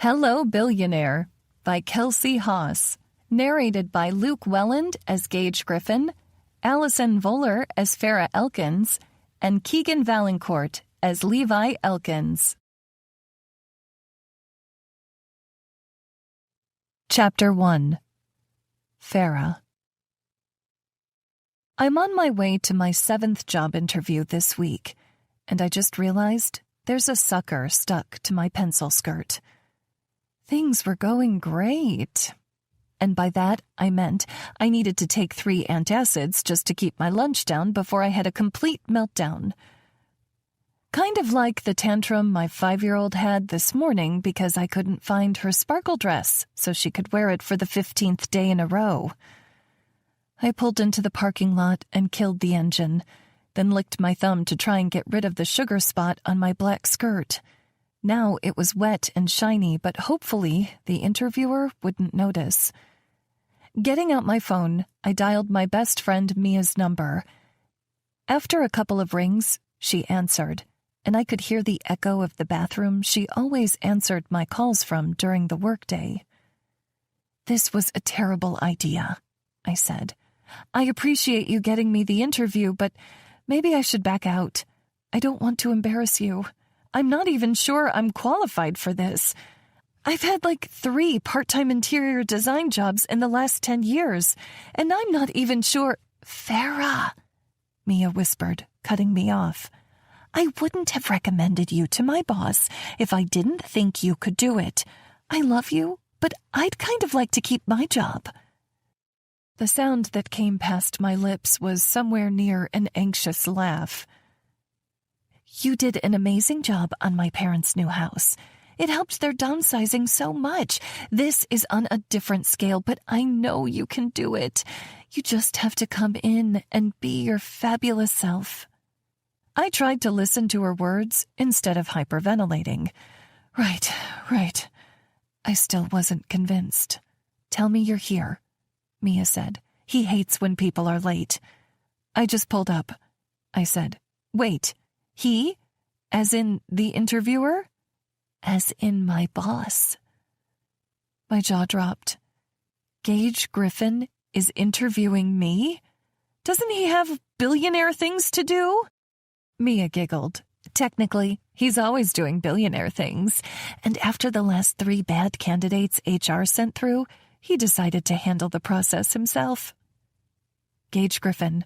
Hello, Billionaire by Kelsey Haas, narrated by Luke Welland as Gage Griffin, Allison Voller as Farah Elkins, and Keegan Valancourt as Levi Elkins. Chapter 1. Farah. I'm on my way to my 7th job interview this week, and I just realized there's a sucker stuck to my pencil skirt. Things were going great. And by that, I meant I needed to take 3 antacids just to keep my lunch down before I had a complete meltdown. Kind of like the tantrum my 5-year-old had this morning because I couldn't find her sparkle dress so she could wear it for the 15th day in a row. I pulled into the parking lot and killed the engine, then licked my thumb to try and get rid of the sugar spot on my black skirt. Now it was wet and shiny, but hopefully the interviewer wouldn't notice. Getting out my phone, I dialed my best friend Mia's number. After a couple of rings, she answered, and I could hear the echo of the bathroom she always answered my calls from during the workday. "This was a terrible idea," I said. "I appreciate you getting me the interview, but maybe I should back out. I don't want to embarrass you. I'm not even sure I'm qualified for this. I've had like 3 part-time interior design jobs in the last 10 years, and I'm not even sure—" "Farah," Mia whispered, cutting me off. "I wouldn't have recommended you to my boss if I didn't think you could do it. I love you, but I'd kind of like to keep my job." The sound that came past my lips was somewhere near an anxious laugh. "You did an amazing job on my parents' new house. It helped their downsizing so much. This is on a different scale, but I know you can do it. You just have to come in and be your fabulous self." I tried to listen to her words instead of hyperventilating. Right. I still wasn't convinced. "Tell me you're here," Mia said. "He hates when people are late." "I just pulled up," I said. "Wait. He? As in the interviewer?" "As in my boss." My jaw dropped. Gage Griffin is interviewing me? Doesn't he have billionaire things to do? Mia giggled. Technically, he's always doing billionaire things, and after the last 3 bad candidates HR sent through, he decided to handle the process himself. Gage Griffin,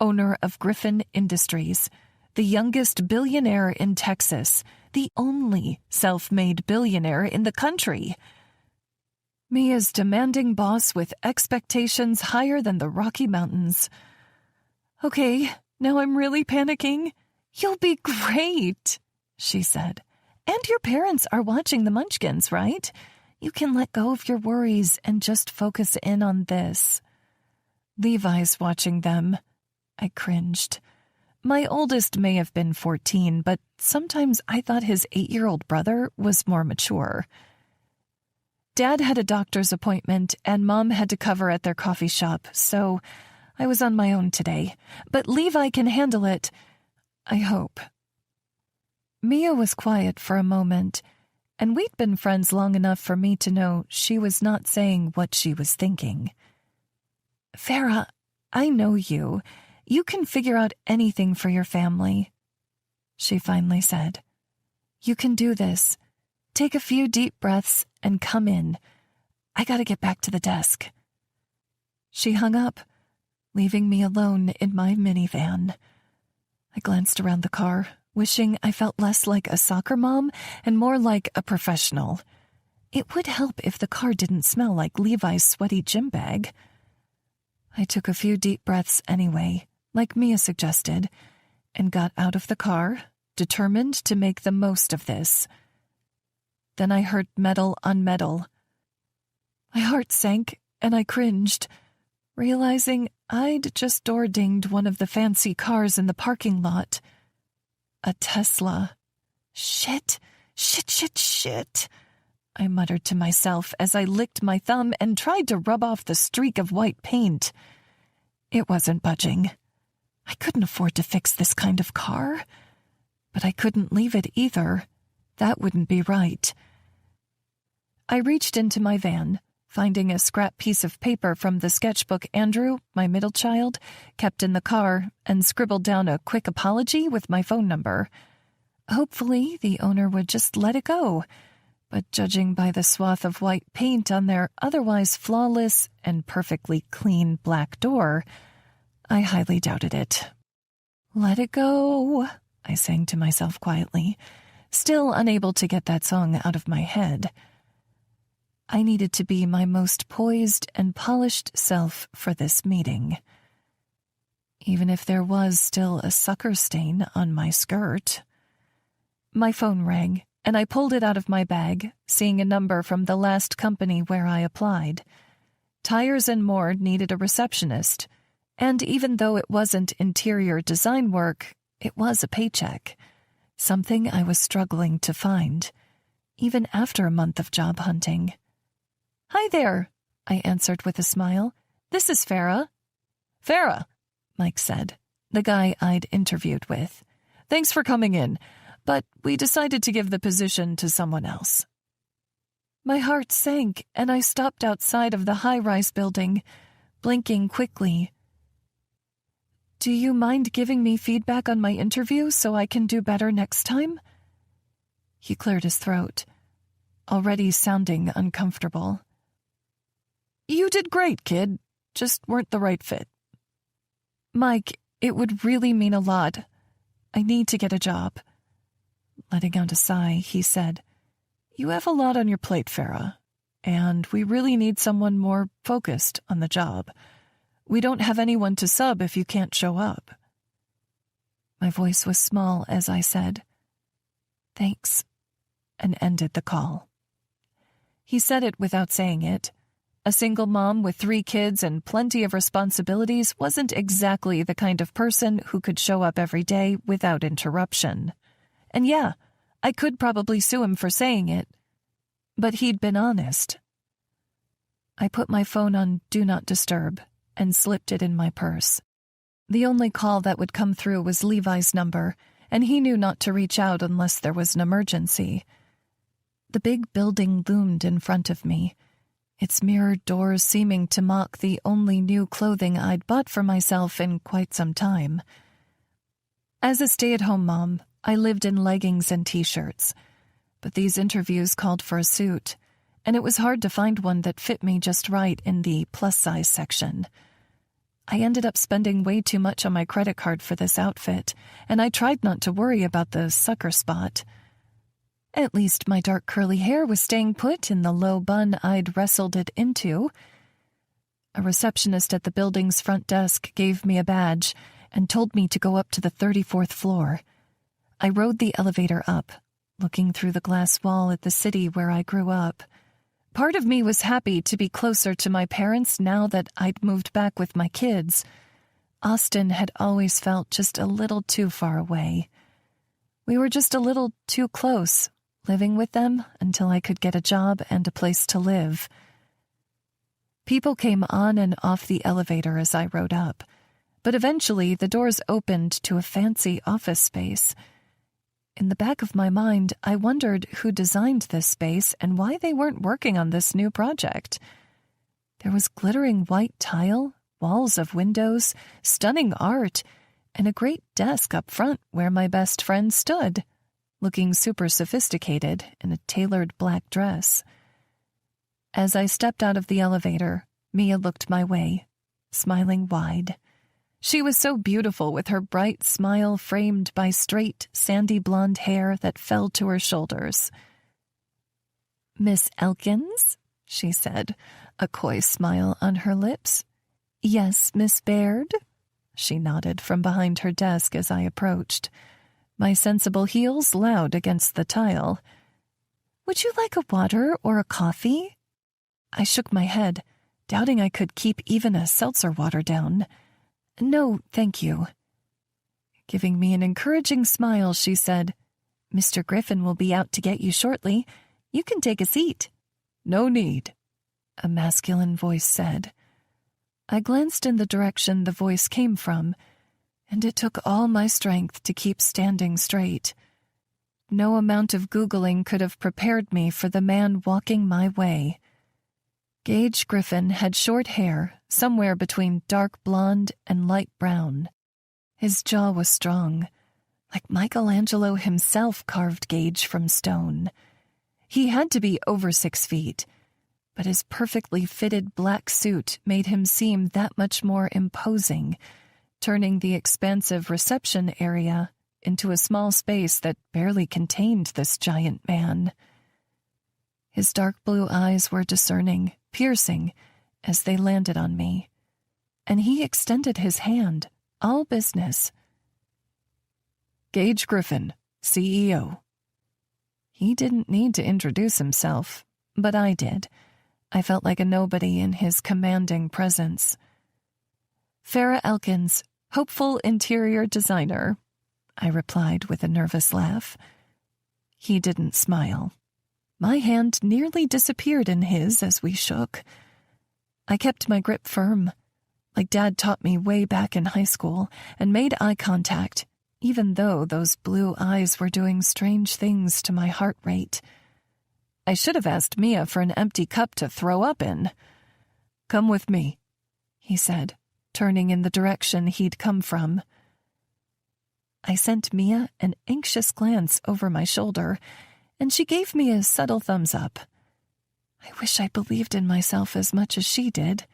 owner of Griffin Industries, the youngest billionaire in Texas, the only self-made billionaire in the country. Mia's demanding boss with expectations higher than the Rocky Mountains. "Okay, now I'm really panicking." "You'll be great," she said. "And your parents are watching the Munchkins, right? You can let go of your worries and just focus in on this." "Levi's watching them." I cringed. My oldest may have been 14, but sometimes I thought his 8-year-old brother was more mature. Dad had a doctor's appointment, and Mom had to cover at their coffee shop, so I was on my own today. But Levi can handle it, I hope. Mia was quiet for a moment, and we'd been friends long enough for me to know she was not saying what she was thinking. "Farah, I know you. You can figure out anything for your family," she finally said. "You can do this. Take a few deep breaths and come in. I gotta get back to the desk." She hung up, leaving me alone in my minivan. I glanced around the car, wishing I felt less like a soccer mom and more like a professional. It would help if the car didn't smell like Levi's sweaty gym bag. I took a few deep breaths anyway, like Mia suggested, and got out of the car, determined to make the most of this. Then I heard metal on metal. My heart sank, and I cringed, realizing I'd just door-dinged one of the fancy cars in the parking lot. A Tesla. Shit, I muttered to myself as I licked my thumb and tried to rub off the streak of white paint. It wasn't budging. I couldn't afford to fix this kind of car, but I couldn't leave it either. That wouldn't be right. I reached into my van, finding a scrap piece of paper from the sketchbook Andrew, my middle child, kept in the car, and scribbled down a quick apology with my phone number. Hopefully, the owner would just let it go, but judging by the swath of white paint on their otherwise flawless and perfectly clean black door, I highly doubted it. "Let it go," I sang to myself quietly, still unable to get that song out of my head. I needed to be my most poised and polished self for this meeting. Even if there was still a sucker stain on my skirt. My phone rang, and I pulled it out of my bag, seeing a number from the last company where I applied. Tires and More needed a receptionist, and even though it wasn't interior design work, it was a paycheck, something I was struggling to find, even after a month of job hunting. "Hi there," I answered with a smile. "This is Farah." "Farah," Mike said, the guy I'd interviewed with. "Thanks for coming in, but we decided to give the position to someone else." My heart sank, and I stopped outside of the high-rise building, blinking quickly. "Do you mind giving me feedback on my interview so I can do better next time?" He cleared his throat, already sounding uncomfortable. "You did great, kid. Just weren't the right fit." "Mike, it would really mean a lot. I need to get a job." Letting out a sigh, he said, "You have a lot on your plate, Farah, and we really need someone more focused on the job. We don't have anyone to sub if you can't show up." My voice was small as I said, "Thanks," and ended the call. He said it without saying it. A single mom with 3 kids and plenty of responsibilities wasn't exactly the kind of person who could show up every day without interruption. And yeah, I could probably sue him for saying it. But he'd been honest. I put my phone on Do Not Disturb and slipped it in my purse. The only call that would come through was Levi's number, and he knew not to reach out unless there was an emergency. The big building loomed in front of me, its mirrored doors seeming to mock the only new clothing I'd bought for myself in quite some time. As a stay-at-home mom, I lived in leggings and t-shirts, but these interviews called for a suit, and it was hard to find one that fit me just right in the plus-size section. I ended up spending way too much on my credit card for this outfit, and I tried not to worry about the sucker spot. At least my dark curly hair was staying put in the low bun I'd wrestled it into. A receptionist at the building's front desk gave me a badge and told me to go up to the 34th floor. I rode the elevator up, looking through the glass wall at the city where I grew up. Part of me was happy to be closer to my parents now that I'd moved back with my kids. Austin had always felt just a little too far away. We were just a little too close, living with them until I could get a job and a place to live. People came on and off the elevator as I rode up, but eventually the doors opened to a fancy office space. In the back of my mind, I wondered who designed this space and why they weren't working on this new project. There was glittering white tile, walls of windows, stunning art, and a great desk up front where my best friend stood, looking super sophisticated in a tailored black dress. As I stepped out of the elevator, Mia looked my way, smiling wide. She was so beautiful with her bright smile framed by straight, sandy blonde hair that fell to her shoulders. "Miss Elkins?" she said, a coy smile on her lips. "Yes, Miss Baird?" She nodded from behind her desk as I approached, my sensible heels loud against the tile. "Would you like a water or a coffee?" I shook my head, doubting I could keep even a seltzer water down. "No, thank you." Giving me an encouraging smile, she said, "Mr. Griffin will be out to get you shortly. You can take a seat." "No need," a masculine voice said. I glanced in the direction the voice came from, and it took all my strength to keep standing straight. no amount of Googling could have prepared me for the man walking my way. Gage Griffin had short hair, somewhere between dark blonde and light brown. His jaw was strong, like Michelangelo himself carved Gage from stone. He had to be over 6 feet, but his perfectly fitted black suit made him seem that much more imposing, turning the expansive reception area into a small space that barely contained this giant man. His dark blue eyes were discerning, piercing, as they landed on me, and he extended his hand, all business. Gage Griffin, CEO. He didn't need to introduce himself, but I did. I felt like a nobody in his commanding presence. Farrah Elkins, hopeful interior designer, I replied with a nervous laugh. He didn't smile. My hand nearly disappeared in his as we shook. I kept my grip firm, like Dad taught me way back in high school, and made eye contact, even though those blue eyes were doing strange things to my heart rate. I should have asked Mia for an empty cup to throw up in. "Come with me," he said, turning in the direction he'd come from. I sent Mia an anxious glance over my shoulder, and she gave me a subtle thumbs up. I wish I believed in myself as much as she did,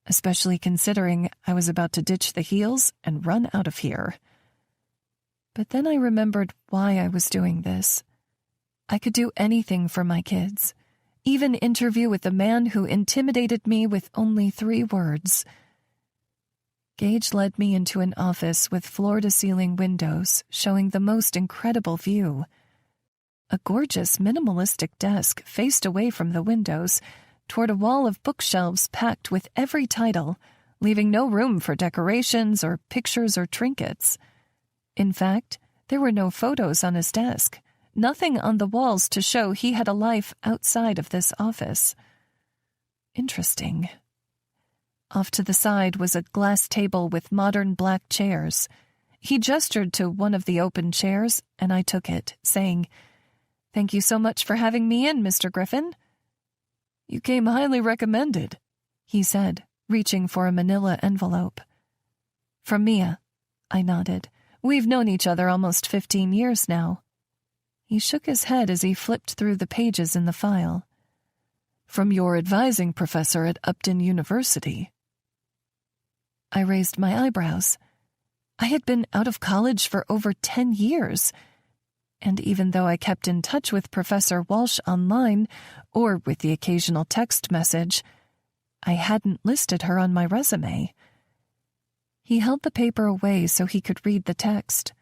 especially considering I was about to ditch the heels and run out of here. But then I remembered why I was doing this. I could do anything for my kids, even interview with the man who intimidated me with only 3 words. Gage led me into an office with floor-to-ceiling windows showing the most incredible view. A gorgeous, minimalistic desk faced away from the windows toward a wall of bookshelves packed with every title, leaving no room for decorations or pictures or trinkets. In fact, there were no photos on his desk, nothing on the walls to show he had a life outside of this office. Interesting. Off to the side was a glass table with modern black chairs. He gestured to one of the open chairs, and I took it, saying, "Thank you so much for having me in, Mr. Griffin." "You came highly recommended," he said, reaching for a manila envelope. "From Mia," I nodded. "We've known each other almost 15 years now." He shook his head as he flipped through the pages in the file. "From your advising professor at Upton University." I raised my eyebrows. I had been out of college for over 10 years, and even though I kept in touch with Professor Walsh online, or with the occasional text message, I hadn't listed her on my resume. He held the paper away so he could read the text.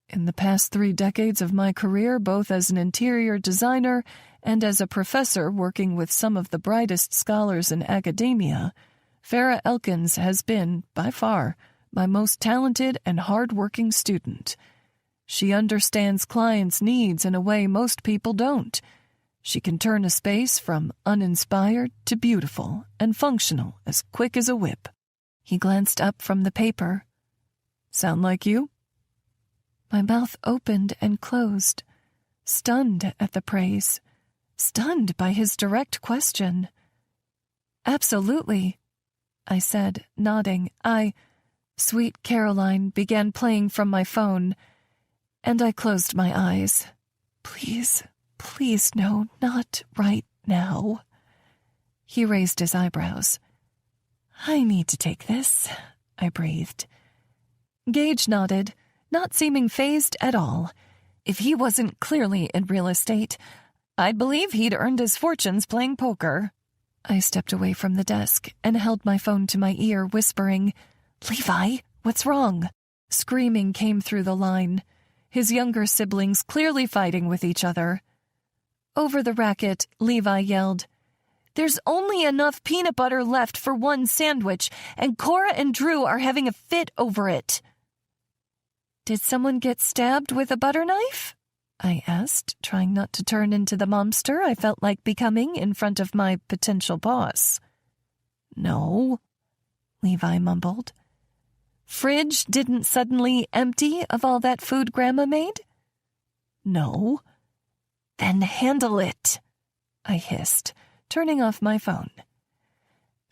"In the past 3 decades of my career, both as an interior designer and as a professor working with some of the brightest scholars in academia, Farrah Elkins has been, by far, my most talented and hard-working student. She understands clients' needs in a way most people don't. She can turn a space from uninspired to beautiful and functional as quick as a whip." He glanced up from the paper. "Sound like you?" My mouth opened and closed, stunned at the praise, stunned by his direct question. "Absolutely," I said, nodding. Sweet Caroline began playing from my phone, and I closed my eyes. Please, please no, not right now." He raised his eyebrows. "I need to take this," I breathed. Gage nodded, not seeming fazed at all. If he wasn't clearly in real estate, I'd believe he'd earned his fortunes playing poker. I stepped away from the desk and held my phone to my ear, whispering, "Levi, what's wrong?" Screaming came through the line, his younger siblings clearly fighting with each other. Over the racket, Levi yelled, "There's only enough peanut butter left for 1 sandwich, and Cora and Drew are having a fit over it." "Did someone get stabbed with a butter knife?" I asked, trying not to turn into the monster I felt like becoming in front of my potential boss. "No," Levi mumbled. "Fridge didn't suddenly empty of all that food Grandma made?" No. Then handle it, I hissed, turning off my phone.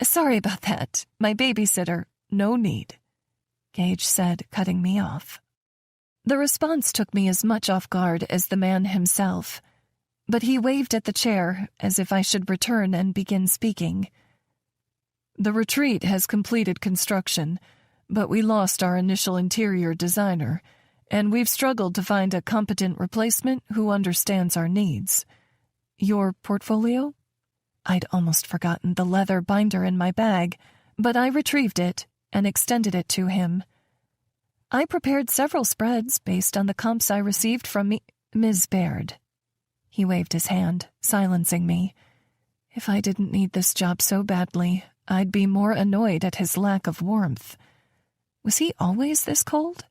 Sorry about that. My babysitter. No need, Gage said, cutting me off. The response took me as much off guard as the man himself, but he waved at the chair as if I should return and begin speaking. The retreat has completed construction, but we lost our initial interior designer, and we've struggled to find a competent replacement who understands our needs. Your portfolio? I'd almost forgotten the leather binder in my bag, but I retrieved it and extended it to him. I prepared several spreads based on the comps I received from Ms. Baird. He waved his hand, silencing me. If I didn't need this job so badly, I'd be more annoyed at his lack of warmth. Was he always this cold?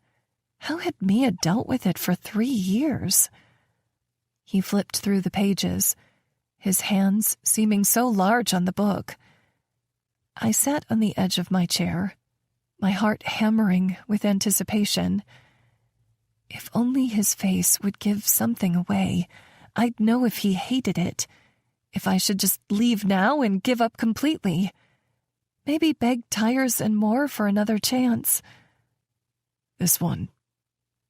How had Mia dealt with it for 3 years? He flipped through the pages, his hands seeming so large on the book. I sat on the edge of my chair, my heart hammering with anticipation. If only his face would give something away, I'd know if he hated it, if I should just leave now and give up completely. Maybe beg Tires and more for another chance. This one.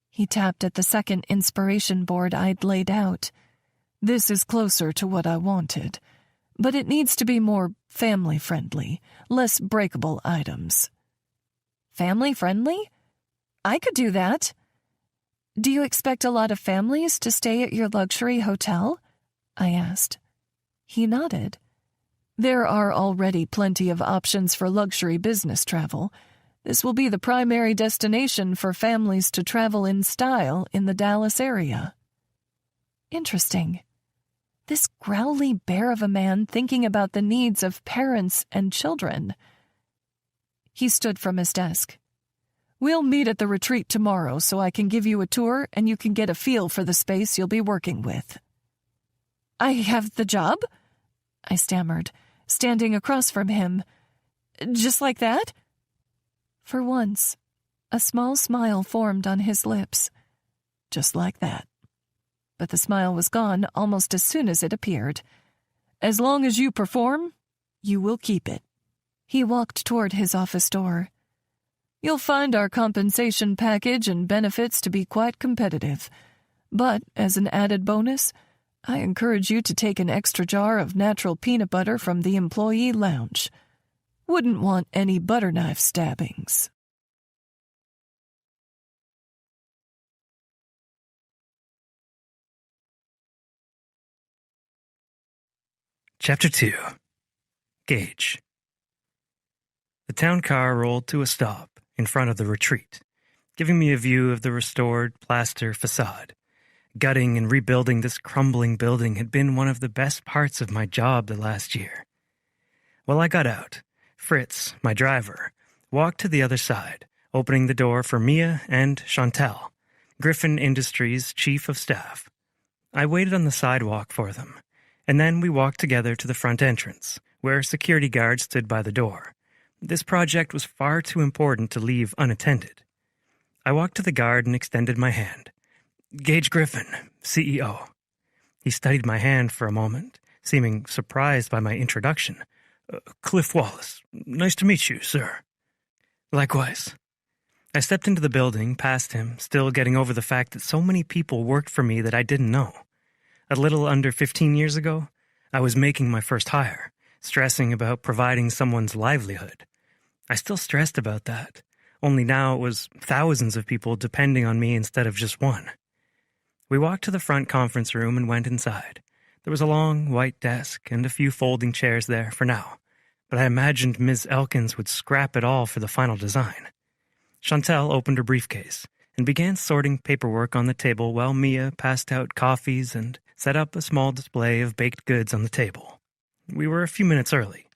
He tapped at the second inspiration board I'd laid out. This is closer to what I wanted, but it needs to be more family-friendly, less breakable items. Family-friendly? I could do that. Do you expect a lot of families to stay at your luxury hotel? I asked. He nodded. There are already plenty of options for luxury business travel. This will be the primary destination for families to travel in style in the Dallas area. Interesting. This growly bear of a man thinking about the needs of parents and children. He stood from his desk. We'll meet at the retreat tomorrow so I can give you a tour and you can get a feel for the space you'll be working with. I have the job? I stammered, standing across from him. Just like that? For once, a small smile formed on his lips. Just like that. But the smile was gone almost as soon as it appeared. As long as you perform, you will keep it. He walked toward his office door. You'll find our compensation package and benefits to be quite competitive. But, as an added bonus, I encourage you to take an extra jar of natural peanut butter from the employee lounge. Wouldn't want any butter knife stabbings. Chapter 2. Gage. The town car rolled to a stop in front of the retreat, giving me a view of the restored plaster facade. Gutting and rebuilding this crumbling building had been one of the best parts of my job the last year. While I got out, Fritz, my driver, walked to the other side, opening the door for Mia and Chantal, Griffin Industries' chief of staff. I waited on the sidewalk for them, and then we walked together to the front entrance, where security guards stood by the door. This project was far too important to leave unattended. I walked to the guard and extended my hand. Gage Griffin, CEO. He studied my hand for a moment, seeming surprised by my introduction. Cliff Wallace. Nice to meet you, sir. Likewise. I stepped into the building, past him, still getting over the fact that so many people worked for me that I didn't know. A little under 15 years ago, I was making my first hire, stressing about providing someone's livelihood. I still stressed about that, only now it was thousands of people depending on me instead of just one. We walked to the front conference room and went inside. There was a long, white desk and a few folding chairs there for now, but I imagined Ms. Elkins would scrap it all for the final design. Chantal opened her briefcase and began sorting paperwork on the table while Mia passed out coffees and set up a small display of baked goods on the table. We were a few minutes early,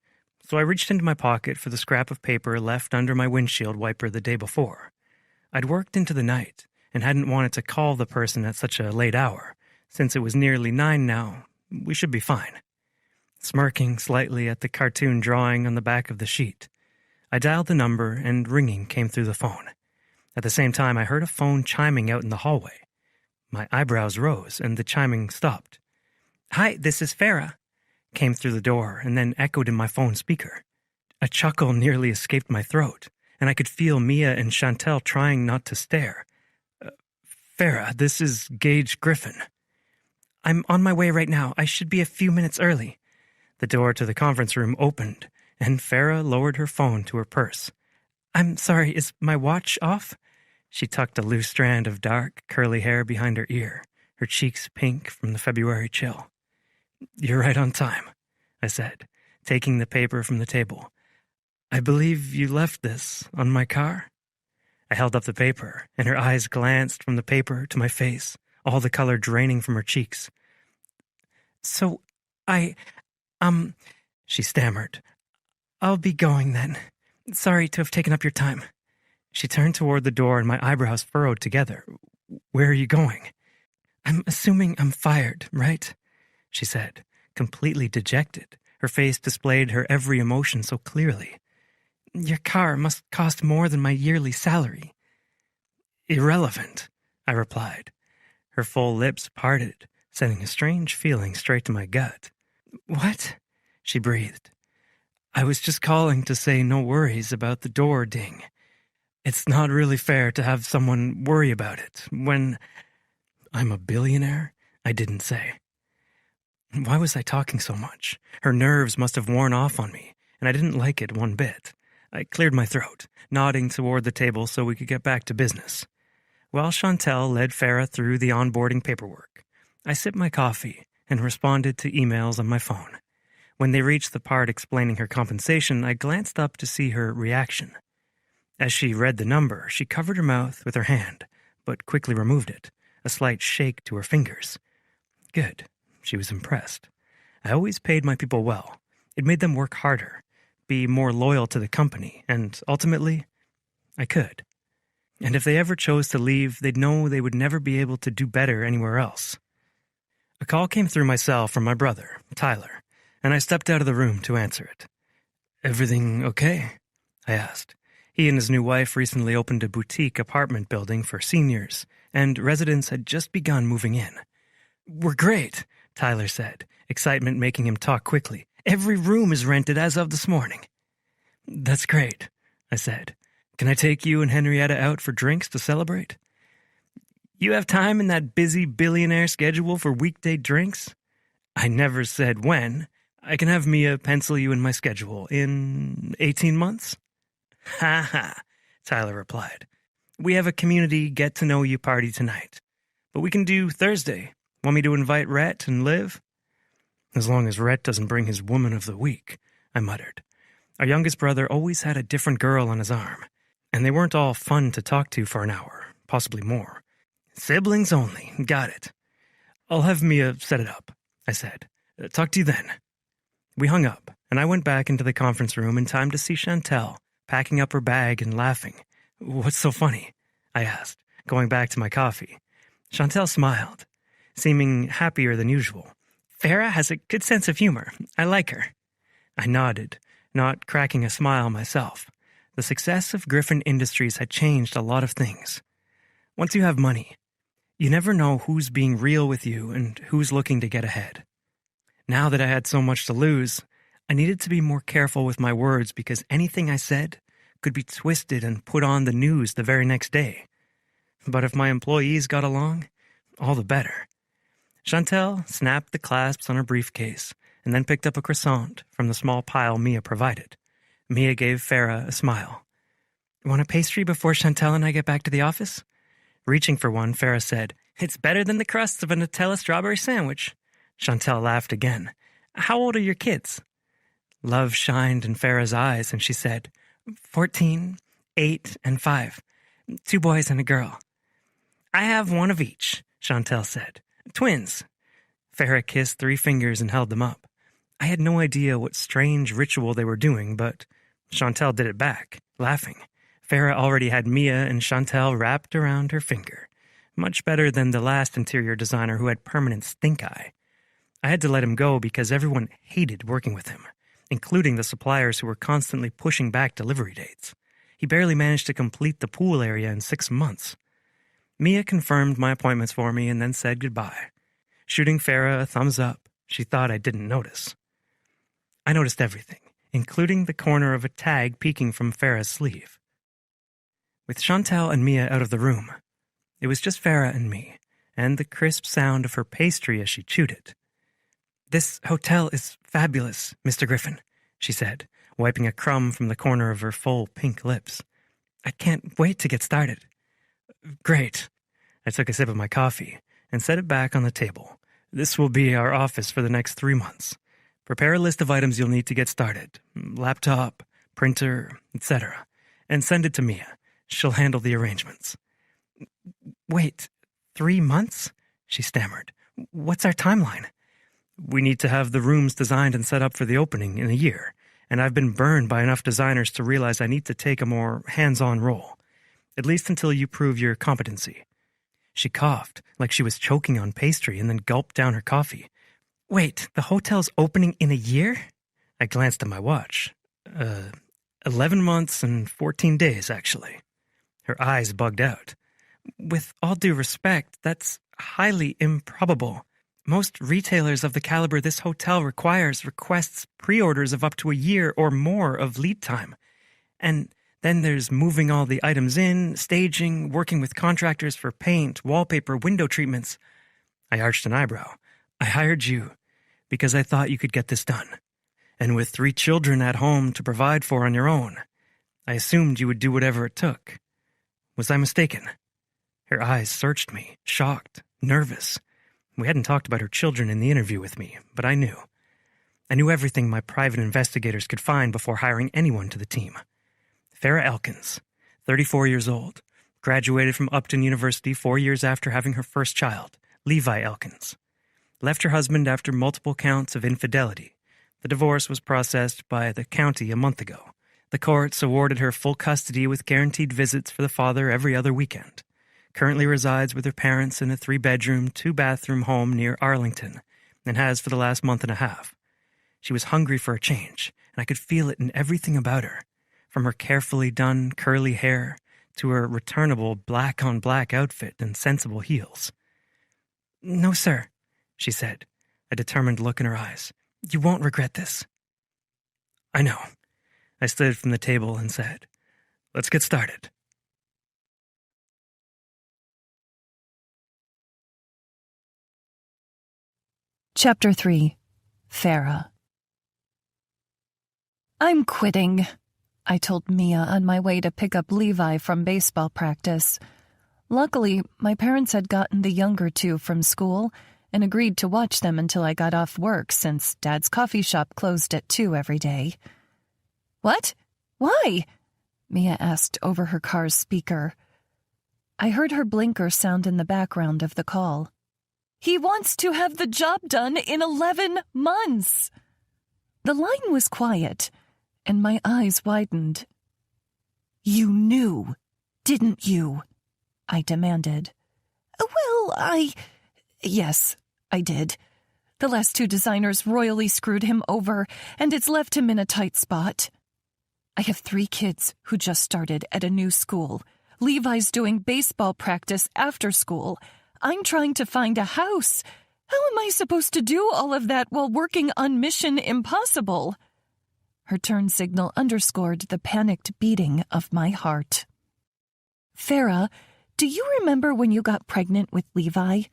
so I reached into my pocket for the scrap of paper left under my windshield wiper the day before. I'd worked into the night and hadn't wanted to call the person at such a late hour. Since it was nearly 9 now, we should be fine. Smirking slightly at the cartoon drawing on the back of the sheet, I dialed the number and ringing came through the phone. At the same time, I heard a phone chiming out in the hallway. My eyebrows rose, and the chiming stopped. "Hi, this is Farah," came through the door and then echoed in my phone speaker. A chuckle nearly escaped my throat, and I could feel Mia and Chantel trying not to stare. "Farah, this is Gage Griffin." "I'm on my way right now. I should be a few minutes early." The door to the conference room opened, and Farah lowered her phone to her purse. "I'm sorry, is my watch off?" She tucked a loose strand of dark, curly hair behind her ear, her cheeks pink from the February chill. "You're right on time," I said, taking the paper from the table. "I believe you left this on my car?" I held up the paper, and her eyes glanced from the paper to my face, all the color draining from her cheeks. "So, she stammered. "I'll be going then. Sorry to have taken up your time." She turned toward the door and my eyebrows furrowed together. "Where are you going?" "I'm assuming I'm fired, right?" she said, completely dejected. Her face displayed her every emotion so clearly. "Your car must cost more than my yearly salary." "Irrelevant," I replied. Her full lips parted, sending a strange feeling straight to my gut. "What?" she breathed. "I was just calling to say no worries about the door ding. It's not really fair to have someone worry about it when I'm a billionaire," I didn't say. Why was I talking so much? Her nerves must have worn off on me, and I didn't like it one bit. I cleared my throat, nodding toward the table so we could get back to business. While Chantel led Farah through the onboarding paperwork, I sipped my coffee and responded to emails on my phone. When they reached the part explaining her compensation, I glanced up to see her reaction. As she read the number, she covered her mouth with her hand, but quickly removed it, a slight shake to her fingers. Good. She was impressed. I always paid my people well. It made them work harder, be more loyal to the company, and ultimately, I could. And if they ever chose to leave, they'd know they would never be able to do better anywhere else. A call came through my cell from my brother, Tyler, and I stepped out of the room to answer it. "Everything okay?" I asked. He and his new wife recently opened a boutique apartment building for seniors, and residents had just begun moving in. "We're great," Tyler said, excitement making him talk quickly. "Every room is rented as of this morning." "That's great," I said. "Can I take you and Henrietta out for drinks to celebrate?" "You have time in that busy billionaire schedule for weekday drinks?" "I never said when. I can have Mia pencil you in my schedule in 18 months? "Ha ha," Tyler replied. "We have a community get-to-know-you party tonight. But we can do Thursday. Want me to invite Rhett and Liv?" "As long as Rhett doesn't bring his woman of the week," I muttered. Our youngest brother always had a different girl on his arm, and they weren't all fun to talk to for an hour, possibly more. "Siblings only. Got it. I'll have Mia set it up," I said. "Talk to you then." We hung up, and I went back into the conference room in time to see Chantel packing up her bag and laughing. "What's so funny?" I asked, going back to my coffee. Chantel smiled, seeming happier than usual. "Farah has a good sense of humor. I like her." I nodded, not cracking a smile myself. The success of Griffin Industries had changed a lot of things. Once you have money, you never know who's being real with you and who's looking to get ahead. Now that I had so much to lose, I needed to be more careful with my words because anything I said could be twisted and put on the news the very next day. But if my employees got along, all the better. Chantel snapped the clasps on her briefcase and then picked up a croissant from the small pile Mia provided. Mia gave Farah a smile. "Want a pastry before Chantel and I get back to the office?" Reaching for one, Farah said, "It's better than the crusts of a Nutella strawberry sandwich." Chantel laughed again. "How old are your kids?" Love shined in Farah's eyes, and she said, 14, 8, and 5. 2 boys and a girl. "I have one of each," Chantel said. "Twins." Farah kissed 3 fingers and held them up. I had no idea what strange ritual they were doing, but Chantel did it back, laughing. Farah already had Mia and Chantel wrapped around her finger. Much better than the last interior designer who had permanent stink eye. I had to let him go because everyone hated working with him, including the suppliers who were constantly pushing back delivery dates. He barely managed to complete the pool area in 6 months. Mia confirmed my appointments for me and then said goodbye, shooting Farah a thumbs up. She thought I didn't notice. I noticed everything, including the corner of a tag peeking from Farah's sleeve. With Chantal and Mia out of the room, it was just Farah and me, and the crisp sound of her pastry as she chewed it. "This hotel is fabulous, Mr. Griffin," she said, wiping a crumb from the corner of her full pink lips. "I can't wait to get started." "Great." I took a sip of my coffee and set it back on the table. "This will be our office for the next 3 months. Prepare a list of items you'll need to get started. Laptop, printer, etc. And send it to Mia. She'll handle the arrangements." "Wait, 3 months?" she stammered. "What's our timeline?" "We need to have the rooms designed and set up for the opening in a year, and I've been burned by enough designers to realize I need to take a more hands-on role, at least until you prove your competency." She coughed like she was choking on pastry and then gulped down her coffee. "Wait, the hotel's opening in a year?" I glanced at my watch. 11 months and 14 days, actually." Her eyes bugged out. "With all due respect, that's highly improbable. Most retailers of the caliber this hotel requests pre-orders of up to a year or more of lead time. And then there's moving all the items in, staging, working with contractors for paint, wallpaper, window treatments." I arched an eyebrow. "I hired you because I thought you could get this done. And with 3 children at home to provide for on your own, I assumed you would do whatever it took. Was I mistaken?" Her eyes searched me, shocked, nervous. We hadn't talked about her children in the interview with me, but I knew. I knew everything my private investigators could find before hiring anyone to the team. Farah Elkins, 34 years old, graduated from Upton University 4 years after having her first child, Levi Elkins. Left her husband after multiple counts of infidelity. The divorce was processed by the county a month ago. The courts awarded her full custody with guaranteed visits for the father every other weekend. Currently resides with her parents in a 3-bedroom, 2-bathroom home near Arlington, and has for the last month and a half. She was hungry for a change, and I could feel it in everything about her, from her carefully done curly hair to her returnable black-on-black outfit and sensible heels. "No, sir," she said, a determined look in her eyes. "You won't regret this." "I know." I slid from the table and said, "Let's get started." Chapter 3. Farah. "I'm quitting," I told Mia on my way to pick up Levi from baseball practice. Luckily, my parents had gotten the younger 2 from school and agreed to watch them until I got off work since Dad's coffee shop closed at 2 every day. "What? Why?" Mia asked over her car's speaker. I heard her blinker sound in the background of the call. "He wants to have the job done in 11 months." The line was quiet, and my eyes widened. "You knew, didn't you?" I demanded. "Well, Yes, I did. The last 2 designers royally screwed him over, and it's left him in a tight spot. I have 3 kids who just started at a new school. Levi's doing baseball practice after school. I'm trying to find a house. How am I supposed to do all of that while working on Mission Impossible?" Her turn signal underscored the panicked beating of my heart. "Farah, do you remember when you got pregnant with Levi?"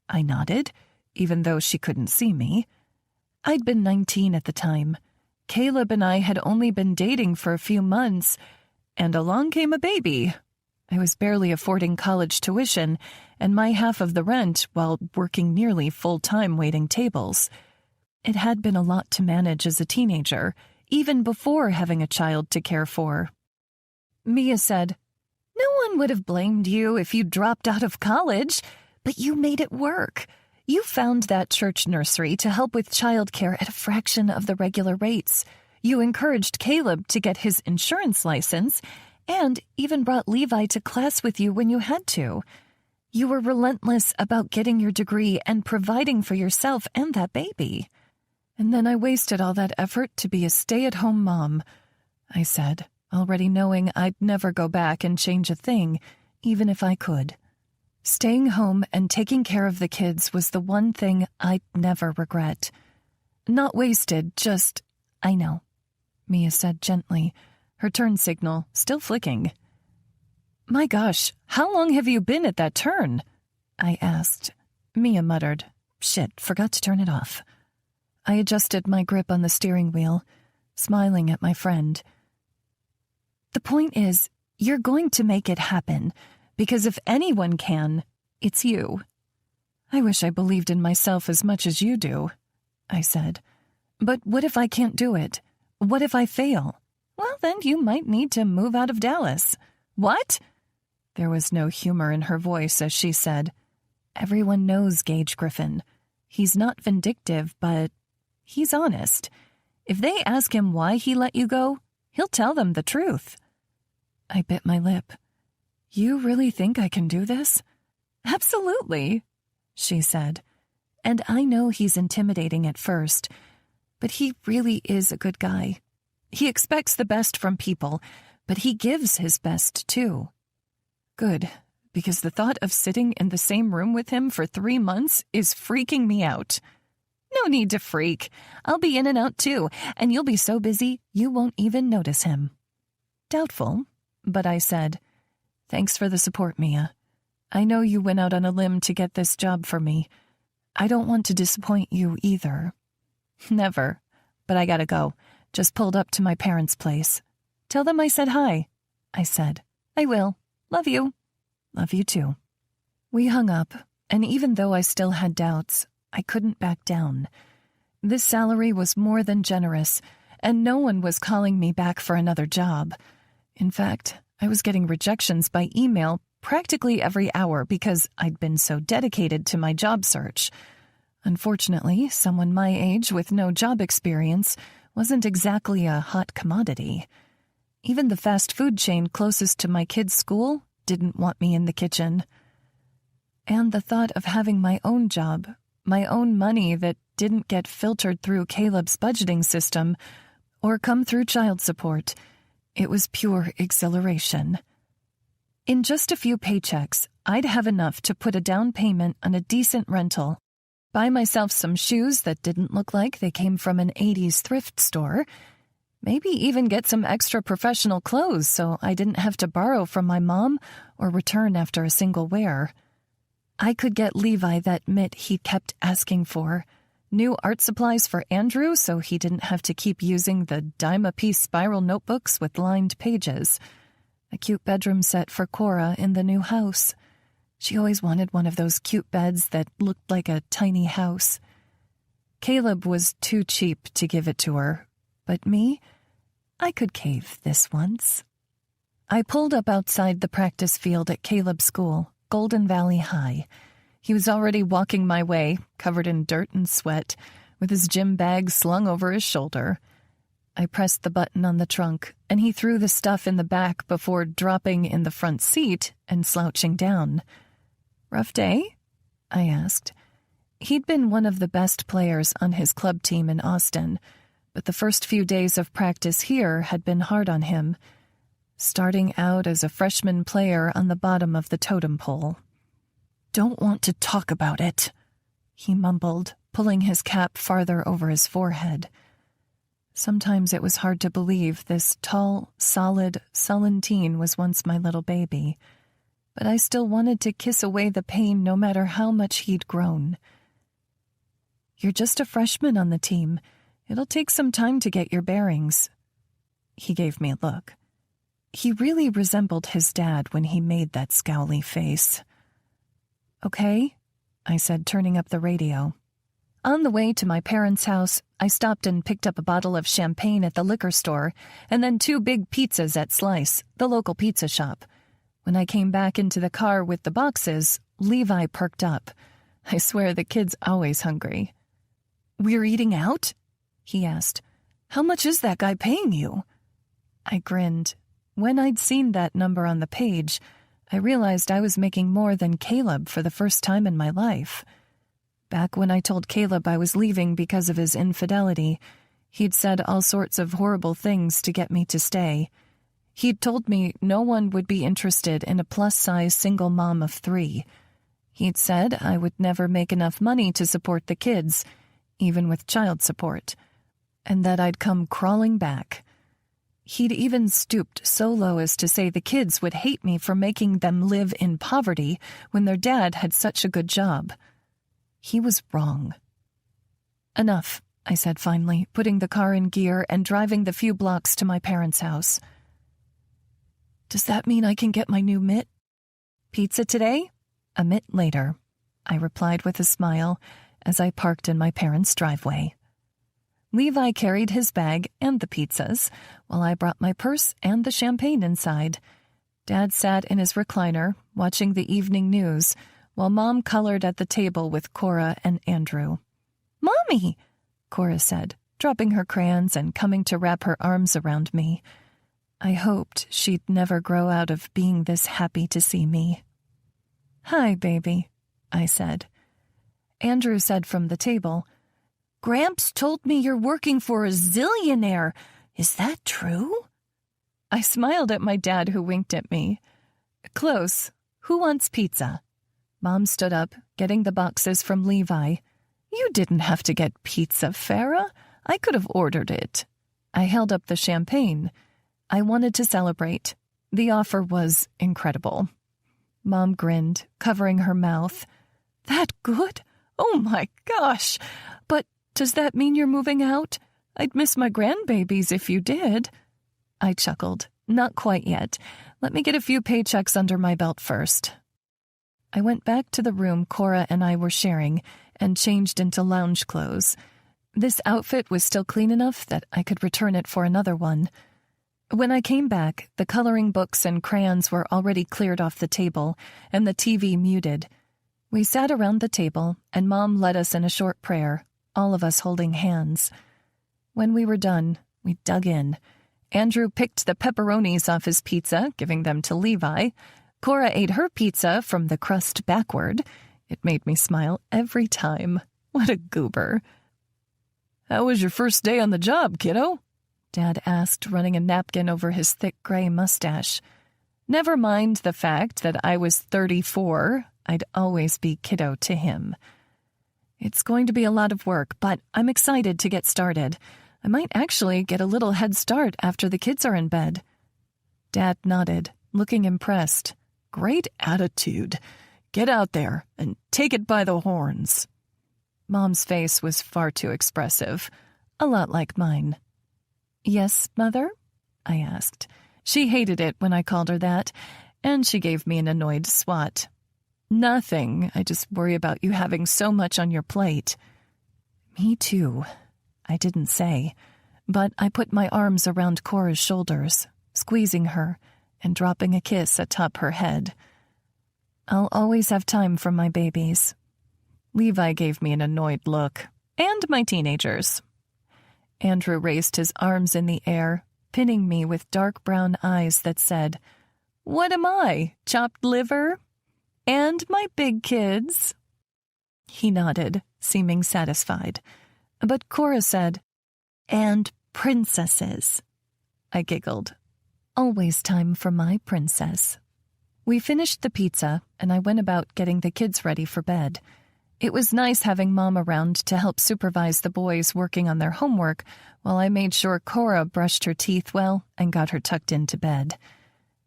I nodded, even though she couldn't see me. I'd been 19 at the time. Caleb and I had only been dating for a few months, and along came a baby. I was barely affording college tuition and my half of the rent while working nearly full-time waiting tables. It had been a lot to manage as a teenager, even before having a child to care for. Mia said, "No one would have blamed you if you dropped out of college, but you made it work. You found that church nursery to help with childcare at a fraction of the regular rates. You encouraged Caleb to get his insurance license, and even brought Levi to class with you when you had to. You were relentless about getting your degree and providing for yourself and that baby. And then I wasted all that effort to be a stay-at-home mom," I said, already knowing I'd never go back and change a thing, even if I could. Staying home and taking care of the kids was the one thing I'd never regret. Not wasted, just, I know, Mia said gently, her turn signal still flicking. My gosh, how long have you been at that turn? I asked. Mia muttered, shit, forgot to turn it off. I adjusted my grip on the steering wheel, smiling at my friend. The point is, you're going to make it happen, because if anyone can, it's you. I wish I believed in myself as much as you do, I said. But what if I can't do it? What if I fail? Well, then you might need to move out of Dallas. What? There was no humor in her voice as she said, everyone knows Gage Griffin. He's not vindictive, but he's honest. If they ask him why he let you go, he'll tell them the truth. I bit my lip. You really think I can do this? Absolutely, she said. And I know he's intimidating at first, but he really is a good guy. He expects the best from people, but he gives his best too. Good, because the thought of sitting in the same room with him for 3 months is freaking me out. No need to freak. I'll be in and out too, and you'll be so busy you won't even notice him. Doubtful, but I said, thanks for the support, Mia. I know you went out on a limb to get this job for me. I don't want to disappoint you either. Never, but I gotta go. Just pulled up to my parents' place. Tell them I said hi, I said. I will. Love you. Love you too. We hung up, and even though I still had doubts, I couldn't back down. This salary was more than generous, and no one was calling me back for another job. In fact, I was getting rejections by email practically every hour because I'd been so dedicated to my job search. Unfortunately, someone my age with no job experience wasn't exactly a hot commodity. Even the fast food chain closest to my kids' school didn't want me in the kitchen. And the thought of having my own job, my own money that didn't get filtered through Caleb's budgeting system or come through child support, it was pure exhilaration. In just a few paychecks, I'd have enough to put a down payment on a decent rental, buy myself some shoes that didn't look like they came from an 80s thrift store, maybe even get some extra professional clothes so I didn't have to borrow from my mom or return after a single wear. I could get Levi that mitt he kept asking for, new art supplies for Andrew so he didn't have to keep using the dime-a-piece spiral notebooks with lined pages, a cute bedroom set for Cora in the new house. She always wanted one of those cute beds that looked like a tiny house. Caleb was too cheap to give it to her, but me, I could cave this once. I pulled up outside the practice field at Caleb's school, Golden Valley High. He was already walking my way, covered in dirt and sweat, with his gym bag slung over his shoulder. I pressed the button on the trunk, and he threw the stuff in the back before dropping in the front seat and slouching down. Rough day? I asked. He'd been one of the best players on his club team in Austin, but the first few days of practice here had been hard on him, starting out as a freshman player on the bottom of the totem pole. Don't want to talk about it, he mumbled, pulling his cap farther over his forehead. Sometimes it was hard to believe this tall, solid, sullen teen was once my little baby, but I still wanted to kiss away the pain no matter how much he'd grown. You're just a freshman on the team. It'll take some time to get your bearings. He gave me a look. He really resembled his dad when he made that scowly face. Okay, I said, turning up the radio. On the way to my parents' house, I stopped and picked up a bottle of champagne at the liquor store and then 2 big pizzas at Slice, the local pizza shop. When I came back into the car with the boxes, Levi perked up. I swear the kid's always hungry. We're eating out? He asked. How much is that guy paying you? I grinned. When I'd seen that number on the page, I realized I was making more than Caleb for the first time in my life. Back when I told Caleb I was leaving because of his infidelity, he'd said all sorts of horrible things to get me to stay. He'd told me no one would be interested in a plus-size single mom of 3. He'd said I would never make enough money to support the kids, even with child support, and that I'd come crawling back. He'd even stooped so low as to say the kids would hate me for making them live in poverty when their dad had such a good job. He was wrong. "Enough," I said finally, putting the car in gear and driving the few blocks to my parents' house. "Does that mean I can get my new mitt?" "Pizza today? A mitt later," I replied with a smile as I parked in my parents' driveway. Levi carried his bag and the pizzas, while I brought my purse and the champagne inside. Dad sat in his recliner, watching the evening news, while Mom colored at the table with Cora and Andrew. "Mommy!" Cora said, dropping her crayons and coming to wrap her arms around me. I hoped she'd never grow out of being this happy to see me. "Hi, baby," I said. Andrew said from the table, "Gramps told me you're working for a zillionaire. Is that true?" I smiled at my dad, who winked at me. "Close. Who wants pizza?" Mom stood up, getting the boxes from Levi. "You didn't have to get pizza, Farah. I could have ordered it." I held up the champagne. I wanted to celebrate. The offer was incredible. Mom grinned, covering her mouth. "That good? Oh my gosh! But does that mean you're moving out? I'd miss my grandbabies if you did." I chuckled. "Not quite yet. Let me get a few paychecks under my belt first." I went back to the room Cora and I were sharing and changed into lounge clothes. This outfit was still clean enough that I could return it for another one. When I came back, the coloring books and crayons were already cleared off the table and the TV muted. We sat around the table, and Mom led us in a short prayer, all of us holding hands. When we were done, we dug in. Andrew picked the pepperonis off his pizza, giving them to Levi. Cora ate her pizza from the crust backward. It made me smile every time. What a goober. "How was your first day on the job, kiddo?" Dad asked, running a napkin over his thick gray mustache. Never mind the fact that I was 34, I'd always be kiddo to him. "It's going to be a lot of work, but I'm excited to get started. I might actually get a little head start after the kids are in bed." Dad nodded, looking impressed. "Great attitude. Get out there and take it by the horns." Mom's face was far too expressive, a lot like mine. "Yes, Mother?" I asked. She hated it when I called her that, and she gave me an annoyed swat. "Nothing. I just worry about you having so much on your plate." "Me too," I didn't say, but I put my arms around Cora's shoulders, squeezing her and dropping a kiss atop her head. I'll always have time for my babies. Levi gave me an annoyed look. And my teenagers. Andrew raised his arms in the air, pinning me with dark brown eyes that said, "What am I, chopped liver? And my big kids?" He nodded, seeming satisfied. But Cora said, "And princesses." I giggled. Always time for my princess. We finished the pizza, and I went about getting the kids ready for bed. It was nice having Mom around to help supervise the boys working on their homework while I made sure Cora brushed her teeth well and got her tucked into bed.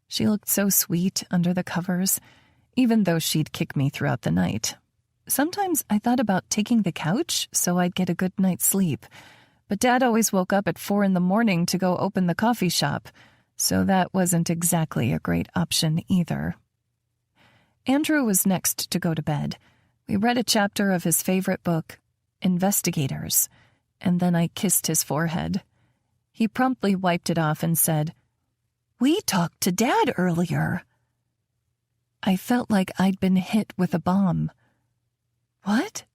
She looked so sweet under the covers, even though she'd kick me throughout the night. Sometimes I thought about taking the couch so I'd get a good night's sleep, but Dad always woke up at 4 a.m. to go open the coffee shop, so that wasn't exactly a great option either. Andrew was next to go to bed. We read a chapter of his favorite book, Investigators, and then I kissed his forehead. He promptly wiped it off and said, "We talked to Dad earlier." I felt like I'd been hit with a bomb. "What?"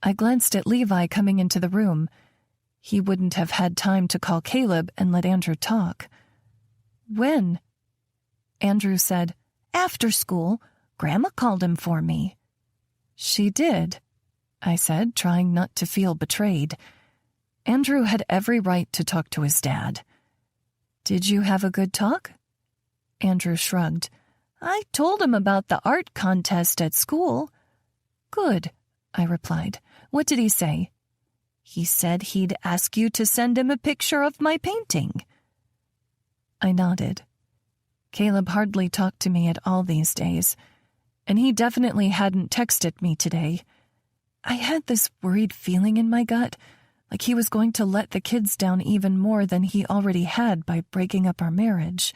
I glanced at Levi coming into the room. He wouldn't have had time to call Caleb and let Andrew talk. "When?" Andrew said, "After school. Grandma called him for me." "She did," I said, trying not to feel betrayed. Andrew had every right to talk to his dad. "Did you have a good talk?" Andrew shrugged. "I told him about the art contest at school. Good, I replied. What did he say? He said he'd ask you to send him a picture of my painting. I nodded. Caleb hardly talked to me at all these days, and he definitely hadn't texted me today. I had this worried feeling in my gut, like he was going to let the kids down even more than he already had by breaking up our marriage.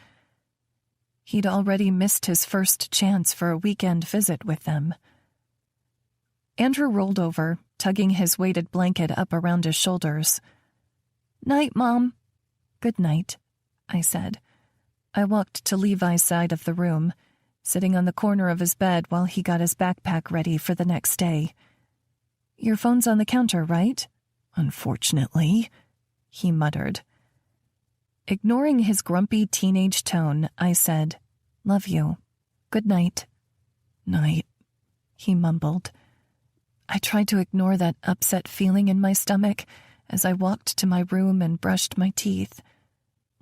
He'd already missed his first chance for a weekend visit with them. Andrew rolled over, tugging his weighted blanket up around his shoulders. Night, Mom. Good night, I said. I walked to Levi's side of the room, sitting on the corner of his bed while he got his backpack ready for the next day. Your phone's on the counter, right? Unfortunately, he muttered. Ignoring his grumpy teenage tone, I said, Love you. Good night. Night, he mumbled. I tried to ignore that upset feeling in my stomach as I walked to my room and brushed my teeth.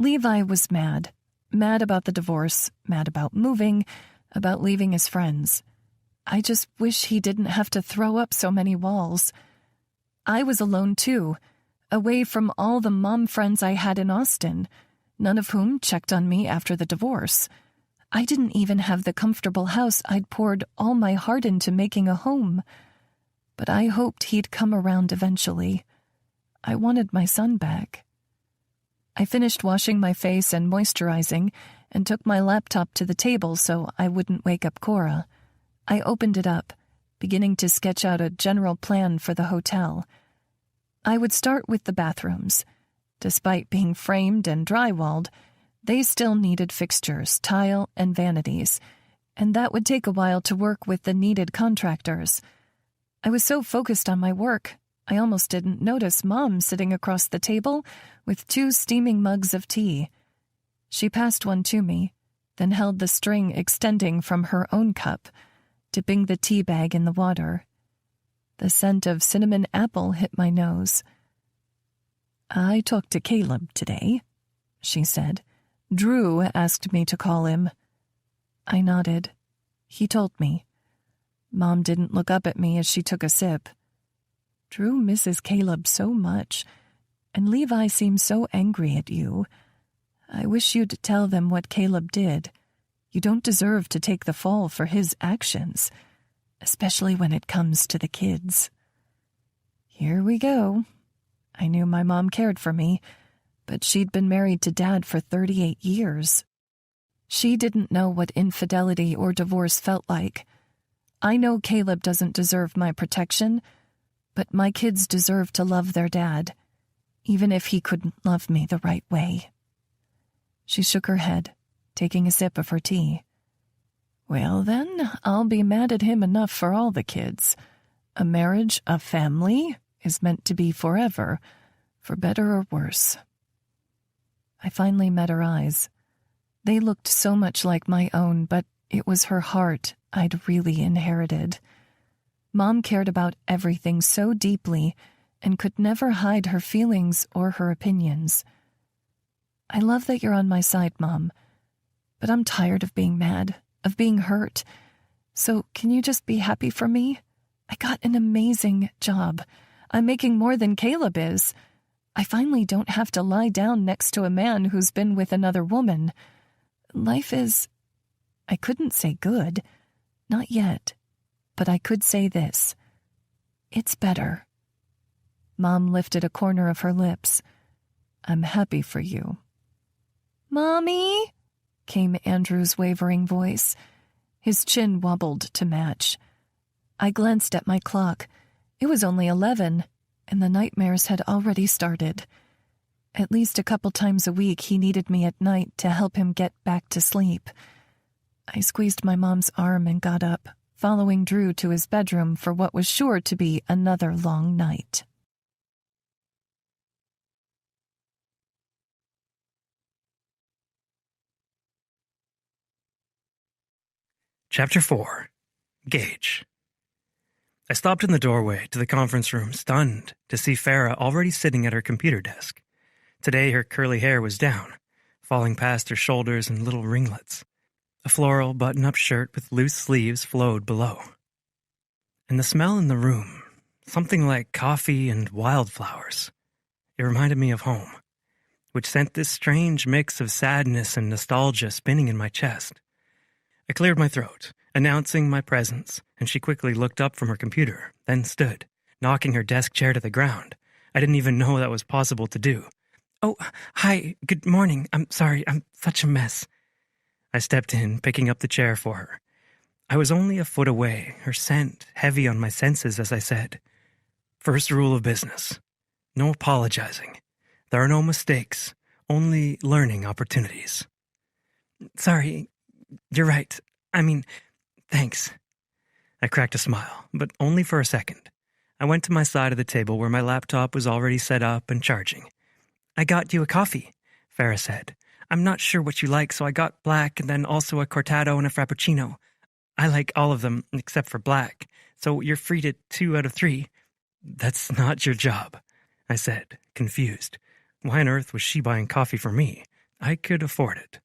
Levi was mad. Mad about the divorce, mad about moving, about leaving his friends. I just wish he didn't have to throw up so many walls. I was alone too, away from all the mom friends I had in Austin, none of whom checked on me after the divorce. I didn't even have the comfortable house I'd poured all my heart into making a home. But I hoped he'd come around eventually. I wanted my son back. I finished washing my face and moisturizing and took my laptop to the table so I wouldn't wake up Cora. I opened it up, beginning to sketch out a general plan for the hotel. I would start with the bathrooms. Despite being framed and drywalled, they still needed fixtures, tile, and vanities, and that would take a while to work with the needed contractors. I was so focused on my work, I almost didn't notice Mom sitting across the table with 2 steaming mugs of tea. She passed one to me, then held the string extending from her own cup, dipping the tea bag in the water. The scent of cinnamon apple hit my nose. I talked to Caleb today, she said. Drew asked me to call him. I nodded. He told me. Mom didn't look up at me as she took a sip. Drew misses Caleb so much, and Levi seems so angry at you. I wish you'd tell them what Caleb did. You don't deserve to take the fall for his actions, especially when it comes to the kids. Here we go. I knew my mom cared for me, but she'd been married to Dad for 38 years. She didn't know what infidelity or divorce felt like. I know Caleb doesn't deserve my protection, but my kids deserve to love their dad, even if he couldn't love me the right way. She shook her head, taking a sip of her tea. Well then, I'll be mad at him enough for all the kids. A marriage, a family, is meant to be forever, for better or worse. I finally met her eyes. They looked so much like my own, but it was her heart I'd really inherited. Mom cared about everything so deeply and could never hide her feelings or her opinions. I love that you're on my side, Mom, but I'm tired of being mad, of being hurt. So can you just be happy for me? I got an amazing job. I'm making more than Caleb is. I finally don't have to lie down next to a man who's been with another woman. Life is... I couldn't say good. Not yet. But I could say this. It's better. Mom lifted a corner of her lips. I'm happy for you. Mommy? Came Andrew's wavering voice. His chin wobbled to match. I glanced at my clock. It was only 11, and the nightmares had already started. At least a couple times a week he needed me at night to help him get back to sleep. I squeezed my mom's arm and got up, following Drew to his bedroom for what was sure to be another long night. Chapter 4. Gage. I stopped in the doorway to the conference room, stunned to see Farah already sitting at her computer desk. Today her curly hair was down, falling past her shoulders in little ringlets. A floral button-up shirt with loose sleeves flowed below. And the smell in the room, something like coffee and wildflowers. It reminded me of home, which sent this strange mix of sadness and nostalgia spinning in my chest. I cleared my throat, announcing my presence, and she quickly looked up from her computer, then stood, knocking her desk chair to the ground. I didn't even know that was possible to do. "Oh, hi, good morning. I'm sorry, I'm such a mess." I stepped in, picking up the chair for her. I was only a foot away, her scent heavy on my senses as I said, "First rule of business. No apologizing. There are no mistakes, only learning opportunities." "Sorry, you're right. I mean, thanks." I cracked a smile, but only for a second. I went to my side of the table where my laptop was already set up and charging. "I got you a coffee," Farah said. "I'm not sure what you like, so I got black and then also a cortado and a frappuccino. I like all of them except for black, so you're free to 2 out of 3. "That's not your job," I said, confused. Why on earth was she buying coffee for me? I could afford it.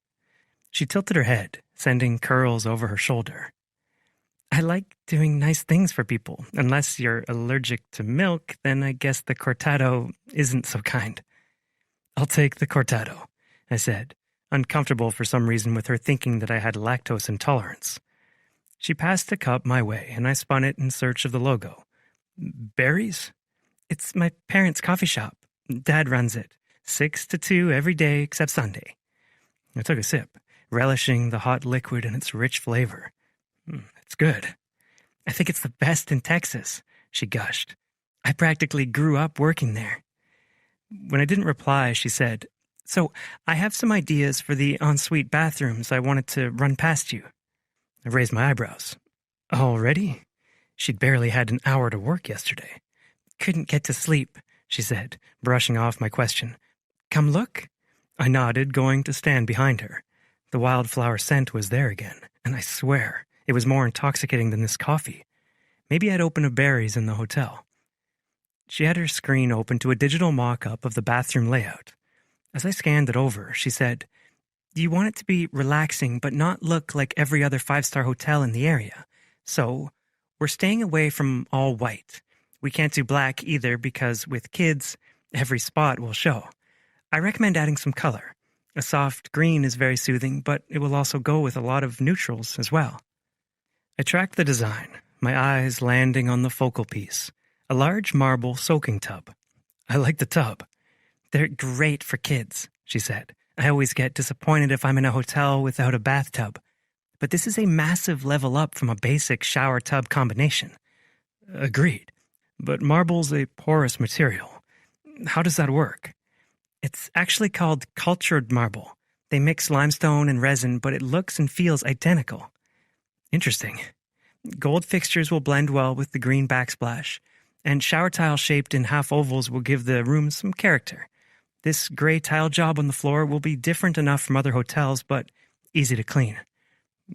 She tilted her head, sending curls over her shoulder. "I like doing nice things for people. Unless you're allergic to milk, then I guess the cortado isn't so kind." "I'll take the cortado," I said, uncomfortable for some reason with her thinking that I had lactose intolerance. She passed the cup my way, and I spun it in search of the logo. "Berries?" "It's my parents' coffee shop. Dad runs it. 6 to 2 every day except Sunday." I took a sip, relishing the hot liquid and its rich flavor. "It's good. I think it's the best in Texas," she gushed. "I practically grew up working there." When I didn't reply, she said, "So, I have some ideas for the ensuite bathrooms I wanted to run past you." I raised my eyebrows. "Already?" She'd barely had an hour to work yesterday. "Couldn't get to sleep," she said, brushing off my question. "Come look?" I nodded, going to stand behind her. The wildflower scent was there again, and I swear it was more intoxicating than this coffee. Maybe I'd opened a berries in the hotel. She had her screen open to a digital mock-up of the bathroom layout. As I scanned it over, she said, "You want it to be relaxing but not look like every other 5-star hotel in the area. So, we're staying away from all white. We can't do black either because with kids, every spot will show. I recommend adding some color. A soft green is very soothing, but it will also go with a lot of neutrals as well." I tracked the design, my eyes landing on the focal piece, a large marble soaking tub. "I like the tub." "They're great for kids," she said. "I always get disappointed if I'm in a hotel without a bathtub. But this is a massive level up from a basic shower-tub combination." "Agreed. But marble's a porous material. How does that work?" "It's actually called cultured marble. They mix limestone and resin, but it looks and feels identical." "Interesting. Gold fixtures will blend well with the green backsplash, and shower tile shaped in half ovals will give the room some character. This gray tile job on the floor will be different enough from other hotels, but easy to clean."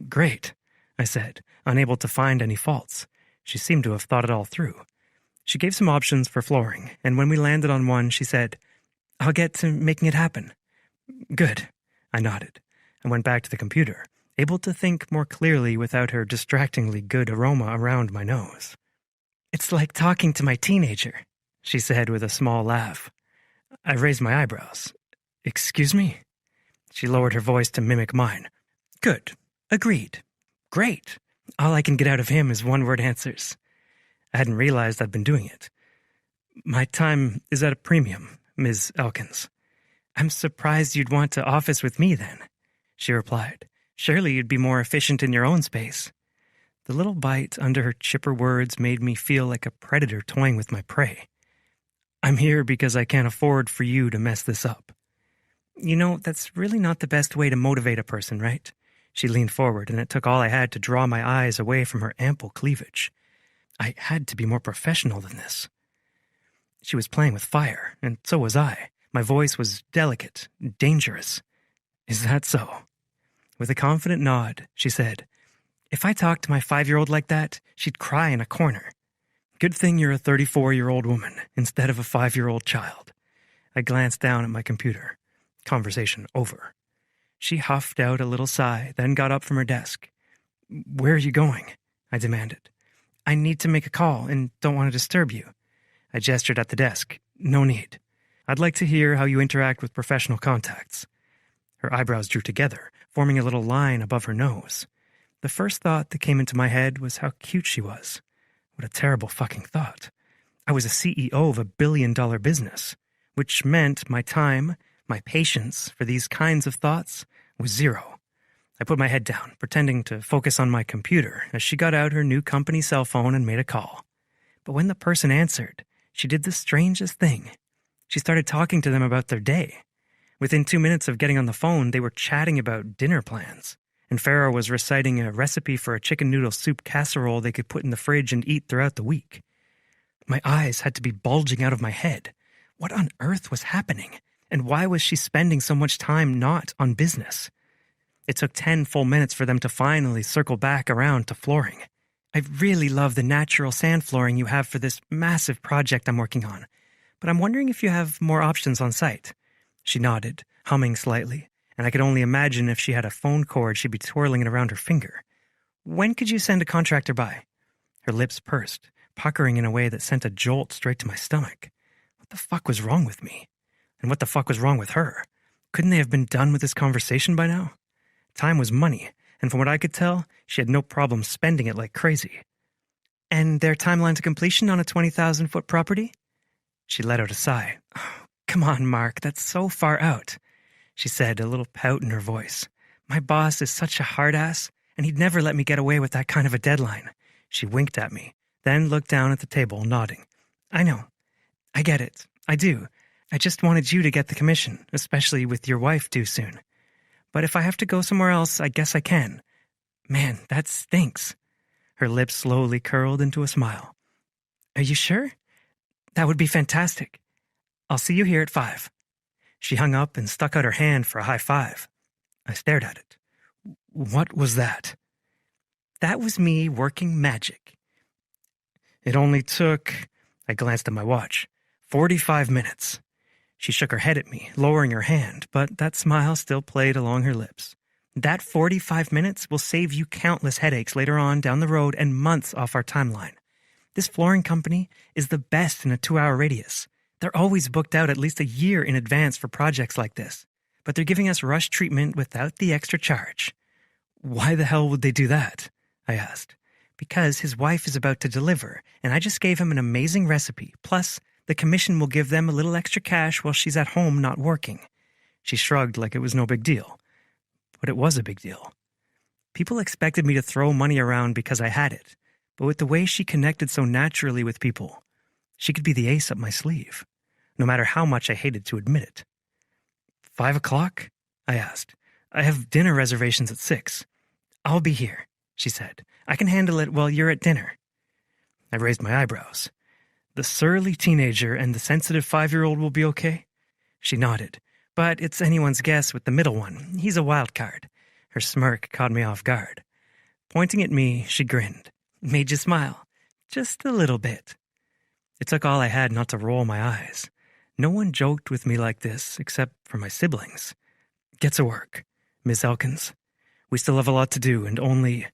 "Great," I said, unable to find any faults. She seemed to have thought it all through. She gave some options for flooring, and when we landed on one, she said, "I'll get to making it happen." "Good," I nodded, and went back to the computer, able to think more clearly without her distractingly good aroma around my nose. "It's like talking to my teenager," she said with a small laugh. I raised my eyebrows. "Excuse me?" She lowered her voice to mimic mine. "Good. Agreed. Great. All I can get out of him is one-word answers." I hadn't realized I'd been doing it. "My time is at a premium, Ms. Elkins." "I'm surprised you'd want to office with me then," she replied. "Surely you'd be more efficient in your own space." The little bite under her chipper words made me feel like a predator toying with my prey. "I'm here because I can't afford for you to mess this up." "You know, that's really not the best way to motivate a person, right?" She leaned forward, and it took all I had to draw my eyes away from her ample cleavage. I had to be more professional than this. She was playing with fire, and so was I. My voice was delicate, dangerous. "Is that so?" With a confident nod, she said, "If I talked to my 5-year-old like that, she'd cry in a corner." "Good thing you're a 34-year-old woman instead of a 5-year-old child." I glanced down at my computer. Conversation over. She huffed out a little sigh, then got up from her desk. "Where are you going?" I demanded. I need to make a call and don't want to disturb you. I gestured at the desk. No need. I'd like to hear how you interact with professional contacts. Her eyebrows drew together, forming a little line above her nose. The first thought that came into my head was how cute she was. What a terrible fucking thought. I was a CEO of $1 billion business, which meant my time, my patience for these kinds of thoughts was zero. I put my head down, pretending to focus on my computer as she got out her new company cell phone and made a call. But when the person answered, she did the strangest thing. She started talking to them about their day. Within 2 minutes of getting on the phone, they were chatting about dinner plans, and Farah was reciting a recipe for a chicken noodle soup casserole they could put in the fridge and eat throughout the week. My eyes had to be bulging out of my head. What on earth was happening? And why was she spending so much time not on business? It took 10 full minutes for them to finally circle back around to flooring. I really love the natural sand flooring you have for this massive project I'm working on, but I'm wondering if you have more options on site. She nodded, humming slightly, and I could only imagine if she had a phone cord she'd be twirling it around her finger. When could you send a contractor by? Her lips pursed, puckering in a way that sent a jolt straight to my stomach. What the fuck was wrong with me? And what the fuck was wrong with her? Couldn't they have been done with this conversation by now? Time was money, and from what I could tell, she had no problem spending it like crazy. And their timeline to completion on a 20,000-foot property? She let out a sigh. Oh, come on, Mark, that's so far out, she said, a little pout in her voice. My boss is such a hard-ass, and he'd never let me get away with that kind of a deadline. She winked at me, then looked down at the table, nodding. I know. I get it. I do. I just wanted you to get the commission, especially with your wife due soon. But if I have to go somewhere else, I guess I can. Man, that stinks. Her lips slowly curled into a smile. Are you sure? That would be fantastic. I'll see you here at 5. She hung up and stuck out her hand for a high five. I stared at it. What was that? That was me working magic. It only took, I glanced at my watch, 45 minutes. She shook her head at me, lowering her hand, but that smile still played along her lips. That 45 minutes will save you countless headaches later on down the road and months off our timeline. This flooring company is the best in a 2-hour radius. They're always booked out at least a year in advance for projects like this, but they're giving us rush treatment without the extra charge. Why the hell would they do that? I asked. Because his wife is about to deliver, and I just gave him an amazing recipe, plus the commission will give them a little extra cash while she's at home not working. She shrugged like it was no big deal. But it was a big deal. People expected me to throw money around because I had it, but with the way she connected so naturally with people, she could be the ace up my sleeve, no matter how much I hated to admit it. 5 o'clock? I asked. I have dinner reservations at 6. I'll be here, she said. I can handle it while you're at dinner. I raised my eyebrows. The surly teenager and the sensitive 5-year-old will be okay? She nodded. But it's anyone's guess with the middle one. He's a wild card. Her smirk caught me off guard. Pointing at me, she grinned. Made you smile. Just a little bit. It took all I had not to roll my eyes. No one joked with me like this, except for my siblings. Get to work, Miss Elkins. We still have a lot to do, and only...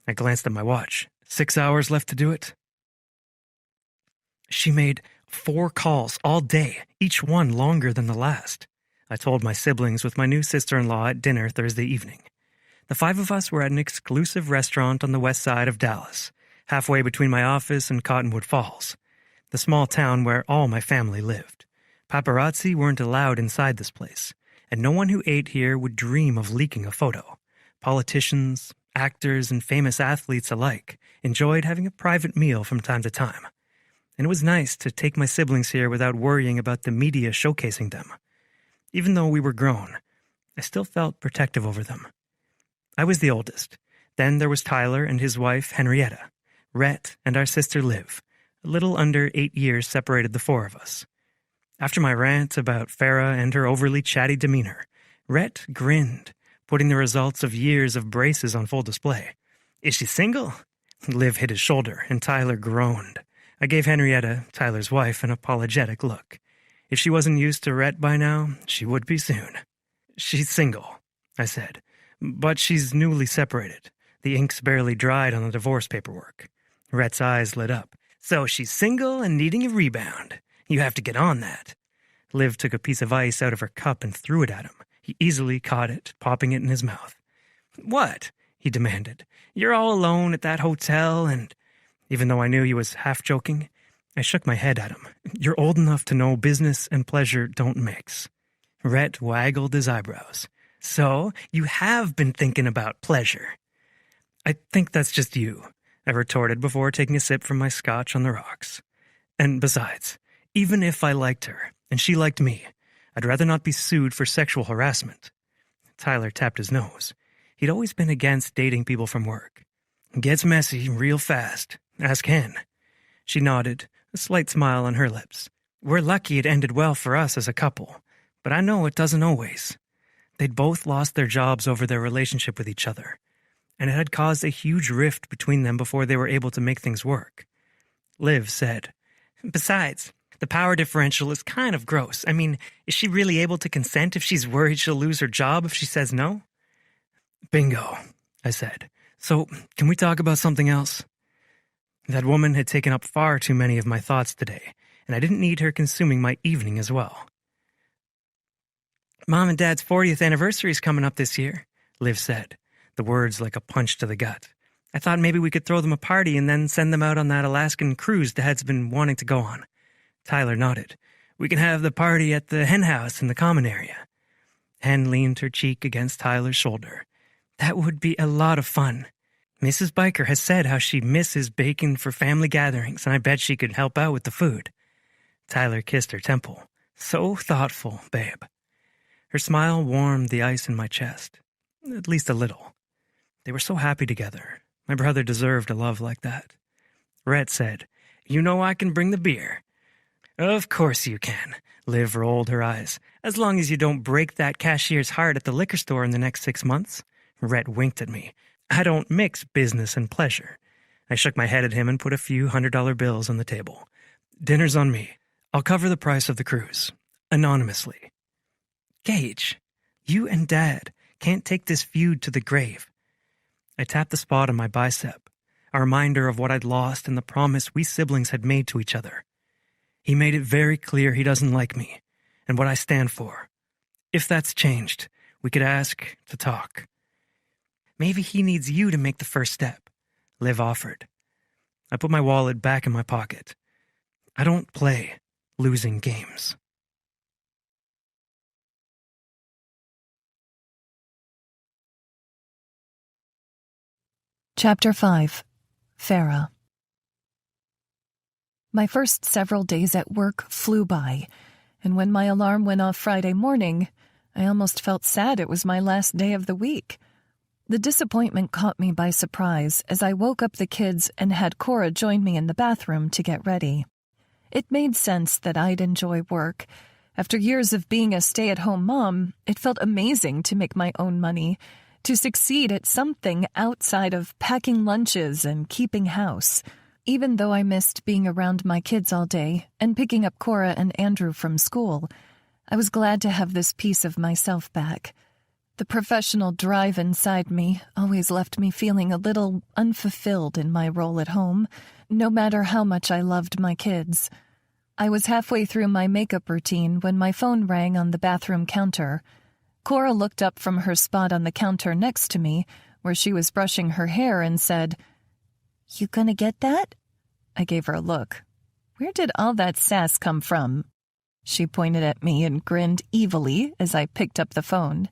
I glanced at my watch. 6 hours left to do it? She made 4 calls all day, each one longer than the last. I told my siblings with my new sister-in-law at dinner Thursday evening. The 5 of us were at an exclusive restaurant on the west side of Dallas, halfway between my office and Cottonwood Falls, the small town where all my family lived. Paparazzi weren't allowed inside this place, and no one who ate here would dream of leaking a photo. Politicians, actors, and famous athletes alike enjoyed having a private meal from time to time. And it was nice to take my siblings here without worrying about the media showcasing them. Even though we were grown, I still felt protective over them. I was the oldest. Then there was Tyler and his wife, Henrietta. Rhett and our sister Liv. A little under 8 years separated the 4 of us. After my rant about Farah and her overly chatty demeanor, Rhett grinned, putting the results of years of braces on full display. Is she single? Liv hit his shoulder, and Tyler groaned. I gave Henrietta, Tyler's wife, an apologetic look. If she wasn't used to Rhett by now, she would be soon. She's single, I said, but she's newly separated. The ink's barely dried on the divorce paperwork. Rhett's eyes lit up. So she's single and needing a rebound. You have to get on that. Liv took a piece of ice out of her cup and threw it at him. He easily caught it, popping it in his mouth. What? He demanded. You're all alone at that hotel and... Even though I knew he was half joking, I shook my head at him. You're old enough to know business and pleasure don't mix. Rhett waggled his eyebrows. So, you have been thinking about pleasure. I think that's just you, I retorted before taking a sip from my scotch on the rocks. And besides, even if I liked her, and she liked me, I'd rather not be sued for sexual harassment. Tyler tapped his nose. He'd always been against dating people from work. It gets messy real fast. Ask Hen. She nodded, a slight smile on her lips. We're lucky it ended well for us as a couple, but I know it doesn't always. They'd both lost their jobs over their relationship with each other, and it had caused a huge rift between them before they were able to make things work. Liv said, Besides, the power differential is kind of gross. I mean, is she really able to consent if she's worried she'll lose her job if she says no? Bingo, I said. So, can we talk about something else? That woman had taken up far too many of my thoughts today, and I didn't need her consuming my evening as well. Mom and Dad's 40th anniversary is coming up this year, Liv said, the words like a punch to the gut. I thought maybe we could throw them a party and then send them out on that Alaskan cruise Dad's been wanting to go on. Tyler nodded. We can have the party at the hen house in the common area. Hen leaned her cheek against Tyler's shoulder. That would be a lot of fun. Mrs. Biker has said how she misses baking for family gatherings, and I bet she could help out with the food. Tyler kissed her temple. So thoughtful, babe. Her smile warmed the ice in my chest. At least a little. They were so happy together. My brother deserved a love like that. Rhett said, You know I can bring the beer. Of course you can. Liv rolled her eyes. As long as you don't break that cashier's heart at the liquor store in the next 6 months. Rhett winked at me. I don't mix business and pleasure. I shook my head at him and put a few $100 bills on the table. Dinner's on me. I'll cover the price of the cruise. Anonymously. Gage, you and Dad can't take this feud to the grave. I tapped the spot on my bicep, a reminder of what I'd lost and the promise we siblings had made to each other. He made it very clear he doesn't like me and what I stand for. If that's changed, we could ask to talk. Maybe he needs you to make the first step, Liv offered. I put my wallet back in my pocket. I don't play losing games. Chapter 5. Farah. My first several days at work flew by, and when my alarm went off Friday morning, I almost felt sad it was my last day of the week. The disappointment caught me by surprise as I woke up the kids and had Cora join me in the bathroom to get ready. It made sense that I'd enjoy work. After years of being a stay-at-home mom, it felt amazing to make my own money, to succeed at something outside of packing lunches and keeping house. Even though I missed being around my kids all day and picking up Cora and Andrew from school, I was glad to have this piece of myself back. The professional drive inside me always left me feeling a little unfulfilled in my role at home, no matter how much I loved my kids. I was halfway through my makeup routine when my phone rang on the bathroom counter. Cora looked up from her spot on the counter next to me, where she was brushing her hair, and said, "You gonna get that?" I gave her a look. Where did all that sass come from? She pointed at me and grinned evilly as I picked up the phone.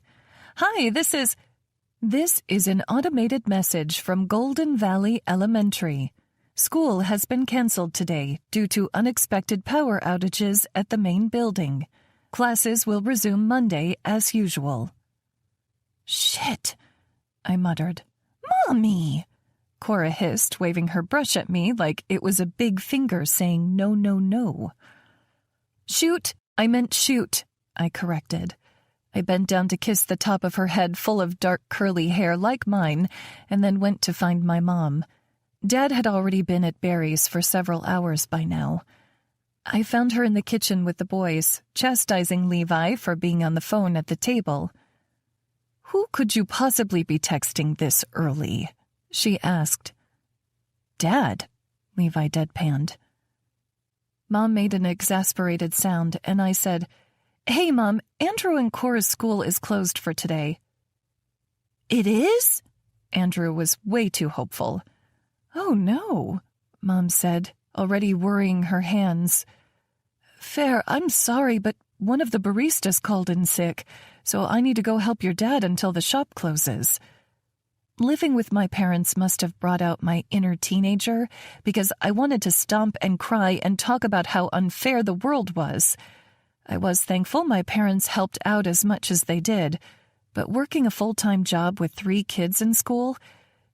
"Hi, this is an automated message from Golden Valley Elementary. School has been canceled today due to unexpected power outages at the main building. Classes will resume Monday as usual." "Shit," I muttered. "Mommy!" Cora hissed, waving her brush at me like it was a big finger saying no, no, no. "Shoot, I meant shoot," I corrected. I bent down to kiss the top of her head full of dark curly hair like mine, and then went to find my mom. Dad had already been at Barry's for several hours by now. I found her in the kitchen with the boys, chastising Levi for being on the phone at the table. "Who could you possibly be texting this early?" she asked. "Dad," Levi deadpanned. Mom made an exasperated sound, and I said, "Hey, Mom, Andrew and Cora's school is closed for today." "It is?" Andrew was way too hopeful. "Oh, no," Mom said, already worrying her hands. "Fair, I'm sorry, but one of the baristas called in sick, so I need to go help your dad until the shop closes." Living with my parents must have brought out my inner teenager, because I wanted to stomp and cry and talk about how unfair the world was. I was thankful my parents helped out as much as they did, but working a full-time job with 3 kids in school,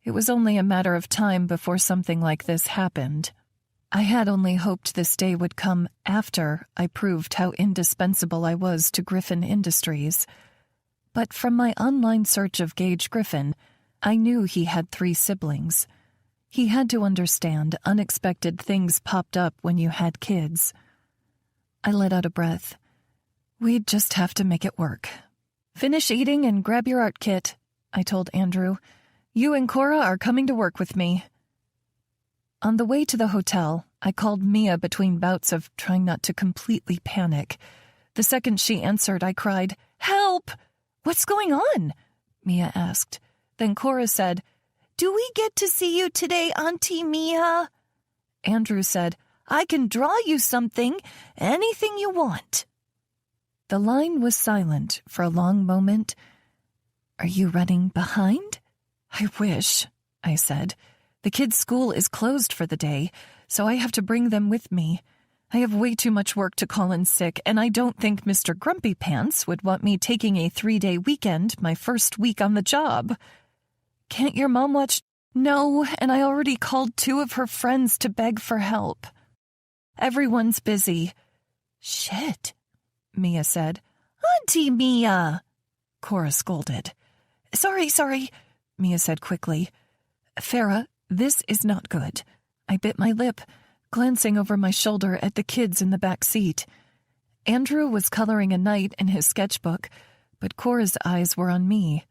it was only a matter of time before something like this happened. I had only hoped this day would come after I proved how indispensable I was to Griffin Industries. But from my online search of Gage Griffin, I knew he had 3 siblings. He had to understand unexpected things popped up when you had kids. I let out a breath. We'd just have to make it work. "Finish eating and grab your art kit," I told Andrew. "You and Cora are coming to work with me." On the way to the hotel, I called Mia between bouts of trying not to completely panic. The second she answered, I cried, "Help! What's going on?" Mia asked. Then Cora said, "Do we get to see you today, Auntie Mia?" Andrew said, "I can draw you something, anything you want." The line was silent for a long moment. "Are you running behind?" "I wish," I said. "The kids' school is closed for the day, so I have to bring them with me. I have way too much work to call in sick, and I don't think Mr. Grumpy Pants would want me taking a 3-day weekend my first week on the job." "Can't your mom watch?" "No, and I already called 2 of her friends to beg for help. Everyone's busy." "Shit," Mia said. "Auntie Mia," Cora scolded. Sorry, Mia said quickly. "Farah, this is not good." I bit my lip, glancing over my shoulder at the kids in the back seat. Andrew was coloring a knight in his sketchbook, but Cora's eyes were on me.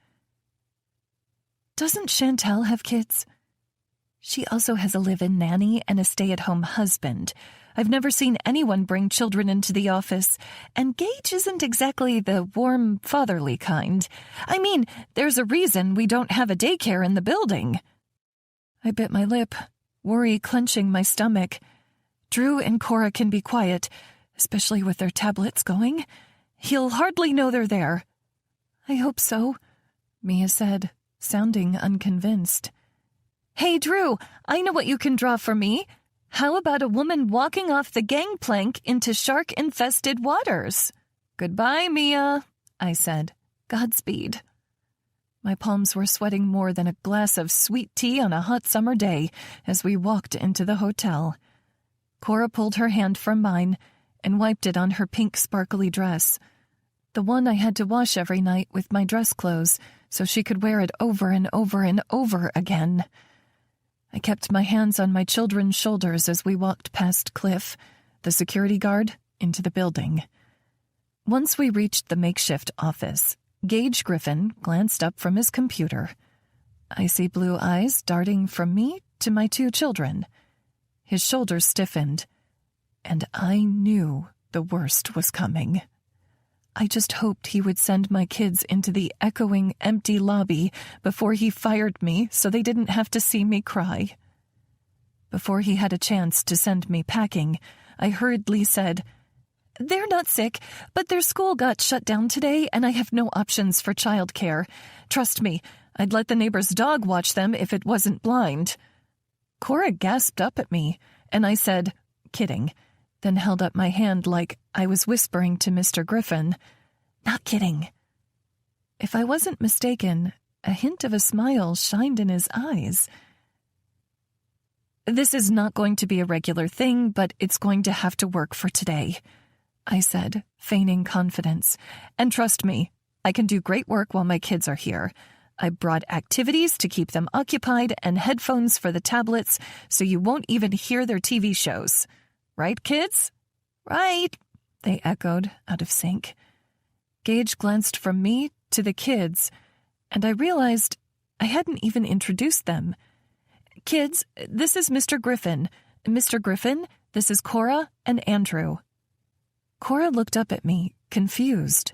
"Doesn't Chantel have kids?" "She also has a live-in nanny and a stay-at-home husband. I've never seen anyone bring children into the office, and Gage isn't exactly the warm, fatherly kind. I mean, there's a reason we don't have a daycare in the building." I bit my lip, worry clenching my stomach. Drew and Cora can be quiet, especially with their tablets going. He'll hardly know they're there. "I hope so," Mia said, sounding unconvinced. "Hey, Drew, I know what you can draw for me. How about a woman walking off the gangplank into shark-infested waters?" "Goodbye, Mia," I said. "Godspeed." My palms were sweating more than a glass of sweet tea on a hot summer day as we walked into the hotel. Cora pulled her hand from mine and wiped it on her pink sparkly dress, the one I had to wash every night with my dress clothes so she could wear it over and over and over again. I kept my hands on my children's shoulders as we walked past Cliff, the security guard, into the building. Once we reached the makeshift office, Gage Griffin glanced up from his computer. Icy blue eyes darting from me to my 2 children. His shoulders stiffened, and I knew the worst was coming. I just hoped he would send my kids into the echoing, empty lobby before he fired me so they didn't have to see me cry. Before he had a chance to send me packing, I hurriedly said, "They're not sick, but their school got shut down today and I have no options for childcare. Trust me, I'd let the neighbor's dog watch them if it wasn't blind." Cora gasped up at me, and I said, kidding, then held up my hand like I was whispering to Mr. Griffin, "Not kidding." If I wasn't mistaken, a hint of a smile shined in his eyes. "This is not going to be a regular thing, but it's going to have to work for today," I said, feigning confidence. "And trust me, I can do great work while my kids are here. I brought activities to keep them occupied and headphones for the tablets so you won't even hear their TV shows. Right, kids?" "Right," they echoed, out of sync. Gage glanced from me to the kids, and I realized I hadn't even introduced them. "Kids, this is Mr. Griffin. Mr. Griffin, this is Cora and Andrew." Cora looked up at me, confused.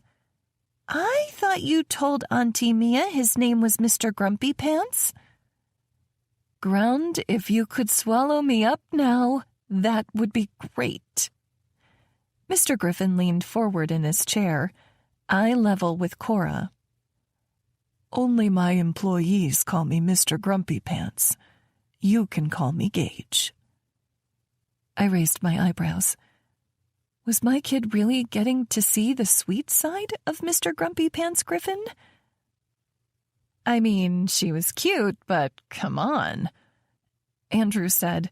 "I thought you told Auntie Mia his name was Mr. Grumpy Pants?" "Ground, if you could swallow me up now, that would be great." Mr. Griffin leaned forward in his chair, eye level with Cora. "Only my employees call me Mr. Grumpy Pants. You can call me Gage." I raised my eyebrows. Was my kid really getting to see the sweet side of Mr. Grumpy Pants Griffin? I mean, she was cute, but come on. Andrew said,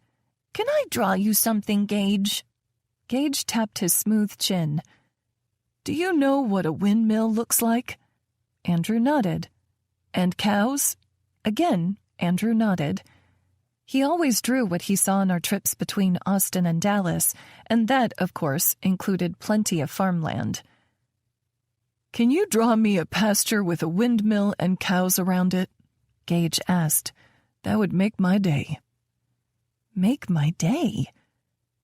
"Can I draw you something, Gage?" Gage tapped his smooth chin. "Do you know what a windmill looks like?" Andrew nodded. "And cows?" Again, Andrew nodded. He always drew what he saw on our trips between Austin and Dallas, and that, of course, included plenty of farmland. "Can you draw me a pasture with a windmill and cows around it?" Gage asked. "That would make my day." Make my day?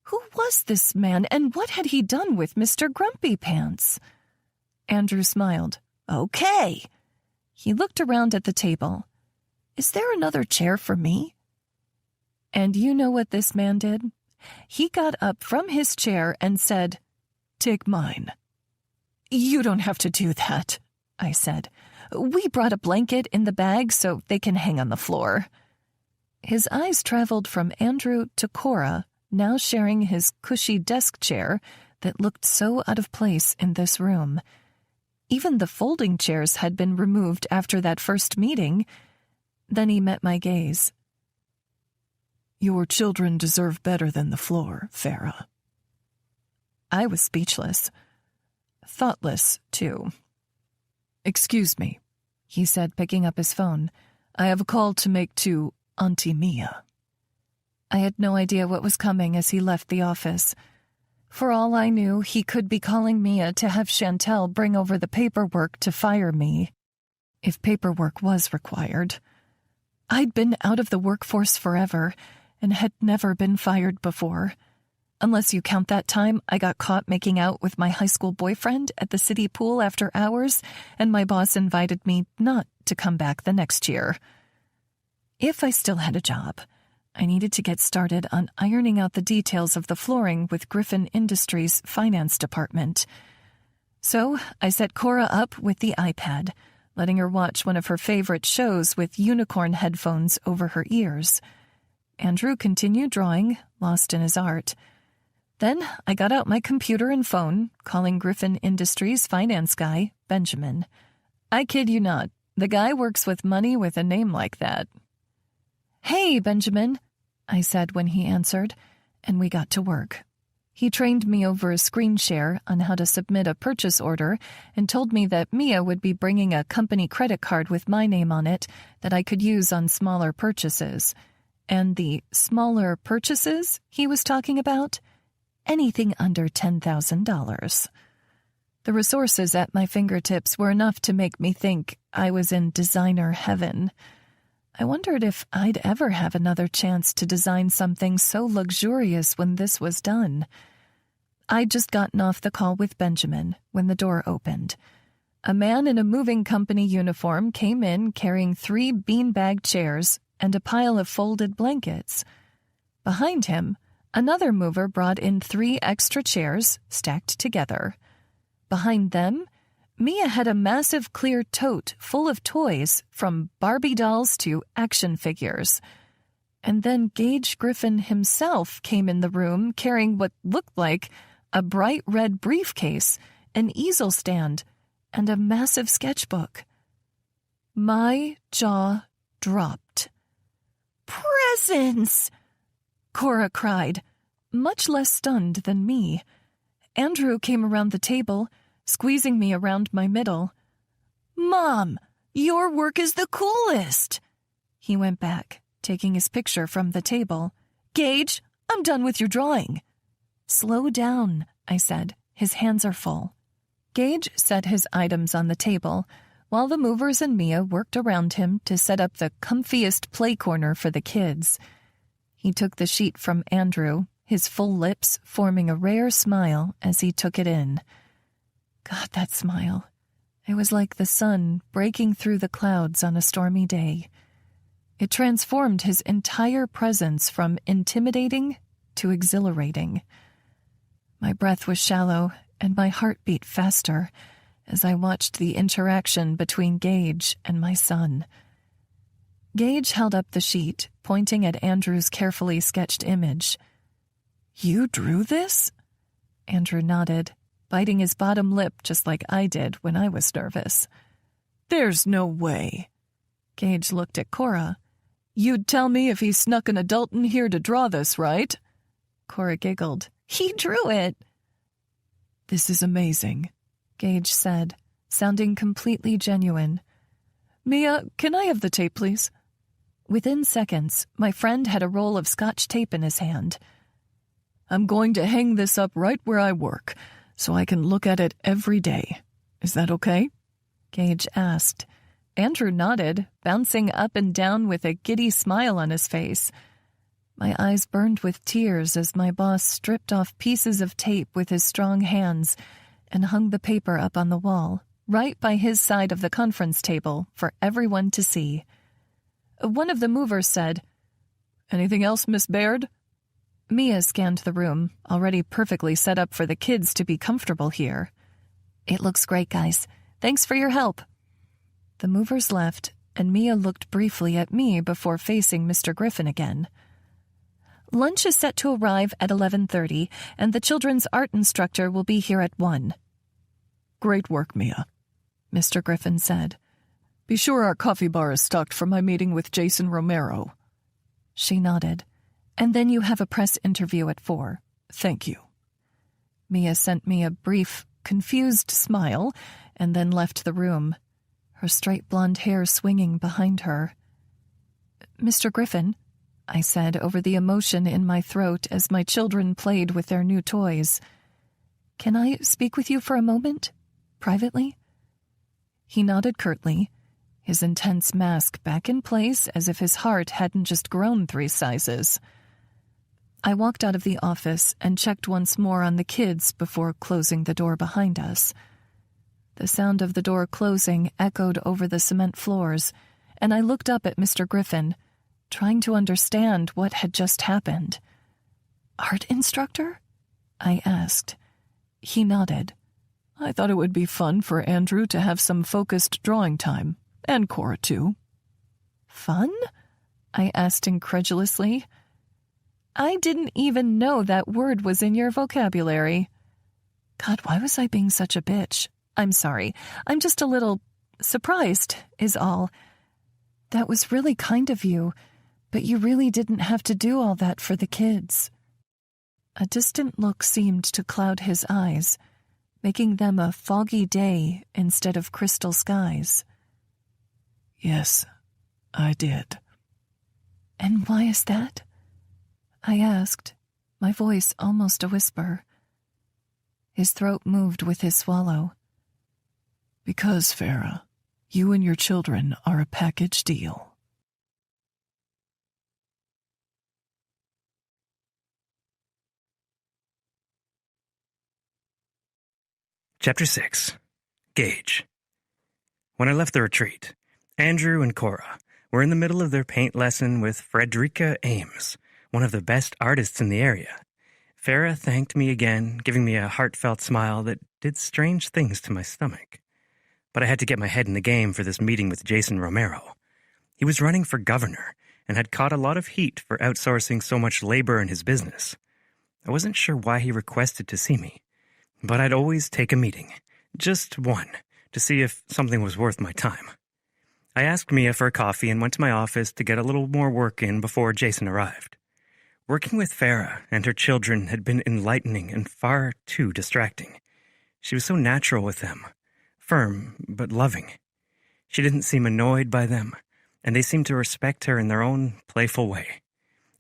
Who was this man, and what had he done with Mr. Grumpy Pants? Andrew smiled. "Okay." He looked around at the table. "Is there another chair for me?" And you know what this man did? He got up from his chair and said, "Take mine." "You don't have to do that," I said. "We brought a blanket in the bag so they can hang on the floor." His eyes traveled from Andrew to Cora, now sharing his cushy desk chair that looked so out of place in this room. Even the folding chairs had been removed after that first meeting. Then he met my gaze. "Your children deserve better than the floor, Farah." I was speechless. Thoughtless, too. "Excuse me," he said, picking up his phone. "I have a call to make to Auntie Mia." I had no idea what was coming as he left the office. For all I knew, he could be calling Mia to have Chantel bring over the paperwork to fire me, if paperwork was required. I'd been out of the workforce forever and had never been fired before. Unless you count that time I got caught making out with my high school boyfriend at the city pool after hours, and my boss invited me not to come back the next year. If I still had a job, I needed to get started on ironing out the details of the flooring with Griffin Industries' finance department. So I set Cora up with the iPad, letting her watch one of her favorite shows with unicorn headphones over her ears. Andrew continued drawing, lost in his art. Then I got out my computer and phone, calling Griffin Industries' finance guy, Benjamin. I kid you not, the guy works with money with a name like that. "Hey, Benjamin," I said when he answered, and we got to work. He trained me over a screen share on how to submit a purchase order and told me that Mia would be bringing a company credit card with my name on it that I could use on smaller purchases. And the smaller purchases he was talking about? Anything under $10,000. The resources at my fingertips were enough to make me think I was in designer heaven. I wondered if I'd ever have another chance to design something so luxurious when this was done. I'd just gotten off the call with Benjamin when the door opened. A man in a moving company uniform came in carrying 3 beanbag chairs and a pile of folded blankets. Behind him, another mover brought in 3 extra chairs stacked together. Behind them, Mia had a massive clear tote full of toys, from Barbie dolls to action figures. And then Gage Griffin himself came in the room carrying what looked like a bright red briefcase, an easel stand, and a massive sketchbook. My jaw dropped. "Presents!" Cora cried, much less stunned than me. Andrew came around the table, squeezing me around my middle. "Mom, your work is the coolest!" He went back, taking his picture from the table. "Gage, I'm done with your drawing." "Slow down," I said. "His hands are full." Gage set his items on the table, while the movers and Mia worked around him to set up the comfiest play corner for the kids. He took the sheet from Andrew, his full lips forming a rare smile as he took it in. God, that smile. It was like the sun breaking through the clouds on a stormy day. It transformed his entire presence from intimidating to exhilarating. My breath was shallow and my heart beat faster as I watched the interaction between Gage and my son. Gage held up the sheet, pointing at Andrew's carefully sketched image. "You drew this?" Andrew nodded, biting his bottom lip just like I did when I was nervous. "There's no way." Gage looked at Cora. "You'd tell me if he snuck an adult in here to draw this, right?" Cora giggled. "He drew it." "This is amazing," Gage said, sounding completely genuine. "Mia, can I have the tape, please?" Within seconds, my friend had a roll of Scotch tape in his hand. "I'm going to hang this up right where I work, so I can look at it every day. Is that okay?" Gage asked. Andrew nodded, bouncing up and down with a giddy smile on his face. My eyes burned with tears as my boss stripped off pieces of tape with his strong hands and hung the paper up on the wall, right by his side of the conference table for everyone to see. One of the movers said, "Anything else, Miss Baird?" Mia scanned the room, already perfectly set up for the kids to be comfortable here. "It looks great, guys. Thanks for your help." The movers left, and Mia looked briefly at me before facing Mr. Griffin again. "Lunch is set to arrive at 11:30, and the children's art instructor will be here at 1. "Great work, Mia," Mr. Griffin said. "Be sure our coffee bar is stocked for my meeting with Jason Romero." She nodded. "And then you have a press interview at 4. "Thank you." Mia sent me a brief, confused smile and then left the room, her straight blonde hair swinging behind her. "Mr. Griffin," I said over the emotion in my throat as my children played with their new toys, "can I speak with you for a moment? Privately?" He nodded curtly, his intense mask back in place as if his heart hadn't just grown 3 sizes. I walked out of the office and checked once more on the kids before closing the door behind us. The sound of the door closing echoed over the cement floors, and I looked up at Mr. Griffin, trying to understand what had just happened. "Art instructor?" I asked. He nodded. "I thought it would be fun for Andrew to have some focused drawing time, and Cora too." "Fun?" I asked incredulously. "I didn't even know that word was in your vocabulary." God, why was I being such a bitch? I'm sorry. I'm just a little surprised, is all. That was really kind of you, but you really didn't have to do all that for the kids. A distant look seemed to cloud his eyes, making them a foggy day instead of crystal skies. "Yes, I did." "And why is that?" I asked, my voice almost a whisper. His throat moved with his swallow. "Because, Farah, you and your children are a package deal." Chapter 6. Gage. When I left the retreat, Andrew and Cora were in the middle of their paint lesson with Frederica Ames, one of the best artists in the area. Farah thanked me again, giving me a heartfelt smile that did strange things to my stomach. But I had to get my head in the game for this meeting with Jason Romero. He was running for governor and had caught a lot of heat for outsourcing so much labor in his business. I wasn't sure why he requested to see me, but I'd always take a meeting, just one, to see if something was worth my time. I asked Mia for a coffee and went to my office to get a little more work in before Jason arrived. Working with Farah and her children had been enlightening and far too distracting. She was so natural with them, firm but loving. She didn't seem annoyed by them, and they seemed to respect her in their own playful way.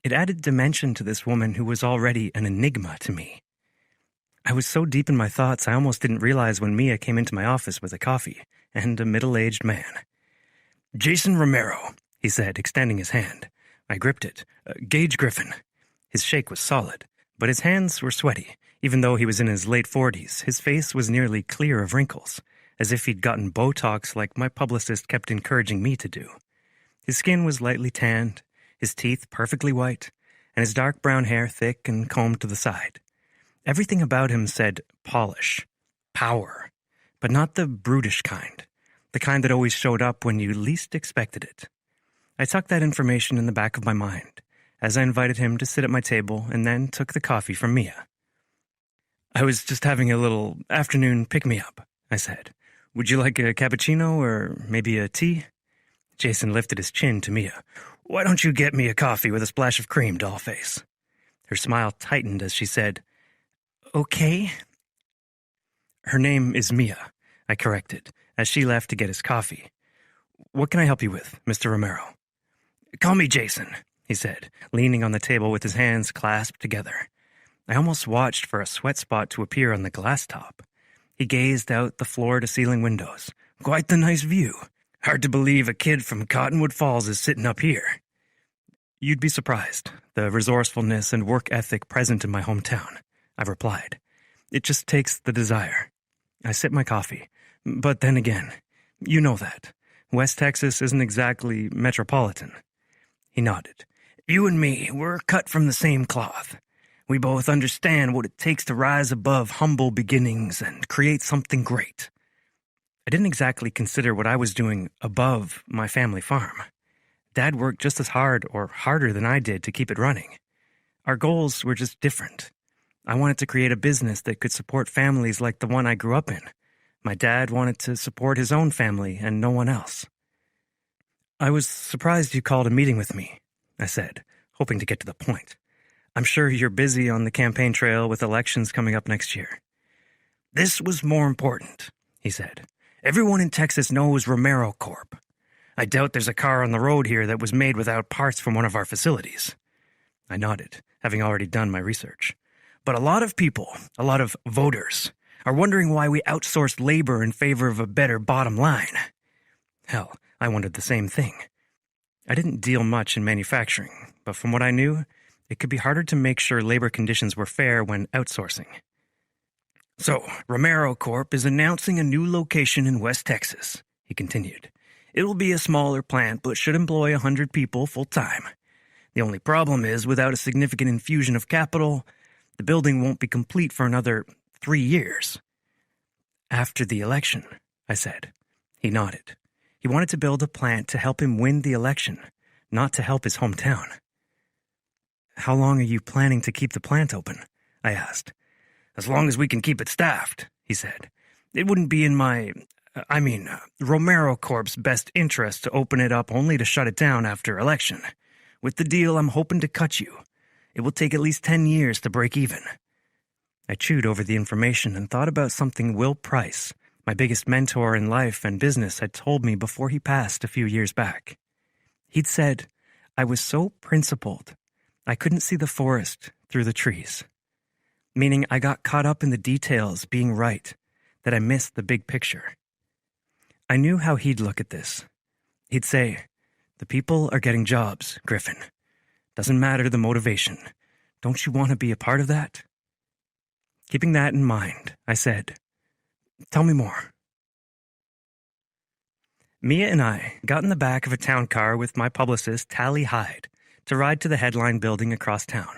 It added dimension to this woman who was already an enigma to me. I was so deep in my thoughts I almost didn't realize when Mia came into my office with a coffee and a middle-aged man. "Jason Romero," he said, extending his hand. I gripped it. Gage Griffin. His shake was solid, but his hands were sweaty. Even though he was in his late 40s, his face was nearly clear of wrinkles, as if he'd gotten Botox like my publicist kept encouraging me to do. His skin was lightly tanned, his teeth perfectly white, and his dark brown hair thick and combed to the side. Everything about him said polish, power, but not the brutish kind, the kind that always showed up when you least expected it. I tucked that information in the back of my mind as I invited him to sit at my table and then took the coffee from Mia. I was just having a little afternoon pick-me-up, I said. Would you like a cappuccino or maybe a tea? Jason lifted his chin to Mia. Why don't you get me a coffee with a splash of cream, dollface? Her smile tightened as she said, Okay. Her name is Mia, I corrected, as she left to get his coffee. What can I help you with, Mr. Romero? Call me Jason, he said, leaning on the table with his hands clasped together. I almost watched for a sweat spot to appear on the glass top. He gazed out the floor-to-ceiling windows. Quite the nice view. Hard to believe a kid from Cottonwood Falls is sitting up here. You'd be surprised, the resourcefulness and work ethic present in my hometown, I replied. It just takes the desire. I sipped my coffee. But then again, you know that. West Texas isn't exactly metropolitan. He nodded. You and me, we're cut from the same cloth. We both understand what it takes to rise above humble beginnings and create something great. I didn't exactly consider what I was doing above my family farm. Dad worked just as hard or harder than I did to keep it running. Our goals were just different. I wanted to create a business that could support families like the one I grew up in. My dad wanted to support his own family and no one else. I was surprised you called a meeting with me, I said, hoping to get to the point. I'm sure you're busy on the campaign trail with elections coming up next year. This was more important, he said. Everyone in Texas knows Romero Corp. I doubt there's a car on the road here that was made without parts from one of our facilities. I nodded, having already done my research. But a lot of people, a lot of voters, are wondering why we outsourced labor in favor of a better bottom line. Hell, I wondered the same thing. I didn't deal much in manufacturing, but from what I knew, it could be harder to make sure labor conditions were fair when outsourcing. So, Romero Corp is announcing a new location in West Texas, he continued. It will be a smaller plant, but should employ 100 people full-time. The only problem is, without a significant infusion of capital, the building won't be complete for another 3 years. After the election, I said. He nodded. He wanted to build a plant to help him win the election, not to help his hometown. How long are you planning to keep the plant open? I asked. As long as we can keep it staffed, he said. It wouldn't be in Romero Corp's best interest to open it up only to shut it down after election. With the deal, I'm hoping to cut you. It will take at least 10 years to break even. I chewed over the information and thought about something Will Price, my biggest mentor in life and business, had told me before he passed a few years back. He'd said, I was so principled, I couldn't see the forest through the trees. Meaning I got caught up in the details being right, that I missed the big picture. I knew how he'd look at this. He'd say, the people are getting jobs, Griffin. Doesn't matter the motivation. Don't you want to be a part of that? Keeping that in mind, I said, tell me more. Mia and I got in the back of a town car with my publicist, Tally Hyde, to ride to the headline building across town,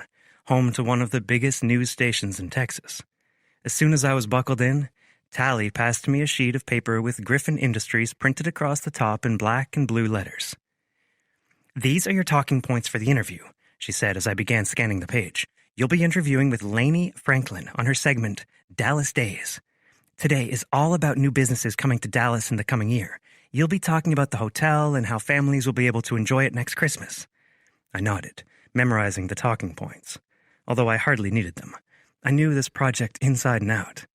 home to one of the biggest news stations in Texas. As soon as I was buckled in, Tally passed me a sheet of paper with Griffin Industries printed across the top in black and blue letters. These are your talking points for the interview, she said as I began scanning the page. You'll be interviewing with Lainey Franklin on her segment, Dallas Days. Today is all about new businesses coming to Dallas in the coming year. You'll be talking about the hotel and how families will be able to enjoy it next Christmas. I nodded, memorizing the talking points. Although I hardly needed them. I knew this project inside and out.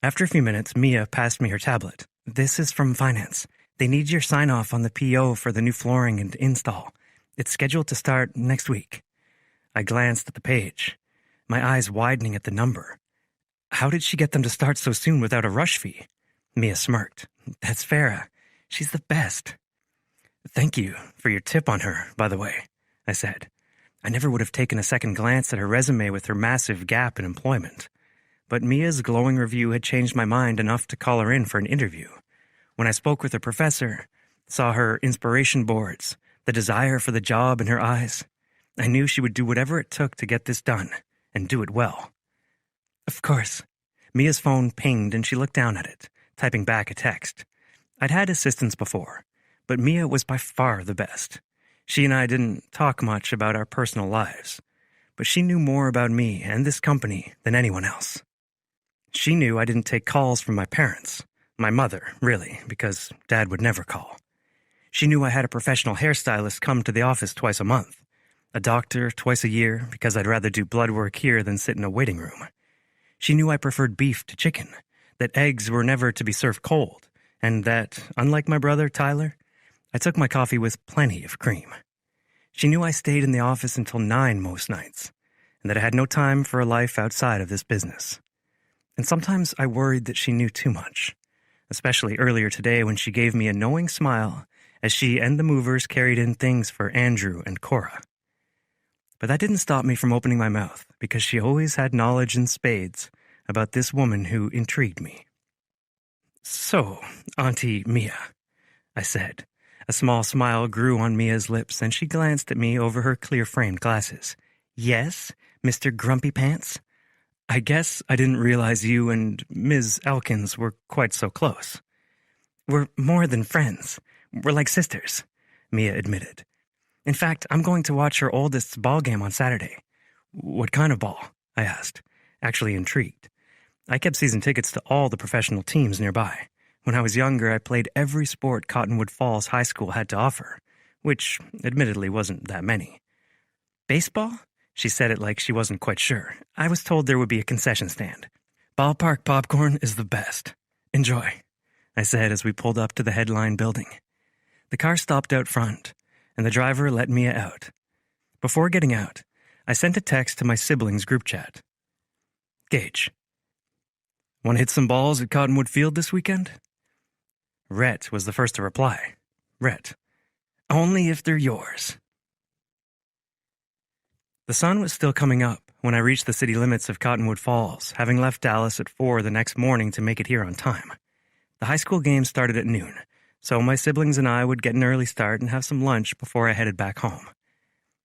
After a few minutes, Mia passed me her tablet. This is from finance. They need your sign-off on the PO for the new flooring and install. It's scheduled to start next week. I glanced at the page, my eyes widening at the number. How did she get them to start so soon without a rush fee? Mia smirked. That's Farah. She's the best. Thank you for your tip on her, by the way, I said. I never would have taken a second glance at her resume with her massive gap in employment. But Mia's glowing review had changed my mind enough to call her in for an interview. When I spoke with her professor, saw her inspiration boards, the desire for the job in her eyes, I knew she would do whatever it took to get this done, and do it well. Of course. Mia's phone pinged and she looked down at it, typing back a text. I'd had assistants before, but Mia was by far the best. She and I didn't talk much about our personal lives, but she knew more about me and this company than anyone else. She knew I didn't take calls from my parents, my mother, really, because Dad would never call. She knew I had a professional hairstylist come to the office twice a month, a doctor twice a year because I'd rather do blood work here than sit in a waiting room. She knew I preferred beef to chicken, that eggs were never to be served cold, and that, unlike my brother, Tyler, I took my coffee with plenty of cream. She knew I stayed in the office until 9 most nights, and that I had no time for a life outside of this business. And sometimes I worried that she knew too much, especially earlier today when she gave me a knowing smile as she and the movers carried in things for Andrew and Cora. But that didn't stop me from opening my mouth, because she always had knowledge in spades about this woman who intrigued me. "So, Auntie Mia," I said. A small smile grew on Mia's lips, and she glanced at me over her clear-framed glasses. "Yes, Mr. Grumpy Pants? I guess I didn't realize you and Ms. Elkins were quite so close." "We're more than friends. We're like sisters," Mia admitted. "In fact, I'm going to watch her oldest's ball game on Saturday." "What kind of ball?" I asked, actually intrigued. I kept season tickets to all the professional teams nearby. When I was younger, I played every sport Cottonwood Falls High School had to offer, which admittedly wasn't that many. "Baseball?" She said it like she wasn't quite sure. "I was told there would be a concession stand." "Ballpark popcorn is the best. Enjoy," I said as we pulled up to the headline building. The car stopped out front, and the driver let Mia out. Before getting out, I sent a text to my siblings' group chat. "Gage, want to hit some balls at Cottonwood Field this weekend?" Rhett was the first to reply. Rhett, "Only if they're yours." The sun was still coming up when I reached the city limits of Cottonwood Falls, having left Dallas at 4 the next morning to make it here on time. The high school game started at noon, so my siblings and I would get an early start and have some lunch before I headed back home.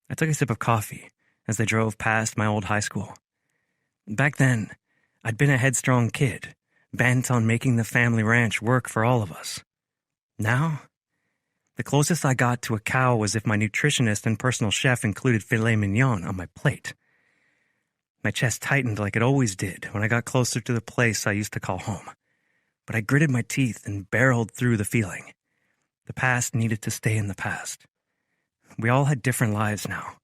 I took a sip of coffee as they drove past my old high school. Back then, I'd been a headstrong kid, bent on making the family ranch work for all of us. Now, the closest I got to a cow was if my nutritionist and personal chef included filet mignon on my plate. My chest tightened like it always did when I got closer to the place I used to call home. But I gritted my teeth and barreled through the feeling. The past needed to stay in the past. We all had different lives now.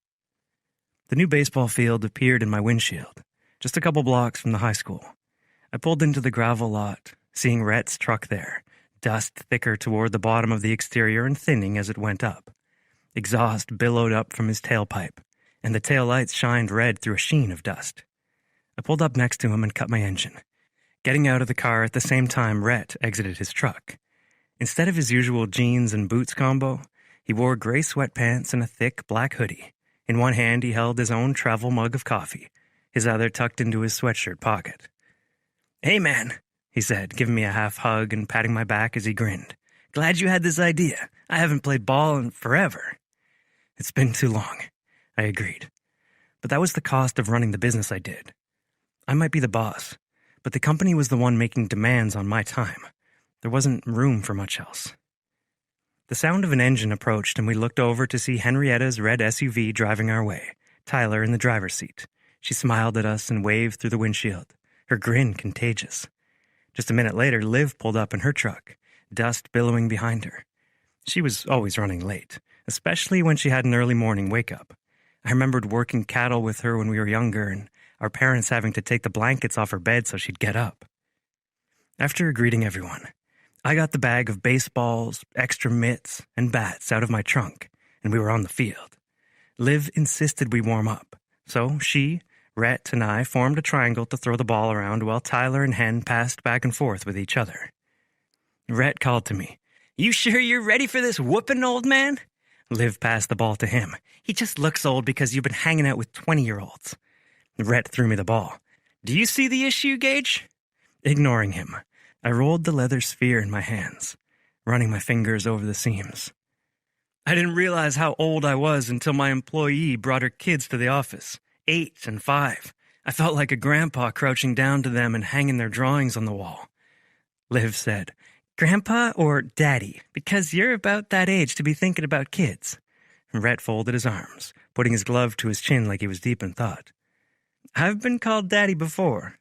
The new baseball field appeared in my windshield, just a couple blocks from the high school. I pulled into the gravel lot, seeing Rhett's truck there, dust thicker toward the bottom of the exterior and thinning as it went up. Exhaust billowed up from his tailpipe, and the taillights shined red through a sheen of dust. I pulled up next to him and cut my engine. Getting out of the car at the same time Rhett exited his truck. Instead of his usual jeans and boots combo, he wore gray sweatpants and a thick black hoodie. In one hand he held his own travel mug of coffee, his other tucked into his sweatshirt pocket. "Hey, man," he said, giving me a half hug and patting my back as he grinned. "Glad you had this idea. I haven't played ball in forever." "It's been too long," I agreed. But that was the cost of running the business I did. I might be the boss, but the company was the one making demands on my time. There wasn't room for much else. The sound of an engine approached, and we looked over to see Henrietta's red SUV driving our way, Tyler in the driver's seat. She smiled at us and waved through the windshield, her grin contagious. Just a minute later, Liv pulled up in her truck, dust billowing behind her. She was always running late, especially when she had an early morning wake-up. I remembered working cattle with her when we were younger, and our parents having to take the blankets off her bed so she'd get up. After greeting everyone, I got the bag of baseballs, extra mitts, and bats out of my trunk, and we were on the field. Liv insisted we warm up, so she, Rhett, and I formed a triangle to throw the ball around while Tyler and Hen passed back and forth with each other. Rhett called to me, "You sure you're ready for this whooping, old man?" Liv passed the ball to him. He just looks old because you've been hanging out with 20-year-olds. Rhett threw me the ball. Do you see the issue, Gage? Ignoring him, I rolled the leather sphere in my hands, running my fingers over the seams. I didn't realize how old I was until my employee brought her kids to the office, 8 and 5. I felt like a grandpa crouching down to them and hanging their drawings on the wall. Liv said, Grandpa or Daddy, because you're about that age to be thinking about kids. Rhett folded his arms, putting his glove to his chin like he was deep in thought. I've been called Daddy before.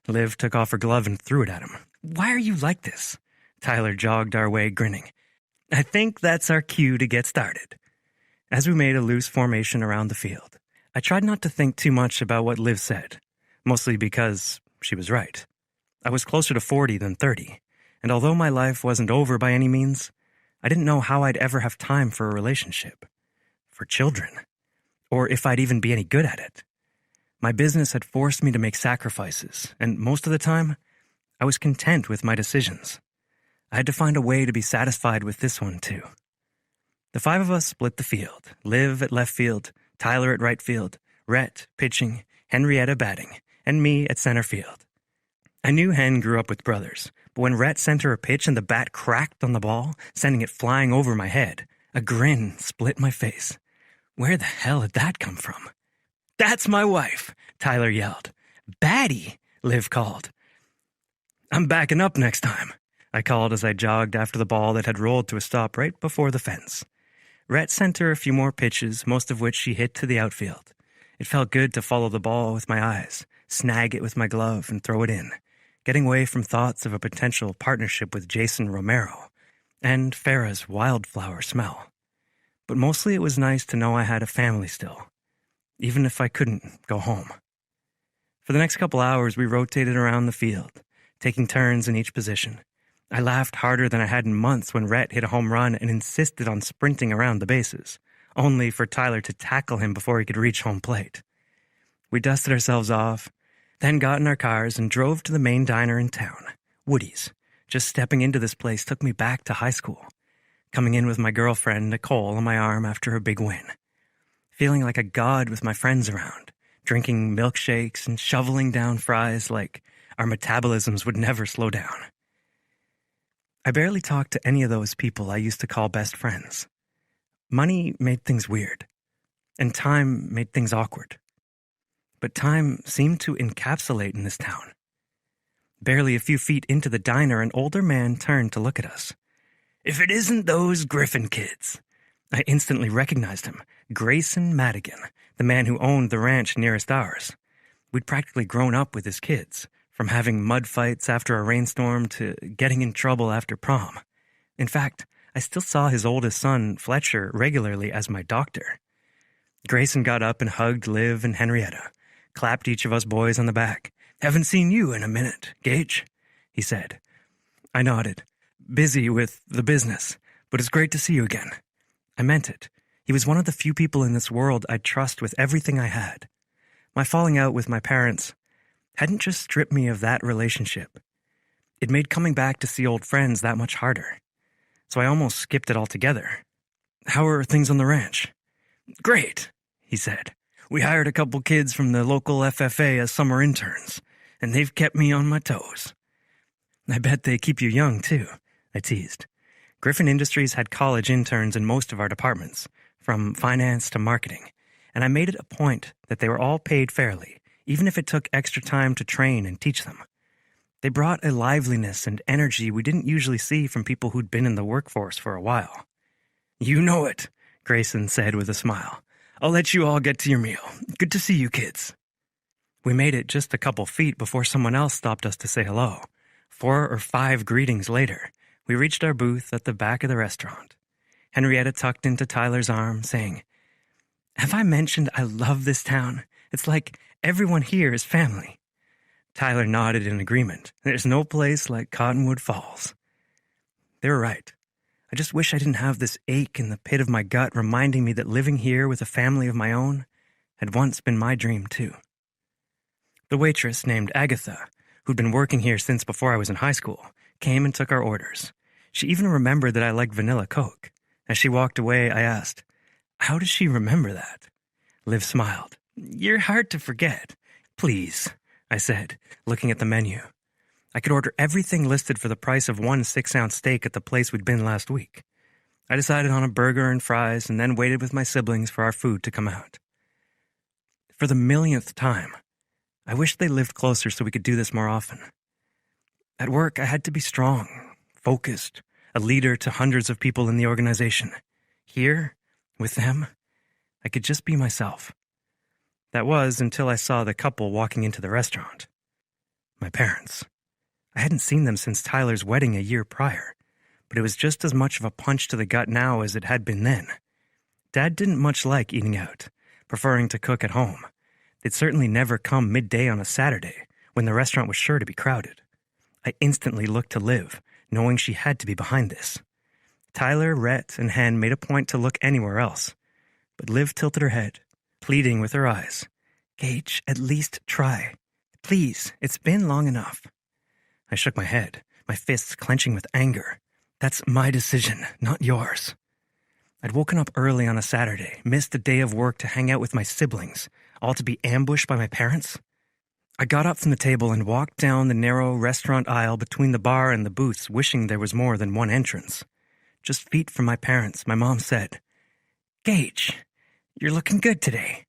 Liv took off her glove and threw it at him. Why are you like this? Tyler jogged our way, grinning. I think that's our cue to get started. As we made a loose formation around the field, I tried not to think too much about what Liv said, mostly because she was right. I was closer to 40 than 30, and although my life wasn't over by any means, I didn't know how I'd ever have time for a relationship, for children, or if I'd even be any good at it. My business had forced me to make sacrifices, and most of the time, I was content with my decisions. I had to find a way to be satisfied with this one, too. The 5 of us split the field, Liv at left field, Tyler at right field, Rhett pitching, Henrietta batting, and me at center field. I knew Hen grew up with brothers, but when Rhett sent her a pitch and the bat cracked on the ball, sending it flying over my head, a grin split my face. Where the hell had that come from? That's my wife, Tyler yelled. Batty, Liv called. I'm backing up next time, I called as I jogged after the ball that had rolled to a stop right before the fence. Rhett sent her a few more pitches, most of which she hit to the outfield. It felt good to follow the ball with my eyes, snag it with my glove, and throw it in, getting away from thoughts of a potential partnership with Jason Romero and Farah's wildflower smell. But mostly it was nice to know I had a family still, even if I couldn't go home. For the next couple hours, we rotated around the field, taking turns in each position. I laughed harder than I had in months when Rhett hit a home run and insisted on sprinting around the bases, only for Tyler to tackle him before he could reach home plate. We dusted ourselves off, then got in our cars and drove to the main diner in town, Woody's. Just stepping into this place took me back to high school, coming in with my girlfriend, Nicole, on my arm after a big win. Feeling like a god with my friends around, drinking milkshakes and shoveling down fries like our metabolisms would never slow down. I barely talked to any of those people I used to call best friends. Money made things weird, and time made things awkward. But time seemed to encapsulate in this town. Barely a few feet into the diner, an older man turned to look at us. If it isn't those Griffin kids. I instantly recognized him, Grayson Madigan, the man who owned the ranch nearest ours. We'd practically grown up with his kids, from having mud fights after a rainstorm to getting in trouble after prom. In fact, I still saw his oldest son, Fletcher, regularly as my doctor. Grayson got up and hugged Liv and Henrietta, clapped each of us boys on the back. Haven't seen you in a minute, Gage, he said. I nodded, busy with the business, but it's great to see you again. I meant it. He was one of the few people in this world I'd trust with everything I had. My falling out with my parents hadn't just stripped me of that relationship. It made coming back to see old friends that much harder. So I almost skipped it altogether. How are things on the ranch? Great, he said. We hired a couple kids from the local FFA as summer interns, and they've kept me on my toes. I bet they keep you young, too, I teased. Griffin Industries had college interns in most of our departments, from finance to marketing, and I made it a point that they were all paid fairly, even if it took extra time to train and teach them. They brought a liveliness and energy we didn't usually see from people who'd been in the workforce for a while. You know it, Grayson said with a smile. I'll let you all get to your meal. Good to see you kids. We made it just a couple feet before someone else stopped us to say hello. 4 or 5 greetings later, we reached our booth at the back of the restaurant. Henrietta tucked into Tyler's arm, saying, Have I mentioned I love this town? It's like everyone here is family. Tyler nodded in agreement. There's no place like Cottonwood Falls. They were right. I just wish I didn't have this ache in the pit of my gut reminding me that living here with a family of my own had once been my dream too. The waitress named Agatha, who'd been working here since before I was in high school, came and took our orders. She even remembered that I liked vanilla Coke, As she walked away, I asked, "How does she remember that?" Liv smiled. "You're hard to forget. Please," I said, looking at the menu. I could order everything listed for the price of one 6-ounce steak at the place we'd been last week. I decided on a burger and fries and then waited with my siblings for our food to come out. For the millionth time, I wished they lived closer so we could do this more often. At work, I had to be strong, focused, a leader to hundreds of people in the organization. Here, with them, I could just be myself. That was until I saw the couple walking into the restaurant. My parents. I hadn't seen them since Tyler's wedding a year prior, but it was just as much of a punch to the gut now as it had been then. Dad didn't much like eating out, preferring to cook at home. They'd certainly never come midday on a Saturday, when the restaurant was sure to be crowded. I instantly looked to Liv, knowing she had to be behind this. Tyler, Rhett, and Hen made a point to look anywhere else, but Liv tilted her head, pleading with her eyes. "Gage, at least try. Please, it's been long enough." I shook my head, my fists clenching with anger. "That's my decision, not yours." I'd woken up early on a Saturday, missed a day of work to hang out with my siblings, all to be ambushed by my parents. I got up from the table and walked down the narrow restaurant aisle between the bar and the booths, wishing there was more than one entrance. Just feet from my parents, my mom said, "Gage, you're looking good today."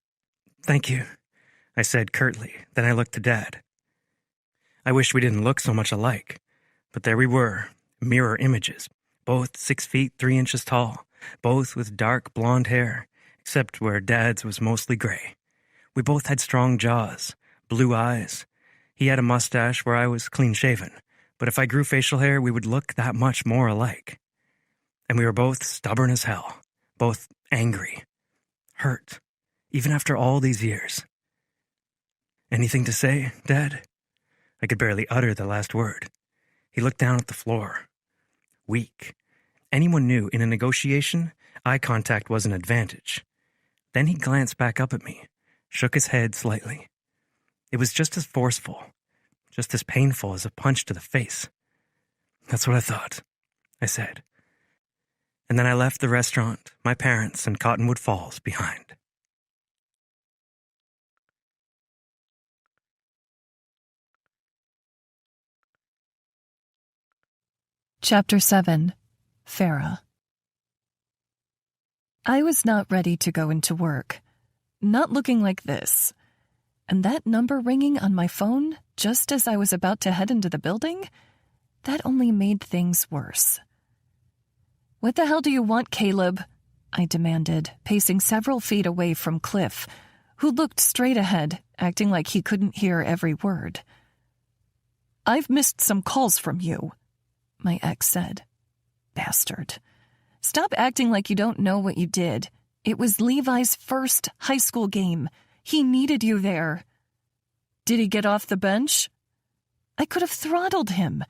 "Thank you," I said curtly. Then I looked to Dad. I wished we didn't look so much alike, but there we were, mirror images, both 6 feet 3 inches tall, both with dark blonde hair, except where Dad's was mostly gray. We both had strong jaws, blue eyes. He had a mustache where I was clean-shaven, but if I grew facial hair, we would look that much more alike. And we were both stubborn as hell, both angry, hurt, even after all these years. "Anything to say, Dad?" I could barely utter the last word. He looked down at the floor. Weak. Anyone knew in a negotiation, eye contact was an advantage. Then he glanced back up at me, shook his head slightly. It was just as forceful, just as painful as a punch to the face. "That's what I thought," I said. And then I left the restaurant, my parents, and Cottonwood Falls behind. Chapter 7. Farah. I was not ready to go into work. Not looking like this. And that number ringing on my phone, just as I was about to head into the building, that only made things worse. "What the hell do you want, Caleb?" I demanded, pacing several feet away from Cliff, who looked straight ahead, acting like he couldn't hear every word. "I've missed some calls from you," my ex said. "Bastard. Stop acting like you don't know what you did. It was Levi's first high school game. He needed you there." "Did he get off the bench?" I could have throttled him.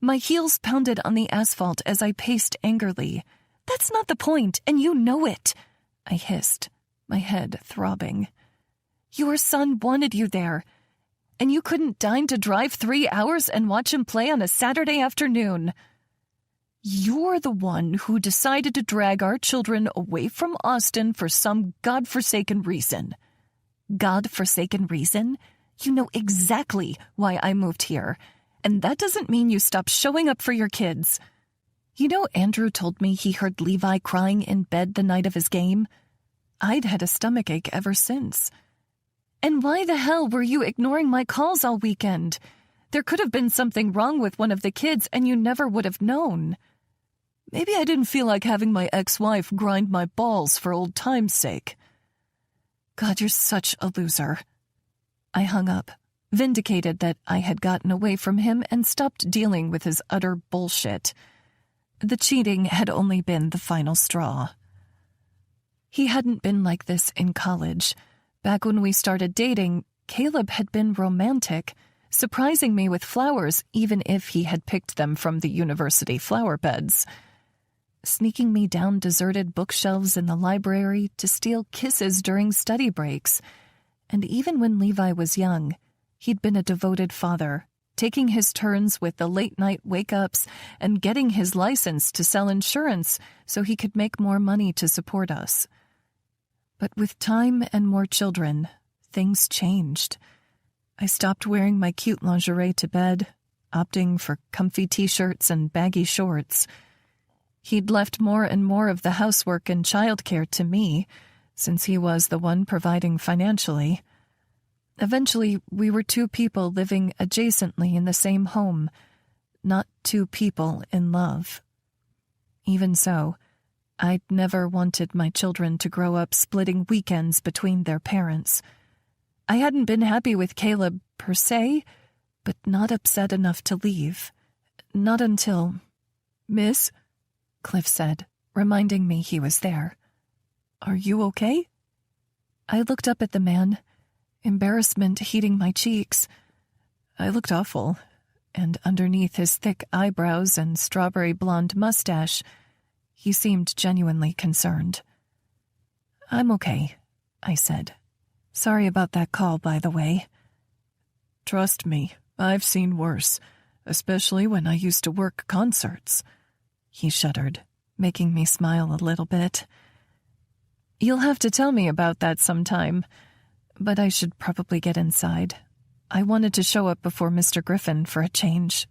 My heels pounded on the asphalt as I paced angrily. "That's not the point, and you know it," I hissed, my head throbbing. "Your son wanted you there, and you couldn't deign to drive 3 hours and watch him play on a Saturday afternoon. You're the one who decided to drag our children away from Austin for some godforsaken reason." "Godforsaken reason? You know exactly why I moved here, and that doesn't mean you stop showing up for your kids. You know, Andrew told me he heard Levi crying in bed the night of his game. I'd had a stomachache ever since. And why the hell were you ignoring my calls all weekend? There could have been something wrong with one of the kids and you never would have known. Maybe I didn't feel like having my ex-wife grind my balls for old time's sake. God, you're such a loser." I hung up, vindicated that I had gotten away from him and stopped dealing with his utter bullshit. The cheating had only been the final straw. He hadn't been like this in college. Back when we started dating, Caleb had been romantic, surprising me with flowers even if he had picked them from the university flower beds. Sneaking me down deserted bookshelves in the library to steal kisses during study breaks. And even when Levi was young, he'd been a devoted father, taking his turns with the late-night wake-ups and getting his license to sell insurance so he could make more money to support us. But with time and more children, things changed. I stopped wearing my cute lingerie to bed, opting for comfy t-shirts and baggy shorts. He'd left more and more of the housework and childcare to me, since he was the one providing financially. Eventually, we were two people living adjacently in the same home, not two people in love. Even so, I'd never wanted my children to grow up splitting weekends between their parents. I hadn't been happy with Caleb per se, but not upset enough to leave. Not until... "Miss?" Cliff said, reminding me he was there. "Are you okay?" I looked up at the man, embarrassment heating my cheeks. I looked awful, and underneath his thick eyebrows and strawberry blonde mustache, he seemed genuinely concerned. "I'm okay," I said. "Sorry about that call, by the way." "Trust me, I've seen worse, especially when I used to work concerts." He shuddered, making me smile a little bit. "You'll have to tell me about that sometime, but I should probably get inside. I wanted to show up before Mr. Griffin for a change."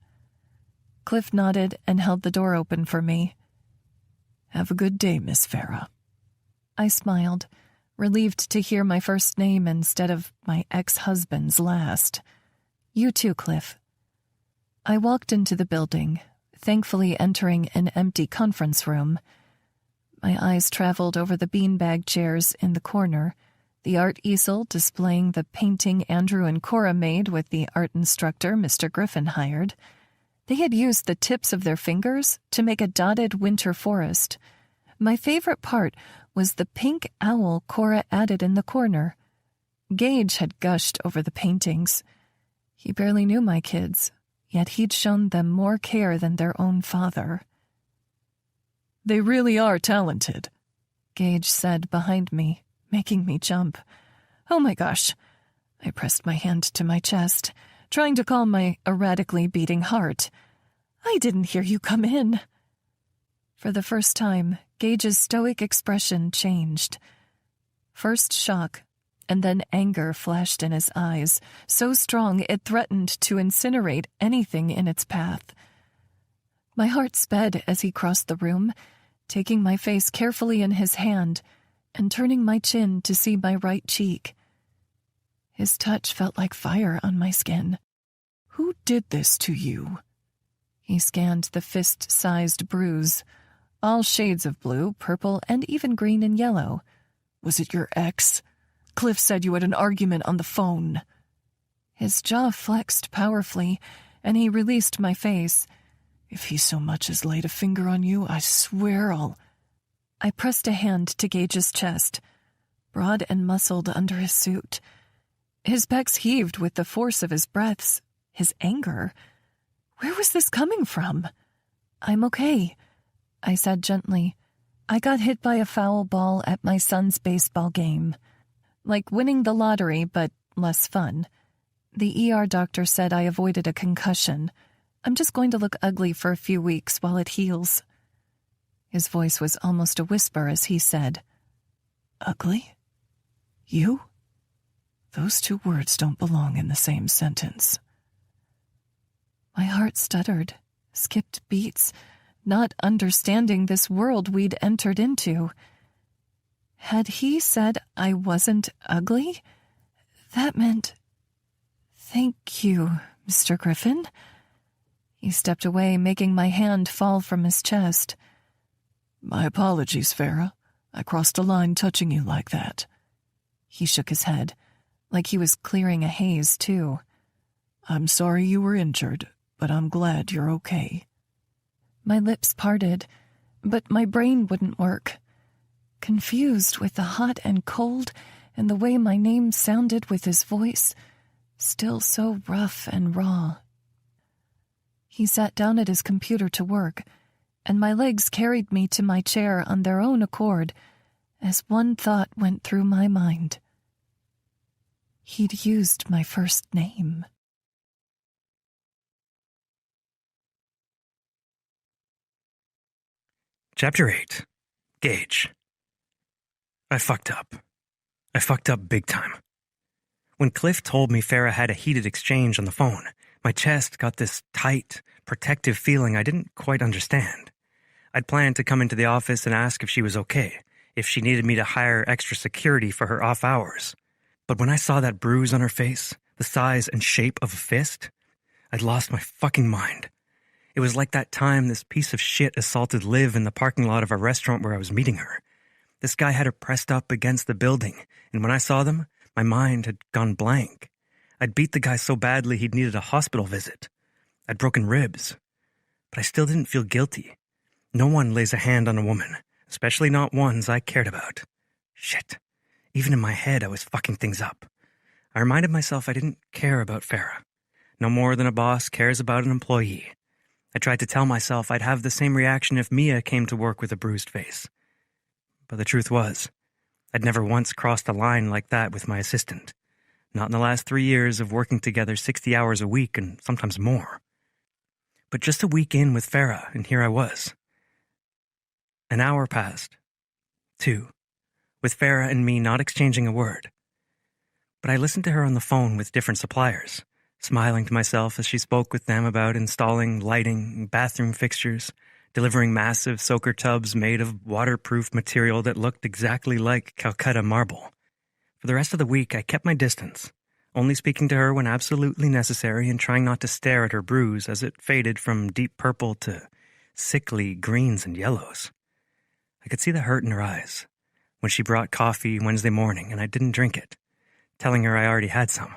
Cliff nodded and held the door open for me. "Have a good day, Miss Farah." I smiled, relieved to hear my first name instead of my ex-husband's last. "You too, Cliff." I walked into the building, thankfully entering an empty conference room. My eyes traveled over the beanbag chairs in the corner, the art easel displaying the painting Andrew and Cora made with the art instructor Mr. Griffin hired. They had used the tips of their fingers to make a dotted winter forest. My favorite part was the pink owl Cora added in the corner. Gage had gushed over the paintings. He barely knew my kids, yet he'd shown them more care than their own father. "They really are talented," Gage said behind me, making me jump. "Oh my gosh." I pressed my hand to my chest, trying to calm my erratically beating heart. "I didn't hear you come in." For the first time, Gage's stoic expression changed. First shock, and then anger flashed in his eyes, so strong it threatened to incinerate anything in its path. My heart sped as he crossed the room, taking my face carefully in his hand and turning my chin to see my right cheek. His touch felt like fire on my skin. "Who did this to you?" He scanned the fist-sized bruise, all shades of blue, purple, and even green and yellow. "Was it your ex? Cliff said you had an argument on the phone." His jaw flexed powerfully, and he released my face. "If he so much as laid a finger on you, I swear I'll—" I pressed a hand to Gage's chest, broad and muscled under his suit. His pecs heaved with the force of his breaths, his anger. Where was this coming from? "I'm okay," I said gently. "I got hit by a foul ball at my son's baseball game. Like winning the lottery, but less fun. The ER doctor said I avoided a concussion. I'm just going to look ugly for a few weeks while it heals." His voice was almost a whisper as he said, "Ugly? You? Those two words don't belong in the same sentence." My heart stuttered, skipped beats, not understanding this world we'd entered into. Had he said I wasn't ugly? That meant... "Thank you, Mr. Griffin." He stepped away, making my hand fall from his chest. "My apologies, Farah. I crossed a line touching you like that." He shook his head, like he was clearing a haze, too. "I'm sorry you were injured, but I'm glad you're okay." My lips parted, but my brain wouldn't work. Confused with the hot and cold and the way my name sounded with his voice, still so rough and raw. He sat down at his computer to work, and my legs carried me to my chair on their own accord as one thought went through my mind. He'd used my first name. Chapter 8. Gage. I fucked up. I fucked up big time. When Cliff told me Farah had a heated exchange on the phone, my chest got this tight, protective feeling I didn't quite understand. I'd planned to come into the office and ask if she was okay, if she needed me to hire extra security for her off hours. But when I saw that bruise on her face, the size and shape of a fist, I'd lost my fucking mind. It was like that time this piece of shit assaulted Liv in the parking lot of a restaurant where I was meeting her. This guy had her pressed up against the building, and when I saw them, my mind had gone blank. I'd beat the guy so badly he'd needed a hospital visit. I'd broken ribs. But I still didn't feel guilty. No one lays a hand on a woman, especially not ones I cared about. Shit. Even in my head, I was fucking things up. I reminded myself I didn't care about Farah. No more than a boss cares about an employee. I tried to tell myself I'd have the same reaction if Mia came to work with a bruised face. But the truth was, I'd never once crossed a line like that with my assistant. Not in the last 3 years of working together 60 hours a week and sometimes more. But just a week in with Farah, and here I was. An hour passed. 2. With Farah and me not exchanging a word. But I listened to her on the phone with different suppliers, smiling to myself as she spoke with them about installing lighting, bathroom fixtures, delivering massive soaker tubs made of waterproof material that looked exactly like Calcutta marble. For the rest of the week, I kept my distance, only speaking to her when absolutely necessary and trying not to stare at her bruise as it faded from deep purple to sickly greens and yellows. I could see the hurt in her eyes when she brought coffee Wednesday morning and I didn't drink it, telling her I already had some.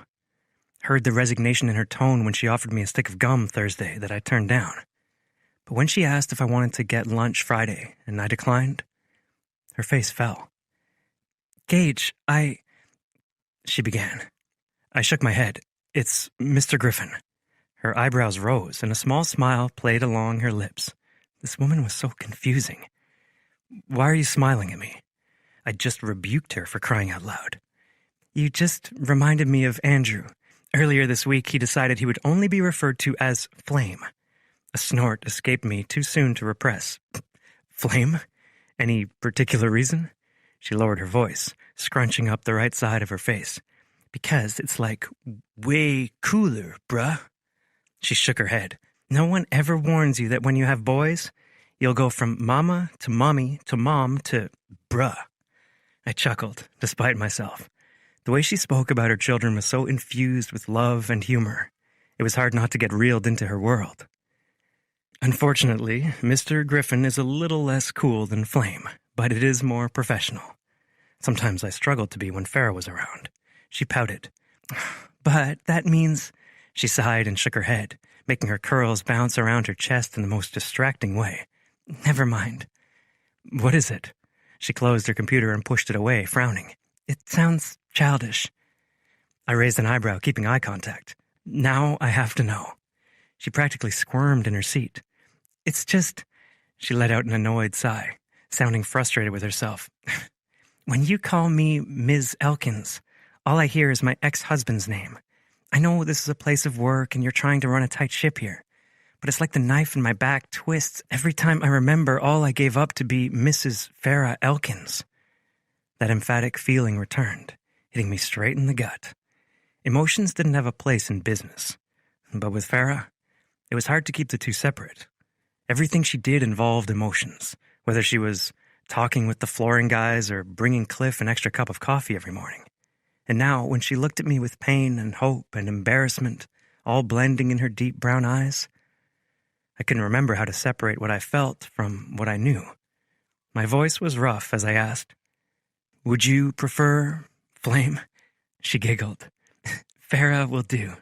Heard the resignation in her tone when she offered me a stick of gum Thursday that I turned down. But when she asked if I wanted to get lunch Friday and I declined, her face fell. Gage, she began. I shook my head. It's Mr. Griffin. Her eyebrows rose and a small smile played along her lips. This woman was so confusing. Why are you smiling at me? I just rebuked her for crying out loud. You just reminded me of Andrew. Earlier this week, he decided he would only be referred to as Flame. A snort escaped me too soon to repress. Flame? Any particular reason? She lowered her voice, scrunching up the right side of her face. Because it's like way cooler, bruh. She shook her head. No one ever warns you that when you have boys, you'll go from mama to mommy to mom to bruh. I chuckled, despite myself. The way she spoke about her children was so infused with love and humor. It was hard not to get reeled into her world. Unfortunately, Mr. Griffin is a little less cool than Flame, but it is more professional. Sometimes I struggled to be when Farah was around. She pouted. But that means... She sighed and shook her head, making her curls bounce around her chest in the most distracting way. Never mind. What is it? She closed her computer and pushed it away, frowning. It sounds childish. I raised an eyebrow, keeping eye contact. Now I have to know. She practically squirmed in her seat. It's just... She let out an annoyed sigh, sounding frustrated with herself. When you call me Ms. Elkins, all I hear is my ex-husband's name. I know this is a place of work and you're trying to run a tight ship here, but it's like the knife in my back twists every time I remember all I gave up to be Mrs. Farah Elkins. That emphatic feeling returned, hitting me straight in the gut. Emotions didn't have a place in business, but with Farah, it was hard to keep the two separate. Everything she did involved emotions, whether she was talking with the flooring guys or bringing Cliff an extra cup of coffee every morning. And now, when she looked at me with pain and hope and embarrassment, all blending in her deep brown eyes, I couldn't remember how to separate what I felt from what I knew. My voice was rough as I asked, Would you prefer Flame? She giggled. Farah will do.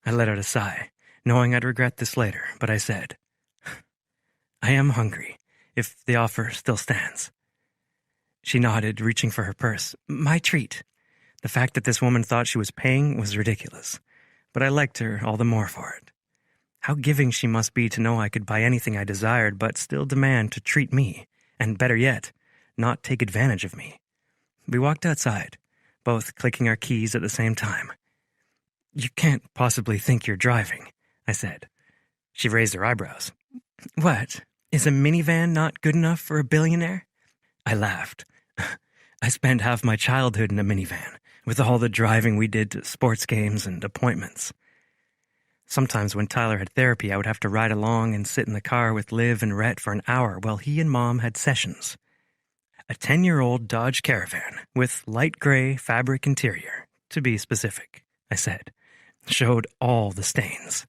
I let out a sigh, knowing I'd regret this later, but I said, I am hungry, if the offer still stands. She nodded, reaching for her purse. My treat. The fact that this woman thought she was paying was ridiculous, but I liked her all the more for it. How giving she must be to know I could buy anything I desired but still demand to treat me, and better yet, not take advantage of me. We walked outside, both clicking our keys at the same time. You can't possibly think you're driving, I said. She raised her eyebrows. What? Is a minivan not good enough for a billionaire? I laughed. I spent half my childhood in a minivan, with all the driving we did to sports games and appointments. Sometimes when Tyler had therapy, I would have to ride along and sit in the car with Liv and Rhett for an hour while he and Mom had sessions. A 10-year-old Dodge Caravan with light gray fabric interior, to be specific, I said, showed all the stains.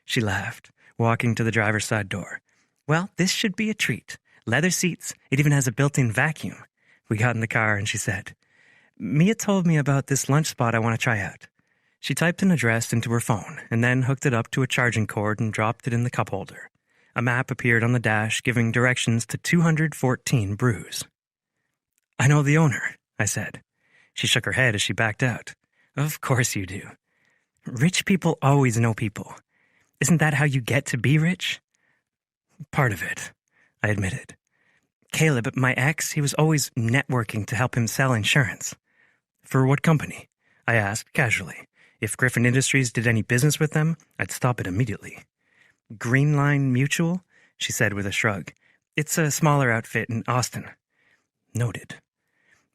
She laughed, walking to the driver's side door. Well, this should be a treat. Leather seats, it even has a built-in vacuum. We got in the car and she said, Mia told me about this lunch spot I want to try out. She typed an address into her phone and then hooked it up to a charging cord and dropped it in the cup holder. A map appeared on the dash giving directions to 214 Brews. I know the owner, I said. She shook her head as she backed out. Of course you do. Rich people always know people. Isn't that how you get to be rich? Part of it, I admitted. Caleb, my ex, he was always networking to help him sell insurance. For what company? I asked casually. If Griffin Industries did any business with them, I'd stop it immediately. Green Line Mutual? She said with a shrug. It's a smaller outfit in Austin. Noted.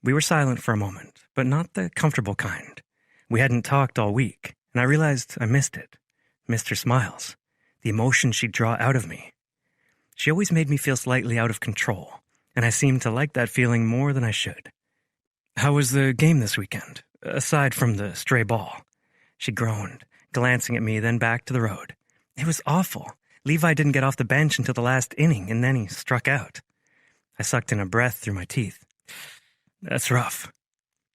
We were silent for a moment, but not the comfortable kind. We hadn't talked all week, and I realized I missed it. Missed her smiles. The emotion she'd draw out of me. She always made me feel slightly out of control, and I seemed to like that feeling more than I should. How was the game this weekend, aside from the stray ball? She groaned, glancing at me, then back to the road. It was awful. Levi didn't get off the bench until the last inning, and then he struck out. I sucked in a breath through my teeth. That's rough.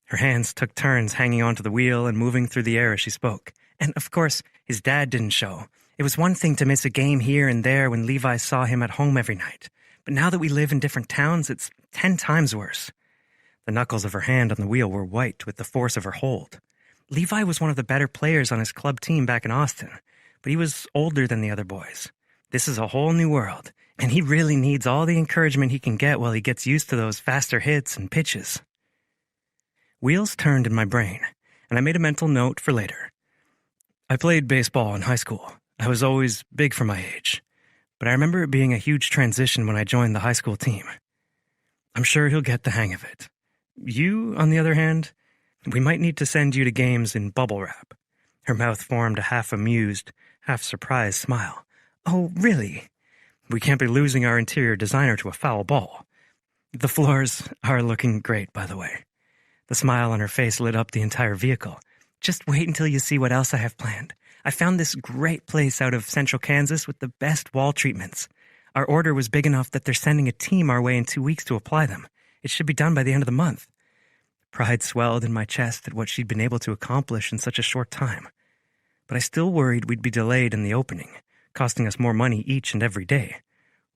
Her hands took turns hanging onto the wheel and moving through the air as she spoke. And, of course, his dad didn't show. It was one thing to miss a game here and there when Levi saw him at home every night. But now that we live in different towns, it's 10 times worse. The knuckles of her hand on the wheel were white with the force of her hold. Levi was one of the better players on his club team back in Austin, but he was older than the other boys. This is a whole new world, and he really needs all the encouragement he can get while he gets used to those faster hits and pitches. Wheels turned in my brain, and I made a mental note for later. I played baseball in high school. I was always big for my age, but I remember it being a huge transition when I joined the high school team. I'm sure he'll get the hang of it. You, on the other hand, we might need to send you to games in bubble wrap. Her mouth formed a half-amused, half-surprised smile. Oh, really? We can't be losing our interior designer to a foul ball. The floors are looking great, by the way. The smile on her face lit up the entire vehicle. Just wait until you see what else I have planned. I found this great place out of central Kansas with the best wall treatments. Our order was big enough that they're sending a team our way in 2 weeks to apply them. It should be done by the end of the month. Pride swelled in my chest at what she'd been able to accomplish in such a short time. But I still worried we'd be delayed in the opening, costing us more money each and every day.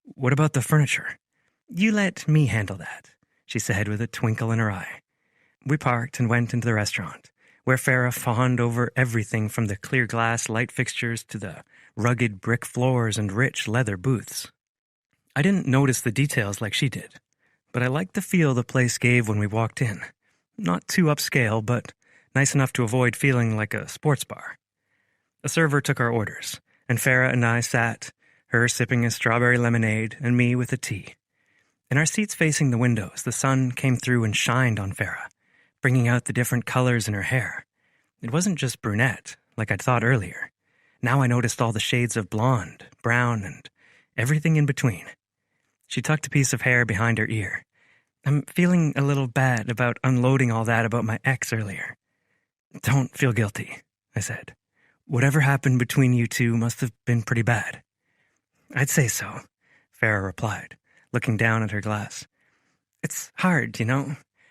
What about the furniture? You let me handle that, she said with a twinkle in her eye. We parked and went into the restaurant, where Farah fawned over everything from the clear glass light fixtures to the rugged brick floors and rich leather booths. I didn't notice the details like she did, but I liked the feel the place gave when we walked in. Not too upscale, but nice enough to avoid feeling like a sports bar. A server took our orders, and Farah and I sat, her sipping a strawberry lemonade and me with a tea. In our seats facing the windows, the sun came through and shined on Farah, bringing out the different colors in her hair. It wasn't just brunette, like I'd thought earlier. Now I noticed all the shades of blonde, brown, and everything in between. She tucked a piece of hair behind her ear. I'm feeling a little bad about unloading all that about my ex earlier. Don't feel guilty, I said. Whatever happened between you two must have been pretty bad. I'd say so, Farah replied, looking down at her glass. It's hard,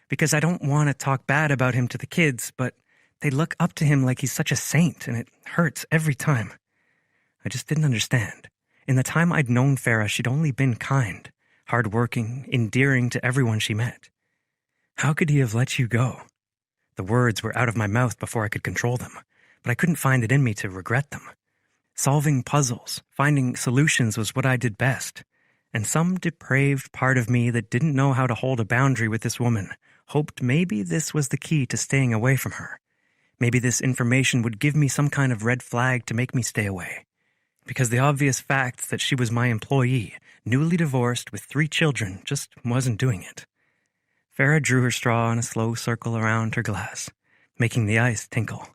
because I don't want to talk bad about him to the kids, but they look up to him like he's such a saint, and it hurts every time. I just didn't understand. In the time I'd known Farah, she'd only been kind, hardworking, endearing to everyone she met. How could he have let you go? The words were out of my mouth before I could control them, but I couldn't find it in me to regret them. Solving puzzles, finding solutions was what I did best, and some depraved part of me that didn't know how to hold a boundary with this woman hoped maybe this was the key to staying away from her. Maybe this information would give me some kind of red flag to make me stay away. because the obvious fact that she was my employee, newly divorced with 3 children, just wasn't doing it. Farah drew her straw in a slow circle around her glass, making the ice tinkle.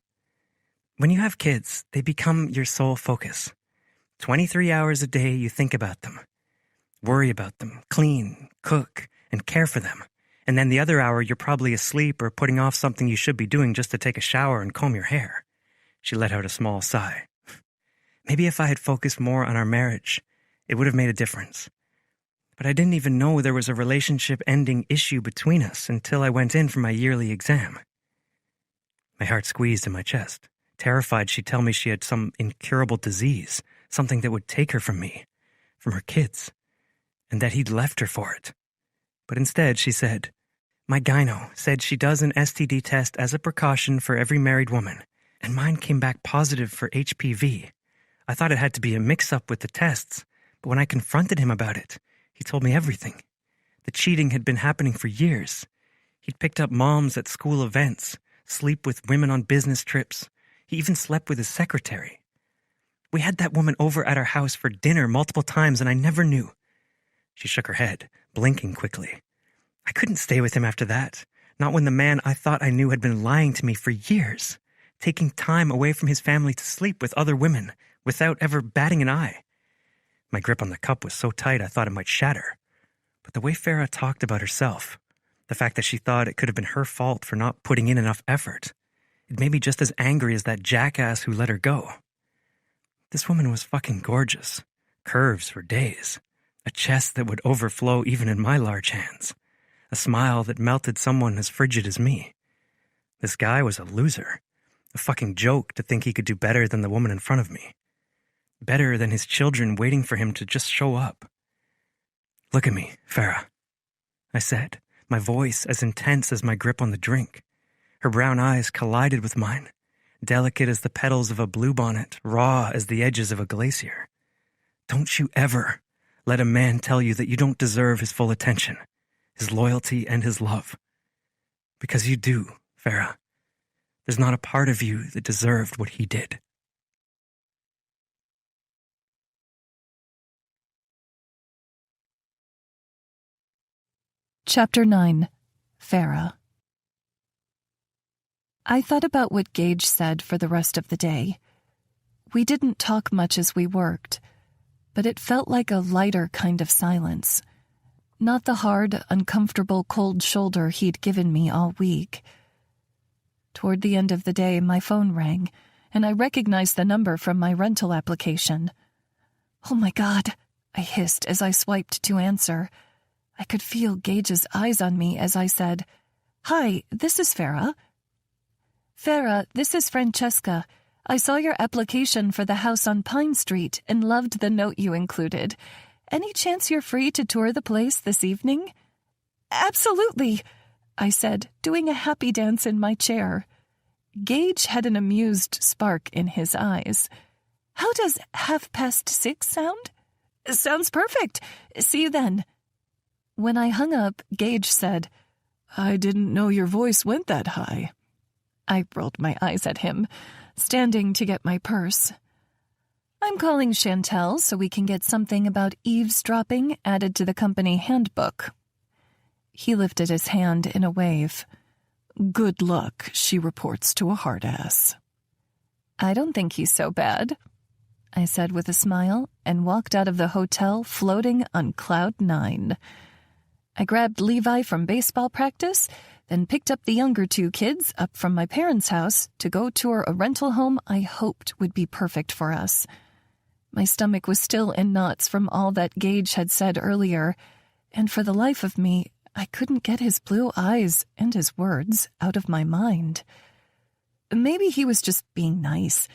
When you have kids, they become your sole focus. 23 hours a day you think about them, worry about them, clean, cook, and care for them. And then the other hour you're probably asleep or putting off something you should be doing just to take a shower and comb your hair. She let out a small sigh. Maybe if I had focused more on our marriage, it would have made a difference. But I didn't even know there was a relationship-ending issue between us until I went in for my yearly exam. My heart squeezed in my chest, terrified she'd tell me she had some incurable disease, something that would take her from me, from her kids, and that he'd left her for it. But instead, she said, "My gyno said she does an STD test as a precaution for every married woman, and mine came back positive for HPV. I thought it had to be a mix-up with the tests, but when I confronted him about it, he told me everything. The cheating had been happening for years. He'd picked up moms at school events, sleep with women on business trips. He even slept with his secretary. We had that woman over at our house for dinner multiple times, and I never knew." She shook her head, blinking quickly. "I couldn't stay with him after that, not when the man I thought I knew had been lying to me for years, taking time away from his family to sleep with other women without ever batting an eye." My grip on the cup was so tight I thought it might shatter. But the way Farah talked about herself, the fact that she thought it could have been her fault for not putting in enough effort, it made me just as angry as that jackass who let her go. This woman was fucking gorgeous. Curves for days. A chest that would overflow even in my large hands. A smile that melted someone as frigid as me. This guy was a loser. A fucking joke to think he could do better than the woman in front of me. Better than his children waiting for him to just show up. "Look at me, Farah," I said, my voice as intense as my grip on the drink. Her brown eyes collided with mine, delicate as the petals of a bluebonnet, raw as the edges of a glacier. "Don't you ever let a man tell you that you don't deserve his full attention, his loyalty, and his love. Because you do, Farah. There's not a part of you that deserved what he did." Chapter 9. Farah. I thought about what Gage said for the rest of the day. We didn't talk much as we worked, but it felt like a lighter kind of silence. Not the hard, uncomfortable cold shoulder he'd given me all week. Toward the end of the day, my phone rang, and I recognized the number from my rental application. "Oh my God," I hissed as I swiped to answer. I could feel Gage's eyes on me as I said, "Hi, this is Farah." "Farah, this is Francesca. I saw your application for the house on Pine Street and loved the note you included. Any chance you're free to tour the place this evening?" "Absolutely," I said, doing a happy dance in my chair. Gage had an amused spark in his eyes. "How does 6:30 sound?" "Sounds perfect. See you then." When I hung up, Gage said, "I didn't know your voice went that high." I rolled my eyes at him, standing to get my purse. "I'm calling Chantel so we can get something about eavesdropping added to the company handbook." He lifted his hand in a wave. "Good luck, she reports to a hard ass." "I don't think he's so bad," I said with a smile and walked out of the hotel floating on cloud 9. I grabbed Levi from baseball practice, then picked up the younger 2 kids up from my parents' house to go tour a rental home I hoped would be perfect for us. My stomach was still in knots from all that Gage had said earlier, and for the life of me, I couldn't get his blue eyes and his words out of my mind. Maybe he was just being nice,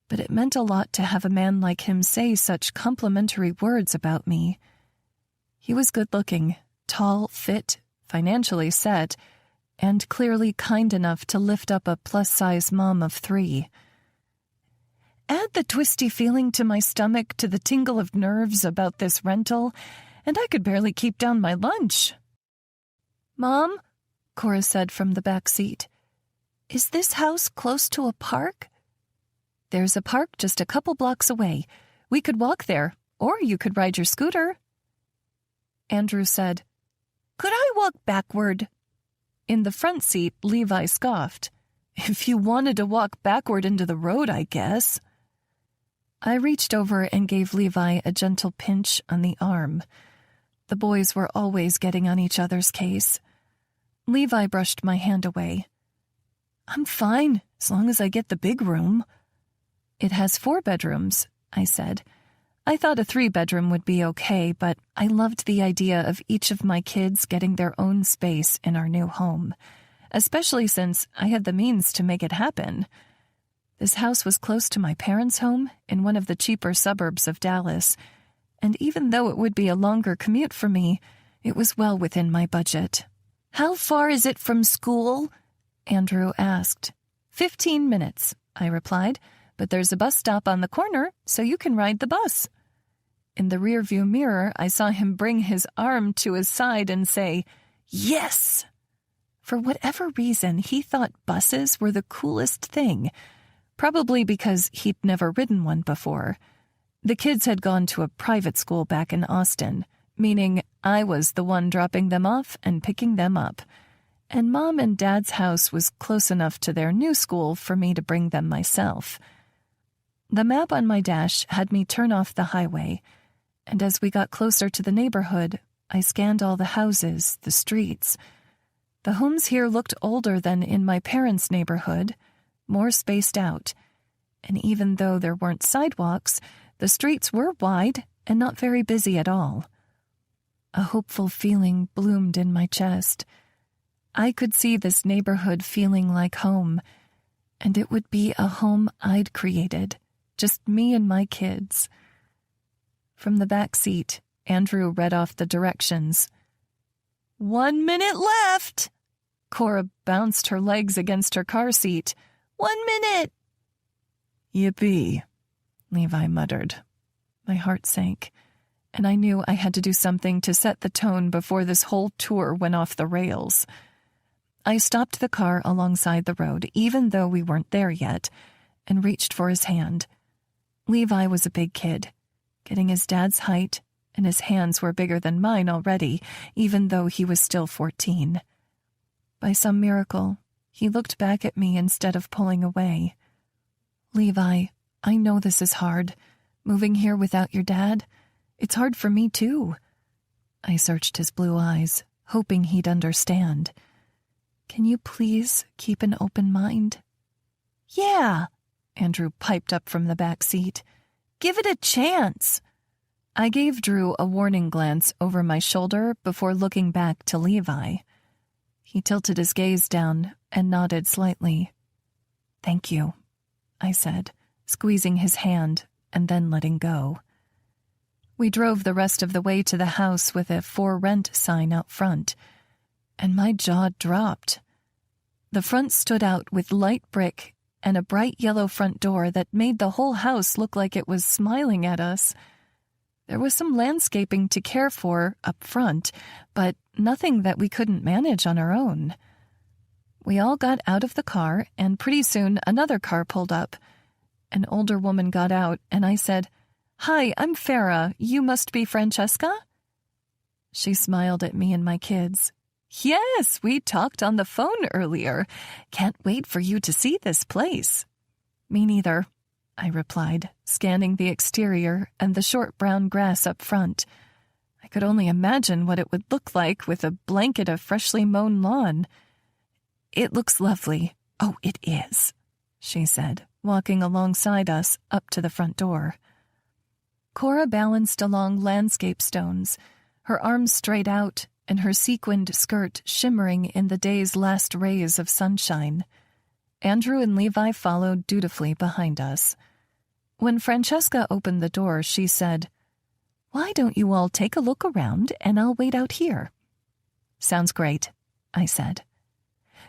but it meant a lot to have a man like him say such complimentary words about me. He was good-looking, tall, fit, financially set, and clearly kind enough to lift up a plus-size mom of 3. Add the twisty feeling to my stomach to the tingle of nerves about this rental, and I could barely keep down my lunch. "Mom," Cora said from the back seat, "is this house close to a park?" "There's a park just a couple blocks away. We could walk there, or you could ride your scooter. Andrew said, "Could I walk backward?" In the front seat, Levi scoffed. "If you wanted to walk backward into the road, I guess." I reached over and gave Levi a gentle pinch on the arm. The boys were always getting on each other's case. Levi brushed my hand away. "I'm fine, as long as I get the big room." "It has 4 bedrooms," I said. I thought a 3-bedroom would be okay, but I loved the idea of each of my kids getting their own space in our new home, especially since I had the means to make it happen. This house was close to my parents' home in one of the cheaper suburbs of Dallas, and even though it would be a longer commute for me, it was well within my budget. "How far is it from school?" Andrew asked. 15 minutes, I replied, "but there's a bus stop on the corner, so you can ride the bus." In the rearview mirror, I saw him bring his arm to his side and say, "Yes!" For whatever reason, he thought buses were the coolest thing, probably because he'd never ridden one before. The kids had gone to a private school back in Austin, meaning I was the one dropping them off and picking them up, and Mom and Dad's house was close enough to their new school for me to bring them myself. The map on my dash had me turn off the highway, and as we got closer to the neighborhood, I scanned all the houses, the streets. The homes here looked older than in my parents' neighborhood, more spaced out, and even though there weren't sidewalks, the streets were wide and not very busy at all. A hopeful feeling bloomed in my chest. I could see this neighborhood feeling like home, and it would be a home I'd created, just me and my kids. From the back seat, Andrew read off the directions. 1 minute left! Cora bounced her legs against her car seat. 1 minute! Yippee, Levi muttered. My heart sank, and I knew I had to do something to set the tone before this whole tour went off the rails. I stopped the car alongside the road, even though we weren't there yet, and reached for his hand. Levi was a big kid, getting his dad's height, and his hands were bigger than mine already, even though he was still 14. By some miracle, he looked back at me instead of pulling away. "Levi, I know this is hard. Moving here without your dad, it's hard for me too." I searched his blue eyes, hoping he'd understand. "Can you please keep an open mind?" "Yeah," Andrew piped up from the back seat. "Give it a chance." I gave Drew a warning glance over my shoulder before looking back to Levi. He tilted his gaze down and nodded slightly. "Thank you," I said, squeezing his hand and then letting go. We drove the rest of the way to the house with a "for rent" sign out front, and my jaw dropped. The front stood out with light brick and a bright yellow front door that made the whole house look like it was smiling at us. There was some landscaping to care for up front, but nothing that we couldn't manage on our own. We all got out of the car, and pretty soon another car pulled up. An older woman got out, and I said, "Hi, I'm Farah. You must be Francesca?" She smiled at me and my kids. "Yes, we talked on the phone earlier. Can't wait for you to see this place." "Me neither," I replied, scanning the exterior and the short brown grass up front. I could only imagine what it would look like with a blanket of freshly mown lawn. "It looks lovely. Oh, it is," she said, walking alongside us up to the front door. Cora balanced along landscape stones, her arms straight out and her sequined skirt shimmering in the day's last rays of sunshine. Andrew and Levi followed dutifully behind us. When Francesca opened the door, she said, "Why don't you all take a look around and I'll wait out here?" "Sounds great," I said.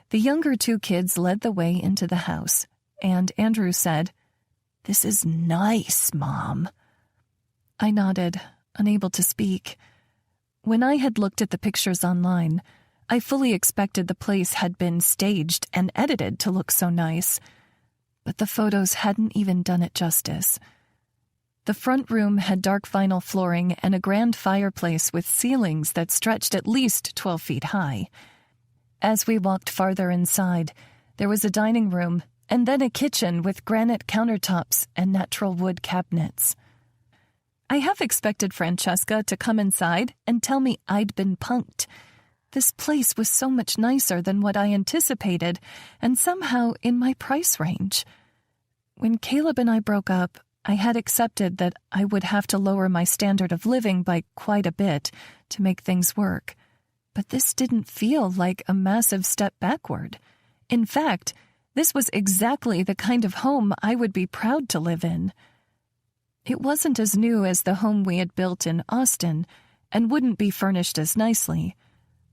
The younger 2 kids led the way into the house, and Andrew said, "This is nice, Mom." I nodded, unable to speak. When I had looked at the pictures online, I fully expected the place had been staged and edited to look so nice, but the photos hadn't even done it justice. The front room had dark vinyl flooring and a grand fireplace with ceilings that stretched at least 12 feet high. As we walked farther inside, there was a dining room and then a kitchen with granite countertops and natural wood cabinets. I half expected Francesca to come inside and tell me I'd been punked. This place was so much nicer than what I anticipated, and somehow in my price range. When Caleb and I broke up, I had accepted that I would have to lower my standard of living by quite a bit to make things work. But this didn't feel like a massive step backward. In fact, this was exactly the kind of home I would be proud to live in. It wasn't as new as the home we had built in Austin, and wouldn't be furnished as nicely.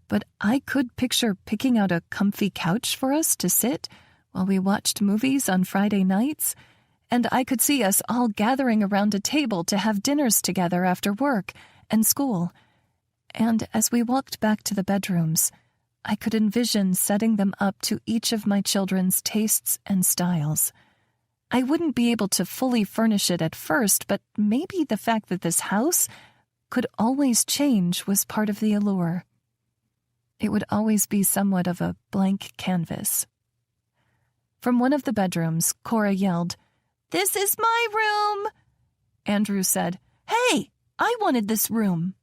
But I could picture picking out a comfy couch for us to sit while we watched movies on Friday nights, and I could see us all gathering around a table to have dinners together after work and school. And as we walked back to the bedrooms, I could envision setting them up to each of my children's tastes and styles. I wouldn't be able to fully furnish it at first, but maybe the fact that this house could always change was part of the allure. It would always be somewhat of a blank canvas. From one of the bedrooms, Cora yelled, "This is my room!" Andrew said, "Hey, I wanted this room."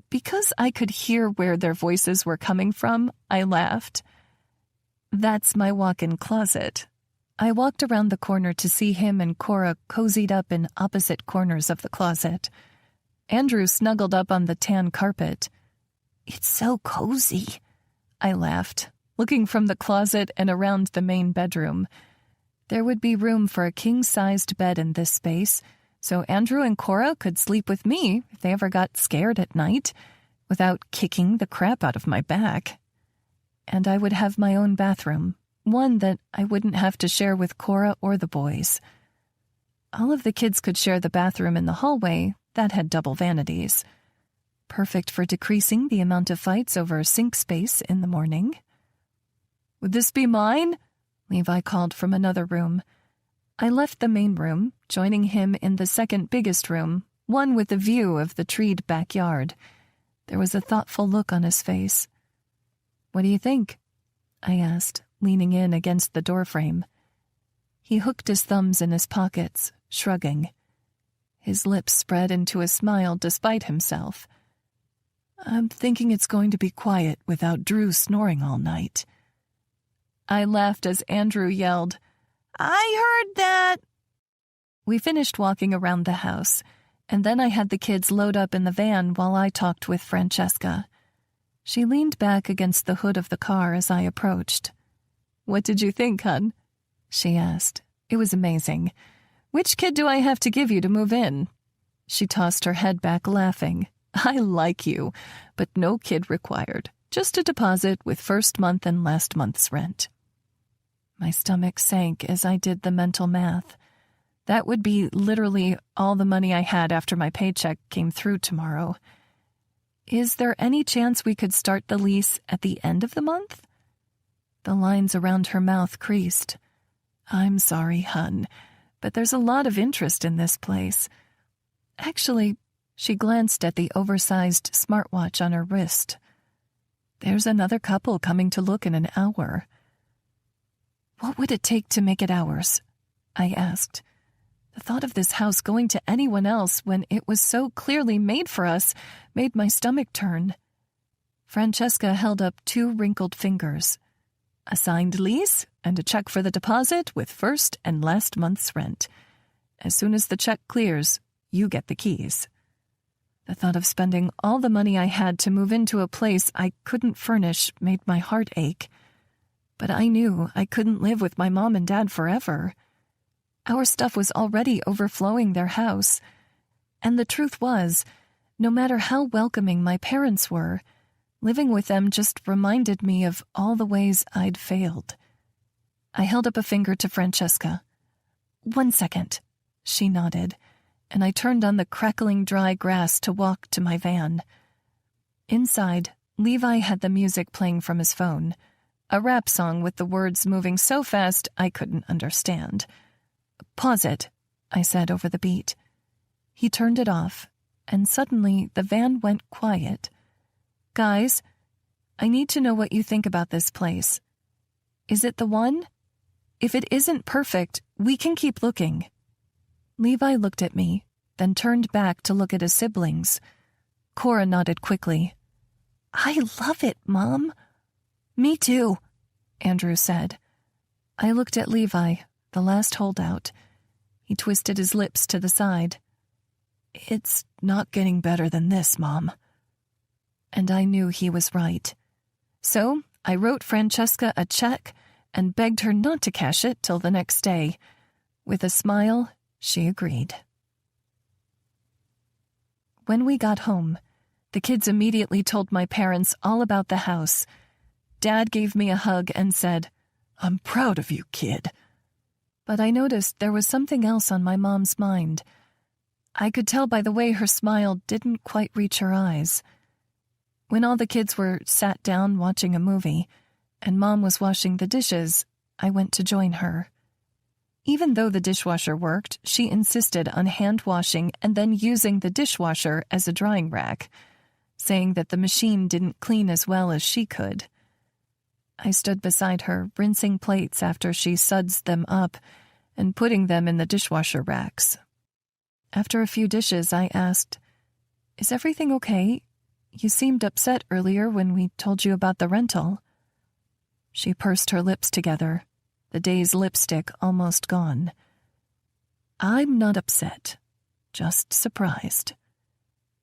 Because I could hear where their voices were coming from, I laughed. "That's my walk-in closet." I walked around the corner to see him and Cora cozied up in opposite corners of the closet. Andrew snuggled up on the tan carpet. "It's so cozy," I laughed, looking from the closet and around the main bedroom. There would be room for a king-sized bed in this space, so Andrew and Cora could sleep with me if they ever got scared at night, without kicking the crap out of my back. And I would have my own bathroom, one that I wouldn't have to share with Cora or the boys. All of the kids could share the bathroom in the hallway that had double vanities. Perfect for decreasing the amount of fights over sink space in the morning. "Would this be mine?" Levi called from another room. I left the main room, joining him in the second biggest room, one with a view of the treed backyard. There was a thoughtful look on his face. "What do you think?" I asked, leaning in against the doorframe. He hooked his thumbs in his pockets, shrugging. His lips spread into a smile despite himself. "I'm thinking it's going to be quiet without Drew snoring all night." I laughed as Andrew yelled, "I heard that!" We finished walking around the house, and then I had the kids load up in the van while I talked with Francesca. She leaned back against the hood of the car as I approached. "What did you think, hun?" she asked. It was amazing. "Which kid do I have to give you to move in?" She tossed her head back, laughing. "I like you, but no kid required. Just a deposit with first month and last month's rent." My stomach sank as I did the mental math. That would be literally all the money I had after my paycheck came through tomorrow. Is there any chance we could start the lease at the end of the month? The lines around her mouth creased. "I'm sorry, hun, but there's a lot of interest in this place. Actually," she glanced at the oversized smartwatch on her wrist. "There's another couple coming to look in an hour." "What would it take to make it ours?" I asked. The thought of this house going to anyone else when it was so clearly made for us made my stomach turn. Francesca held up 2 wrinkled fingers. "A signed lease and a check for the deposit with first and last month's rent. As soon as the check clears, you get the keys." The thought of spending all the money I had to move into a place I couldn't furnish made my heart ache. But I knew I couldn't live with my mom and dad forever. Our stuff was already overflowing their house. And the truth was, no matter how welcoming my parents were, living with them just reminded me of all the ways I'd failed. I held up a finger to Francesca. "1 second," she nodded, and I turned on the crackling dry grass to walk to my van. Inside, Levi had the music playing from his phone, a rap song with the words moving so fast I couldn't understand. "Pause it," I said over the beat. He turned it off, and suddenly the van went quiet. "Guys, I need to know what you think about this place. Is it the one? If it isn't perfect, we can keep looking." Levi looked at me, then turned back to look at his siblings. Cora nodded quickly. "I love it, Mom." "Me too," Andrew said. I looked at Levi, the last holdout. He twisted his lips to the side. "It's not getting better than this, Mom." And I knew he was right. So I wrote Francesca a check and begged her not to cash it till the next day. With a smile, she agreed. When we got home, the kids immediately told my parents all about the house. Dad gave me a hug and said, "I'm proud of you, kid." But I noticed there was something else on my mom's mind. I could tell by the way her smile didn't quite reach her eyes. When all the kids were sat down watching a movie, and Mom was washing the dishes, I went to join her. Even though the dishwasher worked, she insisted on hand washing and then using the dishwasher as a drying rack, saying that the machine didn't clean as well as she could. I stood beside her, rinsing plates after she suds them up and putting them in the dishwasher racks. After a few dishes, I asked, "Is everything okay? You seemed upset earlier when we told you about the rental." She pursed her lips together, the day's lipstick almost gone. "I'm not upset, just surprised."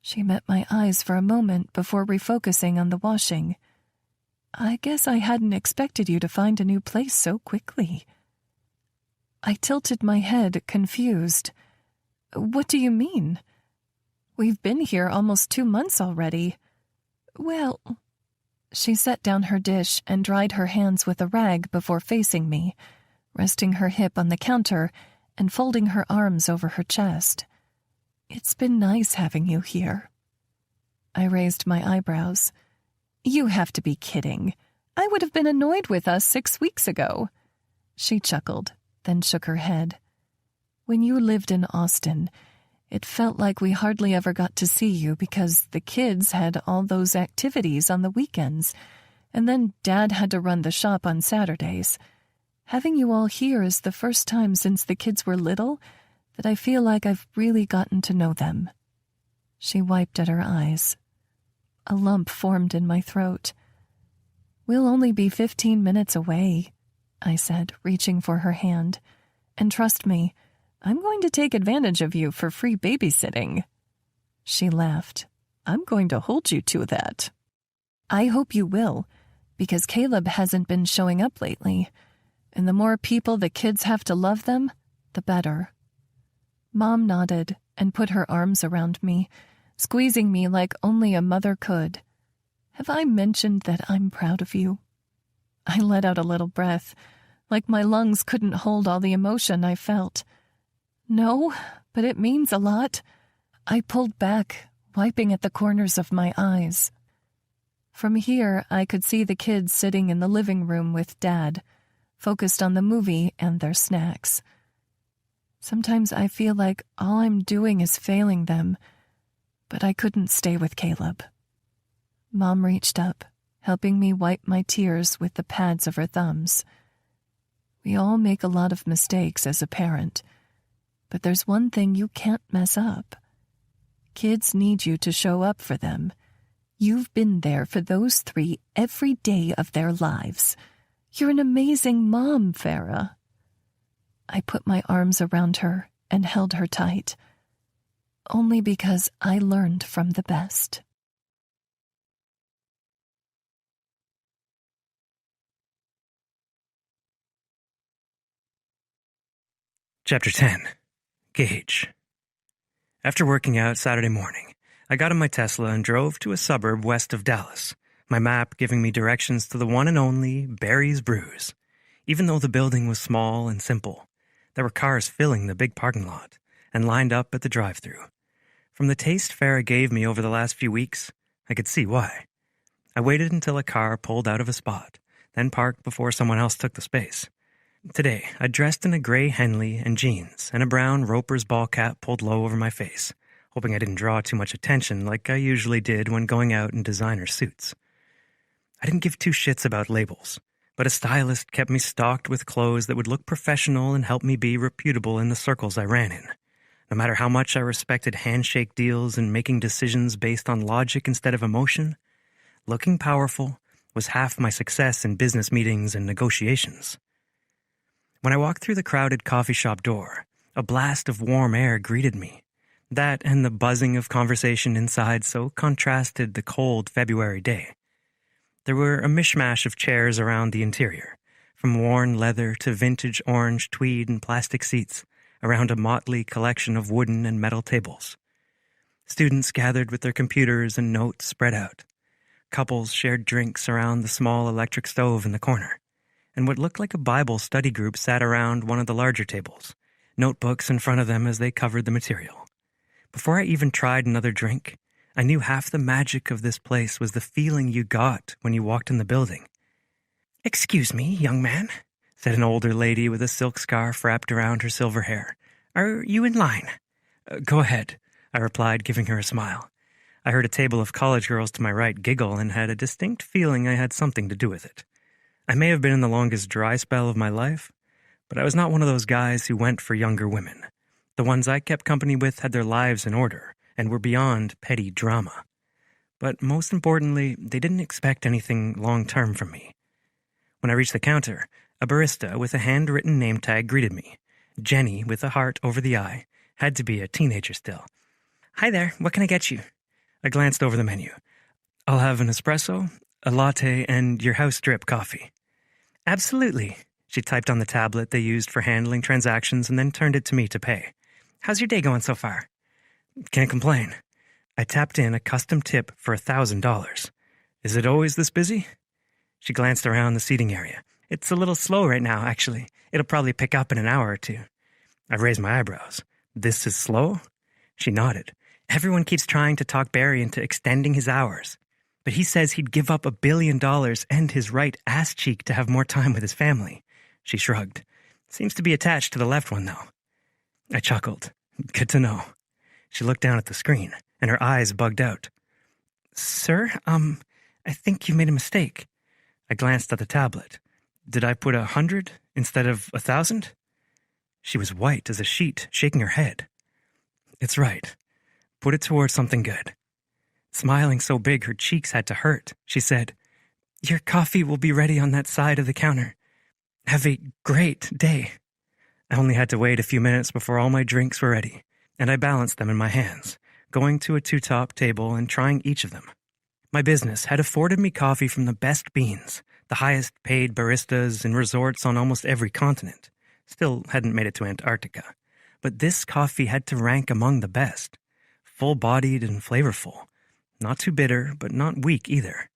She met my eyes for a moment before refocusing on the washing. "I guess I hadn't expected you to find a new place so quickly." I tilted my head, confused. "What do you mean? We've been here almost 2 months already." "Well..." She set down her dish and dried her hands with a rag before facing me, resting her hip on the counter and folding her arms over her chest. "It's been nice having you here." I raised my eyebrows. "You have to be kidding. I would have been annoyed with us 6 weeks ago." She chuckled, then shook her head. "When you lived in Austin, it felt like we hardly ever got to see you because the kids had all those activities on the weekends, and then Dad had to run the shop on Saturdays. Having you all here is the first time since the kids were little that I feel like I've really gotten to know them." She wiped at her eyes. A lump formed in my throat. "We'll only be 15 minutes away," I said, reaching for her hand. "And trust me, I'm going to take advantage of you for free babysitting." She laughed. "I'm going to hold you to that." "I hope you will, because Caleb hasn't been showing up lately, and the more people the kids have to love them, the better." Mom nodded and put her arms around me, squeezing me like only a mother could. "Have I mentioned that I'm proud of you?" I let out a little breath, like my lungs couldn't hold all the emotion I felt. "No, but it means a lot." I pulled back, wiping at the corners of my eyes. From here, I could see the kids sitting in the living room with Dad, focused on the movie and their snacks. Sometimes I feel like all I'm doing is failing them, but I couldn't stay with Caleb. Mom reached up, helping me wipe my tears with the pads of her thumbs. We all make a lot of mistakes as a parent, but there's one thing you can't mess up. Kids need you to show up for them. You've been there for those 3 every day of their lives. You're an amazing mom, Farah. I put my arms around her and held her tight, only because I learned from the best. Chapter 10. Gage. After working out Saturday morning, I got in my Tesla and drove to a suburb west of Dallas, my map giving me directions to the one and only Barry's Brews. Even though the building was small and simple, there were cars filling the big parking lot and lined up at the drive-thru. From the taste Farah gave me over the last few weeks, I could see why. I waited until a car pulled out of a spot, then parked before someone else took the space. Today, I dressed in a gray Henley and jeans and a brown Roper's ball cap pulled low over my face, hoping I didn't draw too much attention like I usually did when going out in designer suits. I didn't give two shits about labels, but a stylist kept me stocked with clothes that would look professional and help me be reputable in the circles I ran in. No matter how much I respected handshake deals and making decisions based on logic instead of emotion, looking powerful was half my success in business meetings and negotiations. When I walked through the crowded coffee shop door, a blast of warm air greeted me. That and the buzzing of conversation inside so contrasted the cold February day. There were a mishmash of chairs around the interior, from worn leather to vintage orange tweed and plastic seats, around a motley collection of wooden and metal tables. Students gathered with their computers and notes spread out. Couples shared drinks around the small electric stove in the corner, and what looked like a Bible study group sat around one of the larger tables, notebooks in front of them as they covered the material. Before I even tried another drink, I knew half the magic of this place was the feeling you got when you walked in the building. "Excuse me, young man," said an older lady with a silk scarf wrapped around her silver hair. "Are you in line?" Go ahead," I replied, giving her a smile. I heard a table of college girls to my right giggle and had a distinct feeling I had something to do with it. I may have been in the longest dry spell of my life, but I was not one of those guys who went for younger women. The ones I kept company with had their lives in order and were beyond petty drama. But most importantly, they didn't expect anything long-term from me. When I reached the counter, a barista with a handwritten name tag greeted me. Jenny, with a heart over the eye, had to be a teenager still. "Hi there, what can I get you?" I glanced over the menu. "I'll have an espresso, a latte, and your house drip coffee." "Absolutely." She typed on the tablet they used for handling transactions and then turned it to me to pay. "How's your day going so far?" "Can't complain." I tapped in a custom tip for $1,000. "Is it always this busy?" She glanced around the seating area. "It's a little slow right now, actually. It'll probably pick up in an hour or two." I raised my eyebrows. "This is slow?" She nodded. "Everyone keeps trying to talk Barry into extending his hours. But he says he'd give up $1 billion and his right ass cheek to have more time with his family." She shrugged. "Seems to be attached to the left one, though." I chuckled. "Good to know." She looked down at the screen, and her eyes bugged out. "Sir, I think you made a mistake." I glanced at the tablet. "Did I put 100 instead of 1,000? She was white as a sheet, shaking her head. "It's right. Put it towards something good." Smiling so big her cheeks had to hurt, she said, "Your coffee will be ready on that side of the counter. Have a great day." I only had to wait a few minutes before all my drinks were ready, and I balanced them in my hands, going to a two-top table and trying each of them. My business had afforded me coffee from the best beans, the highest-paid baristas in resorts on almost every continent. Still hadn't made it to Antarctica. But this coffee had to rank among the best. Full-bodied and flavorful. Not too bitter, but not weak either.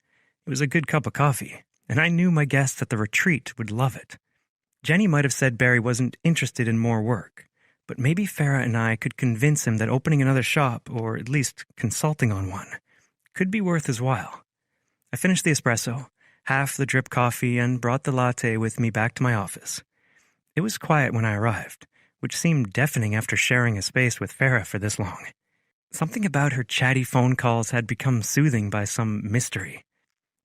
It was a good cup of coffee, and I knew my guests at the retreat would love it. Jenny might have said Barry wasn't interested in more work, but maybe Farah and I could convince him that opening another shop, or at least consulting on one, could be worth his while. I finished the espresso, half the drip coffee, and brought the latte with me back to my office. It was quiet when I arrived, which seemed deafening after sharing a space with Farah for this long. Something about her chatty phone calls had become soothing by some mystery.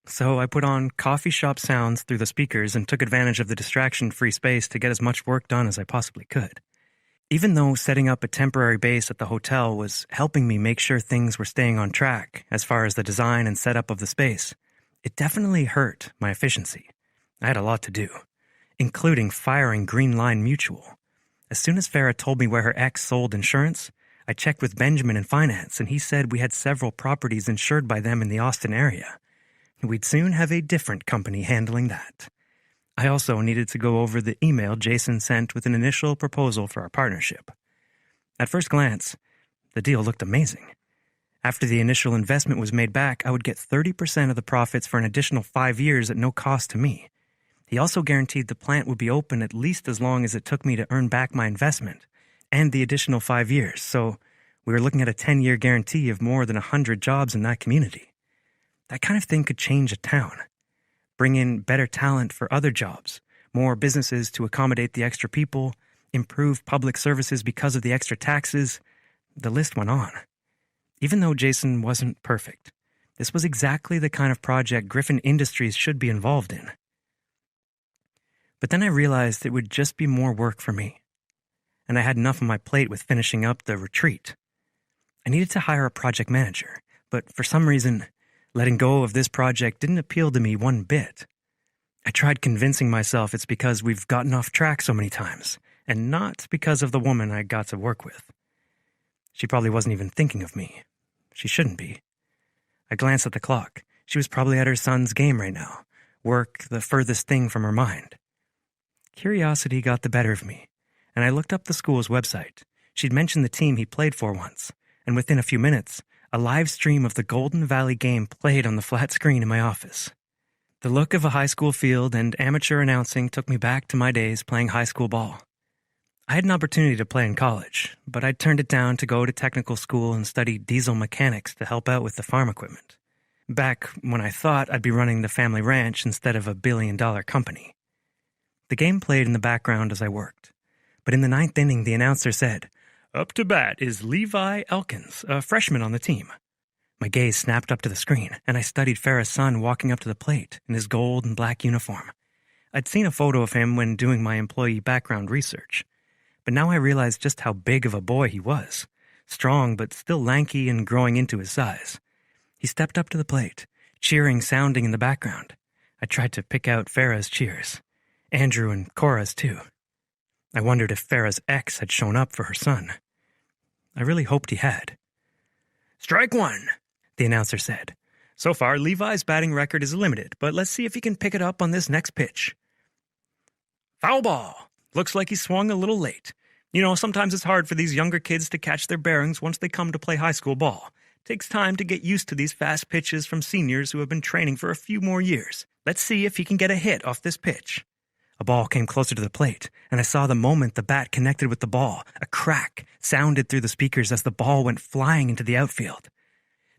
So I put on coffee shop sounds through the speakers and took advantage of the distraction-free space to get as much work done as I possibly could. Even though setting up a temporary base at the hotel was helping me make sure things were staying on track as far as the design and setup of the space, it definitely hurt my efficiency. I had a lot to do, including firing Green Line Mutual. As soon as Farah told me where her ex sold insurance, I checked with Benjamin in finance, and he said we had several properties insured by them in the Austin area. We'd soon have a different company handling that. I also needed to go over the email Jason sent with an initial proposal for our partnership. At first glance, the deal looked amazing. After the initial investment was made back, I would get 30% of the profits for an additional 5 years at no cost to me. He also guaranteed the plant would be open at least as long as it took me to earn back my investment, and the additional 5 years, so we were looking at a 10-year guarantee of more than 100 jobs in that community. That kind of thing could change a town. Bring in better talent for other jobs, more businesses to accommodate the extra people, improve public services because of the extra taxes. The list went on. Even though Jason wasn't perfect, this was exactly the kind of project Griffin Industries should be involved in. But then I realized it would just be more work for me, and I had enough on my plate with finishing up the retreat. I needed to hire a project manager, but for some reason, letting go of this project didn't appeal to me one bit. I tried convincing myself it's because we've gotten off track so many times, and not because of the woman I got to work with. She probably wasn't even thinking of me. She shouldn't be. I glanced at the clock. She was probably at her son's game right now. Work the furthest thing from her mind. Curiosity got the better of me, and I looked up the school's website. She'd mentioned the team he played for once, and within a few minutes, a live stream of the Golden Valley game played on the flat screen in my office. The look of a high school field and amateur announcing took me back to my days playing high school ball. I had an opportunity to play in college, but I turned it down to go to technical school and study diesel mechanics to help out with the farm equipment. Back when I thought I'd be running the family ranch instead of a billion-dollar company. The game played in the background as I worked, but in the ninth inning the announcer said, "Up to bat is Levi Elkins, a freshman on the team." My gaze snapped up to the screen, and I studied Farrah's son walking up to the plate in his gold and black uniform. I'd seen a photo of him when doing my employee background research, but now I realized just how big of a boy he was. Strong, but still lanky and growing into his size. He stepped up to the plate, cheering sounding in the background. I tried to pick out Farrah's cheers. Andrew and Cora's too. I wondered if Farrah's ex had shown up for her son. I really hoped he had. "Strike one," the announcer said. "So far, Levi's batting record is limited, but let's see if he can pick it up on this next pitch." "Foul ball. Looks like he swung a little late. You know, sometimes it's hard for these younger kids to catch their bearings once they come to play high school ball. Takes time to get used to these fast pitches from seniors who have been training for a few more years. Let's see if he can get a hit off this pitch." A ball came closer to the plate, and I saw the moment the bat connected with the ball. A crack sounded through the speakers as the ball went flying into the outfield.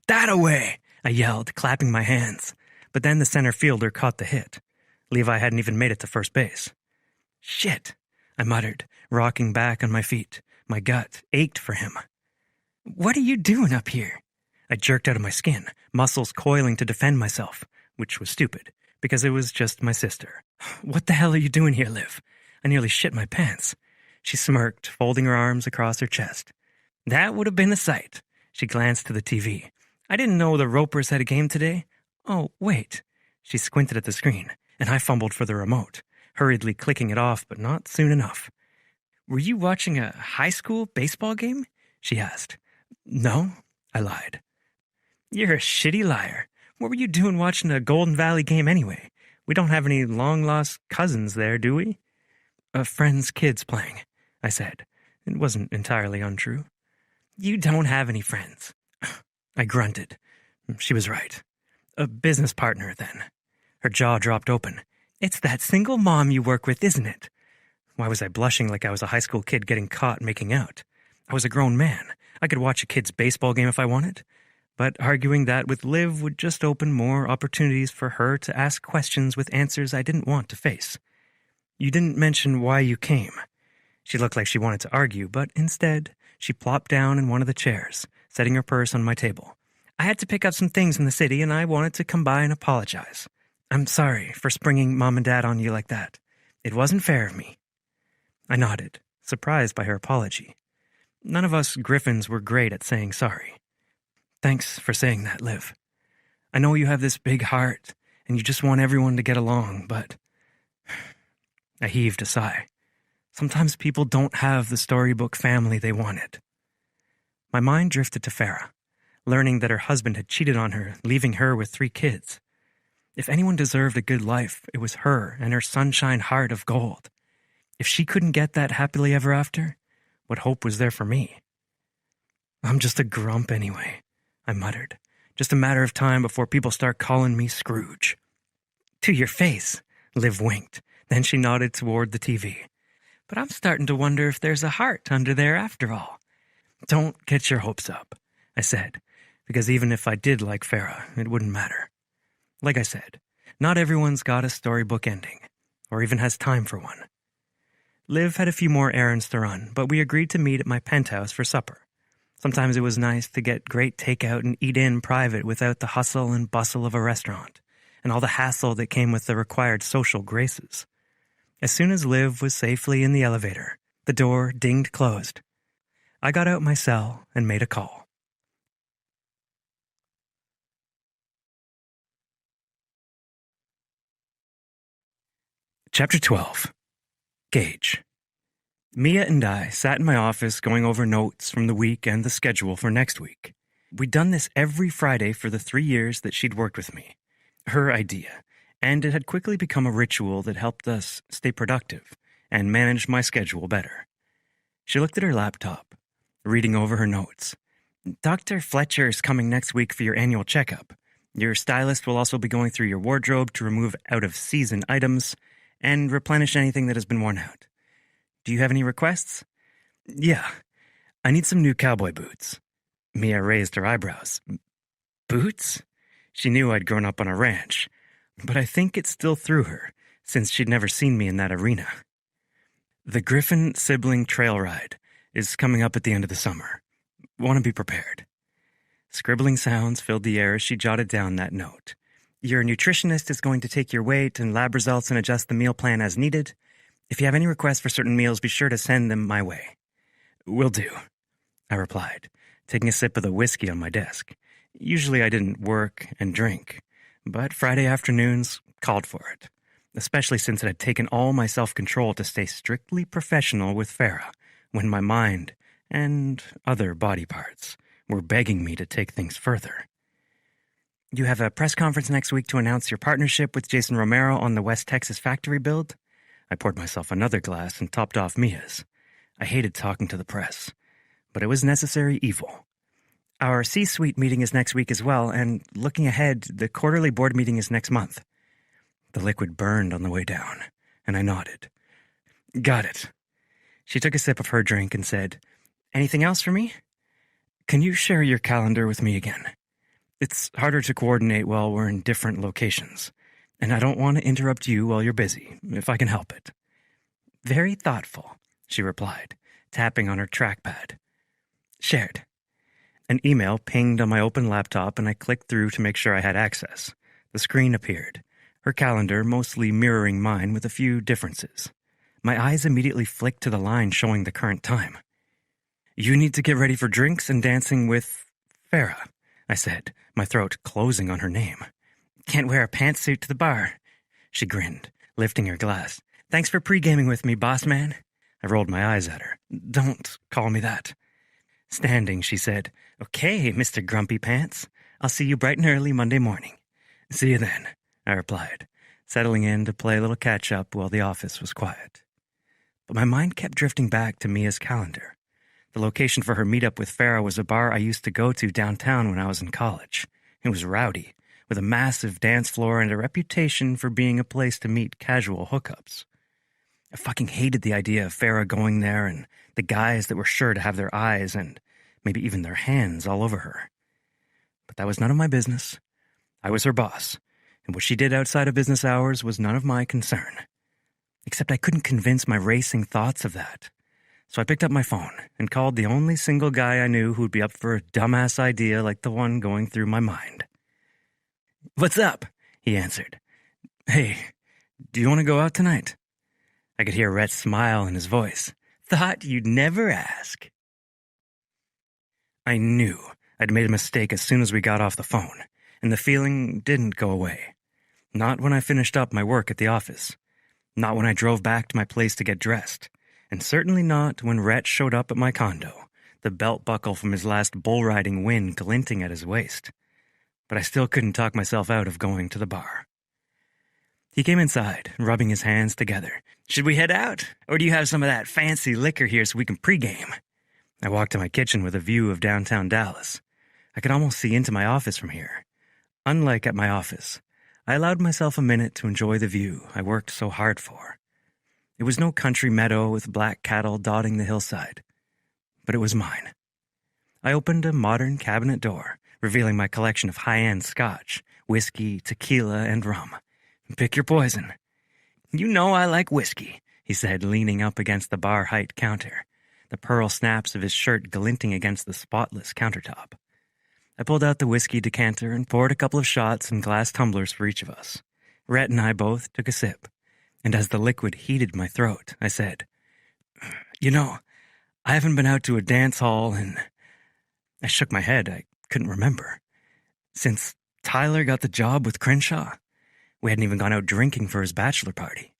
"That away!" I yelled, clapping my hands. But then the center fielder caught the hit. Levi hadn't even made it to first base. "Shit," I muttered, rocking back on my feet. My gut ached for him. "What are you doing up here?" I jerked out of my skin, muscles coiling to defend myself, which was stupid, because it was just my sister. "What the hell are you doing here, Liv?" I nearly shit my pants. She smirked, folding her arms across her chest. "That would have been a sight." She glanced to the TV. "I didn't know the Ropers had a game today. Oh, wait." She squinted at the screen, and I fumbled for the remote, hurriedly clicking it off, but not soon enough. "Were you watching a high school baseball game?" she asked. "No," I lied. "You're a shitty liar. What were you doing watching a Golden Valley game anyway? We don't have any long-lost cousins there, do we?" "A friend's kid's playing," I said. It wasn't entirely untrue. "You don't have any friends." I grunted. She was right. "A business partner, then." Her jaw dropped open. "It's that single mom you work with, isn't it?" Why was I blushing like I was a high school kid getting caught making out? I was a grown man. I could watch a kid's baseball game if I wanted. But arguing that with Liv would just open more opportunities for her to ask questions with answers I didn't want to face. "You didn't mention why you came." She looked like she wanted to argue, but instead, she plopped down in one of the chairs, setting her purse on my table. "I had to pick up some things in the city, and I wanted to come by and apologize. I'm sorry for springing Mom and Dad on you like that. It wasn't fair of me." I nodded, surprised by her apology. None of us Griffins were great at saying sorry. "Thanks for saying that, Liv. I know you have this big heart, and you just want everyone to get along, but..." I heaved a sigh. Sometimes people don't have the storybook family they wanted. My mind drifted to Farrah, learning that her husband had cheated on her, leaving her with 3 kids. If anyone deserved a good life, it was her and her sunshine heart of gold. If she couldn't get that happily ever after, what hope was there for me? "I'm just a grump anyway," I muttered. "Just a matter of time before people start calling me Scrooge." "To your face," Liv winked. Then she nodded toward the TV. "But I'm starting to wonder if there's a heart under there after all." "Don't get your hopes up," I said, because even if I did like Farrah, it wouldn't matter. Like I said, not everyone's got a storybook ending, or even has time for one. Liv had a few more errands to run, but we agreed to meet at my penthouse for supper. Sometimes it was nice to get great takeout and eat in private without the hustle and bustle of a restaurant, and all the hassle that came with the required social graces. As soon as Liv was safely in the elevator, the door dinged closed. I got out my cell and made a call. Chapter 12. Gage. Mia and I sat in my office going over notes from the week and the schedule for next week. We'd done this every Friday for the 3 years that she'd worked with me. Her idea, and it had quickly become a ritual that helped us stay productive and manage my schedule better. She looked at her laptop, reading over her notes. Dr. Fletcher is coming next week for your annual checkup. Your stylist will also be going through your wardrobe to remove out-of-season items and replenish anything that has been worn out. Do you have any requests? Yeah, I need some new cowboy boots. Mia raised her eyebrows. Boots? She knew I'd grown up on a ranch, but I think it still threw her, since she'd never seen me in that arena. The Griffin sibling trail ride is coming up at the end of the summer. Want to be prepared. Scribbling sounds filled the air as she jotted down that note. Your nutritionist is going to take your weight and lab results and adjust the meal plan as needed. If you have any requests for certain meals, be sure to send them my way. Will do, I replied, taking a sip of the whiskey on my desk. Usually I didn't work and drink, but Friday afternoons called for it, especially since it had taken all my self-control to stay strictly professional with Farah when my mind and other body parts were begging me to take things further. You have a press conference next week to announce your partnership with Jason Romero on the West Texas factory build. I poured myself another glass and topped off Mia's. I hated talking to the press, but it was necessary evil. Our C-suite meeting is next week as well, and looking ahead, the quarterly board meeting is next month. The liquid burned on the way down, and I nodded. Got it. She took a sip of her drink and said, Anything else for me? Can you share your calendar with me again? It's harder to coordinate while we're in different locations, and I don't want to interrupt you while you're busy, if I can help it. Very thoughtful, she replied, tapping on her trackpad. Shared. An email pinged on my open laptop, and I clicked through to make sure I had access. The screen appeared, her calendar mostly mirroring mine with a few differences. My eyes immediately flicked to the line showing the current time. You need to get ready for drinks and dancing with Farah, I said, my throat closing on her name. Can't wear a pantsuit to the bar, she grinned, lifting her glass. Thanks for pre-gaming with me, boss man. I rolled my eyes at her. Don't call me that. Standing, she said, Okay, Mr. Grumpy Pants. I'll see you bright and early Monday morning. See you then, I replied, settling in to play a little catch-up while the office was quiet. But my mind kept drifting back to Mia's calendar. The location for her meetup with Farah was a bar I used to go to downtown when I was in college. It was rowdy, with a massive dance floor and a reputation for being a place to meet casual hookups. I fucking hated the idea of Farah going there and the guys that were sure to have their eyes and maybe even their hands all over her. But that was none of my business. I was her boss, and what she did outside of business hours was none of my concern. Except I couldn't convince my racing thoughts of that. So I picked up my phone and called the only single guy I knew who'd be up for a dumbass idea like the one going through my mind. What's up? He answered. Hey, do you want to go out tonight? I could hear Rhett's smile in his voice. Thought you'd never ask. I knew I'd made a mistake as soon as we got off the phone, and the feeling didn't go away. Not when I finished up my work at the office. Not when I drove back to my place to get dressed. And certainly not when Rhett showed up at my condo, the belt buckle from his last bull riding win glinting at his waist. But I still couldn't talk myself out of going to the bar. He came inside, rubbing his hands together. Should we head out? Or do you have some of that fancy liquor here so we can pregame? I walked to my kitchen with a view of downtown Dallas. I could almost see into my office from here. Unlike at my office, I allowed myself a minute to enjoy the view I worked so hard for. It was no country meadow with black cattle dotting the hillside, but it was mine. I opened a modern cabinet door, revealing my collection of high-end scotch, whiskey, tequila, and rum. Pick your poison. You know I like whiskey, he said, leaning up against the bar-height counter. the pearl snaps of his shirt glinting against the spotless countertop. I pulled out the whiskey decanter and poured a couple of shots in glass tumblers for each of us. Rhett and I both took a sip, and as the liquid heated my throat, I said, "You know, I haven't been out to a dance hall and..." I shook my head. I couldn't remember. Since Tyler got the job with Crenshaw, we hadn't even gone out drinking for his bachelor party.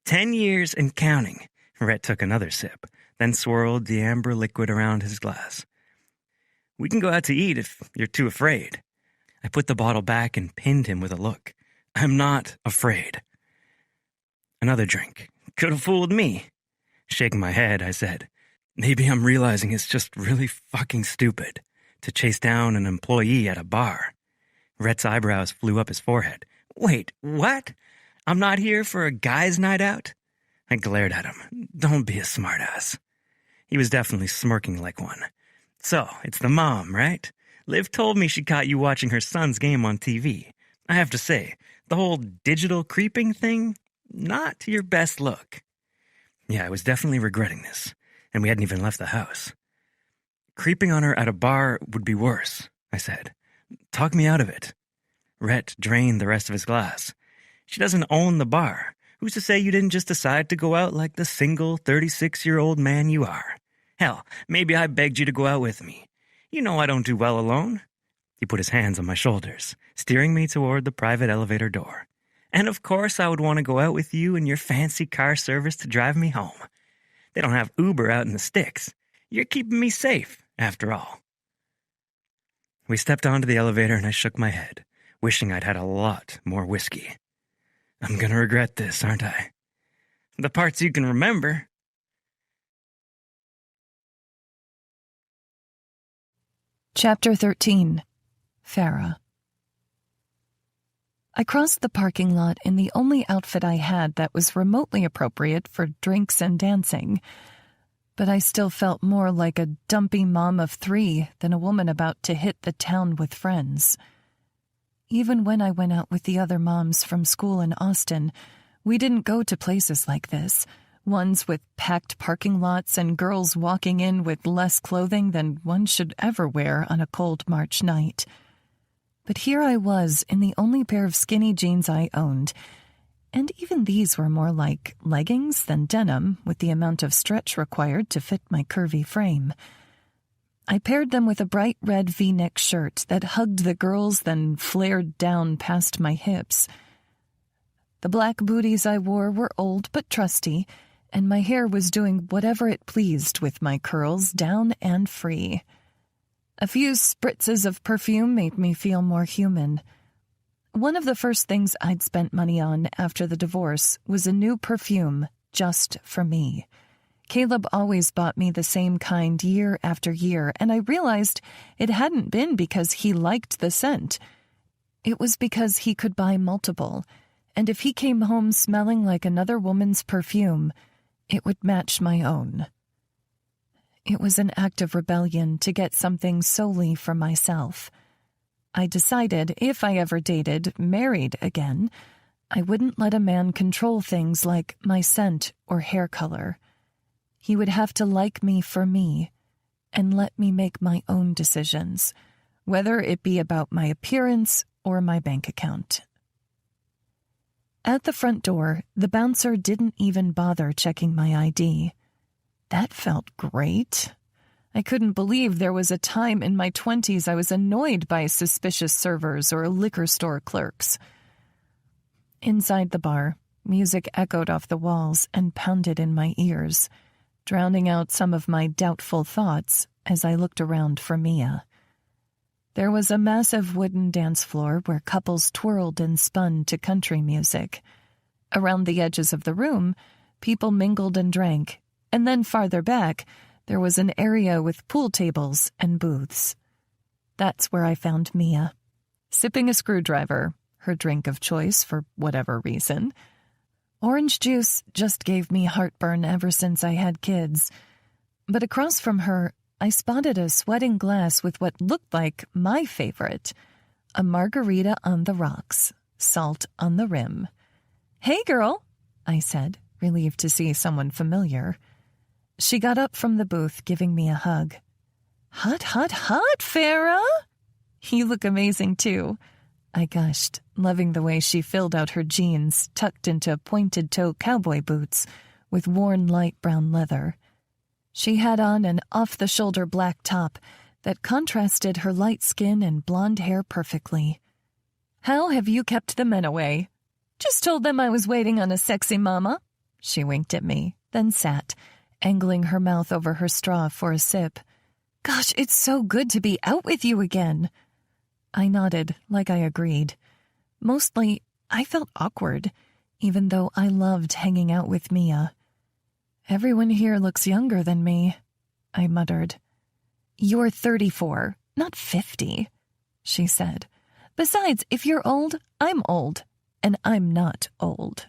10 years and counting. Rhett took another sip, then swirled the amber liquid around his glass. "We can go out to eat if you're too afraid." I put the bottle back and pinned him with a look. "I'm not afraid." Another drink. Could have fooled me. Shaking my head, I said, "Maybe I'm realizing it's just really fucking stupid to chase down an employee at a bar." Rhett's eyebrows flew up his forehead. "Wait, what? I'm not here for a guy's night out?" I glared at him. "Don't be a smartass." He was definitely smirking like one. "So, it's the mom, right? Liv told me she caught you watching her son's game on TV. I have to say, the whole digital creeping thing, not your best look." Yeah, I was definitely regretting this, and we hadn't even left the house. "Creeping on her at a bar would be worse," I said. "Talk me out of it." Rhett drained the rest of his glass. "She doesn't own the bar. Who's to say you didn't just decide to go out like the single 36-year-old man you are? Hell, maybe I begged you to go out with me. You know I don't do well alone." He put his hands on my shoulders, steering me toward the private elevator door. "And of course I would want to go out with you in your fancy car service to drive me home. They don't have Uber out in the sticks. You're keeping me safe, after all." We stepped onto the elevator and I shook my head, wishing I'd had a lot more whiskey. I'm gonna regret this, aren't I? The parts you can remember. Chapter 13. Farah. I crossed the parking lot in the only outfit I had that was remotely appropriate for drinks and dancing, but I still felt more like a dumpy mom of 3 than a woman about to hit the town with friends. Even when I went out with the other moms from school in Austin, we didn't go to places like this, ones with packed parking lots and girls walking in with less clothing than one should ever wear on a cold March night. But here I was in the only pair of skinny jeans I owned, and even these were more like leggings than denim, with the amount of stretch required to fit my curvy frame. I paired them with a bright red V-neck shirt that hugged the girls then flared down past my hips. The black booties I wore were old but trusty, and my hair was doing whatever it pleased with my curls down and free. A few spritzes of perfume made me feel more human. One of the first things I'd spent money on after the divorce was a new perfume just for me. Caleb always bought me the same kind year after year, and I realized it hadn't been because he liked the scent. It was because he could buy multiple, and if he came home smelling like another woman's perfume, it would match my own. It was an act of rebellion to get something solely for myself. I decided if I ever married again, I wouldn't let a man control things like my scent or hair color. He would have to like me for me and let me make my own decisions, whether it be about my appearance or my bank account. At the front door, the bouncer didn't even bother checking my ID. That felt great. I couldn't believe there was a time in my 20s I was annoyed by suspicious servers or liquor store clerks. Inside the bar, music echoed off the walls and pounded in my ears, drowning out some of my doubtful thoughts as I looked around for Mia. There was a massive wooden dance floor where couples twirled and spun to country music. Around the edges of the room, people mingled and drank, and then farther back, there was an area with pool tables and booths. That's where I found Mia, sipping a screwdriver, her drink of choice for whatever reason. Orange juice just gave me heartburn ever since I had kids. But across from her, I spotted a sweating glass with what looked like my favorite, a margarita on the rocks, salt on the rim. "Hey, girl," I said, relieved to see someone familiar. She got up from the booth, giving me a hug. Hot, hot, hot, Farah! You look amazing, too. I gushed, loving the way she filled out her jeans, tucked into pointed-toe cowboy boots with worn light brown leather. She had on an off-the-shoulder black top that contrasted her light skin and blonde hair perfectly. How have you kept the men away? Just told them I was waiting on a sexy mama. She winked at me, then sat, angling her mouth over her straw for a sip. Gosh, it's so good to be out with you again. I nodded, like I agreed. Mostly, I felt awkward, even though I loved hanging out with Mia. Everyone here looks younger than me, I muttered. You're 34, not 50, she said. Besides, if you're old, I'm old, and I'm not old.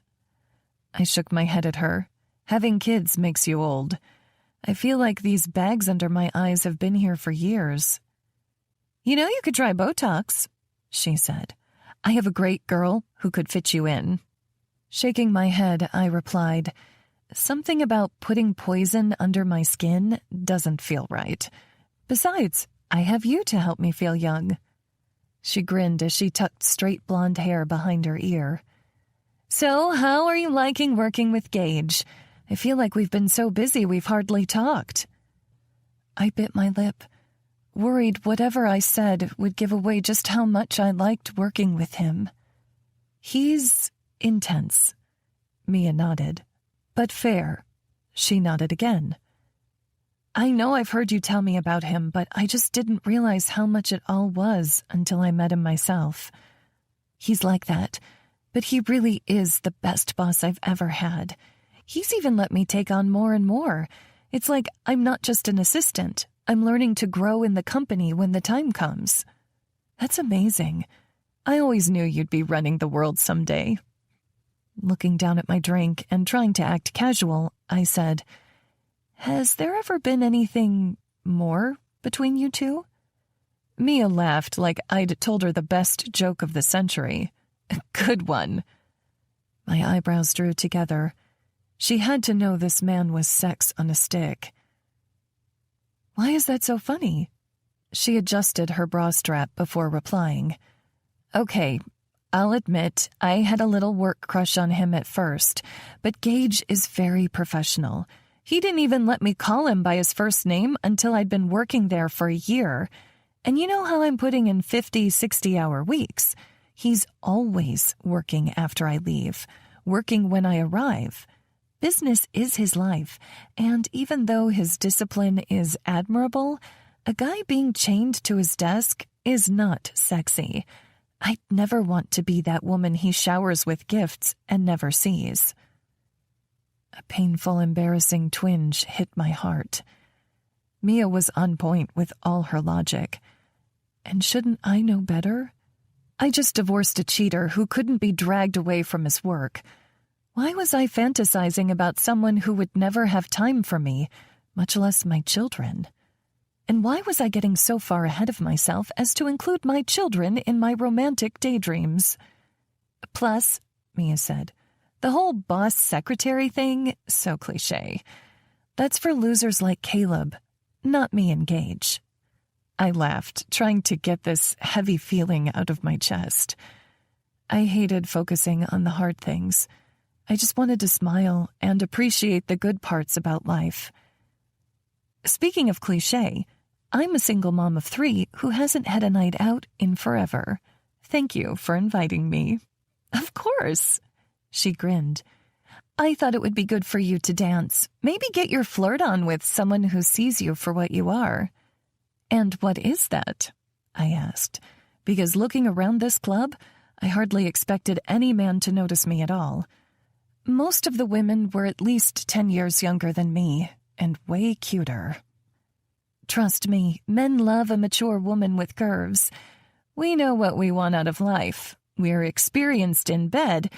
I shook my head at her. Having kids makes you old. I feel like these bags under my eyes have been here for years. You know, you could try Botox, she said. I have a great girl who could fit you in. Shaking my head, I replied, something about putting poison under my skin doesn't feel right. Besides, I have you to help me feel young. She grinned as she tucked straight blonde hair behind her ear. So, how are you liking working with Gage? I feel like we've been so busy we've hardly talked. I bit my lip, worried whatever I said would give away just how much I liked working with him. He's intense. Mia nodded. But fair. She nodded again. I know I've heard you tell me about him, but I just didn't realize how much it all was until I met him myself. He's like that, but he really is the best boss I've ever had. He's even let me take on more and more. It's like I'm not just an assistant. I'm learning to grow in the company when the time comes. That's amazing. I always knew you'd be running the world someday. Looking down at my drink and trying to act casual, I said, Has there ever been anything more between you two? Mia laughed like I'd told her the best joke of the century. A good one. My eyebrows drew together. She had to know this man was sex on a stick. Why is that so funny? She adjusted her bra strap before replying. Okay, I'll admit I had a little work crush on him at first, but Gage is very professional. He didn't even let me call him by his first name until I'd been working there for a year. And you know how I'm putting in 50, 60-hour weeks? He's always working after I leave, working when I arrive. Business is his life, and even though his discipline is admirable, a guy being chained to his desk is not sexy. I'd never want to be that woman he showers with gifts and never sees. A painful, embarrassing twinge hit my heart. Mia was on point with all her logic. And shouldn't I know better? I just divorced a cheater who couldn't be dragged away from his work. Why was I fantasizing about someone who would never have time for me, much less my children? And why was I getting so far ahead of myself as to include my children in my romantic daydreams? Plus, Mia said, the whole boss-secretary thing, so cliché. That's for losers like Caleb, not me and Gage. I laughed, trying to get this heavy feeling out of my chest. I hated focusing on the hard things. I just wanted to smile and appreciate the good parts about life. Speaking of cliché, I'm a single mom of 3 who hasn't had a night out in forever. Thank you for inviting me. Of course, she grinned. I thought it would be good for you to dance. Maybe get your flirt on with someone who sees you for what you are. And what is that? I asked, because looking around this club, I hardly expected any man to notice me at all. Most of the women were at least 10 years younger than me, and way cuter. Trust me, men love a mature woman with curves. We know what we want out of life. We're experienced in bed,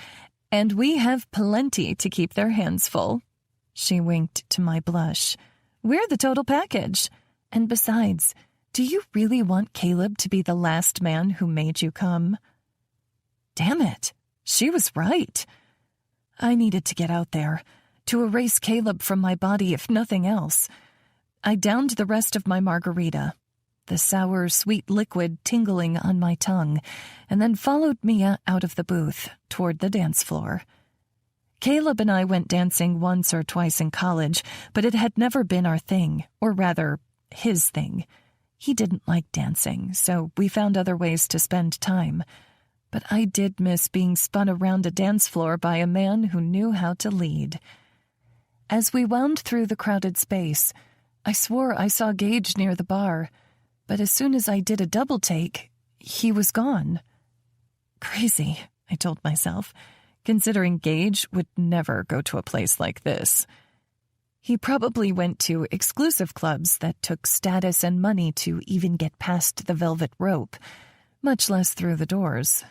and we have plenty to keep their hands full. She winked to my blush. We're the total package. And besides, do you really want Caleb to be the last man who made you come? Damn it, she was right. I needed to get out there, to erase Caleb from my body if nothing else. I downed the rest of my margarita, the sour, sweet liquid tingling on my tongue, and then followed Mia out of the booth toward the dance floor. Caleb and I went dancing once or twice in college, but it had never been our thing, or rather, his thing. He didn't like dancing, so we found other ways to spend time. But I did miss being spun around a dance floor by a man who knew how to lead. As we wound through the crowded space, I swore I saw Gage near the bar, but as soon as I did a double take, he was gone. Crazy, I told myself, considering Gage would never go to a place like this. He probably went to exclusive clubs that took status and money to even get past the velvet rope, much less through the doors.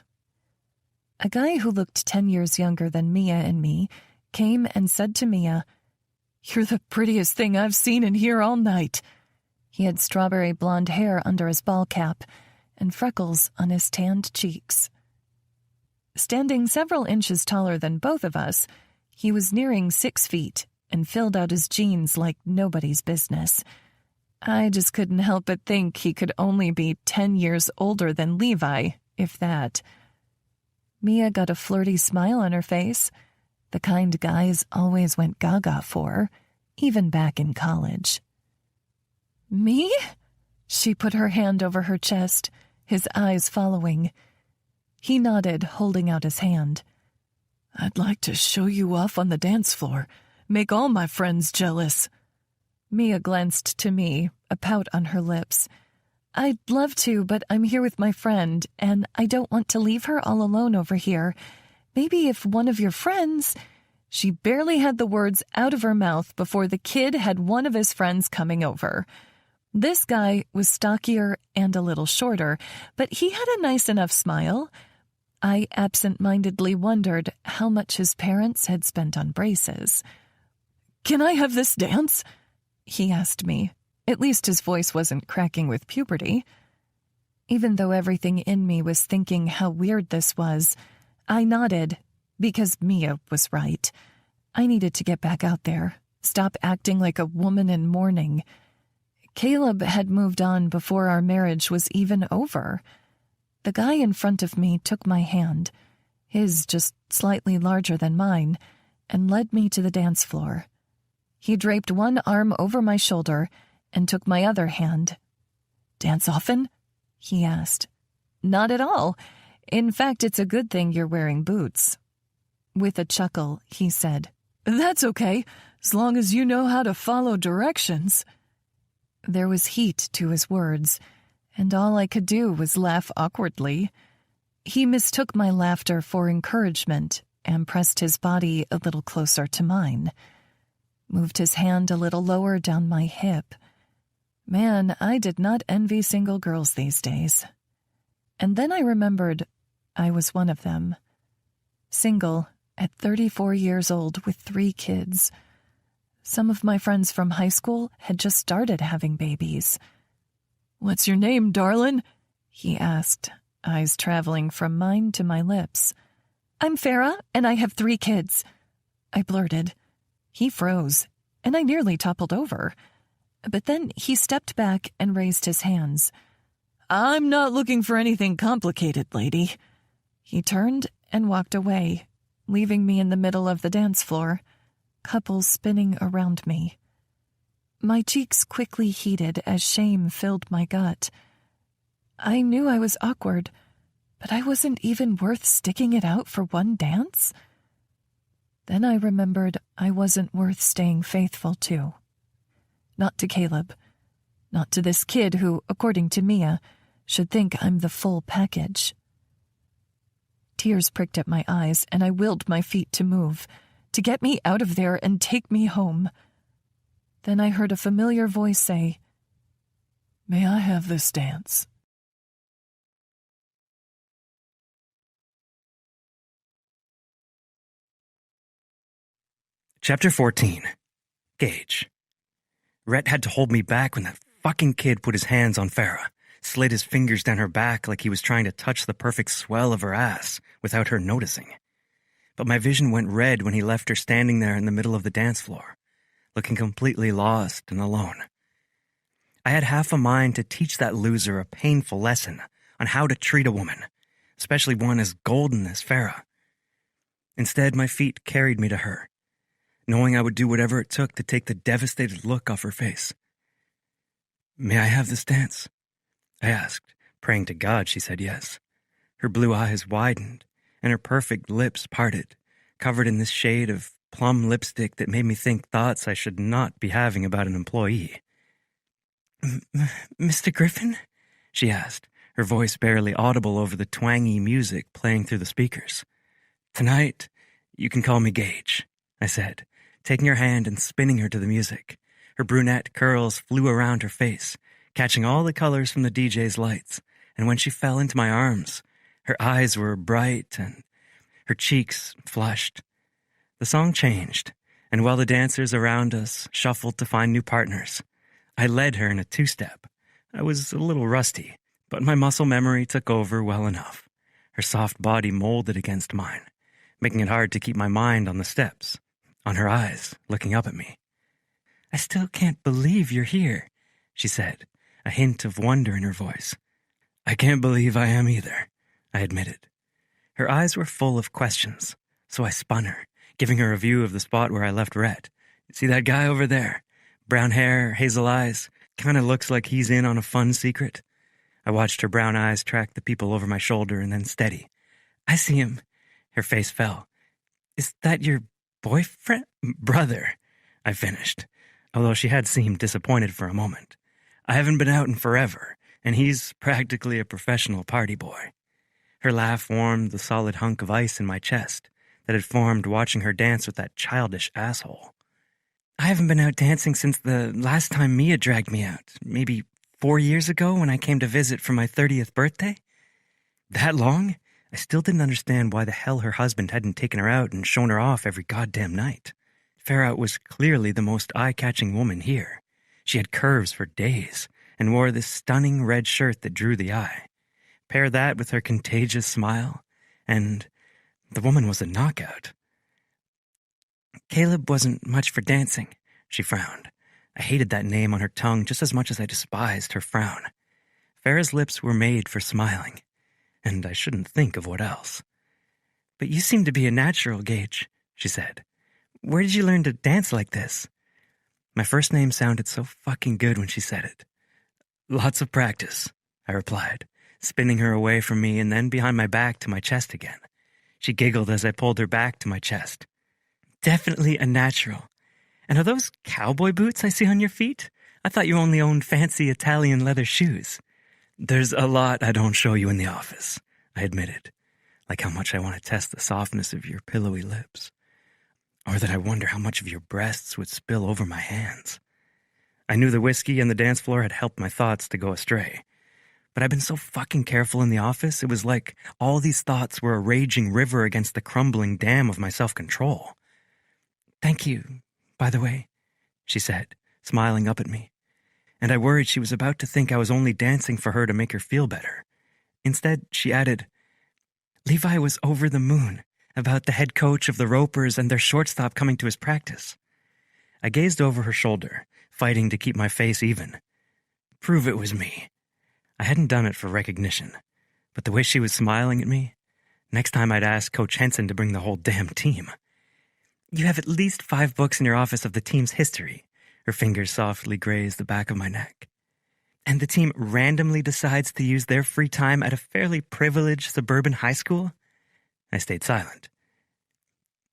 A guy who looked 10 years younger than Mia and me came and said to Mia, "You're the prettiest thing I've seen in here all night." He had strawberry blonde hair under his ball cap and freckles on his tanned cheeks. Standing several inches taller than both of us, he was nearing 6 feet and filled out his jeans like nobody's business. I just couldn't help but think he could only be 10 years older than Levi, if that. Mia got a flirty smile on her face, the kind guys always went gaga for, even back in college. "Me?" She put her hand over her chest, his eyes following. He nodded, holding out his hand. "I'd like to show you off on the dance floor, make all my friends jealous." Mia glanced to me, a pout on her lips. "I'd love to, but I'm here with my friend, and I don't want to leave her all alone over here. Maybe if one of your friends—" She barely had the words out of her mouth before the kid had one of his friends coming over. This guy was stockier and a little shorter, but he had a nice enough smile. I absent-mindedly wondered how much his parents had spent on braces. "Can I have this dance?" he asked me. At least his voice wasn't cracking with puberty. Even though everything in me was thinking how weird this was, I nodded, because Mia was right. I needed to get back out there, stop acting like a woman in mourning. Caleb had moved on before our marriage was even over. The guy in front of me took my hand, his just slightly larger than mine, and led me to the dance floor. He draped one arm over my shoulder and took my other hand. "Dance often?" he asked. "Not at all. In fact, it's a good thing you're wearing boots." With a chuckle, he said, "That's okay, as long as you know how to follow directions." There was heat to his words, and all I could do was laugh awkwardly. He mistook my laughter for encouragement and pressed his body a little closer to mine, moved his hand a little lower down my hip. Man, I did not envy single girls these days. And then I remembered I was one of them. Single, at 34 years old with 3 kids. Some of my friends from high school had just started having babies. "What's your name, darlin'?" he asked, eyes traveling from mine to my lips. "I'm Farah, and I have 3 kids," I blurted. He froze, and I nearly toppled over. But then he stepped back and raised his hands. "I'm not looking for anything complicated, lady." He turned and walked away, leaving me in the middle of the dance floor, couples spinning around me. My cheeks quickly heated as shame filled my gut. I knew I was awkward, but I wasn't even worth sticking it out for one dance. Then I remembered I wasn't worth staying faithful to. Not to Caleb. Not to this kid who, according to Mia, should think I'm the full package. Tears pricked at my eyes, and I willed my feet to move, to get me out of there and take me home. Then I heard a familiar voice say, "May I have this dance?" Chapter 14. Gage. Rhett had to hold me back when that fucking kid put his hands on Farah, slid his fingers down her back like he was trying to touch the perfect swell of her ass without her noticing. but my vision went red when he left her standing there in the middle of the dance floor, looking completely lost and alone. I had half a mind to teach that loser a painful lesson on how to treat a woman, especially one as golden as Farah. Instead, my feet carried me to her, knowing I would do whatever it took to take the devastated look off her face. "May I have this dance?" I asked, praying to God she said yes. Her blue eyes widened, and her perfect lips parted, covered in this shade of plum lipstick that made me think thoughts I should not be having about an employee. "Mr. Griffin?" she asked, her voice barely audible over the twangy music playing through the speakers. "Tonight, you can call me Gage," I said, taking her hand and spinning her to the music. Her brunette curls flew around her face, catching all the colors from the DJ's lights, and when she fell into my arms, her eyes were bright and her cheeks flushed. The song changed, and while the dancers around us shuffled to find new partners, I led her in a two-step. I was a little rusty, but my muscle memory took over well enough. Her soft body molded against mine, making it hard to keep my mind on the steps, on her eyes looking up at me. "I still can't believe you're here," she said, a hint of wonder in her voice. "I can't believe I am either," I admitted. Her eyes were full of questions, so I spun her, giving her a view of the spot where I left Rhett. "See that guy over there? Brown hair, hazel eyes, kind of looks like he's in on a fun secret." I watched her brown eyes track the people over my shoulder and then steady. "I see him." Her face fell. "Is that your boyfriend?" "Brother," I finished, although she had seemed disappointed for a moment. "I haven't been out in forever, and he's practically a professional party boy." Her laugh warmed the solid hunk of ice in my chest that had formed watching her dance with that childish asshole. "I haven't been out dancing since the last time Mia dragged me out, maybe 4 years ago when I came to visit for my 30th birthday. That long? I still didn't understand why the hell her husband hadn't taken her out and shown her off every goddamn night. Farah was clearly the most eye-catching woman here. She had curves for days and wore this stunning red shirt that drew the eye. Pair that with her contagious smile, and the woman was a knockout. "Caleb wasn't much for dancing," she frowned. I hated that name on her tongue just as much as I despised her frown. Farah's lips were made for smiling, and I shouldn't think of what else. "But you seem to be a natural, Gage," she said. "Where did you learn to dance like this?" My first name sounded so fucking good when she said it. "Lots of practice," I replied, spinning her away from me and then behind my back to my chest again. She giggled as I pulled her back to my chest. "Definitely a natural. And are those cowboy boots I see on your feet? I thought you only owned fancy Italian leather shoes." "There's a lot I don't show you in the office," I admitted, like how much I want to test the softness of your pillowy lips. Or that I wonder how much of your breasts would spill over my hands. I knew the whiskey and the dance floor had helped my thoughts to go astray. But I've been so fucking careful in the office, it was like all these thoughts were a raging river against the crumbling dam of my self-control. "Thank you, by the way," she said, smiling up at me. And I worried she was about to think I was only dancing for her to make her feel better. Instead, she added, "Levi was over the moon about the head coach of the Ropers and their shortstop coming to his practice." I gazed over her shoulder, fighting to keep my face even. Prove it was me. I hadn't done it for recognition, but the way she was smiling at me, next time I'd ask Coach Henson to bring the whole damn team. "You have at least 5 books in your office of the team's history." Her fingers softly grazed the back of my neck. "And the team randomly decides to use their free time at a fairly privileged suburban high school?" I stayed silent.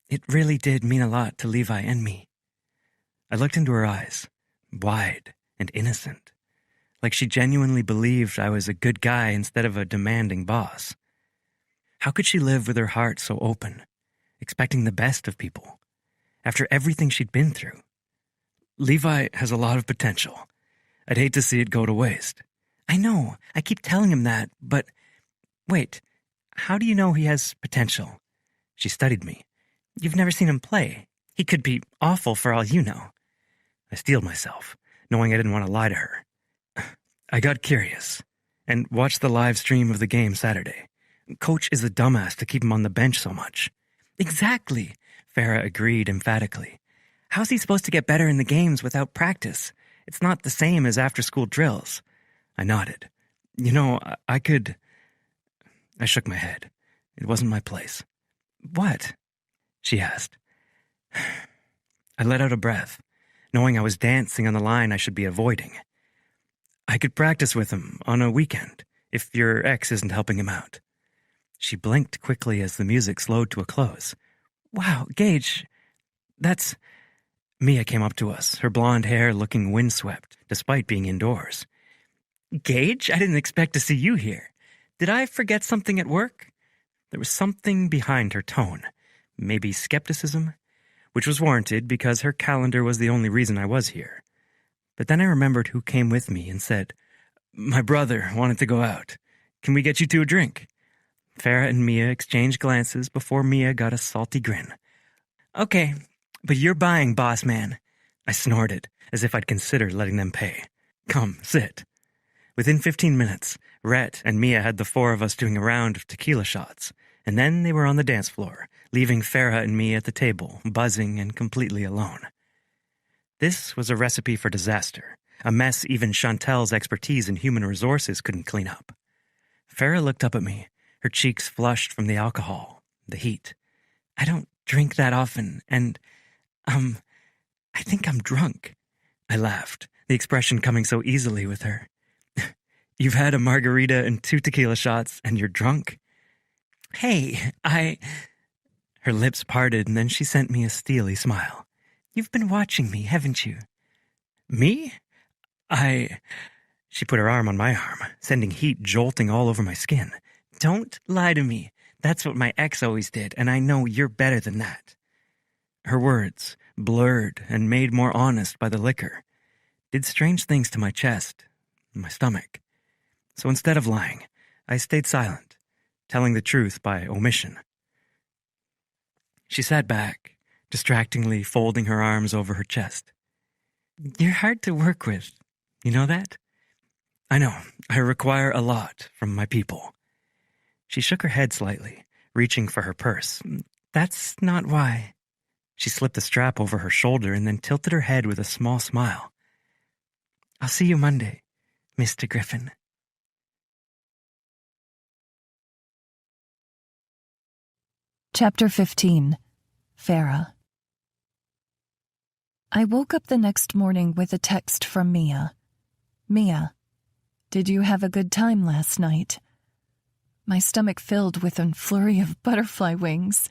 It really did mean a lot to Levi and me. I looked into her eyes, wide and innocent, like she genuinely believed I was a good guy instead of a demanding boss. How could she live with her heart so open, expecting the best of people, after everything she'd been through? "Levi has a lot of potential. I'd hate to see it go to waste." "I know, I keep telling him that, but..." "Wait, how do you know he has potential?" She studied me. "You've never seen him play. He could be awful for all you know." I steeled myself, knowing I didn't want to lie to her. "I got curious and watched the live stream of the game Saturday. Coach is a dumbass to keep him on the bench so much. Exactly, Farah agreed emphatically. How's he supposed to get better in the games without practice? It's not the same as after-school drills. I nodded. I could... I shook my head. It wasn't my place. What? She asked. I let out a breath, knowing I was dancing on the line I should be avoiding. I could practice with him on a weekend, if your ex isn't helping him out. She blinked quickly as the music slowed to a close. Wow, Gage, that's... Mia came up to us, her blonde hair looking windswept, despite being indoors. Gage, I didn't expect to see you here. Did I forget something at work? There was something behind her tone, maybe skepticism, which was warranted because her calendar was the only reason I was here. But then I remembered who came with me and said, My brother wanted to go out. Can we get you two a drink? Farah and Mia exchanged glances before Mia got a salty grin. Okay, but you're buying, boss man. I snorted, as if I'd considered letting them pay. Come, sit. Within 15 minutes, Rhett and Mia had the four of us doing a round of tequila shots, and then they were on the dance floor, leaving Farah and me at the table, buzzing and completely alone. This was a recipe for disaster, a mess even Chantel's expertise in human resources couldn't clean up. Farah looked up at me, her cheeks flushed from the alcohol, the heat. I don't drink that often, and, I think I'm drunk. I laughed, the expression coming so easily with her. You've had a margarita and 2 tequila shots, and you're drunk? Hey, Her lips parted, and then she sent me a steely smile. You've been watching me, haven't you? Me? She put her arm on my arm, sending heat jolting all over my skin. Don't lie to me. That's what my ex always did, and I know you're better than that. Her words, blurred and made more honest by the liquor, did strange things to my chest, my stomach. So instead of lying, I stayed silent, telling the truth by omission. She sat back, distractingly folding her arms over her chest. You're hard to work with. You know that? I know. I require a lot from my people. She shook her head slightly, reaching for her purse. That's not why. She slipped the strap over her shoulder and then tilted her head with a small smile. I'll see you Monday, Mr. Griffin. Chapter 15. Farah. I woke up the next morning with a text from Mia. Mia, did you have a good time last night? My stomach filled with a flurry of butterfly wings.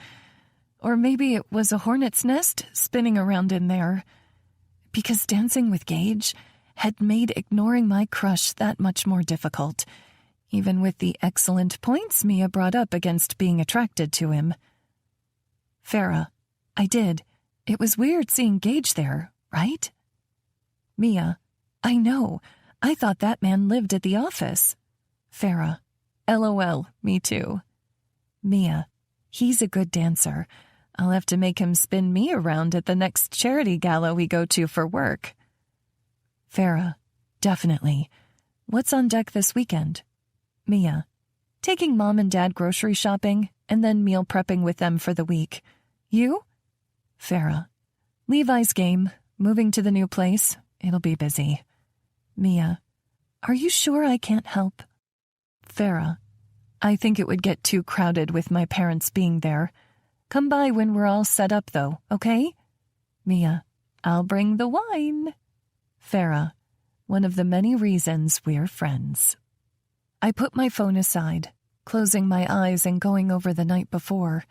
Or maybe it was a hornet's nest spinning around in there. Because dancing with Gage had made ignoring my crush that much more difficult, even with the excellent points Mia brought up against being attracted to him. Farah, I did. It was weird seeing Gage there, right? Mia, I know. I thought that man lived at the office. Farah, LOL, me too. Mia, he's a good dancer. I'll have to make him spin me around at the next charity gala we go to for work. Farah, definitely. What's on deck this weekend? Mia, taking Mom and Dad grocery shopping and then meal prepping with them for the week. You? Farah, Levi's game, moving to the new place. It'll be busy. Mia, are you sure I can't help? Farah, I think it would get too crowded with my parents being there. Come by when we're all set up, though, okay? Mia, I'll bring the wine. Farah, one of the many reasons we're friends. I put my phone aside, closing my eyes and going over the night before.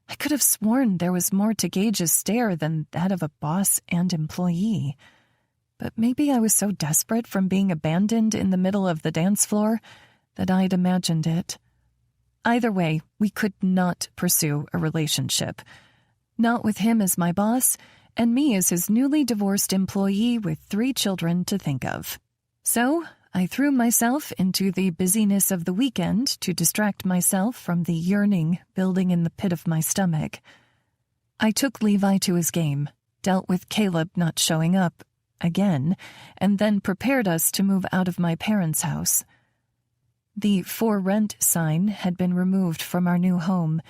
I could have sworn there was more to Gage's stare than that of a boss and employee. But maybe I was so desperate from being abandoned in the middle of the dance floor that I'd imagined it. Either way, we could not pursue a relationship. Not with him as my boss, and me as his newly divorced employee with 3 children to think of. So, I threw myself into the busyness of the weekend to distract myself from the yearning building in the pit of my stomach. I took Levi to his game, dealt with Caleb not showing up, again, and then prepared us to move out of my parents' house. The for rent sign had been removed from our new home,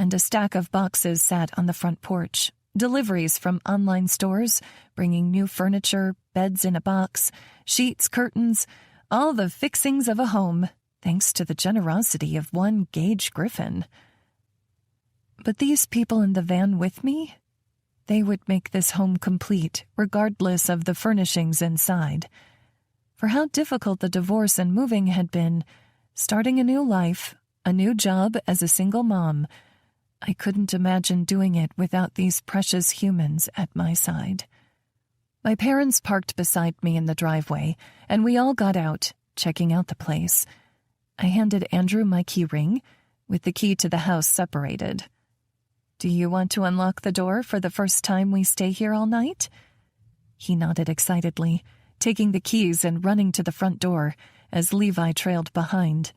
and a stack of boxes sat on the front porch. Deliveries from online stores, bringing new furniture, beds in a box, sheets, curtains, all the fixings of a home, thanks to the generosity of one Gage Griffin. But these people in the van with me? They would make this home complete, regardless of the furnishings inside. For how difficult the divorce and moving had been, starting a new life, a new job as a single mom, I couldn't imagine doing it without these precious humans at my side. My parents parked beside me in the driveway, and we all got out, checking out the place. I handed Andrew my key ring, with the key to the house separated. "Do you want to unlock the door for the first time we stay here all night?" He nodded excitedly, taking the keys and running to the front door as Levi trailed behind.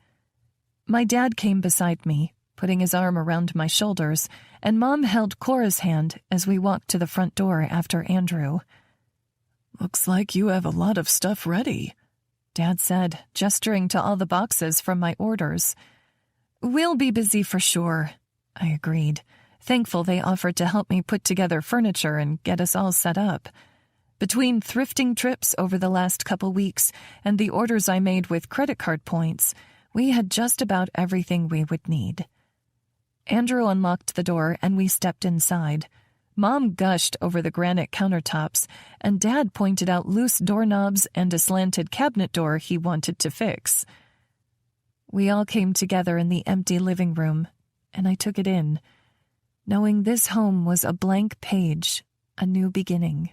My dad came beside me, putting his arm around my shoulders, and Mom held Cora's hand as we walked to the front door after Andrew. "Looks like you have a lot of stuff ready," Dad said, gesturing to all the boxes from my orders. "We'll be busy for sure," I agreed, thankful they offered to help me put together furniture and get us all set up. Between thrifting trips over the last couple weeks and the orders I made with credit card points, we had just about everything we would need. Andrew unlocked the door and we stepped inside. Mom gushed over the granite countertops, and Dad pointed out loose doorknobs and a slanted cabinet door he wanted to fix. We all came together in the empty living room, and I took it in, knowing this home was a blank page, a new beginning.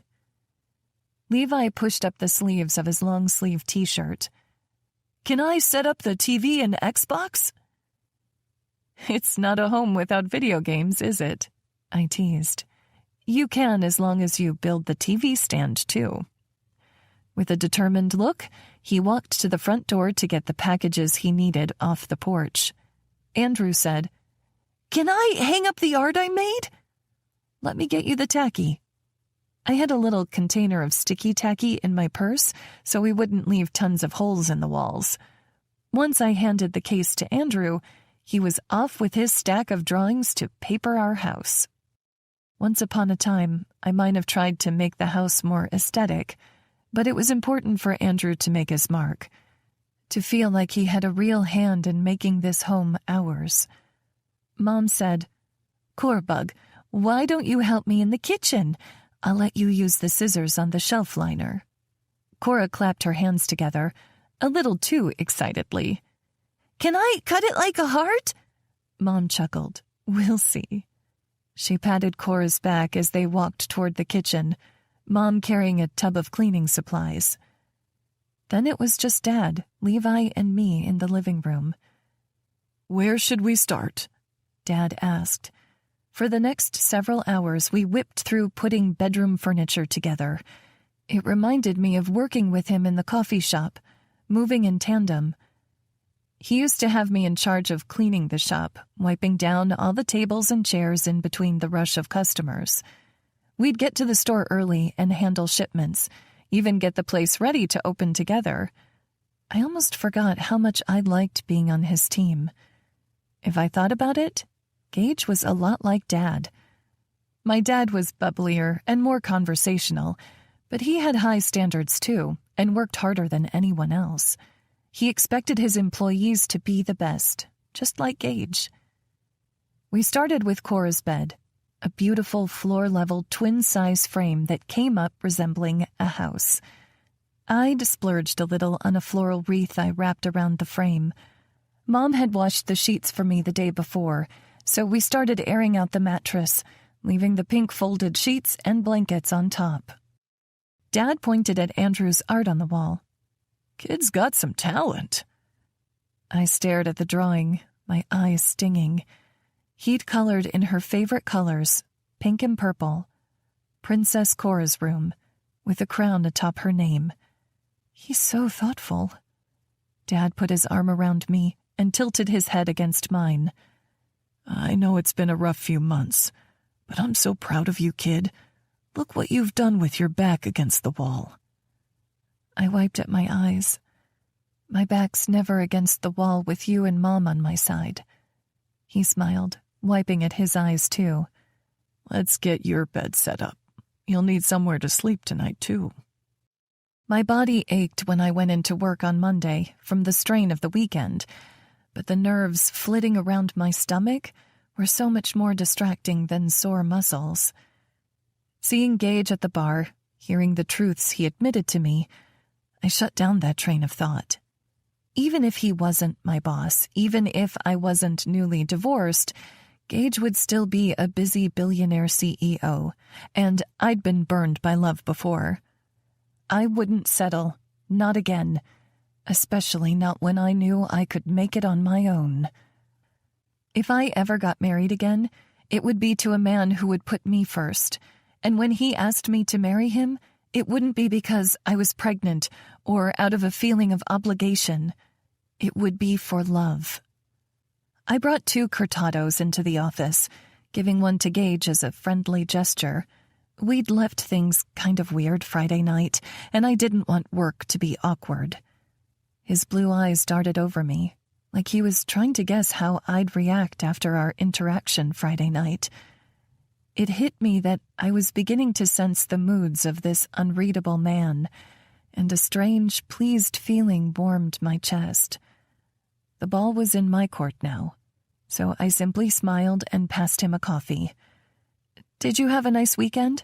Levi pushed up the sleeves of his long-sleeve t-shirt. "Can I set up the TV and Xbox?" "It's not a home without video games, is it?" I teased. "You can as long as you build the TV stand, too." With a determined look, he walked to the front door to get the packages he needed off the porch. Andrew said, "Can I hang up the art I made?" "Let me get you the tacky." I had a little container of sticky tacky in my purse so we wouldn't leave tons of holes in the walls. Once I handed the case to Andrew, he was off with his stack of drawings to paper our house. Once upon a time, I might have tried to make the house more aesthetic, but it was important for Andrew to make his mark, to feel like he had a real hand in making this home ours. Mom said, "Corbug, why don't you help me in the kitchen? I'll let you use the scissors on the shelf liner." Cora clapped her hands together, a little too excitedly. "Can I cut it like a heart?" Mom chuckled. "We'll see." She patted Cora's back as they walked toward the kitchen, Mom carrying a tub of cleaning supplies. Then it was just Dad, Levi, and me in the living room. "Where should we start?" Dad asked. For the next several hours, we whipped through putting bedroom furniture together. It reminded me of working with him in the coffee shop, moving in tandem. He used to have me in charge of cleaning the shop, wiping down all the tables and chairs in between the rush of customers. We'd get to the store early and handle shipments, even get the place ready to open together. I almost forgot how much I liked being on his team. If I thought about it, Gage was a lot like Dad. My dad was bubblier and more conversational, but he had high standards too and worked harder than anyone else. He expected his employees to be the best, just like Gage. We started with Cora's bed, a beautiful floor-level twin-size frame that came up resembling a house. I'd splurged a little on a floral wreath I wrapped around the frame. Mom had washed the sheets for me the day before, so we started airing out the mattress, leaving the pink folded sheets and blankets on top. Dad pointed at Andrew's art on the wall. "Kid's got some talent." I stared at the drawing, my eyes stinging. He'd colored in her favorite colors, pink and purple. Princess Cora's room, with a crown atop her name. He's so thoughtful. Dad put his arm around me and tilted his head against mine. "I know it's been a rough few months, but I'm so proud of you, kid. Look what you've done with your back against the wall." I wiped at my eyes. My back's never against the wall with you and Mom on my side. He smiled, wiping at his eyes too. Let's get your bed set up. You'll need somewhere to sleep tonight, too. My body ached when I went into work on Monday from the strain of the weekend, but the nerves flitting around my stomach were so much more distracting than sore muscles. Seeing Gage at the bar, hearing the truths he admitted to me, I shut down that train of thought. Even if he wasn't my boss, even if I wasn't newly divorced, Gage would still be a busy billionaire CEO, and I'd been burned by love before. I wouldn't settle, not again, especially not when I knew I could make it on my own. If I ever got married again, it would be to a man who would put me first, and when he asked me to marry him, it wouldn't be because I was pregnant or out of a feeling of obligation. It would be for love. I brought 2 cortados into the office, giving one to Gage as a friendly gesture. We'd left things kind of weird Friday night, and I didn't want work to be awkward. His blue eyes darted over me, like he was trying to guess how I'd react after our interaction Friday night. It hit me that I was beginning to sense the moods of this unreadable man, and a strange, pleased feeling warmed my chest. The ball was in my court now, so I simply smiled and passed him a coffee. "Did you have a nice weekend?"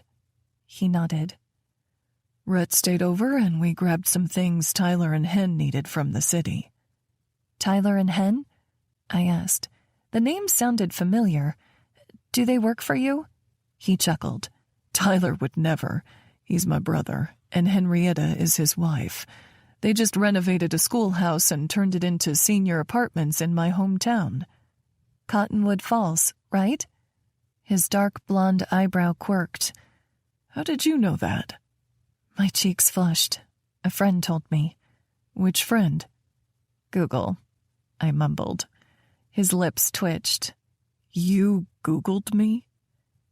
He nodded. Rhett stayed over and we grabbed some things Tyler and Hen needed from the city. Tyler and Hen? I asked. The names sounded familiar. Do they work for you? He chuckled. Tyler would never. He's my brother, and Henrietta is his wife. They just renovated a schoolhouse and turned it into senior apartments in my hometown. Cottonwood Falls, right? His dark blonde eyebrow quirked. How did you know that? My cheeks flushed. A friend told me. Which friend? Google, I mumbled. His lips twitched. You Googled me?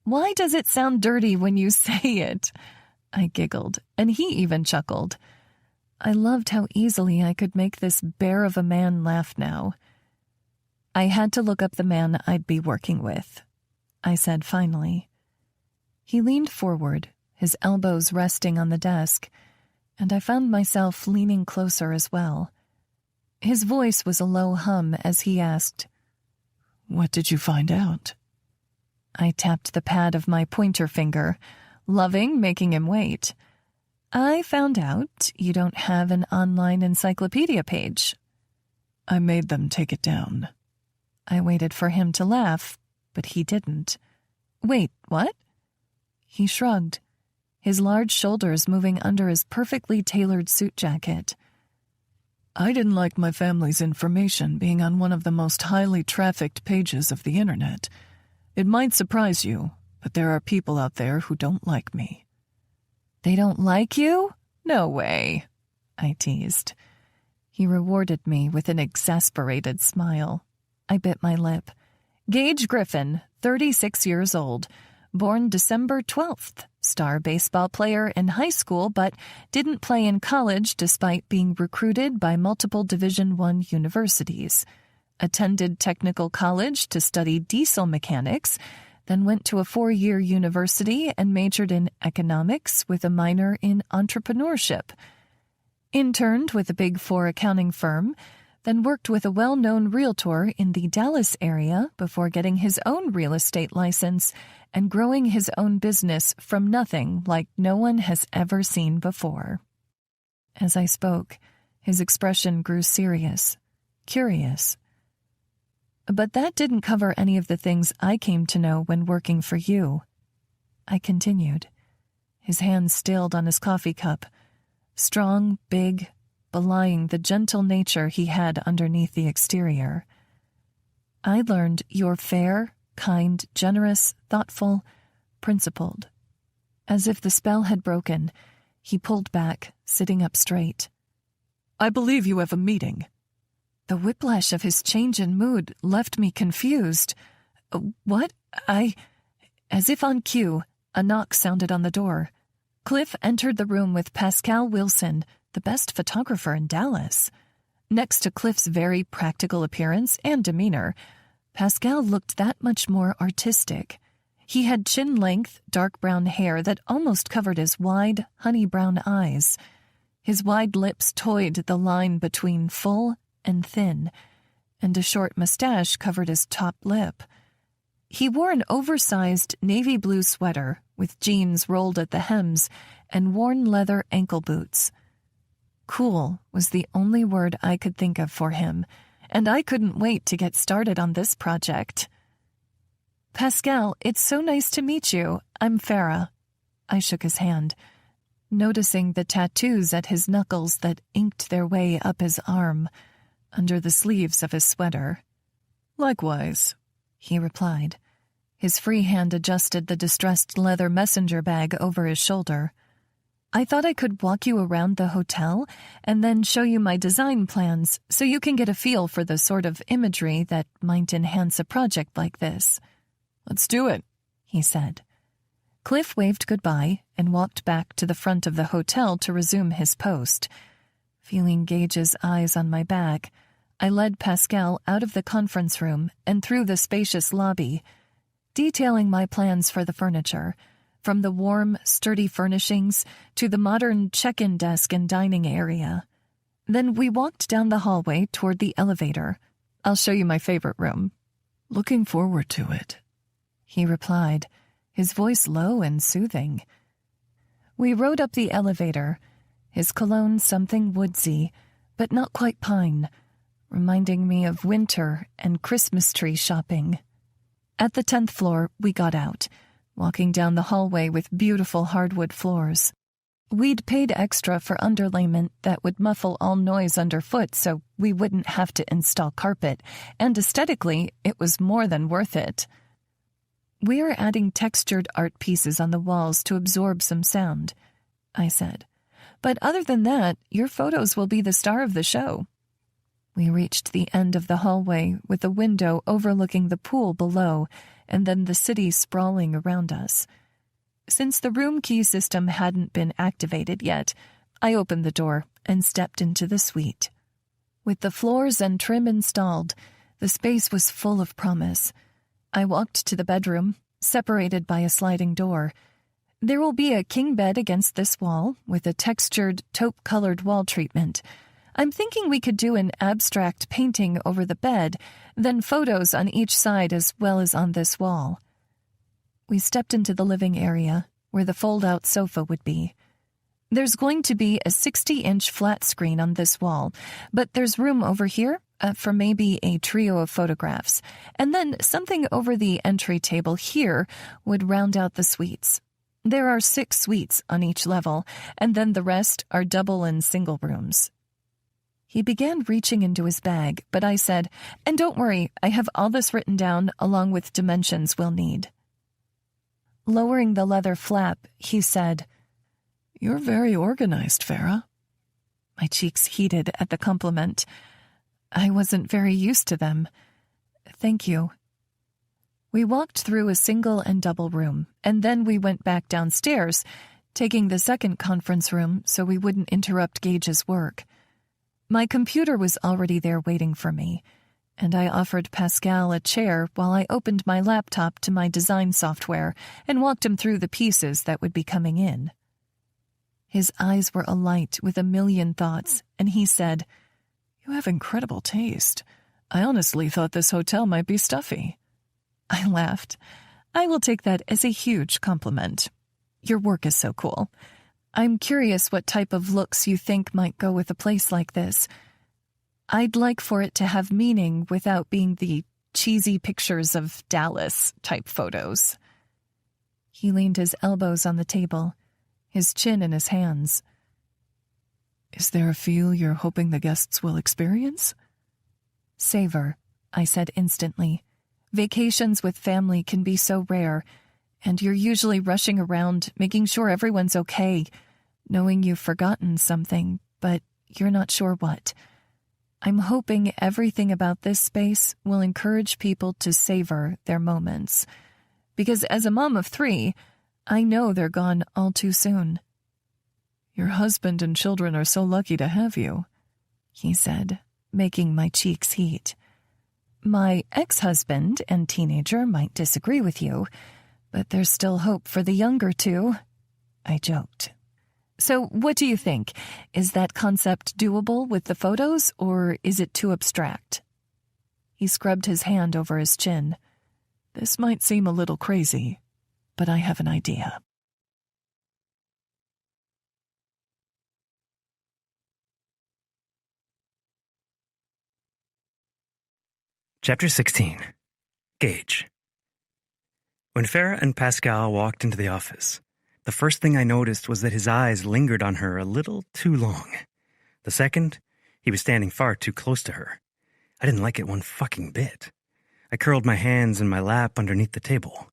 Why does it sound dirty when you say it? I giggled, and he even chuckled. I loved how easily I could make this bear of a man laugh now. I had to look up the man I'd be working with, I said finally. He leaned forward, his elbows resting on the desk, and I found myself leaning closer as well. His voice was a low hum as he asked, What did you find out? I tapped the pad of my pointer finger, loving making him wait. I found out you don't have an online encyclopedia page. I made them take it down. I waited for him to laugh, but he didn't. Wait, what? He shrugged, his large shoulders moving under his perfectly tailored suit jacket. I didn't like my family's information being on one of the most highly trafficked pages of the internet. It might surprise you, but there are people out there who don't like me. They don't like you? No way, I teased. He rewarded me with an exasperated smile. I bit my lip. Gage Griffin, 36 years old, born December 12th, star baseball player in high school but didn't play in college despite being recruited by multiple Division I universities. Attended technical college to study diesel mechanics, then went to a 4-year university and majored in economics with a minor in entrepreneurship. Interned with a Big Four accounting firm, then worked with a well-known realtor in the Dallas area before getting his own real estate license and growing his own business from nothing like no one has ever seen before. As I spoke, his expression grew serious, curious. But that didn't cover any of the things I came to know when working for you. I continued. His hand stilled on his coffee cup, strong, big, belying the gentle nature he had underneath the exterior. I learned you're fair, kind, generous, thoughtful, principled. As if the spell had broken, he pulled back, sitting up straight. I believe you have a meeting. The whiplash of his change in mood left me confused. What? As if on cue, a knock sounded on the door. Cliff entered the room with Pascal Wilson, the best photographer in Dallas. Next to Cliff's very practical appearance and demeanor, Pascal looked that much more artistic. He had chin-length, dark brown hair that almost covered his wide, honey-brown eyes. His wide lips toyed the line between full and thin, and a short mustache covered his top lip. He wore an oversized navy blue sweater with jeans rolled at the hems and worn leather ankle boots. Cool was the only word I could think of for him, and I couldn't wait to get started on this project. Pascal, it's so nice to meet you. I'm Farah. I shook his hand, noticing the tattoos at his knuckles that inked their way up his arm, under the sleeves of his sweater. Likewise, he replied. His free hand adjusted the distressed leather messenger bag over his shoulder. I thought I could walk you around the hotel and then show you my design plans so you can get a feel for the sort of imagery that might enhance a project like this. Let's do it, he said. Cliff waved goodbye and walked back to the front of the hotel to resume his post. Feeling Gage's eyes on my back, I led Pascal out of the conference room and through the spacious lobby, detailing my plans for the furniture, from the warm, sturdy furnishings to the modern check-in desk and dining area. Then we walked down the hallway toward the elevator. I'll show you my favorite room. Looking forward to it, he replied, his voice low and soothing. We rode up the elevator, his cologne something woodsy, but not quite pine, reminding me of winter and Christmas tree shopping. At the 10th floor, we got out, walking down the hallway with beautiful hardwood floors. We'd paid extra for underlayment that would muffle all noise underfoot so we wouldn't have to install carpet, and aesthetically, it was more than worth it. We're adding textured art pieces on the walls to absorb some sound, I said. But other than that, your photos will be the star of the show. We reached the end of the hallway with a window overlooking the pool below and then the city sprawling around us. Since the room key system hadn't been activated yet, I opened the door and stepped into the suite. With the floors and trim installed, the space was full of promise. I walked to the bedroom, separated by a sliding door. There will be a king bed against this wall with a textured, taupe-colored wall treatment. I'm thinking we could do an abstract painting over the bed, then photos on each side as well as on this wall. We stepped into the living area, where the fold-out sofa would be. There's going to be a 60-inch flat screen on this wall, but there's room over here for maybe a trio of photographs, and then something over the entry table here would round out the suites. There are 6 suites on each level, and then the rest are double and single rooms. He began reaching into his bag, but I said, and don't worry, I have all this written down along with dimensions we'll need. Lowering the leather flap, he said, You're very organized, Farah. My cheeks heated at the compliment. I wasn't very used to them. Thank you. We walked through a single and double room, and then we went back downstairs, taking the second conference room so we wouldn't interrupt Gage's work. My computer was already there waiting for me, and I offered Pascal a chair while I opened my laptop to my design software and walked him through the pieces that would be coming in. His eyes were alight with a million thoughts, and he said, You have incredible taste. I honestly thought this hotel might be stuffy. I laughed. I will take that as a huge compliment. Your work is so cool. I'm curious what type of looks you think might go with a place like this. I'd like for it to have meaning without being the cheesy pictures of Dallas type photos. He leaned his elbows on the table, his chin in his hands. Is there a feel you're hoping the guests will experience? Savor, I said instantly. Vacations with family can be so rare, and you're usually rushing around, making sure everyone's okay, knowing you've forgotten something, but you're not sure what. I'm hoping everything about this space will encourage people to savor their moments. Because as a mom of 3, I know they're gone all too soon. Your husband and children are so lucky to have you, he said, making my cheeks heat. My ex-husband and teenager might disagree with you, but there's still hope for the younger two, I joked. So what do you think? Is that concept doable with the photos, or is it too abstract? He scrubbed his hand over his chin. This might seem a little crazy, but I have an idea. Chapter 16. Gage. When Farah and Pascal walked into the office, the first thing I noticed was that his eyes lingered on her a little too long. The second, he was standing far too close to her. I didn't like it one fucking bit. I curled my hands in my lap underneath the table,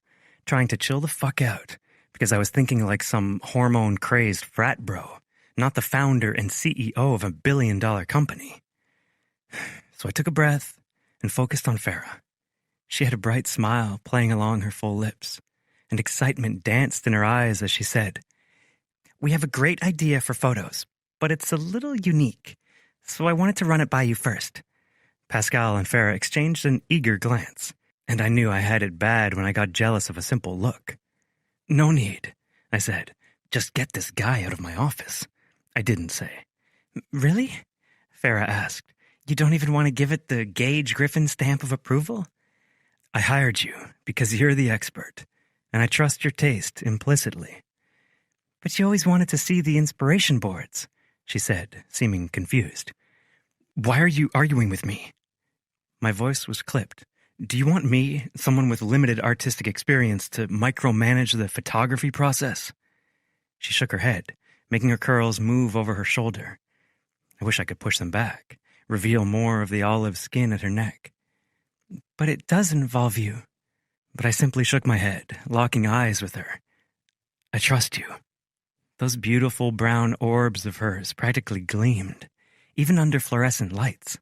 trying to chill the fuck out, because I was thinking like some hormone-crazed frat bro, not the founder and CEO of a billion-dollar company. So I took a breath and focused on Farah. She had a bright smile playing along her full lips, and excitement danced in her eyes as she said, "We have a great idea for photos, but it's a little unique, so I wanted to run it by you first." Pascal and Farah exchanged an eager glance, and I knew I had it bad when I got jealous of a simple look. "No need," I said. "Just get this guy out of my office." I didn't say. "Really?" Farah asked. "You don't even want to give it the Gage Griffin stamp of approval?" "I hired you because you're the expert, and I trust your taste implicitly." "But you always wanted to see the inspiration boards," she said, seeming confused. "Why are you arguing with me?" My voice was clipped. "Do you want me, someone with limited artistic experience, to micromanage the photography process?" She shook her head, making her curls move over her shoulder. I wish I could push them back, reveal more of the olive skin at her neck. "But it does involve you." But I simply shook my head, locking eyes with her. "I trust you." Those beautiful brown orbs of hers practically gleamed, even under fluorescent lights.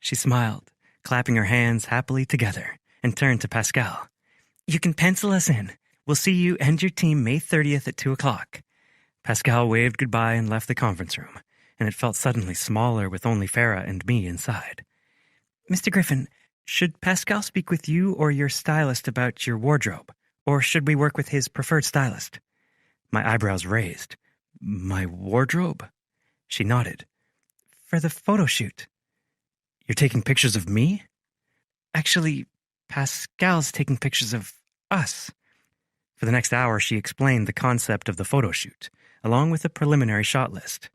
She smiled, clapping her hands happily together, and turned to Pascal. "You can pencil us in. We'll see you and your team May 30th at 2 o'clock. Pascal waved goodbye and left the conference room, and it felt suddenly smaller with only Farah and me inside. "Mr. Griffin, should Pascal speak with you or your stylist about your wardrobe, or should we work with his preferred stylist?" My eyebrows raised. "My wardrobe?" She nodded. "For the photo shoot." "You're taking pictures of me?" "Actually, Pascal's taking pictures of us." For the next hour, she explained the concept of the photo shoot, along with a preliminary shot list.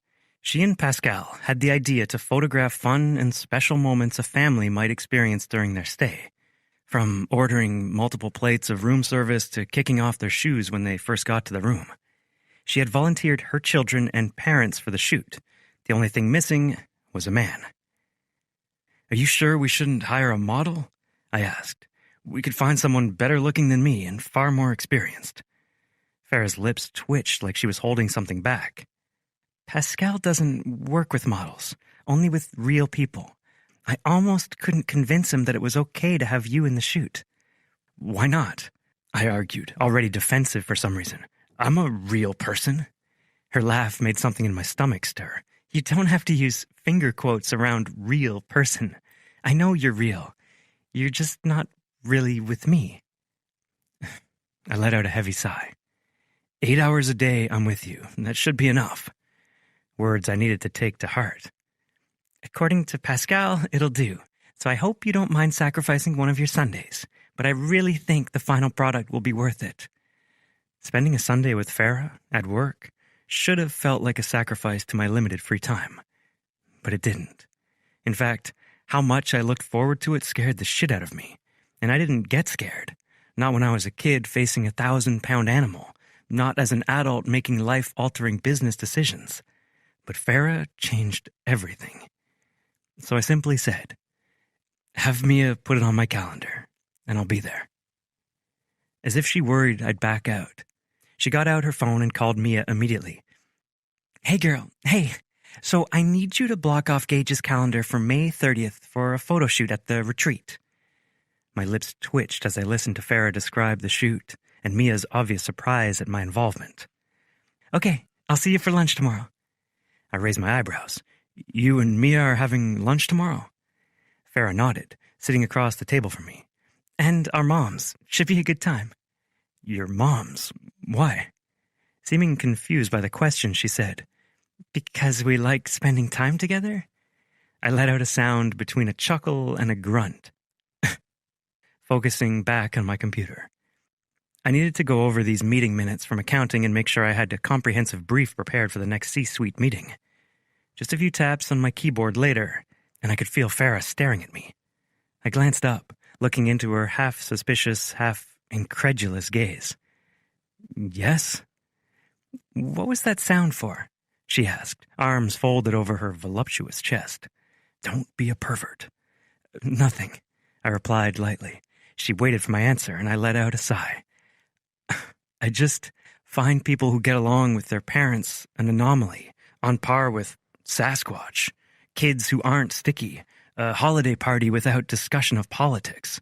She and Pascal had the idea to photograph fun and special moments a family might experience during their stay, from ordering multiple plates of room service to kicking off their shoes when they first got to the room. She had volunteered her children and parents for the shoot. The only thing missing was a man. "Are you sure we shouldn't hire a model?" I asked. "We could find someone better looking than me and far more experienced." Farah's lips twitched like she was holding something back. "Pascal doesn't work with models, only with real people. I almost couldn't convince him that it was okay to have you in the shoot." "Why not?" I argued, already defensive for some reason. "I'm a real person." Her laugh made something in my stomach stir. "You don't have to use finger quotes around real person. I know you're real. You're just not really with me." I let out a heavy sigh. 8 hours a day I'm with you, and that should be enough. Words I needed to take to heart. "According to Pascal, it'll do, so I hope you don't mind sacrificing one of your Sundays, but I really think the final product will be worth it." Spending a Sunday with Farah, at work, should have felt like a sacrifice to my limited free time. But it didn't. In fact, how much I looked forward to it scared the shit out of me. And I didn't get scared. Not when I was a kid facing a 1,000-pound animal. Not as an adult making life-altering business decisions. But Farah changed everything. So I simply said, "Have Mia put it on my calendar, and I'll be there." As if she worried I'd back out, she got out her phone and called Mia immediately. "Hey girl, hey, so I need you to block off Gage's calendar for May 30th for a photo shoot at the retreat." My lips twitched as I listened to Farah describe the shoot and Mia's obvious surprise at my involvement. "Okay, I'll see you for lunch tomorrow." I raised my eyebrows. "You and Mia are having lunch tomorrow?" Farah nodded, sitting across the table from me. And our moms. Should be a good time. Your moms? Why? Seeming confused by the question, she said, Because we like spending time together? I let out a sound between a chuckle and a grunt, focusing back on my computer. I needed to go over these meeting minutes from accounting and make sure I had a comprehensive brief prepared for the next C-suite meeting. Just a few taps on my keyboard later, and I could feel Farah staring at me. I glanced up, looking into her half-suspicious, half-incredulous gaze. Yes? What was that sound for? She asked, arms folded over her voluptuous chest. Don't be a pervert. Nothing, I replied lightly. She waited for my answer, and I let out a sigh. I just find people who get along with their parents an anomaly, on par with Sasquatch, kids who aren't sticky, a holiday party without discussion of politics.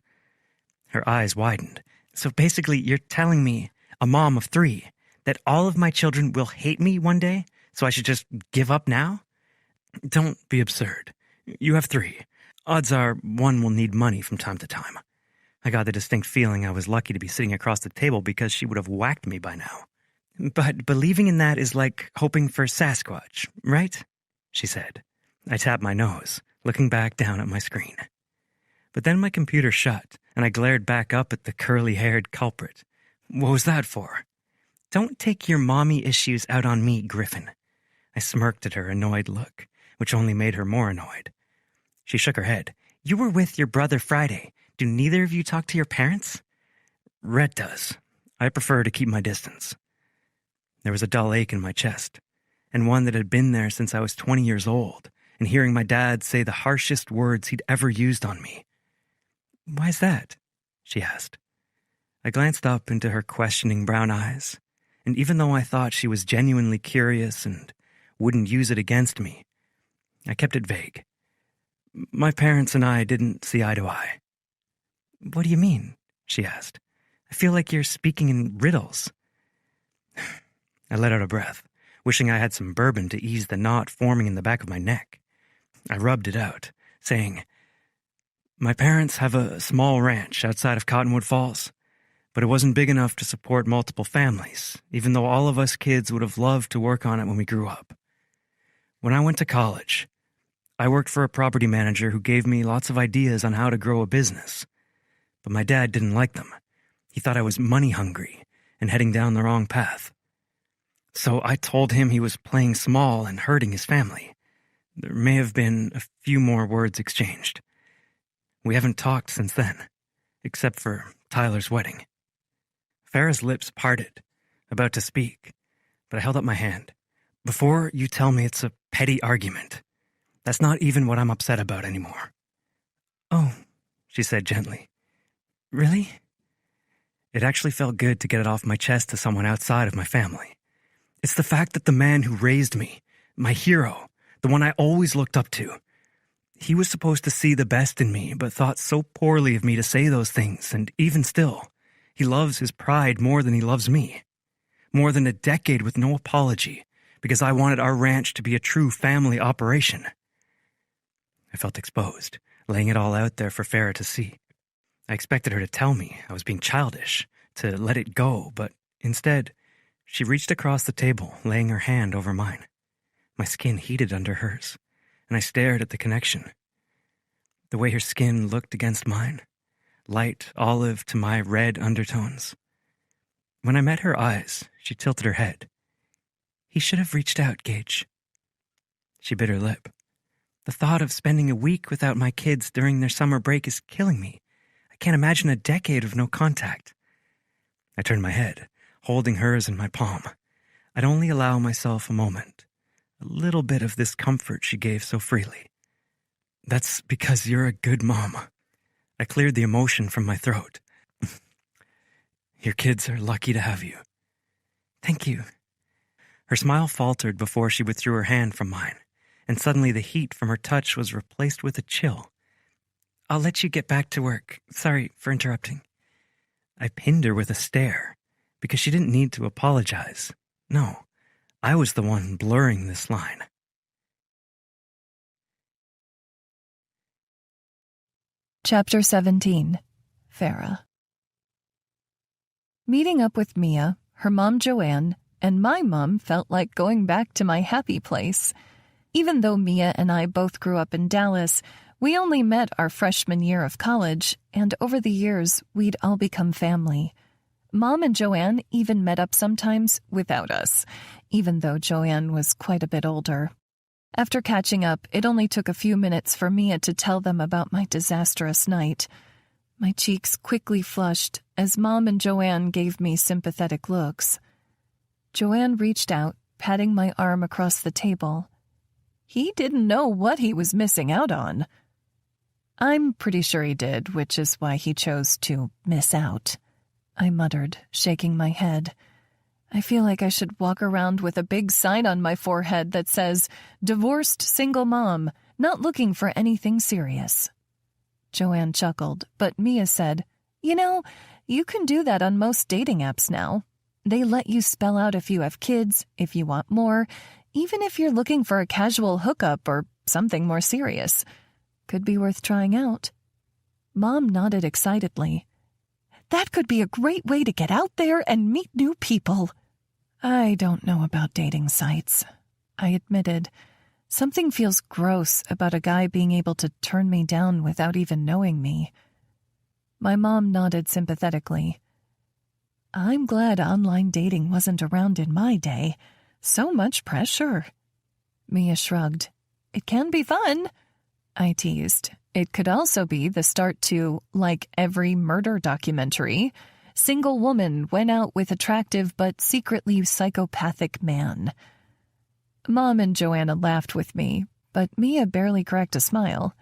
Her eyes widened. So basically, you're telling me, a mom of 3, that all of my children will hate me one day, so I should just give up now? Don't be absurd. You have 3. Odds are one will need money from time to time. I got the distinct feeling I was lucky to be sitting across the table because she would have whacked me by now. But believing in that is like hoping for Sasquatch, right? She said. I tapped my nose, looking back down at my screen. But then my computer shut, and I glared back up at the curly-haired culprit. What was that for? Don't take your mommy issues out on me, Griffin. I smirked at her annoyed look, which only made her more annoyed. She shook her head. You were with your brother Friday. Do neither of you talk to your parents? Rhett does. I prefer to keep my distance. There was a dull ache in my chest, and one that had been there since I was 20 years old, and hearing my dad say the harshest words he'd ever used on me. Why's that? She asked. I glanced up into her questioning brown eyes, and even though I thought she was genuinely curious and wouldn't use it against me, I kept it vague. My parents and I didn't see eye to eye. What do you mean? She asked. I feel like you're speaking in riddles. I let out a breath, wishing I had some bourbon to ease the knot forming in the back of my neck. I rubbed it out, saying, My parents have a small ranch outside of Cottonwood Falls, but it wasn't big enough to support multiple families, even though all of us kids would have loved to work on it when we grew up. When I went to college, I worked for a property manager who gave me lots of ideas on how to grow a business. But my dad didn't like them. He thought I was money hungry and heading down the wrong path. So I told him he was playing small and hurting his family. There may have been a few more words exchanged. We haven't talked since then, except for Tyler's wedding. Farah's lips parted, about to speak, but I held up my hand. Before you tell me it's a petty argument, that's not even what I'm upset about anymore. Oh, she said gently. Really? It actually felt good to get it off my chest to someone outside of my family. It's the fact that the man who raised me, my hero, the one I always looked up to, he was supposed to see the best in me, but thought so poorly of me to say those things, and even still, he loves his pride more than he loves me. More than a decade with no apology, because I wanted our ranch to be a true family operation. I felt exposed, laying it all out there for Farah to see. I expected her to tell me I was being childish, to let it go, but instead, she reached across the table, laying her hand over mine. My skin heated under hers, and I stared at the connection. The way her skin looked against mine, light olive to my red undertones. When I met her eyes, she tilted her head. He should have reached out, Gage. She bit her lip. The thought of spending a week without my kids during their summer break is killing me. I can't imagine a decade of no contact. I turned my head, holding hers in my palm. I'd only allow myself a moment, a little bit of this comfort she gave so freely. That's because you're a good mom. I cleared the emotion from my throat. Your kids are lucky to have you. Thank you. Her smile faltered before she withdrew her hand from mine, and suddenly the heat from her touch was replaced with a chill. I'll let you get back to work. Sorry for interrupting. I pinned her with a stare, because she didn't need to apologize. No, I was the one blurring this line. Chapter 17. Farah. Meeting up with Mia, her mom Joanne, and my mom felt like going back to my happy place. Even though Mia and I both grew up in Dallas, we only met our freshman year of college, and over the years, we'd all become family. Mom and Joanne even met up sometimes without us, even though Joanne was quite a bit older. After catching up, it only took a few minutes for Mia to tell them about my disastrous night. My cheeks quickly flushed as Mom and Joanne gave me sympathetic looks. Joanne reached out, patting my arm across the table. He didn't know what he was missing out on. I'm pretty sure he did, which is why he chose to miss out, I muttered, shaking my head. I feel like I should walk around with a big sign on my forehead that says, "Divorced single mom, not looking for anything serious." Joanne chuckled, but Mia said, "You know, you can do that on most dating apps now. They let you spell out if you have kids, if you want more, even if you're looking for a casual hookup or something more serious. Could be worth trying out." Mom nodded excitedly. "That could be a great way to get out there and meet new people." I don't know about dating sites, I admitted. Something feels gross about a guy being able to turn me down without even knowing me. My mom nodded sympathetically. I'm glad online dating wasn't around in my day. So much pressure. Mia shrugged. It can be fun, I teased. It could also be the start to, like every murder documentary, single woman went out with attractive but secretly psychopathic man. Mom and Joanna laughed with me, but Mia barely cracked a smile.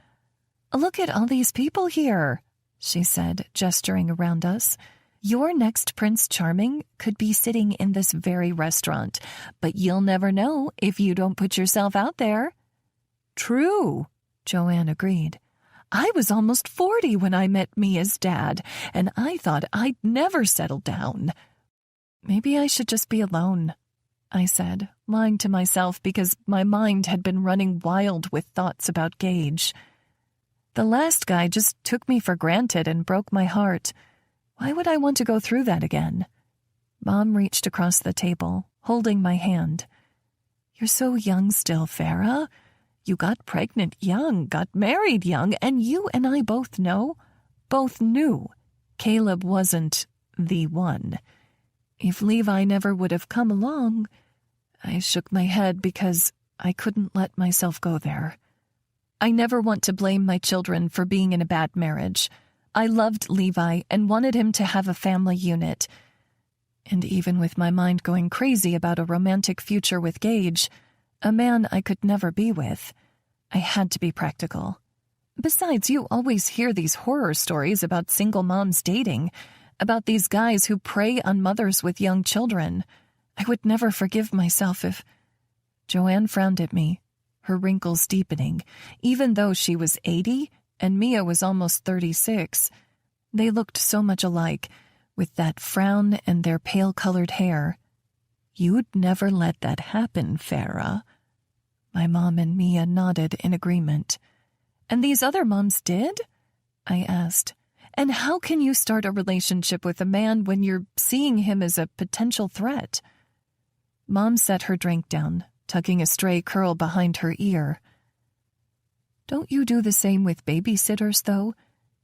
Look at all these people here, she said, gesturing around us. Your next Prince Charming could be sitting in this very restaurant, but you'll never know if you don't put yourself out there. True, Joanne agreed. I was almost 40 when I met Mia's dad, and I thought I'd never settle down. Maybe I should just be alone, I said, lying to myself because my mind had been running wild with thoughts about Gage. The last guy just took me for granted and broke my heart. Why would I want to go through that again? Mom reached across the table, holding my hand. You're so young still, Farah. You got pregnant young, got married young, and you and I both knew Caleb wasn't the one. If Levi never would have come along, I shook my head because I couldn't let myself go there. I never want to blame my children for being in a bad marriage. I loved Levi and wanted him to have a family unit. And even with my mind going crazy about a romantic future with Gage, a man I could never be with, I had to be practical. Besides, you always hear these horror stories about single moms dating, about these guys who prey on mothers with young children. I would never forgive myself if... Joanne frowned at me, her wrinkles deepening, even though she was 80 and Mia was almost 36. They looked so much alike, with that frown and their pale-colored hair. You'd never let that happen, Farah. My mom and Mia nodded in agreement. And these other moms did? I asked. And how can you start a relationship with a man when you're seeing him as a potential threat? Mom set her drink down, tucking a stray curl behind her ear. Don't you do the same with babysitters, though?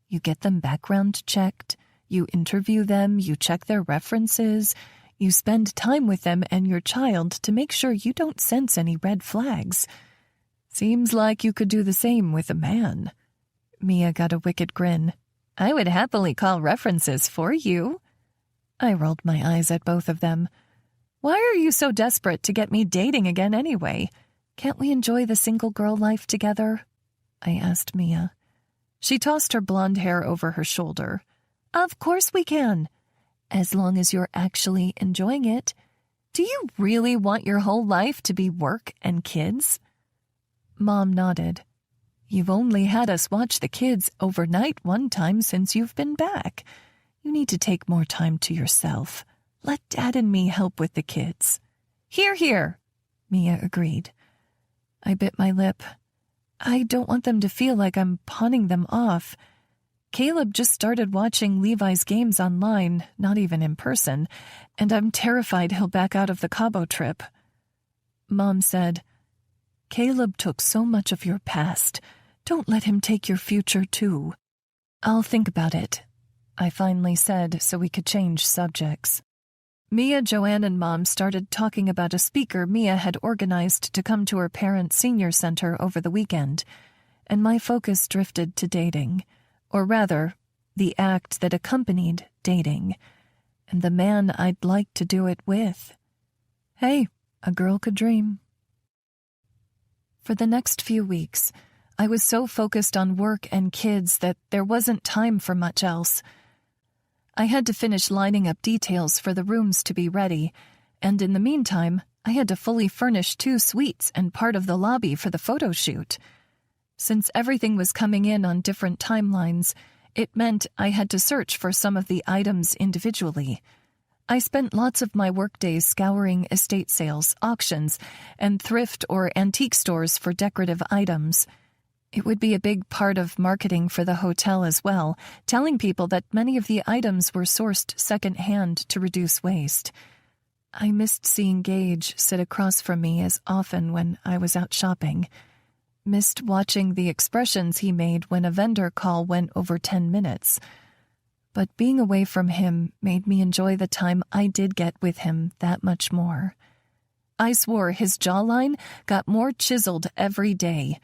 You get them background checked, you interview them, you check their references, you spend time with them and your child to make sure you don't sense any red flags. Seems like you could do the same with a man. Mia got a wicked grin. I would happily call references for you. I rolled my eyes at both of them. Why are you so desperate to get me dating again anyway? Can't we enjoy the single girl life together? I asked Mia. She tossed her blonde hair over her shoulder. Of course we can. As long as you're actually enjoying it. Do you really want your whole life to be work and kids? Mom nodded. You've only had us watch the kids overnight one time since you've been back. You need to take more time to yourself. Let Dad and me help with the kids. Hear, hear, Mia agreed. I bit my lip. I don't want them to feel like I'm pawning them off. Caleb just started watching Levi's games online, not even in person, and I'm terrified he'll back out of the Cabo trip. Mom said, Caleb took so much of your past. Don't let him take your future, too. I'll think about it, I finally said so we could change subjects. Mia, Joanne, and Mom started talking about a speaker Mia had organized to come to her parents' senior center over the weekend, and my focus drifted to dating, or rather, the act that accompanied dating, and the man I'd like to do it with. Hey, a girl could dream. For the next few weeks, I was so focused on work and kids that there wasn't time for much else. I had to finish lining up details for the rooms to be ready, and in the meantime, I had to fully furnish 2 suites and part of the lobby for the photo shoot. Since everything was coming in on different timelines, it meant I had to search for some of the items individually. I spent lots of my workdays scouring estate sales, auctions, and thrift or antique stores for decorative items. It would be a big part of marketing for the hotel as well, telling people that many of the items were sourced secondhand to reduce waste. I missed seeing Gage sit across from me as often when I was out shopping. Missed watching the expressions he made when a vendor call went over 10 minutes. But being away from him made me enjoy the time I did get with him that much more. I swore his jawline got more chiseled every day.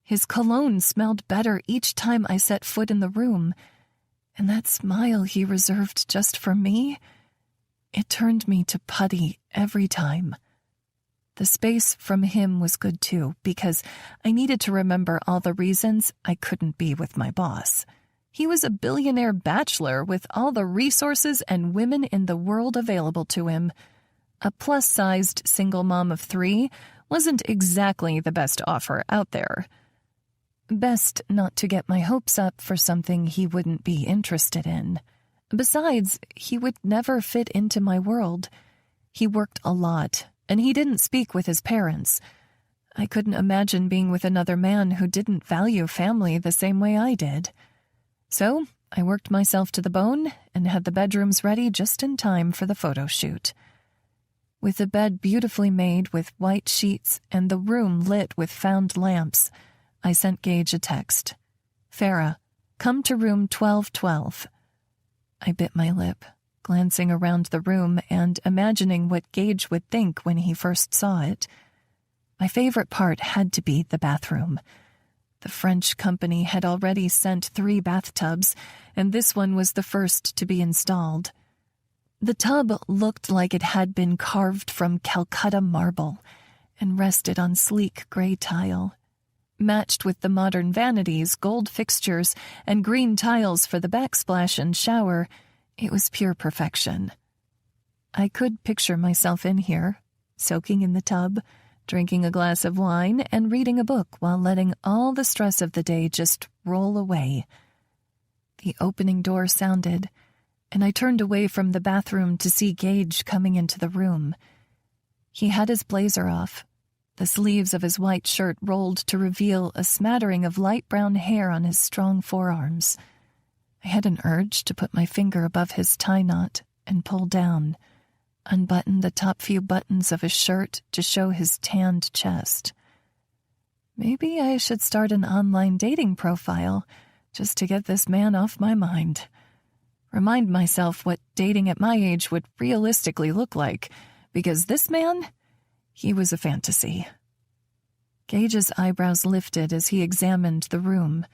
His cologne smelled better each time I set foot in the room, and that smile he reserved just for me, it turned me to putty every time. The space from him was good too, because I needed to remember all the reasons I couldn't be with my boss. He was a billionaire bachelor with all the resources and women in the world available to him. A plus-sized single mom of 3 wasn't exactly the best offer out there. Best not to get my hopes up for something he wouldn't be interested in. Besides, he would never fit into my world. He worked a lot, and he didn't speak with his parents. I couldn't imagine being with another man who didn't value family the same way I did. So, I worked myself to the bone and had the bedrooms ready just in time for the photo shoot. With the bed beautifully made with white sheets and the room lit with found lamps, I sent Gage a text. Farah, come to room 1212. I bit my lip, glancing around the room and imagining what Gage would think when he first saw it. My favorite part had to be the bathroom. The French company had already sent 3 bathtubs, and this one was the first to be installed. The tub looked like it had been carved from Calcutta marble and rested on sleek gray tile. Matched with the modern vanities, gold fixtures, and green tiles for the backsplash and shower, it was pure perfection. I could picture myself in here, soaking in the tub, drinking a glass of wine, and reading a book while letting all the stress of the day just roll away. The opening door sounded, and I turned away from the bathroom to see Gage coming into the room. He had his blazer off, the sleeves of his white shirt rolled to reveal a smattering of light brown hair on his strong forearms. I had an urge to put my finger above his tie knot and pull down, unbutton the top few buttons of his shirt to show his tanned chest. Maybe I should start an online dating profile just to get this man off my mind. Remind myself what dating at my age would realistically look like, because this man, he was a fantasy. Gage's eyebrows lifted as he examined the room,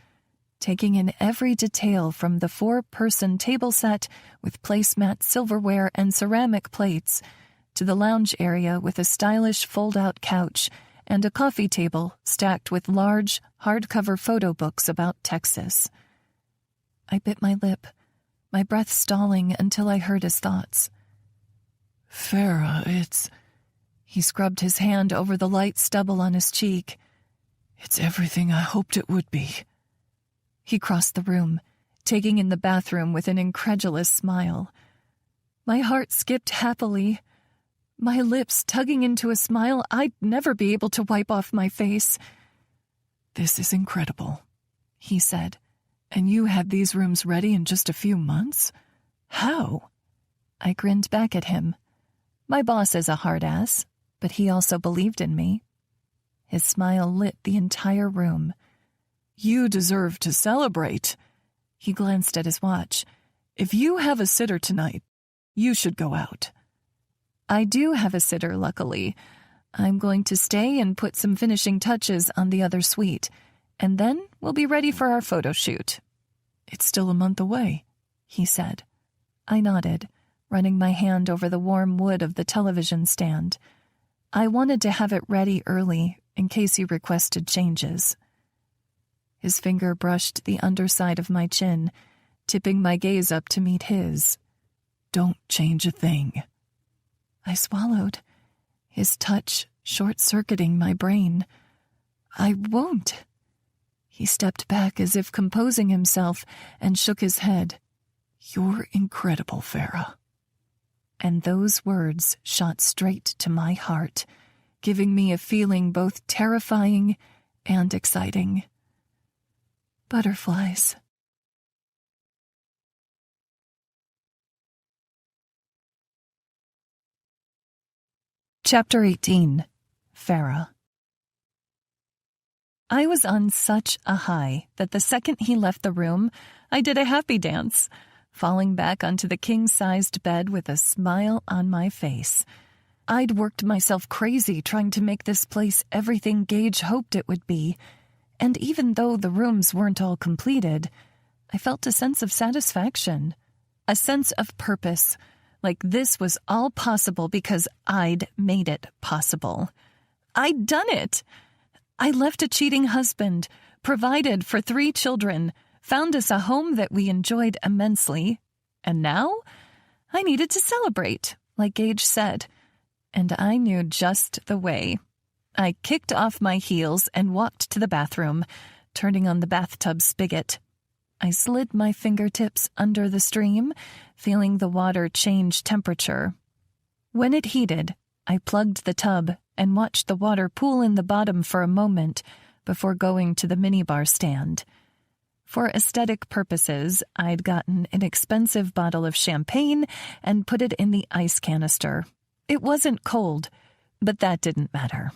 taking in every detail from the 4-person table set with placemat silverware and ceramic plates to the lounge area with a stylish fold-out couch and a coffee table stacked with large, hardcover photo books about Texas. I bit my lip, my breath stalling until I heard his thoughts. Farah, He scrubbed his hand over the light stubble on his cheek. It's everything I hoped it would be. He crossed the room, taking in the bathroom with an incredulous smile. My heart skipped happily, my lips tugging into a smile I'd never be able to wipe off my face. This is incredible, he said, And you had these rooms ready in just a few months? How? I grinned back at him. My boss is a hard ass, but he also believed in me. His smile lit the entire room. You deserve to celebrate. He glanced at his watch. If you have a sitter tonight, you should go out. I do have a sitter, luckily. I'm going to stay and put some finishing touches on the other suite, and then we'll be ready for our photo shoot. It's still a month away, he said. I nodded, running my hand over the warm wood of the television stand. I wanted to have it ready early in case he requested changes. His finger brushed the underside of my chin, tipping my gaze up to meet his. Don't change a thing. I swallowed, his touch short-circuiting my brain. I won't. He stepped back as if composing himself and shook his head. You're incredible, Farah. And those words shot straight to my heart, giving me a feeling both terrifying and exciting. Butterflies. Chapter 18. Farah. I was on such a high that the second he left the room, I did a happy dance, falling back onto the king-sized bed with a smile on my face. I'd worked myself crazy trying to make this place everything Gage hoped it would be, and even though the rooms weren't all completed, I felt a sense of satisfaction, a sense of purpose, like this was all possible because I'd made it possible. I'd done it! I left a cheating husband, provided for 3 children, found us a home that we enjoyed immensely, and now I needed to celebrate, like Gage said, and I knew just the way. I kicked off my heels and walked to the bathroom, turning on the bathtub spigot. I slid my fingertips under the stream, feeling the water change temperature. When it heated, I plugged the tub and watched the water pool in the bottom for a moment before going to the minibar stand. For aesthetic purposes, I'd gotten an expensive bottle of champagne and put it in the ice canister. It wasn't cold, but that didn't matter.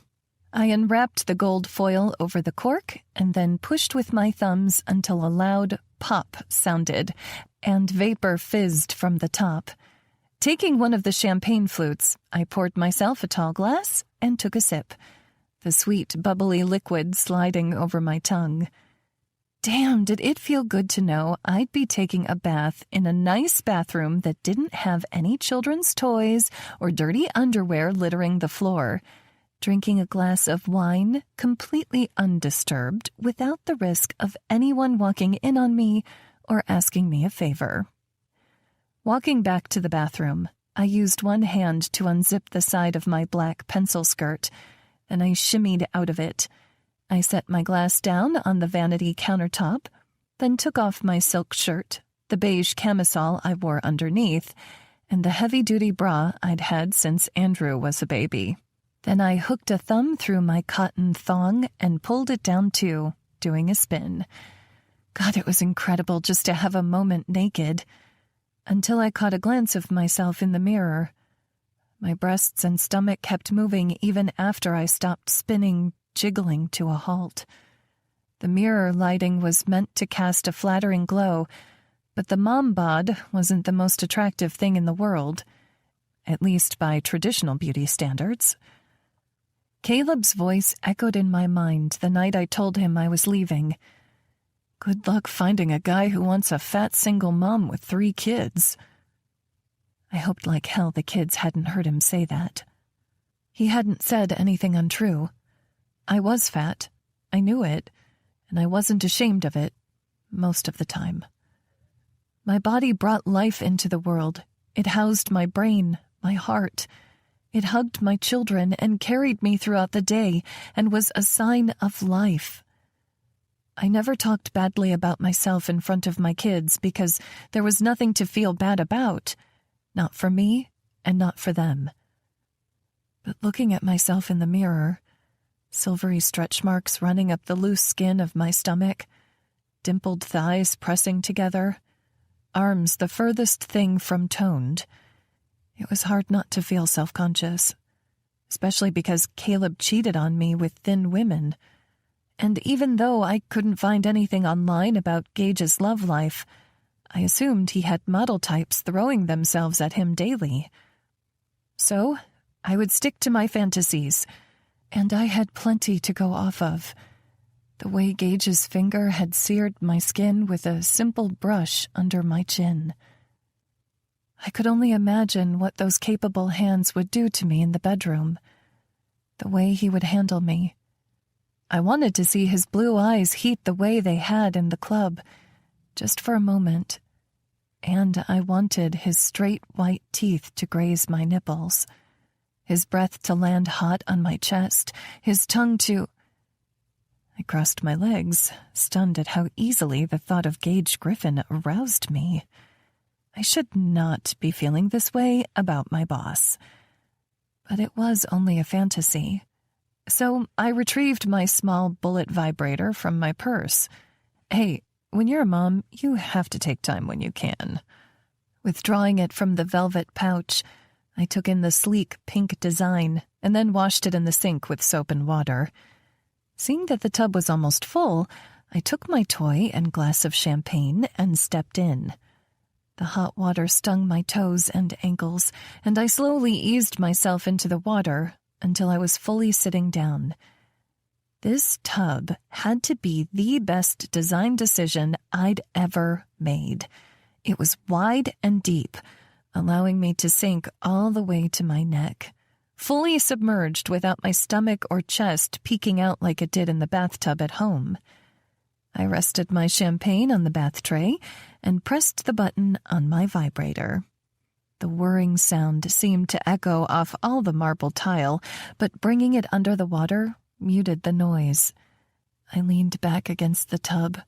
I unwrapped the gold foil over the cork and then pushed with my thumbs until a loud pop sounded and vapor fizzed from the top. Taking one of the champagne flutes, I poured myself a tall glass and took a sip, the sweet, bubbly liquid sliding over my tongue. Damn, did it feel good to know I'd be taking a bath in a nice bathroom that didn't have any children's toys or dirty underwear littering the floor, drinking a glass of wine completely undisturbed without the risk of anyone walking in on me or asking me a favor. Walking back to the bathroom, I used one hand to unzip the side of my black pencil skirt, and I shimmied out of it. I set my glass down on the vanity countertop, then took off my silk shirt, the beige camisole I wore underneath, and the heavy-duty bra I'd had since Andrew was a baby. Then I hooked a thumb through my cotton thong and pulled it down too, doing a spin. God, it was incredible just to have a moment naked. Until I caught a glance of myself in the mirror. My breasts and stomach kept moving even after I stopped spinning, jiggling to a halt. The mirror lighting was meant to cast a flattering glow, but the mom bod wasn't the most attractive thing in the world, at least by traditional beauty standards. Caleb's voice echoed in my mind the night I told him I was leaving. Good luck finding a guy who wants a fat single mom with 3 kids. I hoped like hell the kids hadn't heard him say that. He hadn't said anything untrue. I was fat. I knew it, and I wasn't ashamed of it, most of the time. My body brought life into the world. It housed my brain, my heart. It hugged my children and carried me throughout the day and was a sign of life. I never talked badly about myself in front of my kids because there was nothing to feel bad about, not for me and not for them. But looking at myself in the mirror, silvery stretch marks running up the loose skin of my stomach, dimpled thighs pressing together, arms the furthest thing from toned. It was hard not to feel self-conscious, especially because Caleb cheated on me with thin women. And even though I couldn't find anything online about Gage's love life, I assumed he had model types throwing themselves at him daily. So, I would stick to my fantasies, and I had plenty to go off of. The way Gage's finger had seared my skin with a simple brush under my chin. I could only imagine what those capable hands would do to me in the bedroom. The way he would handle me. I wanted to see his blue eyes heat the way they had in the club, just for a moment. And I wanted his straight white teeth to graze my nipples, his breath to land hot on my chest, his tongue to... I crossed my legs, stunned at how easily the thought of Gage Griffin aroused me. I should not be feeling this way about my boss. But it was only a fantasy. So I retrieved my small bullet vibrator from my purse. Hey, when you're a mom, you have to take time when you can. Withdrawing it from the velvet pouch, I took in the sleek pink design and then washed it in the sink with soap and water. Seeing that the tub was almost full, I took my toy and glass of champagne and stepped in. The hot water stung my toes and ankles, and I slowly eased myself into the water until I was fully sitting down. This tub had to be the best design decision I'd ever made. It was wide and deep, allowing me to sink all the way to my neck, fully submerged without my stomach or chest peeking out like it did in the bathtub at home. I rested my champagne on the bath tray and pressed the button on my vibrator. The whirring sound seemed to echo off all the marble tile, but bringing it under the water muted the noise. I leaned back against the tub,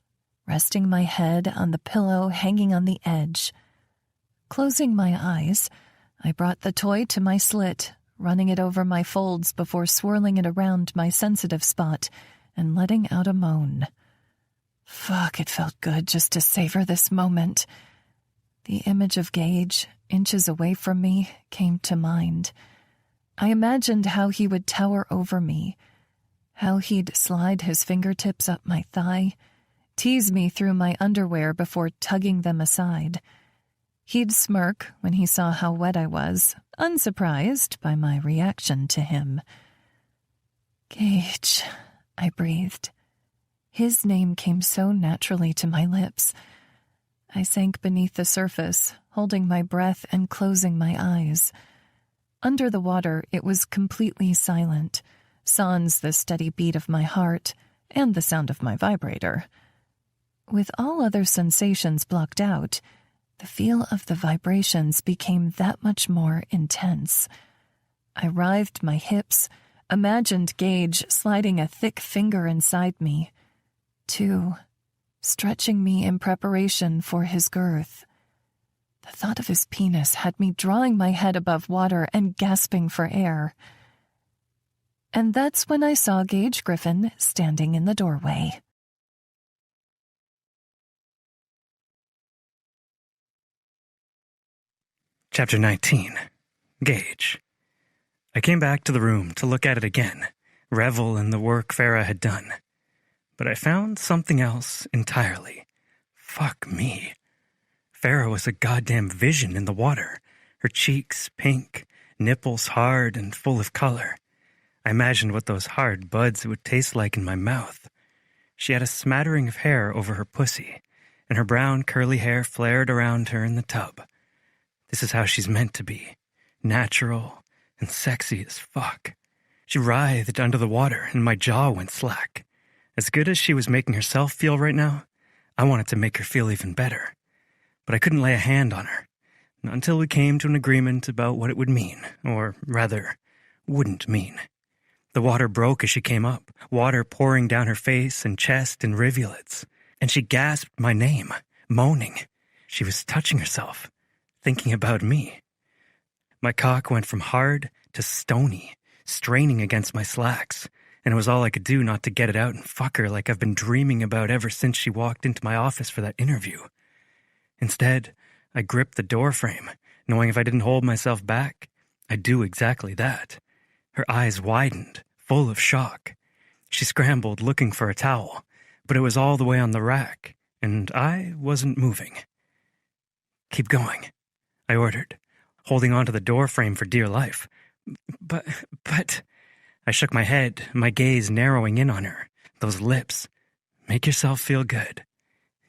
resting my head on the pillow hanging on the edge. Closing my eyes, I brought the toy to my slit, running it over my folds before swirling it around my sensitive spot and letting out a moan. Fuck, it felt good just to savor this moment. The image of Gage, inches away from me, came to mind. I imagined how he would tower over me, how he'd slide his fingertips up my thigh, tease me through my underwear before tugging them aside. He'd smirk when he saw how wet I was, unsurprised by my reaction to him. Gage, I breathed. His name came so naturally to my lips. I sank beneath the surface, holding my breath and closing my eyes. Under the water, it was completely silent, sans the steady beat of my heart and the sound of my vibrator. With all other sensations blocked out, the feel of the vibrations became that much more intense. I writhed my hips, imagined Gage sliding a thick finger inside me. 2, stretching me in preparation for his girth. The thought of his penis had me drawing my head above water and gasping for air. And that's when I saw Gage Griffin standing in the doorway. Chapter 19. Gage. I came back to the room to look at it again, revel in the work Farah had done. But I found something else entirely. Fuck me. Farah was a goddamn vision in the water, her cheeks pink, nipples hard and full of color. I imagined what those hard buds would taste like in my mouth. She had a smattering of hair over her pussy, and her brown curly hair flared around her in the tub. This is how she's meant to be, natural and sexy as fuck. She writhed under the water, and my jaw went slack. As good as she was making herself feel right now, I wanted to make her feel even better. But I couldn't lay a hand on her, not until we came to an agreement about what it would mean, or rather, wouldn't mean. The water broke as she came up, water pouring down her face and chest in rivulets, and she gasped my name, moaning. She was touching herself, thinking about me. My cock went from hard to stony, straining against my slacks, and it was all I could do not to get it out and fuck her like I've been dreaming about ever since she walked into my office for that interview. Instead, I gripped the door frame, knowing if I didn't hold myself back, I'd do exactly that. Her eyes widened, full of shock. She scrambled, looking for a towel, but it was all the way on the rack, and I wasn't moving. "Keep going," I ordered, holding onto the door frame for dear life. But... I shook my head, my gaze narrowing in on her. Those lips. Make yourself feel good.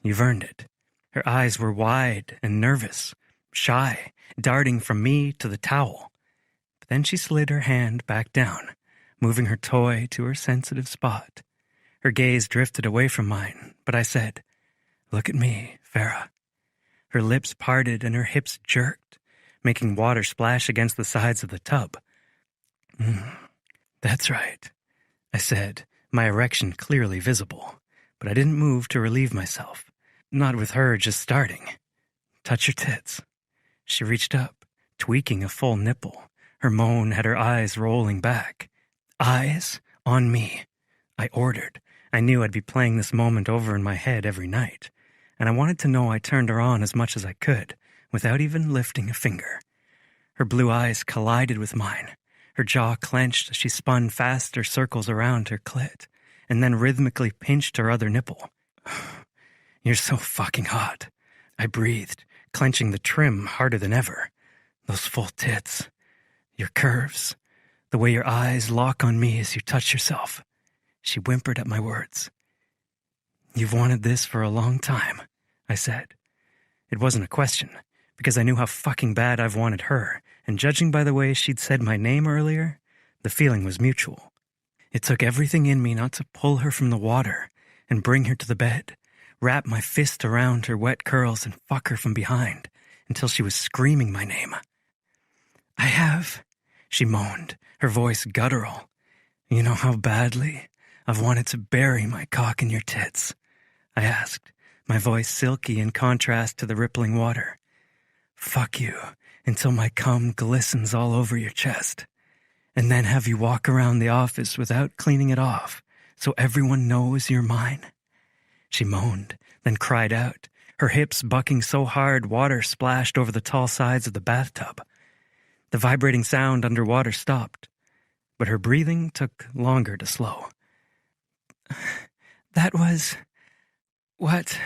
You've earned it. Her eyes were wide and nervous, shy, darting from me to the towel. But then she slid her hand back down, moving her toy to her sensitive spot. Her gaze drifted away from mine, but I said, "Look at me, Farah." Her lips parted and her hips jerked, making water splash against the sides of the tub. "That's right," I said, my erection clearly visible, but I didn't move to relieve myself, not with her just starting. "Touch your tits." She reached up, tweaking a full nipple. Her moan had her eyes rolling back. "Eyes on me," I ordered. I knew I'd be playing this moment over in my head every night, and I wanted to know I turned her on as much as I could, without even lifting a finger. Her blue eyes collided with mine. Her jaw clenched as she spun faster circles around her clit, and then rhythmically pinched her other nipple. "You're so fucking hot," I breathed, clenching the trim harder than ever. "Those full tits. Your curves. The way your eyes lock on me as you touch yourself." She whimpered at my words. "You've wanted this for a long time," I said. It wasn't a question, because I knew how fucking bad I've wanted her, and judging by the way she'd said my name earlier, the feeling was mutual. It took everything in me not to pull her from the water and bring her to the bed, wrap my fist around her wet curls and fuck her from behind until she was screaming my name. "I have," she moaned, her voice guttural. "You know how badly I've wanted to bury my cock in your tits?" I asked, my voice silky in contrast to the rippling water. "Fuck you until my cum glistens all over your chest, and then have you walk around the office without cleaning it off so everyone knows you're mine." She moaned, then cried out, her hips bucking so hard water splashed over the tall sides of the bathtub. The vibrating sound underwater stopped, but her breathing took longer to slow. "That was... what?"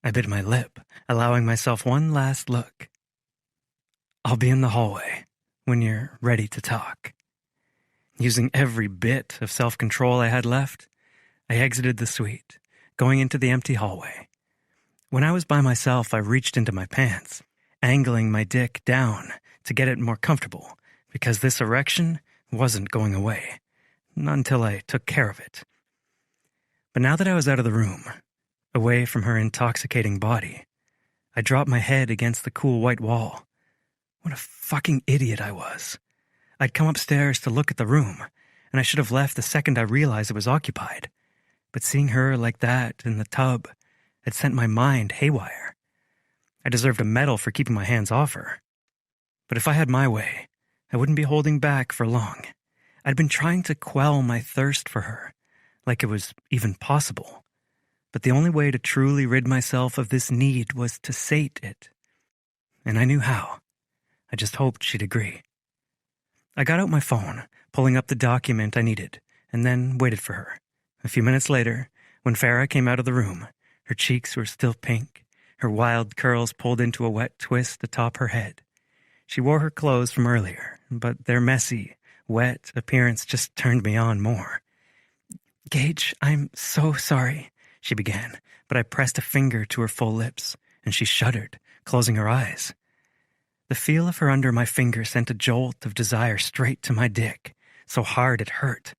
I bit my lip, allowing myself one last look. "I'll be in the hallway when you're ready to talk." Using every bit of self-control I had left, I exited the suite, going into the empty hallway. When I was by myself, I reached into my pants, angling my dick down to get it more comfortable, because this erection wasn't going away, not until I took care of it. But now that I was out of the room, away from her intoxicating body, I dropped my head against the cool white wall. What a fucking idiot I was. I'd come upstairs to look at the room, and I should have left the second I realized it was occupied. But seeing her like that in the tub had sent my mind haywire. I deserved a medal for keeping my hands off her. But if I had my way, I wouldn't be holding back for long. I'd been trying to quell my thirst for her, like it was even possible. But the only way to truly rid myself of this need was to sate it. And I knew how. I just hoped she'd agree. I got out my phone, pulling up the document I needed, and then waited for her. A few minutes later, when Farah came out of the room, her cheeks were still pink, her wild curls pulled into a wet twist atop her head. She wore her clothes from earlier, but their messy, wet appearance just turned me on more. "Gage, I'm so sorry," she began, but I pressed a finger to her full lips, and she shuddered, closing her eyes. The feel of her under my finger sent a jolt of desire straight to my dick, so hard it hurt.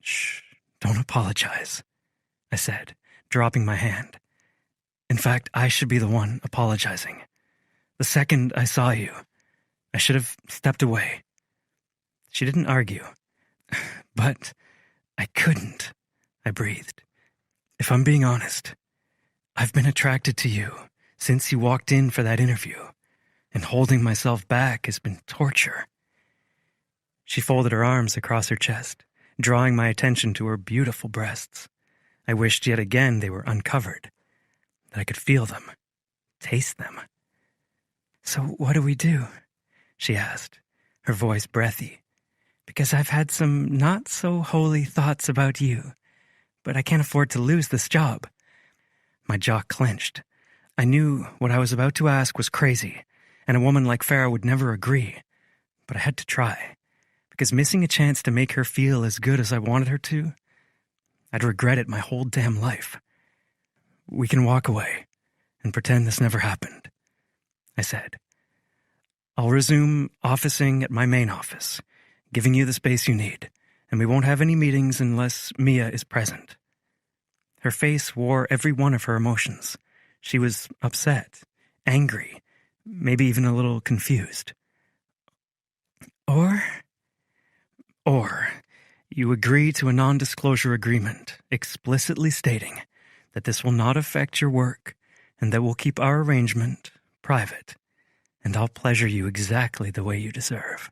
"Shh, don't apologize," I said, dropping my hand. "In fact, I should be the one apologizing. The second I saw you, I should have stepped away." She didn't argue. "But I couldn't," I breathed. "If I'm being honest, I've been attracted to you since you walked in for that interview, and holding myself back has been torture." She folded her arms across her chest, drawing my attention to her beautiful breasts. I wished yet again they were uncovered, that I could feel them, taste them. "So what do we do?" she asked, her voice breathy. "Because I've had some not-so-holy thoughts about you, but I can't afford to lose this job." My jaw clenched. I knew what I was about to ask was crazy, and a woman like Farah would never agree. But I had to try, because missing a chance to make her feel as good as I wanted her to, I'd regret it my whole damn life. "We can walk away and pretend this never happened," I said. "I'll resume officing at my main office, giving you the space you need, and we won't have any meetings unless Mia is present." Her face wore every one of her emotions. She was upset, angry, maybe even a little confused. Or you agree to a non-disclosure agreement explicitly stating that this will not affect your work and that we'll keep our arrangement private, and I'll pleasure you exactly the way you deserve.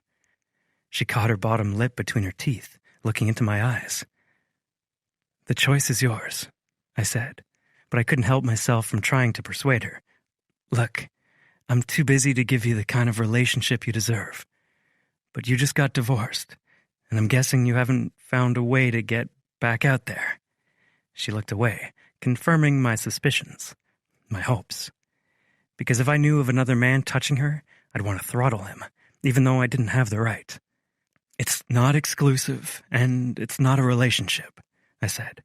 She caught her bottom lip between her teeth, looking into my eyes. "The choice is yours," I said, but I couldn't help myself from trying to persuade her. "Look, I'm too busy to give you the kind of relationship you deserve. But you just got divorced, and I'm guessing you haven't found a way to get back out there." She looked away, confirming my suspicions, my hopes. Because if I knew of another man touching her, I'd want to throttle him, even though I didn't have the right. "It's not exclusive, and it's not a relationship," I said.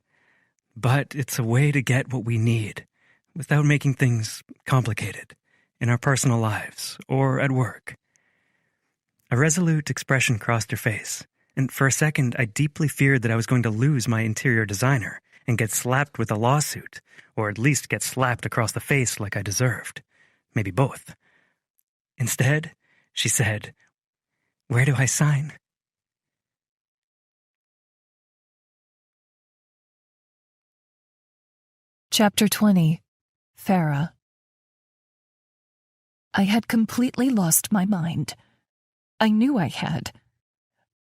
"But it's a way to get what we need, without making things complicated, in our personal lives or at work." A resolute expression crossed her face, and for a second I deeply feared that I was going to lose my interior designer and get slapped with a lawsuit, or at least get slapped across the face like I deserved. Maybe both. Instead, she said, "Where do I sign?" Chapter 20. Farah. I had completely lost my mind. I knew I had.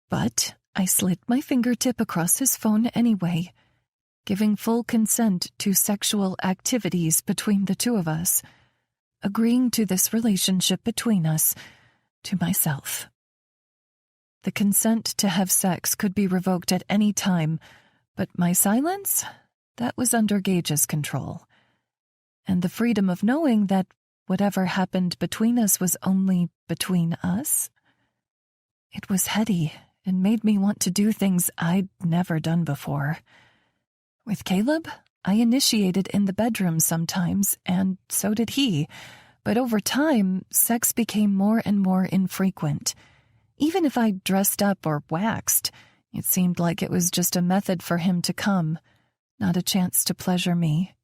But I slid my fingertip across his phone anyway, giving full consent to sexual activities between the two of us, agreeing to this relationship between us, to myself. The consent to have sex could be revoked at any time, but my silence, that was under Gage's control. And the freedom of knowing that whatever happened between us was only between us. It was heady and made me want to do things I'd never done before. With Caleb, I initiated in the bedroom sometimes, and so did he, but over time, sex became more and more infrequent. Even if I dressed up or waxed, it seemed like it was just a method for him to come, not a chance to pleasure me.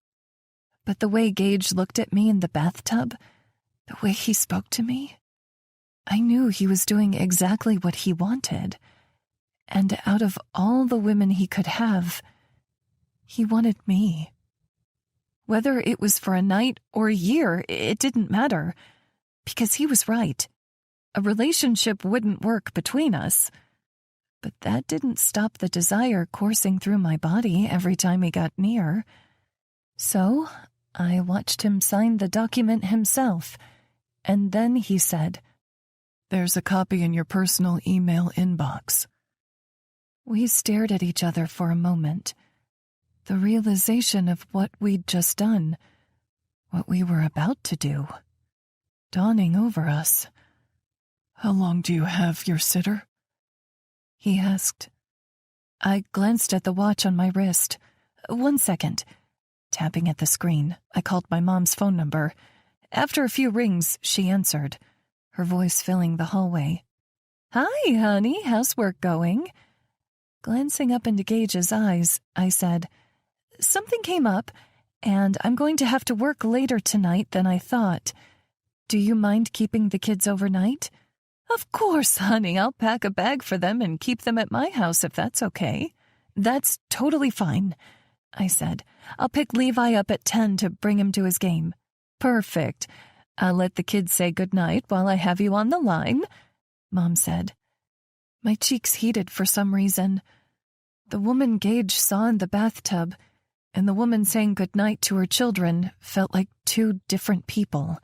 But the way Gage looked at me in the bathtub, the way he spoke to me, I knew he was doing exactly what he wanted. And out of all the women he could have, he wanted me. Whether it was for a night or a year, it didn't matter, because he was right. A relationship wouldn't work between us. But that didn't stop the desire coursing through my body every time he got near. So I watched him sign the document himself, and then he said, "There's a copy in your personal email inbox." We stared at each other for a moment. The realization of what we'd just done, what we were about to do, dawning over us. "How long do you have your sitter?" he asked. I glanced at the watch on my wrist. 1 second. Tapping at the screen, I called my mom's phone number. After a few rings, she answered, her voice filling the hallway. "Hi, honey, how's work going?" Glancing up into Gage's eyes, I said, "Something came up, and I'm going to have to work later tonight than I thought. Do you mind keeping the kids overnight?" "Of course, honey, I'll pack a bag for them and keep them at my house if that's okay." "That's totally fine," I said. "I'll pick Levi up at 10 to bring him to his game." "Perfect. I'll let the kids say goodnight while I have you on the line," Mom said. My cheeks heated for some reason. The woman Gage saw in the bathtub and the woman saying goodnight to her children felt like two different people.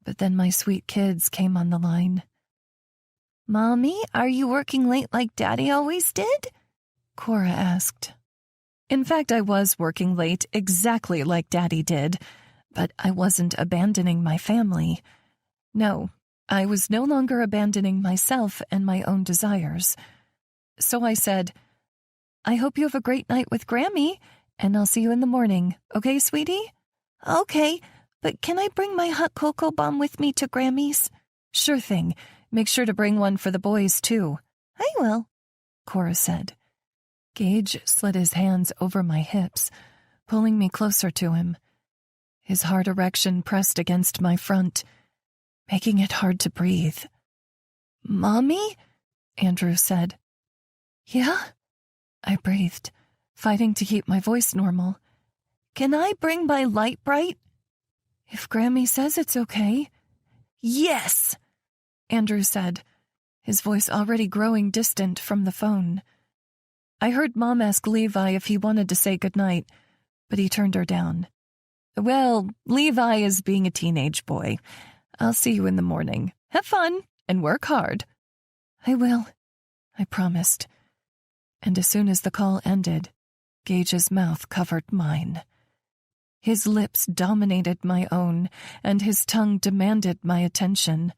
But then my sweet kids came on the line. "Mommy, are you working late like Daddy always did?" Cora asked. In fact, I was working late exactly like Daddy did, but I wasn't abandoning my family. No, I was no longer abandoning myself and my own desires. So I said, "I hope you have a great night with Grammy, and I'll see you in the morning. Okay, sweetie?" "Okay, but can I bring my hot cocoa bomb with me to Grammy's?" "Sure thing. Make sure to bring one for the boys, too." "I will," Cora said. Gage slid his hands over my hips, pulling me closer to him. His hard erection pressed against my front, making it hard to breathe. "Mommy?" Andrew said. "Yeah?" I breathed, fighting to keep my voice normal. "Can I bring my light bright?" "If Grammy says it's okay." "Yes!" Andrew said, his voice already growing distant from the phone. I heard Mom ask Levi if he wanted to say goodnight, but he turned her down. "Well, Levi is being a teenage boy. I'll see you in the morning. Have fun and work hard." "I will," I promised. And as soon as the call ended, Gage's mouth covered mine. His lips dominated my own, and his tongue demanded my attention,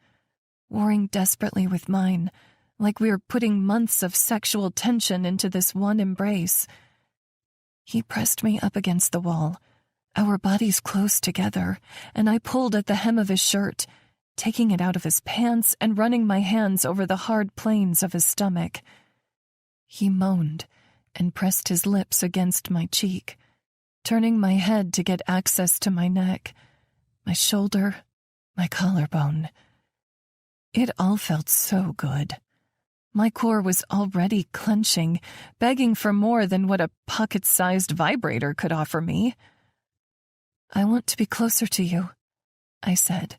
warring desperately with mine, like we were putting months of sexual tension into this one embrace. He pressed me up against the wall, our bodies close together, and I pulled at the hem of his shirt, taking it out of his pants and running my hands over the hard planes of his stomach. He moaned and pressed his lips against my cheek, turning my head to get access to my neck, my shoulder, my collarbone. It all felt so good. My core was already clenching, begging for more than what a pocket-sized vibrator could offer me. "I want to be closer to you," I said,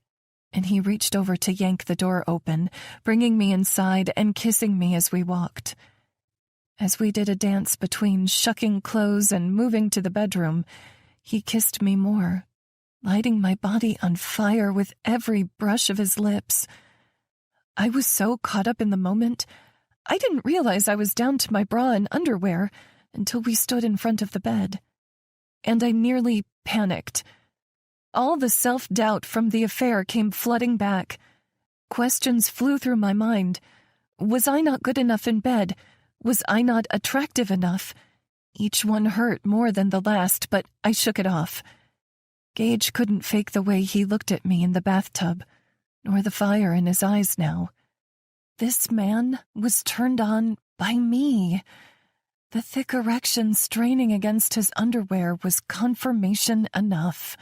and he reached over to yank the door open, bringing me inside and kissing me as we walked. As we did a dance between shucking clothes and moving to the bedroom, he kissed me more, lighting my body on fire with every brush of his lips. I was so caught up in the moment, I didn't realize I was down to my bra and underwear until we stood in front of the bed. And I nearly panicked. All the self-doubt from the affair came flooding back. Questions flew through my mind. Was I not good enough in bed? Was I not attractive enough? Each one hurt more than the last, but I shook it off. Gage couldn't fake the way he looked at me in the bathtub, nor the fire in his eyes now. This man was turned on by me. The thick erection straining against his underwear was confirmation enough.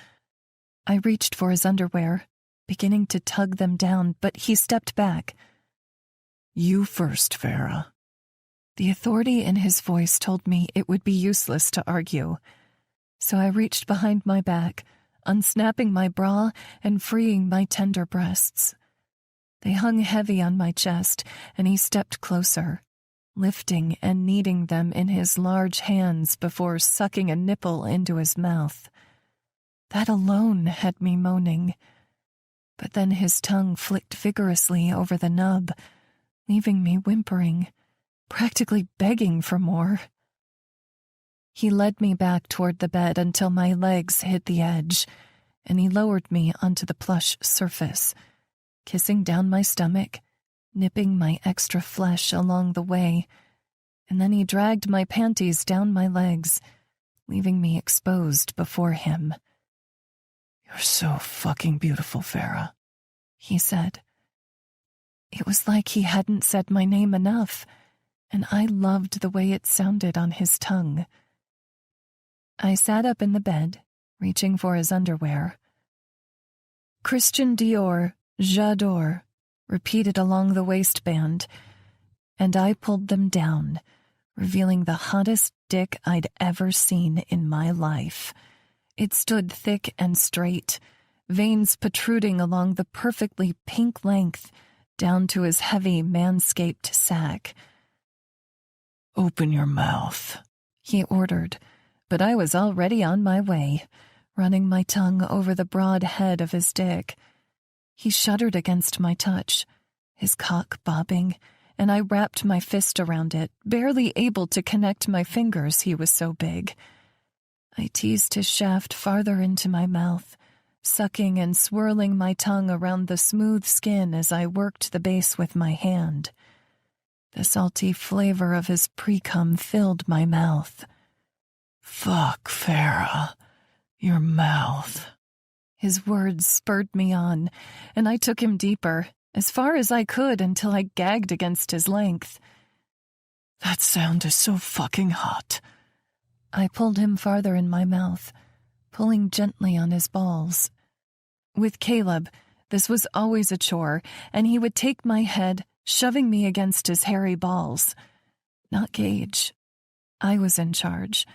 I reached for his underwear, beginning to tug them down, but he stepped back. "You first, Farah." The authority in his voice told me it would be useless to argue. So I reached behind my back, unsnapping my bra and freeing my tender breasts. They hung heavy on my chest, and he stepped closer, lifting and kneading them in his large hands before sucking a nipple into his mouth. That alone had me moaning. But then his tongue flicked vigorously over the nub, leaving me whimpering, practically begging for more. He led me back toward the bed until my legs hit the edge, and he lowered me onto the plush surface, kissing down my stomach, nipping my extra flesh along the way, and then he dragged my panties down my legs, leaving me exposed before him. "You're so fucking beautiful, Farah," he said. It was like he hadn't said my name enough, and I loved the way it sounded on his tongue. I sat up in the bed, reaching for his underwear. Christian Dior, J'adore, repeated along the waistband, and I pulled them down, revealing the hottest dick I'd ever seen in my life. It stood thick and straight, veins protruding along the perfectly pink length down to his heavy, manscaped sack. Open your mouth, he ordered, but I was already on my way, running my tongue over the broad head of his dick. He shuddered against my touch, his cock bobbing, and I wrapped my fist around it, barely able to connect my fingers, he was so big. I teased his shaft farther into my mouth, sucking and swirling my tongue around the smooth skin as I worked the base with my hand. The salty flavor of his pre-cum filled my mouth. Fuck, Farah. Your mouth. His words spurred me on, and I took him deeper, as far as I could until I gagged against his length. That sound is so fucking hot. I pulled him farther in my mouth, pulling gently on his balls. With Caleb, this was always a chore, and he would take my head, shoving me against his hairy balls. Not Gage. I was in charge,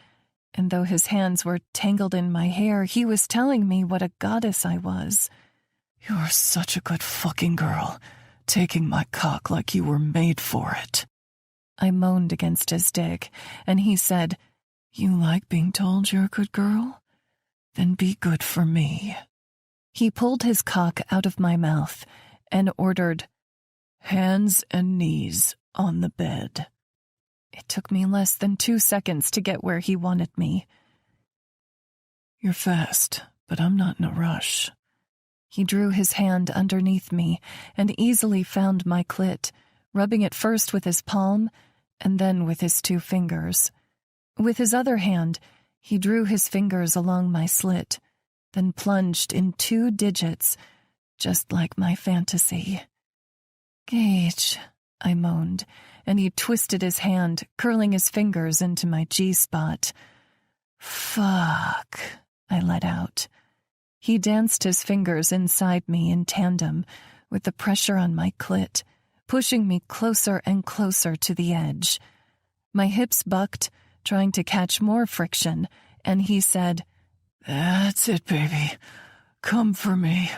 and though his hands were tangled in my hair, he was telling me what a goddess I was. You're such a good fucking girl, taking my cock like you were made for it. I moaned against his dick, and he said, You like being told you're a good girl? Then be good for me. He pulled his cock out of my mouth and ordered, Hands and knees on the bed. It took me less than 2 seconds to get where he wanted me. You're fast, but I'm not in a rush. He drew his hand underneath me and easily found my clit, rubbing it first with his palm and then with his 2 fingers. With his other hand, he drew his fingers along my slit, then plunged in 2 digits, just like my fantasy. Gage, I moaned, and he twisted his hand, curling his fingers into my G-spot. Fuck, I let out. He danced his fingers inside me in tandem, with the pressure on my clit, pushing me closer and closer to the edge. My hips bucked, trying to catch more friction, and he said, That's it, baby. Come for me.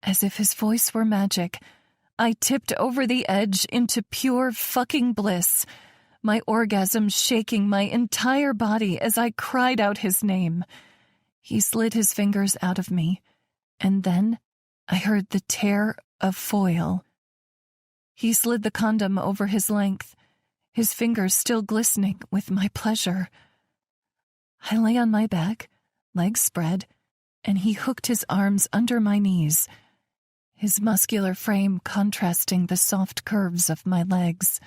As if his voice were magic, I tipped over the edge into pure fucking bliss, my orgasm shaking my entire body as I cried out his name. He slid his fingers out of me, and then I heard the tear of foil. He slid the condom over his length, his fingers still glistening with my pleasure. I lay on my back, legs spread, and he hooked his arms under my knees, his muscular frame contrasting the soft curves of my legs.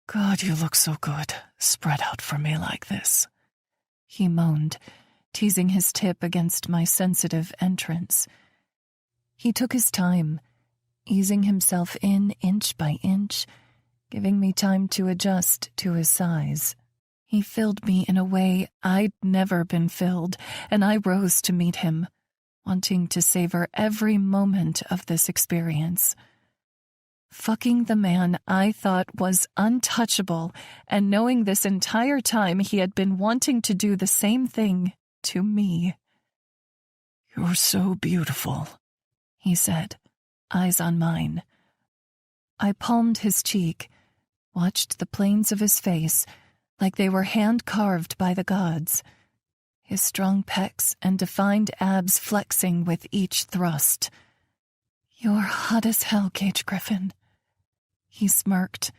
God, you look so good, spread out for me like this, he moaned, teasing his tip against my sensitive entrance. He took his time, easing himself in inch by inch, giving me time to adjust to his size. He filled me in a way I'd never been filled, and I rose to meet him, wanting to savor every moment of this experience. Fucking the man I thought was untouchable, and knowing this entire time he had been wanting to do the same thing to me. You're so beautiful, he said, eyes on mine. I palmed his cheek, watched the planes of his face like they were hand-carved by the gods, his strong pecs and defined abs flexing with each thrust. You're hot as hell, Gage Griffin. He smirked,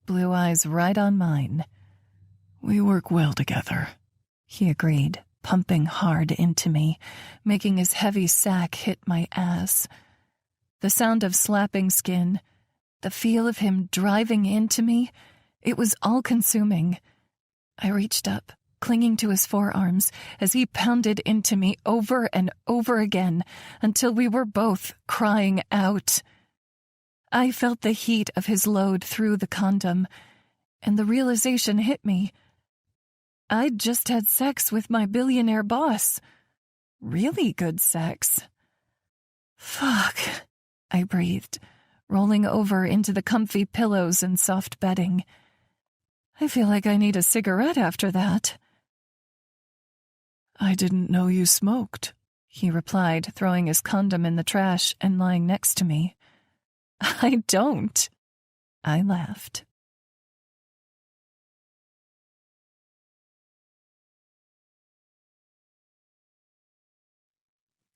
blue eyes right on mine. We work well together, he agreed, pumping hard into me, making his heavy sack hit my ass. The sound of slapping skin, the feel of him driving into me, it was all-consuming. I reached up, clinging to his forearms, as he pounded into me over and over again until we were both crying out. I felt the heat of his load through the condom, and the realization hit me. I'd just had sex with my billionaire boss. Really good sex. Fuck, I breathed, rolling over into the comfy pillows and soft bedding. I feel like I need a cigarette after that. I didn't know you smoked, he replied, throwing his condom in the trash and lying next to me. I don't. I laughed.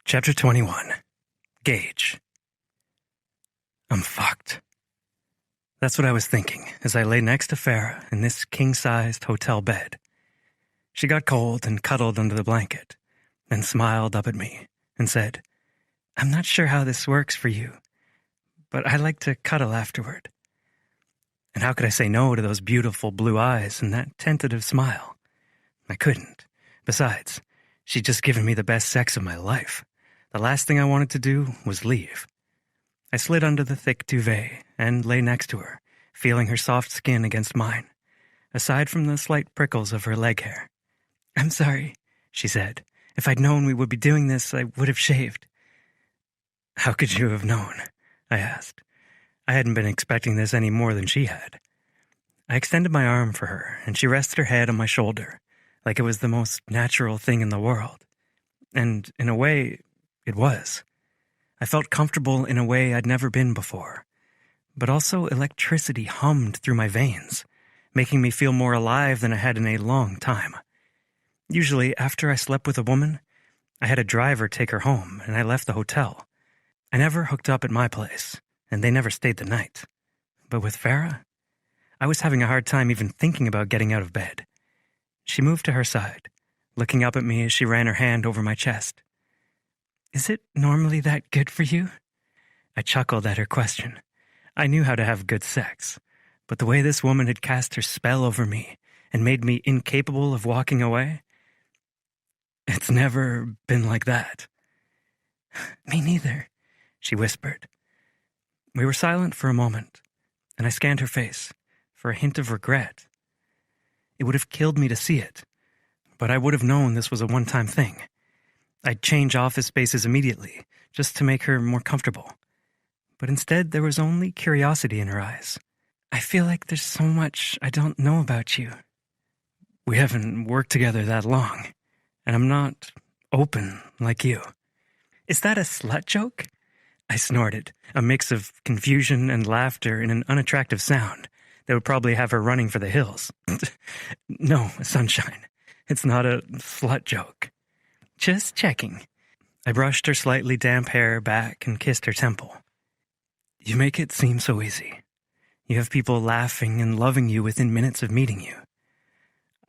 Chapter 21. Gage. I'm fucked. That's what I was thinking as I lay next to Farah in this king-sized hotel bed. She got cold and cuddled under the blanket, then smiled up at me and said, "I'm not sure how this works for you, but I like to cuddle afterward." And how could I say no to those beautiful blue eyes and that tentative smile? I couldn't. Besides, she'd just given me the best sex of my life. The last thing I wanted to do was leave. I slid under the thick duvet and lay next to her, feeling her soft skin against mine, aside from the slight prickles of her leg hair. "I'm sorry," she said. "If I'd known we would be doing this, I would have shaved." "How could you have known?" I asked. I hadn't been expecting this any more than she had. I extended my arm for her, and she rested her head on my shoulder, like it was the most natural thing in the world. And in a way, it was. I felt comfortable in a way I'd never been before. But also electricity hummed through my veins, making me feel more alive than I had in a long time. Usually, after I slept with a woman, I had a driver take her home, and I left the hotel. I never hooked up at my place, and they never stayed the night. But with Farah, I was having a hard time even thinking about getting out of bed. She moved to her side, looking up at me as she ran her hand over my chest. "Is it normally that good for you?" I chuckled at her question. I knew how to have good sex, but the way this woman had cast her spell over me and made me incapable of walking away, it's never been like that. "Me neither," she whispered. We were silent for a moment, and I scanned her face for a hint of regret. It would have killed me to see it, but I would have known this was a one-time thing. I'd change office spaces immediately, just to make her more comfortable. But instead, there was only curiosity in her eyes. "I feel like there's so much I don't know about you." "We haven't worked together that long, and I'm not open like you." "Is that a slut joke?" I snorted, a mix of confusion and laughter in an unattractive sound that would probably have her running for the hills. "No, sunshine. It's not a slut joke. Just checking." I brushed her slightly damp hair back and kissed her temple. "You make it seem so easy. You have people laughing and loving you within minutes of meeting you.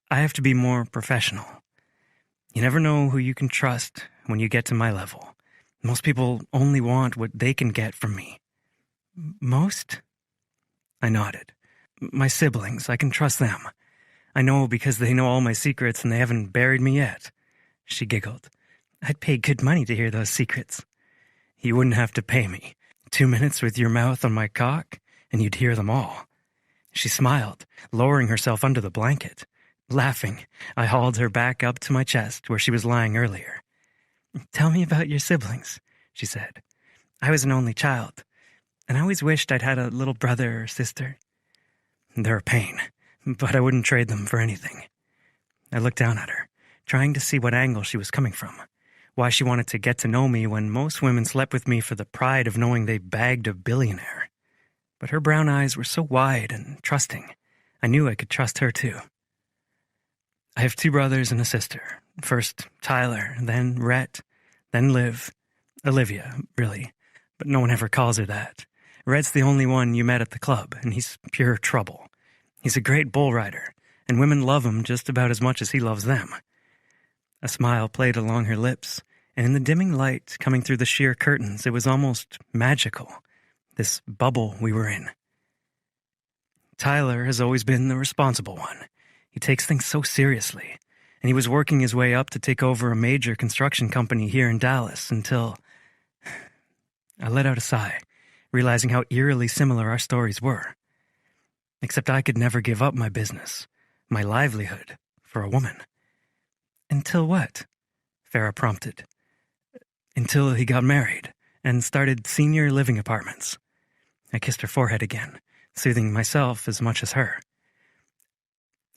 I have to be more professional. You never know who you can trust when you get to my level. Most people only want what they can get from me." "Most?" I nodded. "My siblings, I can trust them. I know because they know all my secrets and they haven't buried me yet." She giggled. "I'd pay good money to hear those secrets." "You wouldn't have to pay me. 2 minutes with your mouth on my cock, and you'd hear them all." She smiled, lowering herself under the blanket. Laughing, I hauled her back up to my chest where she was lying earlier. "Tell me about your siblings," she said. "I was an only child, and I always wished I'd had a little brother or sister." "They're a pain, but I wouldn't trade them for anything." I looked down at her, trying to see what angle she was coming from, why she wanted to get to know me when most women slept with me for the pride of knowing they bagged a billionaire. But her brown eyes were so wide and trusting, I knew I could trust her too. "I have 2 brothers and a sister. First Tyler, then Rhett, then Liv. Olivia, really, but no one ever calls her that. Rhett's the only one you met at the club, and he's pure trouble. He's a great bull rider, and women love him just about as much as he loves them." A smile played along her lips, and in the dimming light coming through the sheer curtains, it was almost magical, this bubble we were in. "Tyler has always been the responsible one. He takes things so seriously, and he was working his way up to take over a major construction company here in Dallas until..." I let out a sigh, realizing how eerily similar our stories were. Except I could never give up my business, my livelihood, for a woman. "Until what?" Farah prompted. "Until he got married and started senior living apartments." I kissed her forehead again, soothing myself as much as her.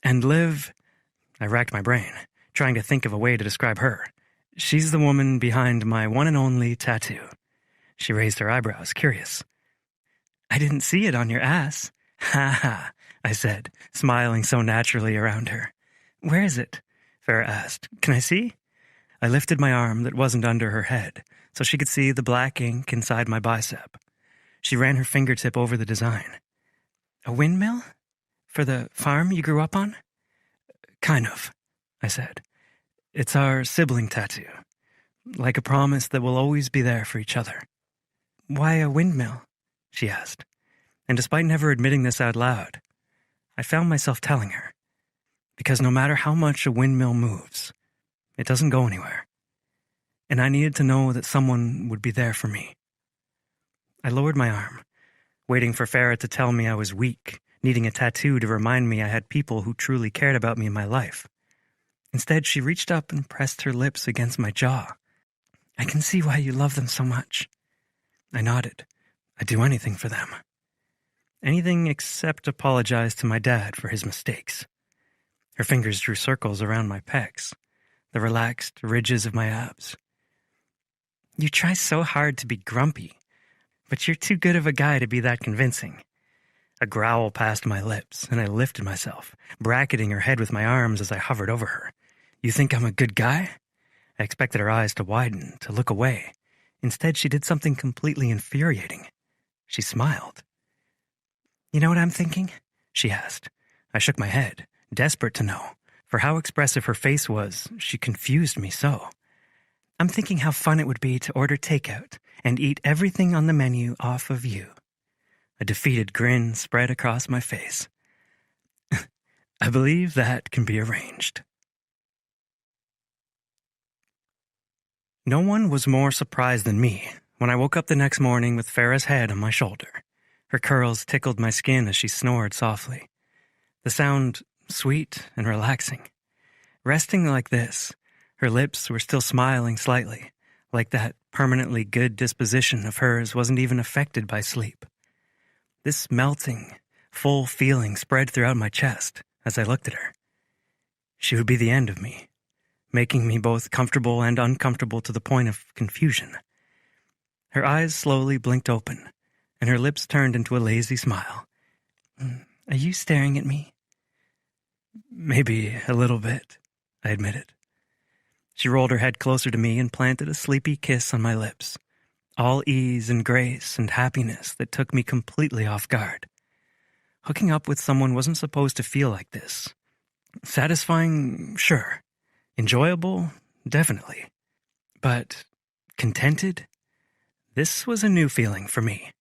"And Liv..." I racked my brain, trying to think of a way to describe her. "She's the woman behind my one and only tattoo." She raised her eyebrows, curious. "I didn't see it on your ass." "Ha ha," I said, smiling so naturally around her. "Where is it?" Farah asked. "Can I see?" I lifted my arm that wasn't under her head so she could see the black ink inside my bicep. She ran her fingertip over the design. A windmill? For the farm you grew up on? Kind of, I said. It's our sibling tattoo. Like a promise that we'll always be there for each other. Why a windmill? She asked. And despite never admitting this out loud, I found myself telling her. Because no matter how much a windmill moves, it doesn't go anywhere. And I needed to know that someone would be there for me. I lowered my arm, waiting for Farah to tell me I was weak, needing a tattoo to remind me I had people who truly cared about me in my life. Instead, she reached up and pressed her lips against my jaw. I can see why you love them so much. I nodded. I'd do anything for them. Anything except apologize to my dad for his mistakes. Her fingers drew circles around my pecs, the relaxed ridges of my abs. You try so hard to be grumpy, but you're too good of a guy to be that convincing. A growl passed my lips, and I lifted myself, bracketing her head with my arms as I hovered over her. You think I'm a good guy? I expected her eyes to widen, to look away. Instead, she did something completely infuriating. She smiled. You know what I'm thinking? She asked. I shook my head, desperate to know. For how expressive her face was, she confused me so. I'm thinking how fun it would be to order takeout and eat everything on the menu off of you. A defeated grin spread across my face. I believe that can be arranged. No one was more surprised than me when I woke up the next morning with Farah's head on my shoulder. Her curls tickled my skin as she snored softly. The sound sweet and relaxing. Resting like this, her lips were still smiling slightly, like that permanently good disposition of hers wasn't even affected by sleep. This melting, full feeling spread throughout my chest as I looked at her. She would be the end of me, making me both comfortable and uncomfortable to the point of confusion. Her eyes slowly blinked open, and her lips turned into a lazy smile. Are you staring at me? Maybe a little bit, I admitted. She rolled her head closer to me and planted a sleepy kiss on my lips, all ease and grace and happiness that took me completely off guard. Hooking up with someone wasn't supposed to feel like this. Satisfying, sure. Enjoyable, definitely. But contented? This was a new feeling for me.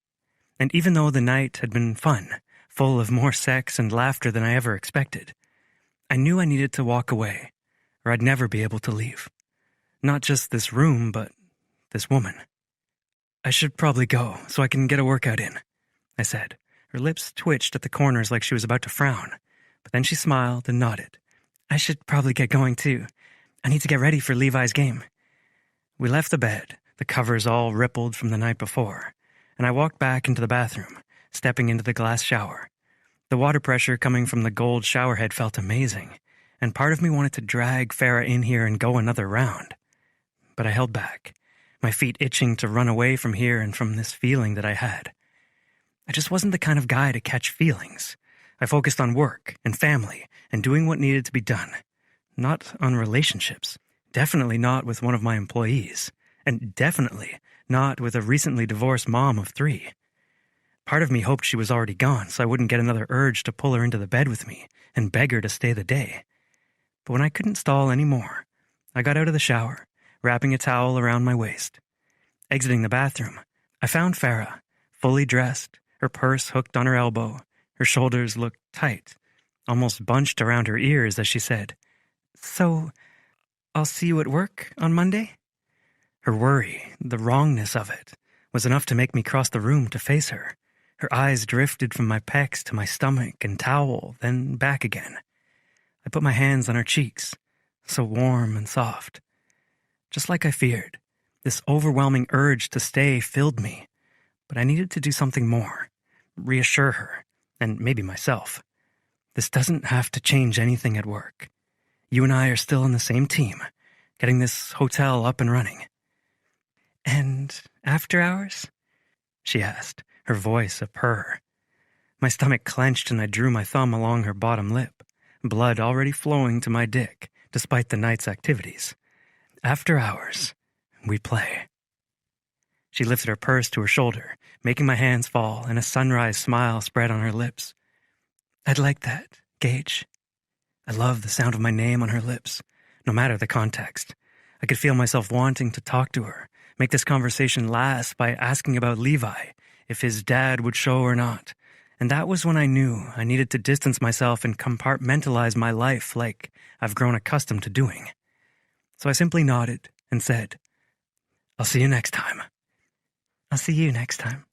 And even though the night had been fun, full of more sex and laughter than I ever expected, I knew I needed to walk away, or I'd never be able to leave. Not just this room, but this woman. I should probably go, so I can get a workout in, I said. Her lips twitched at the corners like she was about to frown, but then she smiled and nodded. I should probably get going too. I need to get ready for Levi's game. We left the bed, the covers all rippled from the night before, and I walked back into the bathroom, stepping into the glass shower. The water pressure coming from the gold showerhead felt amazing, and part of me wanted to drag Farah in here and go another round. But I held back, my feet itching to run away from here and from this feeling that I had. I just wasn't the kind of guy to catch feelings. I focused on work and family and doing what needed to be done. Not on relationships. Definitely not with one of my employees. And definitely not with a recently divorced mom of 3. Part of me hoped she was already gone so I wouldn't get another urge to pull her into the bed with me and beg her to stay the day. But when I couldn't stall anymore, I got out of the shower, wrapping a towel around my waist. Exiting the bathroom, I found Farah, fully dressed, her purse hooked on her elbow. Her shoulders looked tight, almost bunched around her ears as she said, So, I'll see you at work on Monday? Her worry, the wrongness of it, was enough to make me cross the room to face her. Her eyes drifted from my pecs to my stomach and towel, then back again. I put my hands on her cheeks, so warm and soft. Just like I feared, this overwhelming urge to stay filled me, but I needed to do something more, reassure her, and maybe myself. This doesn't have to change anything at work. You and I are still on the same team, getting this hotel up and running. And after hours? She asked, her voice a purr. My stomach clenched and I drew my thumb along her bottom lip, blood already flowing to my dick, despite the night's activities. After hours, we play. She lifted her purse to her shoulder, making my hands fall, and a sunrise smile spread on her lips. I'd like that, Gage. I love the sound of my name on her lips, no matter the context. I could feel myself wanting to talk to her, make this conversation last by asking about Levi, if his dad would show or not. And that was when I knew I needed to distance myself and compartmentalize my life like I've grown accustomed to doing. So I simply nodded and said, I'll see you next time. I'll see you next time.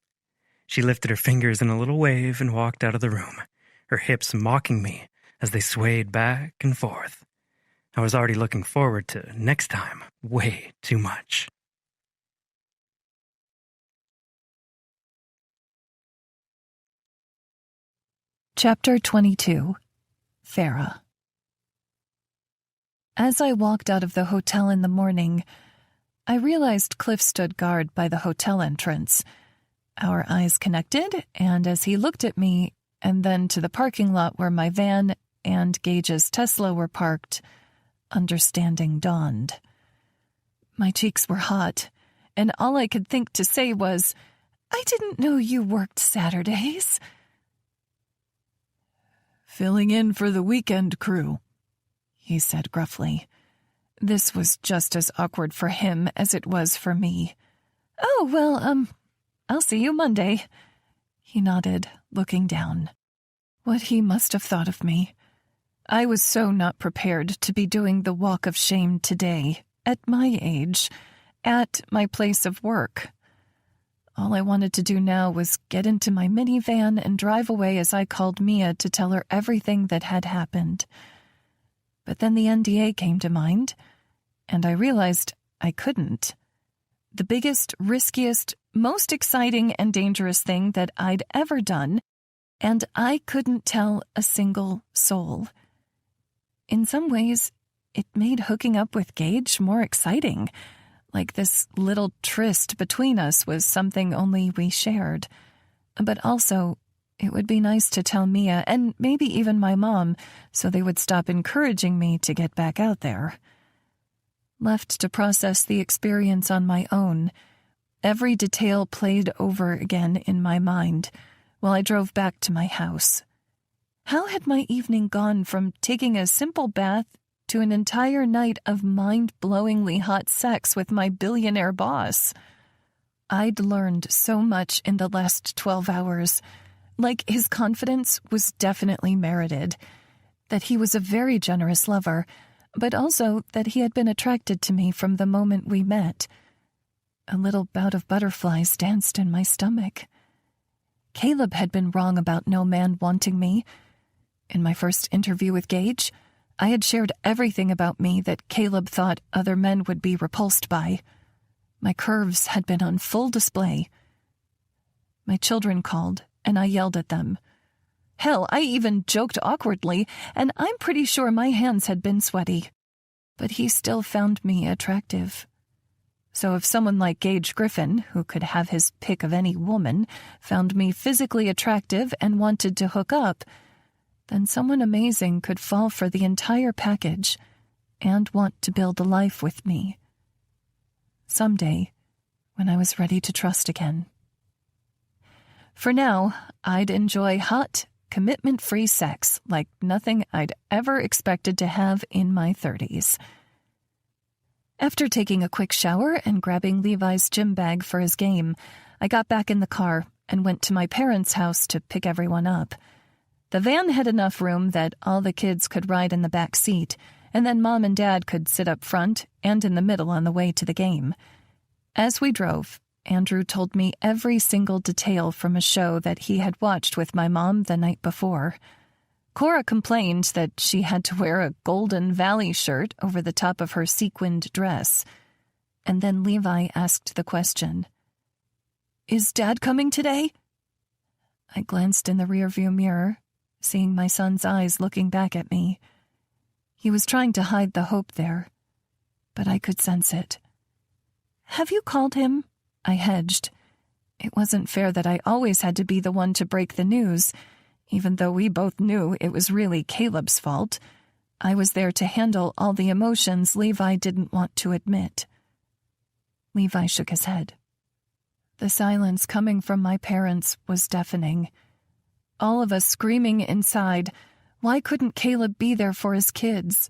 She lifted her fingers in a little wave and walked out of the room, her hips mocking me as they swayed back and forth. I was already looking forward to next time way too much. Chapter 22. Farah. As I walked out of the hotel in the morning, I realized Cliff stood guard by the hotel entrance. Our eyes connected, and as he looked at me and then to the parking lot where my van and Gage's Tesla were parked, understanding dawned. My cheeks were hot, and all I could think to say was, I didn't know you worked Saturdays. Filling in for the weekend crew, he said gruffly. This was just as awkward for him as it was for me. Oh, well, I'll see you Monday. He nodded, looking down. What he must have thought of me. I was so not prepared to be doing the walk of shame today, at my age, at my place of work. All I wanted to do now was get into my minivan and drive away as I called Mia to tell her everything that had happened. But then the NDA came to mind, and I realized I couldn't. The biggest, riskiest, most exciting and dangerous thing that I'd ever done, and I couldn't tell a single soul. In some ways, it made hooking up with Gage more exciting, like this little tryst between us was something only we shared. But also, it would be nice to tell Mia and maybe even my mom so they would stop encouraging me to get back out there. Left to process the experience on my own, every detail played over again in my mind while I drove back to my house. How had my evening gone from taking a simple bath to an entire night of mind-blowingly hot sex with my billionaire boss? I'd learned so much in the last 12 hours. Like, his confidence was definitely merited, that he was a very generous lover, but also that he had been attracted to me from the moment we met. A little bout of butterflies danced in my stomach. Caleb had been wrong about no man wanting me. In my first interview with Gage, I had shared everything about me that Caleb thought other men would be repulsed by. My curves had been on full display. My children called, and I yelled at them. Hell, I even joked awkwardly, and I'm pretty sure my hands had been sweaty. But he still found me attractive. So if someone like Gage Griffin, who could have his pick of any woman, found me physically attractive and wanted to hook up, then someone amazing could fall for the entire package and want to build a life with me. Someday, when I was ready to trust again. For now, I'd enjoy hot, commitment-free sex like nothing I'd ever expected to have in my 30s. After taking a quick shower and grabbing Levi's gym bag for his game, I got back in the car and went to my parents' house to pick everyone up. The van had enough room that all the kids could ride in the back seat, and then Mom and Dad could sit up front and in the middle on the way to the game. As we drove, Andrew told me every single detail from a show that he had watched with my mom the night before. Cora complained that she had to wear a Golden Valley shirt over the top of her sequined dress. And then Levi asked the question, "Is Dad coming today?" I glanced in the rearview mirror, seeing my son's eyes looking back at me. He was trying to hide the hope there, but I could sense it. "Have you called him?" I hedged. It wasn't fair that I always had to be the one to break the news, even though we both knew it was really Caleb's fault. I was there to handle all the emotions Levi didn't want to admit. Levi shook his head. The silence coming from my parents was deafening. All of us screaming inside, why couldn't Caleb be there for his kids?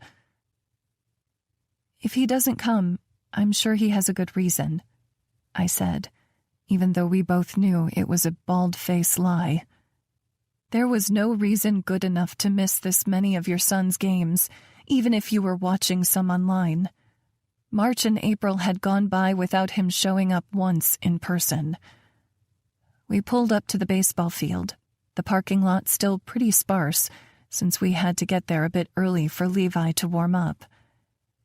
If he doesn't come, I'm sure he has a good reason, I said, even though we both knew it was a bald-faced lie. There was no reason good enough to miss this many of your son's games, even if you were watching some online. March and April had gone by without him showing up once in person. We pulled up to the baseball field, the parking lot still pretty sparse, since we had to get there a bit early for Levi to warm up.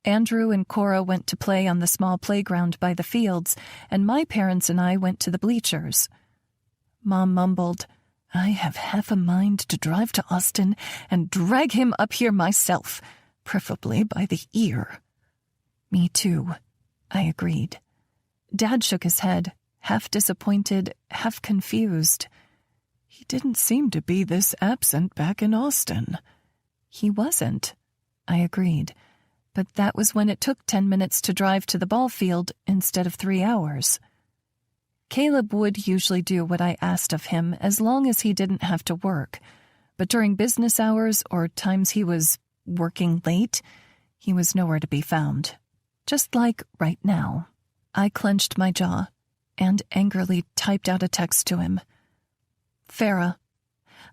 Andrew and Cora went to play on the small playground by the fields, and my parents and I went to the bleachers. Mom mumbled, "I have half a mind to drive to Austin and drag him up here myself, preferably by the ear." Me too, I agreed. Dad shook his head, half disappointed, half confused. He didn't seem to be this absent back in Austin. He wasn't, I agreed, but that was when it took 10 minutes to drive to the ball field instead of 3 hours. Caleb would usually do what I asked of him as long as he didn't have to work, but during business hours or times he was working late, he was nowhere to be found. Just like right now. I clenched my jaw and angrily typed out a text to him. "Farah,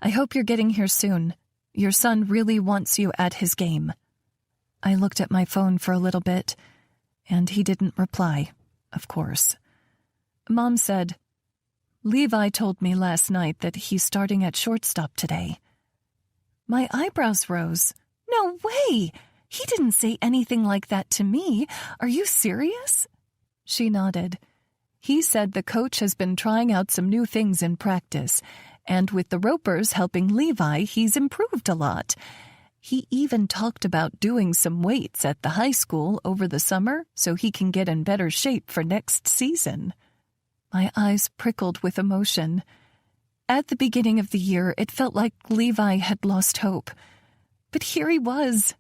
I hope you're getting here soon. Your son really wants you at his game." I looked at my phone for a little bit, and he didn't reply, of course. Mom said, "Levi told me last night that he's starting at shortstop today." My eyebrows rose. "No way! He didn't say anything like that to me. Are you serious?" She nodded. "He said the coach has been trying out some new things in practice, and with the ropers helping Levi, he's improved a lot. He even talked about doing some weights at the high school over the summer so he can get in better shape for next season." My eyes prickled with emotion. At the beginning of the year, it felt like Levi had lost hope. But here he was,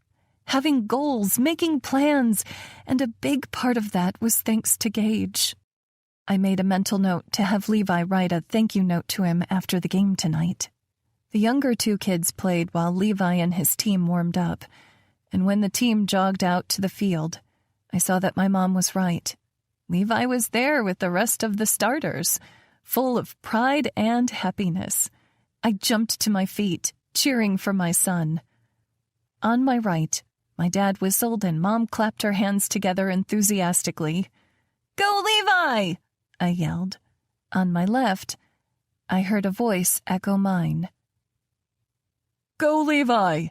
having goals, making plans, and a big part of that was thanks to Gage. I made a mental note to have Levi write a thank you note to him after the game tonight. The younger 2 kids played while Levi and his team warmed up, and when the team jogged out to the field, I saw that my mom was right. Levi was there with the rest of the starters, full of pride and happiness. I jumped to my feet, cheering for my son. On my right, my dad whistled and Mom clapped her hands together enthusiastically. "Go, Levi!" I yelled. On my left, I heard a voice echo mine. "Go, Levi!"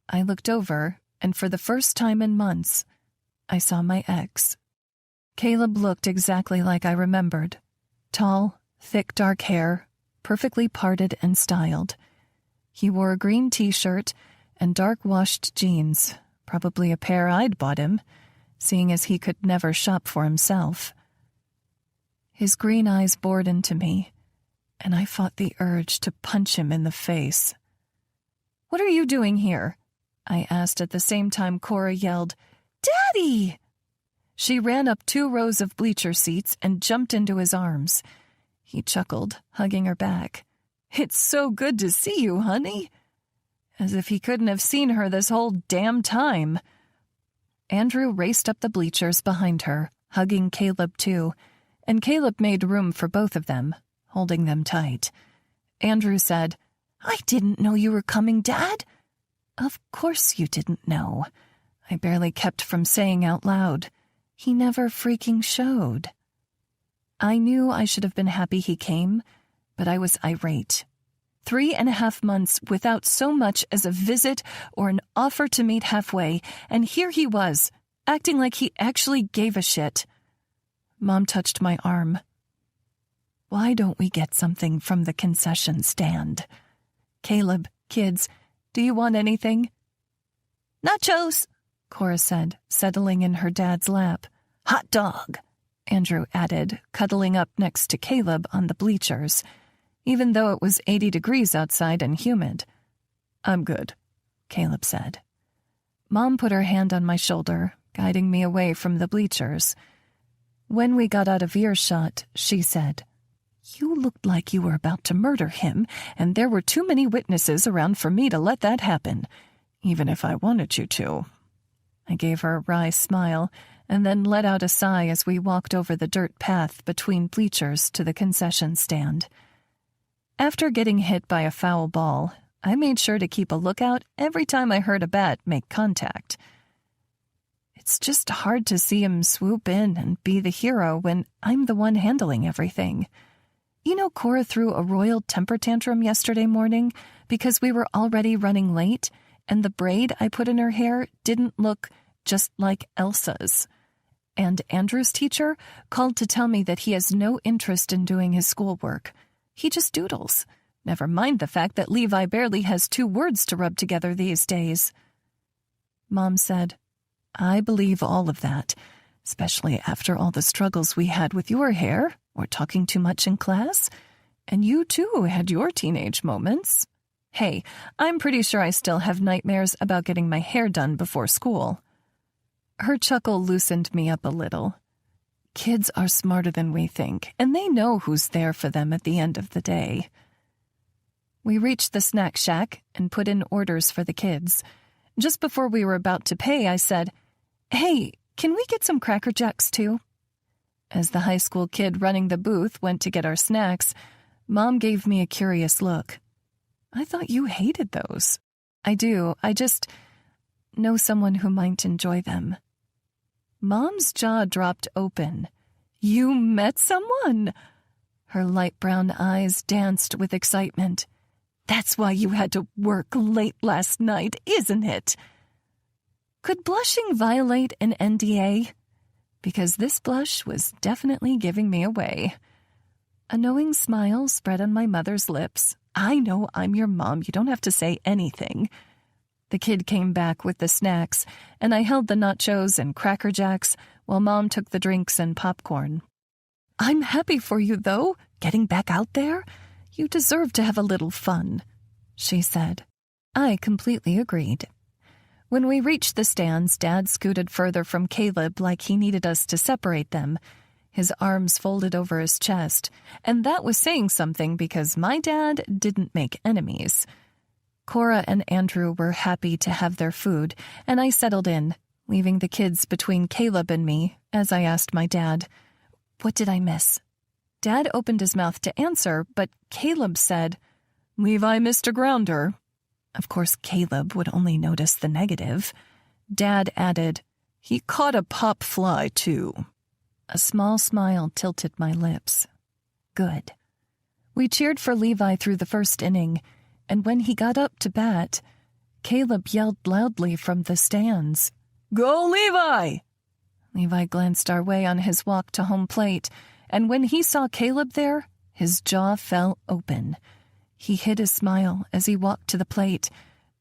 I looked over, and for the first time in months, I saw my ex. Caleb looked exactly like I remembered. Tall, thick dark hair, perfectly parted and styled. He wore a green t-shirt and dark-washed jeans, probably a pair I'd bought him, seeing as he could never shop for himself. His green eyes bored into me, and I fought the urge to punch him in the face. "What are you doing here?" I asked at the same time Cora yelled, "Daddy!" She ran up 2 rows of bleacher seats and jumped into his arms. He chuckled, hugging her back. "It's so good to see you, honey." As if he couldn't have seen her this whole damn time. Andrew raced up the bleachers behind her, hugging Caleb too, and Caleb made room for both of them, holding them tight. Andrew said, "I didn't know you were coming, Dad." Of course you didn't know. I barely kept from saying out loud. He never freaking showed. I knew I should have been happy he came, but I was irate. 3.5 months without so much as a visit or an offer to meet halfway, and here he was, acting like he actually gave a shit. Mom touched my arm. "Why don't we get something from the concession stand? Caleb, kids, do you want anything?" "Nachos," Cora said, settling in her dad's lap. "Hot dog," Andrew added, cuddling up next to Caleb on the bleachers, even though it was 80 degrees outside and humid. "I'm good," Caleb said. Mom put her hand on my shoulder, guiding me away from the bleachers. When we got out of earshot, she said, "You looked like you were about to murder him, and there were too many witnesses around for me to let that happen, even if I wanted you to." I gave her a wry smile, and then let out a sigh as we walked over the dirt path between bleachers to the concession stand. After getting hit by a foul ball, I made sure to keep a lookout every time I heard a bat make contact. It's just hard to see him swoop in and be the hero when I'm the one handling everything. You know, Cora threw a royal temper tantrum yesterday morning because we were already running late, and the braid I put in her hair didn't look just like Elsa's. And Andrew's teacher called to tell me that he has no interest in doing his schoolwork. He just doodles. Never mind the fact that Levi barely has 2 words to rub together these days. Mom said, "I believe all of that, especially after all the struggles we had with your hair, or talking too much in class, and you too had your teenage moments. Hey, I'm pretty sure I still have nightmares about getting my hair done before school." Her chuckle loosened me up a little. Kids are smarter than we think, and they know who's there for them at the end of the day. We reached the snack shack and put in orders for the kids. Just before we were about to pay, I said, "Hey, can we get some Cracker Jacks too?" As the high school kid running the booth went to get our snacks, Mom gave me a curious look. "I thought you hated those." "I do. I just know someone who might enjoy them." Mom's jaw dropped open. "You met someone?" Her light brown eyes danced with excitement. "That's why you had to work late last night, isn't it?" Could blushing violate an NDA? Because this blush was definitely giving me away. A knowing smile spread on my mother's lips. "I know I'm your mom. You don't have to say anything." The kid came back with the snacks, and I held the nachos and Cracker Jacks while Mom took the drinks and popcorn. "I'm happy for you, though, getting back out there. You deserve to have a little fun," she said. I completely agreed. When we reached the stands, Dad scooted further from Caleb like he needed us to separate them, his arms folded over his chest, and that was saying something because my dad didn't make enemies. Cora and Andrew were happy to have their food, and I settled in, leaving the kids between Caleb and me as I asked my dad, "What did I miss?" Dad opened his mouth to answer, but Caleb said, "Levi missed a grounder." Of course, Caleb would only notice the negative. Dad added, "He caught a pop fly, too." A small smile tilted my lips. Good. We cheered for Levi through the first inning, and when he got up to bat, Caleb yelled loudly from the stands, "Go, Levi!" Levi glanced our way on his walk to home plate, and when he saw Caleb there, his jaw fell open. He hid a smile as he walked to the plate,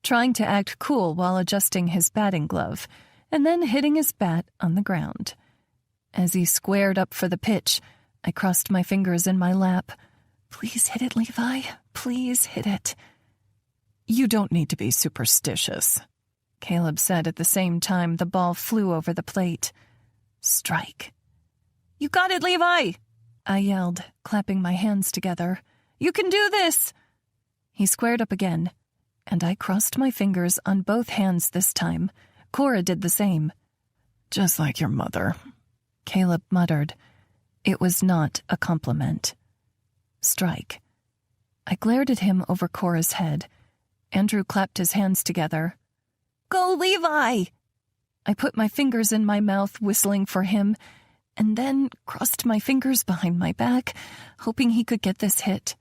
trying to act cool while adjusting his batting glove, and then hitting his bat on the ground. As he squared up for the pitch, I crossed my fingers in my lap. "Please hit it, Levi. Please hit it." "You don't need to be superstitious," Caleb said at the same time the ball flew over the plate. Strike. "You got it, Levi!" I yelled, clapping my hands together. "You can do this!" He squared up again, and I crossed my fingers on both hands this time. Cora did the same. "Just like your mother," Caleb muttered. It was not a compliment. Strike. I glared at him over Cora's head. Andrew clapped his hands together. "Go, Levi!" I put my fingers in my mouth, whistling for him, and then crossed my fingers behind my back, hoping he could get this hit.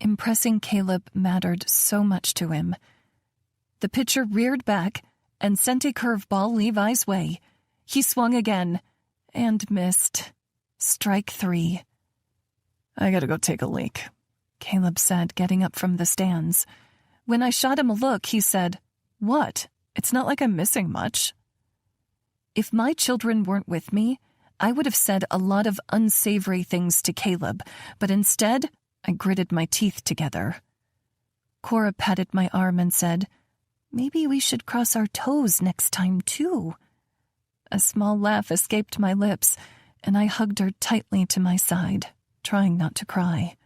Impressing Caleb mattered so much to him. The pitcher reared back and sent a curveball Levi's way. He swung again and missed. Strike 3. "I gotta go take a leak," Caleb said, getting up from the stands. When I shot him a look, he said, "What? It's not like I'm missing much." If my children weren't with me, I would have said a lot of unsavory things to Caleb, but instead, I gritted my teeth together. Cora patted my arm and said, Maybe we should cross our toes next time, too. A small laugh escaped my lips, and I hugged her tightly to my side, trying not to cry.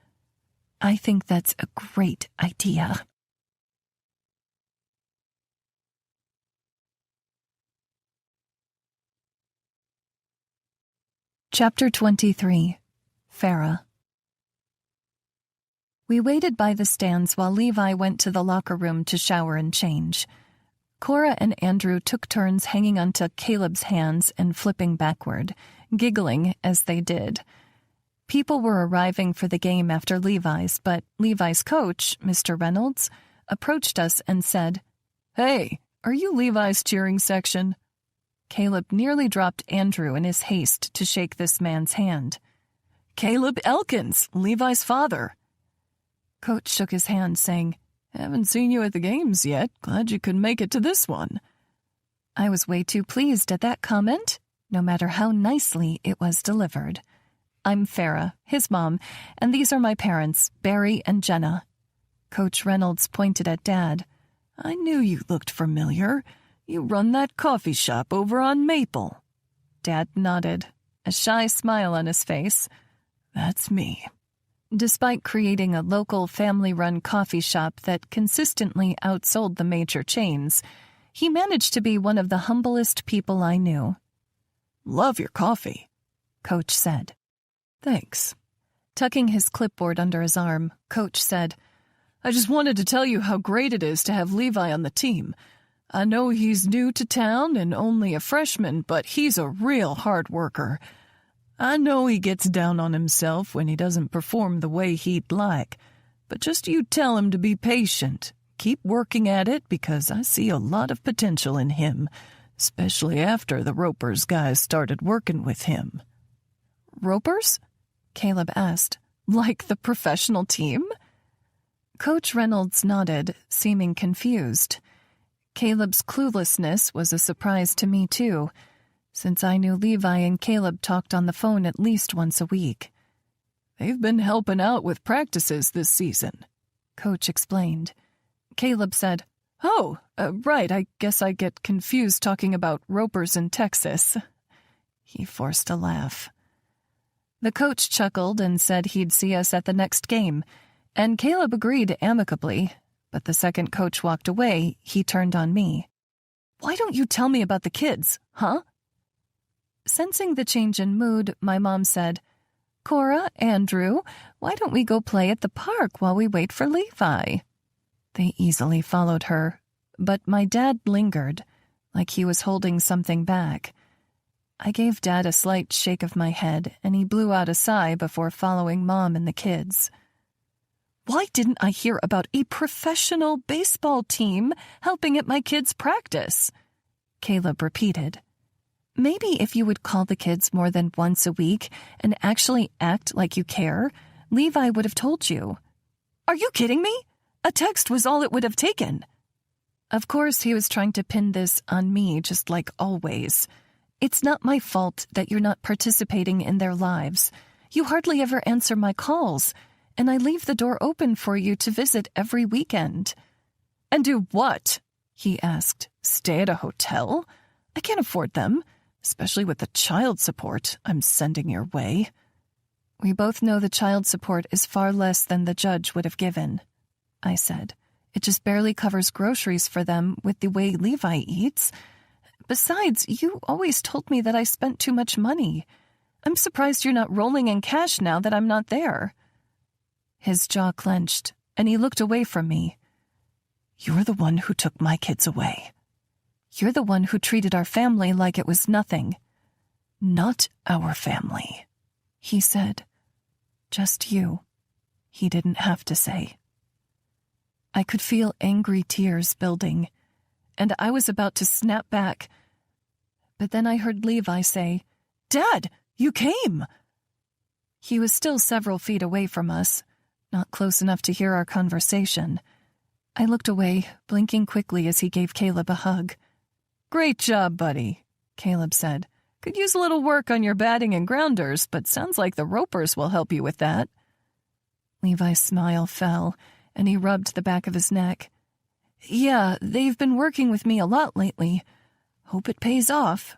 I think that's a great idea. Chapter 23. Farah. We waited by the stands while Levi went to the locker room to shower and change. Cora and Andrew took turns hanging onto Caleb's hands and flipping backward, giggling as they did. People were arriving for the game after Levi's, but Levi's coach, Mr. Reynolds, approached us and said, "Hey, are you Levi's cheering section?" Caleb nearly dropped Andrew in his haste to shake this man's hand. "Caleb Elkins, Levi's father." Coach shook his hand, saying, "Haven't seen you at the games yet. Glad you could make it to this one." I was way too pleased at that comment, no matter how nicely it was delivered. I'm Farah, his mom, and these are my parents, Barry and Jenna. Coach Reynolds pointed at Dad. "I knew you looked familiar. You run that coffee shop over on Maple." Dad nodded, a shy smile on his face. "That's me." Despite creating a local family-run coffee shop that consistently outsold the major chains, he managed to be one of the humblest people I knew. "Love your coffee," Coach said. "Thanks." Tucking his clipboard under his arm, Coach said, "I just wanted to tell you how great it is to have Levi on the team. I know he's new to town and only a freshman, but he's a real hard worker. I know he gets down on himself when he doesn't perform the way he'd like, but just you tell him to be patient. Keep working at it because I see a lot of potential in him, especially after the Ropers guys started working with him." "Ropers?" Caleb asked. "Like the professional team?" Coach Reynolds nodded, seeming confused. Caleb's cluelessness was a surprise to me, too, since I knew Levi and Caleb talked on the phone at least once a week. "They've been helping out with practices this season," Coach explained. Caleb said, "Oh, right, I guess I get confused talking about Ropers in Texas." He forced a laugh. The coach chuckled and said he'd see us at the next game, and Caleb agreed amicably, but the second coach walked away, he turned on me. "Why don't you tell me about the kids, huh?" Sensing the change in mood, my mom said, "Cora, Andrew, why don't we go play at the park while we wait for Levi?" They easily followed her, but my dad lingered, like he was holding something back. I gave Dad a slight shake of my head, and he blew out a sigh before following Mom and the kids. "Why didn't I hear about a professional baseball team helping at my kids' practice?" Caleb repeated. "Maybe if you would call the kids more than once a week and actually act like you care, Levi would have told you." "Are you kidding me? A text was all it would have taken." Of course, he was trying to pin this on me, just like always. It's not my fault that you're not participating in their lives. You hardly ever answer my calls, and I leave the door open for you to visit every weekend. "And do what?" he asked. "Stay at a hotel? I can't afford them, especially with the child support I'm sending your way." "We both know the child support is far less than the judge would have given," I said. "It just barely covers groceries for them with the way Levi eats. Besides, you always told me that I spent too much money. I'm surprised you're not rolling in cash now that I'm not there." His jaw clenched, and he looked away from me. "You're the one who took my kids away. You're the one who treated our family like it was nothing." "Not our family," he said. "Just you." He didn't have to say. I could feel angry tears building, and I was about to snap back. But then I heard Levi say, "Dad, you came!" He was still several feet away from us, not close enough to hear our conversation. I looked away, blinking quickly as he gave Caleb a hug. "Great job, buddy," Caleb said. "Could use a little work on your batting and grounders, but sounds like the Ropers will help you with that." Levi's smile fell, and he rubbed the back of his neck. Yeah, they've been working with me a lot lately. Hope it pays off.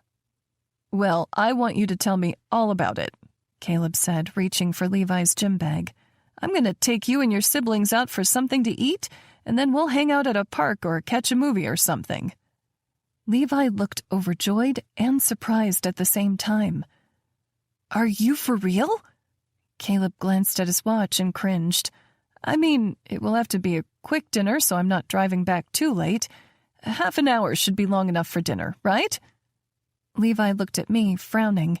Well, I want you to tell me all about it, Caleb said, reaching for Levi's gym bag. I'm going to take you and your siblings out for something to eat, and then we'll hang out at a park or catch a movie or something. Levi looked overjoyed and surprised at the same time. Are you for real? Caleb glanced at his watch and cringed. I mean, it will have to be a quick dinner so I'm not driving back too late. Half an hour should be long enough for dinner, right? Levi looked at me, frowning.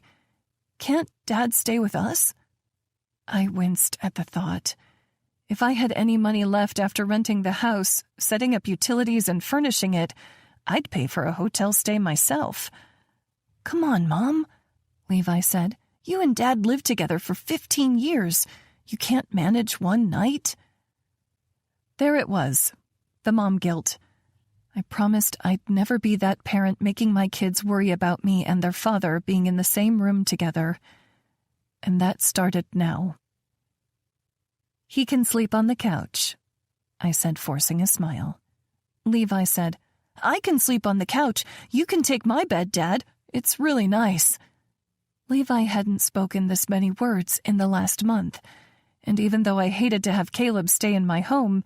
Can't Dad stay with us? I winced at the thought. If I had any money left after renting the house, setting up utilities and furnishing it, I'd pay for a hotel stay myself. Come on, Mom, Levi said. You and Dad lived together for 15 years. You can't manage one night? There it was, the mom guilt. I promised I'd never be that parent making my kids worry about me and their father being in the same room together. And that started now. He can sleep on the couch, I said, forcing a smile. Levi said, I can sleep on the couch. You can take my bed, Dad. It's really nice. Levi hadn't spoken this many words in the last month, and even though I hated to have Caleb stay in my home,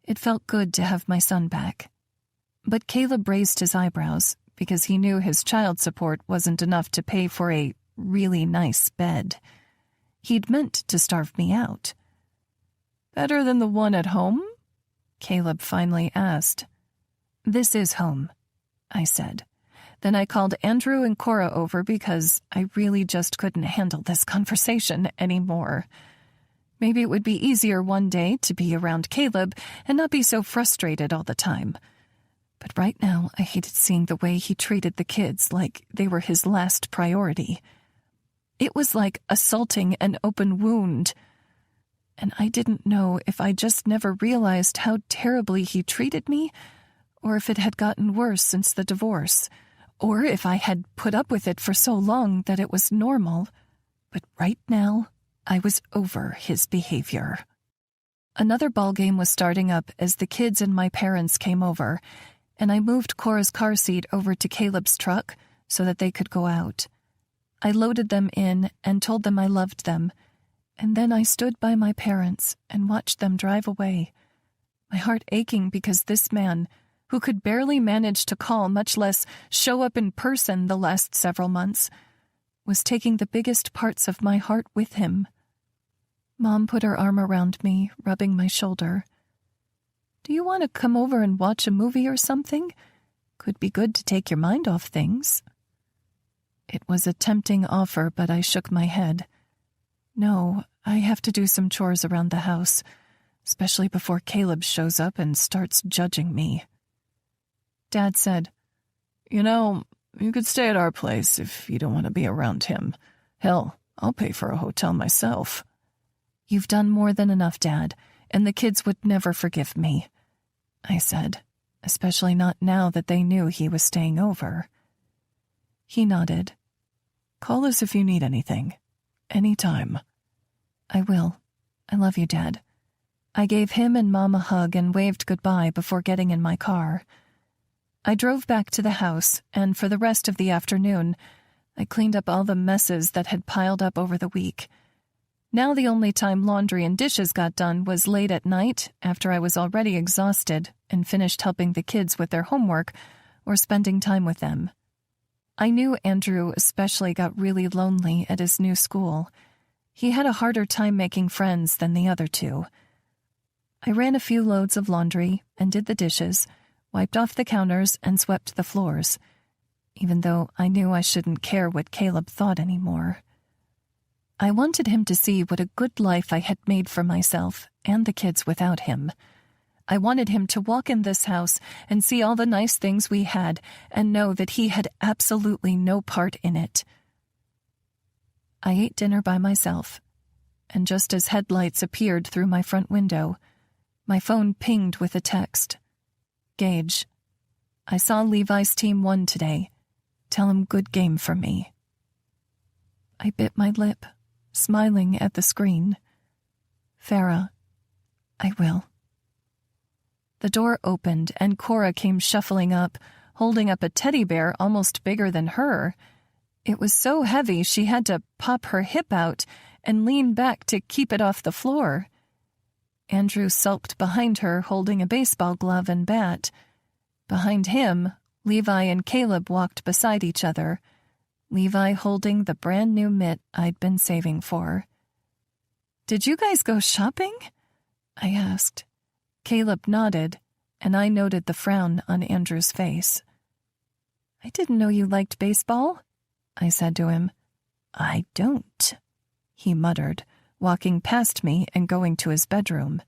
it felt good to have my son back. But Caleb raised his eyebrows because he knew his child support wasn't enough to pay for a really nice bed. He'd meant to starve me out. Better than the one at home? Caleb finally asked. This is home, I said. Then I called Andrew and Cora over because I really just couldn't handle this conversation anymore. Maybe it would be easier one day to be around Caleb and not be so frustrated all the time. But right now, I hated seeing the way he treated the kids like they were his last priority. It was like assaulting an open wound. And I didn't know if I just never realized how terribly he treated me, or if it had gotten worse since the divorce, or if I had put up with it for so long that it was normal. But right now, I was over his behavior. Another ballgame was starting up as the kids and my parents came over, and I moved Cora's car seat over to Caleb's truck so that they could go out. I loaded them in and told them I loved them, and then I stood by my parents and watched them drive away, my heart aching because this man, who could barely manage to call, much less show up in person the last several months, was taking the biggest parts of my heart with him. Mom put her arm around me, rubbing my shoulder. Do you want to come over and watch a movie or something? Could be good to take your mind off things. It was a tempting offer, but I shook my head. No, I have to do some chores around the house, especially before Caleb shows up and starts judging me. Dad said, You could stay at our place if you don't want to be around him. Hell, I'll pay for a hotel myself. You've done more than enough, Dad, and the kids would never forgive me, I said, especially not now that they knew he was staying over. He nodded. Call us if you need anything. Anytime. I will. I love you, Dad. I gave him and Mom a hug and waved goodbye before getting in my car. I drove back to the house, and for the rest of the afternoon, I cleaned up all the messes that had piled up over the week. Now the only time laundry and dishes got done was late at night after I was already exhausted and finished helping the kids with their homework or spending time with them. I knew Andrew especially got really lonely at his new school. He had a harder time making friends than the other two. I ran a few loads of laundry and did the dishes, wiped off the counters and swept the floors, even though I knew I shouldn't care what Caleb thought anymore. I wanted him to see what a good life I had made for myself and the kids without him. I wanted him to walk in this house and see all the nice things we had and know that he had absolutely no part in it. I ate dinner by myself, and just as headlights appeared through my front window, my phone pinged with a text. Gage, I saw Levi's team won today. Tell him good game for me. I bit my lip, smiling at the screen. Farah, I will. The door opened and Cora came shuffling up, holding up a teddy bear almost bigger than her. It was so heavy she had to pop her hip out and lean back to keep it off the floor. Andrew sulked behind her, holding a baseball glove and bat. Behind him, Levi and Caleb walked beside each other, Levi holding the brand new mitt I'd been saving for. "Did you guys go shopping?" I asked. Caleb nodded, and I noted the frown on Andrew's face. "I didn't know you liked baseball," I said to him. "I don't," he muttered, walking past me and going to his bedroom.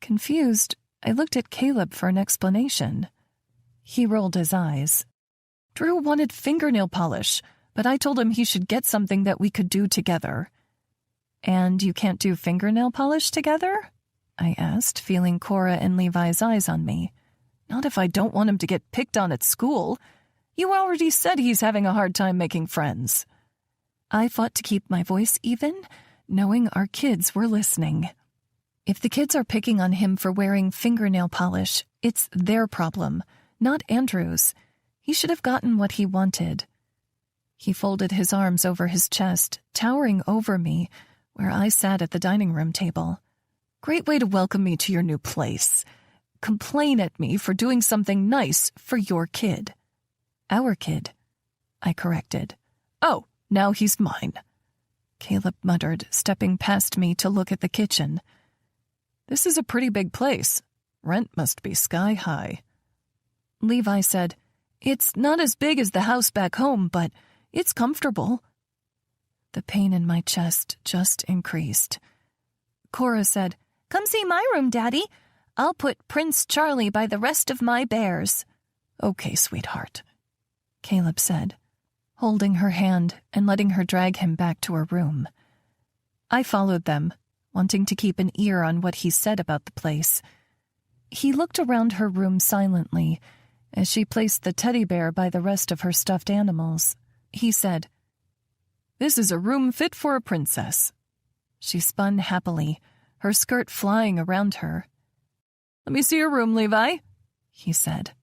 Confused, I looked at Caleb for an explanation. He rolled his eyes. "Drew wanted fingernail polish, but I told him he should get something that we could do together." "And you can't do fingernail polish together?" I asked, feeling Cora and Levi's eyes on me. "Not if I don't want him to get picked on at school. You already said he's having a hard time making friends." I fought to keep my voice even, knowing our kids were listening. If the kids are picking on him for wearing fingernail polish, it's their problem, not Andrew's. He should have gotten what he wanted. He folded his arms over his chest, towering over me, where I sat at the dining room table. "Great way to welcome me to your new place. Complain at me for doing something nice for your kid." "Our kid," I corrected. "Oh, now he's mine," Caleb muttered, stepping past me to look at the kitchen. "This is a pretty big place. Rent must be sky high." Levi said, "It's not as big as the house back home, but it's comfortable." The pain in my chest just increased. Cora said, "Come see my room, Daddy. I'll put Prince Charlie by the rest of my bears." "Okay, sweetheart," Caleb said, holding her hand and letting her drag him back to her room. I followed them, wanting to keep an ear on what he said about the place. He looked around her room silently as she placed the teddy bear by the rest of her stuffed animals. He said, "This is a room fit for a princess." She spun happily, her skirt flying around her. "Let me see your room, Levi," he said.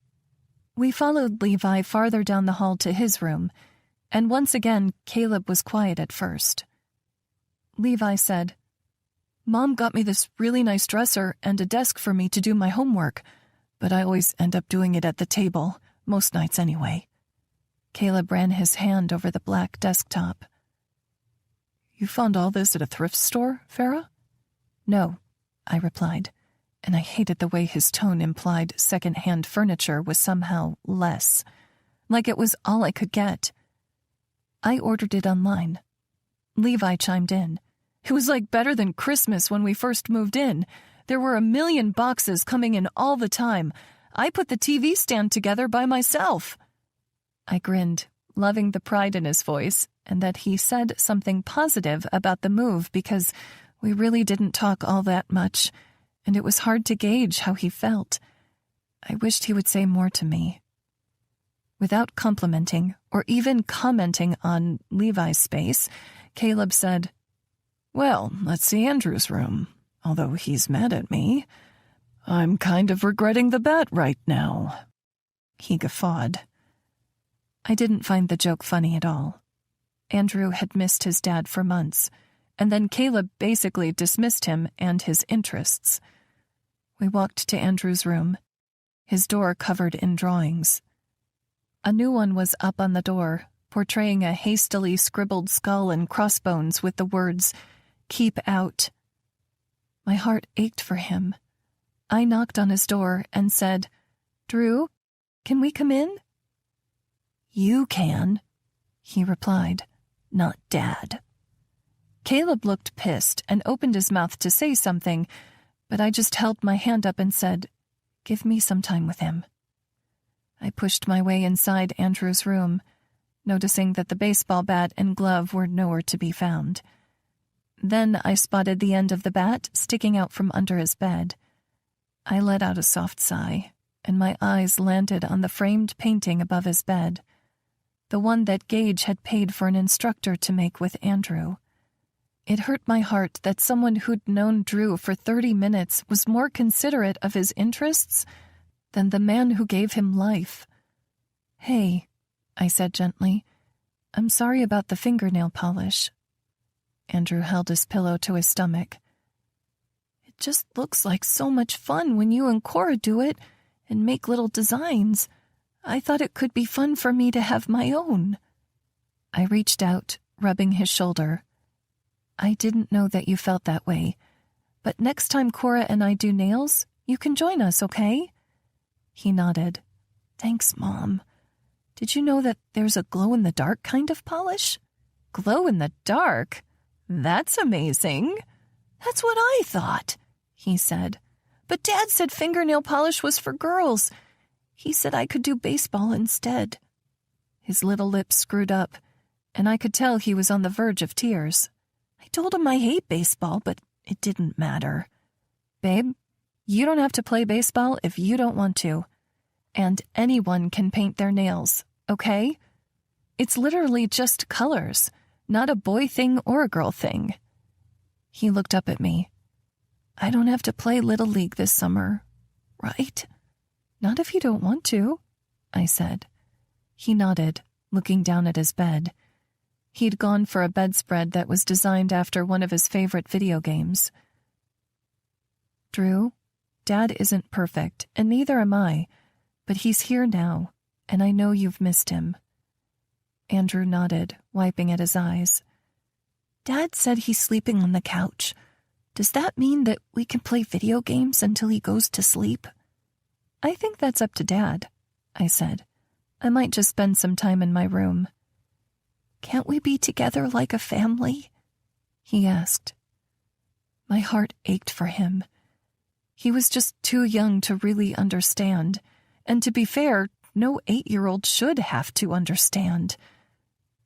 We followed Levi farther down the hall to his room, and once again Caleb was quiet at first. Levi said, "Mom got me this really nice dresser and a desk for me to do my homework, but I always end up doing it at the table, most nights anyway." Caleb ran his hand over the black desktop. "You found all this at a thrift store, Farah?" "No," I replied, and I hated the way his tone implied second-hand furniture was somehow less, like it was all I could get. "I ordered it online." Levi chimed in. "It was like better than Christmas when we first moved in. There were 1,000,000 boxes coming in all the time. I put the TV stand together by myself." I grinned, loving the pride in his voice and that he said something positive about the move because we really didn't talk all that much, and it was hard to gauge how he felt. I wished he would say more to me. Without complimenting or even commenting on Levi's space, Caleb said, "Well, let's see Andrew's room, although he's mad at me. I'm kind of regretting the bat right now." He guffawed. I didn't find the joke funny at all. Andrew had missed his dad for months, and then Caleb basically dismissed him and his interests. We walked to Andrew's room, his door covered in drawings. A new one was up on the door, portraying a hastily scribbled skull and crossbones with the words, "Keep out." My heart ached for him. I knocked on his door and said, "Drew, can we come in?" "You can," he replied, "not Dad." Caleb looked pissed and opened his mouth to say something, but I just held my hand up and said, "Give me some time with him." I pushed my way inside Andrew's room, noticing that the baseball bat and glove were nowhere to be found. Then I spotted the end of the bat sticking out from under his bed. I let out a soft sigh, and my eyes landed on the framed painting above his bed, the one that Gage had paid for an instructor to make with Andrew. It hurt my heart that someone who'd known Drew for 30 minutes was more considerate of his interests than the man who gave him life. "Hey," I said gently, "I'm sorry about the fingernail polish." Andrew held his pillow to his stomach. "It just looks like so much fun when you and Cora do it and make little designs. I thought it could be fun for me to have my own." I reached out, rubbing his shoulder. "I didn't know that you felt that way, but next time Cora and I do nails, you can join us, okay?" He nodded. "Thanks, Mom. Did you know that there's a glow-in-the-dark kind of polish?" "Glow-in-the-dark? That's amazing." "That's what I thought," he said. "But Dad said fingernail polish was for girls. He said I could do baseball instead." His little lips screwed up, and I could tell he was on the verge of tears. I told him I hate baseball, but it didn't matter. "Babe, you don't have to play baseball if you don't want to. And anyone can paint their nails, okay? It's literally just colors, not a boy thing or a girl thing." He looked up at me. "I don't have to play Little League this summer, right?" "Not if you don't want to," I said. He nodded, looking down at his bed. He'd gone for a bedspread that was designed after one of his favorite video games. "Drew, Dad isn't perfect, and neither am I, but he's here now, and I know you've missed him." Andrew nodded, wiping at his eyes. "Dad said he's sleeping on the couch. Does that mean that we can play video games until he goes to sleep?" "I think that's up to Dad," I said. "I might just spend some time in my room." "Can't we be together like a family?" he asked. My heart ached for him. He was just too young to really understand, and to be fair, no 8-year-old should have to understand.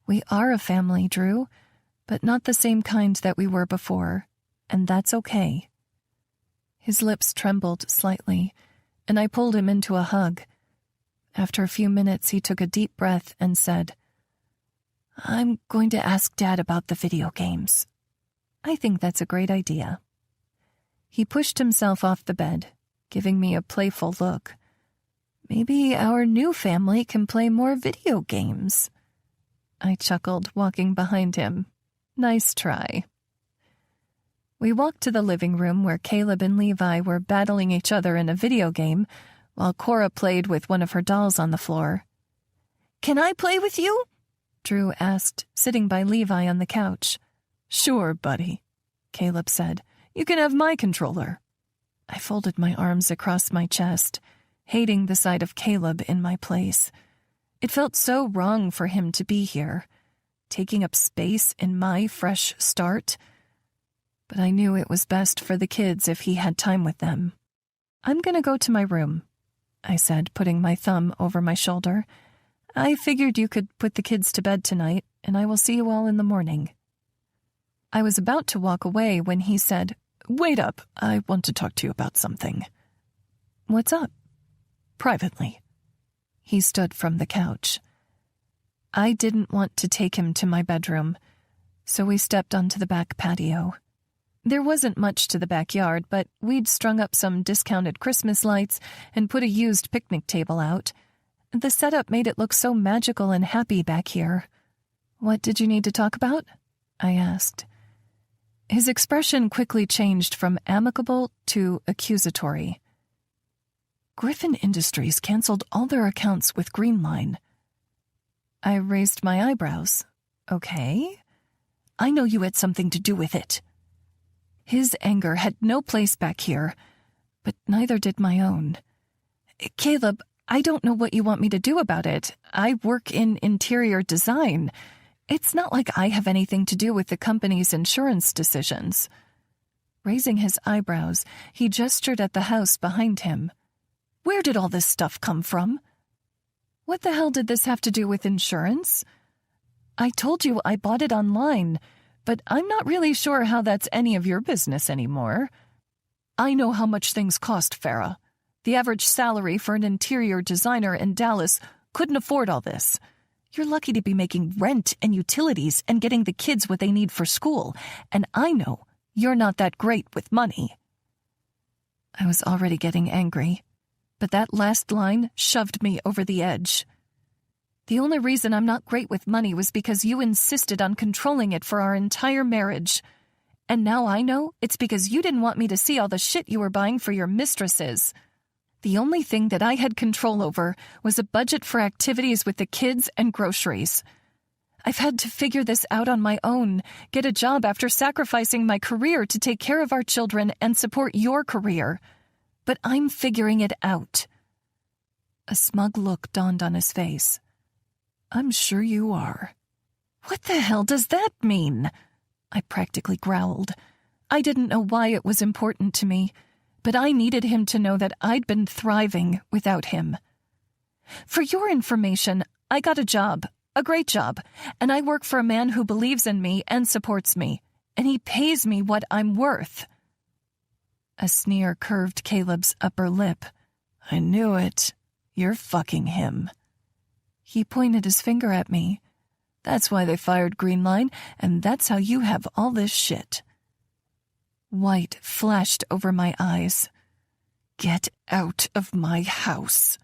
We are a family, Drew, but not the same kind that we were before, and that's okay. His lips trembled slightly, and I pulled him into a hug. After a few minutes, he took a deep breath and said, "I'm going to ask Dad about the video games." "I think that's a great idea." He pushed himself off the bed, giving me a playful look. "Maybe our new family can play more video games." I chuckled, walking behind him. Nice try. We walked to the living room where Caleb and Levi were battling each other in a video game, while Cora played with one of her dolls on the floor. "Can I play with you?" Drew asked, sitting by Levi on the couch. "Sure, buddy," Caleb said. "You can have my controller." I folded my arms across my chest, hating the sight of Caleb in my place. It felt so wrong for him to be here, taking up space in my fresh start. But I knew it was best for the kids if he had time with them. "I'm going to go to my room," I said, putting my thumb over my shoulder. "I figured you could put the kids to bed tonight, and I will see you all in the morning." I was about to walk away when he said, "Wait up, I want to talk to you about something." "What's up?" "Privately." He stood from the couch. I didn't want to take him to my bedroom, so we stepped onto the back patio. There wasn't much to the backyard, but we'd strung up some discounted Christmas lights and put a used picnic table out. The setup made it look so magical and happy back here. "What did you need to talk about?" I asked. His expression quickly changed from amicable to accusatory. "Griffin Industries canceled all their accounts with Greenline." I raised my eyebrows. "Okay." "I know you had something to do with it." His anger had no place back here, but neither did my own. "Caleb, I don't know what you want me to do about it. I work in interior design. It's not like I have anything to do with the company's insurance decisions." Raising his eyebrows, he gestured at the house behind him. "Where did all this stuff come from?" "What the hell did this have to do with insurance?" "I told you I bought it online, but I'm not really sure how that's any of your business anymore." "I know how much things cost, Farah. The average salary for an interior designer in Dallas couldn't afford all this. You're lucky to be making rent and utilities and getting the kids what they need for school, and I know you're not that great with money." I was already getting angry, but that last line shoved me over the edge. "The only reason I'm not great with money was because you insisted on controlling it for our entire marriage. And now I know it's because you didn't want me to see all the shit you were buying for your mistresses. The only thing that I had control over was a budget for activities with the kids and groceries. I've had to figure this out on my own, get a job after sacrificing my career to take care of our children and support your career. But I'm figuring it out." A smug look dawned on his face. "I'm sure you are." "What the hell does that mean?" I practically growled. I didn't know why it was important to me, but I needed him to know that I'd been thriving without him. "For your information, I got a job, a great job, and I work for a man who believes in me and supports me, and he pays me what I'm worth." A sneer curved Caleb's upper lip. "I knew it. You're fucking him." He pointed his finger at me. "That's why they fired Greenline, and that's how you have all this shit." White flashed over my eyes. "Get out of my house,"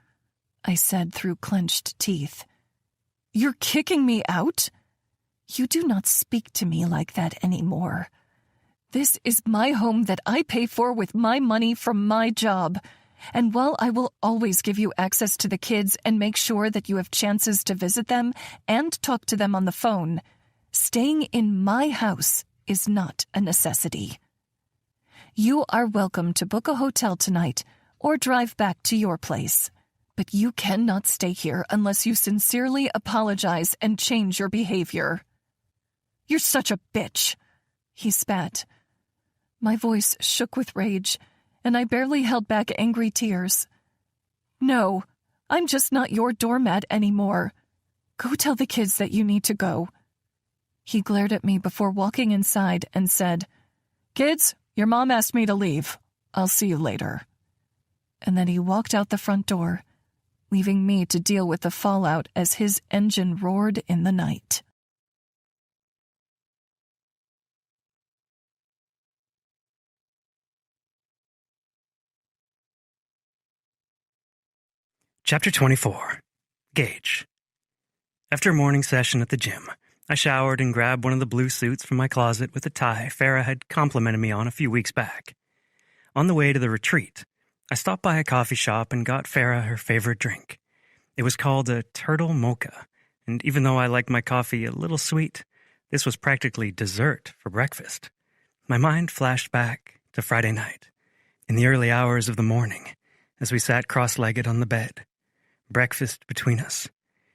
I said through clenched teeth. "You're kicking me out?" "You do not speak to me like that anymore. This is my home that I pay for with my money from my job. And while I will always give you access to the kids and make sure that you have chances to visit them and talk to them on the phone, staying in my house is not a necessity. You are welcome to book a hotel tonight or drive back to your place, but you cannot stay here unless you sincerely apologize and change your behavior." "You're such a bitch," he spat. My voice shook with rage, and I barely held back angry tears. "No, I'm just not your doormat anymore. Go tell the kids that you need to go." He glared at me before walking inside and said, "Kids, your mom asked me to leave. I'll see you later." And then he walked out the front door, leaving me to deal with the fallout as his engine roared in the night. Chapter 24. Gage. After a morning session at the gym, I showered and grabbed one of the blue suits from my closet with a tie Farah had complimented me on a few weeks back. On the way to the retreat, I stopped by a coffee shop and got Farah her favorite drink. It was called a turtle mocha, and even though I liked my coffee a little sweet, this was practically dessert for breakfast. My mind flashed back to Friday night, in the early hours of the morning, as we sat cross-legged on the bed. Breakfast between us.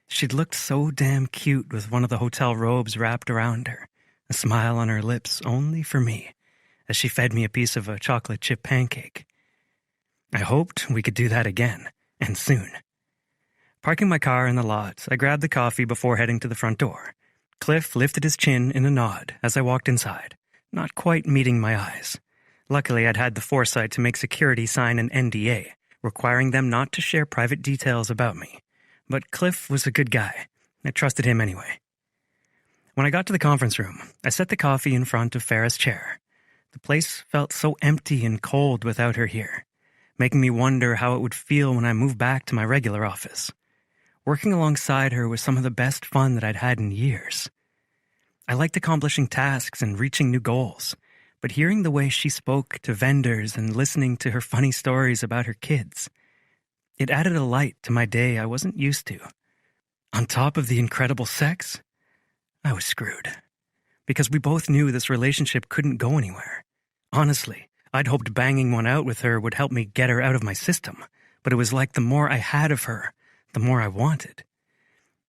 She'd looked so damn cute with one of the hotel robes wrapped around her, a smile on her lips only for me, as she fed me a piece of a chocolate chip pancake. I hoped we could do that again, and soon. Parking my car in the lot, I grabbed the coffee before heading to the front door. Cliff lifted his chin in a nod as I walked inside, not quite meeting my eyes. Luckily, I'd had the foresight to make security sign an NDA, requiring them not to share private details about me. But Cliff was a good guy. I trusted him anyway. When I got to the conference room, I set the coffee in front of Farah's chair. The place felt so empty and cold without her here, making me wonder how it would feel when I moved back to my regular office. Working alongside her was some of the best fun that I'd had in years. I liked accomplishing tasks and reaching new goals, but hearing the way she spoke to vendors and listening to her funny stories about her kids, it added a light to my day I wasn't used to. On top of the incredible sex, I was screwed. Because we both knew this relationship couldn't go anywhere. Honestly, I'd hoped banging one out with her would help me get her out of my system, but it was like the more I had of her, the more I wanted.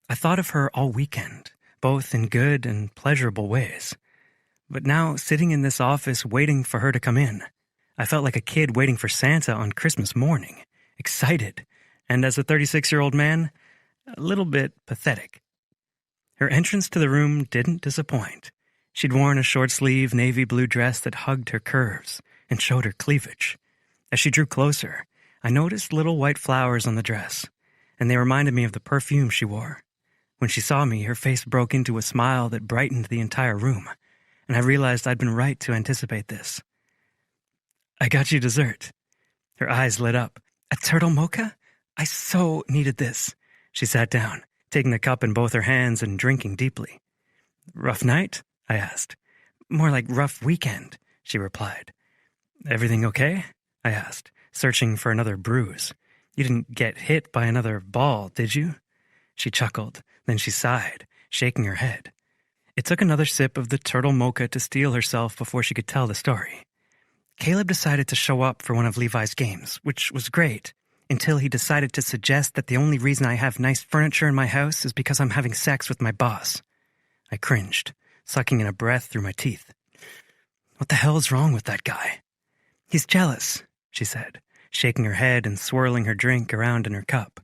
I thought of her all weekend, both in good and pleasurable ways. But now, sitting in this office waiting for her to come in, I felt like a kid waiting for Santa on Christmas morning, excited, and as a 36-year-old man, a little bit pathetic. Her entrance to the room didn't disappoint. She'd worn a short-sleeve navy blue dress that hugged her curves and showed her cleavage. As she drew closer, I noticed little white flowers on the dress, and they reminded me of the perfume she wore. When she saw me, her face broke into a smile that brightened the entire room, and I realized I'd been right to anticipate this. "I got you dessert." Her eyes lit up. "A turtle mocha? I so needed this." She sat down, taking the cup in both her hands and drinking deeply. "Rough night?" I asked. "More like rough weekend," she replied. "Everything okay?" I asked, searching for another bruise. "You didn't get hit by another ball, did you?" She chuckled, then she sighed, shaking her head. It took another sip of the turtle mocha to steel herself before she could tell the story. Caleb decided to show up for one of Levi's games, which was great, until he decided to suggest that the only reason I have nice furniture in my house is because I'm having sex with my boss. I cringed, sucking in a breath through my teeth. "What the hell is wrong with that guy?" "He's jealous," she said, shaking her head and swirling her drink around in her cup.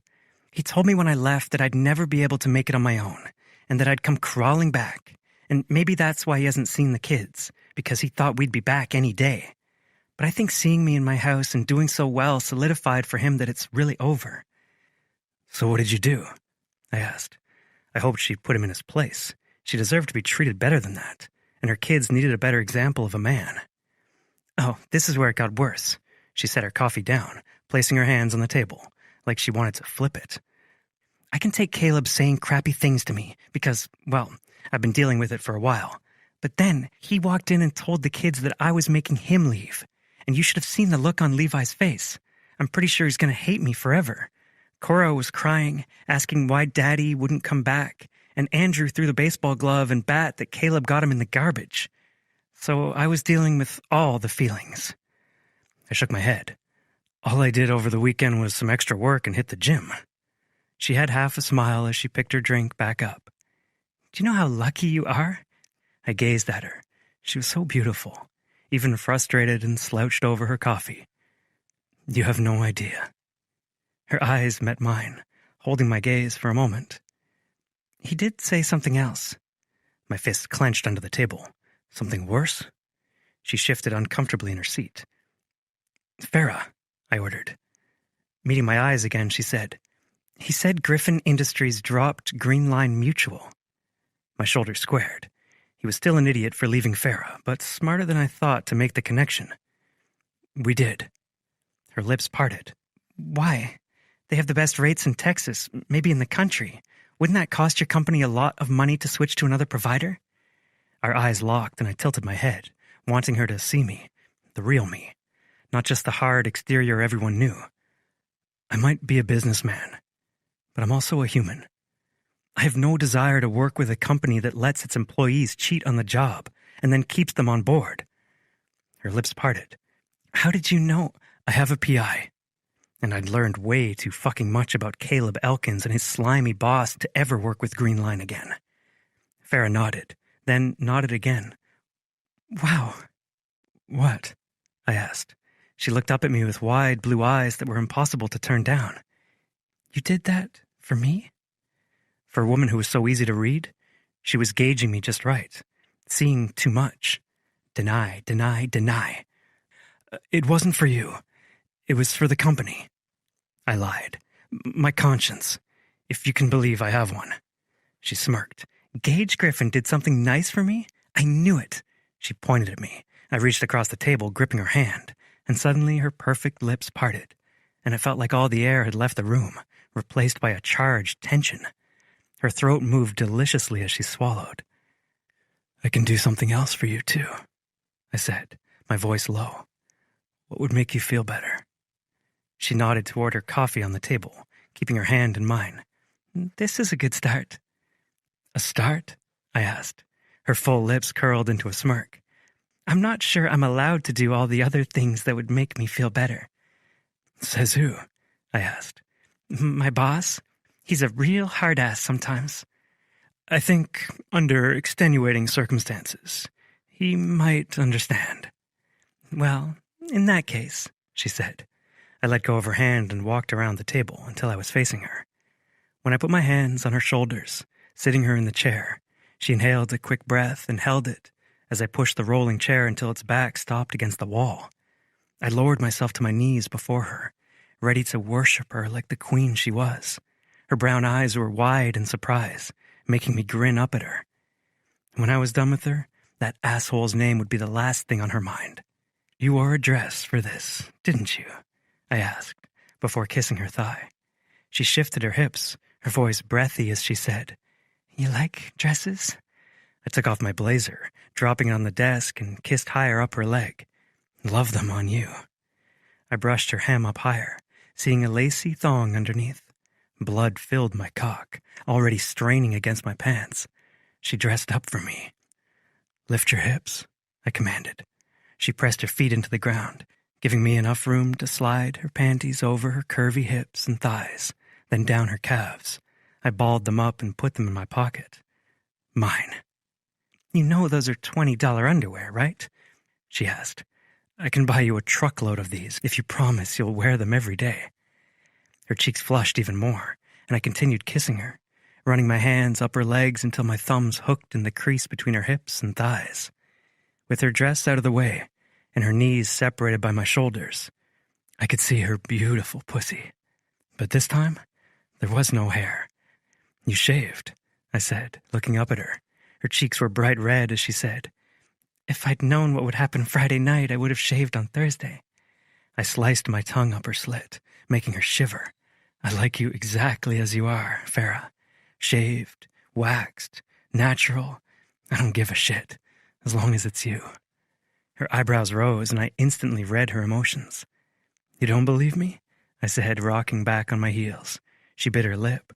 "He told me when I left that I'd never be able to make it on my own, and that I'd come crawling back. And maybe that's why he hasn't seen the kids, because he thought we'd be back any day. But I think seeing me in my house and doing so well solidified for him that it's really over." "So what did you do?" I asked. I hoped she'd put him in his place. She deserved to be treated better than that, and her kids needed a better example of a man. "Oh, this is where it got worse." She set her coffee down, placing her hands on the table, like she wanted to flip it. "I can take Caleb saying crappy things to me because, well, I've been dealing with it for a while. But then he walked in and told the kids that I was making him leave. And you should have seen the look on Levi's face. I'm pretty sure he's going to hate me forever. Cora was crying, asking why Daddy wouldn't come back, and Andrew threw the baseball glove and bat that Caleb got him in the garbage. So I was dealing with all the feelings." I shook my head. "All I did over the weekend was some extra work and hit the gym." She had half a smile as she picked her drink back up. "Do you know how lucky you are?" I gazed at her. She was so beautiful, even frustrated and slouched over her coffee. "You have no idea." Her eyes met mine, holding my gaze for a moment. "He did say something else." My fist clenched under the table. "Something worse?" She shifted uncomfortably in her seat. "Farah," I ordered. Meeting my eyes again, she said, "He said Griffin Industries dropped Green Line Mutual." My shoulders squared. He was still an idiot for leaving Farah, but smarter than I thought to make the connection. "We did." Her lips parted. "Why? They have the best rates in Texas, maybe in the country. Wouldn't that cost your company a lot of money to switch to another provider?" Our eyes locked and I tilted my head, wanting her to see me, the real me, not just the hard exterior everyone knew. "I might be a businessman, but I'm also a human. I have no desire to work with a company that lets its employees cheat on the job and then keeps them on board." Her lips parted. "How did you know?" "I have a PI. And I'd learned way too fucking much about Caleb Elkins and his slimy boss to ever work with Green Line again." Farah nodded, then nodded again. "Wow." "What?" I asked. She looked up at me with wide blue eyes that were impossible to turn down. "You did that for me?" For a woman who was so easy to read, she was gauging me just right, seeing too much. Deny, deny, deny. "It wasn't for you. It was for the company." I lied. "My conscience, if you can believe I have one." She smirked. "Gage Griffin did something nice for me? I knew it." She pointed at me. I reached across the table, gripping her hand, and suddenly her perfect lips parted, and it felt like all the air had left the room, replaced by a charged tension. Her throat moved deliciously as she swallowed. "I can do something else for you, too," I said, my voice low. "What would make you feel better?" She nodded toward her coffee on the table, keeping her hand in mine. "This is a good start." "A start?" I asked. Her full lips curled into a smirk. "I'm not sure I'm allowed to do all the other things that would make me feel better." "Says who?" I asked. "My boss. He's a real hard-ass sometimes. I think, under extenuating circumstances, he might understand." "Well, in that case," she said. I let go of her hand and walked around the table until I was facing her. When I put my hands on her shoulders, sitting her in the chair, she inhaled a quick breath and held it as I pushed the rolling chair until its back stopped against the wall. I lowered myself to my knees before her, ready to worship her like the queen she was. Her brown eyes were wide in surprise, making me grin up at her. When I was done with her, that asshole's name would be the last thing on her mind. "You wore a dress for this, didn't you?" I asked, before kissing her thigh. She shifted her hips, her voice breathy as she said, "You like dresses?" I took off my blazer, dropping it on the desk, and kissed higher up her leg. "Love them on you." I brushed her hem up higher, seeing a lacy thong underneath. Blood filled my cock, already straining against my pants. She dressed up for me. "Lift your hips," I commanded. She pressed her feet into the ground, giving me enough room to slide her panties over her curvy hips and thighs, then down her calves. I balled them up and put them in my pocket. "Mine." "You know those are $20 underwear, right?" she asked. "I can buy you a truckload of these if you promise you'll wear them every day." Her cheeks flushed even more, and I continued kissing her, running my hands up her legs until my thumbs hooked in the crease between her hips and thighs. With her dress out of the way and her knees separated by my shoulders, I could see her beautiful pussy. But this time, there was no hair. "You shaved," I said, looking up at her. Her cheeks were bright red as she said, "If I'd known what would happen Friday night, I would have shaved on Thursday." I sliced my tongue up her slit, making her shiver. "I like you exactly as you are, Farah. Shaved, waxed, natural. I don't give a shit, as long as it's you." Her eyebrows rose, and I instantly read her emotions. "You don't believe me?" I said, rocking back on my heels. She bit her lip.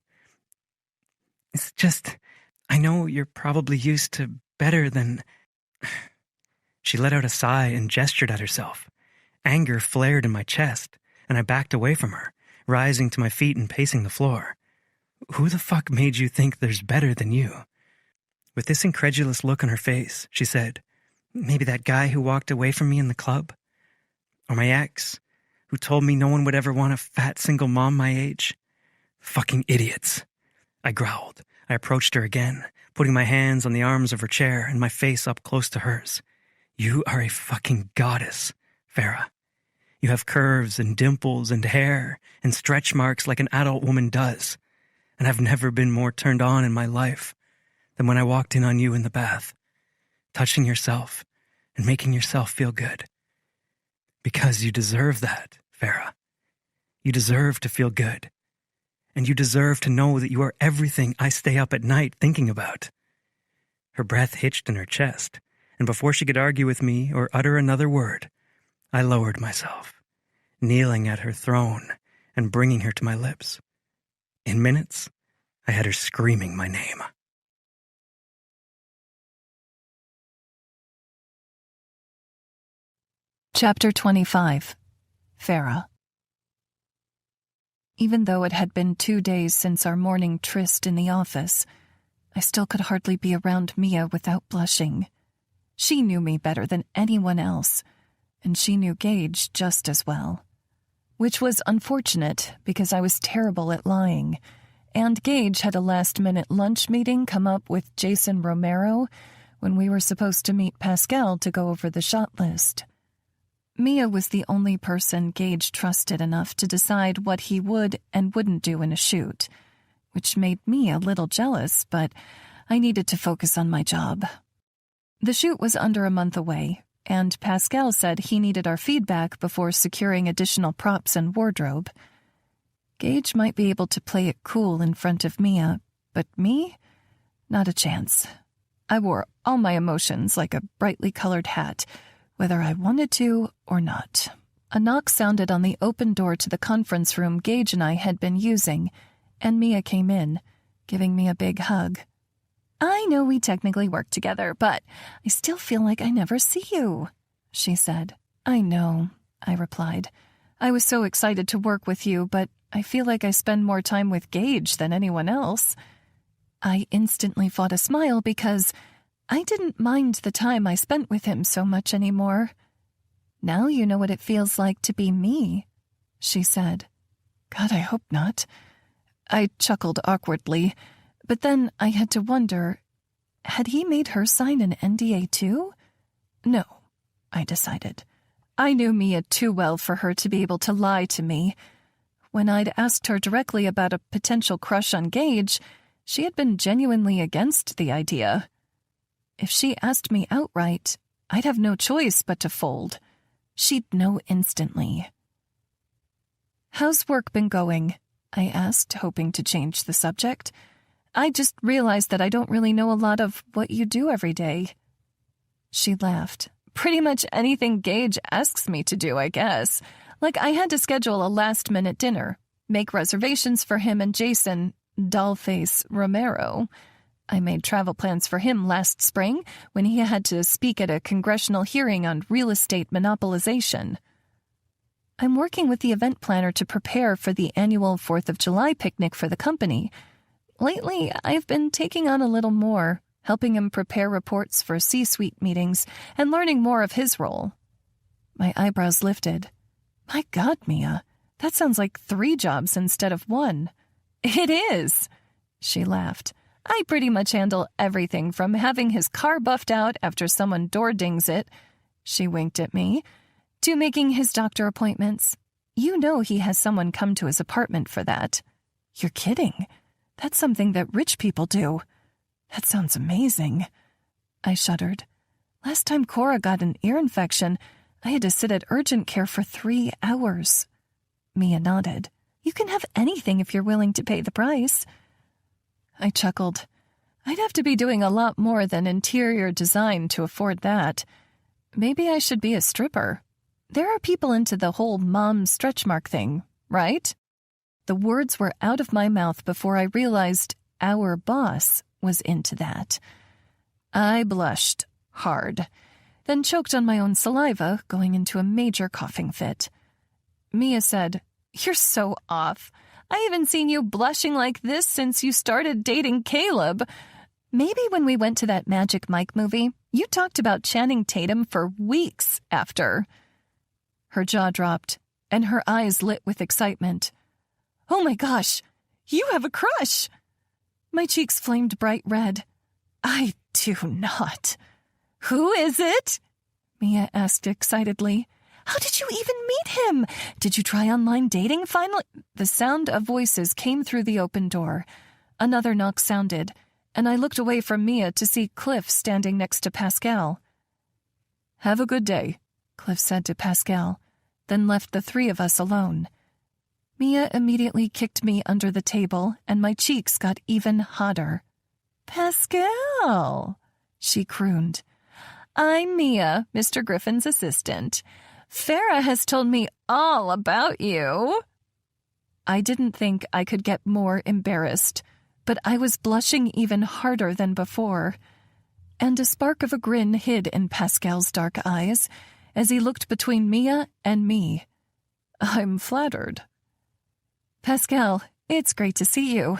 "It's just, I know you're probably used to better than..." She let out a sigh and gestured at herself. Anger flared in my chest, and I backed away from her, rising to my feet and pacing the floor. "Who the fuck made you think there's better than you?" With this incredulous look on her face, she said, "Maybe that guy who walked away from me in the club? Or my ex, who told me no one would ever want a fat single mom my age? Fucking idiots." I growled. I approached her again, putting my hands on the arms of her chair and my face up close to hers. "You are a fucking goddess, Farah. You have curves and dimples and hair and stretch marks like an adult woman does, and I've never been more turned on in my life than when I walked in on you in the bath, touching yourself and making yourself feel good. Because you deserve that, Farah. You deserve to feel good. And you deserve to know that you are everything I stay up at night thinking about." Her breath hitched in her chest, and before she could argue with me or utter another word, I lowered myself, kneeling at her throne and bringing her to my lips. In minutes, I had her screaming my name. Chapter 25. Farah. Even though it had been 2 days since our morning tryst in the office, I still could hardly be around Mia without blushing. She knew me better than anyone else, and she knew Gage just as well. Which was unfortunate because I was terrible at lying, and Gage had a last-minute lunch meeting come up with Jason Romero when we were supposed to meet Pascal to go over the shot list. Mia was the only person Gage trusted enough to decide what he would and wouldn't do in a shoot, which made me a little jealous, but I needed to focus on my job. The shoot was under a month away, and Pascal said he needed our feedback before securing additional props and wardrobe. Gage might be able to play it cool in front of Mia, but me? Not a chance. I wore all my emotions like a brightly colored hat, whether I wanted to or not. A knock sounded on the open door to the conference room Gage and I had been using, and Mia came in, giving me a big hug. "I know we technically work together, but I still feel like I never see you," she said. "I know," I replied. "I was so excited to work with you, but I feel like I spend more time with Gage than anyone else." I instantly fought a smile because I didn't mind the time I spent with him so much anymore. "Now you know what it feels like to be me," she said. God, I hope not. I chuckled awkwardly, but then I had to wonder, had he made her sign an NDA too? No, I decided. I knew Mia too well for her to be able to lie to me. When I'd asked her directly about a potential crush on Gage, She had been genuinely against the idea. If she asked me outright, I'd have no choice but to fold. She'd know instantly. "How's work been going?" I asked, hoping to change the subject. "I just realized that I don't really know a lot of what you do every day." She laughed. "Pretty much anything Gage asks me to do, I guess. Like I had to schedule a last-minute dinner, make reservations for him and Jason, Dollface Romero. I made travel plans for him last spring when he had to speak at a congressional hearing on real estate monopolization. I'm working with the event planner to prepare for the annual 4th of July picnic for the company. Lately, I've been taking on a little more, helping him prepare reports for C-suite meetings and learning more of his role." My eyebrows lifted. "My God, Mia, that sounds like 3 jobs instead of 1. "It is," she laughed. "I pretty much handle everything from having his car buffed out after someone door dings it," she winked at me, "to making his doctor appointments. You know he has someone come to his apartment for that." "You're kidding. That's something that rich people do." "That sounds amazing." I shuddered. "Last time Cora got an ear infection, I had to sit at urgent care for 3 hours." Mia nodded. "You can have anything if you're willing to pay the price." I chuckled. "I'd have to be doing a lot more than interior design to afford that. Maybe I should be a stripper. There are people into the whole mom stretch mark thing, right?" The words were out of my mouth before I realized our boss was into that. I blushed hard, then choked on my own saliva, going into a major coughing fit. Mia said, "You're so off. I haven't seen you blushing like this since you started dating Caleb. Maybe when we went to that Magic Mike movie, you talked about Channing Tatum for weeks after." Her jaw dropped, and her eyes lit with excitement. "Oh my gosh, you have a crush!" My cheeks flamed bright red. "I do not." "Who is it?" Mia asked excitedly. "How did you even meet him? Did you try online dating finally?" The sound of voices came through the open door. Another knock sounded, and I looked away from Mia to see Cliff standing next to Pascal. "Have a good day," Cliff said to Pascal, then left the 3 of us alone. Mia immediately kicked me under the table, and my cheeks got even hotter. "Pascal," she crooned. "I'm Mia, Mr. Griffin's assistant. Farah has told me all about you." I didn't think I could get more embarrassed, but I was blushing even harder than before, and a spark of a grin hid in Pascal's dark eyes as he looked between Mia and me. "I'm flattered." "Pascal, it's great to see you,"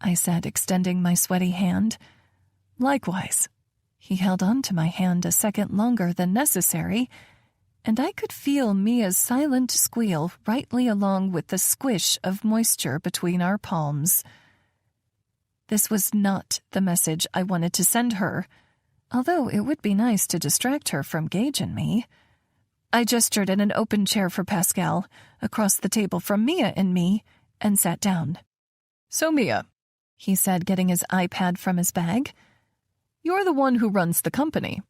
I said, extending my sweaty hand. "Likewise." He held on to my hand a second longer than necessary, and I could feel Mia's silent squeal rightly along with the squish of moisture between our palms. This was not the message I wanted to send her, although it would be nice to distract her from Gage and me. I gestured at an open chair for Pascal, across the table from Mia and me, and sat down. "So, Mia," he said, getting his iPad from his bag, "you're the one who runs the company."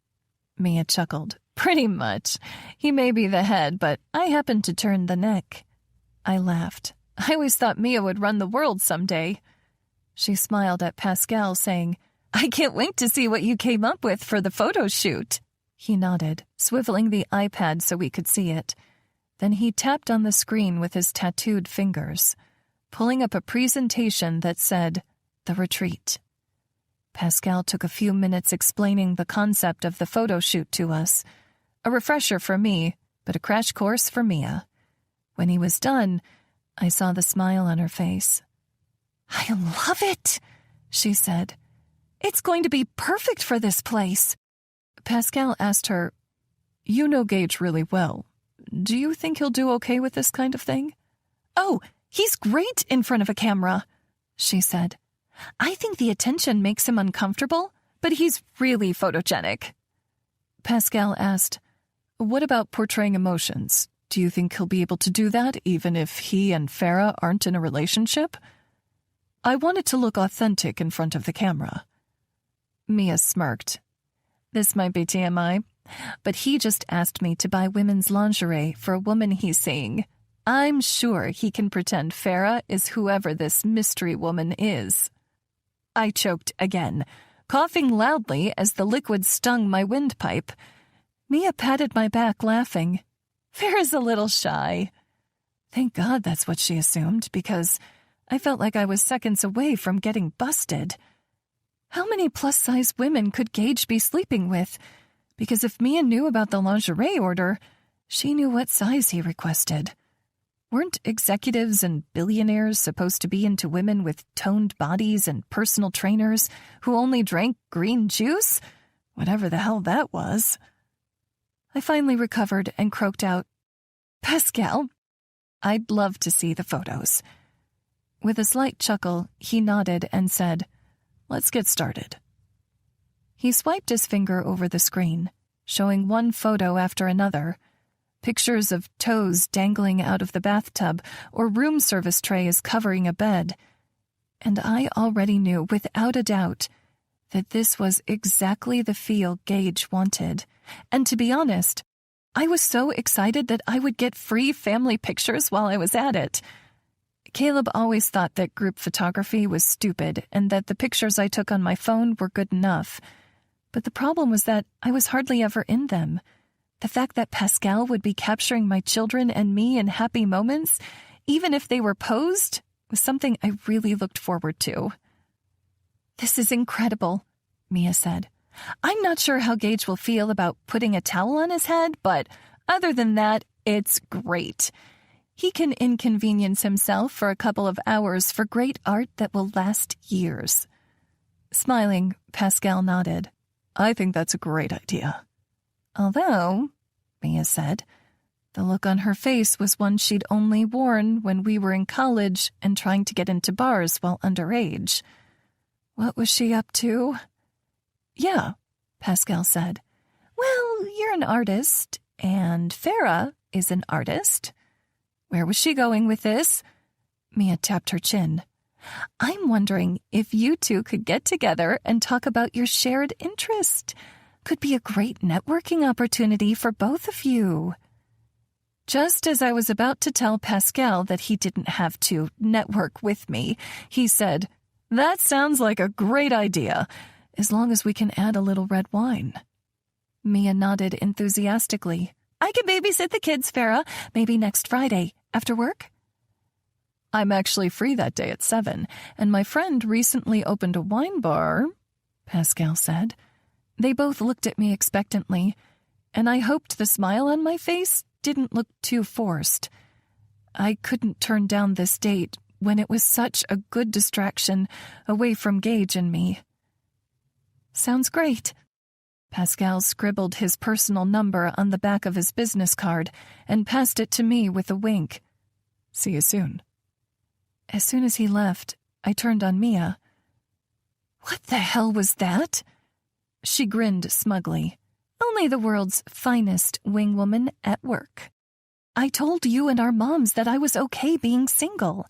Mia chuckled. "Pretty much. He may be the head, but I happen to turn the neck." I laughed. "I always thought Mia would run the world someday." She smiled at Pascal, saying, "I can't wait to see what you came up with for the photo shoot." He nodded, swiveling the iPad so we could see it. Then he tapped on the screen with his tattooed fingers, pulling up a presentation that said, "The Retreat." Pascal took a few minutes explaining the concept of the photo shoot to us, a refresher for me, but a crash course for Mia. When he was done, I saw the smile on her face. "I love it," she said. "It's going to be perfect for this place." Pascal asked her, "You know Gage really well. Do you think he'll do okay with this kind of thing?" "Oh, he's great in front of a camera," she said. "I think the attention makes him uncomfortable, but he's really photogenic." Pascal asked, "What about portraying emotions? Do you think he'll be able to do that even if he and Farah aren't in a relationship?" I wanted to look authentic in front of the camera. Mia smirked. This might be TMI, but he just asked me to buy women's lingerie for a woman he's seeing. I'm sure he can pretend Farah is whoever this mystery woman is. I choked again, coughing loudly as the liquid stung my windpipe. Mia patted my back, laughing. Farah's a little shy. Thank God that's what she assumed, because I felt like I was seconds away from getting busted. How many plus-size women could Gage be sleeping with? Because if Mia knew about the lingerie order, she knew what size he requested. Weren't executives and billionaires supposed to be into women with toned bodies and personal trainers who only drank green juice? Whatever the hell that was. I finally recovered and croaked out, Pascal, I'd love to see the photos. With a slight chuckle, he nodded and said, Let's get started. He swiped his finger over the screen, showing one photo after another. Pictures of toes dangling out of the bathtub or room service trays covering a bed. And I already knew, without a doubt, that this was exactly the feel Gage wanted. And to be honest, I was so excited that I would get free family pictures while I was at it. Caleb always thought that group photography was stupid and that the pictures I took on my phone were good enough. But the problem was that I was hardly ever in them. The fact that Pascal would be capturing my children and me in happy moments, even if they were posed, was something I really looked forward to. This is incredible, Mia said. I'm not sure how Gage will feel about putting a towel on his head, but other than that, it's great. He can inconvenience himself for a couple of hours for great art that will last years. Smiling, Pascal nodded. I think that's a great idea. Although, Mia said, the look on her face was one she'd only worn when we were in college and trying to get into bars while underage. What was she up to? Yeah, Pascal said. Well, you're an artist, and Farah is an artist. Where was she going with this? Mia tapped her chin. I'm wondering if you two could get together and talk about your shared interest. Could be a great networking opportunity for both of you. Just as I was about to tell Pascal that he didn't have to network with me, he said, That sounds like a great idea, as long as we can add a little red wine. Mia nodded enthusiastically. I can babysit the kids, Farah, maybe next Friday, after work? I'm actually free that day at 7, and my friend recently opened a wine bar, Pascal said. They both looked at me expectantly, and I hoped the smile on my face didn't look too forced. I couldn't turn down this date when it was such a good distraction away from Gage and me. Sounds great. Pascal scribbled his personal number on the back of his business card and passed it to me with a wink. See you soon. As soon as he left, I turned on Mia. What the hell was that? She grinned smugly. Only the world's finest wingwoman at work. I told you and our moms that I was okay being single.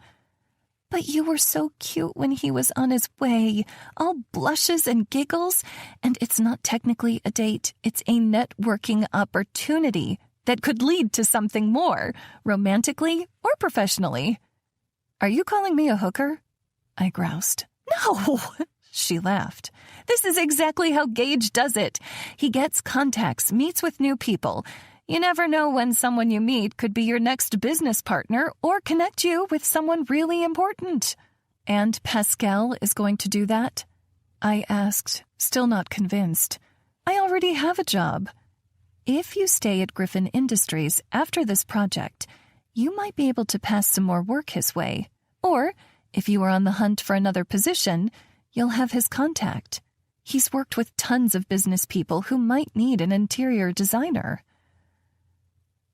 But you were so cute when he was on his way, all blushes and giggles, and it's not technically a date, it's a networking opportunity that could lead to something more, romantically or professionally. Are you calling me a hooker? I groused. No, she laughed. This is exactly how Gage does it. He gets contacts, meets with new people. You never know when someone you meet could be your next business partner or connect you with someone really important. And Pascal is going to do that? I asked, still not convinced. I already have a job. If you stay at Griffin Industries after this project, you might be able to pass some more work his way. Or, if you are on the hunt for another position, you'll have his contact. He's worked with tons of business people who might need an interior designer.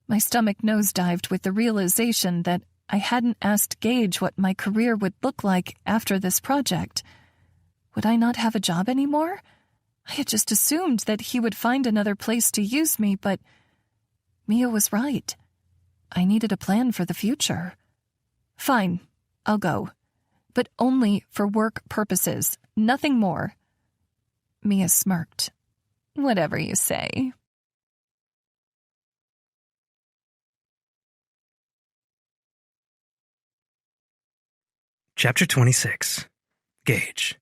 My stomach nosedived with the realization that I hadn't asked Gage what my career would look like after this project. Would I not have a job anymore? I had just assumed that he would find another place to use me, but Mia was right. I needed a plan for the future. Fine, I'll go. but only for work purposes, nothing more. Mia smirked. Whatever you say. Chapter 26. Gage.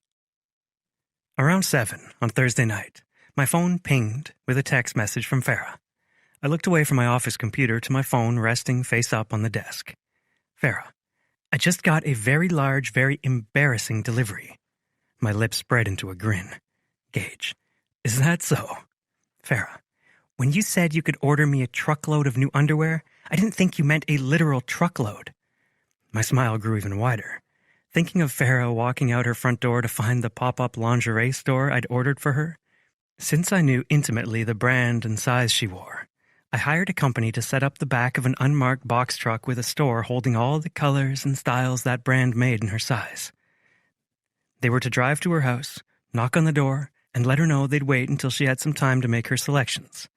Around 7 on Thursday night, my phone pinged with a text message from Farah. I looked away from my office computer to my phone resting face up on the desk. Farah, I just got a very large, very embarrassing delivery. My lips spread into a grin. Gage, is that so? Farah, when you said you could order me a truckload of new underwear, I didn't think you meant a literal truckload. My smile grew even wider. Thinking of Farah walking out her front door to find the pop-up lingerie store I'd ordered for her. Since I knew intimately the brand and size she wore, I hired a company to set up the back of an unmarked box truck with a store holding all the colors and styles that brand made in her size. They were to drive to her house, knock on the door, and let her know they'd wait until she had some time to make her selections.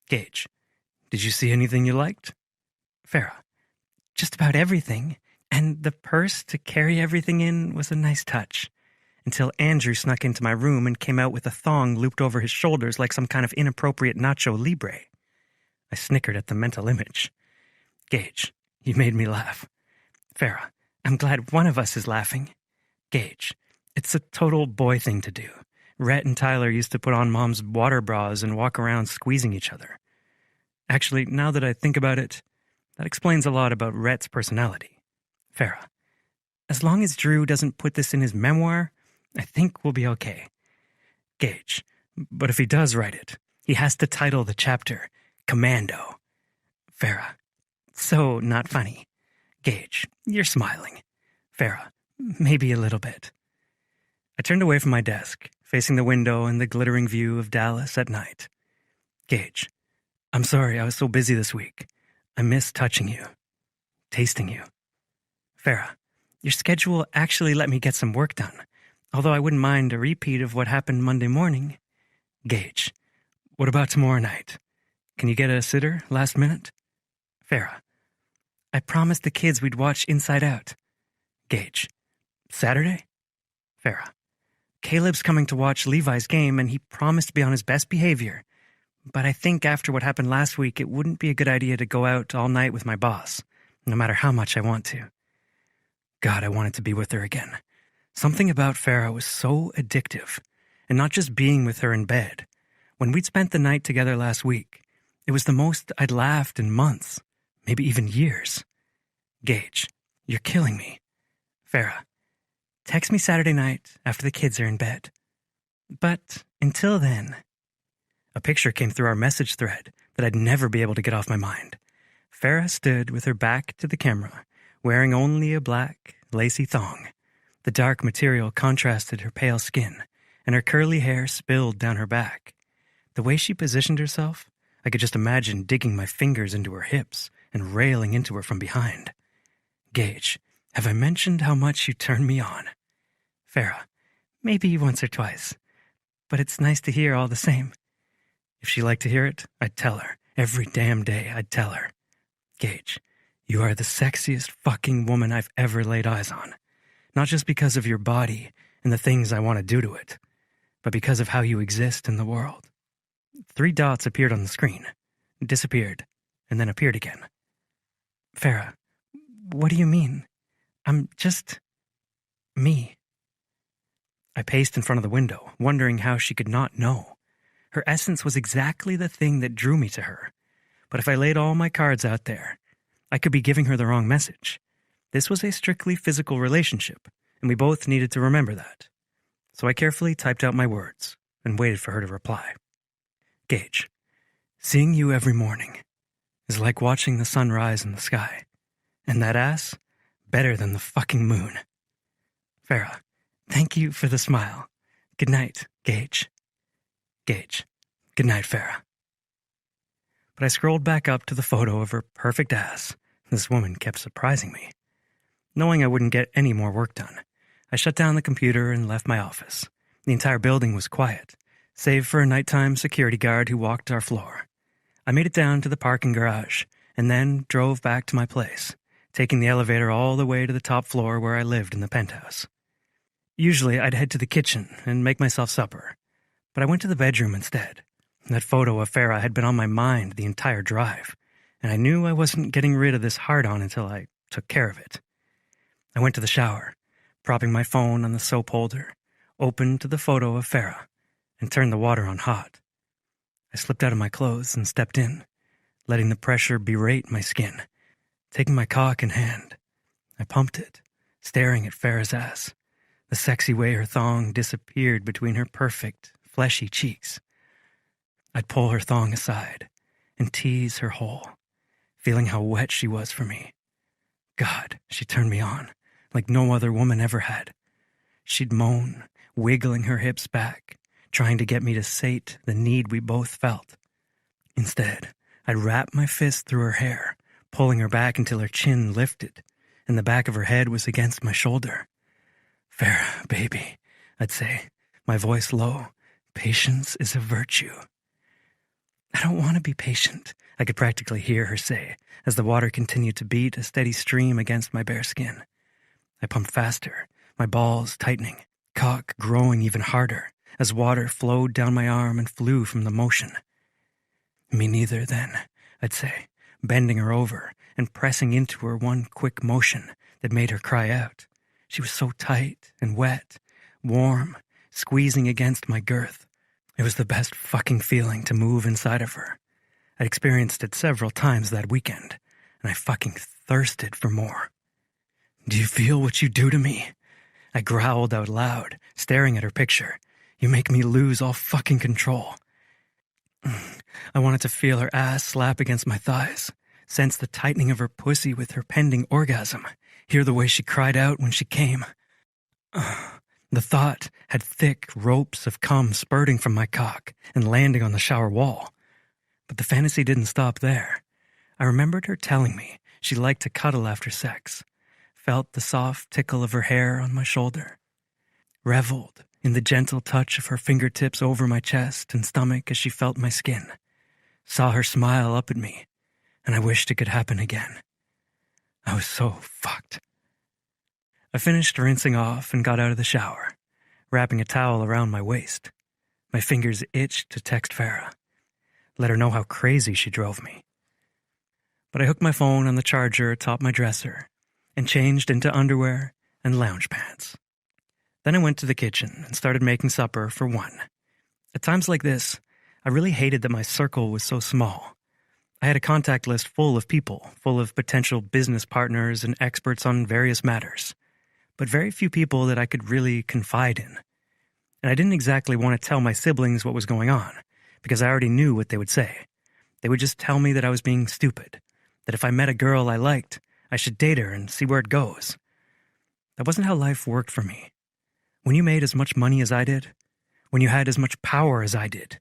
Gage, did you see anything you liked? Farah, just about everything. And the purse to carry everything in was a nice touch. Until Andrew snuck into my room and came out with a thong looped over his shoulders like some kind of inappropriate Nacho Libre. I snickered at the mental image. Gage, you made me laugh. Farah, I'm glad one of us is laughing. Gage, it's a total boy thing to do. Rhett and Tyler used to put on Mom's water bras and walk around squeezing each other. Actually, now that I think about it, that explains a lot about Rhett's personality. Farah, as long as Drew doesn't put this in his memoir, I think we'll be okay. Gage, but if he does write it, he has to title the chapter Commando. Farah, so not funny. Gage, you're smiling. Farah, maybe a little bit. I turned away from my desk, facing the window and the glittering view of Dallas at night. Gage, I'm sorry I was so busy this week. I miss touching you, tasting you. Farah, your schedule actually let me get some work done, although I wouldn't mind a repeat of what happened Monday morning. Gage, what about tomorrow night? Can you get a sitter last minute? Farah, I promised the kids we'd watch Inside Out. Gage, Saturday? Farah, Caleb's coming to watch Levi's game and he promised to be on his best behavior. But I think after what happened last week, it wouldn't be a good idea to go out all night with my boss, no matter how much I want to. God, I wanted to be with her again. Something about Farah was so addictive, and not just being with her in bed. When we'd spent the night together last week, it was the most I'd laughed in months, maybe even years. Gage, you're killing me. Farah, text me Saturday night after the kids are in bed. But until then, a picture came through our message thread that I'd never be able to get off my mind. Farah stood with her back to the camera, wearing only a black, lacy thong. The dark material contrasted her pale skin, and her curly hair spilled down her back. The way she positioned herself, I could just imagine digging my fingers into her hips and railing into her from behind. Gage, have I mentioned how much you turn me on? Farah, maybe once or twice, but it's nice to hear all the same. If she liked to hear it, I'd tell her. Every damn day I'd tell her. Gage, you are the sexiest fucking woman I've ever laid eyes on. Not just because of your body and the things I want to do to it, but because of how you exist in the world. 3 dots appeared on the screen, disappeared, and then appeared again. Farah, what do you mean? I'm just me. I paced in front of the window, wondering how she could not know. Her essence was exactly the thing that drew me to her. But if I laid all my cards out there, I could be giving her the wrong message. This was a strictly physical relationship, and we both needed to remember that. So I carefully typed out my words and waited for her to reply. Gage, seeing you every morning is like watching the sun rise in the sky. And that ass, better than the fucking moon. Farah, thank you for the smile. Good night, Gage. Gage, good night, Farah. But I scrolled back up to the photo of her perfect ass. This woman kept surprising me. Knowing I wouldn't get any more work done, I shut down the computer and left my office. The entire building was quiet, save for a nighttime security guard who walked our floor. I made it down to the parking garage and then drove back to my place, taking the elevator all the way to the top floor where I lived in the penthouse. Usually, I'd head to the kitchen and make myself supper, but I went to the bedroom instead. That photo of Farah had been on my mind the entire drive, and I knew I wasn't getting rid of this hard-on until I took care of it. I went to the shower, propping my phone on the soap holder, opened to the photo of Farah, and turned the water on hot. I slipped out of my clothes and stepped in, letting the pressure berate my skin. Taking my cock in hand, I pumped it, staring at Farah's ass, the sexy way her thong disappeared between her perfect, fleshy cheeks. I'd pull her thong aside and tease her hole, feeling how wet she was for me. God, she turned me on, like no other woman ever had. She'd moan, wiggling her hips back, trying to get me to sate the need we both felt. Instead, I'd wrap my fist through her hair, pulling her back until her chin lifted, and the back of her head was against my shoulder. Farah, baby, I'd say, my voice low. Patience is a virtue. I don't want to be patient, I could practically hear her say, as the water continued to beat a steady stream against my bare skin. I pumped faster, my balls tightening, cock growing even harder, as water flowed down my arm and flew from the motion. Me neither, then, I'd say, bending her over and pressing into her one quick motion that made her cry out. She was so tight and wet, warm, squeezing against my girth. It was the best fucking feeling to move inside of her. I'd experienced it several times that weekend, and I fucking thirsted for more. Do you feel what you do to me? I growled out loud, staring at her picture. You make me lose all fucking control. I wanted to feel her ass slap against my thighs, sense the tightening of her pussy with her pending orgasm, hear the way she cried out when she came. The thought had thick ropes of cum spurting from my cock and landing on the shower wall. But the fantasy didn't stop there. I remembered her telling me she liked to cuddle after sex, felt the soft tickle of her hair on my shoulder, reveled in the gentle touch of her fingertips over my chest and stomach as she felt my skin, saw her smile up at me, and I wished it could happen again. I was so fucked. I finished rinsing off and got out of the shower, wrapping a towel around my waist. My fingers itched to text Farah, let her know how crazy she drove me. But I hooked my phone on the charger atop my dresser and changed into underwear and lounge pants. Then I went to the kitchen and started making supper for one. At times like this, I really hated that my circle was so small. I had a contact list full of people, full of potential business partners and experts on various matters, but very few people that I could really confide in. And I didn't exactly want to tell my siblings what was going on, because I already knew what they would say. They would just tell me that I was being stupid, that if I met a girl I liked, I should date her and see where it goes. That wasn't how life worked for me. When you made as much money as I did, when you had as much power as I did,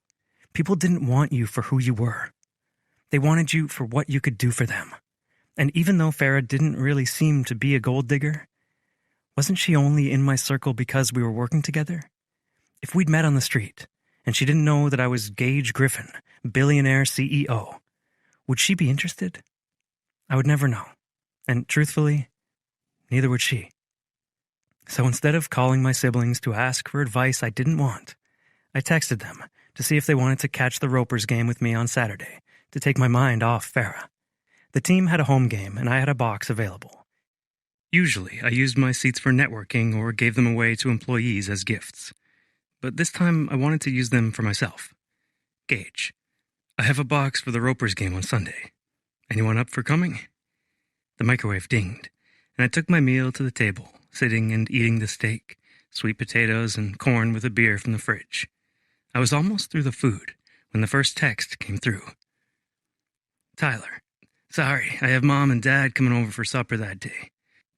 people didn't want you for who you were. They wanted you for what you could do for them. And even though Farah didn't really seem to be a gold digger, wasn't she only in my circle because we were working together? If we'd met on the street, and she didn't know that I was Gage Griffin, billionaire CEO, would she be interested? I would never know. And truthfully, neither would she. So instead of calling my siblings to ask for advice I didn't want, I texted them to see if they wanted to catch the Ropers game with me on Saturday to take my mind off Farah. The team had a home game and I had a box available. Usually, I used my seats for networking or gave them away to employees as gifts. But this time, I wanted to use them for myself. Gage, I have a box for the Ropers game on Sunday. Anyone up for coming? The microwave dinged, and I took my meal to the table, sitting and eating the steak, sweet potatoes, and corn with a beer from the fridge. I was almost through the food when the first text came through. Tyler, sorry, I have Mom and Dad coming over for supper that day.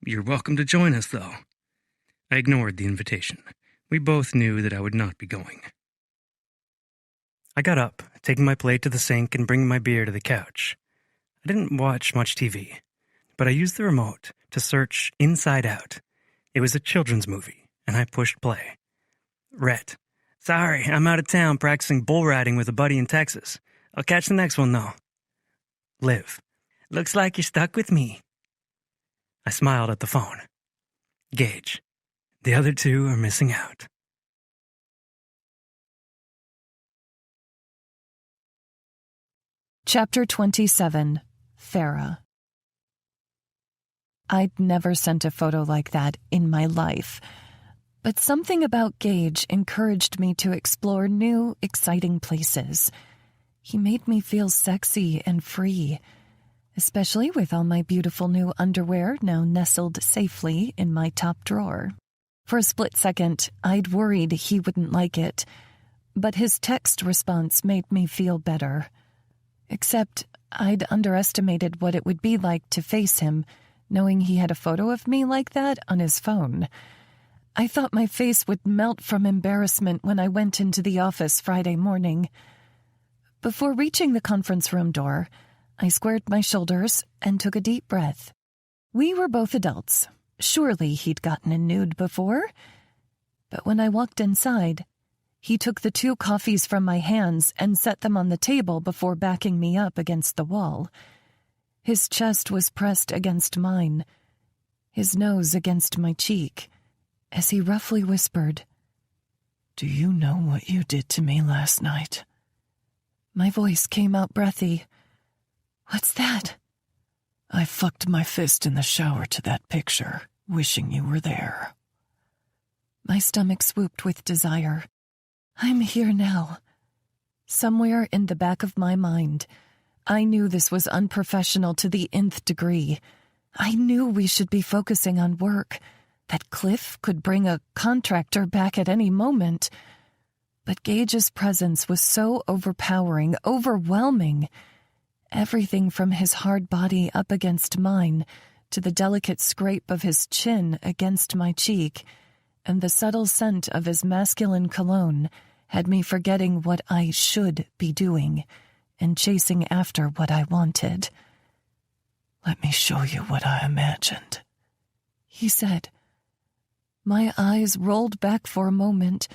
You're welcome to join us, though. I ignored the invitation. We both knew that I would not be going. I got up, taking my plate to the sink and bringing my beer to the couch. I didn't watch much TV, but I used the remote to search Inside Out. It was a children's movie, and I pushed play. Rhett, sorry, I'm out of town practicing bull riding with a buddy in Texas. I'll catch the next one, though. Liv, looks like you're stuck with me. I smiled at the phone. Gage. The other two are missing out. Chapter 27. Farah. I'd never sent a photo like that in my life, but something about Gage encouraged me to explore new, exciting places. He made me feel sexy and free, especially with all my beautiful new underwear now nestled safely in my top drawer. For a split second, I'd worried he wouldn't like it, but his text response made me feel better. Except I'd underestimated what it would be like to face him, knowing he had a photo of me like that on his phone. I thought my face would melt from embarrassment when I went into the office Friday morning. Before reaching the conference room door, I squared my shoulders and took a deep breath. We were both adults. Surely he'd gotten a nude before. But when I walked inside, he took the 2 coffees from my hands and set them on the table before backing me up against the wall. His chest was pressed against mine, his nose against my cheek, as he roughly whispered, "Do you know what you did to me last night?" My voice came out breathy. "What's that?" "I fucked my fist in the shower to that picture, wishing you were there." My stomach swooped with desire. I'm here now. Somewhere in the back of my mind, I knew this was unprofessional to the nth degree. I knew we should be focusing on work, that Cliff could bring a contractor back at any moment. But Gage's presence was so overpowering, overwhelming. Everything from his hard body up against mine to the delicate scrape of his chin against my cheek and the subtle scent of his masculine cologne had me forgetting what I should be doing and chasing after what I wanted. "Let me show you what I imagined," he said. My eyes rolled back for a moment,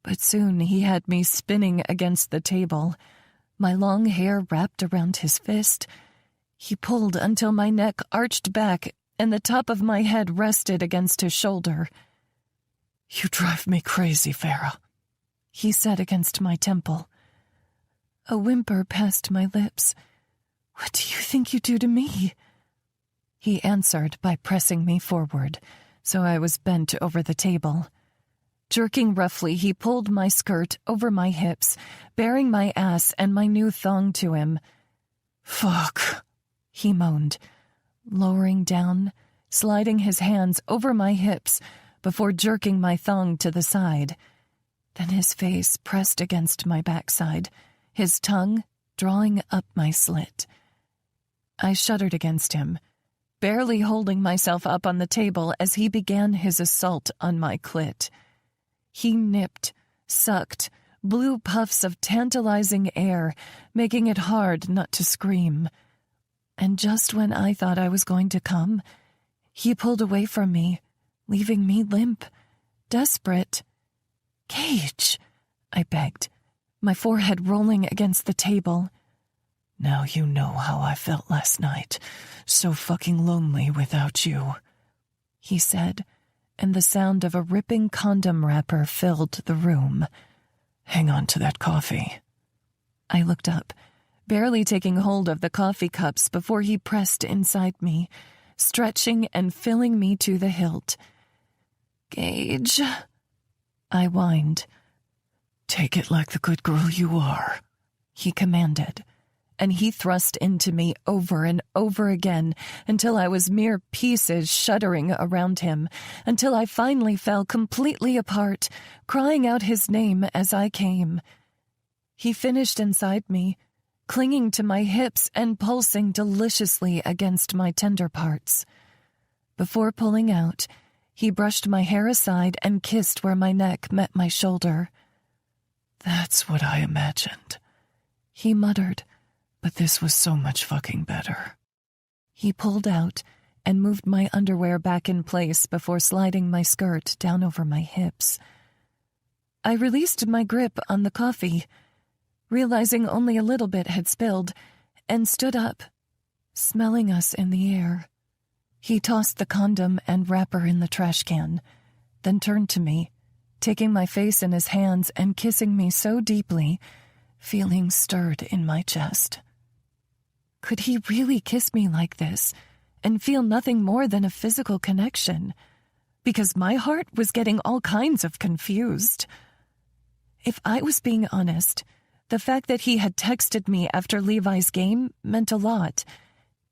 but soon he had me spinning against the table, my long hair wrapped around his fist. He pulled until my neck arched back and the top of my head rested against his shoulder. "You drive me crazy, Farah," he said against my temple. A whimper passed my lips. "What do you think you do to me?" He answered by pressing me forward, so I was bent over the table. Jerking roughly, he pulled my skirt over my hips, baring my ass and my new thong to him. "Fuck," he moaned, lowering down, sliding his hands over my hips before jerking my thong to the side. Then his face pressed against my backside, his tongue drawing up my slit. I shuddered against him, barely holding myself up on the table as he began his assault on my clit. He nipped, sucked, blew puffs of tantalizing air, making it hard not to scream. And just when I thought I was going to come, he pulled away from me, leaving me limp, desperate. "Gage," I begged, my forehead rolling against the table. "Now you know how I felt last night, so fucking lonely without you," he said, and the sound of a ripping condom wrapper filled the room. "Hang on to that coffee." I looked up, barely taking hold of the coffee cups before he pressed inside me, stretching and filling me to the hilt. "Gage," I whined. "Take it like the good girl you are," he commanded, and he thrust into me over and over again until I was mere pieces shuddering around him, until I finally fell completely apart, crying out his name as I came. He finished inside me, clinging to my hips and pulsing deliciously against my tender parts. Before pulling out, he brushed my hair aside and kissed where my neck met my shoulder. "That's what I imagined," he muttered. "But this was so much fucking better." He pulled out and moved my underwear back in place before sliding my skirt down over my hips. I released my grip on the coffee, realizing only a little bit had spilled, and stood up, smelling us in the air. He tossed the condom and wrapper in the trash can, then turned to me, taking my face in his hands and kissing me so deeply, feelings stirred in my chest. Could he really kiss me like this and feel nothing more than a physical connection? Because my heart was getting all kinds of confused. If I was being honest, the fact that he had texted me after Levi's game meant a lot.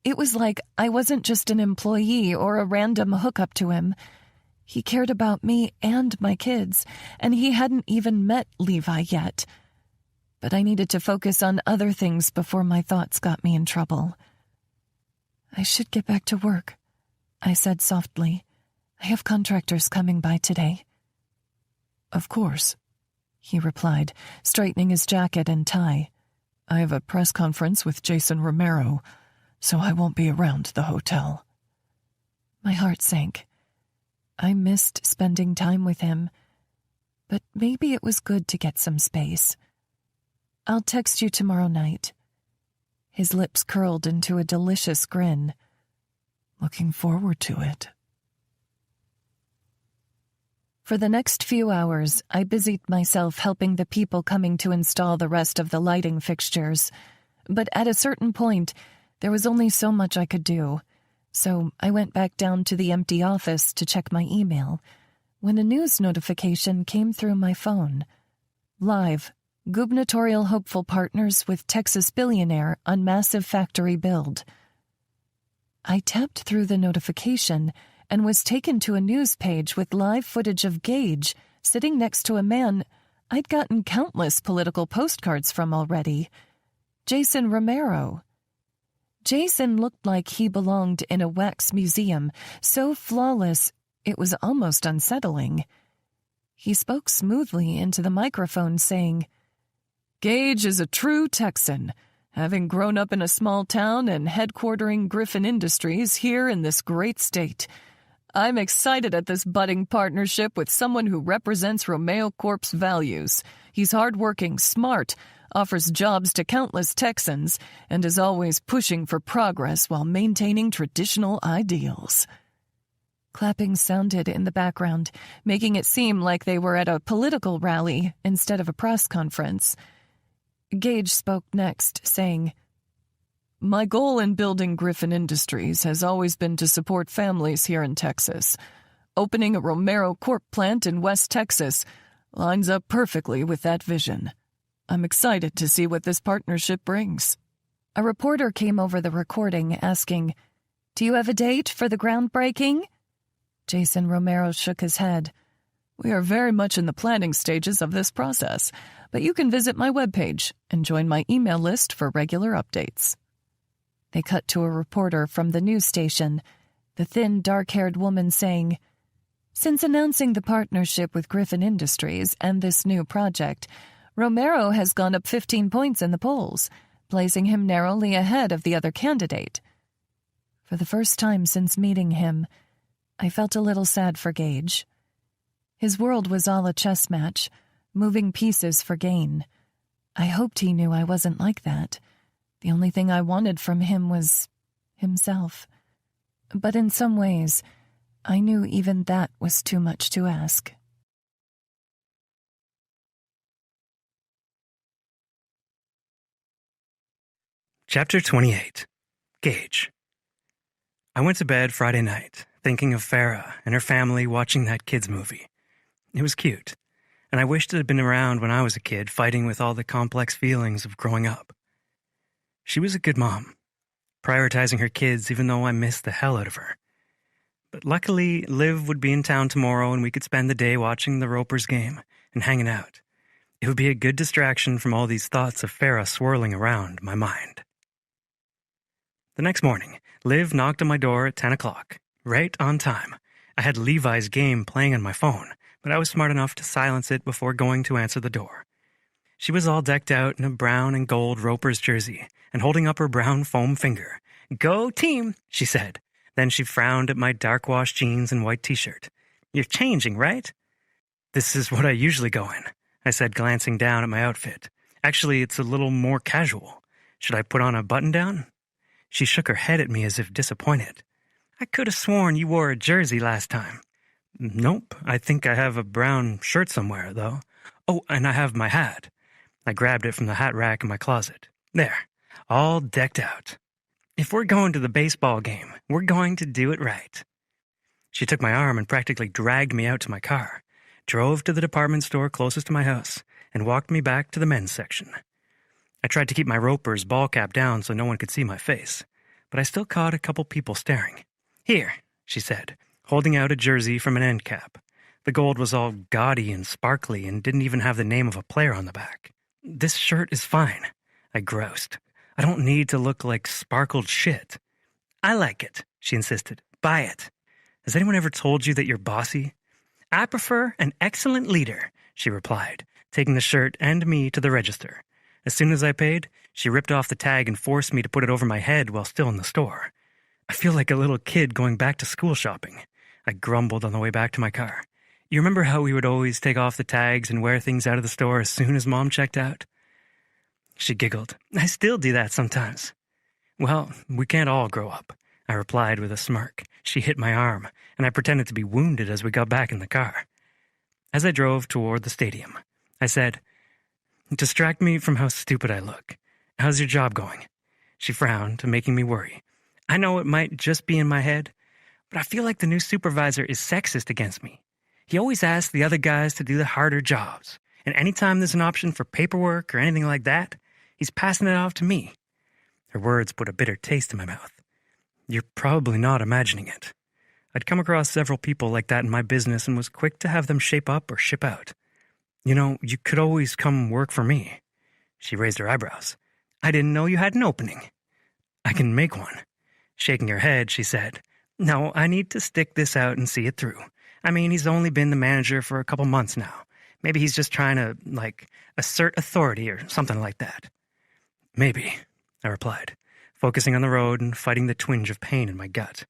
It was like I wasn't just an employee or a random hookup to him. He cared about me and my kids, and he hadn't even met Levi yet. But I needed to focus on other things before my thoughts got me in trouble. I should get back to work, I said softly. I have contractors coming by today. Of course, he replied, straightening his jacket and tie. I have a press conference with Jason Romero, so I won't be around the hotel. My heart sank. I missed spending time with him, but maybe it was good to get some space. I'll text you tomorrow night. His lips curled into a delicious grin. Looking forward to it. For the next few hours, I busied myself helping the people coming to install the rest of the lighting fixtures. But at a certain point, there was only so much I could do. So I went back down to the empty office to check my email, when a news notification came through my phone. Live, gubernatorial hopeful partners with Texas billionaire on massive factory build. I tapped through the notification and was taken to a news page with live footage of Gage sitting next to a man I'd gotten countless political postcards from already. Jason Romero. Jason looked like he belonged in a wax museum, so flawless it was almost unsettling. He spoke smoothly into the microphone, saying, Gage is a true Texan, having grown up in a small town and headquartering Griffin Industries here in this great state. I'm excited at this budding partnership with someone who represents Romeo Corp's values. He's hardworking, smart, offers jobs to countless Texans, and is always pushing for progress while maintaining traditional ideals. Clapping sounded in the background, making it seem like they were at a political rally instead of a press conference. Gage spoke next, saying, My goal in building Griffin Industries has always been to support families here in Texas. Opening a Romero Corp plant in West Texas lines up perfectly with that vision. I'm excited to see what this partnership brings. A reporter came over the recording asking, Do you have a date for the groundbreaking? Jason Romero shook his head. We are very much in the planning stages of this process, but you can visit my webpage and join my email list for regular updates. They cut to a reporter from the news station, the thin, dark-haired woman saying, Since announcing the partnership with Griffin Industries and this new project, Romero has gone up 15 points in the polls, placing him narrowly ahead of the other candidate. For the first time since meeting him, I felt a little sad for Gage. His world was all a chess match, moving pieces for gain. I hoped he knew I wasn't like that. The only thing I wanted from him was himself. But in some ways, I knew even that was too much to ask. Chapter 28. Gage. I went to bed Friday night, thinking of Farah and her family watching that kids' movie. It was cute, and I wished it had been around when I was a kid, fighting with all the complex feelings of growing up. She was a good mom, prioritizing her kids even though I missed the hell out of her. But luckily, Liv would be in town tomorrow and we could spend the day watching the Ropers game and hanging out. It would be a good distraction from all these thoughts of Farah swirling around my mind. The next morning, Liv knocked on my door at 10 o'clock, right on time. I had Levi's game playing on my phone, but I was smart enough to silence it before going to answer the door. She was all decked out in a brown and gold Ropers jersey and holding up her brown foam finger. "Go team," she said. Then she frowned at my dark-washed jeans and white t-shirt. "You're changing, right?" "This is what I usually go in," I said, glancing down at my outfit. "Actually, it's a little more casual. Should I put on a button-down?" She shook her head at me as if disappointed. I could have sworn you wore a jersey last time. Nope, I think I have a brown shirt somewhere, though. Oh, and I have my hat. I grabbed it from the hat rack in my closet. There, all decked out. If we're going to the baseball game, we're going to do it right. She took my arm and practically dragged me out to my car, drove to the department store closest to my house, and walked me back to the men's section. I tried to keep my roper's ball cap down so no one could see my face, but I still caught a couple people staring. Here, she said, holding out a jersey from an end cap. The gold was all gaudy and sparkly and didn't even have the name of a player on the back. This shirt is fine, I groused. I don't need to look like sparkled shit. I like it, she insisted. Buy it. Has anyone ever told you that you're bossy? I prefer an excellent leader, she replied, taking the shirt and me to the register. As soon as I paid, she ripped off the tag and forced me to put it over my head while still in the store. I feel like a little kid going back to school shopping, I grumbled on the way back to my car. You remember how we would always take off the tags and wear things out of the store as soon as Mom checked out? She giggled. I still do that sometimes. Well, we can't all grow up, I replied with a smirk. She hit my arm, and I pretended to be wounded as we got back in the car. As I drove toward the stadium, I said, Distract me from how stupid I look. How's your job going? She frowned, making me worry. I know it might just be in my head, but I feel like the new supervisor is sexist against me. He always asks the other guys to do the harder jobs, and anytime there's an option for paperwork or anything like that, he's passing it off to me. Her words put a bitter taste in my mouth. You're probably not imagining it. I'd come across several people like that in my business and was quick to have them shape up or ship out. You know, you could always come work for me. She raised her eyebrows. I didn't know you had an opening. I can make one. Shaking her head, she said, No, I need to stick this out and see it through. I mean, he's only been the manager for a couple months now. Maybe he's just trying to, assert authority or something like that. Maybe, I replied, focusing on the road and fighting the twinge of pain in my gut.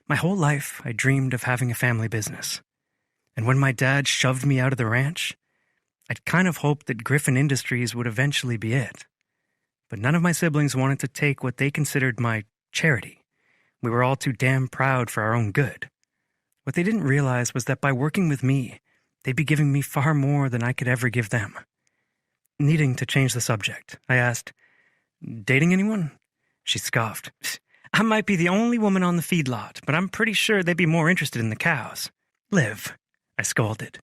My whole life, I dreamed of having a family business. And when my dad shoved me out of the ranch, I'd kind of hoped that Griffin Industries would eventually be it. But none of my siblings wanted to take what they considered my charity. We were all too damn proud for our own good. What they didn't realize was that by working with me, they'd be giving me far more than I could ever give them. Needing to change the subject, I asked, Dating anyone? She scoffed. I might be the only woman on the feedlot, but I'm pretty sure they'd be more interested in the cows. Liv, I scolded.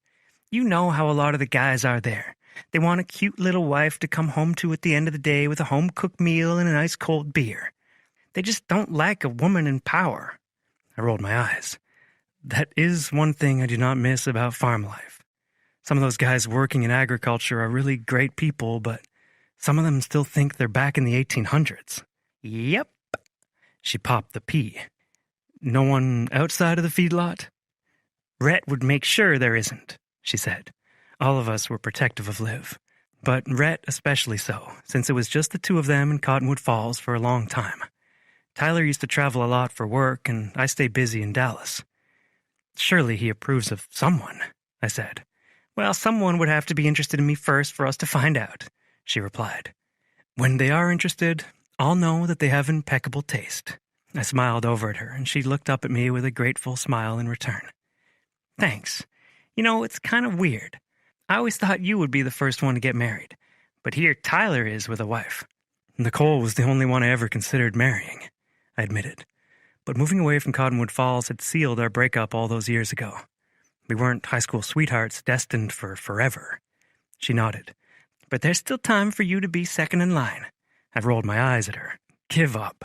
You know how a lot of the guys are there. They want a cute little wife to come home to at the end of the day with a home-cooked meal and a nice cold beer. They just don't like a woman in power. I rolled my eyes. That is one thing I do not miss about farm life. Some of those guys working in agriculture are really great people, but some of them still think they're back in the 1800s. Yep. She popped the P. No one outside of the feedlot? Rhett would make sure there isn't, she said. All of us were protective of Liv, but Rhett especially so, since it was just the two of them in Cottonwood Falls for a long time. Tyler used to travel a lot for work, and I stayed busy in Dallas. Surely he approves of someone, I said. Well, someone would have to be interested in me first for us to find out, she replied. When they are interested, I'll know that they have impeccable taste. I smiled over at her, and she looked up at me with a grateful smile in return. Thanks. You know, it's kind of weird. I always thought you would be the first one to get married, but here Tyler is with a wife. Nicole was the only one I ever considered marrying, I admitted. But moving away from Cottonwood Falls had sealed our breakup all those years ago. We weren't high school sweethearts destined for forever. She nodded. But there's still time for you to be second in line. I rolled my eyes at her. Give up.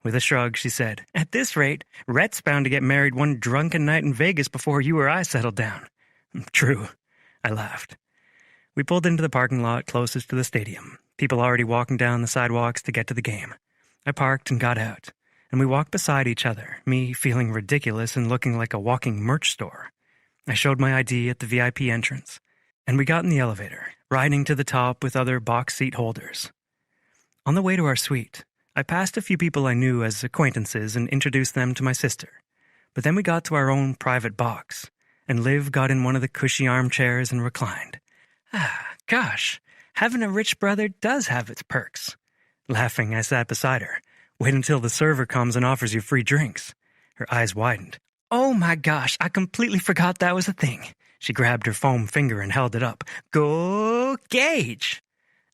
With a shrug, she said, At this rate, Rhett's bound to get married one drunken night in Vegas before you or I settled down. True. I laughed. We pulled into the parking lot closest to the stadium, people already walking down the sidewalks to get to the game. I parked and got out, and we walked beside each other, me feeling ridiculous and looking like a walking merch store. I showed my ID at the VIP entrance, and we got in the elevator, riding to the top with other box seat holders. On the way to our suite, I passed a few people I knew as acquaintances and introduced them to my sister. But then we got to our own private box, and Liv got in one of the cushy armchairs and reclined. Gosh, having a rich brother does have its perks. Laughing, I sat beside her. Wait until the server comes and offers you free drinks. Her eyes widened. "Oh my gosh, I completely forgot that was a thing." She grabbed her foam finger and held it up. "Go, Gage!"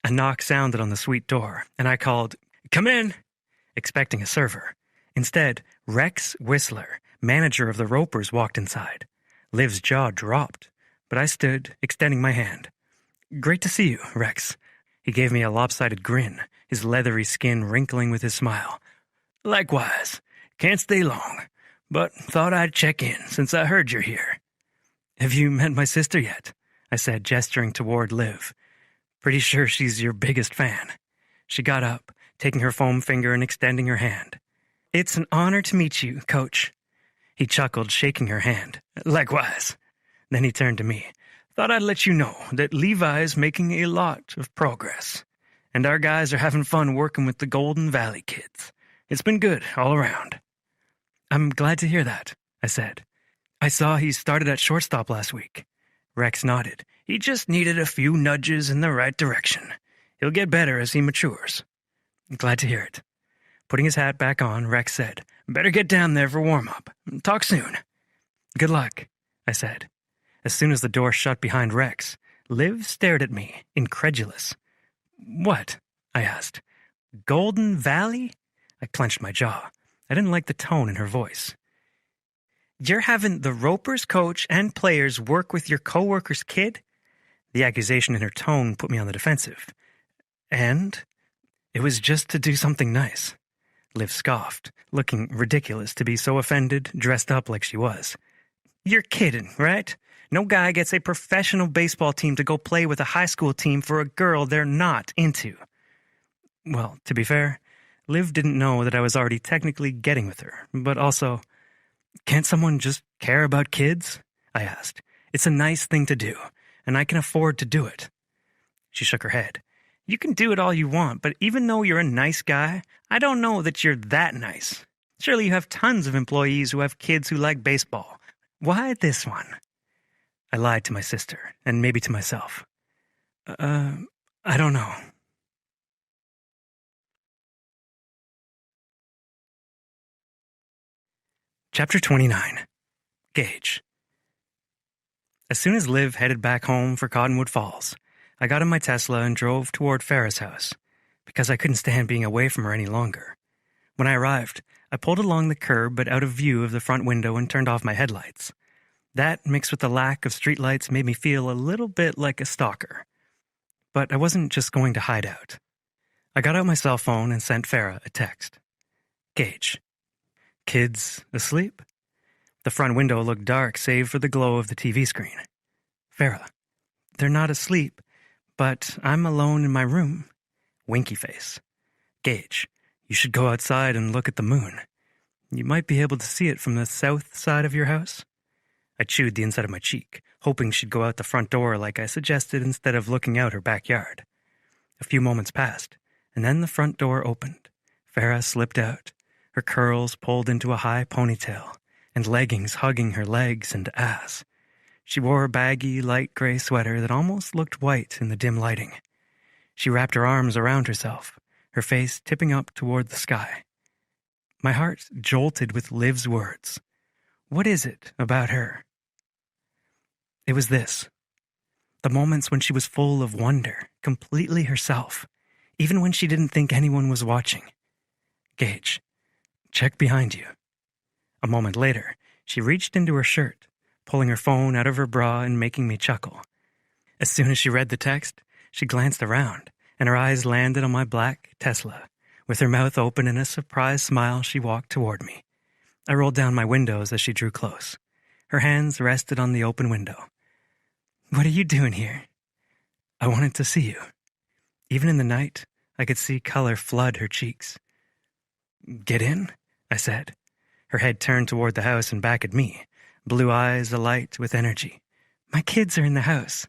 A knock sounded on the suite door, and I called, "Come in," expecting a server. Instead, Rex Whistler, manager of the Ropers, walked inside. Liv's jaw dropped, but I stood, extending my hand. "Great to see you, Rex." He gave me a lopsided grin, his leathery skin wrinkling with his smile. "Likewise. Can't stay long, but thought I'd check in since I heard you're here." "Have you met my sister yet?" I said, gesturing toward Liv. "Pretty sure she's your biggest fan." She got up, taking her foam finger and extending her hand. "It's an honor to meet you, Coach." He chuckled, shaking her hand. "Likewise." Then he turned to me. "Thought I'd let you know that Levi's making a lot of progress, and our guys are having fun working with the Golden Valley kids. It's been good all around." "I'm glad to hear that," I said. "I saw he started at shortstop last week." Rex nodded. "He just needed a few nudges in the right direction. He'll get better as he matures." "Glad to hear it." Putting his hat back on, Rex said, "Better get down there for warm-up. Talk soon." "Good luck," I said. As soon as the door shut behind Rex, Liv stared at me, incredulous. "What?" I asked. "Golden Valley?" I clenched my jaw. I didn't like the tone in her voice. "You're having the Ropers coach and players work with your coworker's kid?" The accusation in her tone put me on the defensive. "And?" "It was just to do something nice." Liv scoffed, looking ridiculous to be so offended, dressed up like she was. "You're kidding, right? No guy gets a professional baseball team to go play with a high school team for a girl they're not into." Well, to be fair, Liv didn't know that I was already technically getting with her, but also, can't someone just care about kids? I asked. It's a nice thing to do, and I can afford to do it. She shook her head. You can do it all you want, but even though you're a nice guy, I don't know that you're that nice. Surely you have tons of employees who have kids who like baseball. Why this one? I lied to my sister, and maybe to myself. I don't know. Chapter 29. Gage. As soon as Liv headed back home for Cottonwood Falls, I got in my Tesla and drove toward Farrah's house, because I couldn't stand being away from her any longer. When I arrived, I pulled along the curb but out of view of the front window and turned off my headlights. That, mixed with the lack of streetlights, made me feel a little bit like a stalker. But I wasn't just going to hide out. I got out my cell phone and sent Farrah a text. Gage. Kids asleep? The front window looked dark save for the glow of the TV screen. Farrah. They're not asleep, but I'm alone in my room. Winky face. Gage. You should go outside and look at the moon. You might be able to see it from the south side of your house. I chewed the inside of my cheek, hoping she'd go out the front door like I suggested instead of looking out her backyard. A few moments passed, and then the front door opened. Farrah slipped out, her curls pulled into a high ponytail, and leggings hugging her legs and ass. She wore a baggy, light gray sweater that almost looked white in the dim lighting. She wrapped her arms around herself, her face tipping up toward the sky. My heart jolted with Liv's words. What is it about her? It was this. The moments when she was full of wonder, completely herself, even when she didn't think anyone was watching. Gage, check behind you. A moment later, she reached into her shirt, pulling her phone out of her bra and making me chuckle. As soon as she read the text, she glanced around, and her eyes landed on my black Tesla. With her mouth open in a surprised smile, she walked toward me. I rolled down my windows as she drew close. Her hands rested on the open window. What are you doing here? I wanted to see you. Even in the night, I could see color flood her cheeks. Get in, I said. Her head turned toward the house and back at me, blue eyes alight with energy. My kids are in the house.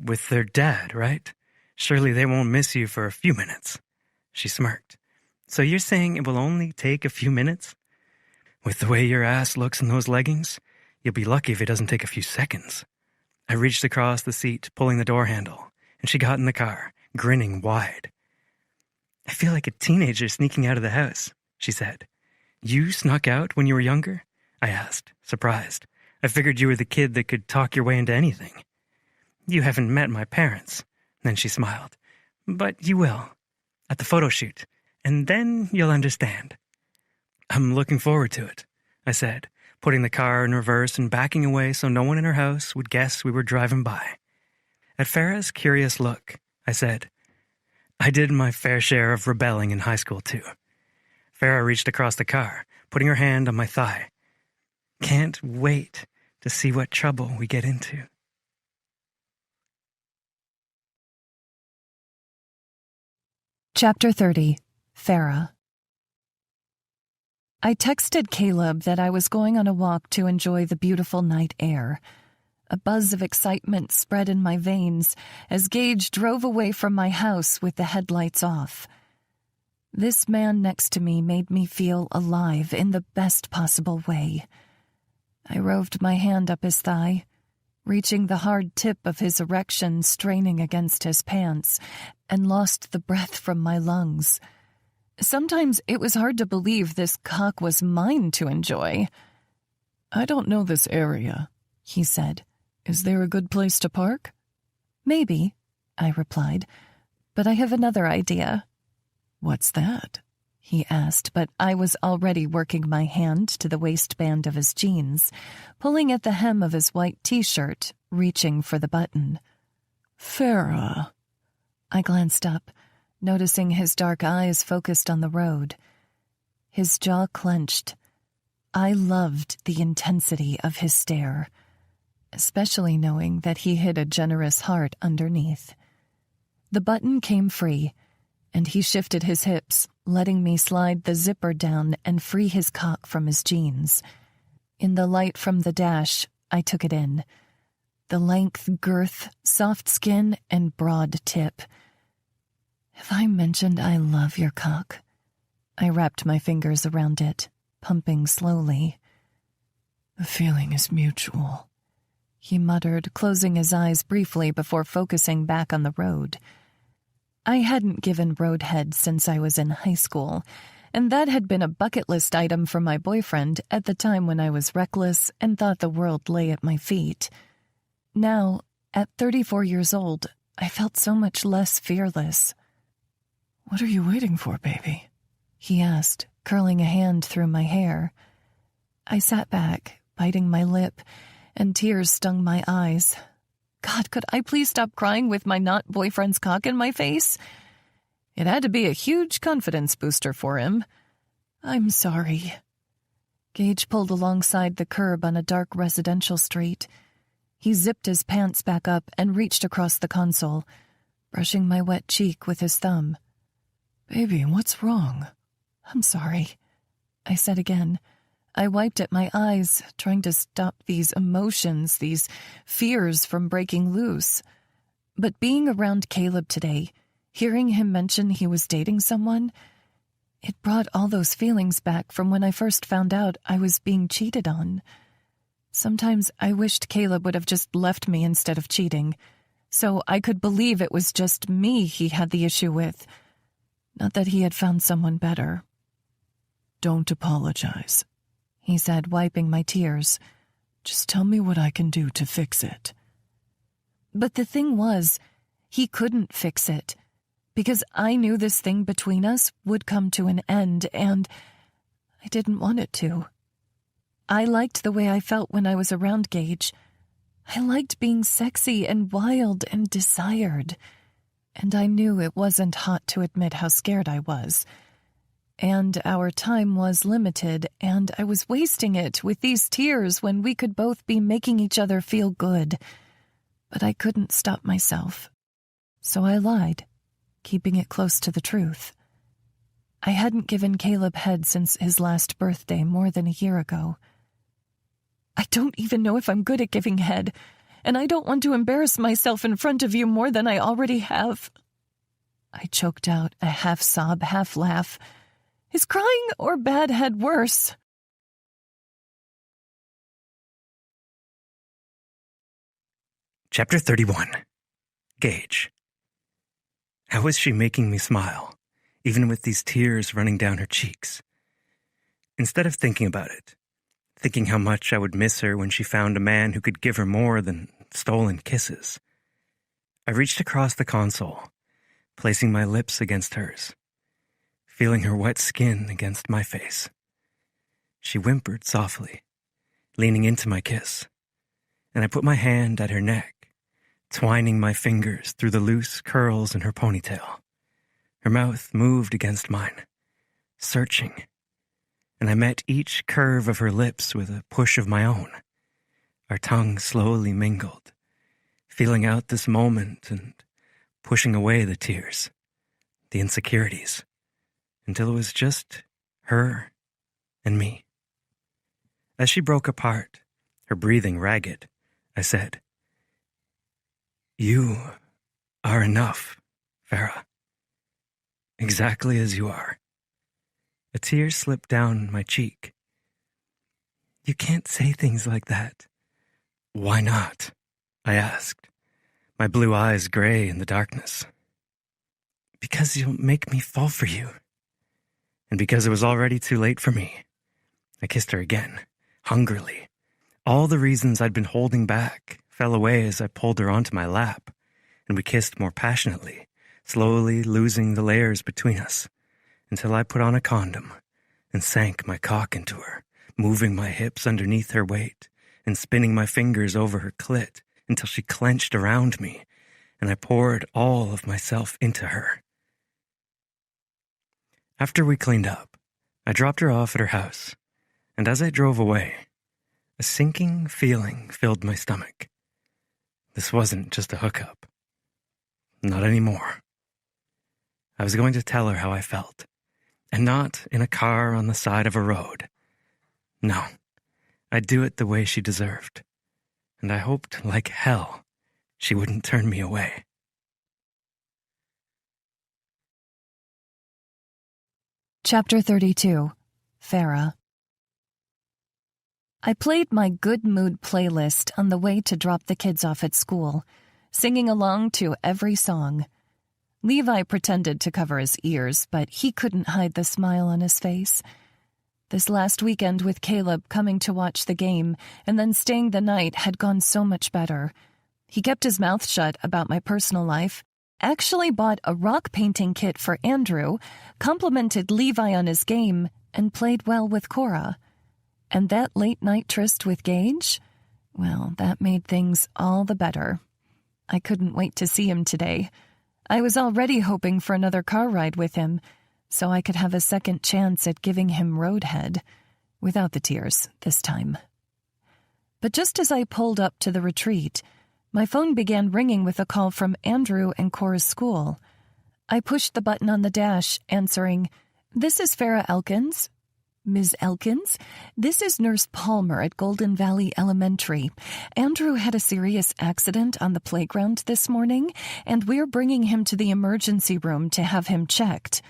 With their dad, right? Surely they won't miss you for a few minutes. She smirked. So you're saying it will only take a few minutes? With the way your ass looks in those leggings, you'll be lucky if it doesn't take a few seconds. I reached across the seat, pulling the door handle, and she got in the car, grinning wide. I feel like a teenager sneaking out of the house, she said. You snuck out when you were younger? I asked, surprised. I figured you were the kid that could talk your way into anything. You haven't met my parents. Then she smiled. But you will. At the photo shoot. And then you'll understand. I'm looking forward to it, I said, putting the car in reverse and backing away so no one in her house would guess we were driving by. At Farah's curious look, I said, I did my fair share of rebelling in high school, too. Farah reached across the car, putting her hand on my thigh. Can't wait to see what trouble we get into. Chapter 30. Farah. I texted Caleb that I was going on a walk to enjoy the beautiful night air. A buzz of excitement spread in my veins as Gage drove away from my house with the headlights off. This man next to me made me feel alive in the best possible way. I roved my hand up his thigh, reaching the hard tip of his erection straining against his pants, and lost the breath from my lungs. Sometimes it was hard to believe this cock was mine to enjoy. I don't know this area, he said. Is there a good place to park? Maybe, I replied, but I have another idea. What's that? He asked, but I was already working my hand to the waistband of his jeans, pulling at the hem of his white t-shirt, reaching for the button. Farah. I glanced up, noticing his dark eyes focused on the road. His jaw clenched. I loved the intensity of his stare, especially knowing that he hid a generous heart underneath. The button came free, and he shifted his hips, letting me slide the zipper down and free his cock from his jeans. In the light from the dash, I took it in. The length, girth, soft skin, and broad tip. Have I mentioned I love your cock? I wrapped my fingers around it, pumping slowly. The feeling is mutual, he muttered, closing his eyes briefly before focusing back on the road. I hadn't given roadhead since I was in high school, and that had been a bucket list item for my boyfriend at the time when I was reckless and thought the world lay at my feet. Now, at 34 years old, I felt so much less fearless. What are you waiting for, baby? He asked, curling a hand through my hair. I sat back, biting my lip, and tears stung my eyes. God, could I please stop crying with my not-boyfriend's cock in my face? It had to be a huge confidence booster for him. I'm sorry. Gage pulled alongside the curb on a dark residential street. He zipped his pants back up and reached across the console, brushing my wet cheek with his thumb. Baby, what's wrong? I'm sorry, I said again. I wiped at my eyes, trying to stop these emotions, these fears from breaking loose. But being around Caleb today, hearing him mention he was dating someone, it brought all those feelings back from when I first found out I was being cheated on. Sometimes I wished Caleb would have just left me instead of cheating, so I could believe it was just me he had the issue with, not that he had found someone better. Don't apologize, he said, wiping my tears. Just tell me what I can do to fix it. But the thing was, he couldn't fix it, because I knew this thing between us would come to an end, and I didn't want it to. I liked the way I felt when I was around Gage. I liked being sexy and wild and desired, and I knew it wasn't hot to admit how scared I was. And our time was limited, and I was wasting it with these tears when we could both be making each other feel good. But I couldn't stop myself. So I lied, keeping it close to the truth. I hadn't given Caleb head since his last birthday more than a year ago. I don't even know if I'm good at giving head, and I don't want to embarrass myself in front of you more than I already have. I choked out a half-sob, half-laugh. Is crying or bad head worse? Chapter 31. Gage. How was she making me smile, even with these tears running down her cheeks? Instead of thinking about it, thinking how much I would miss her when she found a man who could give her more than stolen kisses, I reached across the console, placing my lips against hers, feeling her wet skin against my face. She whimpered softly, leaning into my kiss, and I put my hand at her neck, twining my fingers through the loose curls in her ponytail. Her mouth moved against mine, searching, and I met each curve of her lips with a push of my own. Our tongues slowly mingled, feeling out this moment and pushing away the tears, the insecurities, until it was just her and me. As she broke apart, her breathing ragged, I said, "You are enough, Farah. Exactly as you are." A tear slipped down my cheek. "You can't say things like that." "Why not?" I asked, my blue eyes gray in the darkness. "Because you'll make me fall for you." And because it was already too late for me, I kissed her again, hungrily. All the reasons I'd been holding back fell away as I pulled her onto my lap, and we kissed more passionately, slowly losing the layers between us, until I put on a condom and sank my cock into her, moving my hips underneath her weight and spinning my fingers over her clit until she clenched around me, and I poured all of myself into her. After we cleaned up, I dropped her off at her house, and as I drove away, a sinking feeling filled my stomach. This wasn't just a hookup. Not anymore. I was going to tell her how I felt, and not in a car on the side of a road. No, I'd do it the way she deserved, and I hoped like hell she wouldn't turn me away. Chapter 32. Farah. I played my good mood playlist on the way to drop the kids off at school, singing along to every song. Levi pretended to cover his ears, but he couldn't hide the smile on his face. This last weekend with Caleb coming to watch the game and then staying the night had gone so much better. He kept his mouth shut about my personal life, actually bought a rock painting kit for Andrew, complimented Levi on his game, and played well with Cora. And that late-night tryst with Gage? Well, that made things all the better. I couldn't wait to see him today. I was already hoping for another car ride with him, so I could have a second chance at giving him roadhead, without the tears this time. But just as I pulled up to the retreat, my phone began ringing with a call from Andrew and Cora's school. I pushed the button on the dash, answering, "This is Farah Elkins." "Ms. Elkins, this is Nurse Palmer at Golden Valley Elementary. Andrew had a serious accident on the playground this morning, and we're bringing him to the emergency room to have him checked."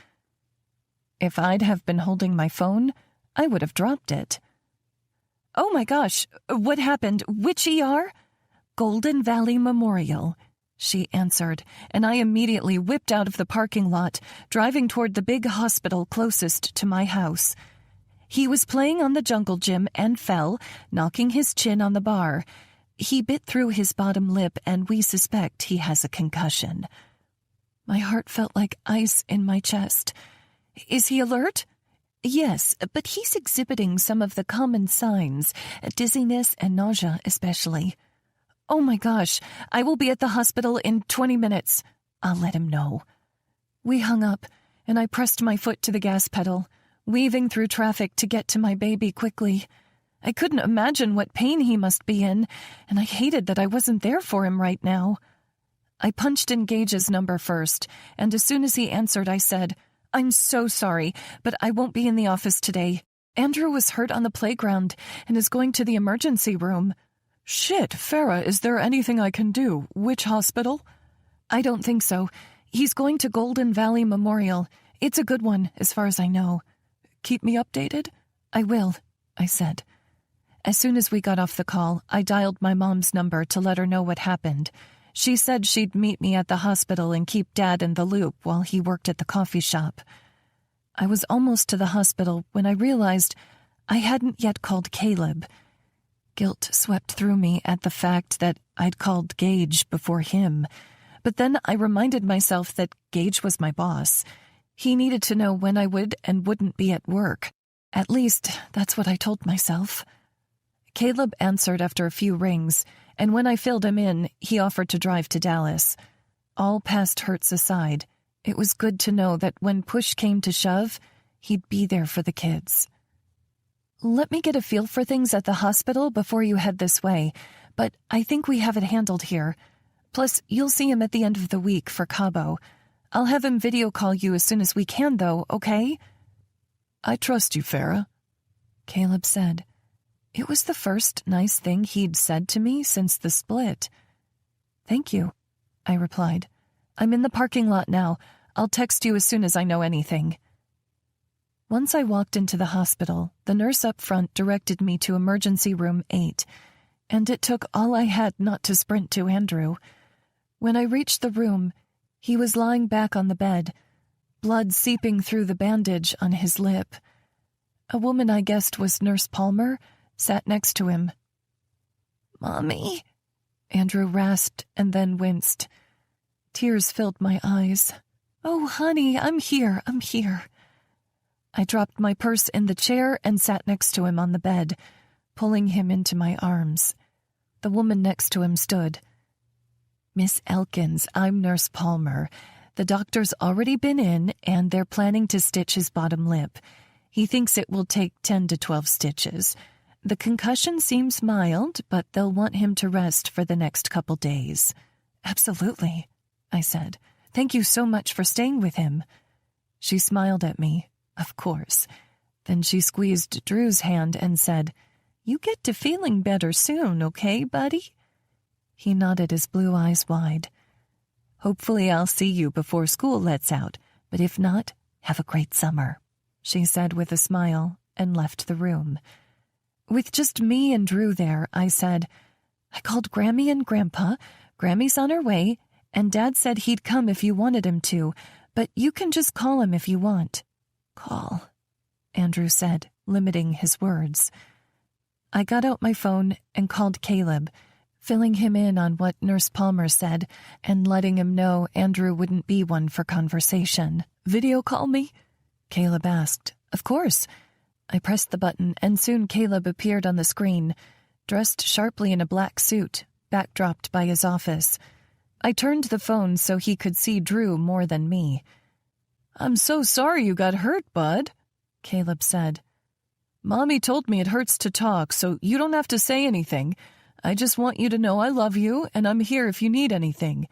If I'd have been holding my phone, I would have dropped it. "Oh my gosh, what happened? Which ER?" "Golden Valley Memorial," she answered, and I immediately whipped out of the parking lot, driving toward the big hospital closest to my house. He was playing on the jungle gym and fell, knocking his chin on the bar. He bit through his bottom lip, and we suspect he has a concussion. My heart felt like ice in my chest. "Is he alert?" "Yes, but he's exhibiting some of the common signs, dizziness and nausea especially." "Oh my gosh, I will be at the hospital in 20 minutes. I'll let him know." We hung up, and I pressed my foot to the gas pedal, weaving through traffic to get to my baby quickly. I couldn't imagine what pain he must be in, and I hated that I wasn't there for him right now. I punched in Gage's number first, and as soon as he answered, I said, "I'm so sorry, but I won't be in the office today. Andrew was hurt on the playground and is going to the emergency room." "Shit, Farah, is there anything I can do? Which hospital?" "I don't think so. He's going to Golden Valley Memorial. It's a good one, as far as I know." "Keep me updated?" "I will," I said. As soon as we got off the call, I dialed my mom's number to let her know what happened. She said she'd meet me at the hospital and keep Dad in the loop while he worked at the coffee shop. I was almost to the hospital when I realized I hadn't yet called Caleb. Guilt swept through me at the fact that I'd called Gage before him, but then I reminded myself that Gage was my boss. He needed to know when I would and wouldn't be at work. At least, that's what I told myself. Caleb answered after a few rings, and when I filled him in, he offered to drive to Dallas. All past hurts aside, it was good to know that when push came to shove, he'd be there for the kids. Let me get a feel for things at the hospital before you head this way, but I think we have it handled here. Plus, you'll see him at the end of the week for Cabo. I'll have him video call you as soon as we can, though, okay? I trust you, Farah, Caleb said. It was the first nice thing he'd said to me since the split. Thank you, I replied. I'm in the parking lot now. I'll text you as soon as I know anything. Once I walked into the hospital, the nurse up front directed me to emergency room 8, and it took all I had not to sprint to Andrew. When I reached the room, he was lying back on the bed, blood seeping through the bandage on his lip. A woman I guessed was Nurse Palmer sat next to him. "Mommy," Andrew rasped and then winced. Tears filled my eyes. "Oh, honey, I'm here. I dropped my purse in the chair and sat next to him on the bed, pulling him into my arms. The woman next to him stood. "Miss Elkins, I'm Nurse Palmer. The doctor's already been in, and they're planning to stitch his bottom lip. He thinks it will take 10 to 12 stitches. The concussion seems mild, but they'll want him to rest for the next couple days." "Absolutely," I said. "Thank you so much for staying with him." She smiled at me. Of course. Then she squeezed Drew's hand and said, "You get to feeling better soon, okay, buddy?" He nodded his blue eyes wide. "Hopefully I'll see you before school lets out, but if not, have a great summer," she said with a smile and left the room. With just me and Drew there, I said, "I called Grammy and Grandpa. Grammy's on her way, and Dad said he'd come if you wanted him to, but you can just call him if you want." "Call," Andrew said, limiting his words. I got out my phone and called Caleb, filling him in on what Nurse Palmer said and letting him know Andrew wouldn't be one for conversation. "Video call me?" Caleb asked. "Of course." I pressed the button, and soon Caleb appeared on the screen, dressed sharply in a black suit, backdropped by his office. I turned the phone so he could see Drew more than me. "I'm so sorry you got hurt, bud," Caleb said. "Mommy told me it hurts to talk, so you don't have to say anything. I just want you to know I love you, and I'm here if you need anything.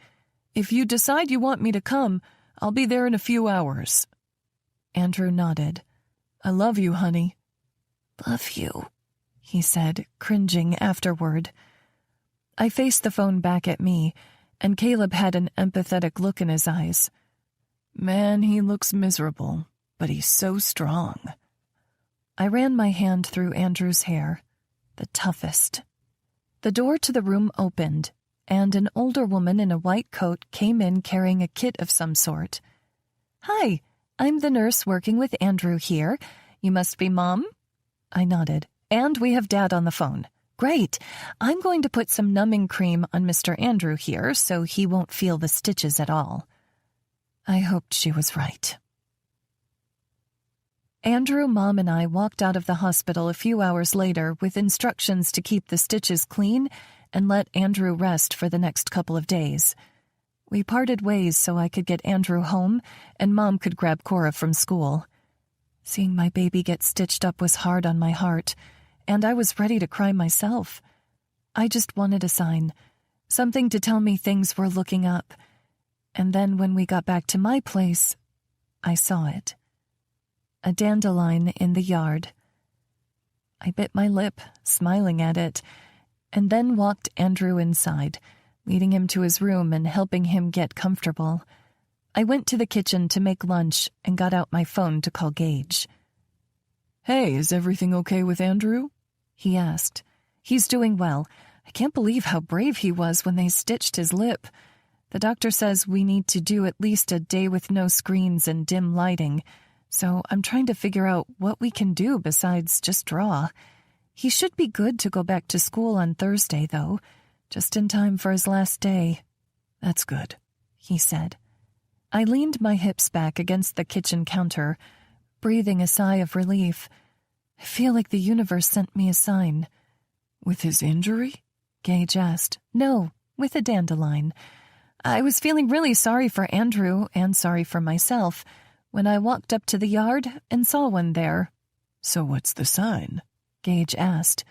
If you decide you want me to come, I'll be there in a few hours." Andrew nodded. "I love you, honey." "Love you," he said, cringing afterward. I faced the phone back at me, and Caleb had an empathetic look in his eyes. "Man, he looks miserable, but he's so strong." I ran my hand through Andrew's hair. The toughest. The door to the room opened, and an older woman in a white coat came in carrying a kit of some sort. "Hi, I'm the nurse working with Andrew here. You must be Mom?" I nodded. "And we have Dad on the phone." "Great. I'm going to put some numbing cream on Mr. Andrew here so he won't feel the stitches at all." I hoped she was right. Andrew, Mom, and I walked out of the hospital a few hours later with instructions to keep the stitches clean and let Andrew rest for the next couple of days. We parted ways so I could get Andrew home and Mom could grab Cora from school. Seeing my baby get stitched up was hard on my heart, and I was ready to cry myself. I just wanted a sign, something to tell me things were looking up. And then when we got back to my place, I saw it. A dandelion in the yard. I bit my lip, smiling at it, and then walked Andrew inside, leading him to his room and helping him get comfortable. I went to the kitchen to make lunch and got out my phone to call Gage. "Hey, is everything okay with Andrew?" he asked. "He's doing well. I can't believe how brave he was when they stitched his lip. The doctor says we need to do at least a day with no screens and dim lighting. so I'm trying to figure out what we can do besides just draw. He should be good to go back to school on Thursday, though, just in time for his last day. That's good, he said. I leaned my hips back against the kitchen counter, breathing a sigh of relief. I feel like the universe sent me a sign. With his injury? Gage asked. No, with a dandelion. I was feeling really sorry for Andrew and sorry for myself when I walked up to the yard and saw one there. So what's the sign? Gage asked.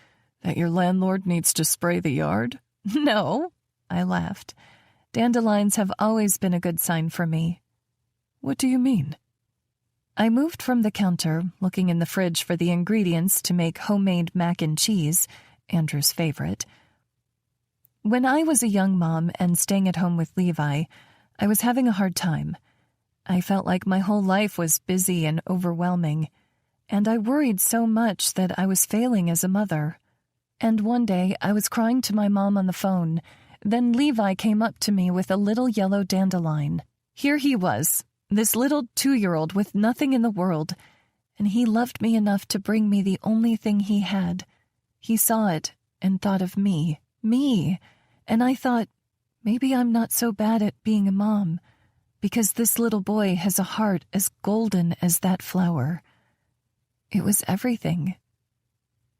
That your landlord needs to spray the yard? No, I laughed. Dandelions have always been a good sign for me. What do you mean? I moved from the counter, looking in the fridge for the ingredients to make homemade mac and cheese, Andrew's favorite. When I was a young mom and staying at home with Levi, I was having a hard time. I felt like my whole life was busy and overwhelming, and I worried so much that I was failing as a mother. And one day I was crying to my mom on the phone. Then Levi came up to me with a little yellow dandelion. Here he was, this little 2-year-old with nothing in the world, and he loved me enough to bring me the only thing he had. He saw it and thought of me, and I thought, maybe I'm not so bad at being a mom, because this little boy has a heart as golden as that flower. It was everything.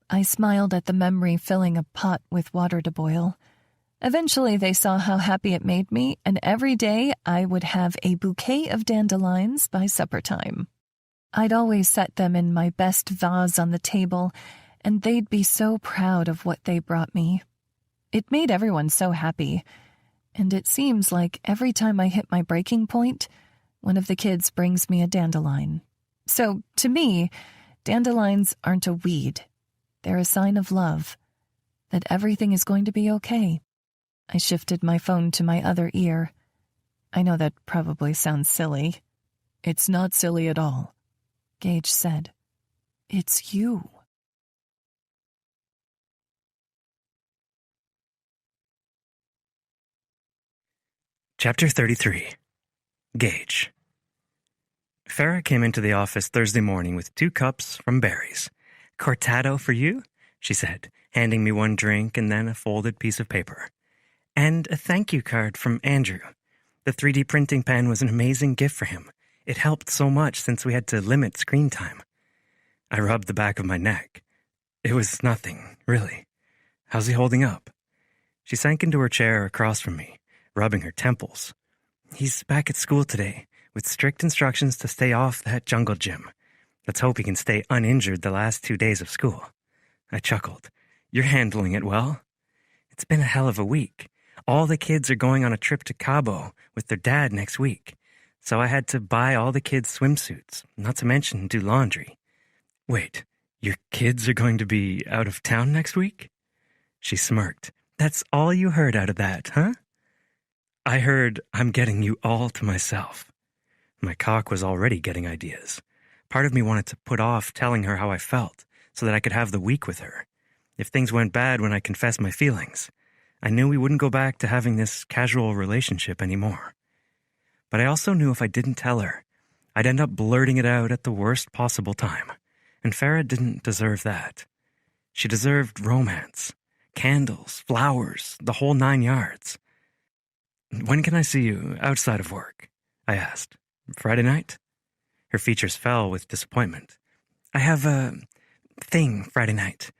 I smiled at the memory filling a pot with water to boil. Eventually they saw how happy it made me, and every day I would have a bouquet of dandelions by supper time. I'd always set them in my best vase on the table, and they'd be so proud of what they brought me. It made everyone so happy, and it seems like every time I hit my breaking point, one of the kids brings me a dandelion. So, to me, dandelions aren't a weed. They're a sign of love, that everything is going to be okay. I shifted my phone to my other ear. I know that probably sounds silly. It's not silly at all, Gage said. It's you. Chapter 33. Gage. Farah came into the office Thursday morning with 2 cups from Barry's. "Cortado for you," she said, handing me one drink and then a folded piece of paper. "And a thank you card from Andrew. The 3D printing pen was an amazing gift for him. It helped so much since we had to limit screen time." I rubbed the back of my neck. It was nothing, really. "How's he holding up?" She sank into her chair across from me, rubbing her temples. "He's back at school today, with strict instructions to stay off that jungle gym. Let's hope he can stay uninjured the last 2 days of school." I chuckled. "You're handling it well." "It's been a hell of a week. All the kids are going on a trip to Cabo with their dad next week, so I had to buy all the kids swimsuits, not to mention do laundry." "Wait, your kids are going to be out of town next week?" She smirked. "That's all you heard out of that, huh?" "I heard I'm getting you all to myself." My cock was already getting ideas. Part of me wanted to put off telling her how I felt so that I could have the week with her. If things went bad when I confessed my feelings, I knew we wouldn't go back to having this casual relationship anymore. But I also knew if I didn't tell her, I'd end up blurting it out at the worst possible time. And Farah didn't deserve that. She deserved romance, candles, flowers, the whole 9 yards. "When can I see you outside of work?" I asked. "Friday night?" Her features fell with disappointment. "I have a thing Friday night,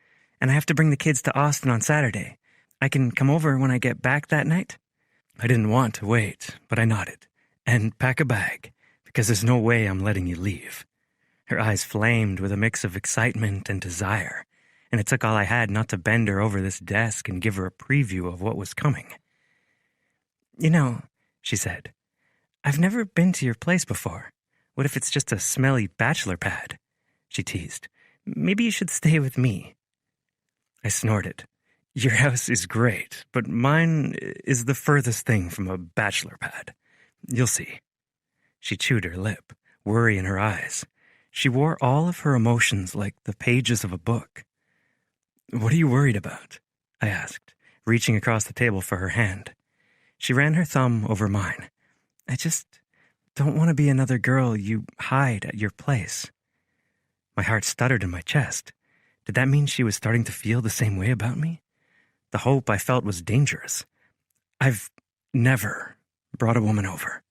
and I have to bring the kids to Austin on Saturday. I can come over when I get back that night?" I didn't want to wait, but I nodded. "And pack a bag, because there's no way I'm letting you leave." Her eyes flamed with a mix of excitement and desire, and it took all I had not to bend her over this desk and give her a preview of what was coming. "You know," she said, "I've never been to your place before. What if it's just a smelly bachelor pad?" She teased. "Maybe you should stay with me." I snorted. "Your house is great, but mine is the furthest thing from a bachelor pad. You'll see." She chewed her lip, worry in her eyes. She wore all of her emotions like the pages of a book. "What are you worried about?" I asked, reaching across the table for her hand. She ran her thumb over mine. "I just don't want to be another girl you hide at your place. My heart stuttered in my chest. Did that mean she was starting to feel the same way about me? The hope I felt was dangerous. I've never brought a woman over.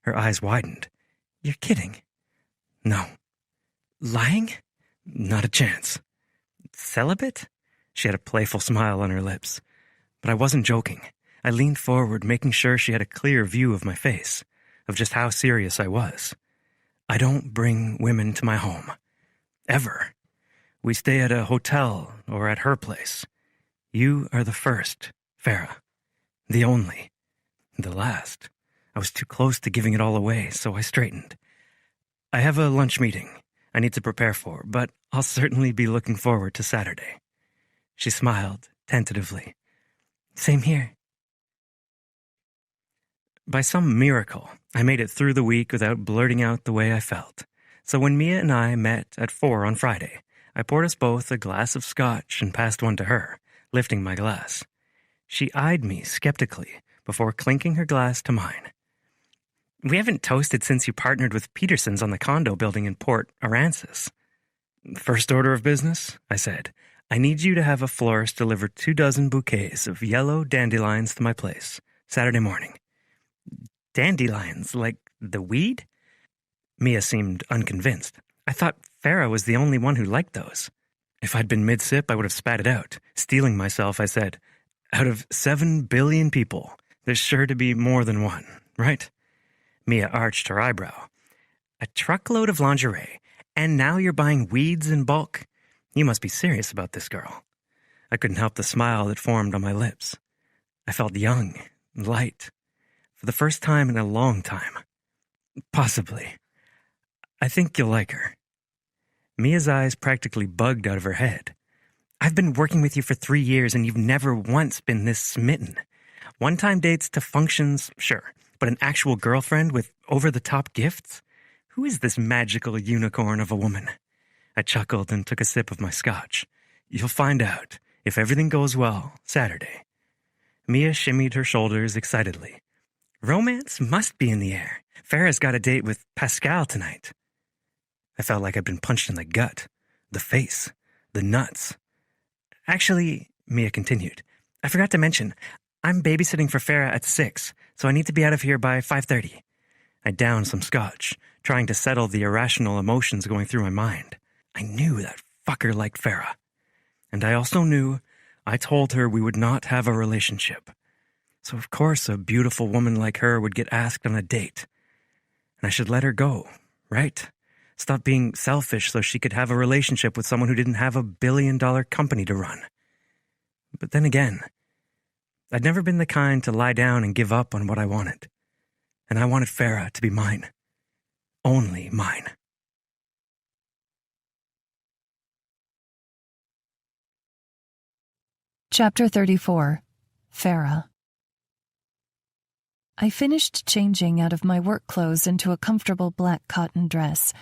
Her eyes widened. You're kidding. No. Lying? Not a chance. Celibate? She had a playful smile on her lips. But I wasn't joking. I leaned forward, making sure she had a clear view of my face, of just how serious I was. I don't bring women to my home. Ever. We stay at a hotel or at her place. You are the first, Farah. The only. The last. I was too close to giving it all away, so I straightened. I have a lunch meeting I need to prepare for, but I'll certainly be looking forward to Saturday. She smiled, tentatively. Same here. By some miracle, I made it through the week without blurting out the way I felt. So when Mia and I met at 4 on Friday, I poured us both a glass of scotch and passed one to her, lifting my glass. She eyed me skeptically before clinking her glass to mine. We haven't toasted since you partnered with Peterson's on the condo building in Port Aransas. First order of business, I said. I need you to have a florist deliver 24 bouquets of yellow dandelions to my place, Saturday morning. Dandelions, like the weed? Mia seemed unconvinced. I thought Farah was the only one who liked those. If I'd been mid-sip, I would have spat it out. Stealing myself, I said, out of 7 billion people, there's sure to be more than one, right? Mia arched her eyebrow. A truckload of lingerie, and now you're buying weeds in bulk? You must be serious about this, girl. I couldn't help the smile that formed on my lips. I felt young, light, for the first time in a long time. Possibly. I think you'll like her. Mia's eyes practically bugged out of her head. I've been working with you for 3 years and you've never once been this smitten. One-time dates to functions, sure, but an actual girlfriend with over-the-top gifts? Who is this magical unicorn of a woman? I chuckled and took a sip of my scotch. You'll find out, if everything goes well, Saturday. Mia shimmied her shoulders excitedly. Romance must be in the air. Farah's got a date with Pascal tonight. I felt like I'd been punched in the gut, the face, the nuts. Actually, Mia continued, I forgot to mention, I'm babysitting for Farah at 6, so I need to be out of here by 5:30. I downed some scotch, trying to settle the irrational emotions going through my mind. I knew that fucker liked Farah. And I also knew I told her we would not have a relationship. So of course a beautiful woman like her would get asked on a date. And I should let her go, right? Stop being selfish so she could have a relationship with someone who didn't have a billion-dollar company to run. But then again, I'd never been the kind to lie down and give up on what I wanted. And I wanted Farah to be mine. Only mine. Chapter 34. Farah. I finished changing out of my work clothes into a comfortable black cotton dress,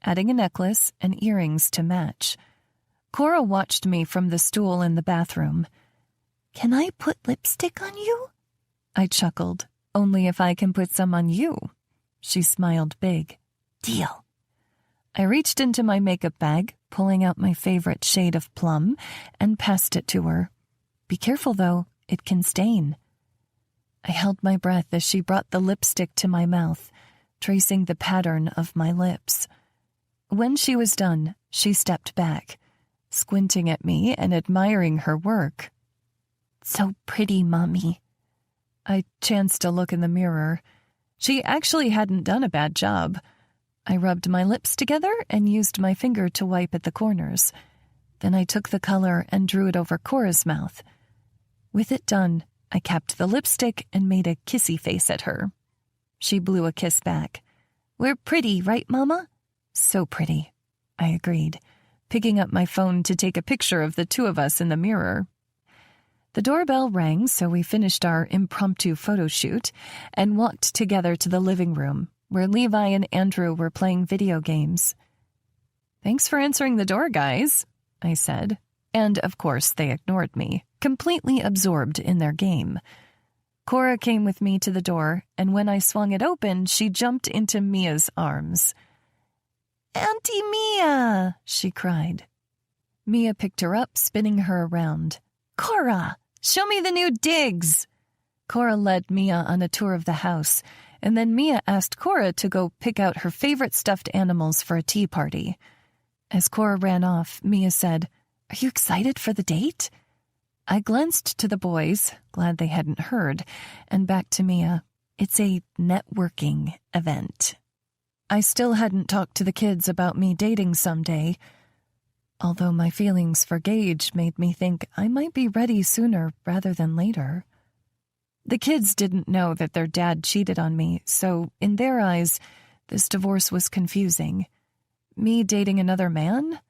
adding a necklace and earrings to match. Cora watched me from the stool in the bathroom. Can I put lipstick on you? I chuckled. Only if I can put some on you. She smiled big. Deal. I reached into my makeup bag, pulling out my favorite shade of plum, and passed it to her. Be careful, though. It can stain. I held my breath as she brought the lipstick to my mouth, tracing the pattern of my lips. When she was done, she stepped back, squinting at me and admiring her work. So pretty, Mommy. I chanced to look in the mirror. She actually hadn't done a bad job. I rubbed my lips together and used my finger to wipe at the corners. Then I took the color and drew it over Cora's mouth. With it done, I capped the lipstick and made a kissy face at her. She blew a kiss back. We're pretty, right, Mama? So pretty, I agreed, picking up my phone to take a picture of the two of us in the mirror. The doorbell rang, so we finished our impromptu photo shoot and walked together to the living room, where Levi and Andrew were playing video games. Thanks for answering the door, guys, I said, and of course they ignored me, completely absorbed in their game. Cora came with me to the door, and when I swung it open, she jumped into Mia's arms. "Auntie Mia!" she cried. Mia picked her up, spinning her around. "Cora, show me the new digs!" Cora led Mia on a tour of the house, and then Mia asked Cora to go pick out her favorite stuffed animals for a tea party. As Cora ran off, Mia said, "Are you excited for the date?" I glanced to the boys, glad they hadn't heard, and back to Mia. It's a networking event. I still hadn't talked to the kids about me dating someday, although my feelings for Gage made me think I might be ready sooner rather than later. The kids didn't know that their dad cheated on me, so in their eyes, this divorce was confusing. Me dating another man?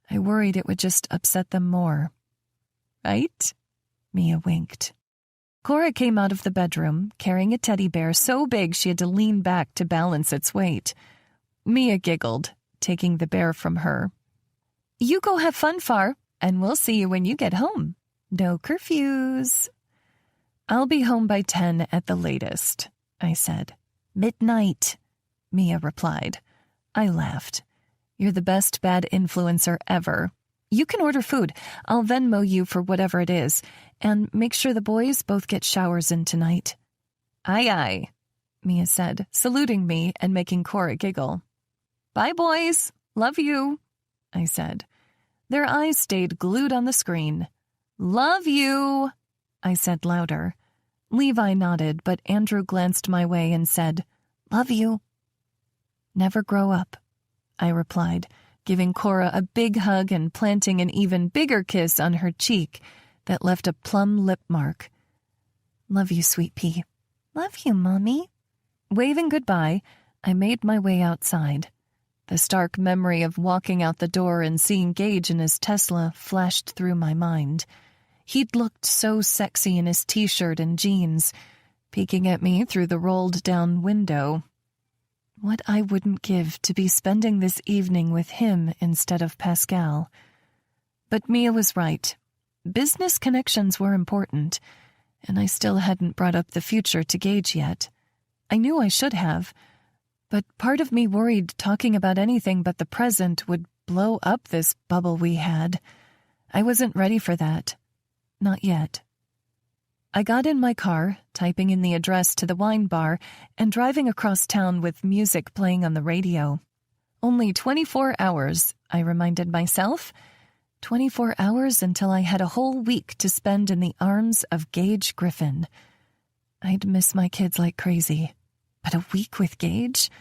I worried it would just upset them more. Right? Mia winked. Cora came out of the bedroom, carrying a teddy bear so big she had to lean back to balance its weight. Mia giggled, taking the bear from her. "You go have fun, Far, and we'll see you when you get home. No curfews." "I'll be home by 10 at the latest," I said. "Midnight," Mia replied. I laughed. "You're the best bad influencer ever. You can order food. I'll Venmo you for whatever it is, and make sure the boys both get showers in tonight." "Aye, aye," Mia said, saluting me and making Cora giggle. "Bye, boys. Love you," I said. Their eyes stayed glued on the screen. "Love you," I said louder. Levi nodded, but Andrew glanced my way and said, "Love you." "Never grow up," I replied, giving Cora a big hug and planting an even bigger kiss on her cheek that left a plum lip mark. "Love you, sweet pea." "Love you, Mommy." Waving goodbye, I made my way outside. The stark memory of walking out the door and seeing Gage in his Tesla flashed through my mind. He'd looked so sexy in his t-shirt and jeans, peeking at me through the rolled-down window. What I wouldn't give to be spending this evening with him instead of Pascal. But Mia was right. Business connections were important, and I still hadn't brought up the future to Gage yet. I knew I should have, but part of me worried talking about anything but the present would blow up this bubble we had. I wasn't ready for that. Not yet. I got in my car, typing in the address to the wine bar, and driving across town with music playing on the radio. Only 24 hours, I reminded myself. 24 hours until I had a whole week to spend in the arms of Gage Griffin. I'd miss my kids like crazy. But a week with Gage?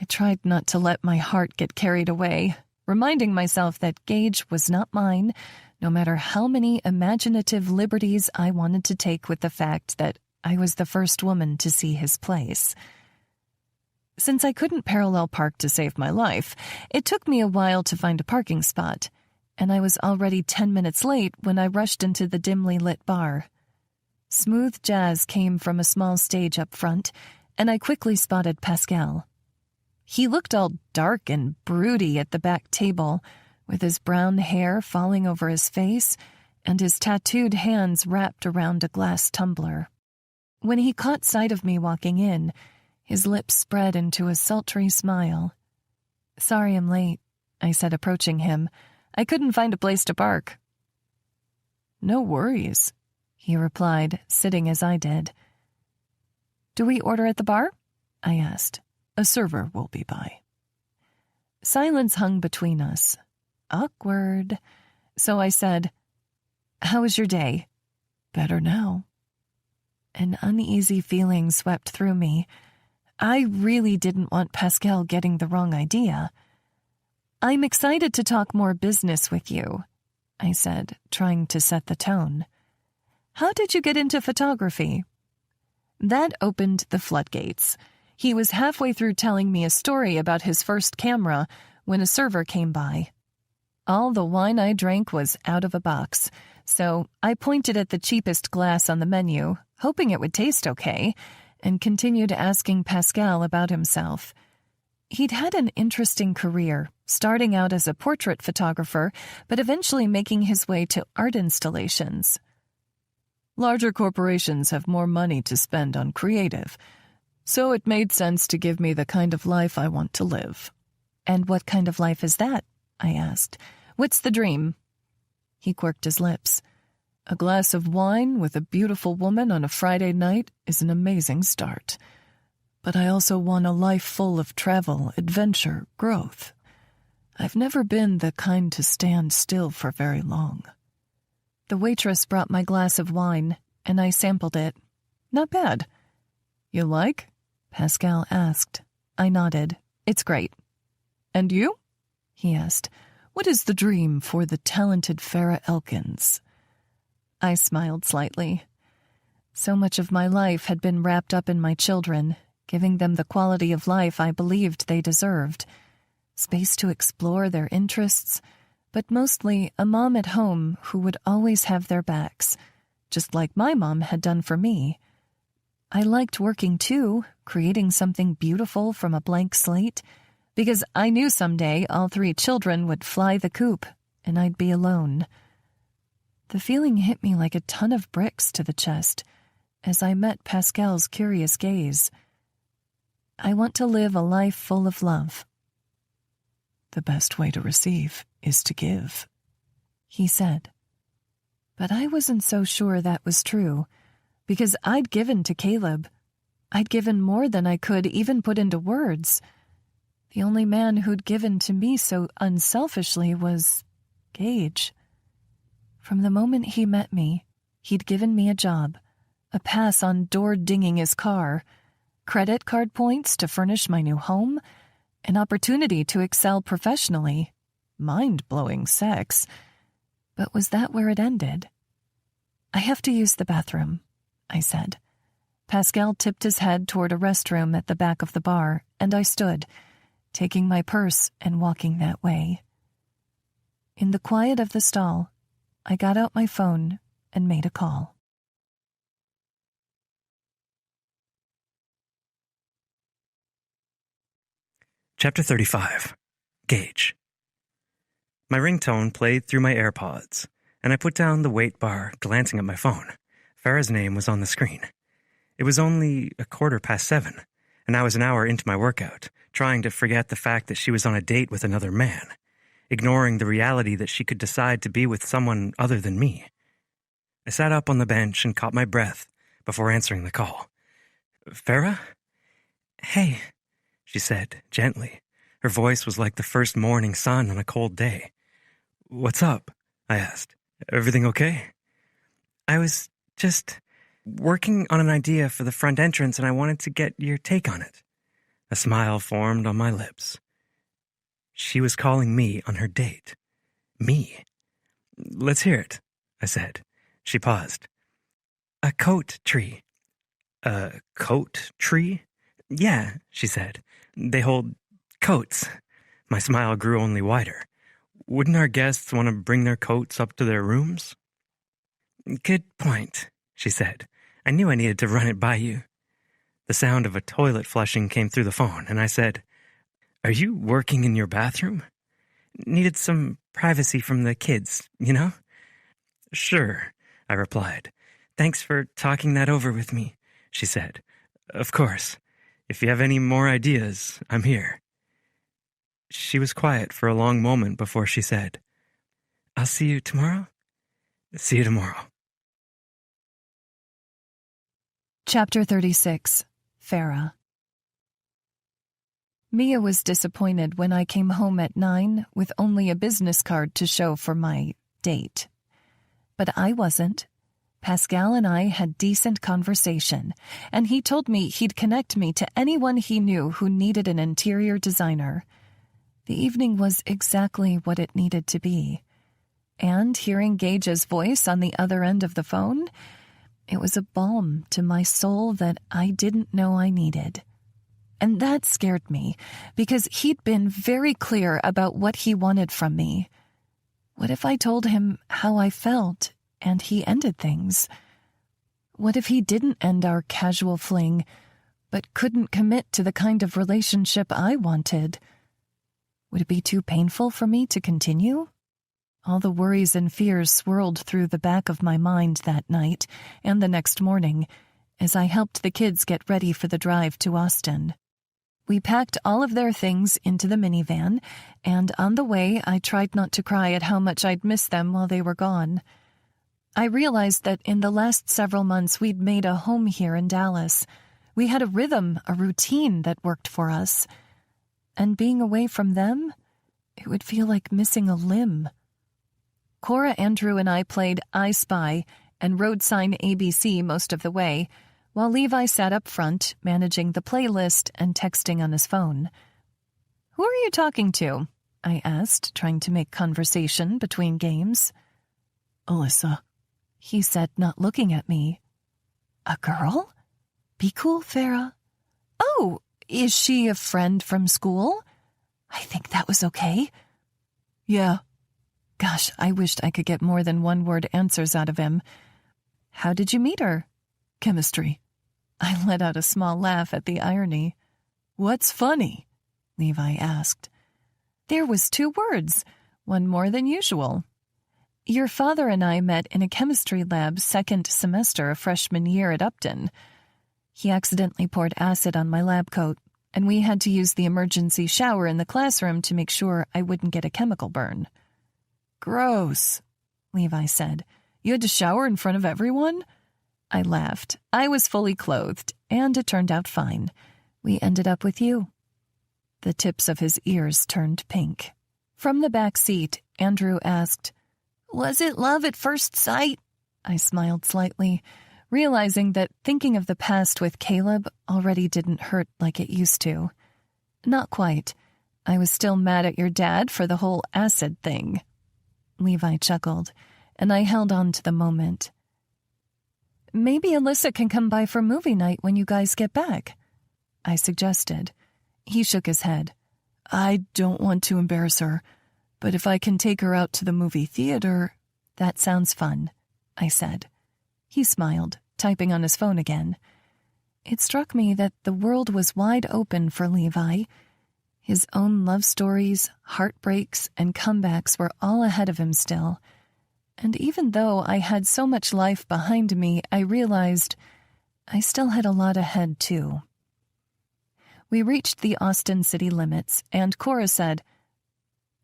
I tried not to let my heart get carried away, reminding myself that Gage was not mine, no matter how many imaginative liberties I wanted to take with the fact that I was the first woman to see his place. Since I couldn't parallel park to save my life, it took me a while to find a parking spot, and I was already 10 minutes late when I rushed into the dimly lit bar. Smooth jazz came from a small stage up front, and I quickly spotted Pascal. He looked all dark and broody at the back table, with his brown hair falling over his face and his tattooed hands wrapped around a glass tumbler. When he caught sight of me walking in, his lips spread into a sultry smile. "Sorry I'm late," I said, approaching him. "I couldn't find a place to park." "No worries," he replied, sitting as I did. "Do we order at the bar?" I asked. "A server will be by." Silence hung between us. Awkward. So I said, "How was your day?" "Better now." An uneasy feeling swept through me. I really didn't want Pascal getting the wrong idea. "I'm excited to talk more business with you," I said, trying to set the tone. "How did you get into photography?" That opened the floodgates. He was halfway through telling me a story about his first camera when a server came by. All the wine I drank was out of a box, so I pointed at the cheapest glass on the menu, hoping it would taste okay, and continued asking Pascal about himself. He'd had an interesting career, starting out as a portrait photographer, but eventually making his way to art installations. Larger corporations have more money to spend on creative, so it made sense to give me the kind of life I want to live. And what kind of life is that? I asked. What's the dream? He quirked his lips. A glass of wine with a beautiful woman on a Friday night is an amazing start. But I also want a life full of travel, adventure, growth. I've never been the kind to stand still for very long. The waitress brought my glass of wine, and I sampled it. Not bad. You like? Pascal asked. I nodded. It's great. And you? He asked. What is the dream for the talented Farah Elkins? I smiled slightly. So much of my life had been wrapped up in my children, giving them the quality of life I believed they deserved. Space to explore their interests, but mostly a mom at home who would always have their backs, just like my mom had done for me. I liked working too, creating something beautiful from a blank slate, because I knew someday all 3 children would fly the coop, and I'd be alone. The feeling hit me like a ton of bricks to the chest as I met Pascal's curious gaze. I want to live a life full of love. The best way to receive is to give, he said. But I wasn't so sure that was true, because I'd given to Caleb. I'd given more than I could even put into words. The only man who'd given to me so unselfishly was Gage. From the moment he met me, he'd given me a job, a pass on door-dinging his car, credit card points to furnish my new home, an opportunity to excel professionally, mind-blowing sex. But was that where it ended? I have to use the bathroom, I said. Pascal tipped his head toward a restroom at the back of the bar, and I stood, taking my purse and walking that way. In the quiet of the stall, I got out my phone and made a call. Chapter 35. Gage. My ringtone played through my AirPods, and I put down the weight bar, glancing at my phone. Farah's name was on the screen. It was only 7:15, and I was an hour into my workout, trying to forget the fact that she was on a date with another man, ignoring the reality that she could decide to be with someone other than me. I sat up on the bench and caught my breath before answering the call. "Farah?" "Hey," she said, gently. Her voice was like the first morning sun on a cold day. "What's up?" I asked. "Everything okay?" "I was just working on an idea for the front entrance, and I wanted to get your take on it." A smile formed on my lips. She was calling me on her date. Me. "Let's hear it," I said. She paused. "A coat tree." "A coat tree?" "Yeah," she said. "They hold coats." My smile grew only wider. "Wouldn't our guests want to bring their coats up to their rooms?" "Good point," she said. "I knew I needed to run it by you." The sound of a toilet flushing came through the phone, and I said, "Are you working in your bathroom?" "Needed some privacy from the kids, you know?" "Sure," I replied. "Thanks for talking that over with me," she said. "Of course. If you have any more ideas, I'm here." She was quiet for a long moment before she said, "I'll see you tomorrow?" "See you tomorrow." Chapter 36. Farah. Mia was disappointed when I came home at 9 with only a business card to show for my date. But I wasn't. Pascal and I had decent conversation, and he told me he'd connect me to anyone he knew who needed an interior designer. The evening was exactly what it needed to be. And hearing Gage's voice on the other end of the phone, it was a balm to my soul that I didn't know I needed. And that scared me, because he'd been very clear about what he wanted from me. What if I told him how I felt, and he ended things? What if he didn't end our casual fling, but couldn't commit to the kind of relationship I wanted? Would it be too painful for me to continue? All the worries and fears swirled through the back of my mind that night and the next morning as I helped the kids get ready for the drive to Austin. We packed all of their things into the minivan, and on the way I tried not to cry at how much I'd missed them while they were gone. I realized that in the last several months we'd made a home here in Dallas. We had a rhythm, a routine that worked for us. And being away from them, it would feel like missing a limb. Cora, Andrew, and I played I Spy and road sign ABC most of the way, while Levi sat up front, managing the playlist and texting on his phone. "Who are you talking to?" I asked, trying to make conversation between games. "Alyssa," he said, not looking at me. "A girl? Be cool, Farah." "Oh, is she a friend from school? I think that was okay." "Yeah." Gosh, I wished I could get more than one-word answers out of him. "How did you meet her?" "Chemistry." I let out a small laugh at the irony. "What's funny?" Levi asked. There was 2 words, one more than usual. "Your father and I met in a chemistry lab second semester of freshman year at Upton." He accidentally poured acid on my lab coat, and we had to use the emergency shower in the classroom to make sure I wouldn't get a chemical burn. "Gross," Levi said. "You had to shower in front of everyone?" I laughed. I was fully clothed, and it turned out fine. We ended up with you. The tips of his ears turned pink. From the back seat, Andrew asked, "Was it love at first sight?" I smiled slightly, realizing that thinking of the past with Caleb already didn't hurt like it used to. Not quite. I was still mad at your dad for the whole acid thing. Levi chuckled, and I held on to the moment. "Maybe Alyssa can come by for movie night when you guys get back," I suggested. He shook his head. "I don't want to embarrass her, but if I can take her out to the movie theater—" "That sounds fun," I said. He smiled, typing on his phone again. It struck me that the world was wide open for Levi. His own love stories, heartbreaks, and comebacks were all ahead of him still. And even though I had so much life behind me, I realized I still had a lot ahead, too. We reached the Austin city limits, and Cora said,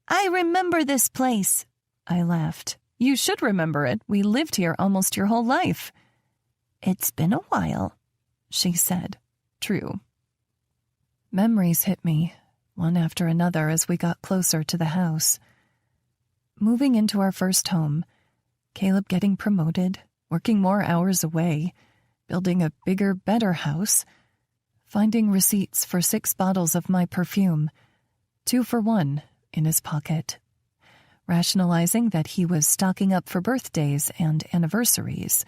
"I remember this place." I laughed. "You should remember it. We lived here almost your whole life." "It's been a while," she said. True. Memories hit me, one after another, as we got closer to the house. Moving into our first home, Caleb getting promoted, working more hours away, building a bigger, better house, finding receipts for 6 bottles of my perfume, 2 for 1, in his pocket, rationalizing that he was stocking up for birthdays and anniversaries,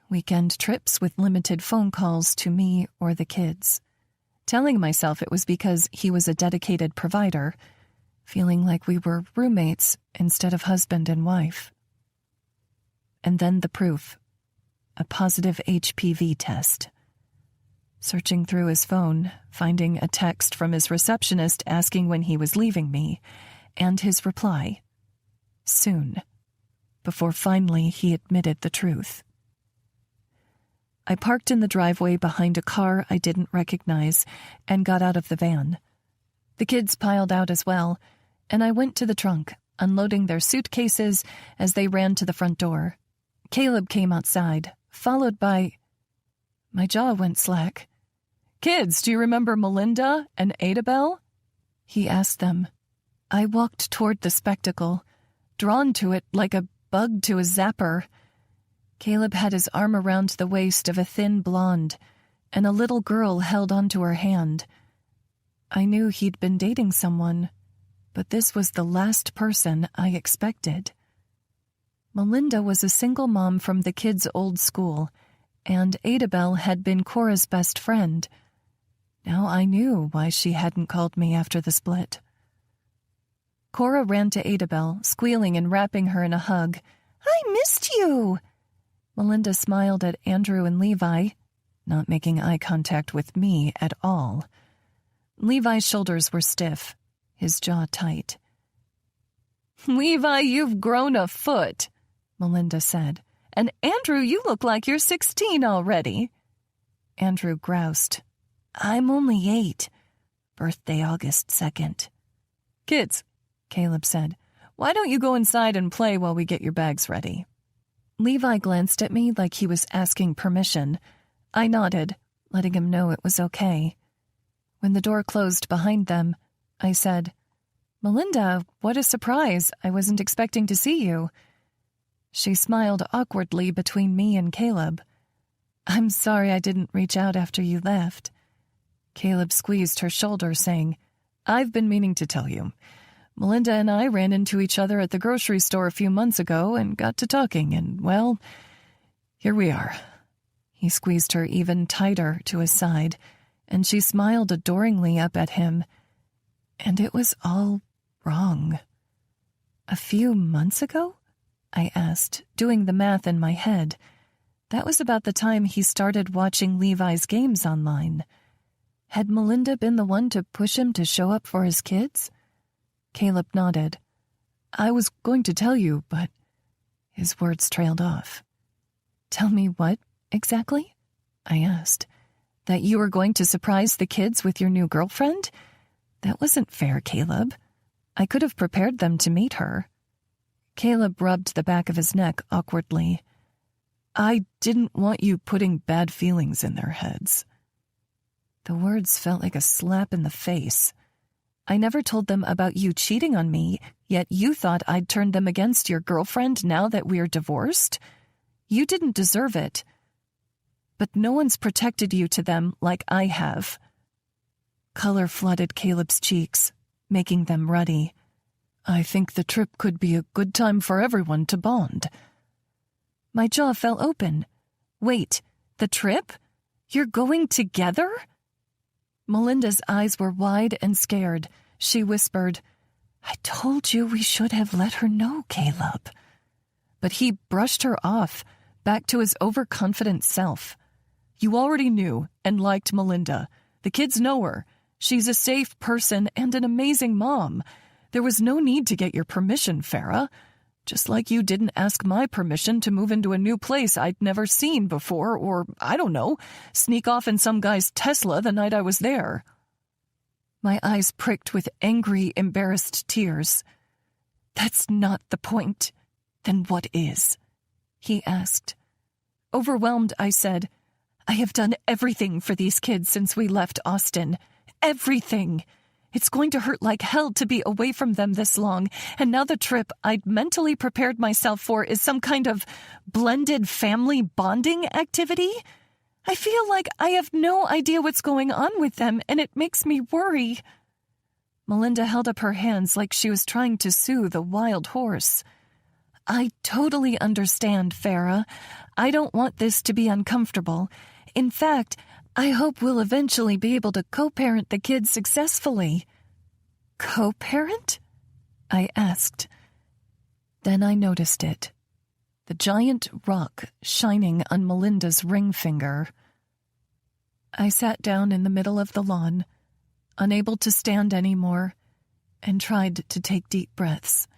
weekend trips with limited phone calls to me or the kids, telling myself it was because he was a dedicated provider, feeling like we were roommates instead of husband and wife. And then the proof, a positive HPV test. Searching through his phone, finding a text from his receptionist asking when he was leaving me, and his reply, "Soon," before finally he admitted the truth. I parked in the driveway behind a car I didn't recognize and got out of the van. The kids piled out as well, and I went to the trunk, unloading their suitcases as they ran to the front door. Caleb came outside, followed by... My jaw went slack. "Kids, do you remember Melinda and Adabel?" He asked them. I walked toward the spectacle, drawn to it like a bug to a zapper. Caleb had his arm around the waist of a thin blonde, and a little girl held onto her hand. I knew he'd been dating someone, but this was the last person I expected. Melinda was a single mom from the kids' old school, and Adabel had been Cora's best friend. Now I knew why she hadn't called me after the split. Cora ran to Adabel, squealing and wrapping her in a hug. "I missed you!" Melinda smiled at Andrew and Levi, not making eye contact with me at all. Levi's shoulders were stiff, his jaw tight. Levi, you've grown a foot, Melinda said. And Andrew, you look like you're 16 already. Andrew groused. I'm only 8. Birthday August 2nd. Kids, Caleb said, why don't you go inside and play while we get your bags ready? Levi glanced at me like he was asking permission. I nodded, letting him know it was okay. When the door closed behind them, I said, Melinda, what a surprise. I wasn't expecting to see you. She smiled awkwardly between me and Caleb. I'm sorry I didn't reach out after you left. Caleb squeezed her shoulder, saying, I've been meaning to tell you. Melinda and I ran into each other at the grocery store a few months ago and got to talking, and, well, here we are. He squeezed her even tighter to his side, and she smiled adoringly up at him. And it was all wrong. A few months ago? I asked, doing the math in my head. That was about the time he started watching Levi's games online. Had Melinda been the one to push him to show up for his kids? Caleb nodded. I was going to tell you, but his words trailed off. Tell me what, exactly? I asked. That you were going to surprise the kids with your new girlfriend? That wasn't fair, Caleb. I could have prepared them to meet her. Caleb rubbed the back of his neck awkwardly. I didn't want you putting bad feelings in their heads. The words felt like a slap in the face. I never told them about you cheating on me, yet you thought I'd turned them against your girlfriend now that we're divorced? You didn't deserve it. But no one's protected you to them like I have. Color flooded Caleb's cheeks, making them ruddy. I think the trip could be a good time for everyone to bond. My jaw fell open. Wait, the trip? You're going together? Melinda's eyes were wide and scared. She whispered, I told you we should have let her know, Caleb. But he brushed her off, back to his overconfident self. You already knew and liked Melinda. The kids know her. She's a safe person and an amazing mom. There was no need to get your permission, Farah. Just like you didn't ask my permission to move into a new place I'd never seen before, or, I don't know, sneak off in some guy's Tesla the night I was there. My eyes pricked with angry, embarrassed tears. That's not the point. Then what is? He asked. Overwhelmed, I said, I have done everything for these kids since we left Austin. Everything. It's going to hurt like hell to be away from them this long, and now the trip I'd mentally prepared myself for is some kind of blended family bonding activity? I feel like I have no idea what's going on with them, and it makes me worry. Melinda held up her hands like she was trying to soothe a wild horse. I totally understand, Farah. I don't want this to be uncomfortable. In fact, I hope we'll eventually be able to co-parent the kids successfully. Co-parent? I asked. Then I noticed it. The giant rock shining on Melinda's ring finger. I sat down in the middle of the lawn, unable to stand anymore, and tried to take deep breaths.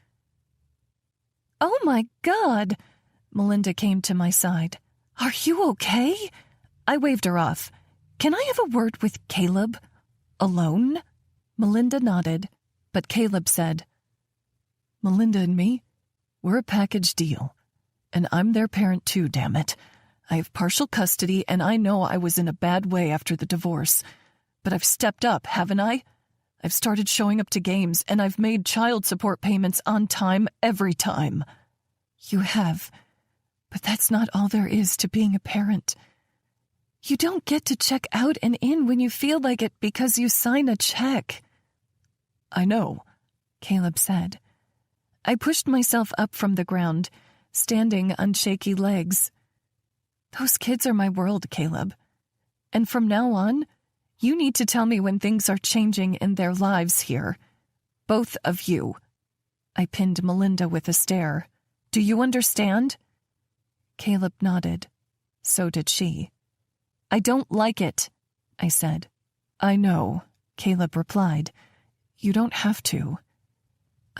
Oh my God! Melinda came to my side. Are you okay? I waved her off. Can I have a word with Caleb? Alone? Melinda nodded, but Caleb said, Melinda and me, we're a package deal. And I'm their parent too, damn it. I have partial custody, and I know I was in a bad way after the divorce. But I've stepped up, haven't I? I've started showing up to games, and I've made child support payments on time every time. You have, but that's not all there is to being a parent. You don't get to check out and in when you feel like it because you sign a check. I know, Caleb said. I pushed myself up from the ground, standing on shaky legs. Those kids are my world, Caleb. And from now on, you need to tell me when things are changing in their lives here. Both of you. I pinned Melinda with a stare. Do you understand? Caleb nodded. So did she. I don't like it, I said. I know, Caleb replied. You don't have to.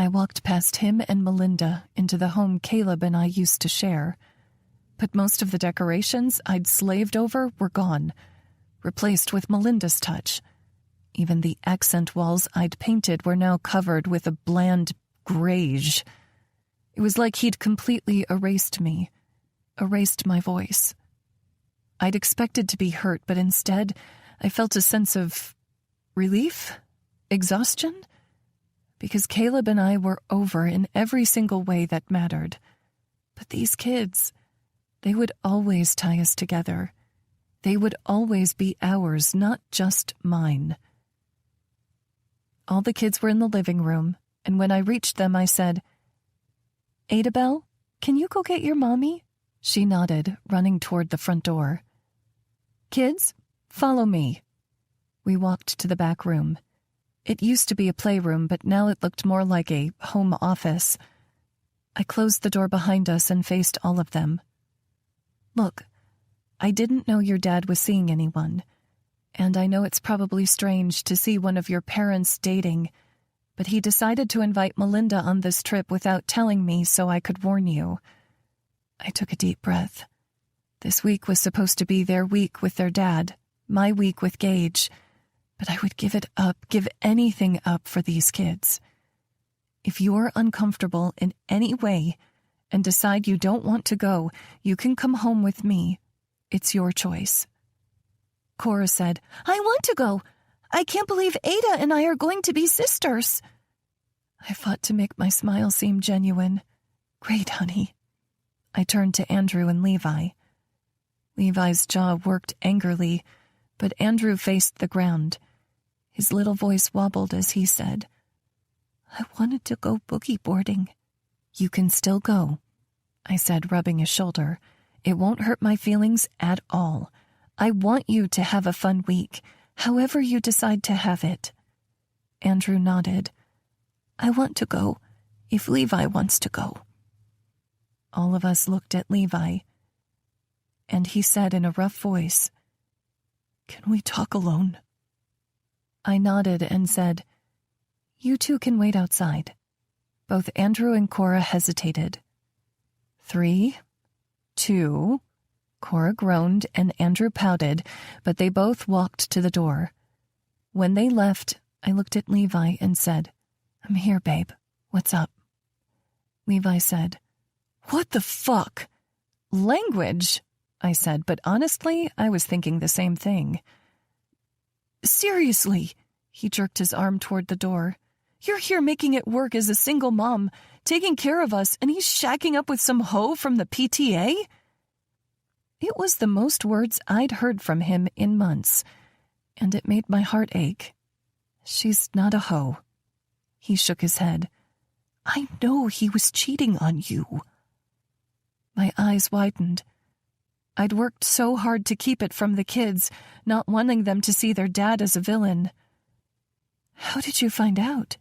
I walked past him and Melinda into the home Caleb and I used to share. But most of the decorations I'd slaved over were gone, replaced with Melinda's touch. Even the accent walls I'd painted were now covered with a bland grayish. It was like he'd completely erased me, erased my voice. I'd expected to be hurt, but instead I felt a sense of relief, exhaustion, because Caleb and I were over in every single way that mattered. But these kids, they would always tie us together. They would always be ours, not just mine. All the kids were in the living room, and when I reached them, I said, "Adabelle, can you go get your mommy?" She nodded, running toward the front door. "Kids, follow me." We walked to the back room. It used to be a playroom, but now it looked more like a home office. I closed the door behind us and faced all of them. "Look, I didn't know your dad was seeing anyone, and I know it's probably strange to see one of your parents dating, but he decided to invite Melinda on this trip without telling me so I could warn you." I took a deep breath. This week was supposed to be their week with their dad, my week with Gage, but I would give it up, give anything up for these kids. If you're uncomfortable in any way and decide you don't want to go, you can come home with me. It's your choice. Cora said, "I want to go. I can't believe Ada and I are going to be sisters." I fought to make my smile seem genuine. "Great, honey." I turned to Andrew and Levi. Levi's jaw worked angrily, but Andrew faced the ground. His little voice wobbled as he said, "I wanted to go boogie boarding." "You can still go," I said, rubbing his shoulder. "It won't hurt my feelings at all. I want you to have a fun week, however you decide to have it." Andrew nodded. "I want to go, if Levi wants to go." All of us looked at Levi, and he said in a rough voice, "Can we talk alone?" I nodded and said, "You two can wait outside." Both Andrew and Cora hesitated. 3, 2, Cora groaned and Andrew pouted, but they both walked to the door. When they left, I looked at Levi and said, "I'm here, babe. What's up?" Levi said, "What the fuck?" "Language," I said, but honestly, I was thinking the same thing. "Seriously," he jerked his arm toward the door. "You're here making it work as a single mom, taking care of us, and he's shacking up with some hoe from the PTA?" It was the most words I'd heard from him in months, and it made my heart ache. "She's not a hoe." He shook his head. "I know he was cheating on you." My eyes widened. I'd worked so hard to keep it from the kids, not wanting them to see their dad as a villain. "How did you find out?"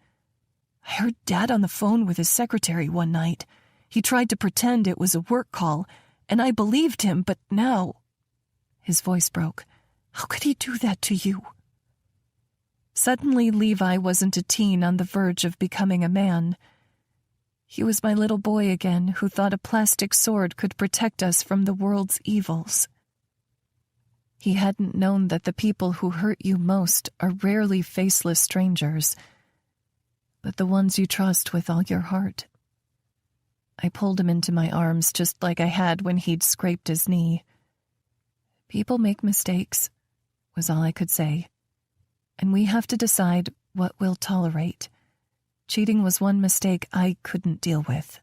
"I heard Dad on the phone with his secretary one night. He tried to pretend it was a work call, and I believed him, but now—" His voice broke. "How could he do that to you?" Suddenly, Levi wasn't a teen on the verge of becoming a man. He was my little boy again who thought a plastic sword could protect us from the world's evils. He hadn't known that the people who hurt you most are rarely faceless strangers, but the ones you trust with all your heart. I pulled him into my arms just like I had when he'd scraped his knee. "People make mistakes," was all I could say. "And we have to decide what we'll tolerate. Cheating was one mistake I couldn't deal with."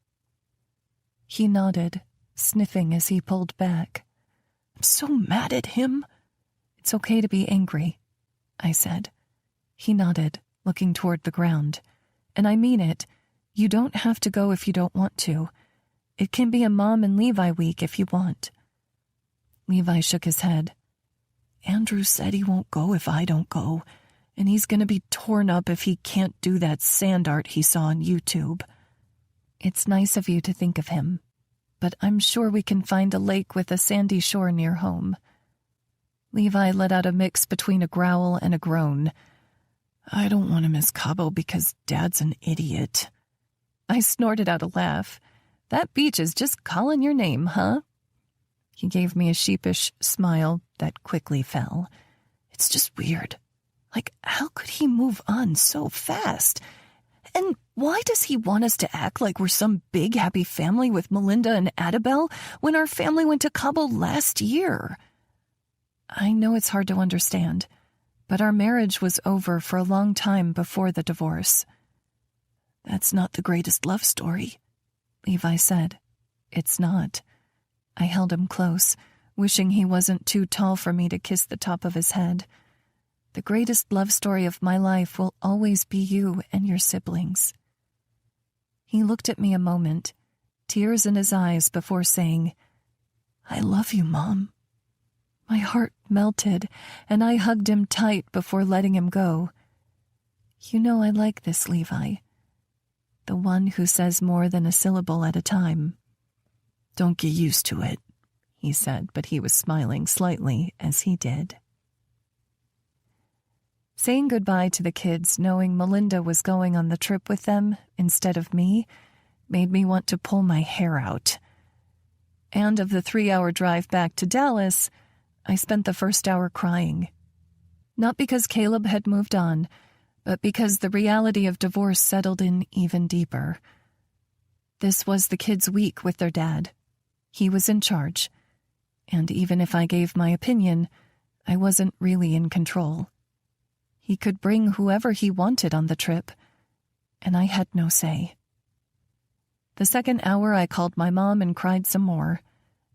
He nodded, sniffing as he pulled back. "I'm so mad at him." "It's okay to be angry," I said. He nodded, looking toward the ground. "And I mean it. You don't have to go if you don't want to. It can be a Mom and Levi week if you want." Levi shook his head. "Andrew said he won't go if I don't go, and he's going to be torn up if he can't do that sand art he saw on YouTube." "It's nice of you to think of him, but I'm sure we can find a lake with a sandy shore near home." Levi let out a mix between a growl and a groan. "I don't want to miss Cabo because Dad's an idiot." I snorted out a laugh. That beach is just calling your name, huh? He gave me a sheepish smile that quickly fell. It's just weird. Like, how could he move on so fast? And why does he want us to act like we're some big happy family with Melinda and Adabel when our family went to Cabo last year? I know it's hard to understand, but our marriage was over for a long time before the divorce. That's not the greatest love story, Levi said. It's not. I held him close, wishing he wasn't too tall for me to kiss the top of his head. The greatest love story of my life will always be you and your siblings. He looked at me a moment, tears in his eyes before saying, I love you, Mom. My heart melted, and I hugged him tight before letting him go. You know I like this, Levi. The one who says more than a syllable at a time. Don't get used to it, he said, but he was smiling slightly as he did. Saying goodbye to the kids, knowing Melinda was going on the trip with them instead of me, made me want to pull my hair out. And of the 3-hour drive back to Dallas, I spent the first hour crying. Not because Caleb had moved on, but because the reality of divorce settled in even deeper. This was the kids' week with their dad. He was in charge. And even if I gave my opinion, I wasn't really in control. He could bring whoever he wanted on the trip, and I had no say. The second hour I called my mom and cried some more,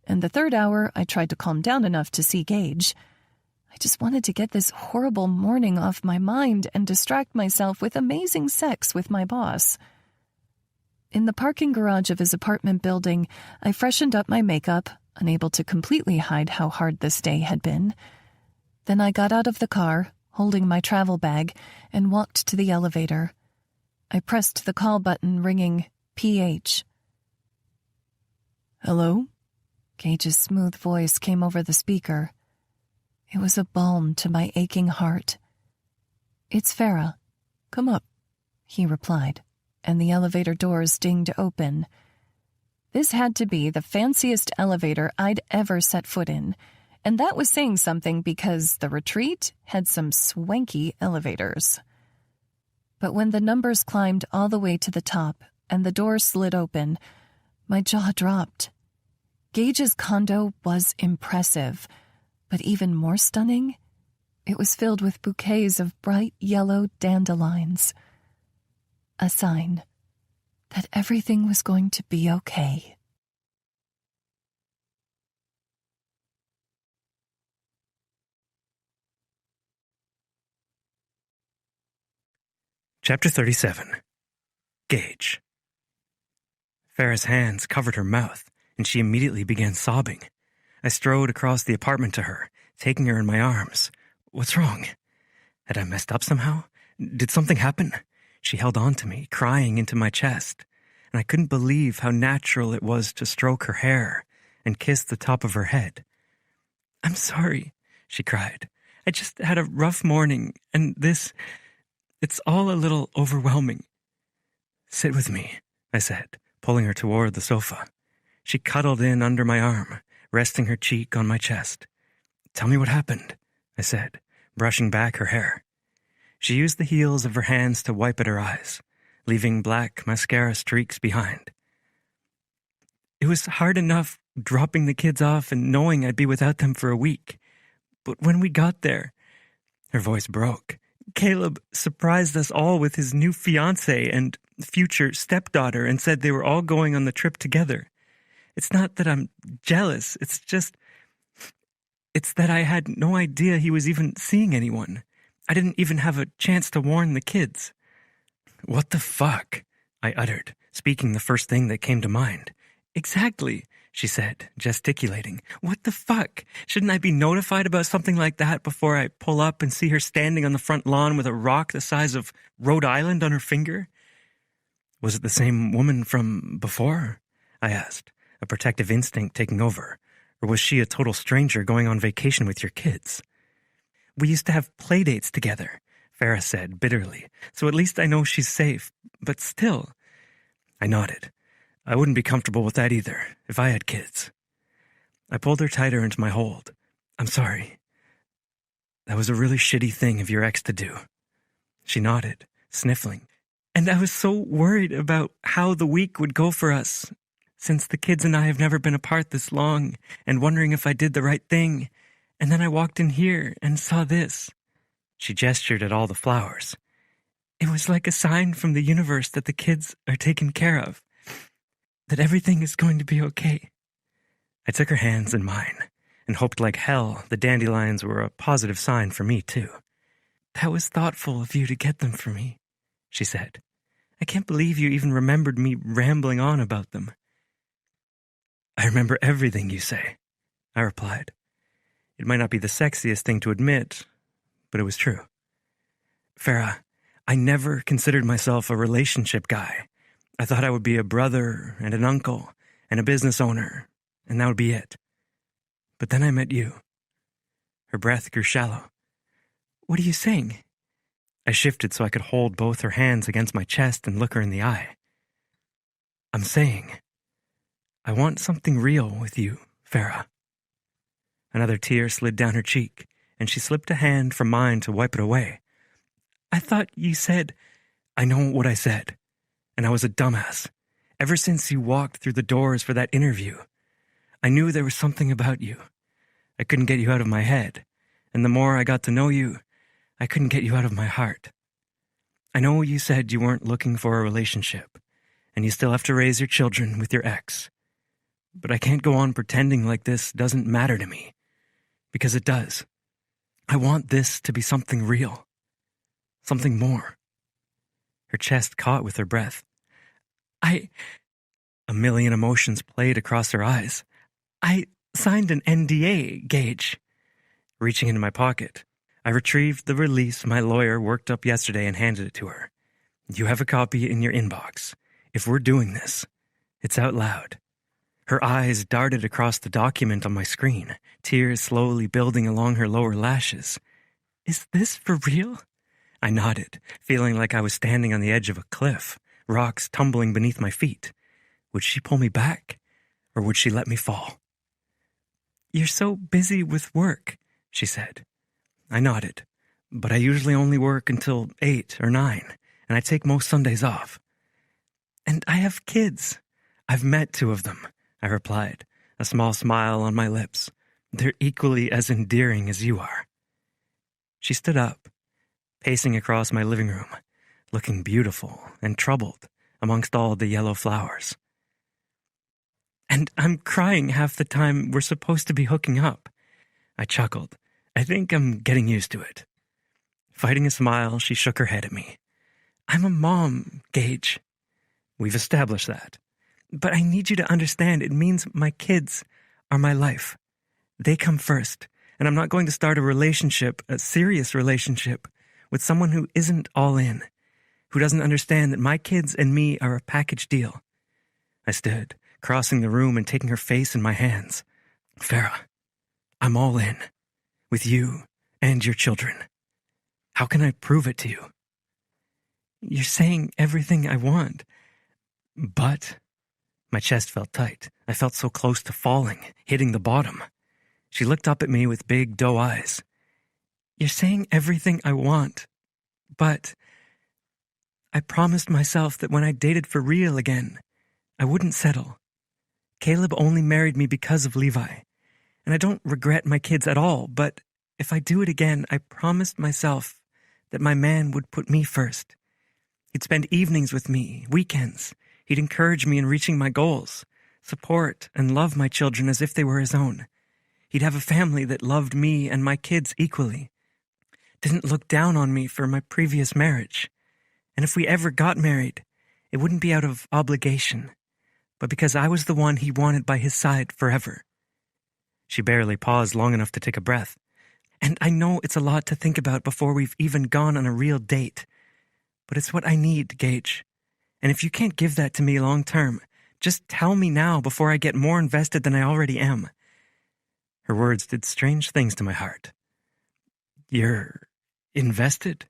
and the third hour I tried to calm down enough to see Gage. I just wanted to get this horrible morning off my mind and distract myself with amazing sex with my boss. In the parking garage of his apartment building, I freshened up my makeup, unable to completely hide how hard this day had been. Then I got out of the car, holding my travel bag, and walked to the elevator. I pressed the call button, ringing PH. Hello? Gage's smooth voice came over the speaker. It was a balm to my aching heart. It's Farah. Come up, he replied, and the elevator doors dinged open. This had to be the fanciest elevator I'd ever set foot in, and that was saying something because the retreat had some swanky elevators. But when the numbers climbed all the way to the top and the door slid open, my jaw dropped. Gage's condo was impressive, but even more stunning, it was filled with bouquets of bright yellow dandelions. A sign that everything was going to be okay. Chapter 37. Gage. Farah's hands covered her mouth, and she immediately began sobbing. I strode across the apartment to her, taking her in my arms. What's wrong? Had I messed up somehow? Did something happen? She held on to me, crying into my chest, and I couldn't believe how natural it was to stroke her hair and kiss the top of her head. I'm sorry, she cried. I just had a rough morning, and it's all a little overwhelming. Sit with me, I said, pulling her toward the sofa. She cuddled in under my arm, resting her cheek on my chest. Tell me what happened, I said, brushing back her hair. She used the heels of her hands to wipe at her eyes, leaving black mascara streaks behind. It was hard enough dropping the kids off and knowing I'd be without them for a week. But when we got there, her voice broke. Caleb surprised us all with his new fiancée and future stepdaughter and said they were all going on the trip together. It's not that I'm jealous, it's that I had no idea he was even seeing anyone. I didn't even have a chance to warn the kids. What the fuck? I uttered, speaking the first thing that came to mind. Exactly, she said, gesticulating. What the fuck? Shouldn't I be notified about something like that before I pull up and see her standing on the front lawn with a rock the size of Rhode Island on her finger? Was it the same woman from before? I asked, a protective instinct taking over. Or was she a total stranger going on vacation with your kids? We used to have play dates together, Farah said bitterly, so at least I know she's safe. But still, I nodded. I wouldn't be comfortable with that either, if I had kids. I pulled her tighter into my hold. I'm sorry. That was a really shitty thing of your ex to do. She nodded, sniffling. And I was so worried about how the week would go for us, since the kids and I have never been apart this long, and wondering if I did the right thing. And then I walked in here and saw this. She gestured at all the flowers. It was like a sign from the universe that the kids are taken care of, that everything is going to be okay. I took her hands in mine and hoped like hell the dandelions were a positive sign for me, too. That was thoughtful of you to get them for me, she said. I can't believe you even remembered me rambling on about them. I remember everything you say, I replied. It might not be the sexiest thing to admit, but it was true. Farah, I never considered myself a relationship guy. I thought I would be a brother and an uncle and a business owner, and that would be it. But then I met you. Her breath grew shallow. What are you saying? I shifted so I could hold both her hands against my chest and look her in the eye. I'm saying, I want something real with you, Farah. Another tear slid down her cheek, and she slipped a hand from mine to wipe it away. I thought you said, I know what I said, and I was a dumbass. Ever since you walked through the doors for that interview, I knew there was something about you. I couldn't get you out of my head, and the more I got to know you, I couldn't get you out of my heart. I know you said you weren't looking for a relationship, and you still have to raise your children with your ex. But I can't go on pretending like this doesn't matter to me, because it does. I want this to be something real, something more. Her chest caught with her breath. A million emotions played across her eyes. I signed an NDA, Gage. Reaching into my pocket, I retrieved the release my lawyer worked up yesterday and handed it to her. You have a copy in your inbox. If we're doing this, it's out loud. Her eyes darted across the document on my screen, tears slowly building along her lower lashes. Is this for real? I nodded, feeling like I was standing on the edge of a cliff, rocks tumbling beneath my feet. Would she pull me back, or would she let me fall? You're so busy with work, she said. I nodded, but I usually only work until 8 or 9, and I take most Sundays off. And I have kids. I've met 2 of them, I replied, a small smile on my lips. They're equally as endearing as you are. She stood up, pacing across my living room, looking beautiful and troubled amongst all the yellow flowers. And I'm crying half the time we're supposed to be hooking up. I chuckled. I think I'm getting used to it. Fighting a smile, she shook her head at me. I'm a mom, Gage. We've established that. But I need you to understand it means my kids are my life. They come first, and I'm not going to start a relationship, a serious relationship, with someone who isn't all in, who doesn't understand that my kids and me are a package deal. I stood, crossing the room and taking her face in my hands. Farah, I'm all in, with you and your children. How can I prove it to you? You're saying everything I want, but... My chest felt tight. I felt so close to falling, hitting the bottom. She looked up at me with big doe eyes. You're saying everything I want, but I promised myself that when I dated for real again, I wouldn't settle. Caleb only married me because of Levi, and I don't regret my kids at all, but if I do it again, I promised myself that my man would put me first. He'd spend evenings with me, weekends. He'd encourage me in reaching my goals, support and love my children as if they were his own. He'd have a family that loved me and my kids equally, didn't look down on me for my previous marriage. And if we ever got married, it wouldn't be out of obligation, but because I was the one he wanted by his side forever. She barely paused long enough to take a breath. And I know it's a lot to think about before we've even gone on a real date, but it's what I need, Gage. And if you can't give that to me long term, just tell me now before I get more invested than I already am. Her words did strange things to my heart. You're invested?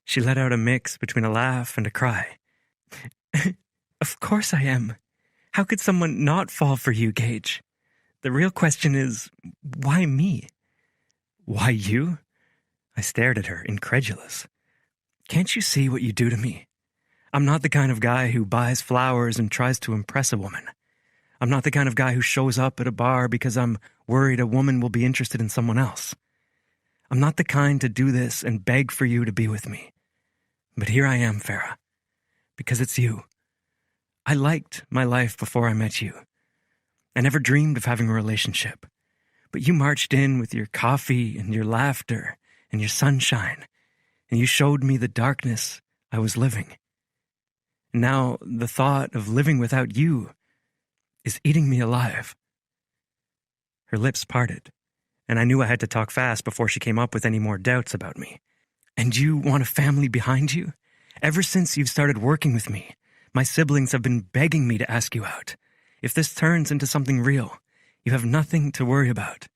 She let out a mix between a laugh and a cry. Of course I am. How could someone not fall for you, Gage? The real question is, why me? Why you? I stared at her, incredulous. Can't you see what you do to me? I'm not the kind of guy who buys flowers and tries to impress a woman. I'm not the kind of guy who shows up at a bar because I'm worried a woman will be interested in someone else. I'm not the kind to do this and beg for you to be with me. But here I am, Farah, because it's you. I liked my life before I met you. I never dreamed of having a relationship. But you marched in with your coffee and your laughter and your sunshine, and you showed me the darkness I was living. And now the thought of living without you is eating me alive. Her lips parted, and I knew I had to talk fast before she came up with any more doubts about me. And you want a family behind you? Ever since you've started working with me, my siblings have been begging me to ask you out. If this turns into something real, you have nothing to worry about,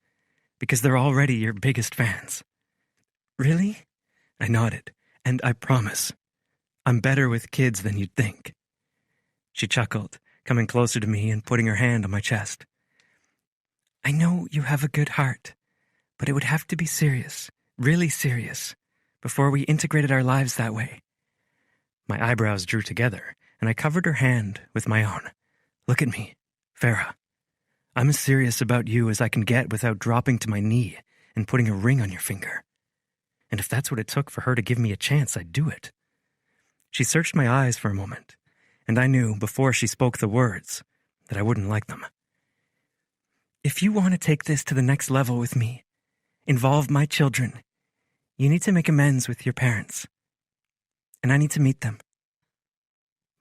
because they're already your biggest fans. Really? I nodded, and I promise, I'm better with kids than you'd think. She chuckled, coming closer to me and putting her hand on my chest. I know you have a good heart, but it would have to be serious, really serious, before we integrated our lives that way. My eyebrows drew together, and I covered her hand with my own. Look at me, Farah. I'm as serious about you as I can get without dropping to my knee and putting a ring on your finger. And if that's what it took for her to give me a chance, I'd do it. She searched my eyes for a moment, and I knew before she spoke the words that I wouldn't like them. If you want to take this to the next level with me, involve my children, you need to make amends with your parents. And I need to meet them.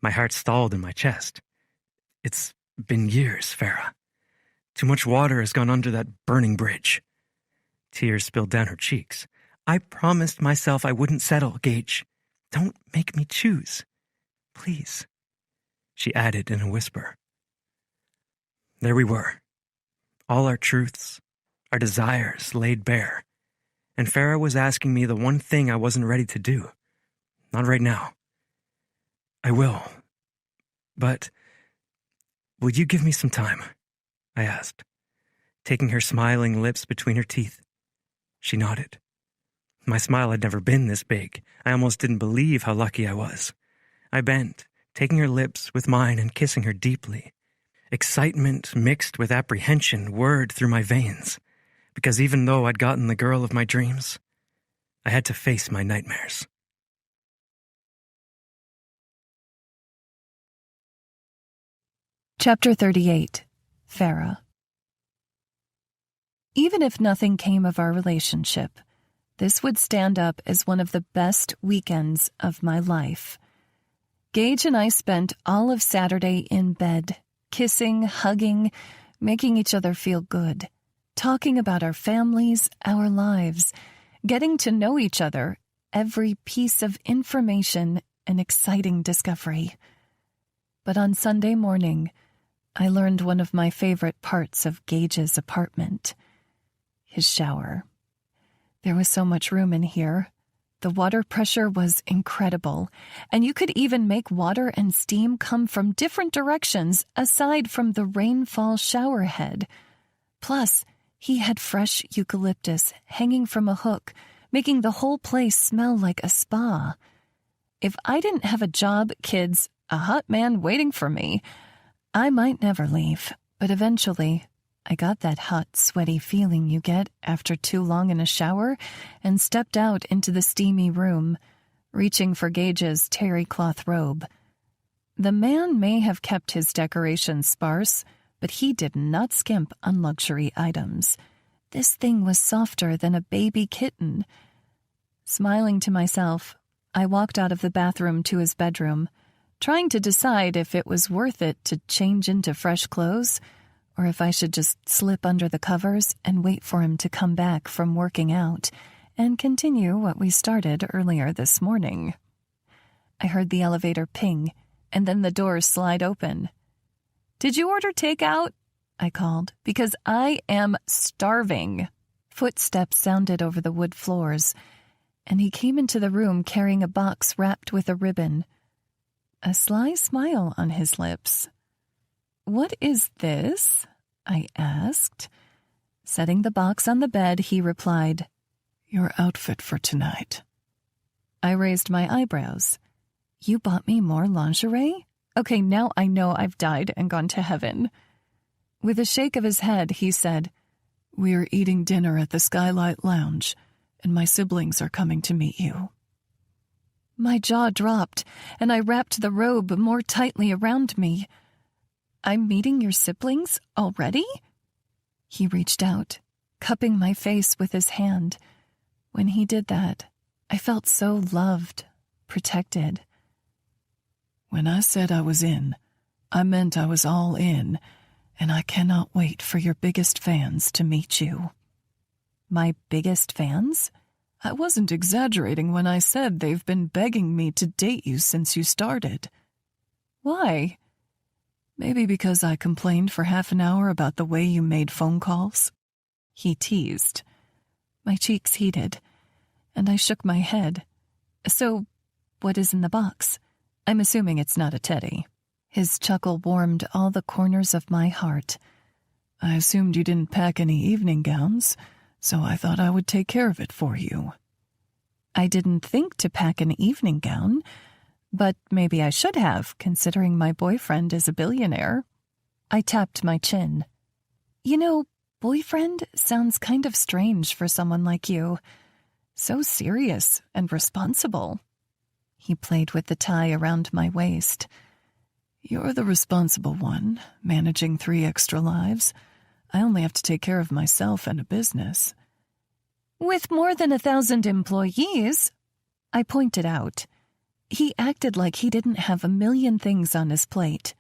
My heart stalled in my chest. It's been years, Farah. Too much water has gone under that burning bridge. Tears spilled down her cheeks. I promised myself I wouldn't settle, Gage. Don't make me choose. Please, she added in a whisper. There we were. All our truths, our desires laid bare. And Farah was asking me the one thing I wasn't ready to do. Not right now. I will. But will you give me some time? I asked, taking her smiling lips between her teeth. She nodded. My smile had never been this big. I almost didn't believe how lucky I was. I bent, taking her lips with mine and kissing her deeply. Excitement mixed with apprehension whirred through my veins, because even though I'd gotten the girl of my dreams, I had to face my nightmares. Chapter 38. Farah. Even if nothing came of our relationship, this would stand up as one of the best weekends of my life. Gage and I spent all of Saturday in bed, kissing, hugging, making each other feel good, talking about our families, our lives, getting to know each other, every piece of information an exciting discovery. But on Sunday morning, I learned one of my favorite parts of Gage's apartment. His shower. There was so much room in here. The water pressure was incredible, and you could even make water and steam come from different directions aside from the rainfall shower head. Plus, he had fresh eucalyptus hanging from a hook, making the whole place smell like a spa. If I didn't have a job, kids, a hot man waiting for me, I might never leave, but eventually I got that hot, sweaty feeling you get after too long in a shower and stepped out into the steamy room, reaching for Gage's terry cloth robe. The man may have kept his decorations sparse, but he did not skimp on luxury items. This thing was softer than a baby kitten. Smiling to myself, I walked out of the bathroom to his bedroom, trying to decide if it was worth it to change into fresh clothes or if I should just slip under the covers and wait for him to come back from working out and continue what we started earlier this morning. I heard the elevator ping, and then the doors slide open. "Did you order takeout?" I called, because I am starving. Footsteps sounded over the wood floors, and he came into the room carrying a box wrapped with a ribbon. a sly smile on his lips. "What is this?" I asked. Setting the box on the bed, he replied, "Your outfit for tonight." I raised my eyebrows. "You bought me more lingerie? Okay, now I know I've died and gone to heaven." With a shake of his head, he said, "We're eating dinner at the Skylight Lounge, and my siblings are coming to meet you." My jaw dropped, and I wrapped the robe more tightly around me. "I'm meeting your siblings already?" He reached out, cupping my face with his hand. When he did that, I felt so loved, protected. "When I said I was in, I meant I was all in, and I cannot wait for your biggest fans to meet you." My biggest fans? I wasn't exaggerating when I said they've been begging me to date you since you started. Why? Maybe because I complained for half an hour about the way you made phone calls. He teased. My cheeks heated, and I shook my head. "So, what is in the box? I'm assuming it's not a teddy." His chuckle warmed all the corners of my heart. "I assumed you didn't pack any evening gowns, so I thought I would take care of it for you." I didn't think to pack an evening gown, but maybe I should have, considering my boyfriend is a billionaire. I tapped my chin. "You know, boyfriend sounds kind of strange for someone like you. So serious and responsible." He played with the tie around my waist. "You're the responsible one, managing 3 extra lives. I only have to take care of myself and a business." "With more than 1,000 employees," I pointed out. He acted like he didn't have a million things on his plate.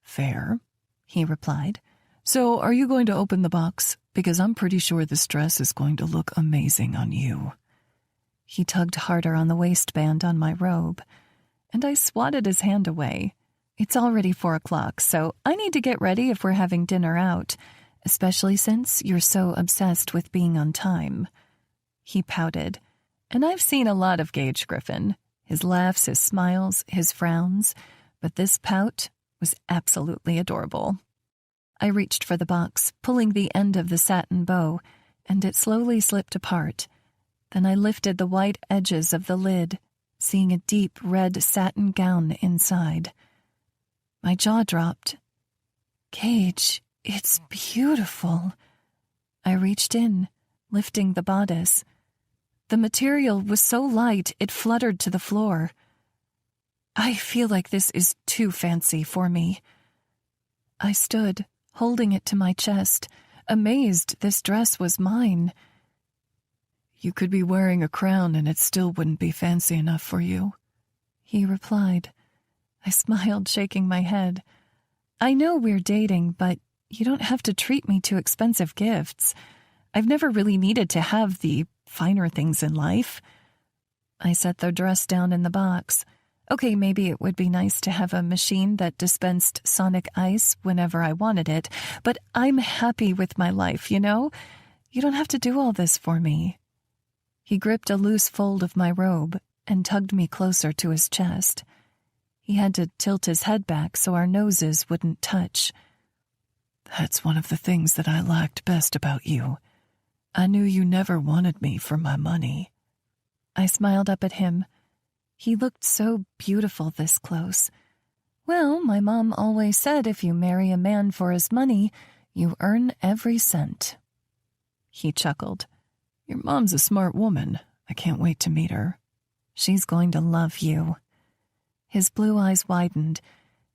"Fair," he replied. "So are you going to open the box? Because I'm pretty sure this dress is going to look amazing on you." He tugged harder on the waistband on my robe, and I swatted his hand away. "It's already 4 o'clock, so I need to get ready if we're having dinner out, especially since you're so obsessed with being on time." He pouted, and I've seen a lot of Gage Griffin. His laughs, his smiles, his frowns, but this pout was absolutely adorable. I reached for the box, pulling the end of the satin bow, and it slowly slipped apart. Then I lifted the white edges of the lid, seeing a deep red satin gown inside. My jaw dropped. "Gage, it's beautiful." I reached in, lifting the bodice. The material was so light it fluttered to the floor. "I feel like this is too fancy for me." I stood, holding it to my chest, amazed this dress was mine. "You could be wearing a crown and it still wouldn't be fancy enough for you," he replied. I smiled, shaking my head. "I know we're dating, but you don't have to treat me to expensive gifts. I've never really needed to have the finer things in life." I set the dress down in the box. Okay, maybe it would be nice to have a machine that dispensed sonic ice whenever I wanted it, but I'm happy with my life, you know? You don't have to do all this for me. He gripped a loose fold of my robe and tugged me closer to his chest. He had to tilt his head back so our noses wouldn't touch. "That's one of the things that I liked best about you. I knew you never wanted me for my money." I smiled up at him. He looked so beautiful this close. "Well, my mom always said if you marry a man for his money, you earn every cent." He chuckled. "Your mom's a smart woman. I can't wait to meet her." "She's going to love you." His blue eyes widened,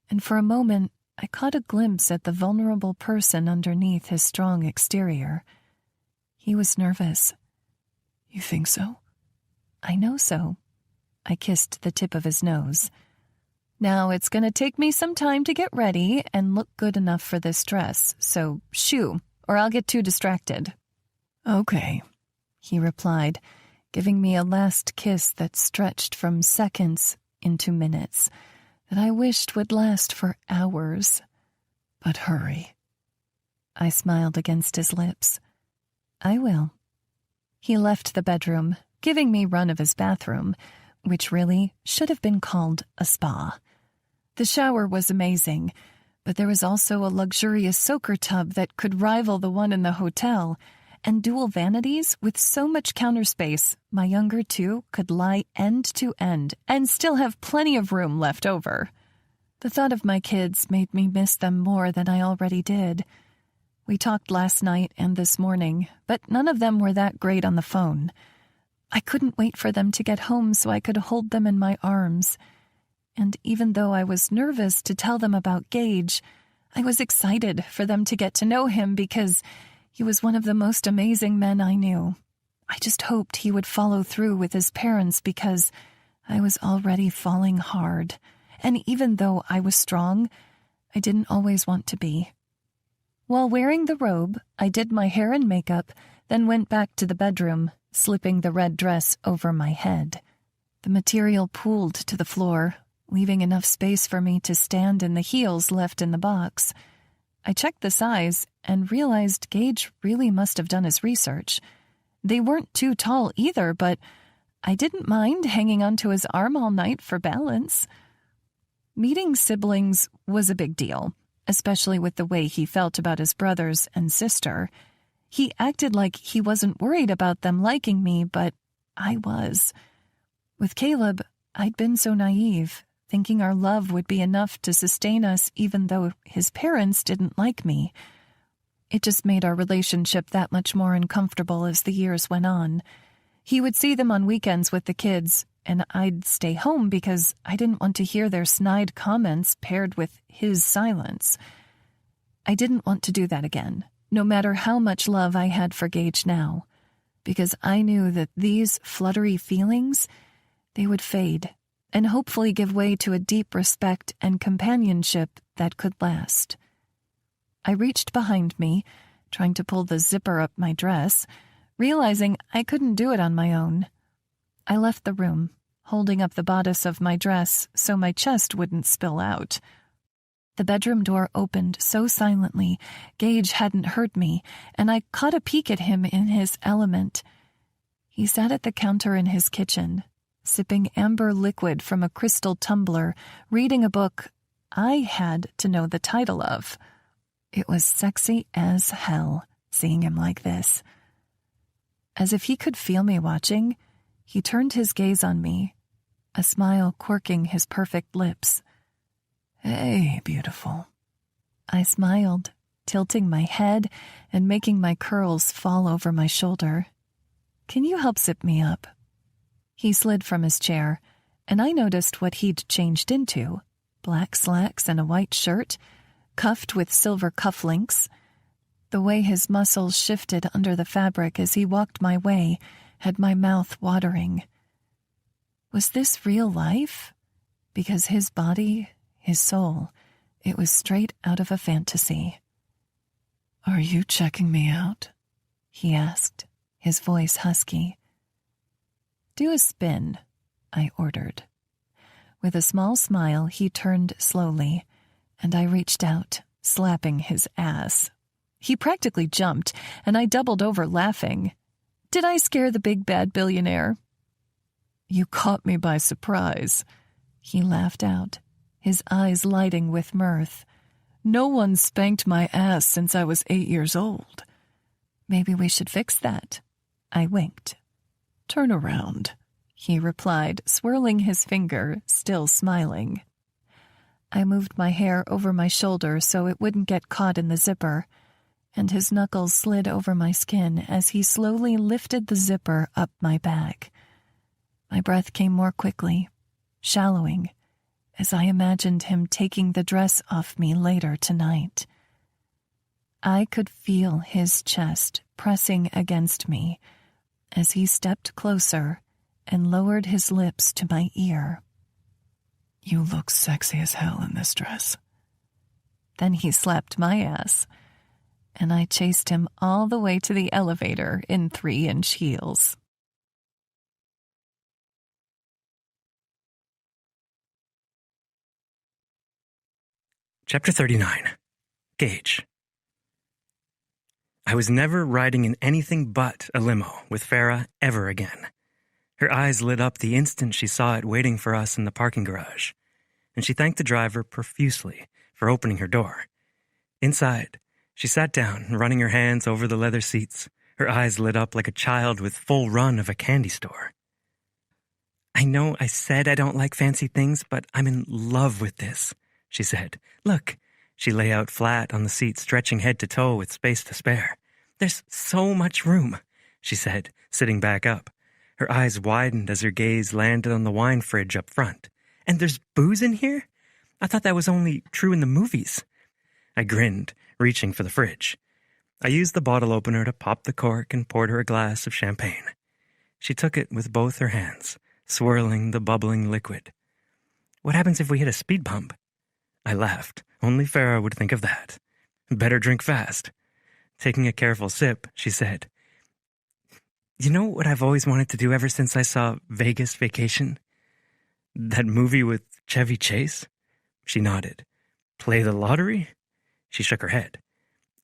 and for a moment I caught a glimpse at the vulnerable person underneath his strong exterior. He was nervous. "You think so?" "I know so." I kissed the tip of his nose. "Now it's going to take me some time to get ready and look good enough for this dress, so shoo, or I'll get too distracted." "Okay," he replied, giving me a last kiss that stretched from seconds into minutes, that I wished would last for hours. "But hurry." I smiled against his lips. "I will." He left the bedroom, giving me run of his bathroom, which really should have been called a spa. The shower was amazing, but there was also a luxurious soaker tub that could rival the one in the hotel, and dual vanities with so much counter space my younger two could lie end to end and still have plenty of room left over. The thought of my kids made me miss them more than I already did. We talked last night and this morning, but none of them were that great on the phone. I couldn't wait for them to get home so I could hold them in my arms. And even though I was nervous to tell them about Gage, I was excited for them to get to know him because he was one of the most amazing men I knew. I just hoped he would follow through with his parents because I was already falling hard. And even though I was strong, I didn't always want to be. While wearing the robe, I did my hair and makeup, then went back to the bedroom, slipping the red dress over my head. The material pooled to the floor, leaving enough space for me to stand in the heels left in the box. I checked the size and realized Gage really must have done his research. They weren't too tall either, but I didn't mind hanging onto his arm all night for balance. Meeting siblings was a big deal, especially with the way he felt about his brothers and sister. He acted like he wasn't worried about them liking me, but I was. With Caleb, I'd been so naive, thinking our love would be enough to sustain us even though his parents didn't like me. It just made our relationship that much more uncomfortable as the years went on. He would see them on weekends with the kids, and I'd stay home because I didn't want to hear their snide comments paired with his silence. I didn't want to do that again, no matter how much love I had for Gage now, because I knew that these fluttery feelings, they would fade and hopefully give way to a deep respect and companionship that could last. I reached behind me, trying to pull the zipper up my dress, realizing I couldn't do it on my own. I left the room, holding up the bodice of my dress so my chest wouldn't spill out. The bedroom door opened so silently, Gage hadn't heard me, and I caught a peek at him in his element. He sat at the counter in his kitchen, sipping amber liquid from a crystal tumbler, reading a book I had to know the title of. It was sexy as hell, seeing him like this. As if he could feel me watching, he turned his gaze on me, a smile quirking his perfect lips. "Hey, beautiful." I smiled, tilting my head and making my curls fall over my shoulder. "Can you help zip me up?" He slid from his chair, and I noticed what he'd changed into: black slacks and a white shirt, cuffed with silver cufflinks. The way his muscles shifted under the fabric as he walked my way had my mouth watering. Was this real life? Because his body, his soul, it was straight out of a fantasy. "Are you checking me out?" he asked, his voice husky. "Do a spin," I ordered. With a small smile, he turned slowly, and I reached out, slapping his ass. He practically jumped, and I doubled over laughing. Did I scare the big bad billionaire? "You caught me by surprise," he laughed out, his eyes lighting with mirth. "No one spanked my ass since I was 8 years old." "Maybe we should fix that." I winked. "Turn around," he replied, swirling his finger, still smiling. I moved my hair over my shoulder so it wouldn't get caught in the zipper, and his knuckles slid over my skin as he slowly lifted the zipper up my back. My breath came more quickly, shallowing, as I imagined him taking the dress off me later tonight. I could feel his chest pressing against me as he stepped closer and lowered his lips to my ear. "You look sexy as hell in this dress." Then he slapped my ass, and I chased him all the way to the elevator in 3-inch heels. Chapter 39. Gage. I was never riding in anything but a limo with Farah ever again. Her eyes lit up the instant she saw it waiting for us in the parking garage, and she thanked the driver profusely for opening her door. Inside, she sat down, running her hands over the leather seats, her eyes lit up like a child with full run of a candy store. "I know I said I don't like fancy things, but I'm in love with this," she said. "Look." She lay out flat on the seat, stretching head to toe with space to spare. "There's so much room," she said, sitting back up. Her eyes widened as her gaze landed on the wine fridge up front. "And there's booze in here? I thought that was only true in the movies." I grinned, reaching for the fridge. I used the bottle opener to pop the cork and poured her a glass of champagne. She took it with both her hands, swirling the bubbling liquid. "What happens if we hit a speed bump?" I laughed. Only Farah would think of that. "Better drink fast." Taking a careful sip, she said, "You know what I've always wanted to do ever since I saw Vegas Vacation? That movie with Chevy Chase?" She nodded. "Play the lottery?" She shook her head.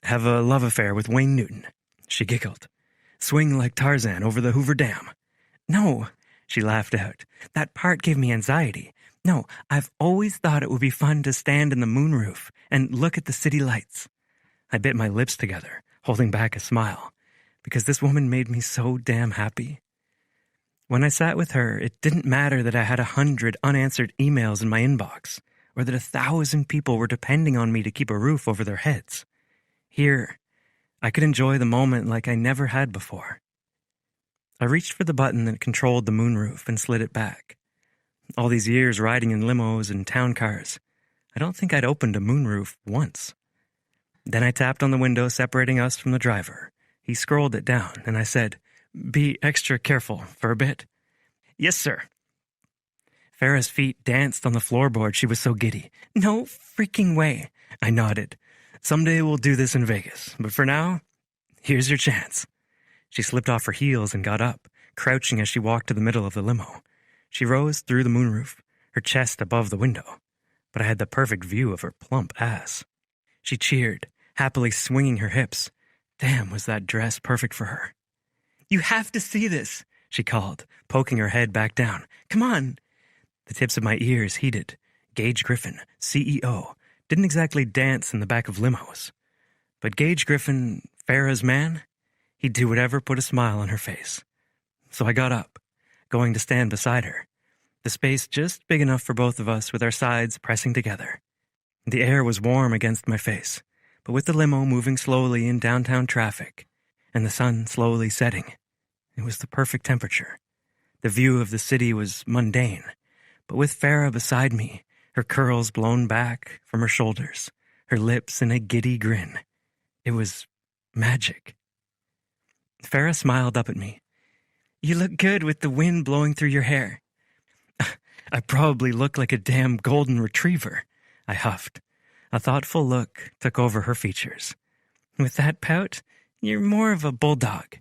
"Have a love affair with Wayne Newton." She giggled. "Swing like Tarzan over the Hoover Dam." "No," she laughed out. "That part gave me anxiety. No, I've always thought it would be fun to stand in the moonroof and look at the city lights." I bit my lips together, holding back a smile, because this woman made me so damn happy. When I sat with her, it didn't matter that I had 100 unanswered emails in my inbox, or that 1,000 people were depending on me to keep a roof over their heads. Here, I could enjoy the moment like I never had before. I reached for the button that controlled the moonroof and slid it back. All these years riding in limos and town cars, I don't think I'd opened a moonroof once. Then I tapped on the window separating us from the driver. He scrolled it down, and I said, "Be extra careful for a bit." "Yes, sir." Farah's feet danced on the floorboard. She was so giddy. "No freaking way." I nodded. "Someday we'll do this in Vegas, but for now, here's your chance." She slipped off her heels and got up, crouching as she walked to the middle of the limo. She rose through the moonroof, her chest above the window, but I had the perfect view of her plump ass. She cheered, happily swinging her hips. Damn, was that dress perfect for her. "You have to see this," she called, poking her head back down. "Come on." The tips of my ears heated. Gage Griffin, CEO, didn't exactly dance in the back of limos. But Gage Griffin, Farah's man, he'd do whatever put a smile on her face. So I got up, going to stand beside her, the space just big enough for both of us with our sides pressing together. The air was warm against my face, but with the limo moving slowly in downtown traffic and the sun slowly setting, it was the perfect temperature. The view of the city was mundane, but with Farah beside me, her curls blown back from her shoulders, her lips in a giddy grin, it was magic. Farah smiled up at me. "You look good with the wind blowing through your hair." "I probably look like a damn golden retriever," I huffed. A thoughtful look took over her features. "With that pout, you're more of a bulldog."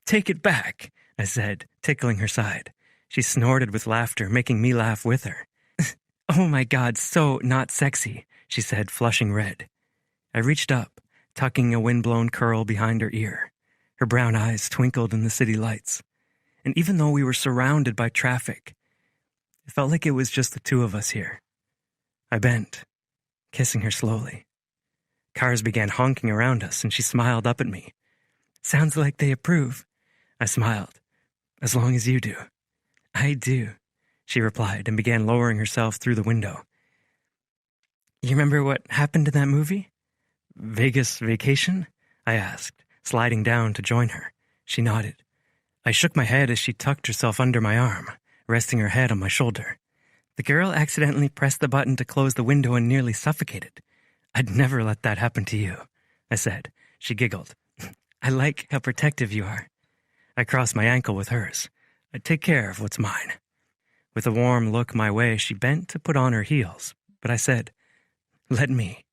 "Take it back," I said, tickling her side. She snorted with laughter, making me laugh with her. "Oh my God, so not sexy," she said, flushing red. I reached up, tucking a windblown curl behind her ear. Her brown eyes twinkled in the city lights. And even though we were surrounded by traffic, it felt like it was just the two of us here. I bent, kissing her slowly. Cars began honking around us, and she smiled up at me. "Sounds like they approve." I smiled. "As long as you do." "I do," she replied and began lowering herself through the window. "You remember what happened in that movie? Vegas Vacation?" I asked, sliding down to join her. She nodded. I shook my head as she tucked herself under my arm, resting her head on my shoulder. "The girl accidentally pressed the button to close the window and nearly suffocated. I'd never let that happen to you," I said. She giggled. "I like how protective you are." I crossed my ankle with hers. "I'd take care of what's mine." With a warm look my way, she bent to put on her heels, but I said, "Let me."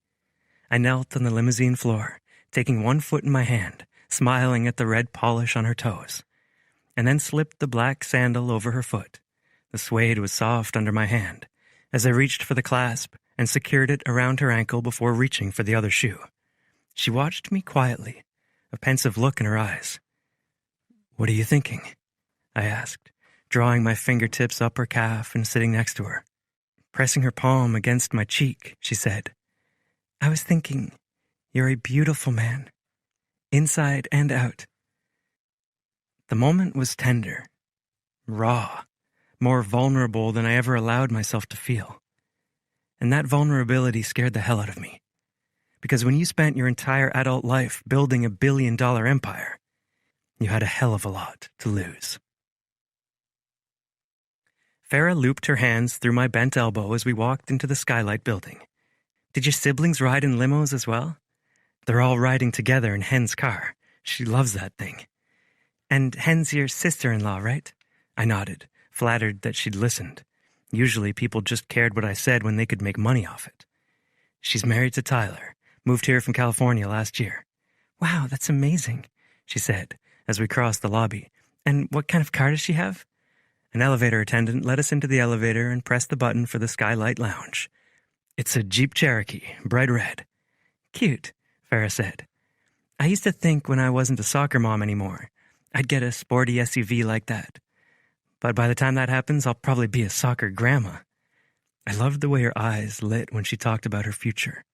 I knelt on the limousine floor, taking one foot in my hand, smiling at the red polish on her toes, and then slipped the black sandal over her foot. The suede was soft under my hand, as I reached for the clasp and secured it around her ankle before reaching for the other shoe. She watched me quietly, a pensive look in her eyes. "What are you thinking?" I asked, drawing my fingertips up her calf and sitting next to her. Pressing her palm against my cheek, she said, "I was thinking, you're a beautiful man, inside and out." The moment was tender, raw, more vulnerable than I ever allowed myself to feel. And that vulnerability scared the hell out of me. Because when you spent your entire adult life building a billion-dollar empire, you had a hell of a lot to lose. Farah looped her hands through my bent elbow as we walked into the Skylight building. "Did your siblings ride in limos as well?" "They're all riding together in Hen's car. She loves that thing." "And Hen's your sister-in-law, right?" I nodded, flattered that she'd listened. Usually people just cared what I said when they could make money off it. "She's married to Tyler. Moved here from California last year." "Wow, that's amazing," she said as we crossed the lobby. "And what kind of car does she have?" An elevator attendant led us into the elevator and pressed the button for the Skylight Lounge. "It's a Jeep Cherokee, bright red." "Cute," Farah said. "I used to think when I wasn't a soccer mom anymore, I'd get a sporty SUV like that. But by the time that happens, I'll probably be a soccer grandma." I loved the way her eyes lit when she talked about her future.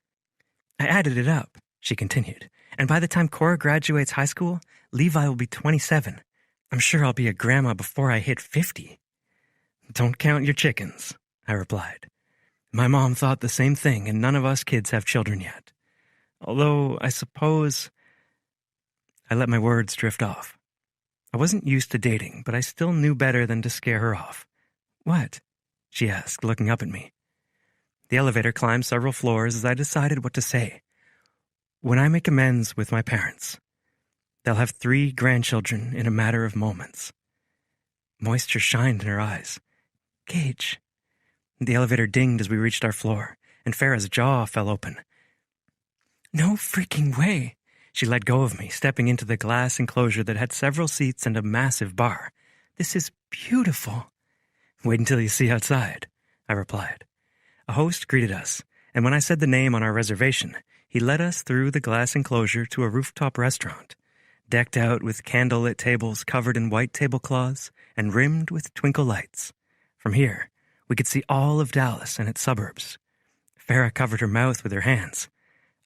"I added it up," she continued, "and by the time Cora graduates high school, Levi will be 27. I'm sure I'll be a grandma before I hit 50. "Don't count your chickens," I replied. My mom thought the same thing, and none of us kids have children yet. Although, I suppose... I let my words drift off. I wasn't used to dating, but I still knew better than to scare her off. "What?" she asked, looking up at me. The elevator climbed several floors as I decided what to say. "When I make amends with my parents, they'll have 3 grandchildren in a matter of moments." Moisture shined in her eyes. "Gage." The elevator dinged as we reached our floor, and Farah's jaw fell open. "No freaking way." She let go of me, stepping into the glass enclosure that had several seats and a massive bar. "This is beautiful." "Wait until you see outside," I replied. A host greeted us, and when I said the name on our reservation, he led us through the glass enclosure to a rooftop restaurant, decked out with candlelit tables covered in white tablecloths and rimmed with twinkle lights. From here, we could see all of Dallas and its suburbs. Farah covered her mouth with her hands.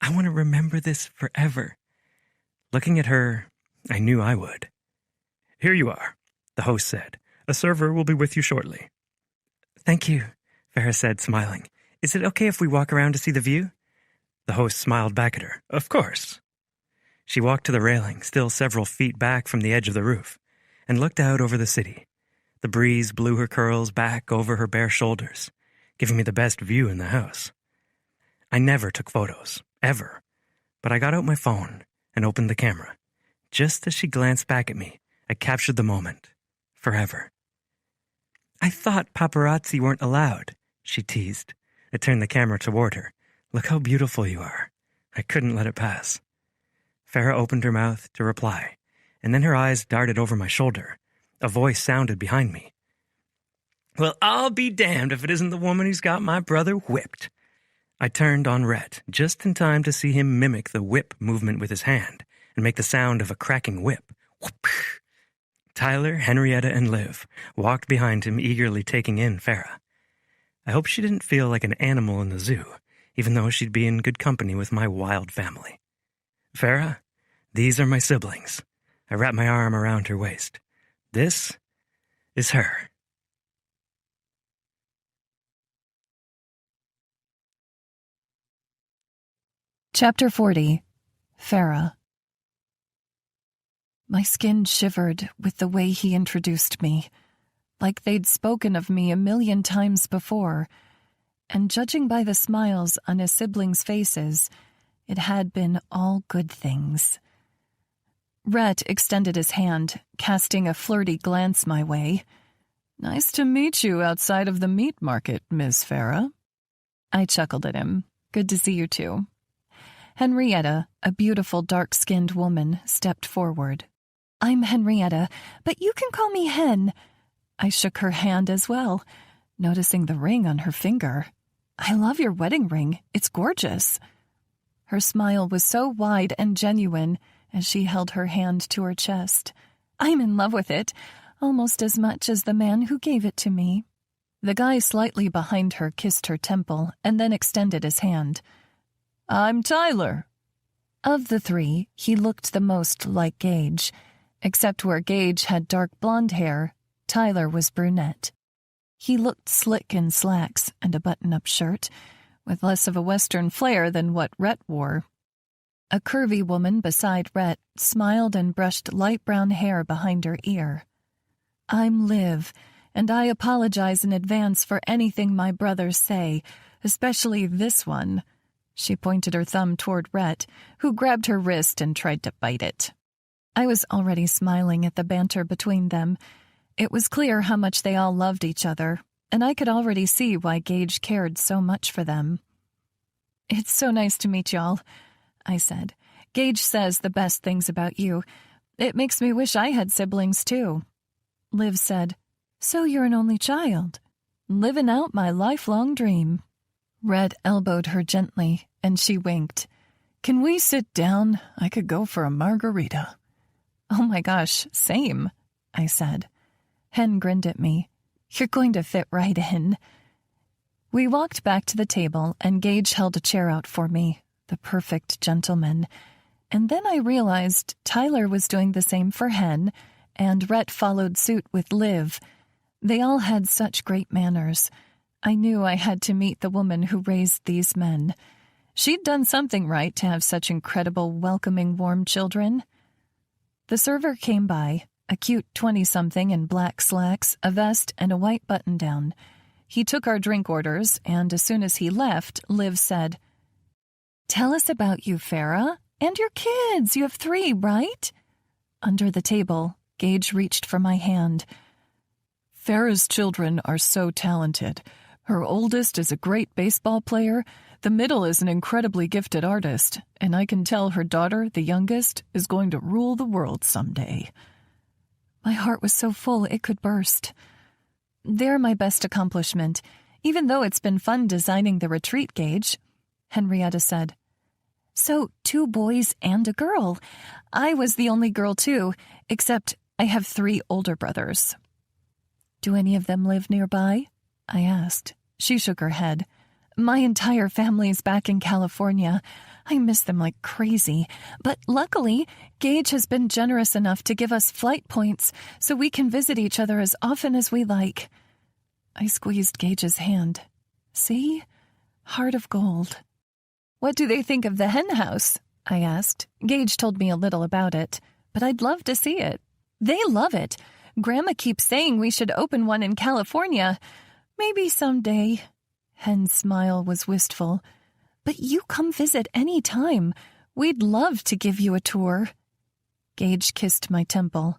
"I want to remember this forever." Looking at her, I knew I would. "Here you are," the host said. "A server will be with you shortly." "Thank you," Farah said, smiling. "Is it okay if we walk around to see the view?" The host smiled back at her. "Of course." She walked to the railing, still several feet back from the edge of the roof, and looked out over the city. The breeze blew her curls back over her bare shoulders, giving me the best view in the house. I never took photos, ever, but I got out my phone and opened the camera. Just as she glanced back at me, I captured the moment, forever. "I thought paparazzi weren't allowed," she teased. I turned the camera toward her. "Look how beautiful you are." I couldn't let it pass. Farah opened her mouth to reply, and then her eyes darted over my shoulder. A voice sounded behind me. "Well, I'll be damned if it isn't the woman who's got my brother whipped." I turned on Rhett, just in time to see him mimic the whip movement with his hand and make the sound of a cracking whip. Whoop. Tyler, Henrietta, and Liv walked behind him, eagerly taking in Farah. I hope she didn't feel like an animal in the zoo, even though she'd be in good company with my wild family. "Farah, these are my siblings." I wrapped my arm around her waist. "This is her." Chapter 40. Farah. My skin shivered with the way he introduced me, like they'd spoken of me 1,000,000 times before, and judging by the smiles on his siblings' faces, it had been all good things. Rhett extended his hand, casting a flirty glance my way. "Nice to meet you outside of the meat market, Miss Farah." I chuckled at him. Good to see you too. Henrietta, a beautiful dark-skinned woman, stepped forward. "I'm Henrietta, but you can call me Hen." I shook her hand as well, noticing the ring on her finger. "I love your wedding ring. It's gorgeous." Her smile was so wide and genuine as she held her hand to her chest. "I'm in love with it, almost as much as the man who gave it to me." The guy slightly behind her kissed her temple and then extended his hand. I'm Tyler. Of the three, he looked the most like Gage. Except where Gage had dark blonde hair, Tyler was brunette. He looked slick in slacks and a button-up shirt, with less of a Western flair than what Rhett wore. A curvy woman beside Rhett smiled and brushed light brown hair behind her ear. I'm Liv, and I apologize in advance for anything my brothers say, especially this one. She pointed her thumb toward Rhett, who grabbed her wrist and tried to bite it. I was already smiling at the banter between them. It was clear how much they all loved each other, and I could already see why Gage cared so much for them. It's so nice to meet y'all, I said. Gage says the best things about you. It makes me wish I had siblings, too. Liv said, So you're an only child. Living out my lifelong dream. Red elbowed her gently, and she winked. Can we sit down? I could go for a margarita. Oh my gosh, same, I said. Hen grinned at me. You're going to fit right in. We walked back to the table, and Gage held a chair out for me, the perfect gentleman. And then I realized Tyler was doing the same for Hen, and Rhett followed suit with Liv. They all had such great manners. I knew I had to meet the woman who raised these men. She'd done something right to have such incredible, welcoming, warm children. The server came by, a cute 20-something in black slacks, a vest, and a white button-down. He took our drink orders, and as soon as he left, Liv said, Tell us about you, Farah, and your kids. You have 3, right? Under the table, Gage reached for my hand. Farah's children are so talented. Her oldest is a great baseball player, the middle is an incredibly gifted artist, and I can tell her daughter, the youngest, is going to rule the world someday. My heart was so full it could burst. They're my best accomplishment, even though it's been fun designing the retreat, Gage, Henrietta said. So 2 boys and a girl. I was the only girl, too, except I have 3 older brothers. Do any of them live nearby? I asked. She shook her head. My entire family's back in California. I miss them like crazy. But luckily, Gage has been generous enough to give us flight points so we can visit each other as often as we like. I squeezed Gage's hand. See? Heart of gold. What do they think of the hen house? I asked. Gage told me a little about it, but I'd love to see it. They love it. Grandma keeps saying we should open one in California. Maybe someday. Hen's smile was wistful. But you come visit any time. We'd love to give you a tour. Gage kissed my temple.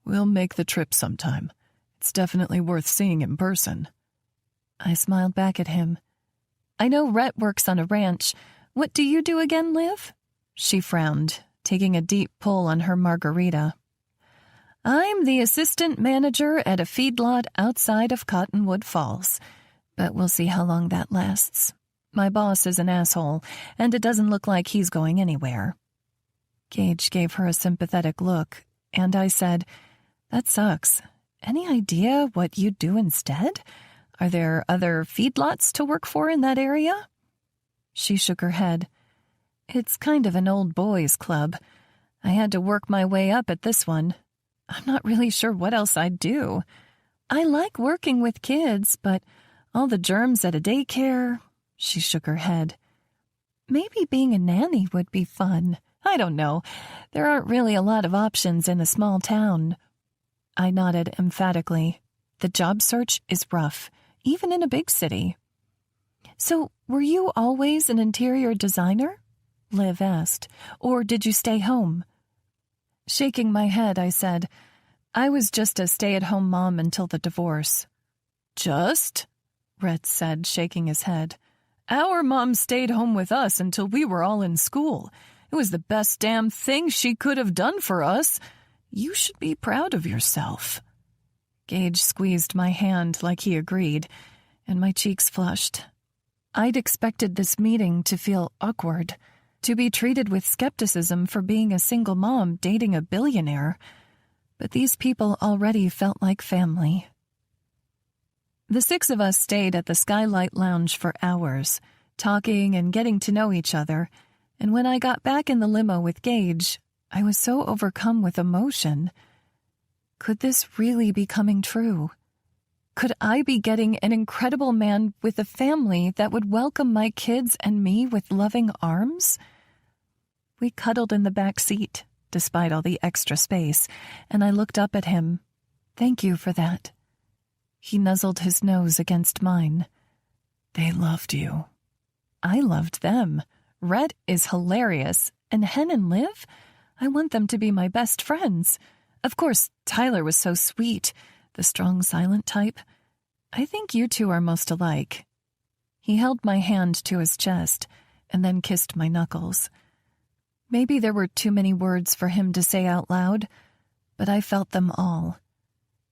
We'll make the trip sometime. It's definitely worth seeing in person. I smiled back at him. I know Rhett works on a ranch. What do you do again, Liv? She frowned, taking a deep pull on her margarita. I'm the assistant manager at a feedlot outside of Cottonwood Falls, but we'll see how long that lasts. My boss is an asshole, and it doesn't look like he's going anywhere. Gage gave her a sympathetic look, and I said, That sucks. Any idea what you'd do instead? Are there other feedlots to work for in that area? She shook her head. It's kind of an old boys' club. I had to work my way up at this one. I'm not really sure what else I'd do. I like working with kids, but all the germs at a daycare. She shook her head. Maybe being a nanny would be fun. I don't know. There aren't really a lot of options in a small town. I nodded emphatically. The job search is rough, even in a big city. So, were you always an interior designer? Liv asked. Or did you stay home? Shaking my head, I said, I was just a stay-at-home mom until the divorce. Just? Rhett said, shaking his head. Our mom stayed home with us until we were all in school. It was the best damn thing she could have done for us. You should be proud of yourself. Gage squeezed my hand like he agreed, and my cheeks flushed. I'd expected this meeting to feel awkward, to be treated with skepticism for being a single mom dating a billionaire. But these people already felt like family. The six of us stayed at the Skylight Lounge for hours, talking and getting to know each other, and when I got back in the limo with Gage, I was so overcome with emotion. Could this really be coming true? Could I be getting an incredible man with a family that would welcome my kids and me with loving arms? We cuddled in the back seat, despite all the extra space, and I looked up at him. Thank you for that. He nuzzled his nose against mine. They loved you. I loved them. Rhett is hilarious, and Hen and Liv? I want them to be my best friends. Of course, Tyler was so sweet, the strong, silent type. I think you two are most alike. He held my hand to his chest and then kissed my knuckles. Maybe there were too many words for him to say out loud, but I felt them all.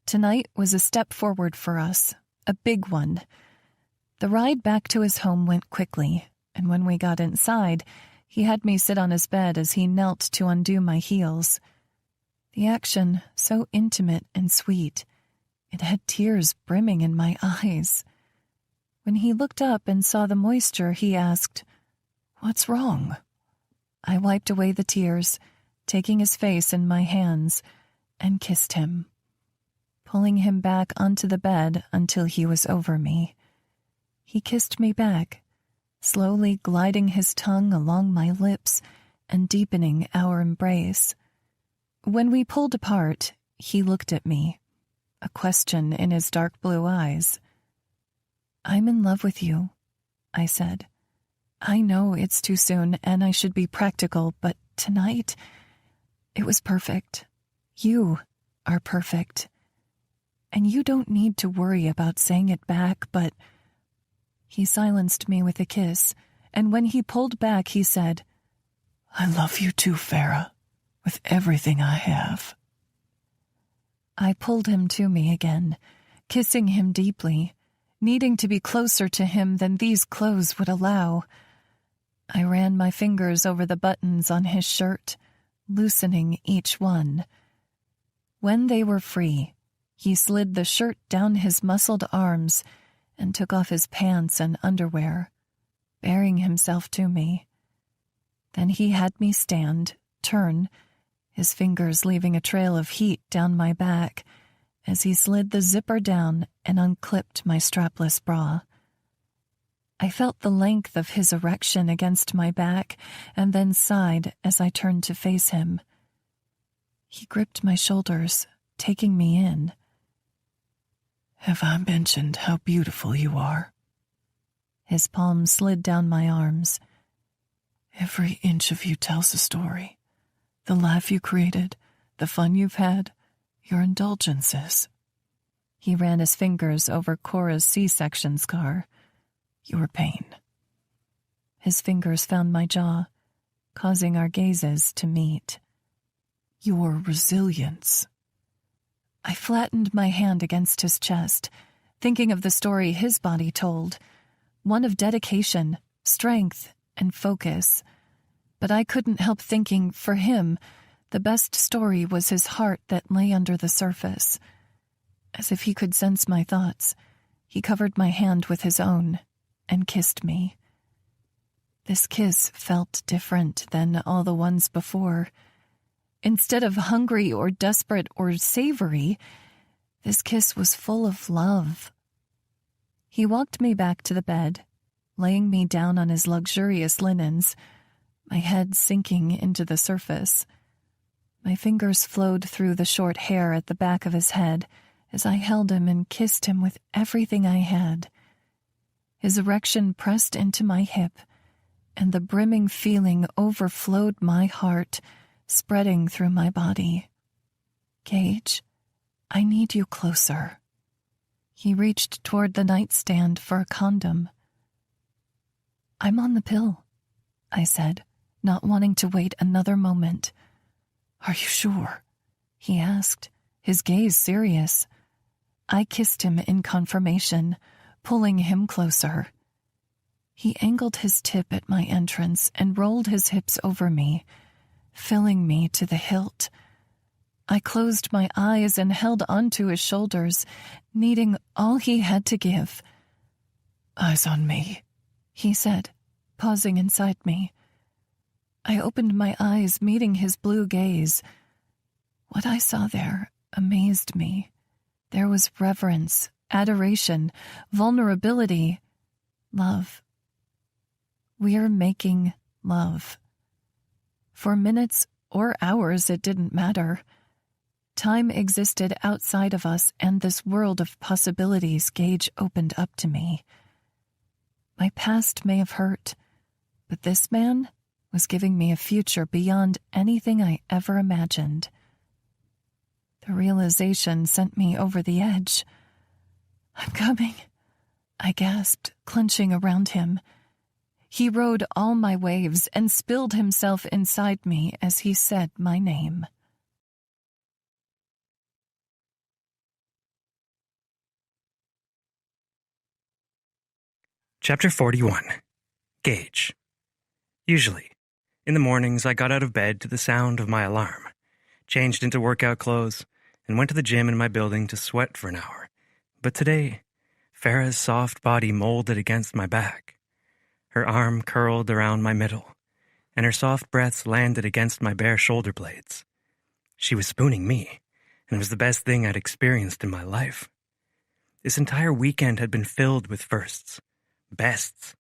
Tonight was a step forward for us, a big one. The ride back to his home went quickly, and when we got inside, he had me sit on his bed as he knelt to undo my heels. The action, so intimate and sweet, it had tears brimming in my eyes. When he looked up and saw the moisture, he asked, "What's wrong?" I wiped away the tears, taking his face in my hands, and kissed him, pulling him back onto the bed until he was over me. He kissed me back, slowly gliding his tongue along my lips and deepening our embrace. When we pulled apart, he looked at me, a question in his dark blue eyes. "I'm in love with you," I said. "I know it's too soon and I should be practical, but tonight, it was perfect. You are perfect. And you don't need to worry about saying it back, but..." He silenced me with a kiss, and when he pulled back, he said, "I love you too, Farah, with everything I have." I pulled him to me again, kissing him deeply, needing to be closer to him than these clothes would allow. I ran my fingers over the buttons on his shirt, loosening each one. When they were free, he slid the shirt down his muscled arms and took off his pants and underwear, bearing himself to me. Then he had me stand, turn, his fingers leaving a trail of heat down my back as he slid the zipper down and unclipped my strapless bra. I felt the length of his erection against my back and then sighed as I turned to face him. He gripped my shoulders, taking me in. "Have I mentioned how beautiful you are?" His palm slid down my arms. "Every inch of you tells a story. The laugh you created, the fun you've had, your indulgences." He ran his fingers over Cora's C-section scar. "Your pain." His fingers found my jaw, causing our gazes to meet. "Your resilience." I flattened my hand against his chest, thinking of the story his body told, one of dedication, strength, and focus. But I couldn't help thinking, for him, the best story was his heart that lay under the surface. As if he could sense my thoughts, he covered my hand with his own and kissed me. This kiss felt different than all the ones before. Instead of hungry or desperate or savory, this kiss was full of love. He walked me back to the bed, laying me down on his luxurious linens, my head sinking into the surface. My fingers flowed through the short hair at the back of his head as I held him and kissed him with everything I had. His erection pressed into my hip, and the brimming feeling overflowed my heart, spreading through my body. "Gage, I need you closer." He reached toward the nightstand for a condom. "I'm on the pill," I said, not wanting to wait another moment. "Are you sure?" he asked, his gaze serious. I kissed him in confirmation, pulling him closer. He angled his tip at my entrance and rolled his hips over me, filling me to the hilt. I closed my eyes and held onto his shoulders, needing all he had to give. "Eyes on me," he said, pausing inside me. I opened my eyes, meeting his blue gaze. What I saw there amazed me. There was reverence, adoration, vulnerability, love. We're making love. For minutes or hours, it didn't matter. Time existed outside of us, and this world of possibilities Gage opened up to me. My past may have hurt, but this man was giving me a future beyond anything I ever imagined. The realization sent me over the edge. "I'm coming," I gasped, clenching around him. He rode all my waves and spilled himself inside me as he said my name. Chapter 41. Gage. Usually, in the mornings I got out of bed to the sound of my alarm, changed into workout clothes, and went to the gym in my building to sweat for an hour. But today, Farah's soft body molded against my back. Her arm curled around my middle, and her soft breaths landed against my bare shoulder blades. She was spooning me, and it was the best thing I'd experienced in my life. This entire weekend had been filled with firsts. Bests.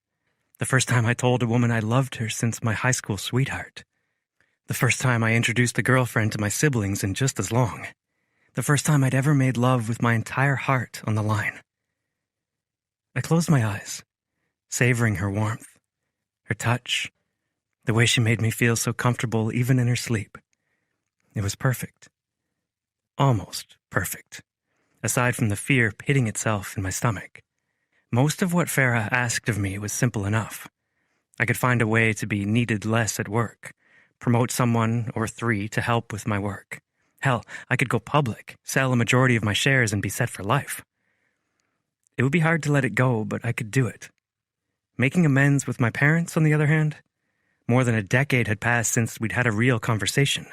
The first time I told a woman I loved her since my high school sweetheart. The first time I introduced a girlfriend to my siblings in just as long. The first time I'd ever made love with my entire heart on the line. I closed my eyes, savoring her warmth, her touch, the way she made me feel so comfortable even in her sleep. It was perfect. Almost perfect, aside from the fear pitting itself in my stomach. Most of what Farah asked of me was simple enough. I could find a way to be needed less at work, promote someone or three to help with my work. Hell, I could go public, sell a majority of my shares, and be set for life. It would be hard to let it go, but I could do it. Making amends with my parents, on the other hand, more than a decade had passed since we'd had a real conversation.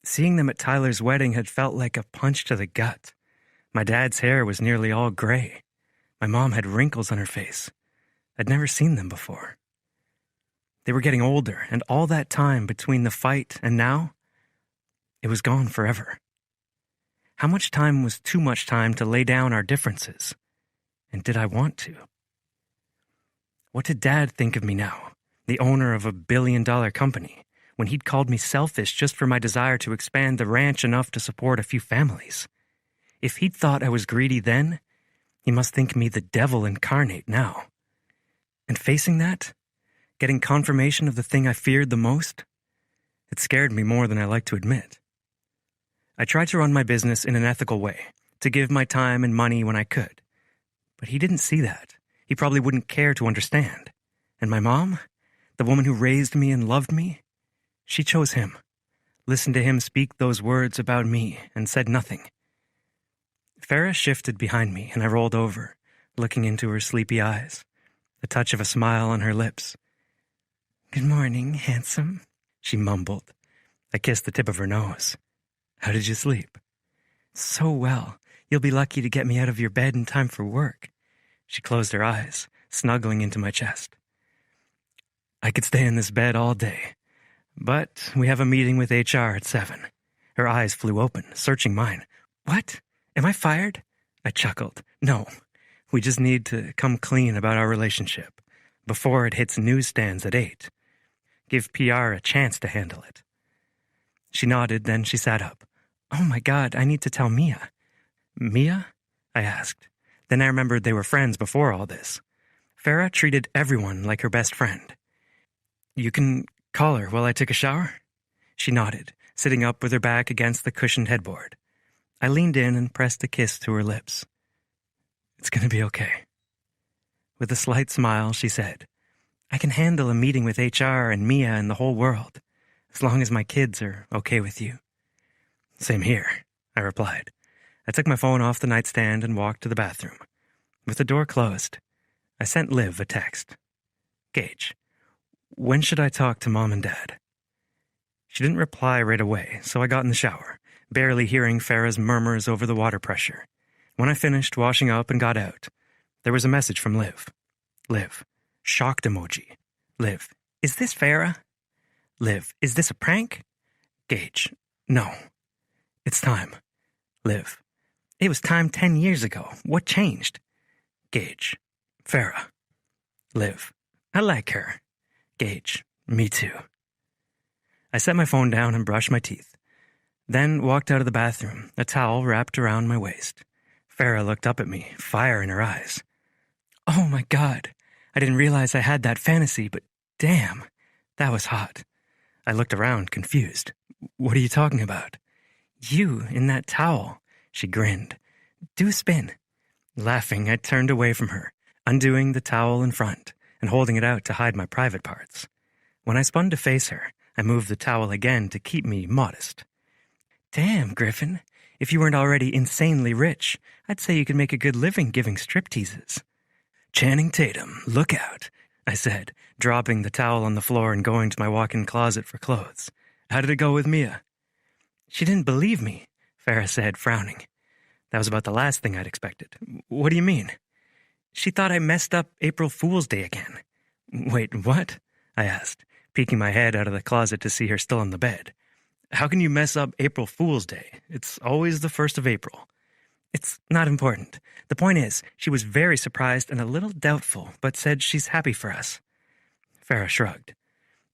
Seeing them at Tyler's wedding had felt like a punch to the gut. My dad's hair was nearly all gray. My mom had wrinkles on her face. I'd never seen them before. They were getting older, and all that time between the fight and now, it was gone forever. How much time was too much time to lay down our differences? And did I want to? What did Dad think of me now, the owner of a billion-dollar company, when he'd called me selfish just for my desire to expand the ranch enough to support a few families? If he'd thought I was greedy then, he must think me the devil incarnate now. And facing that, getting confirmation of the thing I feared the most, it scared me more than I like to admit. I tried to run my business in an ethical way, to give my time and money when I could. But he didn't see that. He probably wouldn't care to understand. And my mom, the woman who raised me and loved me, she chose him, listened to him speak those words about me, and said nothing. Farah shifted behind me, and I rolled over, looking into her sleepy eyes, the touch of a smile on her lips. "Good morning, handsome," she mumbled. I kissed the tip of her nose. "How did you sleep?" "So well. You'll be lucky to get me out of your bed in time for work." She closed her eyes, snuggling into my chest. "I could stay in this bed all day, but we have a meeting with HR at 7. Her eyes flew open, searching mine. "What? Am I fired?" I chuckled. "No, we just need to come clean about our relationship before it hits newsstands at 8. Give PR a chance to handle it." She nodded, then she sat up. "Oh my God, I need to tell Mia." "Mia?" I asked. Then I remembered they were friends before all this. Farah treated everyone like her best friend. "You can call her while I take a shower?" She nodded, sitting up with her back against the cushioned headboard. I leaned in and pressed a kiss to her lips. "It's going to be okay." With a slight smile, she said, "I can handle a meeting with HR and Mia and the whole world, as long as my kids are okay with you." "Same here," I replied. I took my phone off the nightstand and walked to the bathroom. With the door closed, I sent Liv a text. "Gage, when should I talk to Mom and Dad?" She didn't reply right away, so I got in the shower, barely hearing Farah's murmurs over the water pressure. When I finished washing up and got out, there was a message from Liv. Liv, shocked emoji. Liv, is this Farah? Liv, is this a prank? Gage, no. It's time. Liv, it was time 10 years ago. What changed? Gage, Farah. Liv, I like her. Gage, me too. I set my phone down and brushed my teeth, then walked out of the bathroom, a towel wrapped around my waist. Farah looked up at me, fire in her eyes. Oh my God, I didn't realize I had that fantasy, but damn, that was hot. I looked around, confused. What are you talking about? You, in that towel, she grinned. Do a spin. Laughing, I turned away from her, undoing the towel in front and holding it out to hide my private parts. When I spun to face her, I moved the towel again to keep me modest. Damn, Griffin, if you weren't already insanely rich, I'd say you could make a good living giving stripteases. Channing Tatum, look out, I said, dropping the towel on the floor and going to my walk-in closet for clothes. How did it go with Mia? She didn't believe me, Farah said, frowning. That was about the last thing I'd expected. What do you mean? She thought I messed up April Fool's Day again. Wait, what? I asked, peeking my head out of the closet to see her still on the bed. How can you mess up April Fool's Day? It's always the 1st of April. It's not important. The point is, she was very surprised and a little doubtful, but said she's happy for us. Farah shrugged.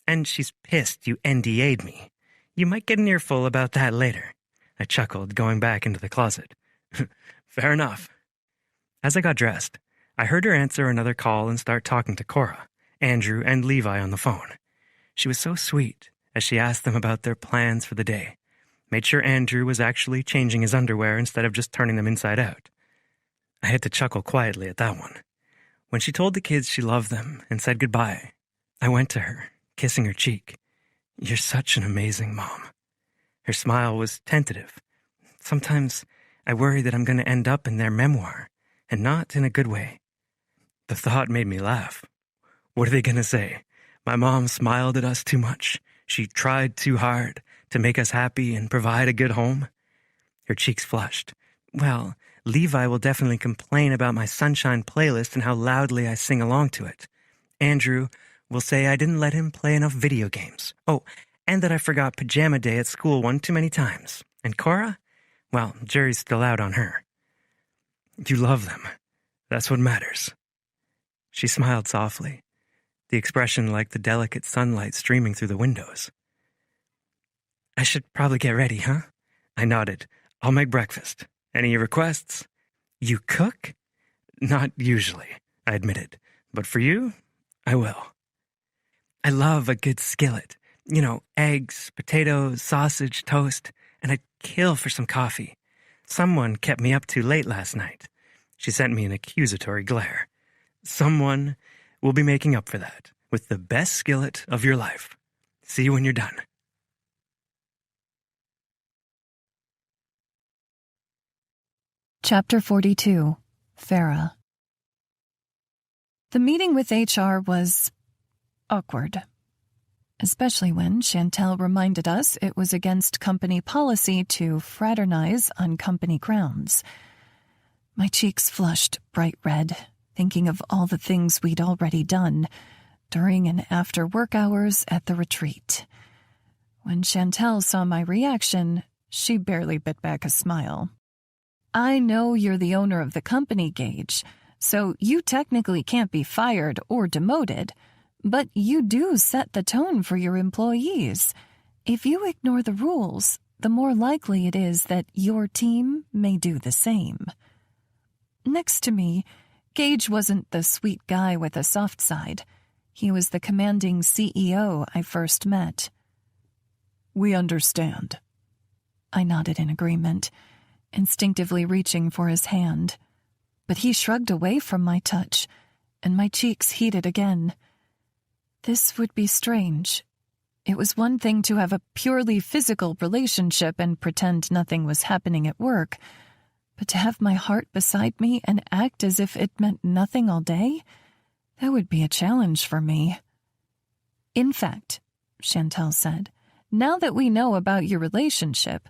And she's pissed you NDA'd me. You might get an earful about that later. I chuckled, going back into the closet. Fair enough. As I got dressed, I heard her answer another call and start talking to Cora, Andrew, and Levi on the phone. She was so sweet as she asked them about their plans for the day. Made sure Andrew was actually changing his underwear instead of just turning them inside out. I had to chuckle quietly at that one. When she told the kids she loved them and said goodbye, I went to her, kissing her cheek. You're such an amazing mom. Her smile was tentative. Sometimes I worry that I'm going to end up in their memoir, and not in a good way. The thought made me laugh. What are they going to say? My mom smiled at us too much. She tried too hard to make us happy and provide a good home. Her cheeks flushed. Well, Levi will definitely complain about my Sunshine playlist and how loudly I sing along to it. Andrew will say I didn't let him play enough video games. Oh, and that I forgot pajama day at school one too many times. And Cora? Well, jury's still out on her. You love them. That's what matters. She smiled softly, the expression like the delicate sunlight streaming through the windows. I should probably get ready, huh? I nodded. I'll make breakfast. Any requests? You cook? Not usually, I admitted. But for you, I will. I love a good skillet. You know, eggs, potatoes, sausage, toast, and I'd kill for some coffee. Someone kept me up too late last night. She sent me an accusatory glare. Someone will be making up for that with the best skillet of your life. See you when you're done. Chapter 42. Farah. The meeting with HR was awkward, especially when Chantel reminded us it was against company policy to fraternize on company grounds. My cheeks flushed bright red, thinking of all the things we'd already done during and after work hours at the retreat. When Chantel saw my reaction, she barely bit back a smile. I know you're the owner of the company, Gage, so you technically can't be fired or demoted, but you do set the tone for your employees. If you ignore the rules, the more likely it is that your team may do the same. Next to me, Gage wasn't the sweet guy with a soft side. He was the commanding CEO I first met. We understand. I nodded in agreement, instinctively reaching for his hand. But he shrugged away from my touch, and my cheeks heated again. This would be strange. It was one thing to have a purely physical relationship and pretend nothing was happening at work, but to have my heart beside me and act as if it meant nothing all day? That would be a challenge for me. In fact, Chantel said, now that we know about your relationship,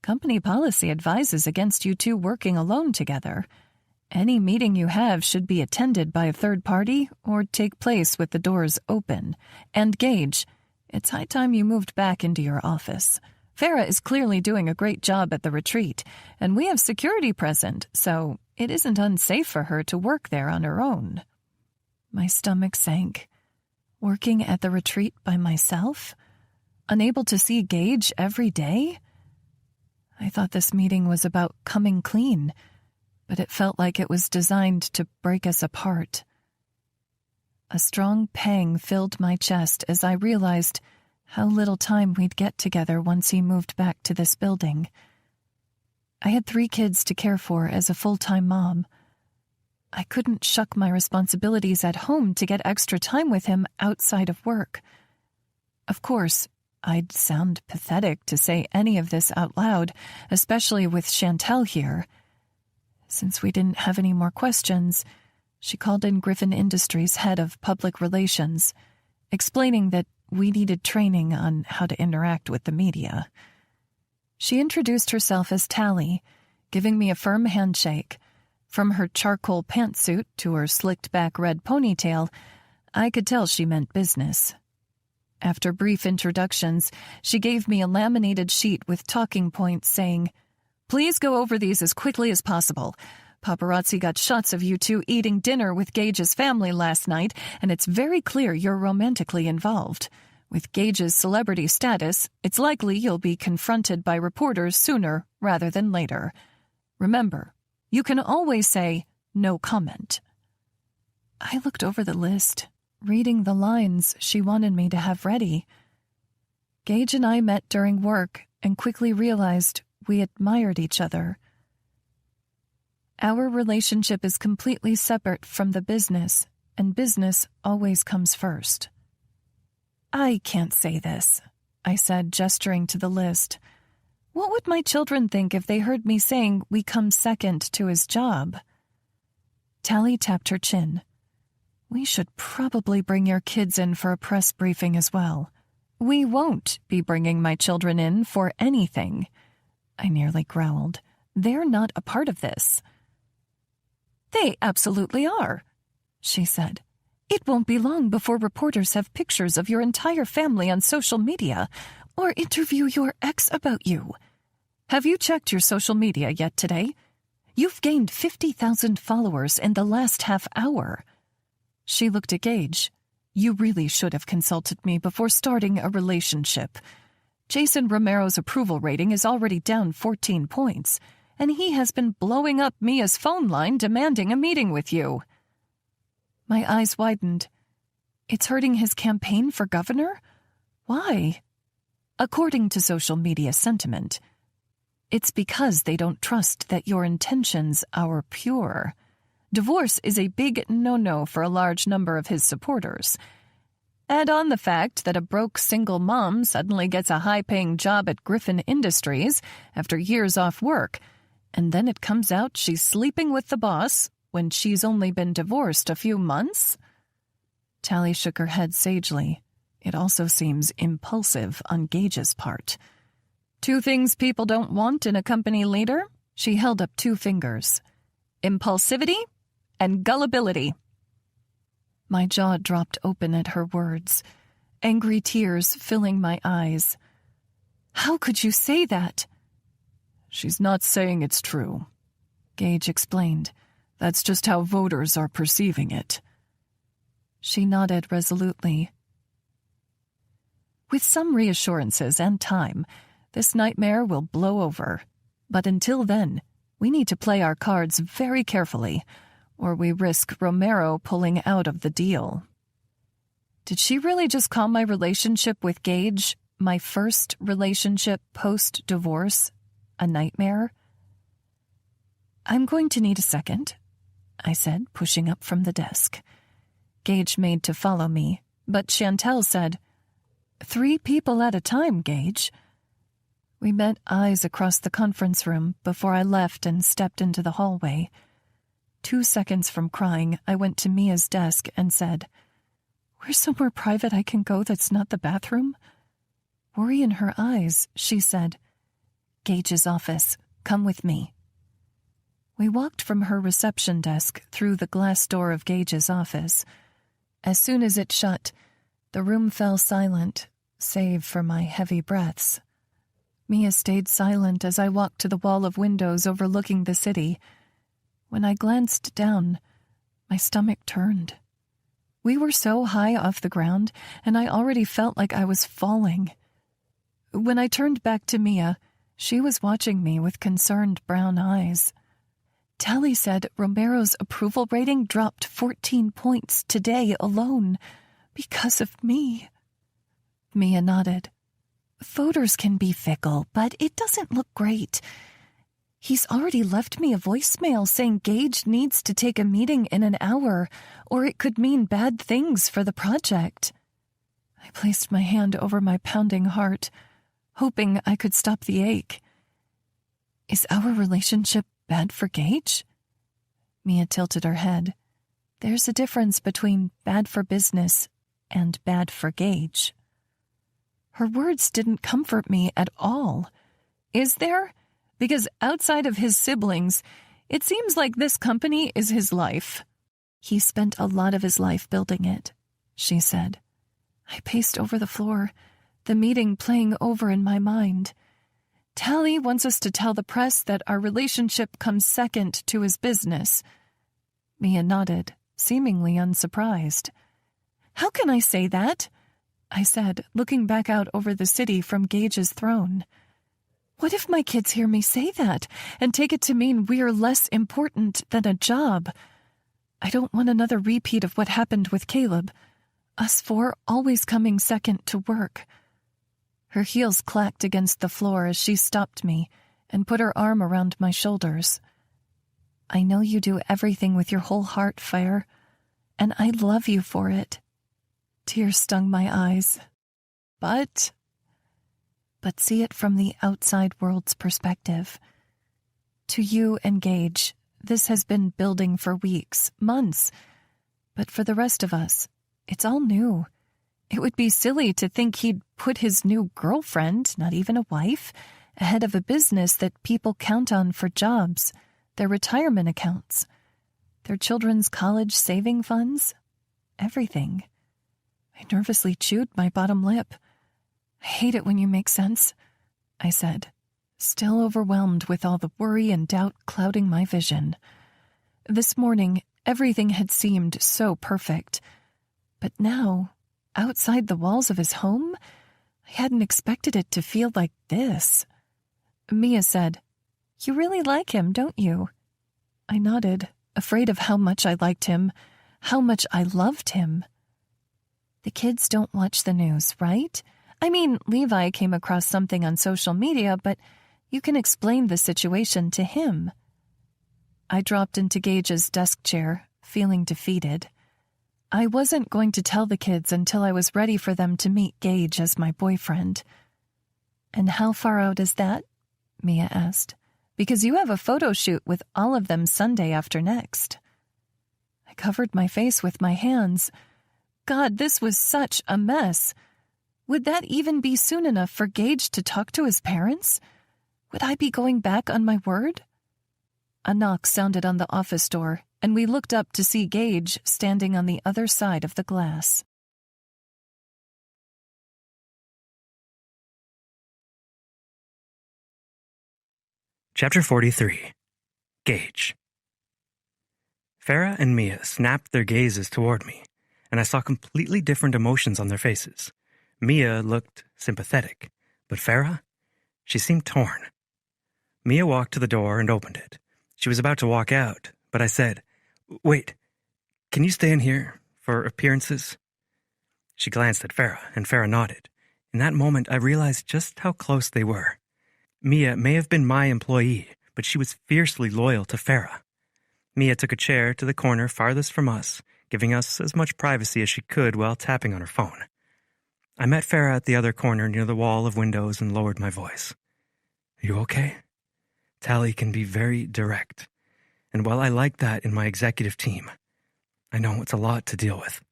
Company policy advises against you two working alone together. Any meeting you have should be attended by a third party or take place with the doors open. And Gage, it's high time you moved back into your office. Farah is clearly doing a great job at the retreat, and we have security present, so it isn't unsafe for her to work there on her own. My stomach sank. Working at the retreat by myself? Unable to see Gage every day? I thought this meeting was about coming clean, but it felt like it was designed to break us apart. A strong pang filled my chest as I realized how little time we'd get together once he moved back to this building. I had 3 kids to care for as a full-time mom. I couldn't shuck my responsibilities at home to get extra time with him outside of work. Of course, I'd sound pathetic to say any of this out loud, especially with Chantel here. Since we didn't have any more questions, she called in Griffin Industries' head of public relations, explaining that we needed training on how to interact with the media. She introduced herself as Tally, giving me a firm handshake. From her charcoal pantsuit to her slicked-back red ponytail, I could tell she meant business. After brief introductions, she gave me a laminated sheet with talking points saying, "Please go over these as quickly as possible. Paparazzi got shots of you two eating dinner with Gage's family last night, and it's very clear you're romantically involved. With Gage's celebrity status, it's likely you'll be confronted by reporters sooner rather than later. Remember, you can always say, 'no comment.'" I looked over the list, reading the lines she wanted me to have ready. Gage and I met during work and quickly realized we admired each other. Our relationship is completely separate from the business, and business always comes first. "I can't say this," I said, gesturing to the list. "What would my children think if they heard me saying we come second to his job?" Tally tapped her chin. "We should probably bring your kids in for a press briefing as well." "We won't be bringing my children in for anything," I nearly growled. "They're not a part of this." "They absolutely are," she said. "It won't be long before reporters have pictures of your entire family on social media or interview your ex about you. Have you checked your social media yet today? You've gained 50,000 followers in the last half hour." She looked at Gage. "You really should have consulted me before starting a relationship. Jason Romero's approval rating is already down 14 points, and he has been blowing up Mia's phone line demanding a meeting with you." My eyes widened. "It's hurting his campaign for governor? Why?" "According to social media sentiment, it's because they don't trust that your intentions are pure. Divorce is a big no-no for a large number of his supporters. Add on the fact that a broke single mom suddenly gets a high-paying job at Griffin Industries after years off work, and then it comes out she's sleeping with the boss when she's only been divorced a few months?" Tally shook her head sagely. It also seems impulsive on Gage's part. "Two things people don't want in a company leader?" She held up 2 fingers. "Impulsivity and gullibility." My jaw dropped open at her words, angry tears filling my eyes. "How could you say that?" "She's not saying it's true," Gage explained. "That's just how voters are perceiving it." She nodded resolutely. "With some reassurances and time, this nightmare will blow over. But until then, we need to play our cards very carefully, or we risk Romero pulling out of the deal." Did she really just call my relationship with Gage, my first relationship post-divorce, a nightmare? "I'm going to need a second," I said, pushing up from the desk. Gage made to follow me, but Chantel said, "3 people at a time, Gage." We met eyes across the conference room before I left and stepped into the hallway. 2 seconds from crying, I went to Mia's desk and said, "Where's somewhere private I can go that's not the bathroom?" Worry in her eyes, she said, Gage's office. Come with me." We walked from her reception desk through the glass door of Gage's office. As soon as it shut, the room fell silent, save for my heavy breaths. Mia stayed silent as I walked to the wall of windows overlooking the city. When I glanced down, my stomach turned. We were so high off the ground, and I already felt like I was falling. When I turned back to Mia, she was watching me with concerned brown eyes. Tally said Romero's approval rating dropped 14 points today alone because of me. Mia nodded. Voters can be fickle, but it doesn't look great. He's already left me a voicemail saying Gage needs to take a meeting in an hour, or it could mean bad things for the project. I placed my hand over my pounding heart, hoping I could stop the ache. Is our relationship bad for Gage? Mia tilted her head. There's a difference between bad for business and bad for Gage. Her words didn't comfort me at all. Is there? Because outside of his siblings, it seems like this company is his life. He spent a lot of his life building it, she said. I paced over the floor, the meeting playing over in my mind. Tally wants us to tell the press that our relationship comes second to his business. Mia nodded, seemingly unsurprised. How can I say that? I said, looking back out over the city from Gage's throne. What if my kids hear me say that and take it to mean we're less important than a job? I don't want another repeat of what happened with Caleb. Us four always coming second to work. Her heels clacked against the floor as she stopped me and put her arm around my shoulders. I know you do everything with your whole heart, Fire, and I love you for it. Tears stung my eyes. But see it from the outside world's perspective. To you and Gage, this has been building for weeks, months. But for the rest of us, it's all new. It would be silly to think he'd put his new girlfriend, not even a wife, ahead of a business that people count on for jobs, their retirement accounts, their children's college saving funds, everything. I nervously chewed my bottom lip. I hate it when you make sense, I said, still overwhelmed with all the worry and doubt clouding my vision. This morning, everything had seemed so perfect. But now, outside the walls of his home, I hadn't expected it to feel like this. Mia said, You really like him, don't you? I nodded, afraid of how much I liked him, how much I loved him. The kids don't watch the news, right? I mean, Levi came across something on social media, but you can explain the situation to him. I dropped into Gage's desk chair, feeling defeated. I wasn't going to tell the kids until I was ready for them to meet Gage as my boyfriend. And how far out is that? Mia asked. Because you have a photo shoot with all of them Sunday after next. I covered my face with my hands. God, this was such a mess. Would that even be soon enough for Gage to talk to his parents? Would I be going back on my word? A knock sounded on the office door, and we looked up to see Gage standing on the other side of the glass. Chapter 43. Gage. Farah and Mia snapped their gazes toward me, and I saw completely different emotions on their faces. Mia looked sympathetic, but Farah, she seemed torn. Mia walked to the door and opened it. She was about to walk out, but I said, Wait, can you stay in here for appearances? She glanced at Farah, and Farah nodded. In that moment, I realized just how close they were. Mia may have been my employee, but she was fiercely loyal to Farah. Mia took a chair to the corner farthest from us, giving us as much privacy as she could while tapping on her phone. I met Farah at the other corner near the wall of windows and lowered my voice. Are you okay? Tally can be very direct, and while I like that in my executive team, I know it's a lot to deal with.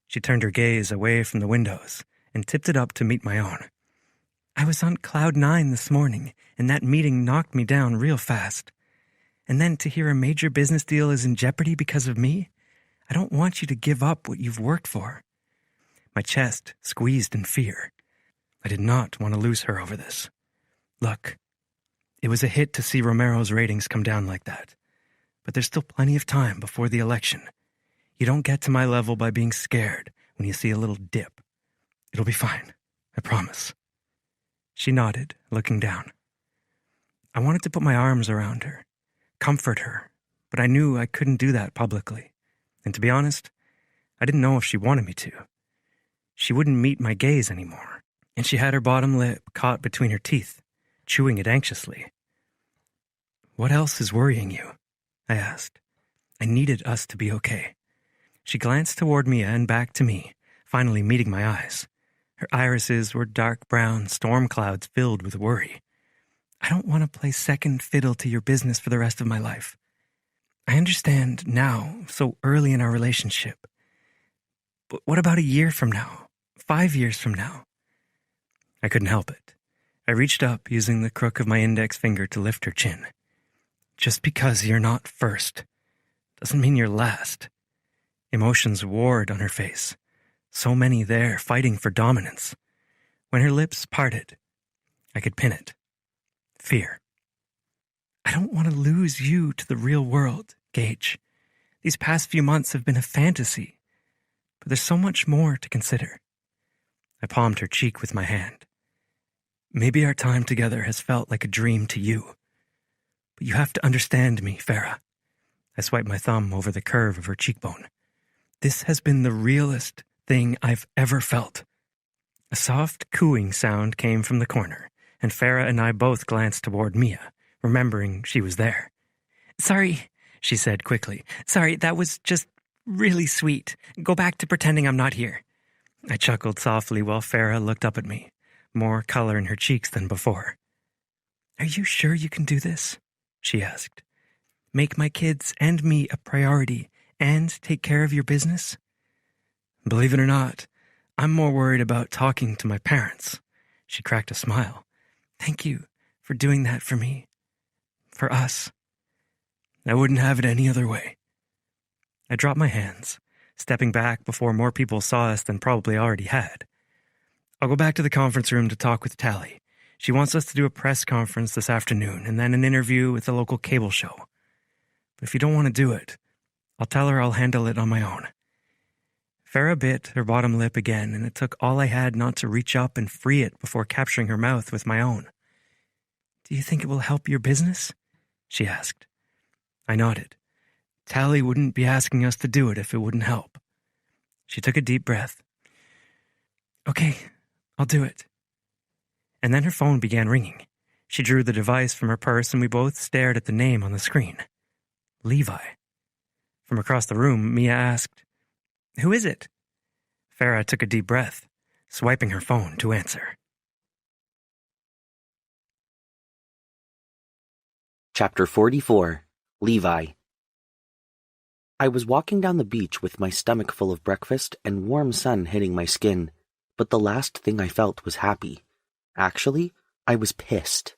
She turned her gaze away from the windows and tipped it up to meet my own. I was on cloud 9 this morning, and that meeting knocked me down real fast. And then to hear a major business deal is in jeopardy because of me? I don't want you to give up what you've worked for. My chest squeezed in fear. I did not want to lose her over this. Look, it was a hit to see Romero's ratings come down like that. But there's still plenty of time before the election. You don't get to my level by being scared when you see a little dip. It'll be fine, I promise. She nodded, looking down. I wanted to put my arms around her, comfort her, but I knew I couldn't do that publicly. And to be honest, I didn't know if she wanted me to. She wouldn't meet my gaze anymore, and she had her bottom lip caught between her teeth, chewing it anxiously. What else is worrying you? I asked. I needed us to be okay. She glanced toward Mia and back to me, finally meeting my eyes. Her irises were dark brown storm clouds filled with worry. I don't want to play second fiddle to your business for the rest of my life. I understand now, so early in our relationship. But what about a year from now? 5 years from now? I couldn't help it. I reached up, using the crook of my index finger to lift her chin. Just because you're not first doesn't mean you're last. Emotions warred on her face. So many there fighting for dominance. When her lips parted, I could pin it. Fear. I don't want to lose you to the real world, Gage. These past few months have been a fantasy, but there's so much more to consider. I palmed her cheek with my hand. Maybe our time together has felt like a dream to you, but you have to understand me, Farah. I swiped my thumb over the curve of her cheekbone. This has been the realest thing I've ever felt. A soft cooing sound came from the corner, and Farah and I both glanced toward Mia, remembering she was there. Sorry, she said quickly. Sorry, that was just really sweet. Go back to pretending I'm not here. I chuckled softly while Farah looked up at me, more color in her cheeks than before. Are you sure you can do this? She asked. Make my kids and me a priority and take care of your business? Believe it or not, I'm more worried about talking to my parents. She cracked a smile. Thank you for doing that for me. For us. I wouldn't have it any other way. I dropped my hands, stepping back before more people saw us than probably already had. I'll go back to the conference room to talk with Tally. She wants us to do a press conference this afternoon and then an interview with the local cable show. But if you don't want to do it, I'll tell her I'll handle it on my own. Farah bit her bottom lip again, and it took all I had not to reach up and free it before capturing her mouth with my own. Do you think it will help your business? She asked. I nodded. Tally wouldn't be asking us to do it if it wouldn't help. She took a deep breath. Okay, I'll do it. And then her phone began ringing. She drew the device from her purse, and we both stared at the name on the screen. Levi. From across the room, Mia asked, Who is it? Farah took a deep breath, swiping her phone to answer. Chapter 44. Levi. I was walking down the beach with my stomach full of breakfast and warm sun hitting my skin, but the last thing I felt was happy. Actually, I was pissed.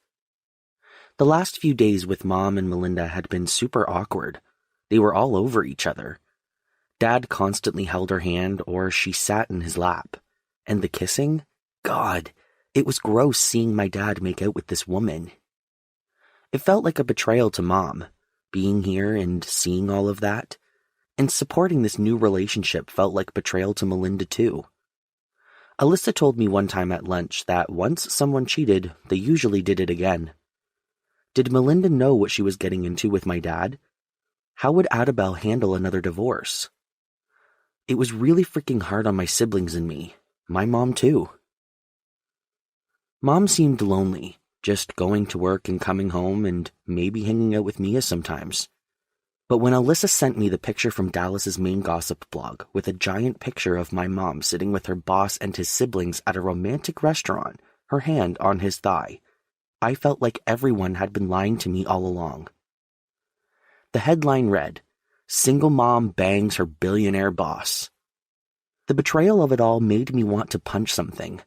The last few days with Mom and Melinda had been super awkward. They were all over each other. Dad constantly held her hand or she sat in his lap. And the kissing? God, it was gross seeing my dad make out with this woman. It felt like a betrayal to Mom, being here and seeing all of that. And supporting this new relationship felt like betrayal to Melinda too. Alyssa told me one time at lunch that once someone cheated, they usually did it again. Did Melinda know what she was getting into with my dad? How would Adabelle handle another divorce? It was really freaking hard on my siblings and me. My mom too. Mom seemed lonely, just going to work and coming home and maybe hanging out with Mia sometimes. But when Alyssa sent me the picture from Dallas's main gossip blog with a giant picture of my mom sitting with her boss and his siblings at a romantic restaurant, her hand on his thigh, I felt like everyone had been lying to me all along. The headline read, Single Mom Bangs Her Billionaire Boss. The betrayal of it all made me want to punch something.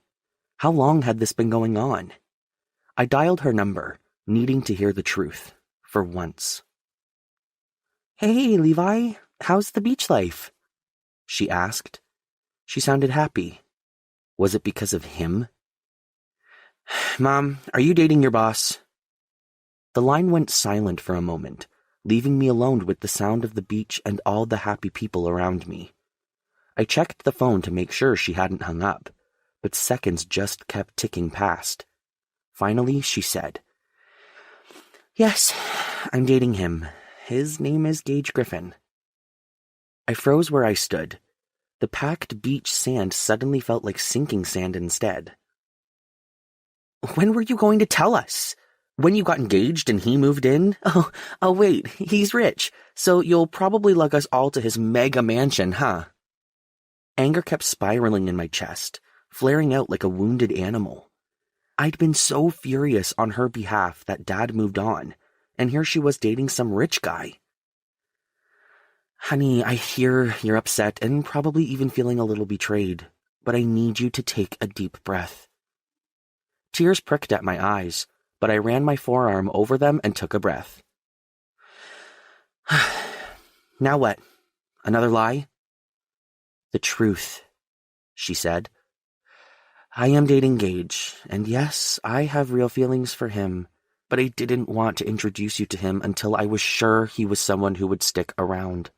How long had this been going on? I dialed her number, needing to hear the truth, for once. "Hey, Levi, how's the beach life?" she asked. She sounded happy. Was it because of him? "Mom, are you dating your boss?" The line went silent for a moment, leaving me alone with the sound of the beach and all the happy people around me. I checked the phone to make sure she hadn't hung up, but seconds just kept ticking past. Finally, she said, "Yes, I'm dating him. His name is Gage Griffin." I froze where I stood. The packed beach sand suddenly felt like sinking sand instead. "When were you going to tell us? When you got engaged and he moved in? Oh, wait, he's rich, so you'll probably lug us all to his mega mansion, huh?" Anger kept spiraling in my chest, flaring out like a wounded animal. I'd been so furious on her behalf that Dad moved on, and here she was dating some rich guy. "Honey, I hear you're upset and probably even feeling a little betrayed, but I need you to take a deep breath." Tears pricked at my eyes, but I ran my forearm over them and took a breath. "Now what? Another lie?" "The truth," she said. "I am dating Gage, and yes, I have real feelings for him, but I didn't want to introduce you to him until I was sure he was someone who would stick around."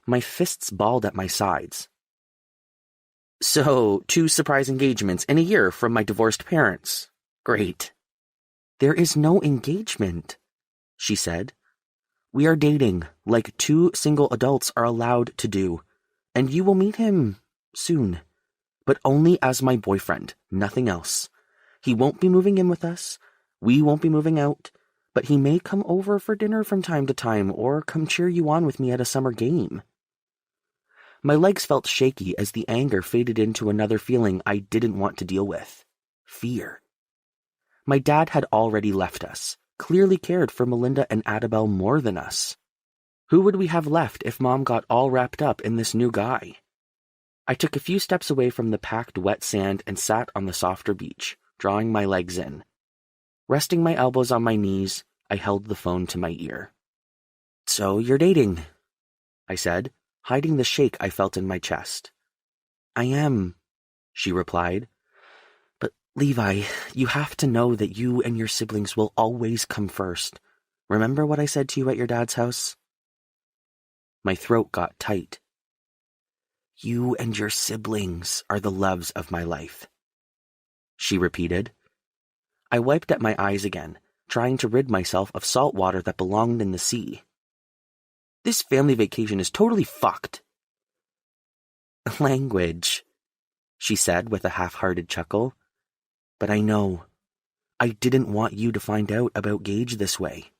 My fists balled at my sides. "So, 2 surprise engagements in a year from my divorced parents. Great." "There is no engagement," she said. "We are dating, like 2 single adults are allowed to do, and you will meet him soon, but only as my boyfriend, nothing else. He won't be moving in with us, we won't be moving out, but he may come over for dinner from time to time or come cheer you on with me at a summer game." My legs felt shaky as the anger faded into another feeling I didn't want to deal with. Fear. My dad had already left us, clearly cared for Melinda and Annabelle more than us. Who would we have left if Mom got all wrapped up in this new guy? I took a few steps away from the packed wet sand and sat on the softer beach, drawing my legs in. Resting my elbows on my knees, I held the phone to my ear. "So you're dating," I said, hiding the shake I felt in my chest. "I am," she replied. "But Levi, you have to know that you and your siblings will always come first. Remember what I said to you at your dad's house?" My throat got tight. "You and your siblings are the loves of my life," she repeated. I wiped at my eyes again, trying to rid myself of salt water that belonged in the sea. "This family vacation is totally fucked." "Language," she said with a half-hearted chuckle. "But I know. I didn't want you to find out about Gage this way."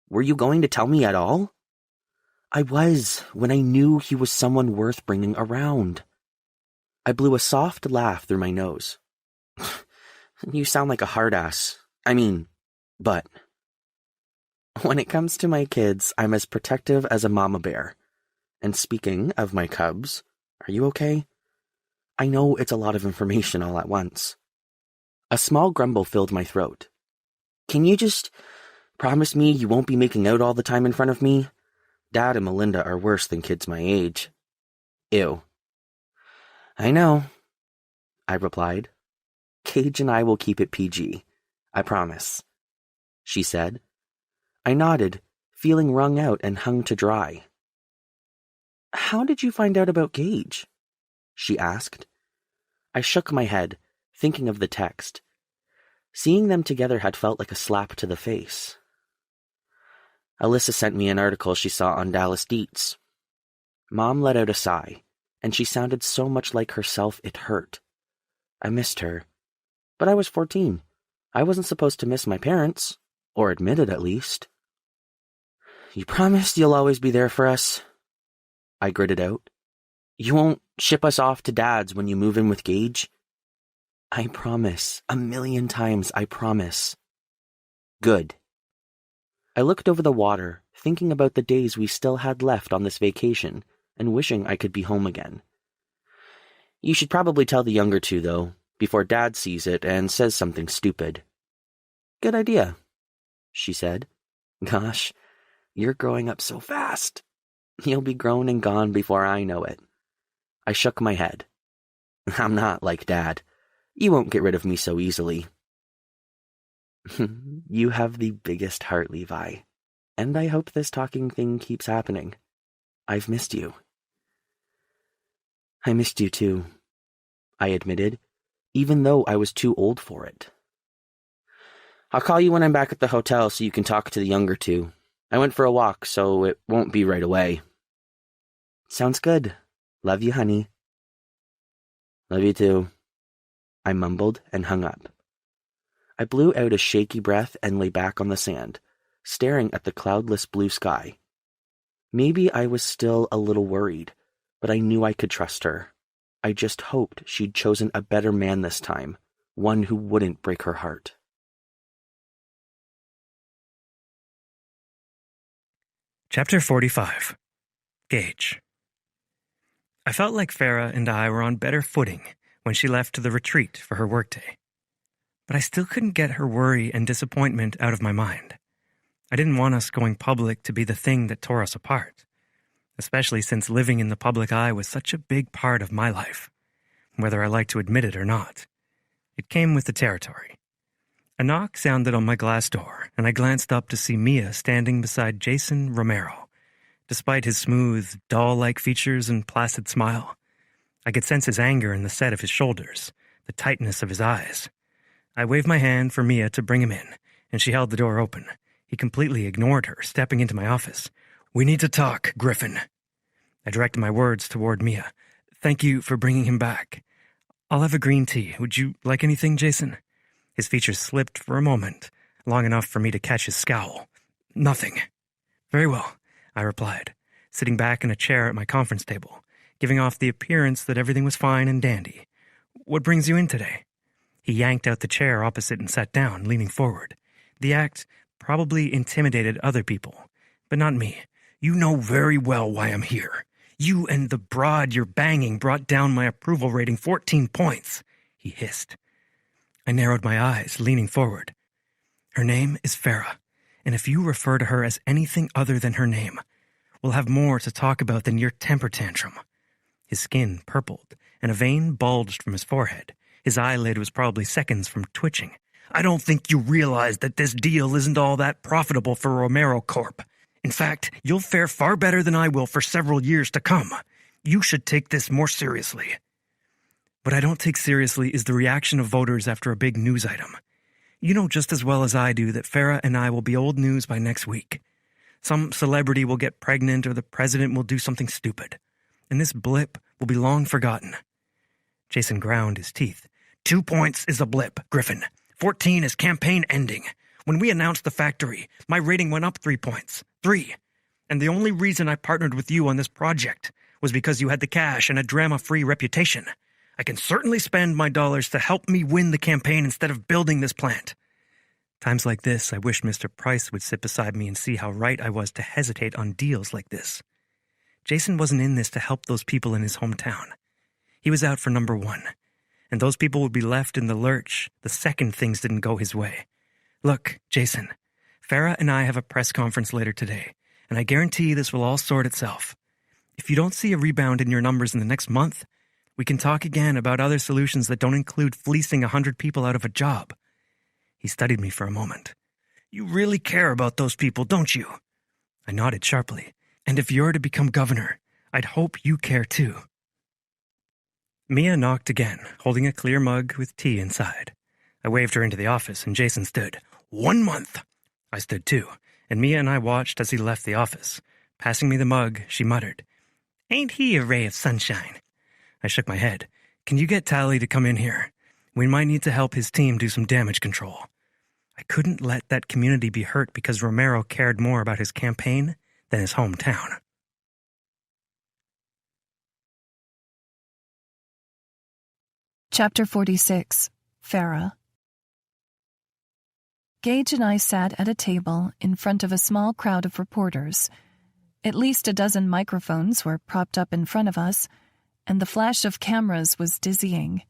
"Were you going to tell me at all?" "I was, when I knew he was someone worth bringing around." I blew a soft laugh through my nose. "You sound like a hard-ass. But when it comes to my kids, I'm as protective as a mama bear. And speaking of my cubs, are you okay? I know it's a lot of information all at once." A small grumble filled my throat. "Can you just promise me you won't be making out all the time in front of me? Dad and Melinda are worse than kids my age." "Ew." "I know," I replied. "Gage and I will keep it PG. I promise," she said. I nodded, feeling wrung out and hung to dry. "How did you find out about Gage?" she asked. I shook my head, thinking of the text. Seeing them together had felt like a slap to the face. "Alyssa sent me an article she saw on Dallas Deets." Mom let out a sigh, and she sounded so much like herself it hurt. I missed her. But I was 14. I wasn't supposed to miss my parents, or admit it at least. "You promised you'll always be there for us?" I gritted out. "You won't ship us off to Dad's when you move in with Gage?" "I promise. 1,000,000 times, I promise." "Good." I looked over the water, thinking about the days we still had left on this vacation, and wishing I could be home again. "You should probably tell the younger 2, though. before Dad sees it and says something stupid. Good idea, she said. Gosh, you're growing up so fast. You'll be grown and gone before I know it. I shook my head. I'm not like Dad. You won't get rid of me so easily. You have the biggest heart, Levi, and I hope this talking thing keeps happening. I've missed you. I missed you too, I admitted, even though I was too old for it. I'll call you when I'm back at the hotel so you can talk to the younger two. I went for a walk, so it won't be right away. Sounds good. Love you, honey. Love you too, I mumbled and hung up. I blew out a shaky breath and lay back on the sand, staring at the cloudless blue sky. Maybe I was still a little worried, but I knew I could trust her. I just hoped she'd chosen a better man this time, one who wouldn't break her heart. Chapter 45. Gage. I felt like Farah and I were on better footing when she left to the retreat for her workday. But I still couldn't get her worry and disappointment out of my mind. I didn't want us going public to be the thing that tore us apart, especially since living in the public eye was such a big part of my life, whether I like to admit it or not. It came with the territory. A knock sounded on my glass door, and I glanced up to see Mia standing beside Jason Romero. Despite his smooth, doll-like features and placid smile, I could sense his anger in the set of his shoulders, the tightness of his eyes. I waved my hand for Mia to bring him in, and she held the door open. He completely ignored her, stepping into my office. We need to talk, Griffin. I directed my words toward Mia. Thank you for bringing him back. I'll have a green tea. Would you like anything, Jason? His features slipped for a moment, long enough for me to catch his scowl. Nothing. Very well, I replied, sitting back in a chair at my conference table, giving off the appearance that everything was fine and dandy. What brings you in today? He yanked out the chair opposite and sat down, leaning forward. The act probably intimidated other people, but not me. You know very well why I'm here. You and the broad you're banging brought down my approval rating 14 points, he hissed. I narrowed my eyes, leaning forward. Her name is Farah, and if you refer to her as anything other than her name, we'll have more to talk about than your temper tantrum. His skin purpled, and a vein bulged from his forehead. His eyelid was probably seconds from twitching. I don't think you realize that this deal isn't all that profitable for Romero Corp. In fact, you'll fare far better than I will for several years to come. You should take this more seriously. What I don't take seriously is the reaction of voters after a big news item. You know just as well as I do that Farah and I will be old news by next week. Some celebrity will get pregnant or the president will do something stupid. And this blip will be long forgotten. Jason ground his teeth. 2 points is a blip, Griffin. 14 is campaign ending. When we announced the factory, my rating went up 3 points. 3. And the only reason I partnered with you on this project was because you had the cash and a drama-free reputation. I can certainly spend my dollars to help me win the campaign instead of building this plant. Times like this, I wish Mr. Price would sit beside me and see how right I was to hesitate on deals like this. Jason wasn't in this to help those people in his hometown. He was out for number one, and those people would be left in the lurch the second things didn't go his way. Look, Jason, Farah and I have a press conference later today, and I guarantee this will all sort itself. If you don't see a rebound in your numbers in the next month, we can talk again about other solutions that don't include fleecing 100 people out of a job. He studied me for a moment. You really care about those people, don't you? I nodded sharply. And if you're to become governor, I'd hope you care too. Mia knocked again, holding a clear mug with tea inside. I waved her into the office, and Jason stood. 1 month! I stood too, and Mia and I watched as he left the office. Passing me the mug, she muttered, Ain't he a ray of sunshine? I shook my head. Can you get Tally to come in here? We might need to help his team do some damage control. I couldn't let that community be hurt because Romero cared more about his campaign than his hometown. Chapter 46. Farah. Gage and I sat at a table in front of a small crowd of reporters. At least a dozen microphones were propped up in front of us, and the flash of cameras was dizzying.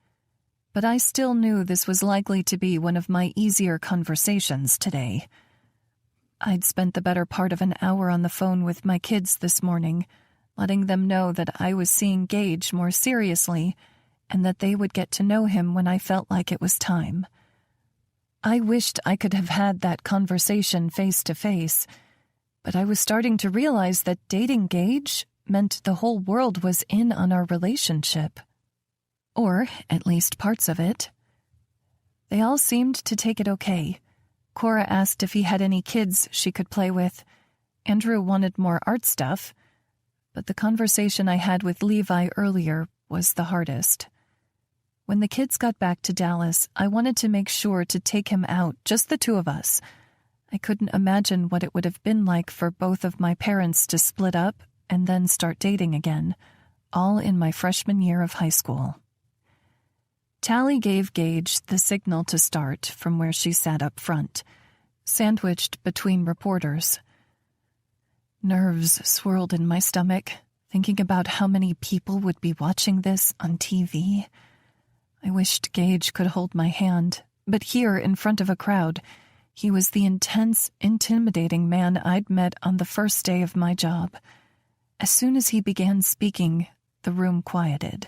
but I still knew this was likely to be one of my easier conversations today. I'd spent the better part of an hour on the phone with my kids this morning, letting them know that I was seeing Gage more seriously and that they would get to know him when I felt like it was time. I wished I could have had that conversation face to face, but I was starting to realize that dating Gage meant the whole world was in on our relationship. Or at least parts of it. They all seemed to take it okay. Cora asked if he had any kids she could play with. Andrew wanted more art stuff. But the conversation I had with Levi earlier was the hardest. When the kids got back to Dallas, I wanted to make sure to take him out, just the two of us. I couldn't imagine what it would have been like for both of my parents to split up and then start dating again, all in my freshman year of high school. Tally gave Gage the signal to start from where she sat up front, sandwiched between reporters. Nerves swirled in my stomach, thinking about how many people would be watching this on TV. I wished Gage could hold my hand, but here in front of a crowd, he was the intense, intimidating man I'd met on the first day of my job. As soon as he began speaking, the room quieted.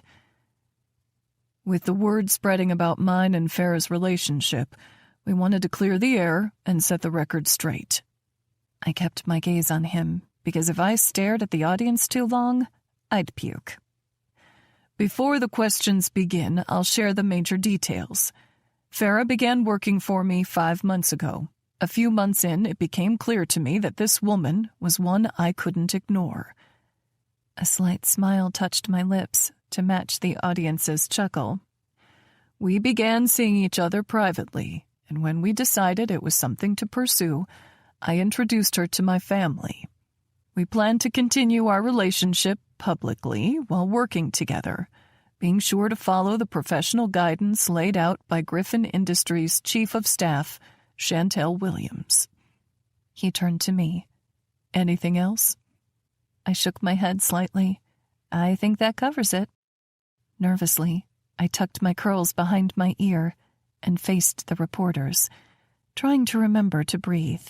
With the word spreading about mine and Farah's relationship, we wanted to clear the air and set the record straight. I kept my gaze on him, because if I stared at the audience too long, I'd puke. Before the questions begin, I'll share the major details. Farah began working for me 5 months ago. A few months in, it became clear to me that this woman was one I couldn't ignore. A slight smile touched my lips to match the audience's chuckle. We began seeing each other privately, and when we decided it was something to pursue, I introduced her to my family. We planned to continue our relationship publicly while working together, being sure to follow the professional guidance laid out by Griffin Industries' Chief of Staff, Chantel Williams. He turned to me. Anything else? I shook my head slightly. I think that covers it. Nervously, I tucked my curls behind my ear and faced the reporters, trying to remember to breathe.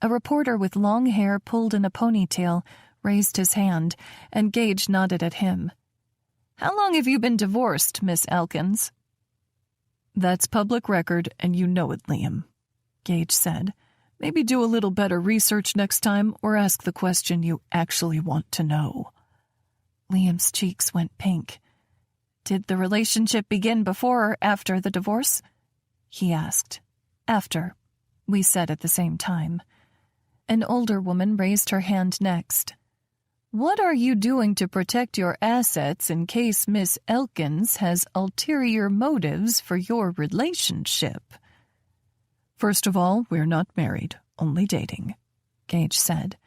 A reporter with long hair pulled in a ponytail raised his hand, and Gage nodded at him. "How long have you been divorced, Miss Elkins?" "That's public record, and you know it, Liam," Gage said. "Maybe do a little better research next time, or ask the question you actually want to know." Liam's cheeks went pink. "Did the relationship begin before or after the divorce?" he asked. "After," we said at the same time. An older woman raised her hand next. "What are you doing to protect your assets in case Miss Elkins has ulterior motives for your relationship?" "First of all, we're not married, only dating," Gage said.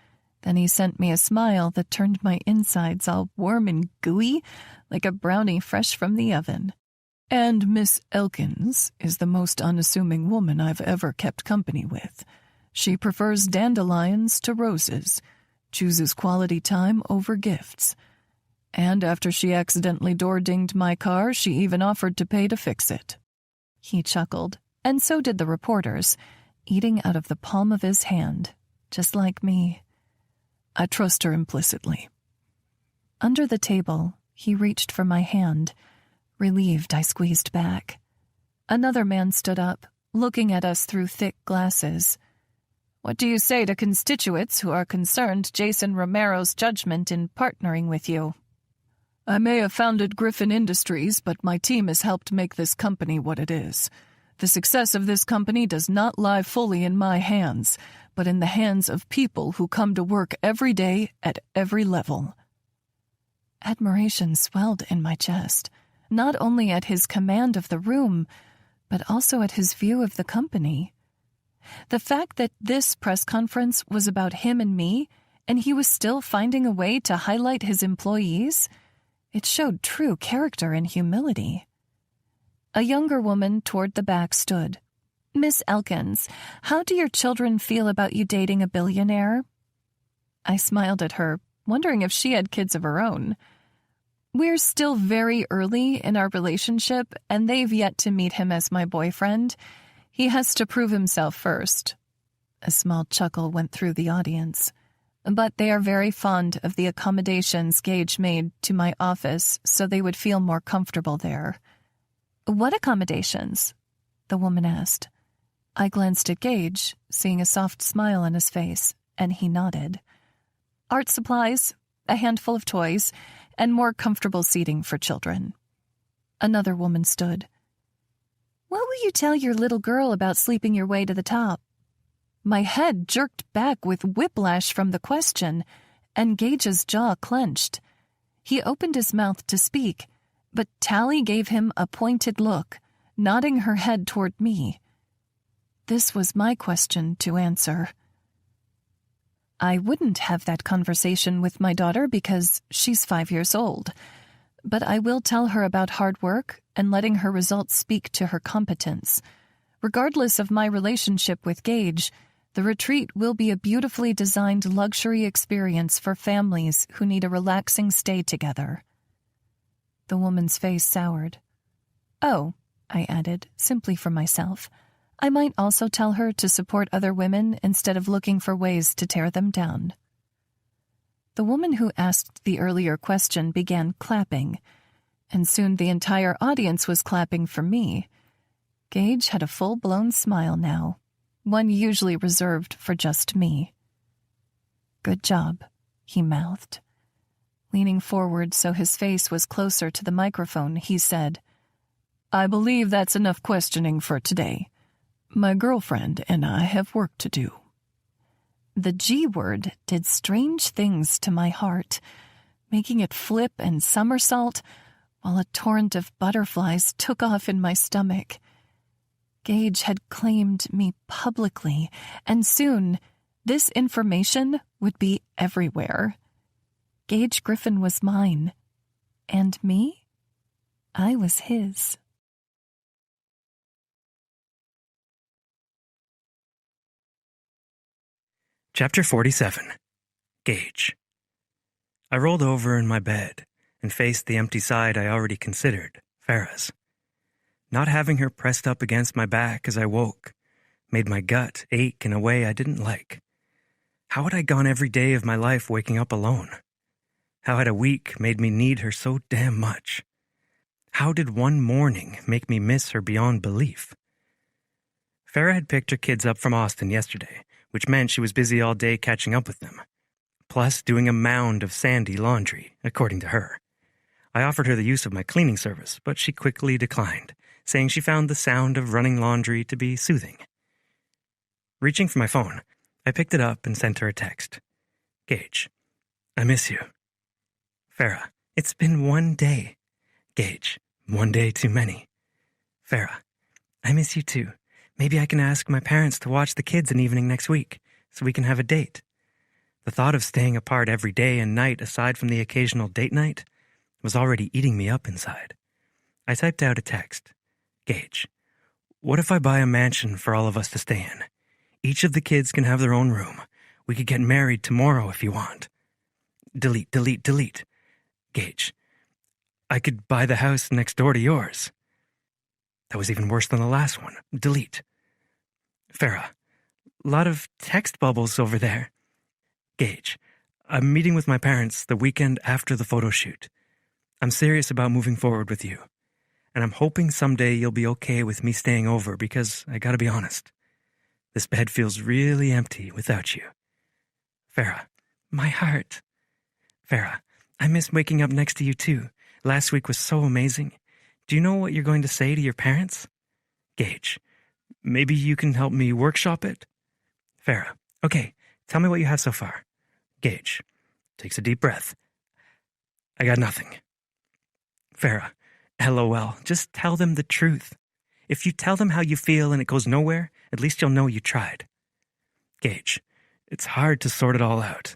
Then he sent me a smile that turned my insides all warm and gooey, like a brownie fresh from the oven. "And Miss Elkins is the most unassuming woman I've ever kept company with. She prefers dandelions to roses, chooses quality time over gifts. And after she accidentally door-dinged my car, she even offered to pay to fix it." He chuckled, and so did the reporters, eating out of the palm of his hand, just like me. "I trust her implicitly." Under the table, he reached for my hand. Relieved, I squeezed back. Another man stood up, looking at us through thick glasses. "What do you say to constituents who are concerned Jason Romero's judgment in partnering with you?" "I may have founded Griffin Industries, but my team has helped make this company what it is. The success of this company does not lie fully in my hands, but in the hands of people who come to work every day at every level." Admiration swelled in my chest, not only at his command of the room, but also at his view of the company. The fact that this press conference was about him and me, and he was still finding a way to highlight his employees, it showed true character and humility. A younger woman toward the back stood. "Miss Elkins, how do your children feel about you dating a billionaire?" I smiled at her, wondering if she had kids of her own. We're still very early in our relationship, and they've yet to meet him as my boyfriend. He has to prove himself first. A small chuckle went through the audience. But they are very fond of the accommodations Gage made to my office so they would feel more comfortable there. What accommodations? The woman asked. I glanced at Gage, seeing a soft smile on his face, and he nodded. Art supplies, a handful of toys, and more comfortable seating for children. Another woman stood. What will you tell your little girl about sleeping your way to the top? My head jerked back with whiplash from the question, and Gage's jaw clenched. He opened his mouth to speak, but Tally gave him a pointed look, nodding her head toward me. This was my question to answer. I wouldn't have that conversation with my daughter because she's 5 years old, but I will tell her about hard work and letting her results speak to her competence. Regardless of my relationship with Gage, the retreat will be a beautifully designed luxury experience for families who need a relaxing stay together. The woman's face soured. Oh, I added, simply for myself. I might also tell her to support other women instead of looking for ways to tear them down. The woman who asked the earlier question began clapping, and soon the entire audience was clapping for me. Gage had a full-blown smile now, one usually reserved for just me. Good job, he mouthed. Leaning forward so his face was closer to the microphone, he said, I believe that's enough questioning for today. My girlfriend and I have work to do. The G word did strange things to my heart, making it flip and somersault while a torrent of butterflies took off in my stomach. Gage had claimed me publicly, and soon this information would be everywhere. Gage Griffin was mine, and me? I was his. Chapter 47. Gage. I rolled over in my bed and faced the empty side I already considered, Farah's. Not having her pressed up against my back as I woke made my gut ache in a way I didn't like. How had I gone every day of my life waking up alone? How had a week made me need her so damn much? How did one morning make me miss her beyond belief? Farah had picked her kids up from Austin yesterday, which meant she was busy all day catching up with them, plus doing a mound of sandy laundry, according to her. I offered her the use of my cleaning service, but she quickly declined, saying she found the sound of running laundry to be soothing. Reaching for my phone, I picked it up and sent her a text. Gage, I miss you. Farah, it's been 1 day. Gage, 1 day too many. Farah, I miss you too. Maybe I can ask my parents to watch the kids an evening next week, so we can have a date. The thought of staying apart every day and night aside from the occasional date night was already eating me up inside. I typed out a text. Gage, what if I buy a mansion for all of us to stay in? Each of the kids can have their own room. We could get married tomorrow if you want. Delete, delete, delete. Gage, I could buy the house next door to yours. That was even worse than the last one. Delete. Farah, lot of text bubbles over there. Gage, I'm meeting with my parents the weekend after the photo shoot. I'm serious about moving forward with you, and I'm hoping someday you'll be okay with me staying over because I gotta be honest, this bed feels really empty without you. Farah, my heart. Farah, I miss waking up next to you too. Last week was so amazing. Do you know what you're going to say to your parents? Gage, maybe you can help me workshop it? Farah, okay, tell me what you have so far. Gage takes a deep breath. I got nothing. Farah, LOL, just tell them the truth. If you tell them how you feel and it goes nowhere, at least you'll know you tried. Gage, it's hard to sort it all out.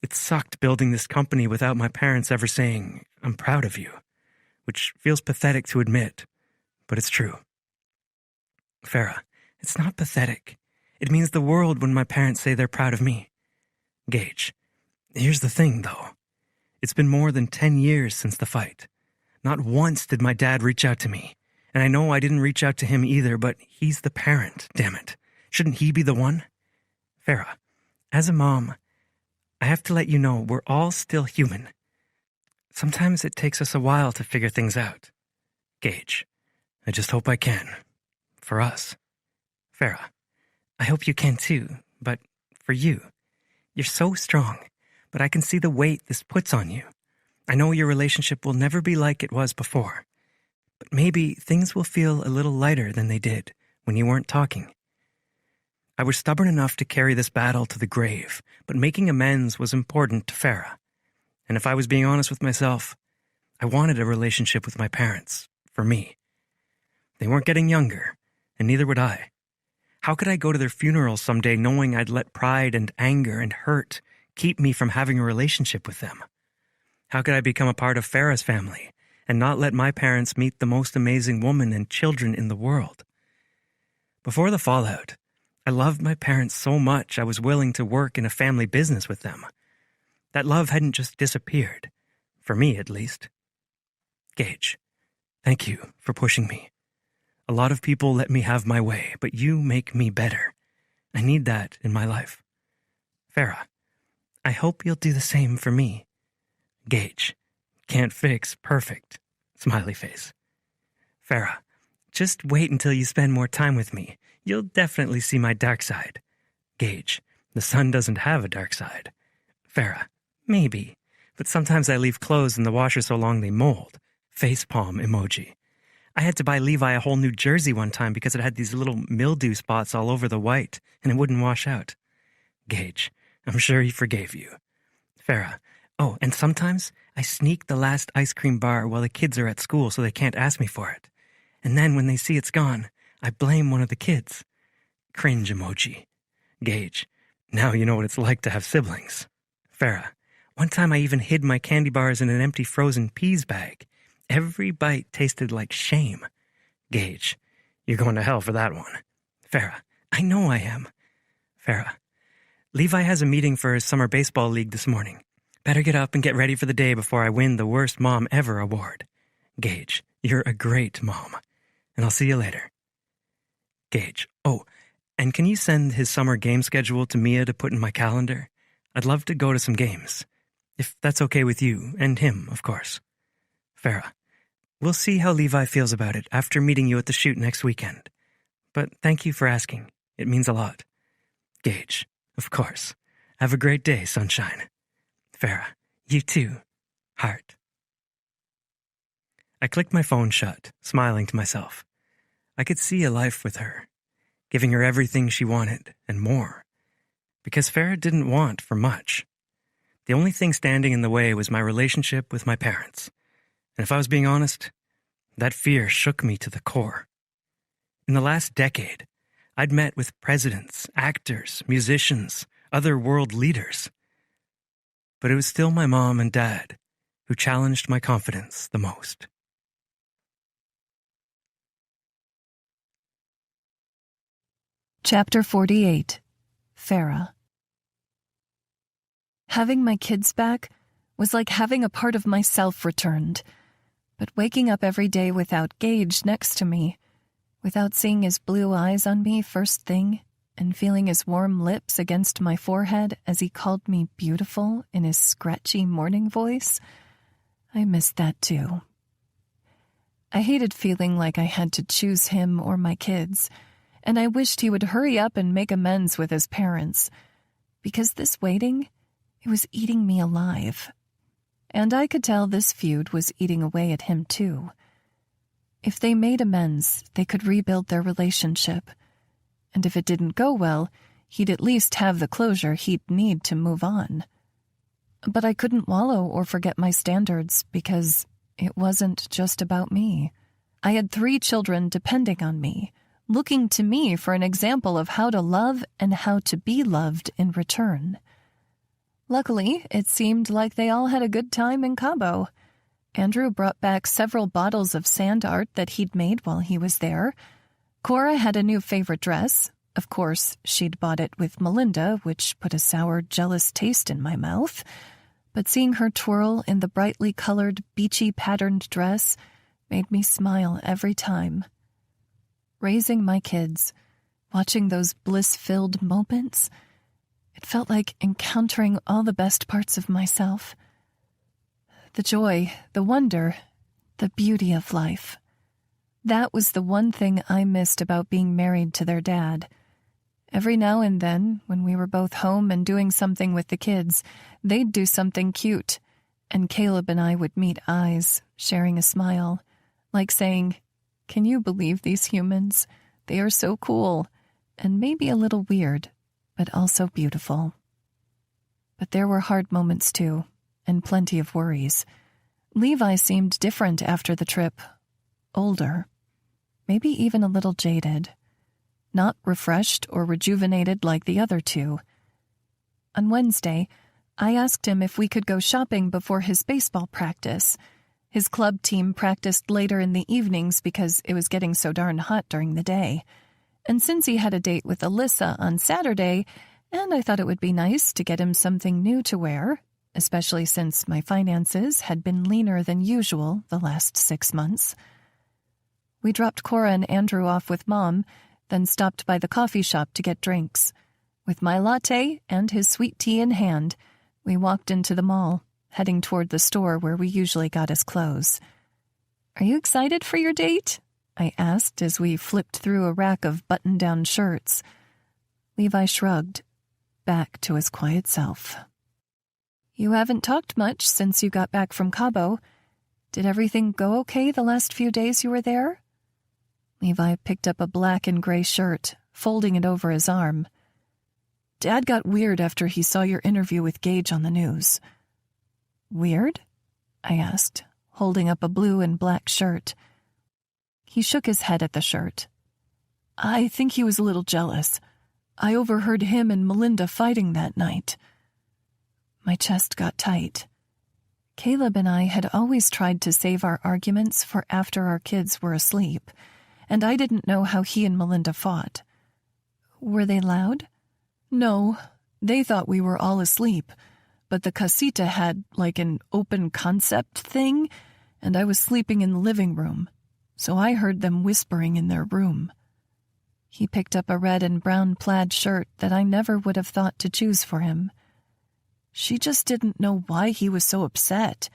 It sucked building this company without my parents ever saying, I'm proud of you, which feels pathetic to admit, but it's true. Farah, it's not pathetic. It means the world when my parents say they're proud of me. Gage, here's the thing, though. It's been more than 10 years since the fight. Not once did my dad reach out to me. And I know I didn't reach out to him either, but he's the parent, damn it. Shouldn't he be the one? Farah, as a mom, I have to let you know we're all still human. Sometimes it takes us a while to figure things out. Gage, I just hope I can. For us. Farah, I hope you can too, but for you. You're so strong, but I can see the weight this puts on you. I know your relationship will never be like it was before, but maybe things will feel a little lighter than they did when you weren't talking. I was stubborn enough to carry this battle to the grave, but making amends was important to Farah. And if I was being honest with myself, I wanted a relationship with my parents, for me. They weren't getting younger, and neither would I. How could I go to their funeral someday knowing I'd let pride and anger and hurt keep me from having a relationship with them? How could I become a part of Farah's family and not let my parents meet the most amazing woman and children in the world? Before the fallout, I loved my parents so much I was willing to work in a family business with them. That love hadn't just disappeared, for me at least. Gage, thank you for pushing me. A lot of people let me have my way, but you make me better. I need that in my life. Farah, I hope you'll do the same for me. Gage, can't fix perfect. Smiley face. Farah, just wait until you spend more time with me. You'll definitely see my dark side. Gage, the sun doesn't have a dark side. Farah, maybe, but sometimes I leave clothes in the washer so long they mold. Facepalm emoji. I had to buy Levi a whole new jersey one time because it had these little mildew spots all over the white, and it wouldn't wash out. Gage, I'm sure he forgave you. Farah, oh, and sometimes I sneak the last ice cream bar while the kids are at school so they can't ask me for it. And then when they see it's gone, I blame one of the kids. Cringe emoji. Gage, now you know what it's like to have siblings. Farah, one time I even hid my candy bars in an empty frozen peas bag. Every bite tasted like shame. Gage, you're going to hell for that one. Farah, I know I am. Farah, Levi has a meeting for his summer baseball league this morning. Better get up and get ready for the day before I win the Worst Mom Ever award. Gage, you're a great mom. And I'll see you later. Gage, oh, and can you send his summer game schedule to Mia to put in my calendar? I'd love to go to some games. If that's okay with you, and him, of course. Farah, we'll see how Levi feels about it after meeting you at the shoot next weekend. But thank you for asking. It means a lot. Gage, of course. Have a great day, sunshine. Farah, you too. Heart. I clicked my phone shut, smiling to myself. I could see a life with her, giving her everything she wanted and more. Because Farah didn't want for much. The only thing standing in the way was my relationship with my parents. And if I was being honest, that fear shook me to the core. In the last decade, I'd met with presidents, actors, musicians, other world leaders. But it was still my mom and dad who challenged my confidence the most. Chapter 48. Farah. Having my kids back was like having a part of myself returned. But waking up every day without Gage next to me, without seeing his blue eyes on me first thing, and feeling his warm lips against my forehead as he called me beautiful in his scratchy morning voice, I missed that too. I hated feeling like I had to choose him or my kids, and I wished he would hurry up and make amends with his parents, because this waiting, it was eating me alive. And I could tell this feud was eating away at him too. If they made amends, they could rebuild their relationship. And if it didn't go well, he'd at least have the closure he'd need to move on. But I couldn't wallow or forget my standards because it wasn't just about me. I had 3 children depending on me, looking to me for an example of how to love and how to be loved in return. Luckily, it seemed like they all had a good time in Cabo. Andrew brought back several bottles of sand art that he'd made while he was there. Cora had a new favorite dress. Of course, she'd bought it with Melinda, which put a sour, jealous taste in my mouth. but seeing her twirl in the brightly colored, beachy patterned dress made me smile every time. Raising my kids, watching those bliss-filled moments, it felt like encountering all the best parts of myself. The joy, the wonder, the beauty of life. That was the one thing I missed about being married to their dad. Every now and then, when we were both home and doing something with the kids, they'd do something cute, and Caleb and I would meet eyes, sharing a smile, like saying, "Can you believe these humans? They are so cool, and maybe a little weird, but also beautiful." But there were hard moments too, and plenty of worries. Levi seemed different after the trip. Older. Maybe even a little jaded. Not refreshed or rejuvenated like the other two. On Wednesday, I asked him if we could go shopping before his baseball practice. His club team practiced later in the evenings because it was getting so darn hot during the day. And since he had a date with Alyssa on Saturday, and I thought it would be nice to get him something new to wear, especially since my finances had been leaner than usual the last 6 months. We dropped Cora and Andrew off with Mom, then stopped by the coffee shop to get drinks. With my latte and his sweet tea in hand, we walked into the mall, heading toward the store where we usually got his clothes. "Are you excited for your date?" I asked as we flipped through a rack of button-down shirts. Levi shrugged, back to his quiet self. "You haven't talked much since you got back from Cabo. Did everything go okay the last few days you were there?" Levi picked up a black and gray shirt, folding it over his arm. "Dad got weird after he saw your interview with Gage on the news." "Weird?" I asked, holding up a blue and black shirt. He shook his head at the shirt. "I think he was a little jealous. I overheard him and Melinda fighting that night." My chest got tight. Caleb and I had always tried to save our arguments for after our kids were asleep, and I didn't know how he and Melinda fought. "Were they loud?" "No, they thought we were all asleep, but the casita had like an open concept thing, and I was sleeping in the living room, so I heard them whispering in their room." He picked up a red and brown plaid shirt that I never would have thought to choose for him. "She just didn't know why he was so upset,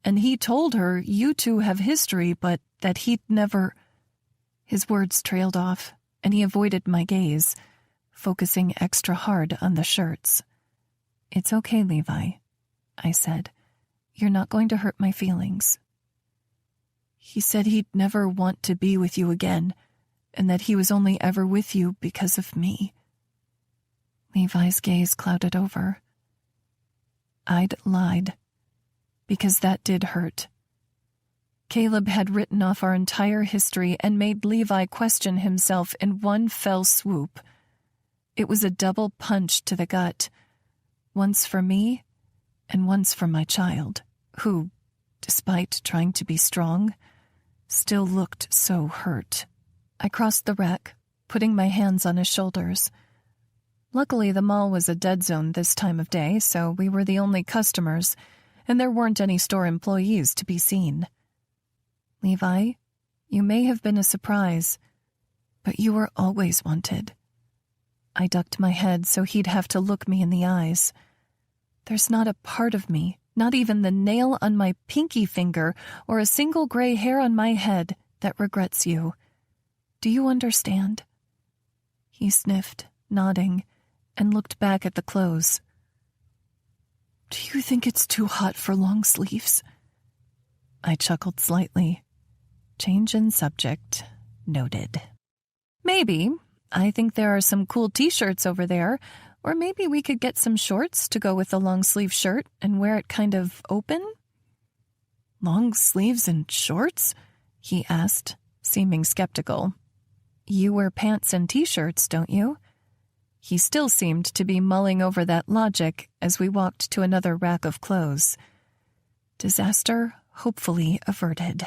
and he told her you two have history, but that he'd never—" His words trailed off, and he avoided my gaze, focusing extra hard on the shirts. "It's okay, Levi," I said. "You're not going to hurt my feelings." "He said he'd never want to be with you again, and that he was only ever with you because of me." Levi's gaze clouded over. I'd lied, because that did hurt. Caleb had written off our entire history and made Levi question himself in one fell swoop. It was a double punch to the gut, once for me and once for my child, who, despite trying to be strong, still looked so hurt. I crossed the rack, putting my hands on his shoulders. Luckily, the mall was a dead zone this time of day, so we were the only customers, and there weren't any store employees to be seen. "Levi, you may have been a surprise, but you were always wanted." I ducked my head so he'd have to look me in the eyes. "There's not a part of me, not even the nail on my pinky finger or a single gray hair on my head, that regrets you. Do you understand?" He sniffed, nodding, and looked back at the clothes. "Do you think it's too hot for long sleeves?" I chuckled slightly. Change in subject noted. "Maybe. I think there are some cool t-shirts over there, or maybe we could get some shorts to go with the long-sleeve shirt and wear it kind of open?" "Long sleeves and shorts?" he asked, seeming skeptical. "You wear pants and t-shirts, don't you?" He still seemed to be mulling over that logic as we walked to another rack of clothes. Disaster hopefully averted.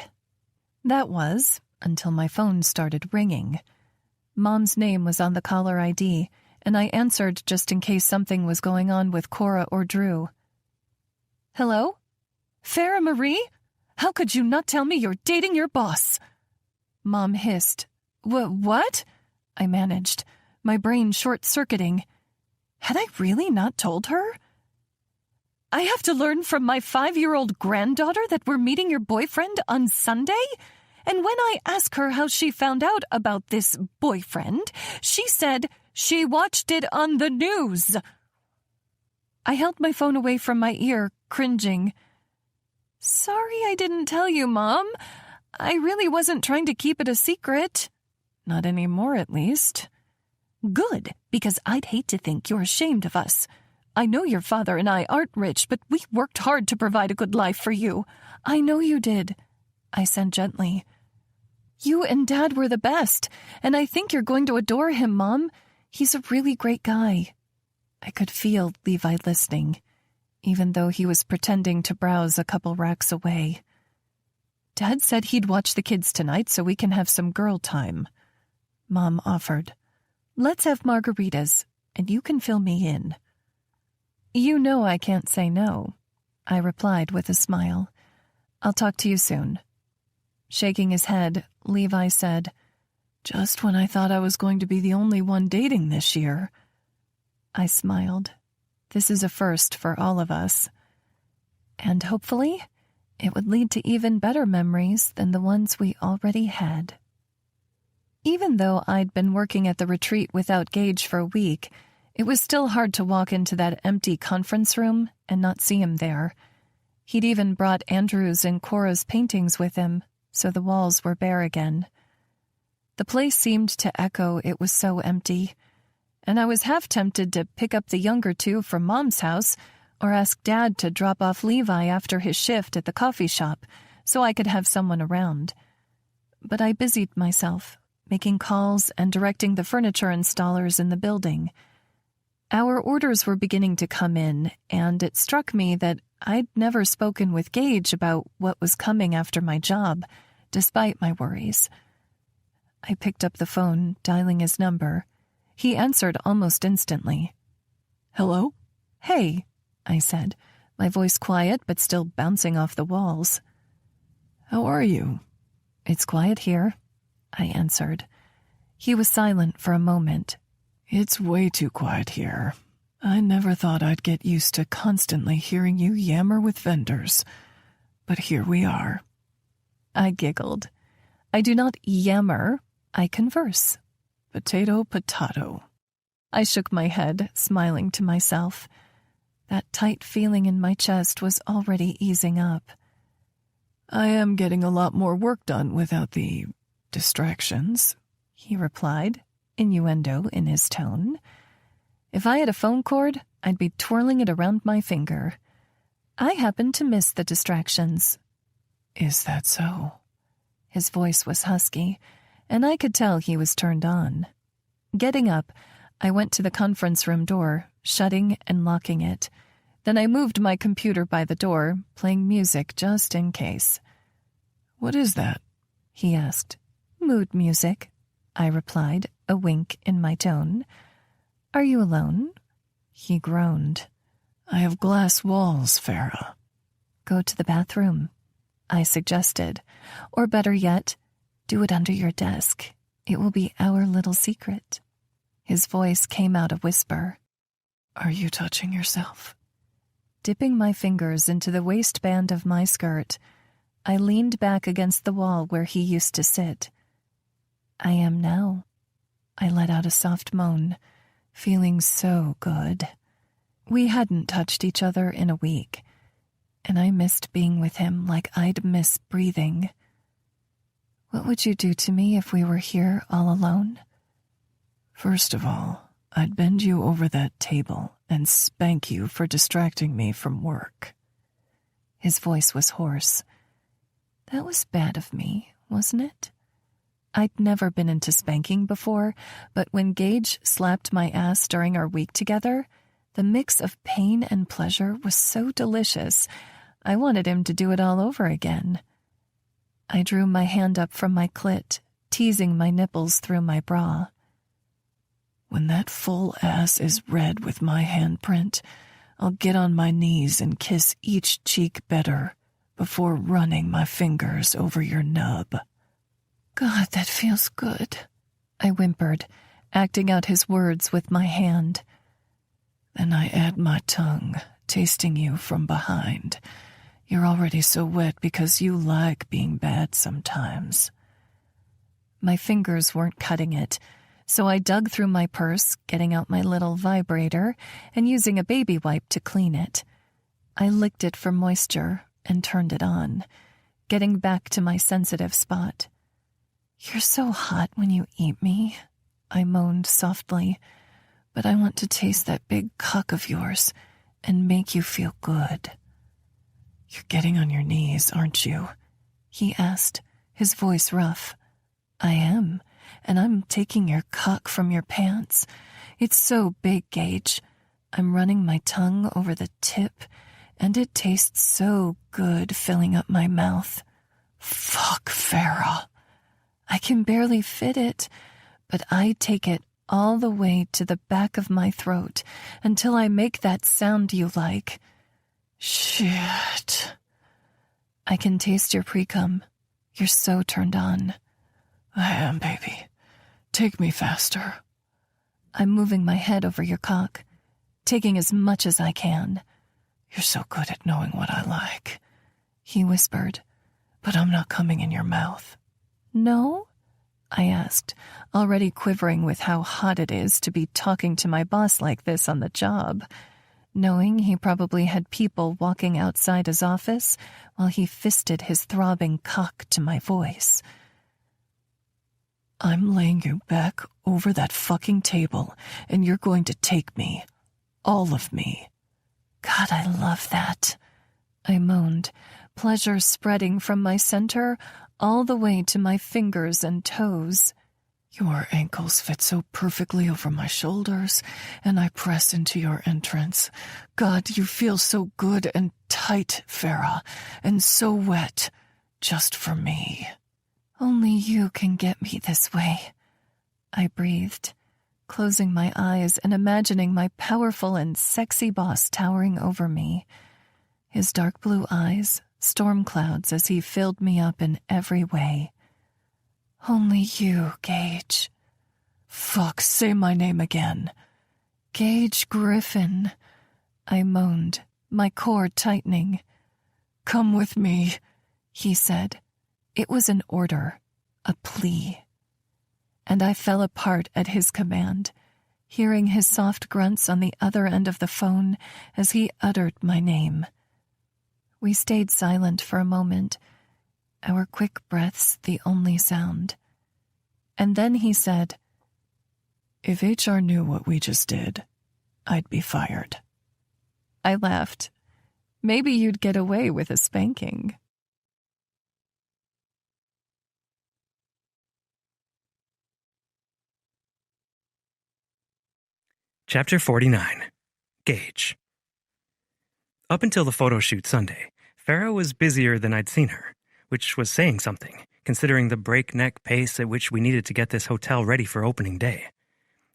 That was, until my phone started ringing. Mom's name was on the caller ID, and I answered just in case something was going on with Cora or Drew. Hello? Farah Marie? How could you not tell me you're dating your boss? Mom hissed. What? I managed, my brain short-circuiting. Had I really not told her? I have to learn from my 5-year-old granddaughter that we're meeting your boyfriend on Sunday? And when I ask her how she found out about this boyfriend, she said she watched it on the news. I held my phone away from my ear, cringing. Sorry I didn't tell you, Mom. I really wasn't trying to keep it a secret. Not anymore, at least. Good, because I'd hate to think you're ashamed of us. I know your father and I aren't rich, but we worked hard to provide a good life for you. I know you did, I said gently. You and Dad were the best, and I think you're going to adore him, Mom. He's a really great guy. I could feel Levi listening, even though he was pretending to browse a couple racks away. Dad said he'd watch the kids tonight so we can have some girl time. Mom offered. Let's have margaritas, and you can fill me in. You know I can't say no, I replied with a smile. I'll talk to you soon. Shaking his head, Levi said, Just when I thought I was going to be the only one dating this year. I smiled. This is a first for all of us. And hopefully, it would lead to even better memories than the ones we already had. Even though I'd been working at the retreat without Gage for a week, it was still hard to walk into that empty conference room and not see him there. He'd even brought Andrew's and Cora's paintings with him, so the walls were bare again. The place seemed to echo it was so empty, and I was half tempted to pick up the younger two from Mom's house or ask Dad to drop off Levi after his shift at the coffee shop so I could have someone around. But I busied myself, making calls and directing the furniture installers in the building. Our orders were beginning to come in, and it struck me that I'd never spoken with Gage about what was coming after my job, despite my worries. I picked up the phone, dialing his number. He answered almost instantly. Hello? Hey, I said, my voice quiet but still bouncing off the walls. How are you? It's quiet here, I answered. He was silent for a moment. It's way too quiet here. I never thought I'd get used to constantly hearing you yammer with vendors. But here we are. I giggled. I do not yammer, I converse. Potato, potato. I shook my head, smiling to myself. That tight feeling in my chest was already easing up. I am getting a lot more work done without the distractions, he replied, innuendo in his tone. If I had a phone cord, I'd be twirling it around my finger. I happened to miss the distractions. Is that so? His voice was husky, and I could tell he was turned on. Getting up, I went to the conference room door, shutting and locking it. Then I moved my computer by the door, playing music just in case. What is that? He asked. Mood music, I replied, a wink in my tone. Are you alone? He groaned. I have glass walls, Farah. Go to the bathroom, I suggested. Or better yet, do it under your desk. It will be our little secret. His voice came out a whisper. Are you touching yourself? Dipping my fingers into the waistband of my skirt, I leaned back against the wall where he used to sit. I am now. I let out a soft moan, feeling so good. We hadn't touched each other in a week, and I missed being with him like I'd miss breathing. What would you do to me if we were here all alone? First of all, I'd bend you over that table and spank you for distracting me from work. His voice was hoarse. That was bad of me, wasn't it? I'd never been into spanking before, but when Gage slapped my ass during our week together, the mix of pain and pleasure was so delicious, I wanted him to do it all over again. I drew my hand up from my clit, teasing my nipples through my bra. When that full ass is red with my handprint, I'll get on my knees and kiss each cheek better before running my fingers over your nub. God, that feels good, I whimpered, acting out his words with my hand. Then I add my tongue, tasting you from behind. You're already so wet because you like being bad sometimes. My fingers weren't cutting it, so I dug through my purse, getting out my little vibrator and using a baby wipe to clean it. I licked it for moisture and turned it on, getting back to my sensitive spot. You're so hot when you eat me, I moaned softly, but I want to taste that big cock of yours and make you feel good. You're getting on your knees, aren't you? He asked, his voice rough. I am, and I'm taking your cock from your pants. It's so big, Gage. I'm running my tongue over the tip, and it tastes so good filling up my mouth. Fuck, Farah. I can barely fit it, but I take it all the way to the back of my throat until I make that sound you like. Shit. I can taste your pre-cum. You're so turned on. I am, baby. Take me faster. I'm moving my head over your cock, taking as much as I can. You're so good at knowing what I like, he whispered. But I'm not coming in your mouth. No? I asked, already quivering with how hot it is to be talking to my boss like this on the job, knowing he probably had people walking outside his office while he fisted his throbbing cock to my voice. I'm laying you back over that fucking table, and you're going to take me. All of me. God, I love that, I moaned, pleasure spreading from my center all the way to my fingers and toes. Your ankles fit so perfectly over my shoulders, and I press into your entrance. God, you feel so good and tight, Farah, and so wet, just for me. Only you can get me this way, I breathed, closing my eyes and imagining my powerful and sexy boss towering over me. His dark blue eyes, storm clouds as he filled me up in every way. Only you, Gage. Fuck, say my name again. Gage Griffin, I moaned, my core tightening. Come with me, he said. It was an order, a plea. And I fell apart at his command, hearing his soft grunts on the other end of the phone as he uttered my name. We stayed silent for a moment, our quick breaths the only sound. And then he said, If HR knew what we just did, I'd be fired. I laughed. Maybe you'd get away with a spanking. Chapter 49. Gage. Up until the photo shoot Sunday, Farah was busier than I'd seen her, which was saying something, considering the breakneck pace at which we needed to get this hotel ready for opening day.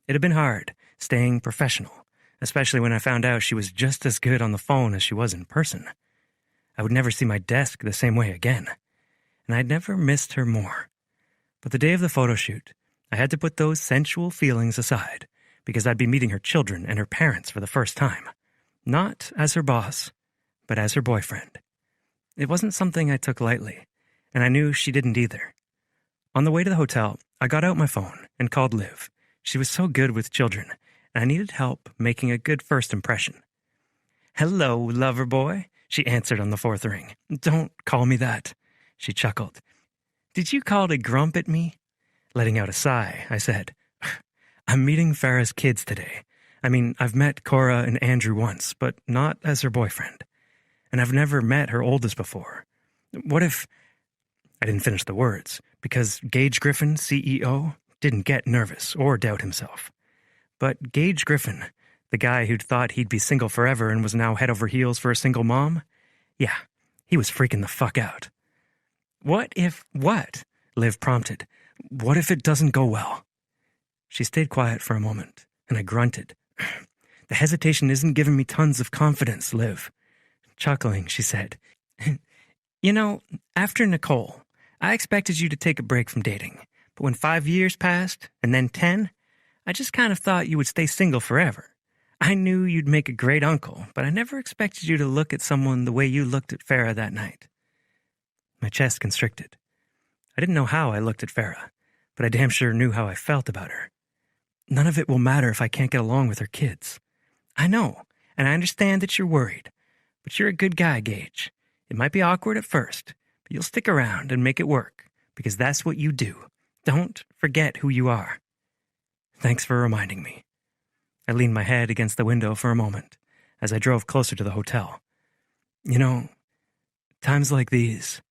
It had been hard, staying professional, especially when I found out she was just as good on the phone as she was in person. I would never see my desk the same way again, and I'd never missed her more. But the day of the photo shoot, I had to put those sensual feelings aside, because I'd be meeting her children and her parents for the first time. Not as her boss, but as her boyfriend. It wasn't something I took lightly, and I knew she didn't either. On the way to the hotel, I got out my phone and called Liv. She was so good with children, and I needed help making a good first impression. "Hello, lover boy," she answered on the fourth ring. "Don't call me that," she chuckled. "Did you call to grump at me?" Letting out a sigh, I said, "I'm meeting Farah's kids today. I mean, I've met Cora and Andrew once, but not as her boyfriend. And I've never met her oldest before. What if—" I didn't finish the words, because Gage Griffin, CEO, didn't get nervous or doubt himself. But Gage Griffin, the guy who'd thought he'd be single forever and was now head over heels for a single mom, yeah, he was freaking the fuck out. "What if—" "What?" Liv prompted. "What if it doesn't go well?" She stayed quiet for a moment, and I grunted. The hesitation isn't giving me tons of confidence, Liv. Chuckling, she said, You know, after Nicole, I expected you to take a break from dating. But when 5 years passed, and then 10, I just kind of thought you would stay single forever. I knew you'd make a great uncle, but I never expected you to look at someone the way you looked at Farah that night. My chest constricted. I didn't know how I looked at Farah, but I damn sure knew how I felt about her. None of it will matter if I can't get along with her kids. I know, and I understand that you're worried, but you're a good guy, Gage. It might be awkward at first, but you'll stick around and make it work, because that's what you do. Don't forget who you are. Thanks for reminding me. I leaned my head against the window for a moment as I drove closer to the hotel. You know, times like these,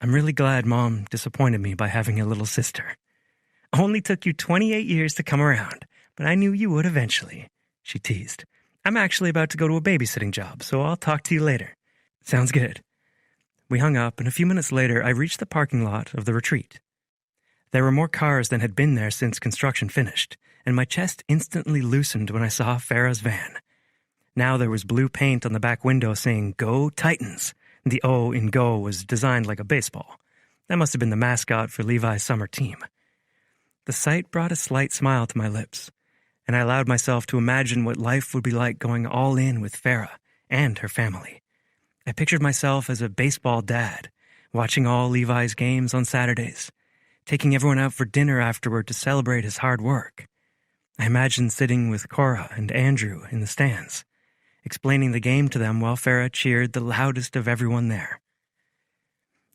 I'm really glad Mom disappointed me by having a little sister. Only took you 28 years to come around, but I knew you would eventually, she teased. I'm actually about to go to a babysitting job, so I'll talk to you later. Sounds good. We hung up, and a few minutes later, I reached the parking lot of the retreat. There were more cars than had been there since construction finished, and my chest instantly loosened when I saw Farah's van. Now there was blue paint on the back window saying, Go Titans. The O in Go was designed like a baseball. That must have been the mascot for Levi's summer team. The sight brought a slight smile to my lips, and I allowed myself to imagine what life would be like going all in with Farah and her family. I pictured myself as a baseball dad, watching all Levi's games on Saturdays, taking everyone out for dinner afterward to celebrate his hard work. I imagined sitting with Cora and Andrew in the stands, explaining the game to them while Farah cheered the loudest of everyone there.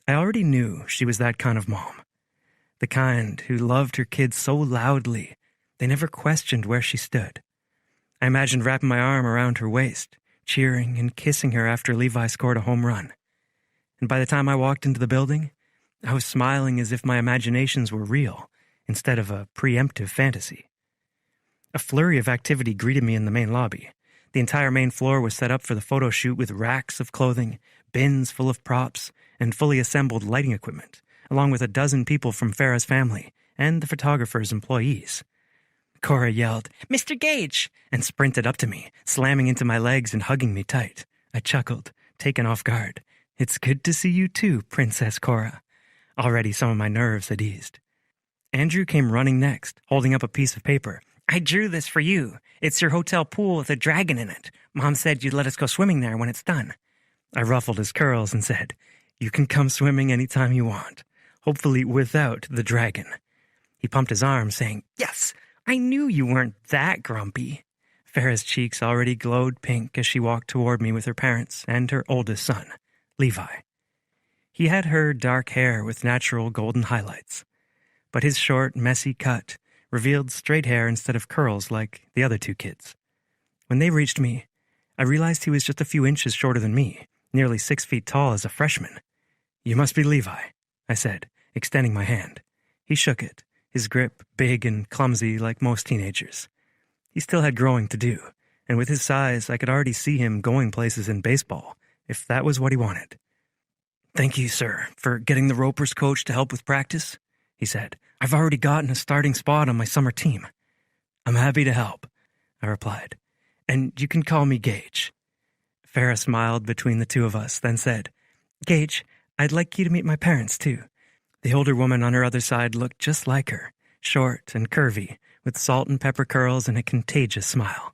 I already knew she was that kind of mom, the kind who loved her kids so loudly they never questioned where she stood. I imagined wrapping my arm around her waist, cheering and kissing her after Levi scored a home run. And by the time I walked into the building, I was smiling as if my imaginations were real instead of a preemptive fantasy. A flurry of activity greeted me in the main lobby. The entire main floor was set up for the photo shoot with racks of clothing, bins full of props, and fully assembled lighting equipment, along with a dozen people from Farah's family and the photographer's employees. Cora yelled, Mr. Gage, and sprinted up to me, slamming into my legs and hugging me tight. I chuckled, taken off guard. It's good to see you too, Princess Cora. Already some of my nerves had eased. Andrew came running next, holding up a piece of paper. I drew this for you. It's your hotel pool with a dragon in it. Mom said you'd let us go swimming there when it's done. I ruffled his curls and said, You can come swimming anytime you want, hopefully without the dragon. He pumped his arm, saying, Yes, I knew you weren't that grumpy. Farah's cheeks already glowed pink as she walked toward me with her parents and her oldest son, Levi. He had her dark hair with natural golden highlights, but his short, messy cut revealed straight hair instead of curls like the other two kids. When they reached me, I realized he was just a few inches shorter than me, nearly 6 feet tall as a freshman. You must be Levi, I said, extending my hand. He shook it, his grip big and clumsy like most teenagers. He still had growing to do, and with his size, I could already see him going places in baseball, if that was what he wanted. Thank you, sir, for getting the Ropers coach to help with practice, he said. I've already gotten a starting spot on my summer team. I'm happy to help, I replied. And you can call me Gage. Farah smiled between the two of us, then said, Gage, I'd like you to meet my parents, too. The older woman on her other side looked just like her, short and curvy, with salt and pepper curls and a contagious smile.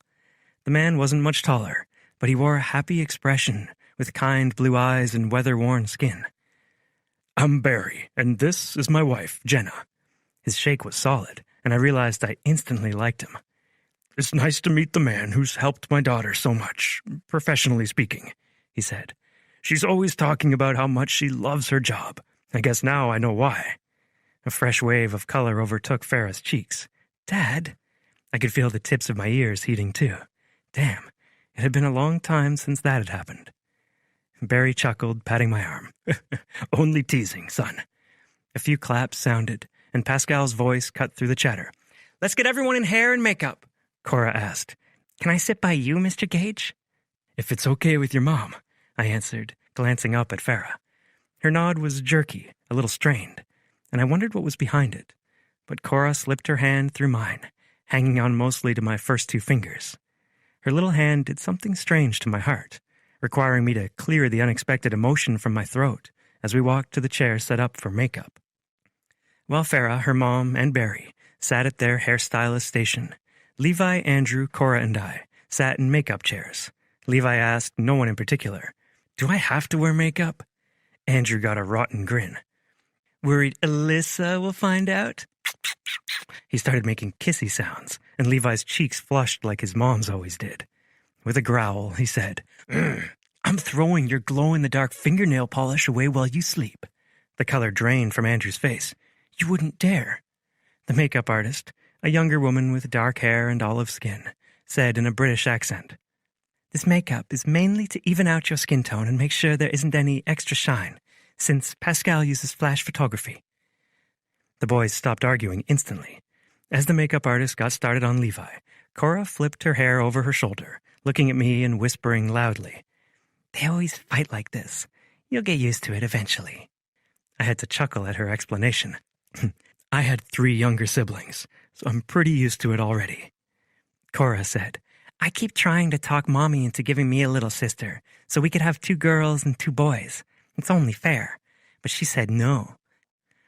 The man wasn't much taller, but he wore a happy expression with kind blue eyes and weather-worn skin. I'm Barry, and this is my wife, Jenna. His shake was solid, and I realized I instantly liked him. It's nice to meet the man who's helped my daughter so much, professionally speaking, he said. She's always talking about how much she loves her job. I guess now I know why. A fresh wave of color overtook Farah's cheeks. Dad? I could feel the tips of my ears heating too. Damn, it had been a long time since that had happened. Barry chuckled, patting my arm. Only teasing, son. A few claps sounded, and Pascal's voice cut through the chatter. Let's get everyone in hair and makeup, Cora asked. Can I sit by you, Mr. Gage? If it's okay with your mom, I answered, glancing up at Farah. Her nod was jerky, a little strained, and I wondered what was behind it. But Cora slipped her hand through mine, hanging on mostly to my first 2 fingers. Her little hand did something strange to my heart, requiring me to clear the unexpected emotion from my throat as we walked to the chair set up for makeup. While Farah, her mom, and Barry sat at their hairstylist station, Levi, Andrew, Cora, and I sat in makeup chairs. Levi asked no one in particular, "Do I have to wear makeup?" Andrew got a rotten grin. "Worried Alyssa will find out?" He started making kissy sounds, and Levi's cheeks flushed like his mom's always did. With a growl, he said, "I'm throwing your glow-in-the-dark fingernail polish away while you sleep." The color drained from Andrew's face. "You wouldn't dare." The makeup artist, a younger woman with dark hair and olive skin, said in a British accent, "This makeup is mainly to even out your skin tone and make sure there isn't any extra shine, since Pascal uses flash photography." The boys stopped arguing instantly. As the makeup artist got started on Levi, Cora flipped her hair over her shoulder, looking at me and whispering loudly, "They always fight like this. You'll get used to it eventually." I had to chuckle at her explanation. I had 3 younger siblings, so I'm pretty used to it already. Cora said, "I keep trying to talk Mommy into giving me a little sister, so we could have 2 girls and 2 boys. It's only fair." But she said no.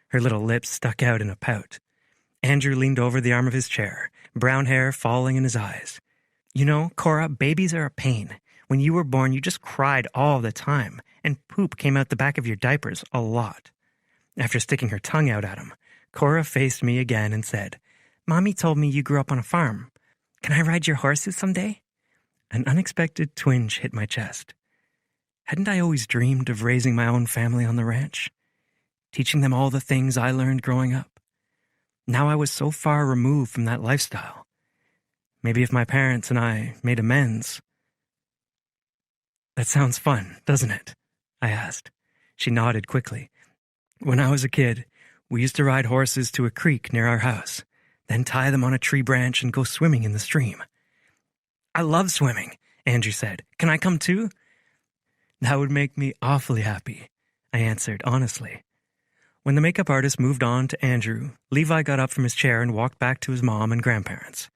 Her little lips stuck out in a pout. Andrew leaned over the arm of his chair, brown hair falling in his eyes. "You know, Cora, babies are a pain. When you were born, you just cried all the time, and poop came out the back of your diapers a lot." After sticking her tongue out at him, Cora faced me again and said, "Mommy told me you grew up on a farm. Can I ride your horses someday?" An unexpected twinge hit my chest. Hadn't I always dreamed of raising my own family on the ranch? Teaching them all the things I learned growing up? Now I was so far removed from that lifestyle. Maybe if my parents and I made amends. "That sounds fun, doesn't it?" I asked. She nodded quickly. "When I was a kid, we used to ride horses to a creek near our house, then tie them on a tree branch and go swimming in the stream." "I love swimming," Andrew said. "Can I come too?" "That would make me awfully happy," I answered honestly. When the makeup artist moved on to Andrew, Levi got up from his chair and walked back to his mom and grandparents.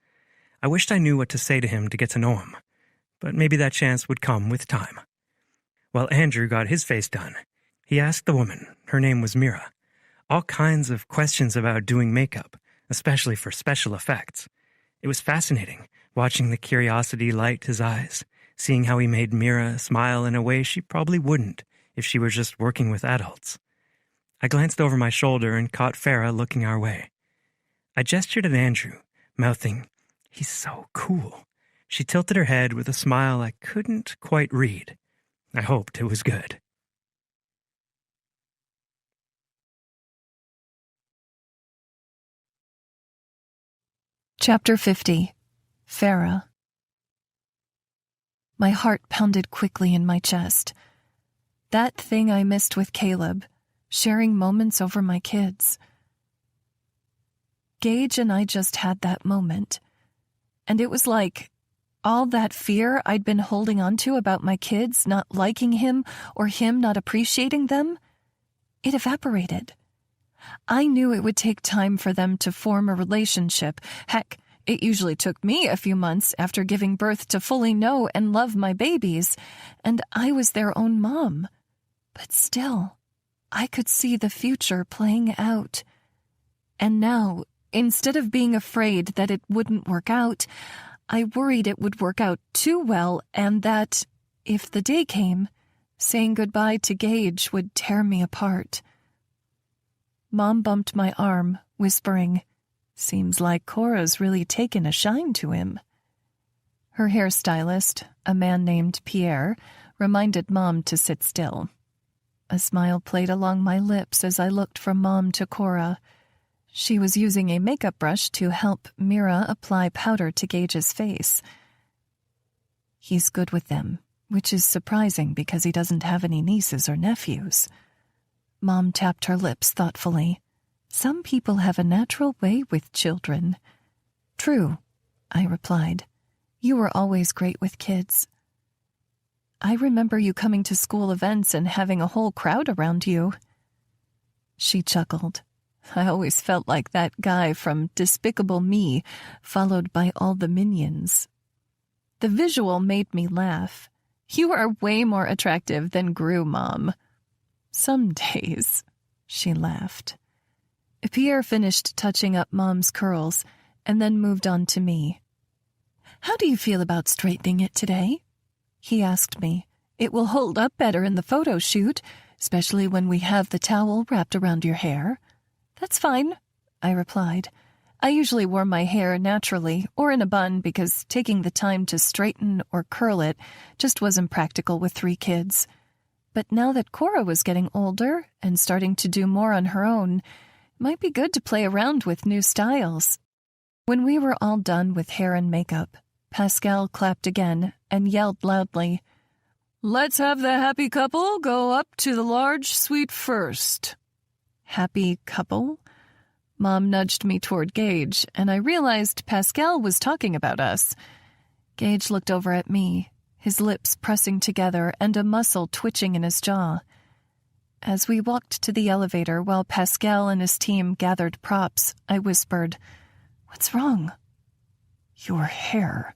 I wished I knew what to say to him to get to know him, but maybe that chance would come with time. While Andrew got his face done, he asked the woman, her name was Mira, all kinds of questions about doing makeup, especially for special effects. It was fascinating watching the curiosity light his eyes, seeing how he made Mira smile in a way she probably wouldn't if she were just working with adults. I glanced over my shoulder and caught Farah looking our way. I gestured at Andrew, mouthing, "He's so cool." She tilted her head with a smile I couldn't quite read. I hoped it was good. Chapter 50. Farah. My heart pounded quickly in my chest. That thing I missed with Caleb, sharing moments over my kids. Gage and I just had that moment. And it was like all that fear I'd been holding on to about my kids not liking him or him not appreciating them, it evaporated. I knew it would take time for them to form a relationship. Heck, it usually took me a few months after giving birth to fully know and love my babies, and I was their own mom. But still, I could see the future playing out. And now, instead of being afraid that it wouldn't work out, I worried it would work out too well and that, if the day came, saying goodbye to Gage would tear me apart. Mom bumped my arm, whispering, "Seems like Cora's really taken a shine to him." Her hairstylist, a man named Pierre, reminded Mom to sit still. A smile played along my lips as I looked from Mom to Cora. She was using a makeup brush to help Mira apply powder to Gage's face. He's good with them, which is surprising because he doesn't have any nieces or nephews. Mom tapped her lips thoughtfully. Some people have a natural way with children. True, I replied. You were always great with kids. I remember you coming to school events and having a whole crowd around you. She chuckled. I always felt like that guy from Despicable Me, followed by all the minions. The visual made me laugh. You are way more attractive than Gru, Mom. Some days, she laughed. Pierre finished touching up Mom's curls and then moved on to me. How do you feel about straightening it today? He asked me. It will hold up better in the photo shoot, especially when we have the towel wrapped around your hair. That's fine, I replied. I usually wore my hair naturally or in a bun because taking the time to straighten or curl it just wasn't practical with 3 kids. But now that Cora was getting older and starting to do more on her own, it might be good to play around with new styles. When we were all done with hair and makeup, Pascal clapped again and yelled loudly, "Let's have the happy couple go up to the large suite first." Happy couple? Mom nudged me toward Gage, and I realized Pascal was talking about us. Gage looked over at me, his lips pressing together and a muscle twitching in his jaw. As we walked to the elevator while Pascal and his team gathered props, I whispered, "What's wrong?" "Your hair."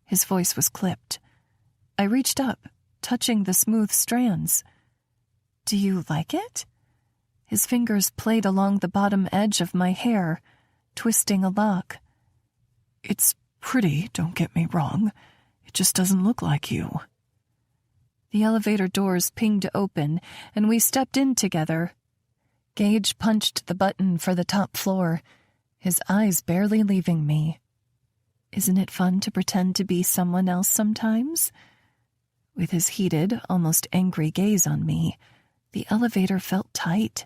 His voice was clipped. I reached up, touching the smooth strands. "Do you like it?" His fingers played along the bottom edge of my hair, twisting a lock. "It's pretty, don't get me wrong. It just doesn't look like you." The elevator doors pinged open, and we stepped in together. Gage punched the button for the top floor, his eyes barely leaving me. Isn't it fun to pretend to be someone else sometimes? With his heated, almost angry gaze on me, the elevator felt tight,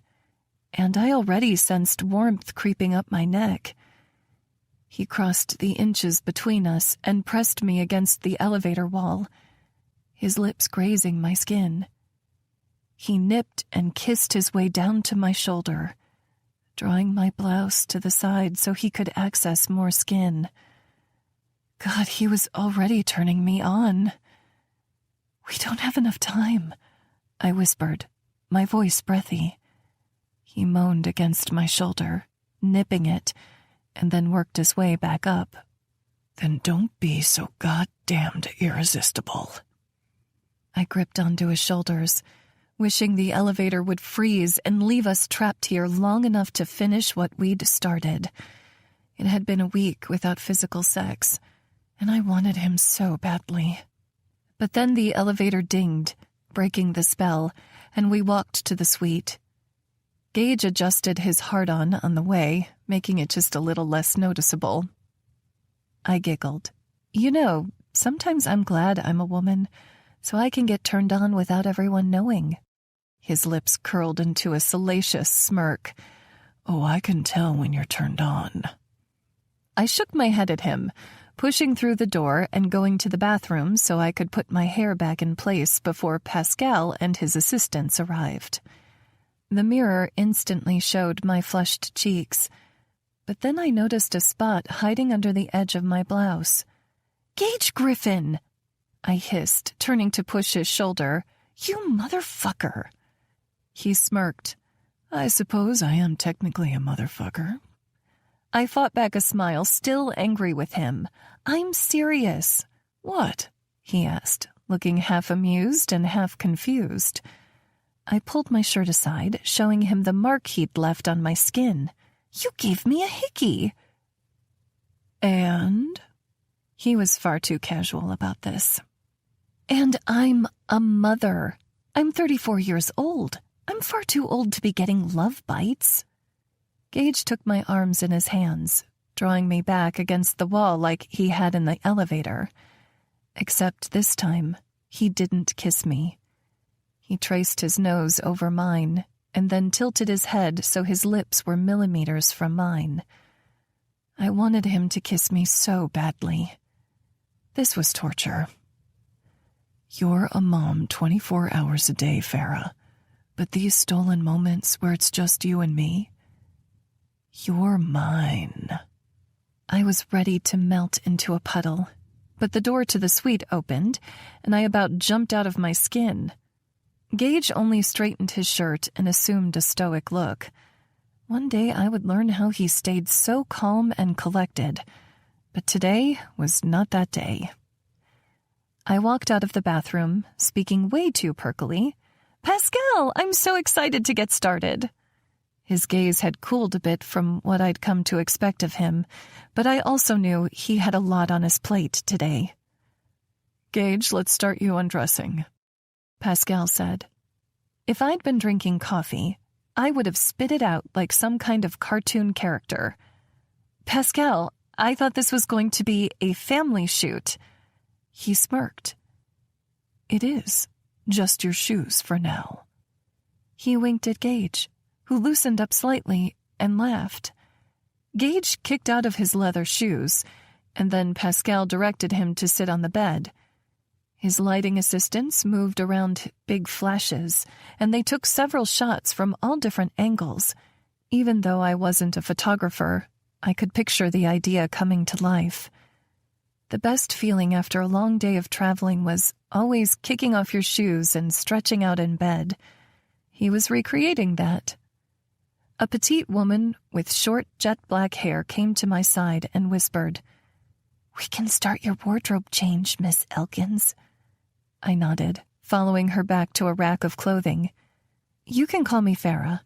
and I already sensed warmth creeping up my neck. He crossed the inches between us and pressed me against the elevator wall, his lips grazing my skin. He nipped and kissed his way down to my shoulder, drawing my blouse to the side so he could access more skin. God, he was already turning me on. "We don't have enough time," I whispered, my voice breathy. He moaned against my shoulder, nipping it, and then worked his way back up. "Then don't be so goddamned irresistible." I gripped onto his shoulders, wishing the elevator would freeze and leave us trapped here long enough to finish what we'd started. It had been a week without physical sex, and I wanted him so badly. But then the elevator dinged, breaking the spell, and we walked to the suite. Gage adjusted his hard-on the way, making it just a little less noticeable. I giggled. You know, sometimes I'm glad I'm a woman, so I can get turned on without everyone knowing. His lips curled into a salacious smirk. "Oh, I can tell when you're turned on." I shook my head at him, pushing through the door and going to the bathroom so I could put my hair back in place before Pascal and his assistants arrived. The mirror instantly showed my flushed cheeks, but then I noticed a spot hiding under the edge of my blouse. "Gage Griffin!" I hissed, turning to push his shoulder. "You motherfucker!" He smirked. "I suppose I am technically a motherfucker." I fought back a smile, still angry with him. "I'm serious." "What?" he asked, looking half amused and half confused. I pulled my shirt aside, showing him the mark he'd left on my skin. "You gave me a hickey." "And?" He was far too casual about this. "And I'm a mother. I'm 34 years old. I'm far too old to be getting love bites." Gage took my arms in his hands, drawing me back against the wall like he had in the elevator. Except this time, he didn't kiss me. He traced his nose over mine and then tilted his head so his lips were millimeters from mine. I wanted him to kiss me so badly. This was torture. "You're a mom 24 hours a day, Farah, but these stolen moments where it's just you and me, you're mine." I was ready to melt into a puddle, but the door to the suite opened, and I about jumped out of my skin. Gage only straightened his shirt and assumed a stoic look. One day I would learn how he stayed so calm and collected, but today was not that day. I walked out of the bathroom, speaking way too perkily. "Pascal, I'm so excited to get started." His gaze had cooled a bit from what I'd come to expect of him, but I also knew he had a lot on his plate today. "Gage, let's start you undressing," Pascal said. If I'd been drinking coffee, I would have spit it out like some kind of cartoon character. "Pascal, I thought this was going to be a family shoot." He smirked. "It is just your shoes for now." He winked at Gage, who loosened up slightly and laughed. Gage kicked out of his leather shoes, and then Pascal directed him to sit on the bed. His lighting assistants moved around big flashes, and they took several shots from all different angles. Even though I wasn't a photographer, I could picture the idea coming to life. The best feeling after a long day of traveling was always kicking off your shoes and stretching out in bed. He was recreating that. A petite woman with short jet-black hair came to my side and whispered, "We can start your wardrobe change, Miss Elkins." I nodded, following her back to a rack of clothing. "You can call me Farah.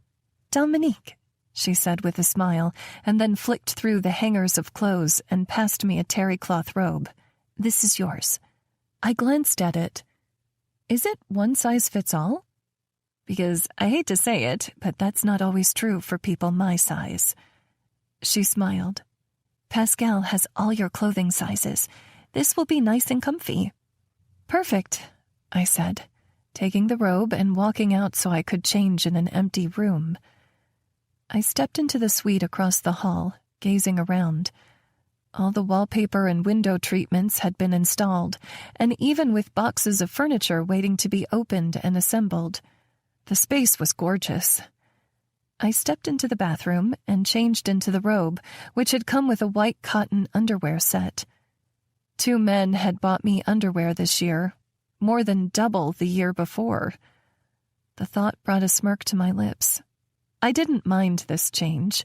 Dominique," she said with a smile, and then flicked through the hangers of clothes and passed me a terry cloth robe. "This is yours." I glanced at it. Is it one size fits all? Because I hate to say it, but that's not always true for people my size. She smiled. "Pascal has all your clothing sizes. This will be nice and comfy." "Perfect," I said, taking the robe and walking out so I could change in an empty room. I stepped into the suite across the hall, gazing around. All the wallpaper and window treatments had been installed, and even with boxes of furniture waiting to be opened and assembled. The space was gorgeous. I stepped into the bathroom and changed into the robe, which had come with a white cotton underwear set. 2 men had bought me underwear this year, more than double the year before. The thought brought a smirk to my lips. I didn't mind this change.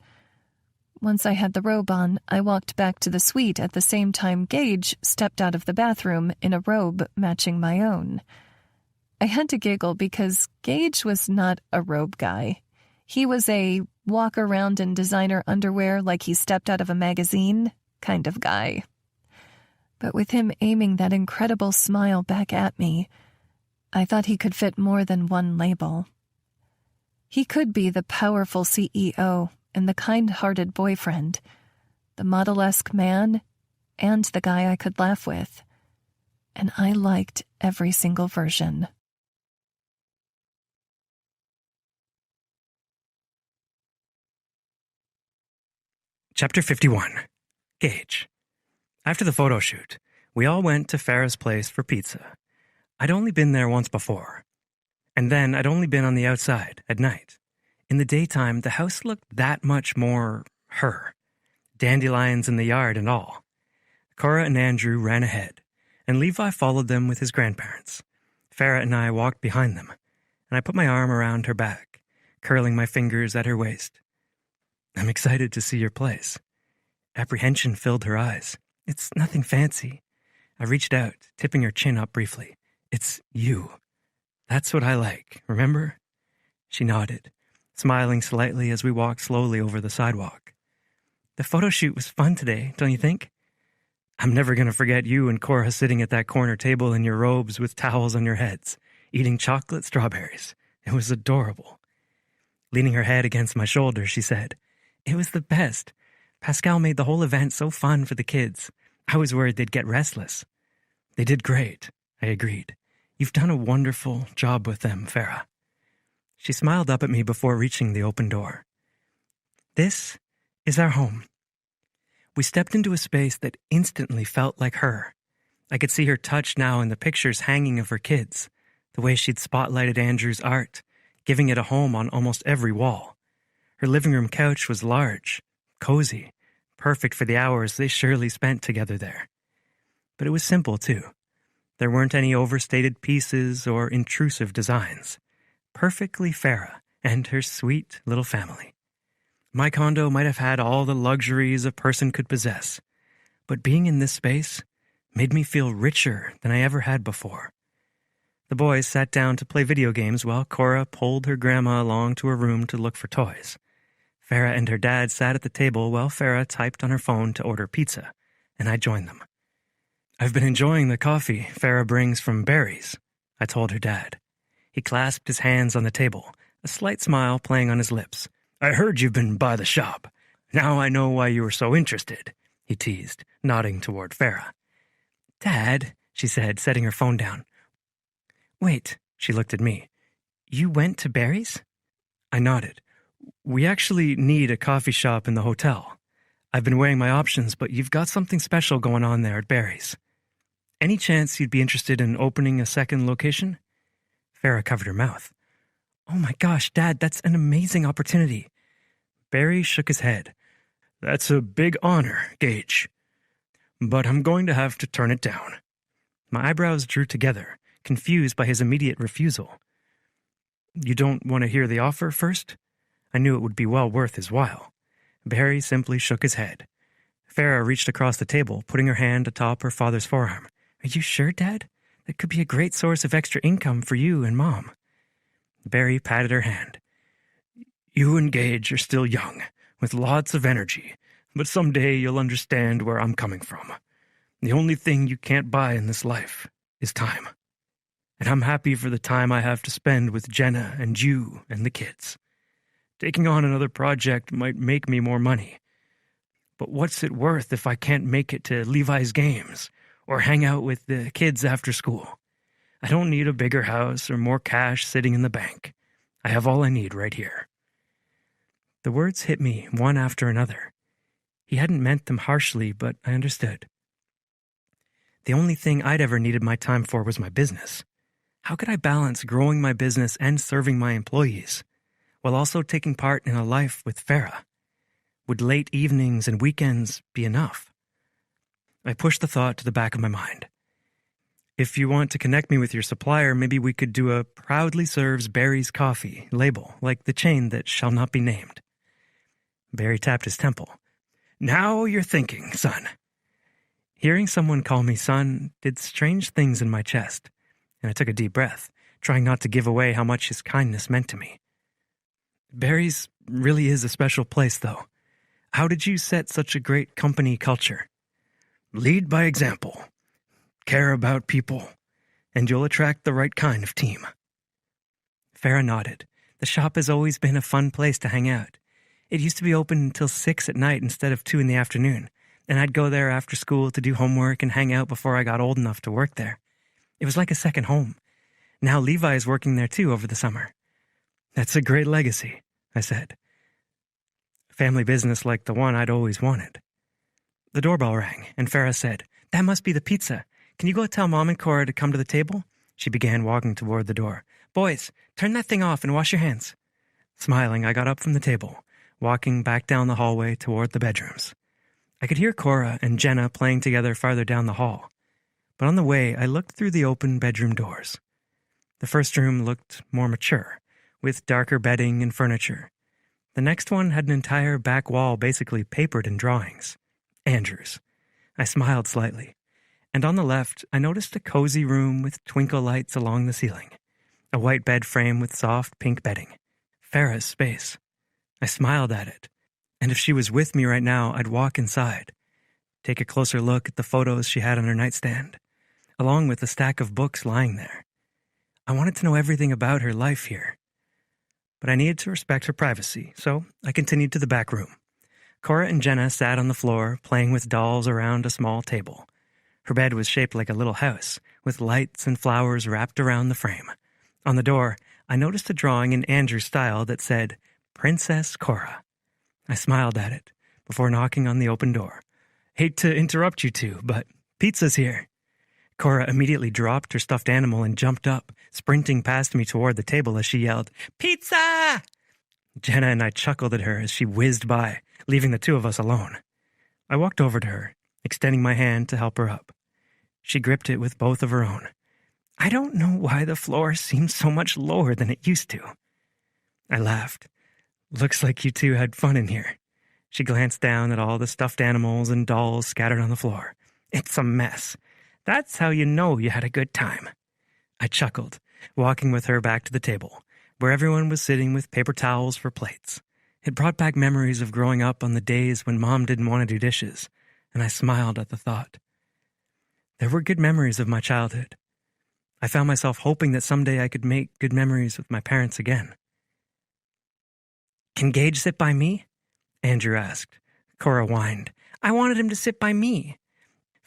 Once I had the robe on, I walked back to the suite at the same time Gage stepped out of the bathroom in a robe matching my own. I had to giggle because Gage was not a robe guy. He was a walk around in designer underwear like he stepped out of a magazine kind of guy. But with him aiming that incredible smile back at me, I thought he could fit more than one label. He could be the powerful CEO and the kind-hearted boyfriend, the model-esque man, and the guy I could laugh with. And I liked every single version. Chapter 51. Gage. After the photo shoot, we all went to Farah's place for pizza. I'd only been there once before. And then I'd only been on the outside at night. In the daytime, the house looked that much more her. Dandelions in the yard and all. Cora and Andrew ran ahead, and Levi followed them with his grandparents. Farah and I walked behind them, and I put my arm around her back, curling my fingers at her waist. "I'm excited to see your place." Apprehension filled her eyes. "It's nothing fancy." I reached out, tipping her chin up briefly. "It's you. That's what I like, remember?" She nodded, smiling slightly as we walked slowly over the sidewalk. "The photo shoot was fun today, don't you think? I'm never going to forget you and Cora sitting at that corner table in your robes with towels on your heads, eating chocolate strawberries. It was adorable." Leaning her head against my shoulder, she said, "It was the best. Pascal made the whole event so fun for the kids. I was worried they'd get restless." "They did great," I agreed. "You've done a wonderful job with them, Farah." She smiled up at me before reaching the open door. "This is our home." We stepped into a space that instantly felt like her. I could see her touch now in the pictures hanging of her kids, the way she'd spotlighted Andrew's art, giving it a home on almost every wall. Her living room couch was large, cozy, perfect for the hours they surely spent together there. But it was simple, too. There weren't any overstated pieces or intrusive designs. Perfectly Farah and her sweet little family. My condo might have had all the luxuries a person could possess, but being in this space made me feel richer than I ever had before. The boys sat down to play video games while Cora pulled her grandma along to her room to look for toys. Farah and her dad sat at the table while Farah typed on her phone to order pizza, and I joined them. "I've been enjoying the coffee Farah brings from Barry's," I told her dad. He clasped his hands on the table, a slight smile playing on his lips. "I heard you've been by the shop. Now I know why you were so interested," he teased, nodding toward Farah. "Dad," she said, setting her phone down. "Wait," she looked at me. "You went to Barry's?" I nodded. "We actually need a coffee shop in the hotel. I've been weighing my options, but you've got something special going on there at Barry's. Any chance you'd be interested in opening a second location?" Farah covered her mouth. "Oh my gosh, Dad, that's an amazing opportunity." Barry shook his head. "That's a big honor, Gage. But I'm going to have to turn it down." My eyebrows drew together, confused by his immediate refusal. "You don't want to hear the offer first?" I knew it would be well worth his while. Barry simply shook his head. Farah reached across the table, putting her hand atop her father's forearm. "Are you sure, Dad? That could be a great source of extra income for you and Mom." Barry patted her hand. "You and Gage are still young, with lots of energy, but someday you'll understand where I'm coming from. The only thing you can't buy in this life is time. And I'm happy for the time I have to spend with Jenna and you and the kids. Taking on another project might make me more money. But what's it worth if I can't make it to Levi's games or hang out with the kids after school? I don't need a bigger house or more cash sitting in the bank. I have all I need right here." The words hit me one after another. He hadn't meant them harshly, but I understood. The only thing I'd ever needed my time for was my business. How could I balance growing my business and serving my employees, while also taking part in a life with Farah? Would late evenings and weekends be enough? I pushed the thought to the back of my mind. "If you want to connect me with your supplier, maybe we could do a proudly serves Barry's coffee label, like the chain that shall not be named." Barry tapped his temple. "Now you're thinking, son." Hearing someone call me son did strange things in my chest, and I took a deep breath, trying not to give away how much his kindness meant to me. "Barry's really is a special place, though. How did you set such a great company culture?" "Lead by example. Care about people, and you'll attract the right kind of team." Farah nodded. "The shop has always been a fun place to hang out. It used to be open until 6 at night instead of 2 in the afternoon, and I'd go there after school to do homework and hang out before I got old enough to work there. It was like a second home. Now Levi is working there too over the summer." "That's a great legacy," I said. Family business like the one I'd always wanted. The doorbell rang, and Farah said, "That must be the pizza. Can you go tell Mom and Cora to come to the table?" She began walking toward the door. "Boys, turn that thing off and wash your hands." Smiling, I got up from the table, walking back down the hallway toward the bedrooms. I could hear Cora and Jenna playing together farther down the hall. But on the way, I looked through the open bedroom doors. The first room looked more mature, with darker bedding and furniture. The next one had an entire back wall basically papered in drawings. Andrew's. I smiled slightly. And on the left, I noticed a cozy room with twinkle lights along the ceiling. A white bed frame with soft pink bedding. Farah's space. I smiled at it. And if she was with me right now, I'd walk inside, take a closer look at the photos she had on her nightstand, along with the stack of books lying there. I wanted to know everything about her life here. But I needed to respect her privacy, so I continued to the back room. Cora and Jenna sat on the floor, playing with dolls around a small table. Her bed was shaped like a little house, with lights and flowers wrapped around the frame. On the door, I noticed a drawing in Andrew's style that said, "Princess Cora." I smiled at it, before knocking on the open door. "Hate to interrupt you two, but pizza's here." Cora immediately dropped her stuffed animal and jumped up, sprinting past me toward the table as she yelled, "Pizza!" Jenna and I chuckled at her as she whizzed by, leaving the two of us alone. I walked over to her, extending my hand to help her up. She gripped it with both of her own. "I don't know why the floor seems so much lower than it used to." I laughed. "Looks like you two had fun in here." She glanced down at all the stuffed animals and dolls scattered on the floor. "It's a mess. That's how you know you had a good time. I chuckled, walking with her back to the table, where everyone was sitting with paper towels for plates. It brought back memories of growing up on the days when Mom didn't want to do dishes, and I smiled at the thought. There were good memories of my childhood. I found myself hoping that someday I could make good memories with my parents again. Can Gage sit by me? Andrew asked. Cora whined. I wanted him to sit by me.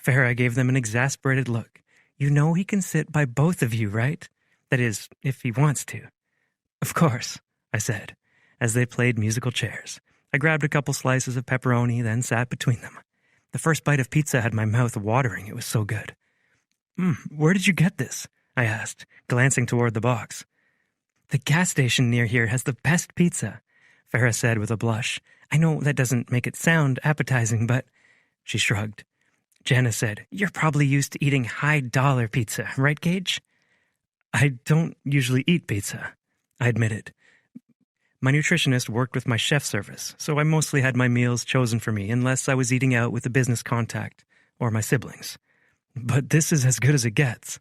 Farah gave them an exasperated look. You know he can sit by both of you, right? That is, if he wants to. Of course, I said, as they played musical chairs. I grabbed a couple slices of pepperoni, then sat between them. The first bite of pizza had my mouth watering. It was so good. Where did you get this? I asked, glancing toward the box. The gas station near here has the best pizza, Farah said with a blush. I know that doesn't make it sound appetizing, but... She shrugged. Jenna said, You're probably used to eating high-dollar pizza, right, Gage? I don't usually eat pizza, I admitted. My nutritionist worked with my chef service, so I mostly had my meals chosen for me unless I was eating out with a business contact or my siblings. But this is as good as it gets.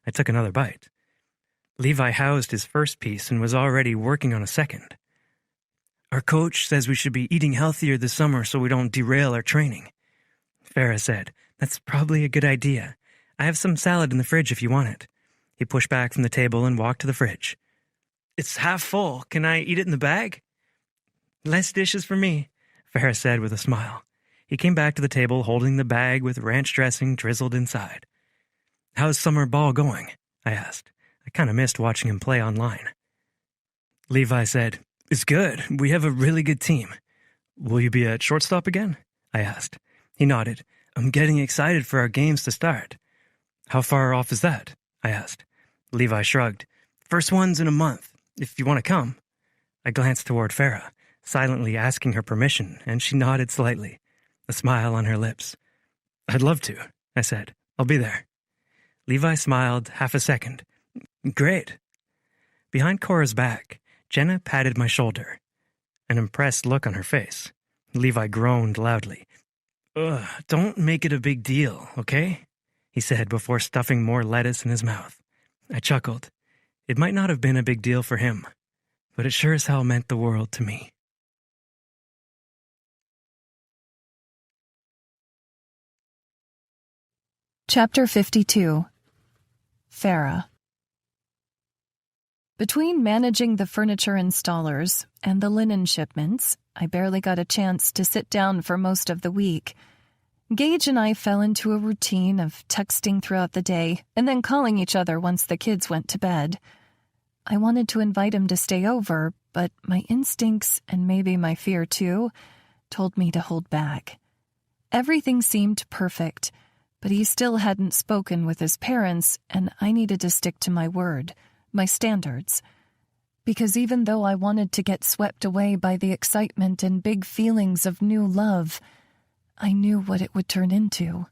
I took another bite. Levi housed his first piece and was already working on a second. Our coach says we should be eating healthier this summer so we don't derail our training. Farah said, That's probably a good idea. I have some salad in the fridge if you want it. He pushed back from the table and walked to the fridge. It's half full. Can I eat it in the bag? Less dishes for me, Farah said with a smile. He came back to the table holding the bag with ranch dressing drizzled inside. How's summer ball going? I asked. I kind of missed watching him play online. Levi said, It's good. We have a really good team. Will you be at shortstop again? I asked. He nodded. I'm getting excited for our games to start. How far off is that? I asked. Levi shrugged. First one's in a month, if you want to come. I glanced toward Farah, silently asking her permission, and she nodded slightly, a smile on her lips. I'd love to, I said. I'll be there. Levi smiled half a second. Great. Behind Cora's back, Jenna patted my shoulder, an impressed look on her face. Levi groaned loudly. Ugh, don't make it a big deal, okay? He said before stuffing more lettuce in his mouth. I chuckled. It might not have been a big deal for him, but it sure as hell meant the world to me. Chapter 52. Farah. Between managing the furniture installers and the linen shipments, I barely got a chance to sit down for most of the week. Gage and I fell into a routine of texting throughout the day and then calling each other once the kids went to bed. I wanted to invite him to stay over, but my instincts, and maybe my fear too, told me to hold back. Everything seemed perfect, but he still hadn't spoken with his parents, and I needed to stick to my word, my standards. Because even though I wanted to get swept away by the excitement and big feelings of new love, I knew what it would turn into.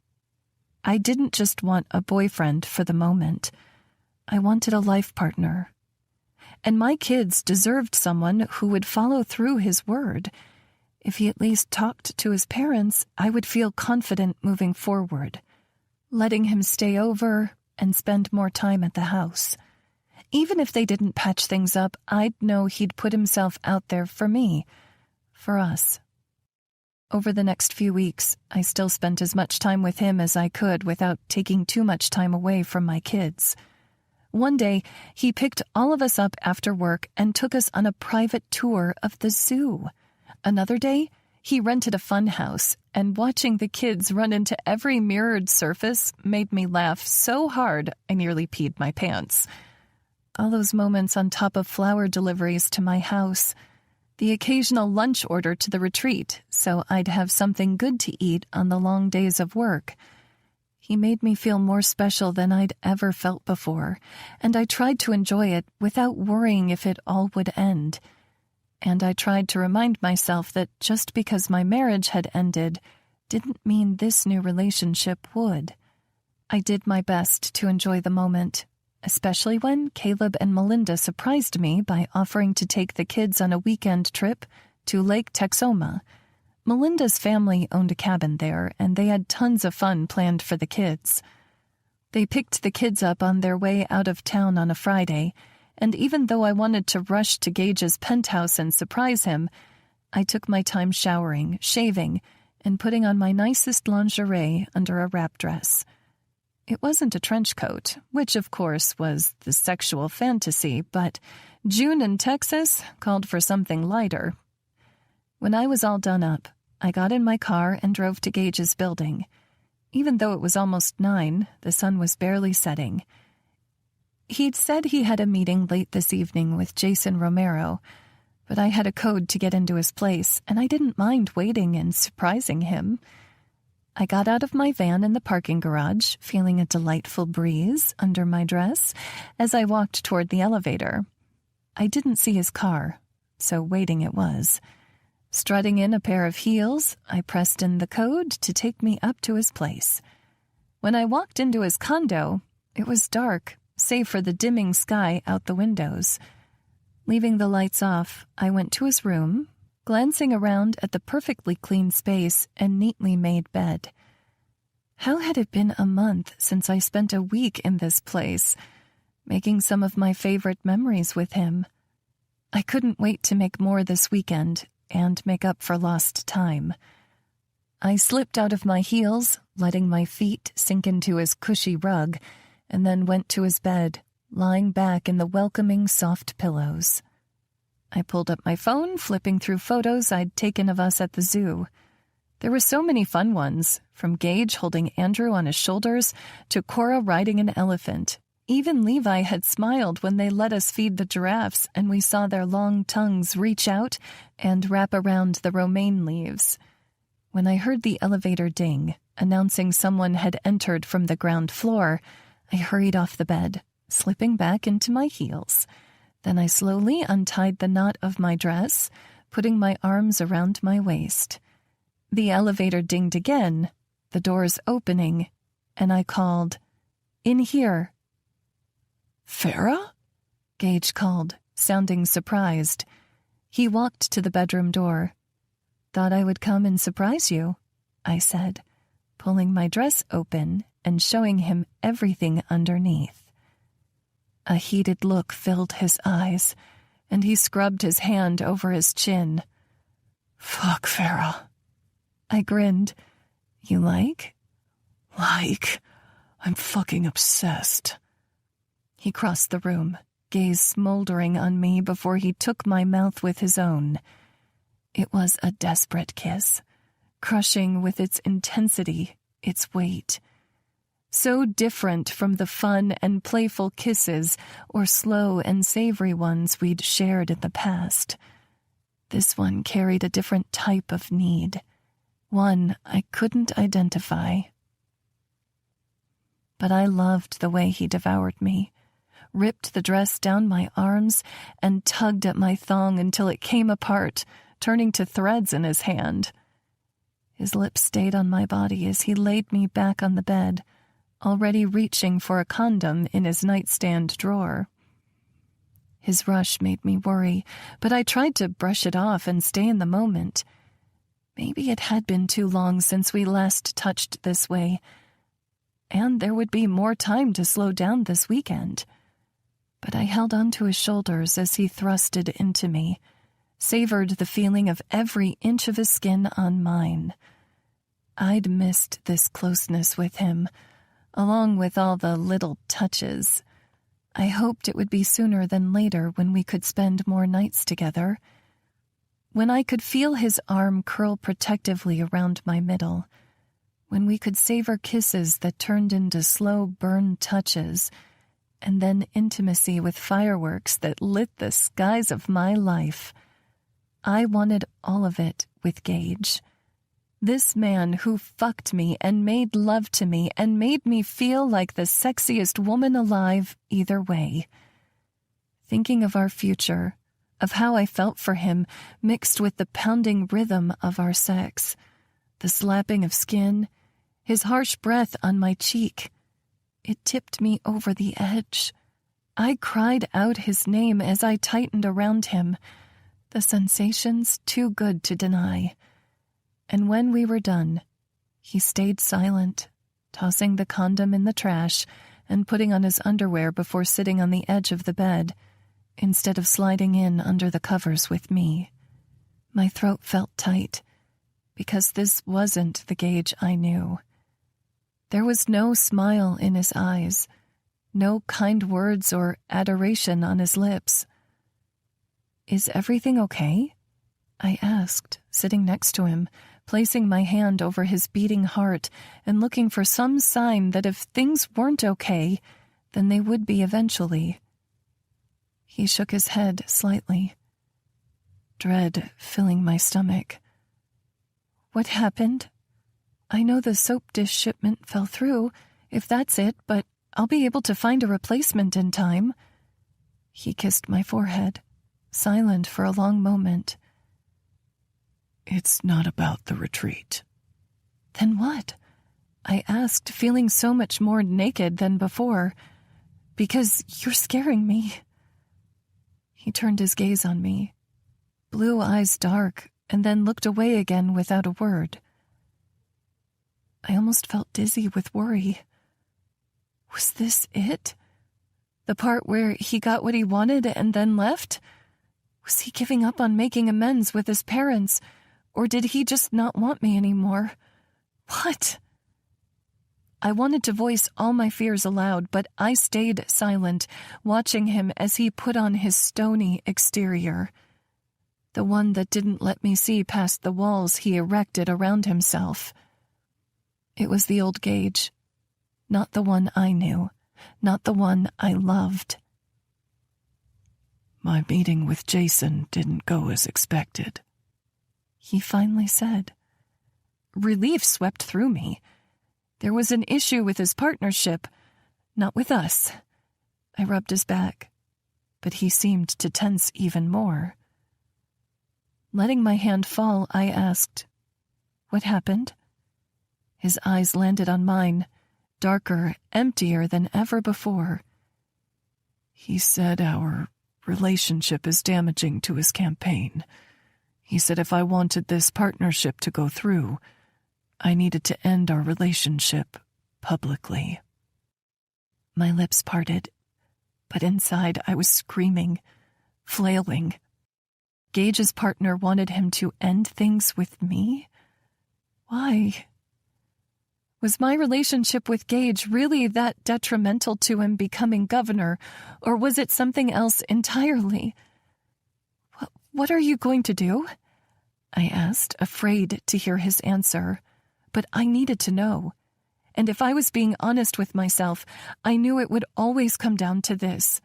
I didn't just want a boyfriend for the moment. I wanted a life partner. And my kids deserved someone who would follow through his word. If he at least talked to his parents, I would feel confident moving forward, letting him stay over and spend more time at the house. Even if they didn't patch things up, I'd know he'd put himself out there for me, for us. Over the next few weeks, I still spent as much time with him as I could without taking too much time away from my kids. One day, he picked all of us up after work and took us on a private tour of the zoo. Another day, he rented a fun house, and watching the kids run into every mirrored surface made me laugh so hard I nearly peed my pants. All those moments on top of flower deliveries to my house, the occasional lunch order to the retreat so I'd have something good to eat on the long days of work. He made me feel more special than I'd ever felt before, and I tried to enjoy it without worrying if it all would end. And I tried to remind myself that just because my marriage had ended didn't mean this new relationship would. I did my best to enjoy the moment, especially when Caleb and Melinda surprised me by offering to take the kids on a weekend trip to Lake Texoma. Melinda's family owned a cabin there, and they had tons of fun planned for the kids. They picked the kids up on their way out of town on a Friday, and even though I wanted to rush to Gage's penthouse and surprise him, I took my time showering, shaving, and putting on my nicest lingerie under a wrap dress. It wasn't a trench coat, which of course was the sexual fantasy, but June in Texas called for something lighter. When I was all done up, I got in my car and drove to Gage's building. Even though it was almost 9, the sun was barely setting. He'd said he had a meeting late this evening with Jason Romero, but I had a code to get into his place, and I didn't mind waiting and surprising him. I got out of my van in the parking garage, feeling a delightful breeze under my dress as I walked toward the elevator. I didn't see his car, so waiting it was. Strutting in a pair of heels, I pressed in the code to take me up to his place. When I walked into his condo, it was dark, save for the dimming sky out the windows. Leaving the lights off, I went to his room, glancing around at the perfectly clean space and neatly made bed. How had it been a month since I spent a week in this place, making some of my favorite memories with him? I couldn't wait to make more this weekend and make up for lost time. I slipped out of my heels, letting my feet sink into his cushy rug, and then went to his bed, lying back in the welcoming soft pillows. I pulled up my phone, flipping through photos I'd taken of us at the zoo. There were so many fun ones, from Gage holding Andrew on his shoulders to Cora riding an elephant. Even Levi had smiled when they let us feed the giraffes and we saw their long tongues reach out and wrap around the romaine leaves. When I heard the elevator ding, announcing someone had entered from the ground floor, I hurried off the bed, slipping back into my heels. Then I slowly untied the knot of my dress, putting my arms around my waist. The elevator dinged again, the doors opening, and I called, "In here." "Farah?" Gage called, sounding surprised. He walked to the bedroom door. "Thought I would come and surprise you," I said, pulling my dress open and showing him everything underneath. A heated look filled his eyes, and he scrubbed his hand over his chin. "Fuck, Farah." I grinned. "You like?" "Like? I'm fucking obsessed." He crossed the room, gaze smoldering on me before he took my mouth with his own. It was a desperate kiss, crushing with its intensity, its weight. So different from the fun and playful kisses or slow and savory ones we'd shared in the past. This one carried a different type of need, one I couldn't identify. But I loved the way he devoured me, ripped the dress down my arms, and tugged at my thong until it came apart, turning to threads in his hand. His lips stayed on my body as he laid me back on the bed, already reaching for a condom in his nightstand drawer. His rush made me worry, but I tried to brush it off and stay in the moment. Maybe it had been too long since we last touched this way, and there would be more time to slow down this weekend. But I held onto his shoulders as he thrusted into me, savored the feeling of every inch of his skin on mine. I'd missed this closeness with him, along with all the little touches. I hoped it would be sooner than later when we could spend more nights together. When I could feel his arm curl protectively around my middle. When we could savor kisses that turned into slow burn touches, and then intimacy with fireworks that lit the skies of my life. I wanted all of it with Gage. This man who fucked me and made love to me and made me feel like the sexiest woman alive either way. Thinking of our future, of how I felt for him mixed with the pounding rhythm of our sex, the slapping of skin, his harsh breath on my cheek. It tipped me over the edge. I cried out his name as I tightened around him, the sensations too good to deny. And when we were done, he stayed silent, tossing the condom in the trash and putting on his underwear before sitting on the edge of the bed, instead of sliding in under the covers with me. My throat felt tight, because this wasn't the Gage I knew. There was no smile in his eyes, no kind words or adoration on his lips. "Is everything okay?" I asked, sitting next to him, placing my hand over his beating heart and looking for some sign that if things weren't okay, then they would be eventually. He shook his head slightly, dread filling my stomach. "What happened? I know the soap dish shipment fell through, if that's it, but I'll be able to find a replacement in time." He kissed my forehead, silent for a long moment. "It's not about the retreat." "Then what?" I asked, feeling so much more naked than before. "Because you're scaring me." He turned his gaze on me, blue eyes dark, and then looked away again without a word. I almost felt dizzy with worry. Was this it? The part where he got what he wanted and then left? Was he giving up on making amends with his parents, or did he just not want me anymore? What? I wanted to voice all my fears aloud, but I stayed silent, watching him as he put on his stony exterior, the one that didn't let me see past the walls he erected around himself. It was the old Gage, not the one I knew, not the one I loved. "My meeting with Jason didn't go as expected," he finally said. Relief swept through me. There was an issue with his partnership, not with us. I rubbed his back, but he seemed to tense even more. Letting my hand fall, I asked, "What happened?" His eyes landed on mine, darker, emptier than ever before. "He said our relationship is damaging to his campaign. He said if I wanted this partnership to go through, I needed to end our relationship publicly." My lips parted, but inside I was screaming, flailing. Gage's partner wanted him to end things with me? Why? Was my relationship with Gage really that detrimental to him becoming governor, or was it something else entirely? What are you going to do?" I asked, afraid to hear his answer. But I needed to know. And if I was being honest with myself, I knew it would always come down to this.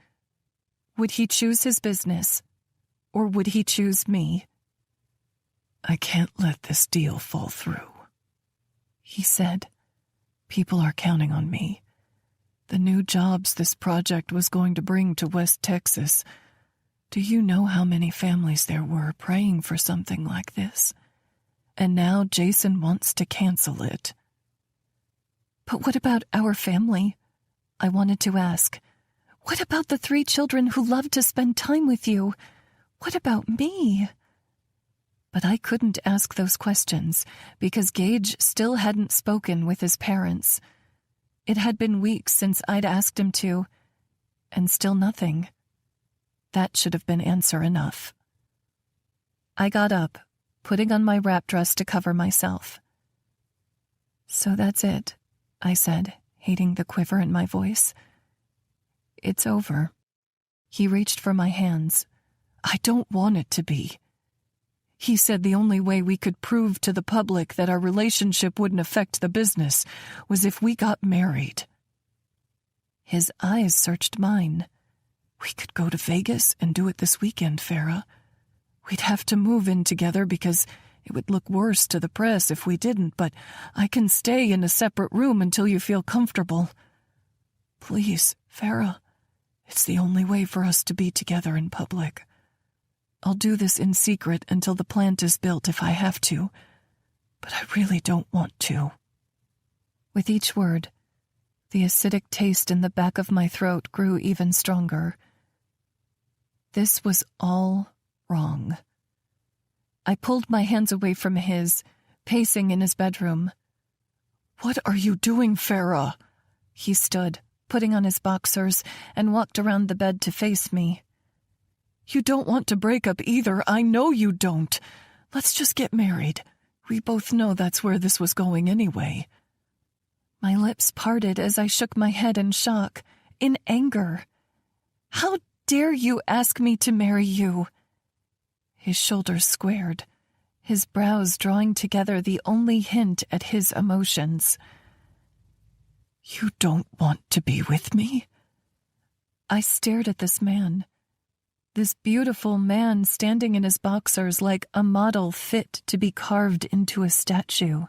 Would he choose his business, or would he choose me? "I can't let this deal fall through," he said. "People are counting on me. The new jobs this project was going to bring to West Texas. Do you know how many families there were praying for something like this? And now Jason wants to cancel it." "But what about our family?" I wanted to ask. "What about the 3 children who love to spend time with you? What about me?" But I couldn't ask those questions because Gage still hadn't spoken with his parents. It had been weeks since I'd asked him to, and still nothing. That should have been answer enough. I got up, putting on my wrap dress to cover myself. "So that's it," I said, hating the quiver in my voice. "It's over." He reached for my hands. "I don't want it to be. He said the only way we could prove to the public that our relationship wouldn't affect the business was if we got married." His eyes searched mine. "We could go to Vegas and do it this weekend, Farah. We'd have to move in together because it would look worse to the press if we didn't, but I can stay in a separate room until you feel comfortable. Please, Farah, it's the only way for us to be together in public. I'll do this in secret until the plant is built if I have to, but I really don't want to." With each word, the acidic taste in the back of my throat grew even stronger. This was all wrong. I pulled my hands away from his, pacing in his bedroom. What are you doing, Farah? He stood, putting on his boxers, and walked around the bed to face me. You don't want to break up either. I know you don't. Let's just get married. We both know that's where this was going anyway. My lips parted as I shook my head in shock, in anger. How dare you ask me to marry you? His shoulders squared, his brows drawing together the only hint at his emotions. You don't want to be with me? I stared at this man. This beautiful man standing in his boxers like a model fit to be carved into a statue.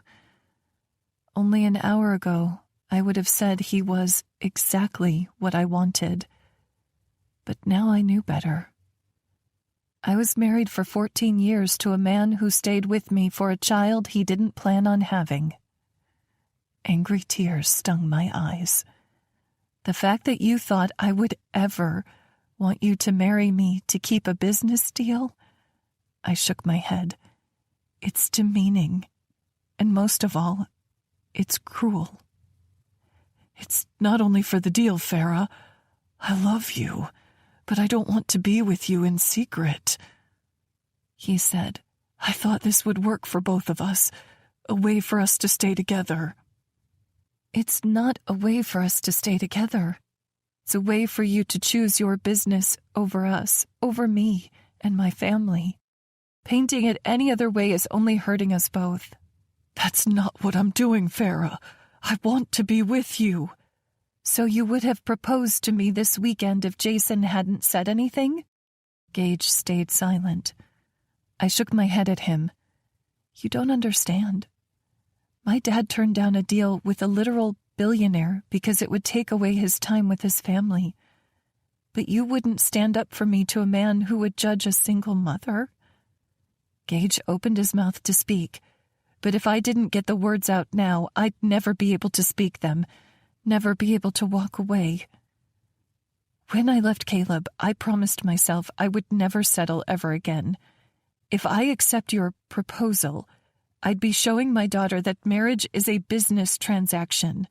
Only an hour ago, I would have said he was exactly what I wanted. But now I knew better. I was married for 14 years to a man who stayed with me for a child he didn't plan on having. Angry tears stung my eyes. The fact that you thought I would ever want you to marry me to keep a business deal? I shook my head. It's demeaning. And most of all, it's cruel. It's not only for the deal, Farah. I love you, but I don't want to be with you in secret. He said, I thought this would work for both of us, a way for us to stay together. It's not a way for us to stay together. It's a way for you to choose your business over us, over me and my family. Painting it any other way is only hurting us both. That's not what I'm doing, Farah. I want to be with you. So you would have proposed to me this weekend if Jason hadn't said anything? Gage stayed silent. I shook my head at him. You don't understand. My dad turned down a deal with a literal billionaire because it would take away his time with his family. But you wouldn't stand up for me to a man who would judge a single mother? Gage opened his mouth to speak, but if I didn't get the words out now, I'd never be able to speak them, never be able to walk away. When I left Caleb, I promised myself I would never settle ever again. If I accept your proposal, I'd be showing my daughter that marriage is a business transaction.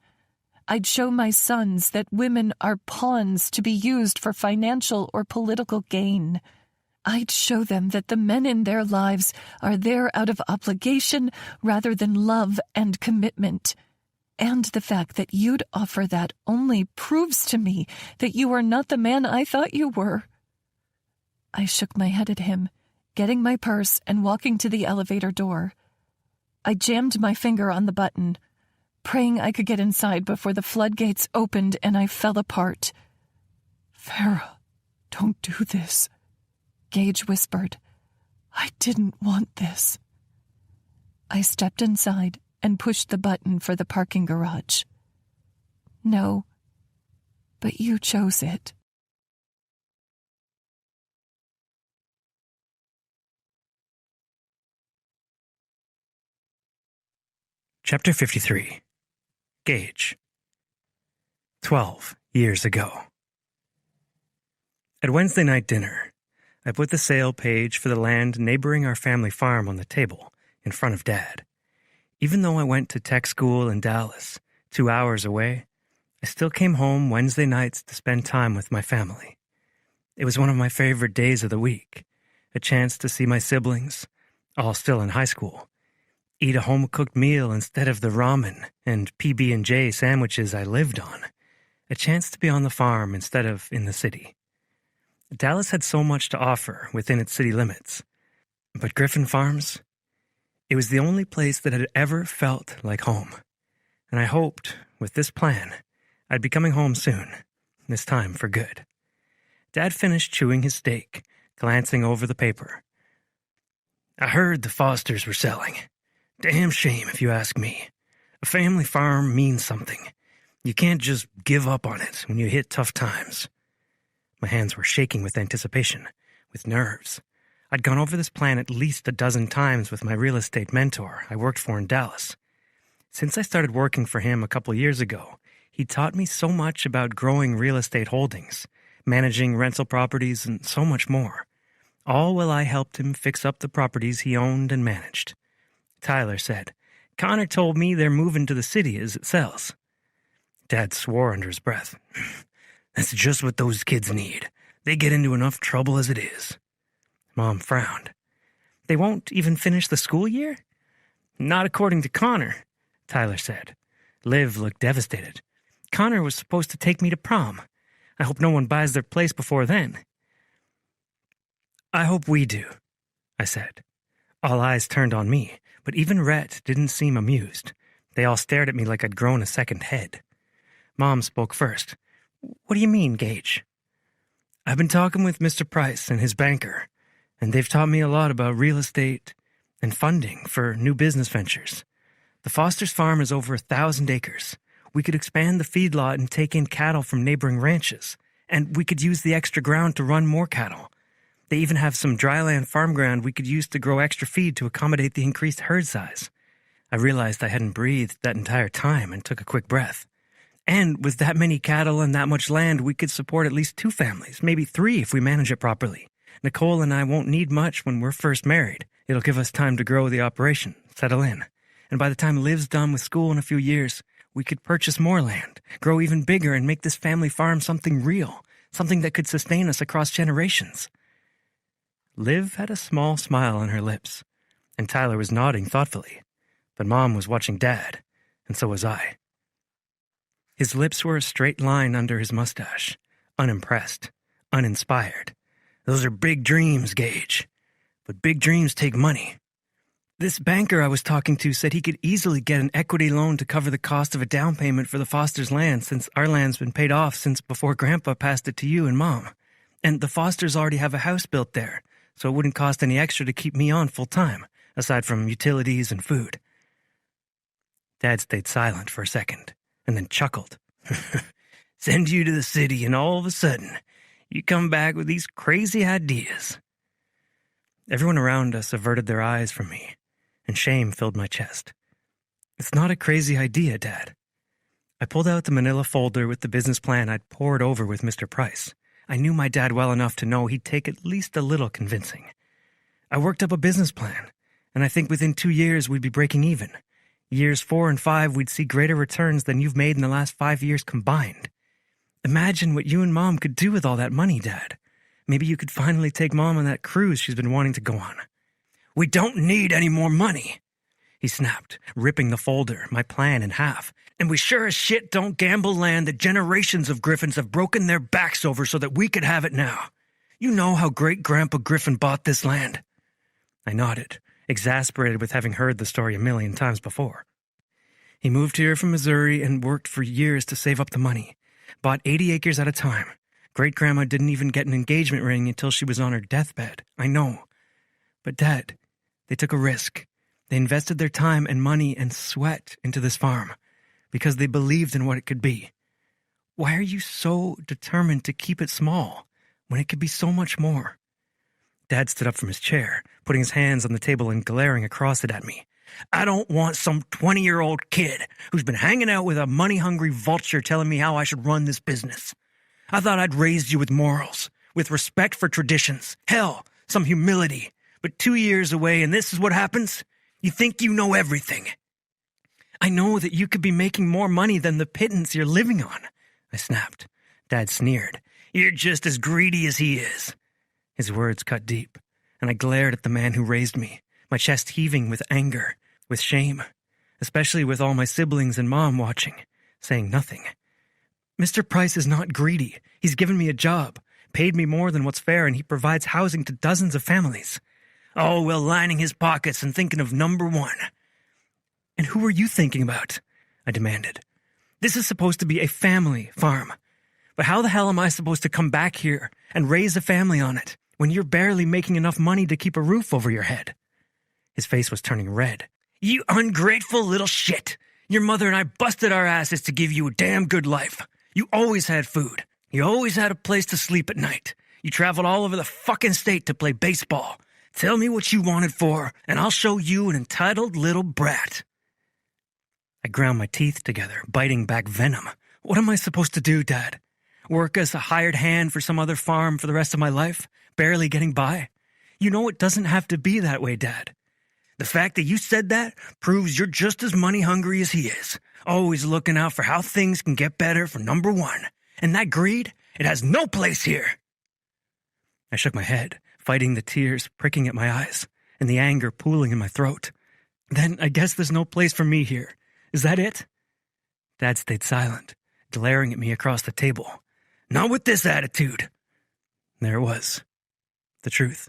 I'd show my sons that women are pawns to be used for financial or political gain. I'd show them that the men in their lives are there out of obligation rather than love and commitment. And the fact that you'd offer that only proves to me that you are not the man I thought you were. I shook my head at him, getting my purse and walking to the elevator door. I jammed my finger on the button, praying I could get inside before the floodgates opened and I fell apart. Farah, don't do this, Gage whispered. I didn't want this. I stepped inside and pushed the button for the parking garage. No, but you chose it. Chapter 53. Gage. 12 years ago. At Wednesday night dinner, I put the sale page for the land neighboring our family farm on the table in front of Dad. Even though I went to tech school in Dallas, 2 hours away, I still came home Wednesday nights to spend time with my family. It was one of my favorite days of the week, a chance to see my siblings, all still in high school, eat a home-cooked meal instead of the ramen and PB&J sandwiches I lived on, a chance to be on the farm instead of in the city. Dallas had so much to offer within its city limits, but Griffin Farms, it was the only place that had ever felt like home. And I hoped, with this plan, I'd be coming home soon, this time for good. Dad finished chewing his steak, glancing over the paper. I heard the Fosters were selling. Damn shame, if you ask me. A family farm means something. You can't just give up on it when you hit tough times. My hands were shaking with anticipation, with nerves. I'd gone over this plan at least a dozen times with my real estate mentor I worked for in Dallas. Since I started working for him a couple years ago, he taught me so much about growing real estate holdings, managing rental properties, and so much more. All while I helped him fix up the properties he owned and managed. Tyler said, Connor told me they're moving to the city as it sells. Dad swore under his breath. That's just what those kids need. They get into enough trouble as it is. Mom frowned. They won't even finish the school year? Not according to Connor, Tyler said. Liv looked devastated. Connor was supposed to take me to prom. I hope no one buys their place before then. I hope we do, I said. All eyes turned on me, but even Rhett didn't seem amused. They all stared at me like I'd grown a second head. Mom spoke first. What do you mean, Gage? I've been talking with Mr. Price and his banker, and they've taught me a lot about real estate and funding for new business ventures. The Foster's farm is over 1,000 acres. We could expand the feedlot and take in cattle from neighboring ranches, and we could use the extra ground to run more cattle. They even have some dryland farm ground we could use to grow extra feed to accommodate the increased herd size. I realized I hadn't breathed that entire time and took a quick breath. And with that many cattle and that much land, we could support at least 2 families, maybe 3 if we manage it properly. Nicole and I won't need much when we're first married. It'll give us time to grow the operation, settle in. And by the time Liv's done with school in a few years, we could purchase more land, grow even bigger, and make this family farm something real, something that could sustain us across generations. Liv had a small smile on her lips, and Tyler was nodding thoughtfully. But Mom was watching Dad, and so was I. His lips were a straight line under his mustache, unimpressed, uninspired. Those are big dreams, Gage. But big dreams take money. This banker I was talking to said he could easily get an equity loan to cover the cost of a down payment for the Foster's land, since our land's been paid off since before Grandpa passed it to you and Mom. And the Fosters already have a house built there, so it wouldn't cost any extra to keep me on full time, aside from utilities and food. Dad stayed silent for a second, and then chuckled. Send you to the city, and all of a sudden, you come back with these crazy ideas. Everyone around us averted their eyes from me, and shame filled my chest. It's not a crazy idea, Dad. I pulled out the manila folder with the business plan I'd pored over with Mr. Price. I knew my dad well enough to know he'd take at least a little convincing. I worked up a business plan, and I think within 2 years we'd be breaking even. Years 4 and 5, we'd see greater returns than you've made in the last 5 years combined. Imagine what you and Mom could do with all that money, Dad. Maybe you could finally take Mom on that cruise she's been wanting to go on. We don't need any more money, he snapped, ripping the folder, my plan, in half. And we sure as shit don't gamble land that generations of Griffins have broken their backs over so that we could have it now. You know how Great-Grandpa Griffin bought this land? I nodded, exasperated with having heard the story 1,000,000 times before. He moved here from Missouri and worked for years to save up the money. Bought 80 acres at a time. Great-Grandma didn't even get an engagement ring until she was on her deathbed. I know. But Dad, they took a risk. They invested their time and money and sweat into this farm because they believed in what it could be. Why are you so determined to keep it small when it could be so much more? Dad stood up from his chair, putting his hands on the table and glaring across it at me. I don't want some 20-year-old kid who's been hanging out with a money-hungry vulture telling me how I should run this business. I thought I'd raised you with morals, with respect for traditions, hell, some humility. But 2 years away and this is what happens? You think you know everything. I know that you could be making more money than the pittance you're living on, I snapped. Dad sneered. You're just as greedy as he is. His words cut deep, and I glared at the man who raised me, my chest heaving with anger, with shame, especially with all my siblings and Mom watching, saying nothing. Mr. Price is not greedy. He's given me a job, paid me more than what's fair, and he provides housing to dozens of families. Oh, well, lining his pockets and thinking of number one. And who are you thinking about? I demanded. This is supposed to be a family farm. But how the hell am I supposed to come back here and raise a family on it when you're barely making enough money to keep a roof over your head? His face was turning red. You ungrateful little shit. Your mother and I busted our asses to give you a damn good life. You always had food. You always had a place to sleep at night. You traveled all over the fucking state to play baseball. Tell me what you wanted for, and I'll show you an entitled little brat. I ground my teeth together, biting back venom. What am I supposed to do, Dad? Work as a hired hand for some other farm for the rest of my life, barely getting by? You know it doesn't have to be that way, Dad. The fact that you said that proves you're just as money hungry as he is, always looking out for how things can get better for number one. And that greed, it has no place here. I shook my head, fighting the tears pricking at my eyes and the anger pooling in my throat. Then I guess there's no place for me here. Is that it? Dad stayed silent, glaring at me across the table. Not with this attitude. There it was. The truth.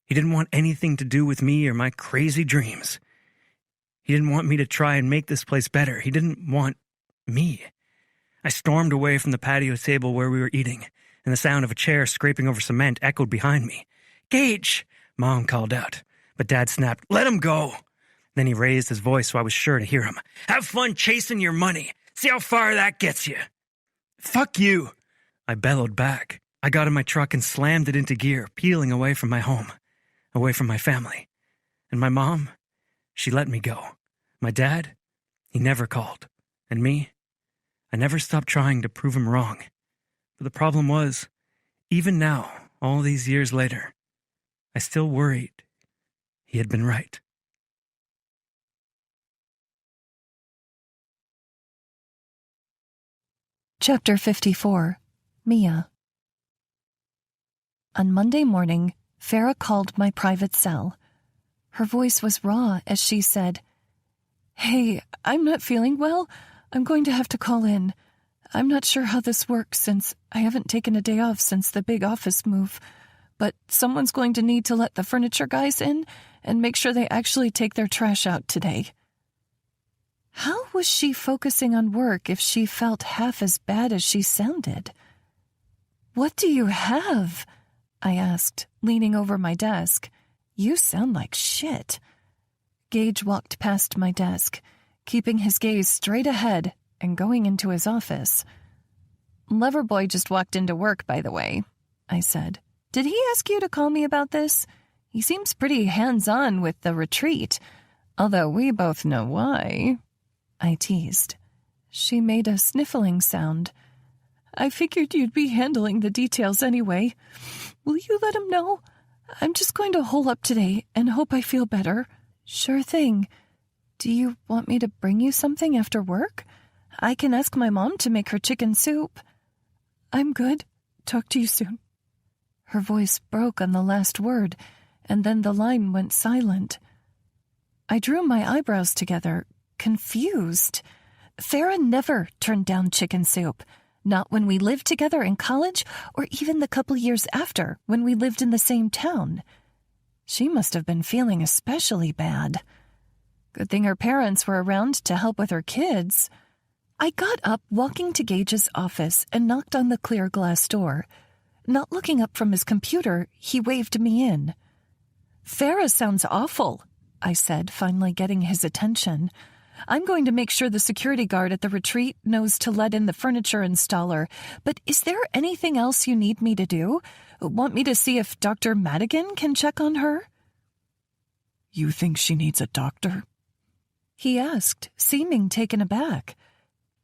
He didn't want anything to do with me or my crazy dreams. He didn't want me to try and make this place better. He didn't want me. I stormed away from the patio table where we were eating, and the sound of a chair scraping over cement echoed behind me. Gage! Mom called out, but Dad snapped, Let him go! Then he raised his voice so I was sure to hear him. Have fun chasing your money. See how far that gets you. Fuck you! I bellowed back. I got in my truck and slammed it into gear, peeling away from my home, away from my family. And my mom, she let me go. My dad, he never called. And me, I never stopped trying to prove him wrong. But the problem was, even now, all these years later, I still worried he had been right. Chapter 54. Mia. On Monday morning, Farah called my private cell. Her voice was raw as she said, Hey, I'm not feeling well. I'm going to have to call in. I'm not sure how this works since I haven't taken a day off since the big office move, but someone's going to need to let the furniture guys in and make sure they actually take their trash out today. How was she focusing on work if she felt half as bad as she sounded? What do you have? I asked, leaning over my desk. You sound like shit. Gage walked past my desk, keeping his gaze straight ahead and going into his office. Loverboy just walked into work, by the way, I said. Did he ask you to call me about this? He seems pretty hands-on with the retreat, although we both know why. I teased. She made a sniffling sound. I figured you'd be handling the details anyway. Will you let him know? I'm just going to hole up today and hope I feel better. Sure thing. Do you want me to bring you something after work? I can ask my mom to make her chicken soup. I'm good. Talk to you soon. Her voice broke on the last word, and then the line went silent. I drew my eyebrows together, confused. Farah never turned down chicken soup, not when we lived together in college or even the couple years after when we lived in the same town. She must have been feeling especially bad. Good thing her parents were around to help with her kids. I got up, walking to Gage's office, and knocked on the clear glass door. Not looking up from his computer, he waved me in. Farah sounds awful, I said, finally getting his attention. I'm going to make sure the security guard at the retreat knows to let in the furniture installer, but is there anything else you need me to do? Want me to see if Dr. Madigan can check on her? You think she needs a doctor? He asked, seeming taken aback.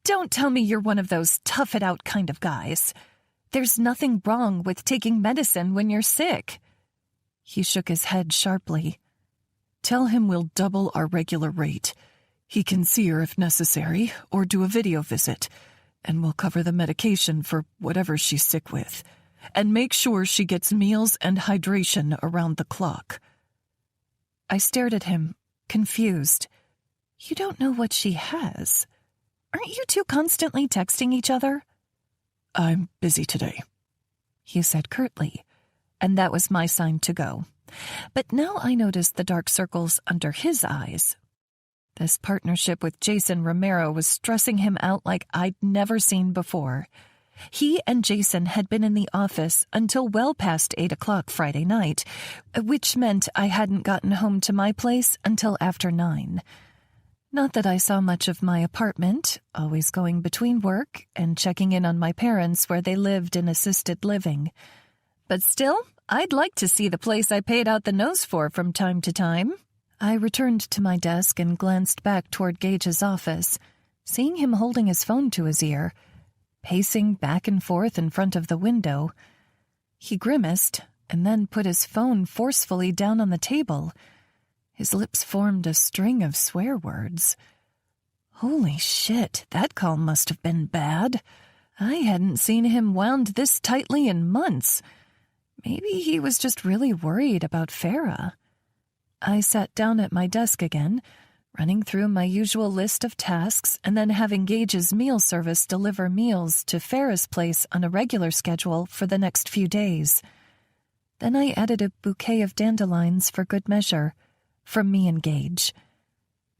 Don't tell me you're one of those tough-it-out kind of guys. There's nothing wrong with taking medicine when you're sick. He shook his head sharply. Tell him we'll double our regular rate. He can see her if necessary, or do a video visit, and we'll cover the medication for whatever she's sick with, and make sure she gets meals and hydration around the clock. I stared at him, confused. You don't know what she has. Aren't you two constantly texting each other? I'm busy today, he said curtly, and that was my sign to go. But now I noticed the dark circles under his eyes. This partnership with Jason Romero was stressing him out like I'd never seen before. He and Jason had been in the office until well past 8 o'clock Friday night, which meant I hadn't gotten home to my place until after 9. Not that I saw much of my apartment, always going between work and checking in on my parents where they lived in assisted living. But still, I'd like to see the place I paid out the nose for from time to time. I returned to my desk and glanced back toward Gage's office, seeing him holding his phone to his ear, pacing back and forth in front of the window. He grimaced and then put his phone forcefully down on the table. His lips formed a string of swear words. Holy shit, that call must have been bad. I hadn't seen him wound this tightly in months. Maybe he was just really worried about Farah. I sat down at my desk again, running through my usual list of tasks and then having Gage's meal service deliver meals to Farah's place on a regular schedule for the next few days. Then I added a bouquet of dandelions for good measure, from me and Gage.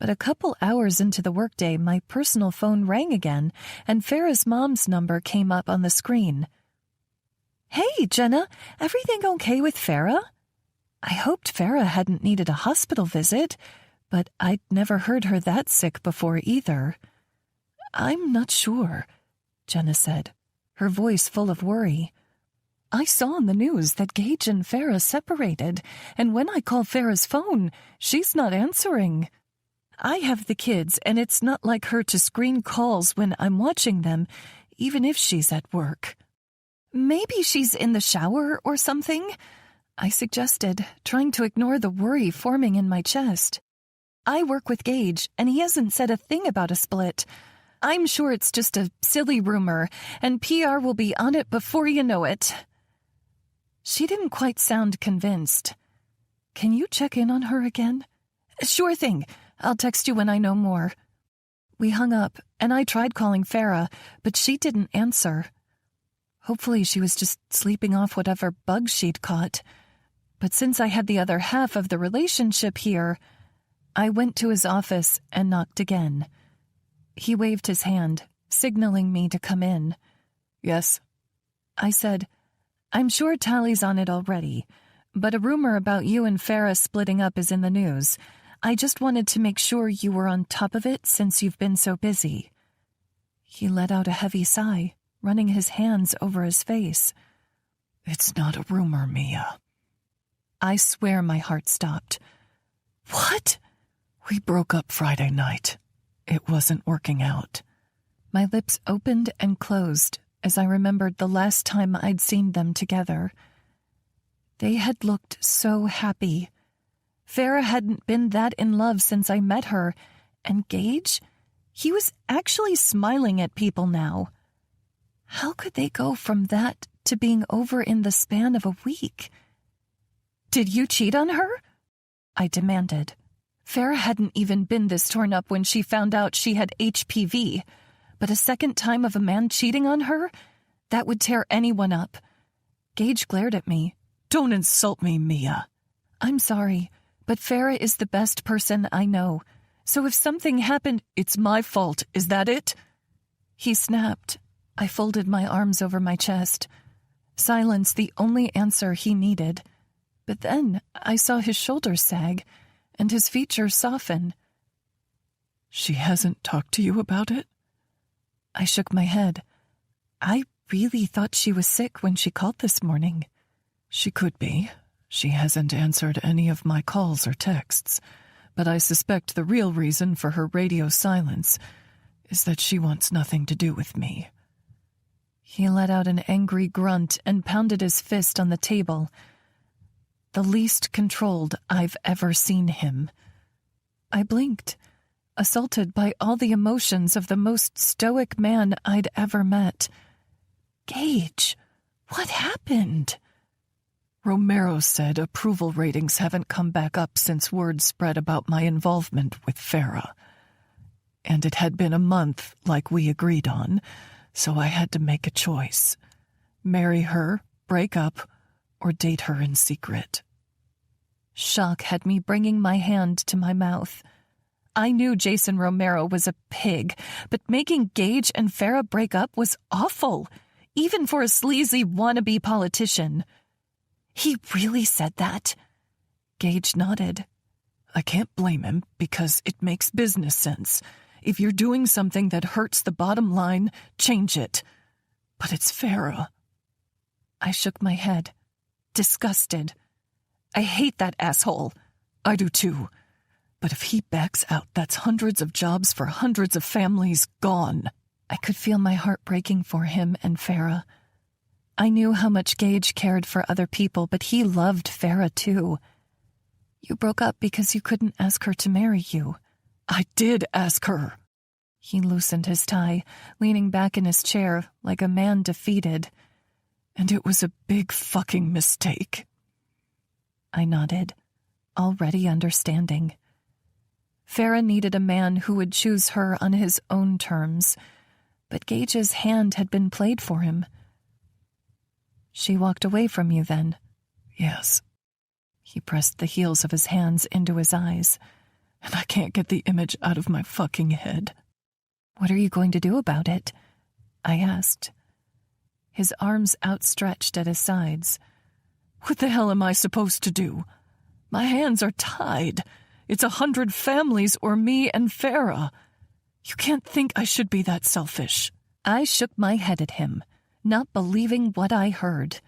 But a couple hours into the workday, my personal phone rang again, and Farah's mom's number came up on the screen. "Hey, Jenna, everything okay with Farah?" I hoped Farah hadn't needed a hospital visit, but I'd never heard her that sick before either. "I'm not sure," Jenna said, her voice full of worry. "I saw on the news that Gage and Farah separated, and when I call Farah's phone, she's not answering. I have the kids, and it's not like her to screen calls when I'm watching them, even if she's at work." "Maybe she's in the shower or something," I suggested, trying to ignore the worry forming in my chest. "I work with Gage, and he hasn't said a thing about a split. I'm sure it's just a silly rumor, and PR will be on it before you know it." She didn't quite sound convinced. "Can you check in on her again?" "Sure thing. I'll text you when I know more." We hung up, and I tried calling Farah, but she didn't answer. Hopefully she was just sleeping off whatever bug she'd caught. But since I had the other half of the relationship here, I went to his office and knocked again. He waved his hand, signaling me to come in. "Yes?" I said, "I'm sure Tally's on it already, but a rumor about you and Farah splitting up is in the news. I just wanted to make sure you were on top of it since you've been so busy." He let out a heavy sigh, running his hands over his face. "It's not a rumor, Mia." I swear my heart stopped. "What?" "We broke up Friday night. It wasn't working out." My lips opened and closed as I remembered the last time I'd seen them together. They had looked so happy. Farah hadn't been that in love since I met her, and Gage, he was actually smiling at people now. How could they go from that to being over in the span of a week? "Did you cheat on her?" I demanded. Farah hadn't even been this torn up when she found out she had HPV, but a second time of a man cheating on her? That would tear anyone up. Gage glared at me. "Don't insult me, Mia." "I'm sorry, but Farah is the best person I know. So if something happened, it's my fault, is that it?" He snapped. I folded my arms over my chest. Silence the only answer he needed. But then I saw his shoulders sag, and his features soften. "She hasn't talked to you about it?" I shook my head. I really thought she was sick when she called this morning. "She could be. She hasn't answered any of my calls or texts, but I suspect the real reason for her radio silence is that she wants nothing to do with me." He let out an angry grunt and pounded his fist on the table. The least controlled I've ever seen him. I blinked, assaulted by all the emotions of the most stoic man I'd ever met. "Gage, what happened?" "Romero said approval ratings haven't come back up since word spread about my involvement with Farah. And it had been a month like we agreed on, so I had to make a choice. Marry her, break up, or date her in secret." Shock had me bringing my hand to my mouth. I knew Jason Romero was a pig, but making Gage and Farah break up was awful, even for a sleazy wannabe politician. "He really said that?" Gage nodded. "I can't blame him because it makes business sense. If you're doing something that hurts the bottom line, change it. But it's Farah." I shook my head, disgusted. "I hate that asshole." "I do too. But if he backs out, that's hundreds of jobs for hundreds of families gone." I could feel my heart breaking for him and Farah. I knew how much Gage cared for other people, but he loved Farah too. You broke up because you couldn't ask her to marry you. I did ask her. He loosened his tie, leaning back in his chair like a man defeated. And it was a big fucking mistake. I nodded, already understanding. Farah needed a man who would choose her on his own terms, but Gage's hand had been played for him. She walked away from you then? Yes. He pressed the heels of his hands into his eyes. And I can't get the image out of my fucking head. What are you going to do about it? I asked. His arms outstretched at his sides. What the hell am I supposed to do? My hands are tied. It's 100 families or me and Farah. You can't think I should be that selfish. I shook my head at him, not believing what I heard.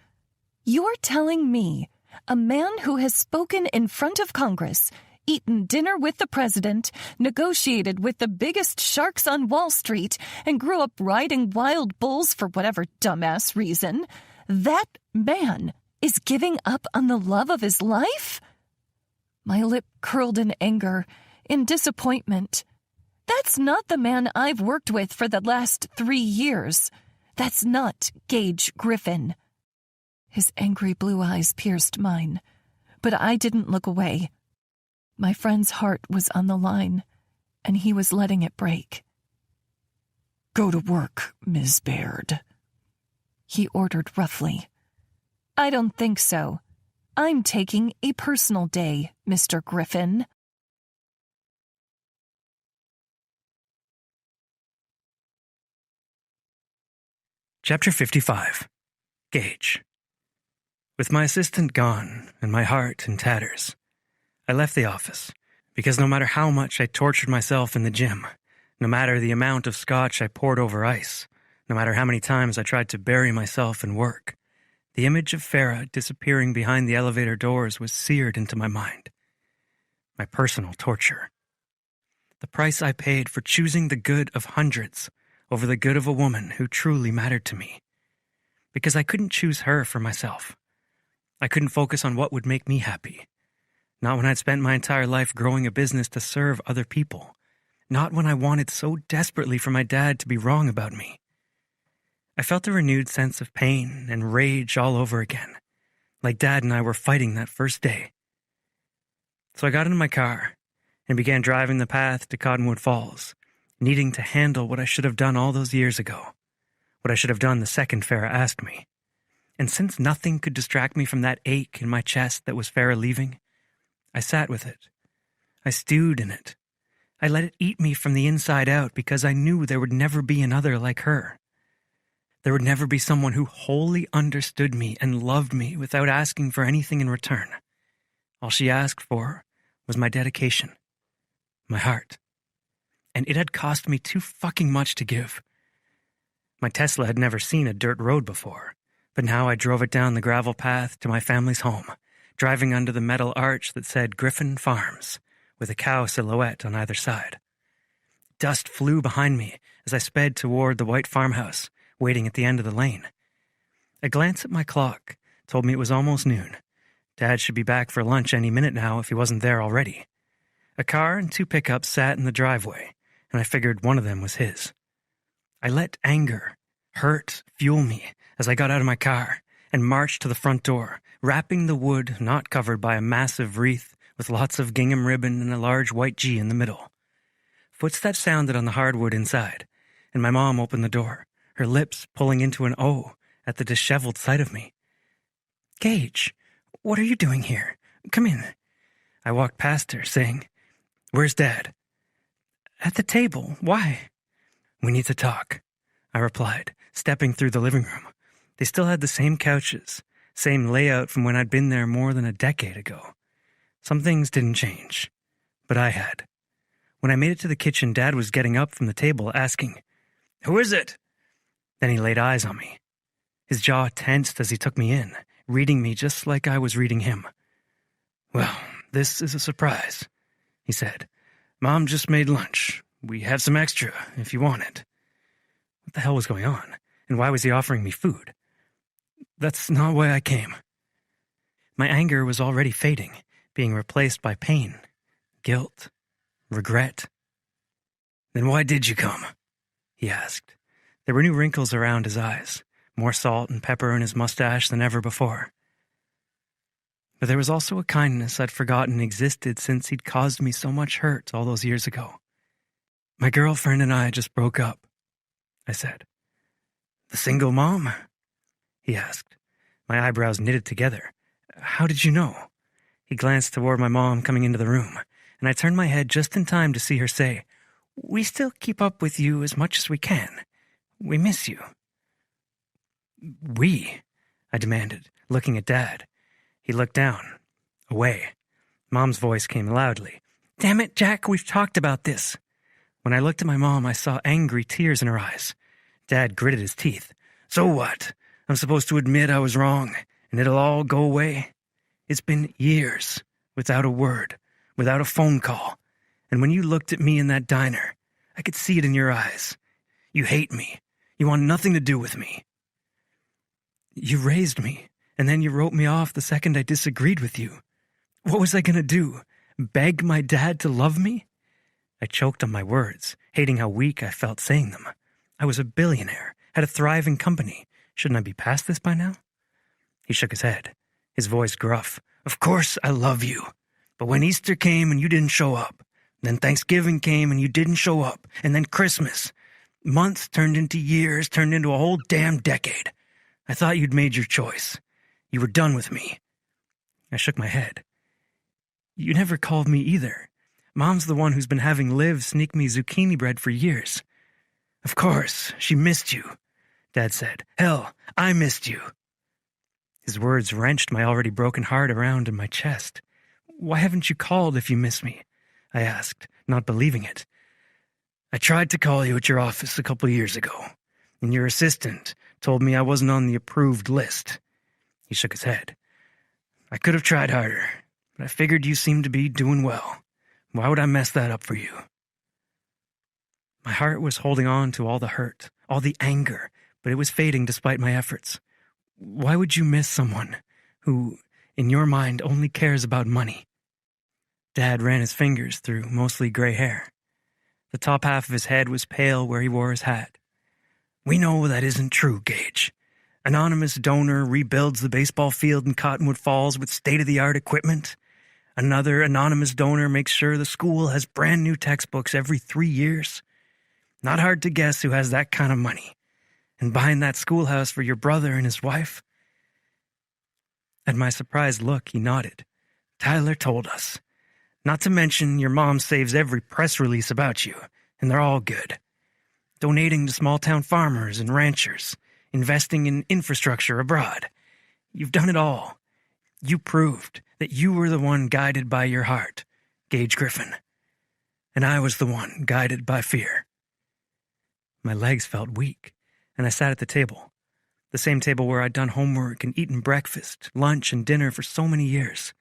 You're telling me, a man who has spoken in front of Congress, eaten dinner with the president, negotiated with the biggest sharks on Wall Street, and grew up riding wild bulls for whatever dumbass reason, that man is giving up on the love of his life? My lip curled in anger, in disappointment. That's not the man I've worked with for the last 3 years. That's not Gage Griffin. His angry blue eyes pierced mine, but I didn't look away. My friend's heart was on the line, and he was letting it break. Go to work, Ms. Baird, he ordered roughly. I don't think so. I'm taking a personal day, Mr. Griffin. Chapter 55. Gage. With my assistant gone and my heart in tatters, I left the office, because no matter how much I tortured myself in the gym, no matter the amount of scotch I poured over ice, no matter how many times I tried to bury myself in work, the image of Farah disappearing behind the elevator doors was seared into my mind. My personal torture. The price I paid for choosing the good of hundreds over the good of a woman who truly mattered to me. Because I couldn't choose her for myself. I couldn't focus on what would make me happy. Not when I'd spent my entire life growing a business to serve other people. Not when I wanted so desperately for my dad to be wrong about me. I felt a renewed sense of pain and rage all over again, like Dad and I were fighting that first day. So I got into my car and began driving the path to Cottonwood Falls, needing to handle what I should have done all those years ago, what I should have done the second Farah asked me. And since nothing could distract me from that ache in my chest that was Farah leaving, I sat with it. I stewed in it. I let it eat me from the inside out because I knew there would never be another like her. There would never be someone who wholly understood me and loved me without asking for anything in return. All she asked for was my dedication, my heart. And it had cost me too fucking much to give. My Tesla had never seen a dirt road before, but now I drove it down the gravel path to my family's home, driving under the metal arch that said Griffin Farms, with a cow silhouette on either side. Dust flew behind me as I sped toward the white farmhouse, waiting at the end of the lane. A glance at my clock told me it was almost noon. Dad should be back for lunch any minute now if he wasn't there already. A car and 2 pickups sat in the driveway, and I figured one of them was his. I let anger, hurt, fuel me as I got out of my car and marched to the front door, wrapping the wood not covered by a massive wreath with lots of gingham ribbon and a large white G in the middle. Footsteps sounded on the hardwood inside, and my mom opened the door, her lips pulling into an O at the disheveled sight of me. "Gage, what are you doing here? Come in." I walked past her, saying, "Where's Dad?" "At the table. Why?" "We need to talk," I replied, stepping through the living room. They still had the same couches, same layout from when I'd been there more than a decade ago. Some things didn't change, but I had. When I made it to the kitchen, Dad was getting up from the table, asking, "Who is it?" Then he laid eyes on me. His jaw tensed as he took me in, reading me just like I was reading him. "Well, this is a surprise," he said. "Mom just made lunch. We have some extra if you want it." What the hell was going on? And why was he offering me food? "That's not why I came." My anger was already fading, being replaced by pain, guilt, regret. "Then why did you come?" he asked. There were new wrinkles around his eyes, more salt and pepper in his mustache than ever before. But there was also a kindness I'd forgotten existed since he'd caused me so much hurt all those years ago. "My girlfriend and I just broke up," I said. "The single mom?" he asked. My eyebrows knitted together. "How did you know?" He glanced toward my mom coming into the room, and I turned my head just in time to see her say, "We still keep up with you as much as we can. We miss you." "We?" I demanded, looking at Dad. He looked down, away. Mom's voice came loudly. "Damn it, Jack, we've talked about this." When I looked at my mom, I saw angry tears in her eyes. Dad gritted his teeth. "So what? I'm supposed to admit I was wrong, and it'll all go away? It's been years, without a word, without a phone call. And when you looked at me in that diner, I could see it in your eyes. You hate me. You want nothing to do with me. You raised me, and then you wrote me off the second I disagreed with you. What was I going to do? Beg my dad to love me?" I choked on my words, hating how weak I felt saying them. I was a billionaire, had a thriving company. Shouldn't I be past this by now? He shook his head, his voice gruff. "Of course I love you. But when Easter came and you didn't show up, then Thanksgiving came and you didn't show up, and then Christmas. Months turned into years, turned into a whole damn decade. I thought you'd made your choice. You were done with me." I shook my head. "You never called me either. Mom's the one who's been having Liv sneak me zucchini bread for years." "Of course, she missed you," Dad said. "Hell, I missed you." His words wrenched my already broken heart around in my chest. "Why haven't you called if you miss me?" I asked, not believing it. "I tried to call you at your office a couple years ago, and your assistant told me I wasn't on the approved list." He shook his head. "I could have tried harder, but I figured you seemed to be doing well. Why would I mess that up for you?" My heart was holding on to all the hurt, all the anger, but it was fading despite my efforts. Why would you miss someone who, in your mind, only cares about money? Dad ran his fingers through mostly gray hair. The top half of his head was pale where he wore his hat. "We know that isn't true, Gage. Anonymous donor rebuilds the baseball field in Cottonwood Falls with state-of-the-art equipment. Another anonymous donor makes sure the school has brand new textbooks every 3 years. Not hard to guess who has that kind of money. And buying that schoolhouse for your brother and his wife?" At my surprised look, he nodded. "Tyler told us. Not to mention your mom saves every press release about you, and they're all good. Donating to small-town farmers and ranchers, investing in infrastructure abroad. You've done it all. You proved that you were the one guided by your heart, Gage Griffin. And I was the one guided by fear." My legs felt weak, and I sat at the table. The same table where I'd done homework and eaten breakfast, lunch, and dinner for so many years.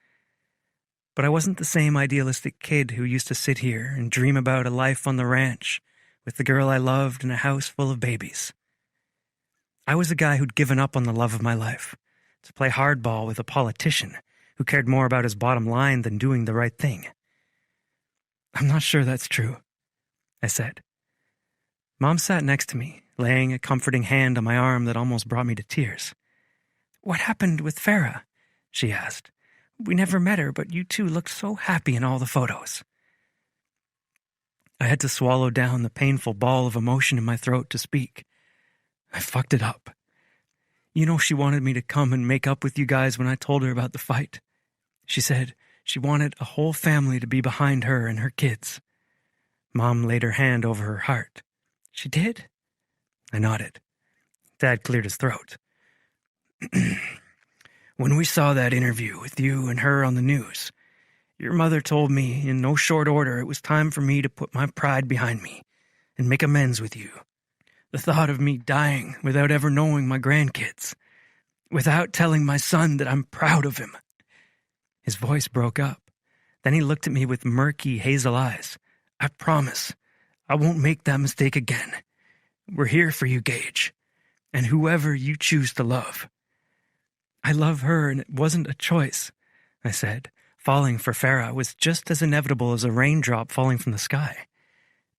But I wasn't the same idealistic kid who used to sit here and dream about a life on the ranch with the girl I loved and a house full of babies. I was a guy who'd given up on the love of my life to play hardball with a politician who cared more about his bottom line than doing the right thing. "I'm not sure that's true," I said. Mom sat next to me, laying a comforting hand on my arm that almost brought me to tears. "What happened with Farah?" she asked. "We never met her, but you two looked so happy in all the photos." I had to swallow down the painful ball of emotion in my throat to speak. I fucked it up. You know, she wanted me to come and make up with you guys when I told her about the fight. She said she wanted a whole family to be behind her and her kids. Mom laid her hand over her heart. "She did?" I nodded. Dad cleared his throat. "When we saw that interview with you and her on the news, your mother told me in no short order it was time for me to put my pride behind me and make amends with you. The thought of me dying without ever knowing my grandkids, without telling my son that I'm proud of him." His voice broke up. Then he looked at me with murky, hazel eyes. "I promise I won't make that mistake again. We're here for you, Gage, and whoever you choose to love." "I love her, and it wasn't a choice," I said, falling for Farah was just as inevitable as a raindrop falling from the sky.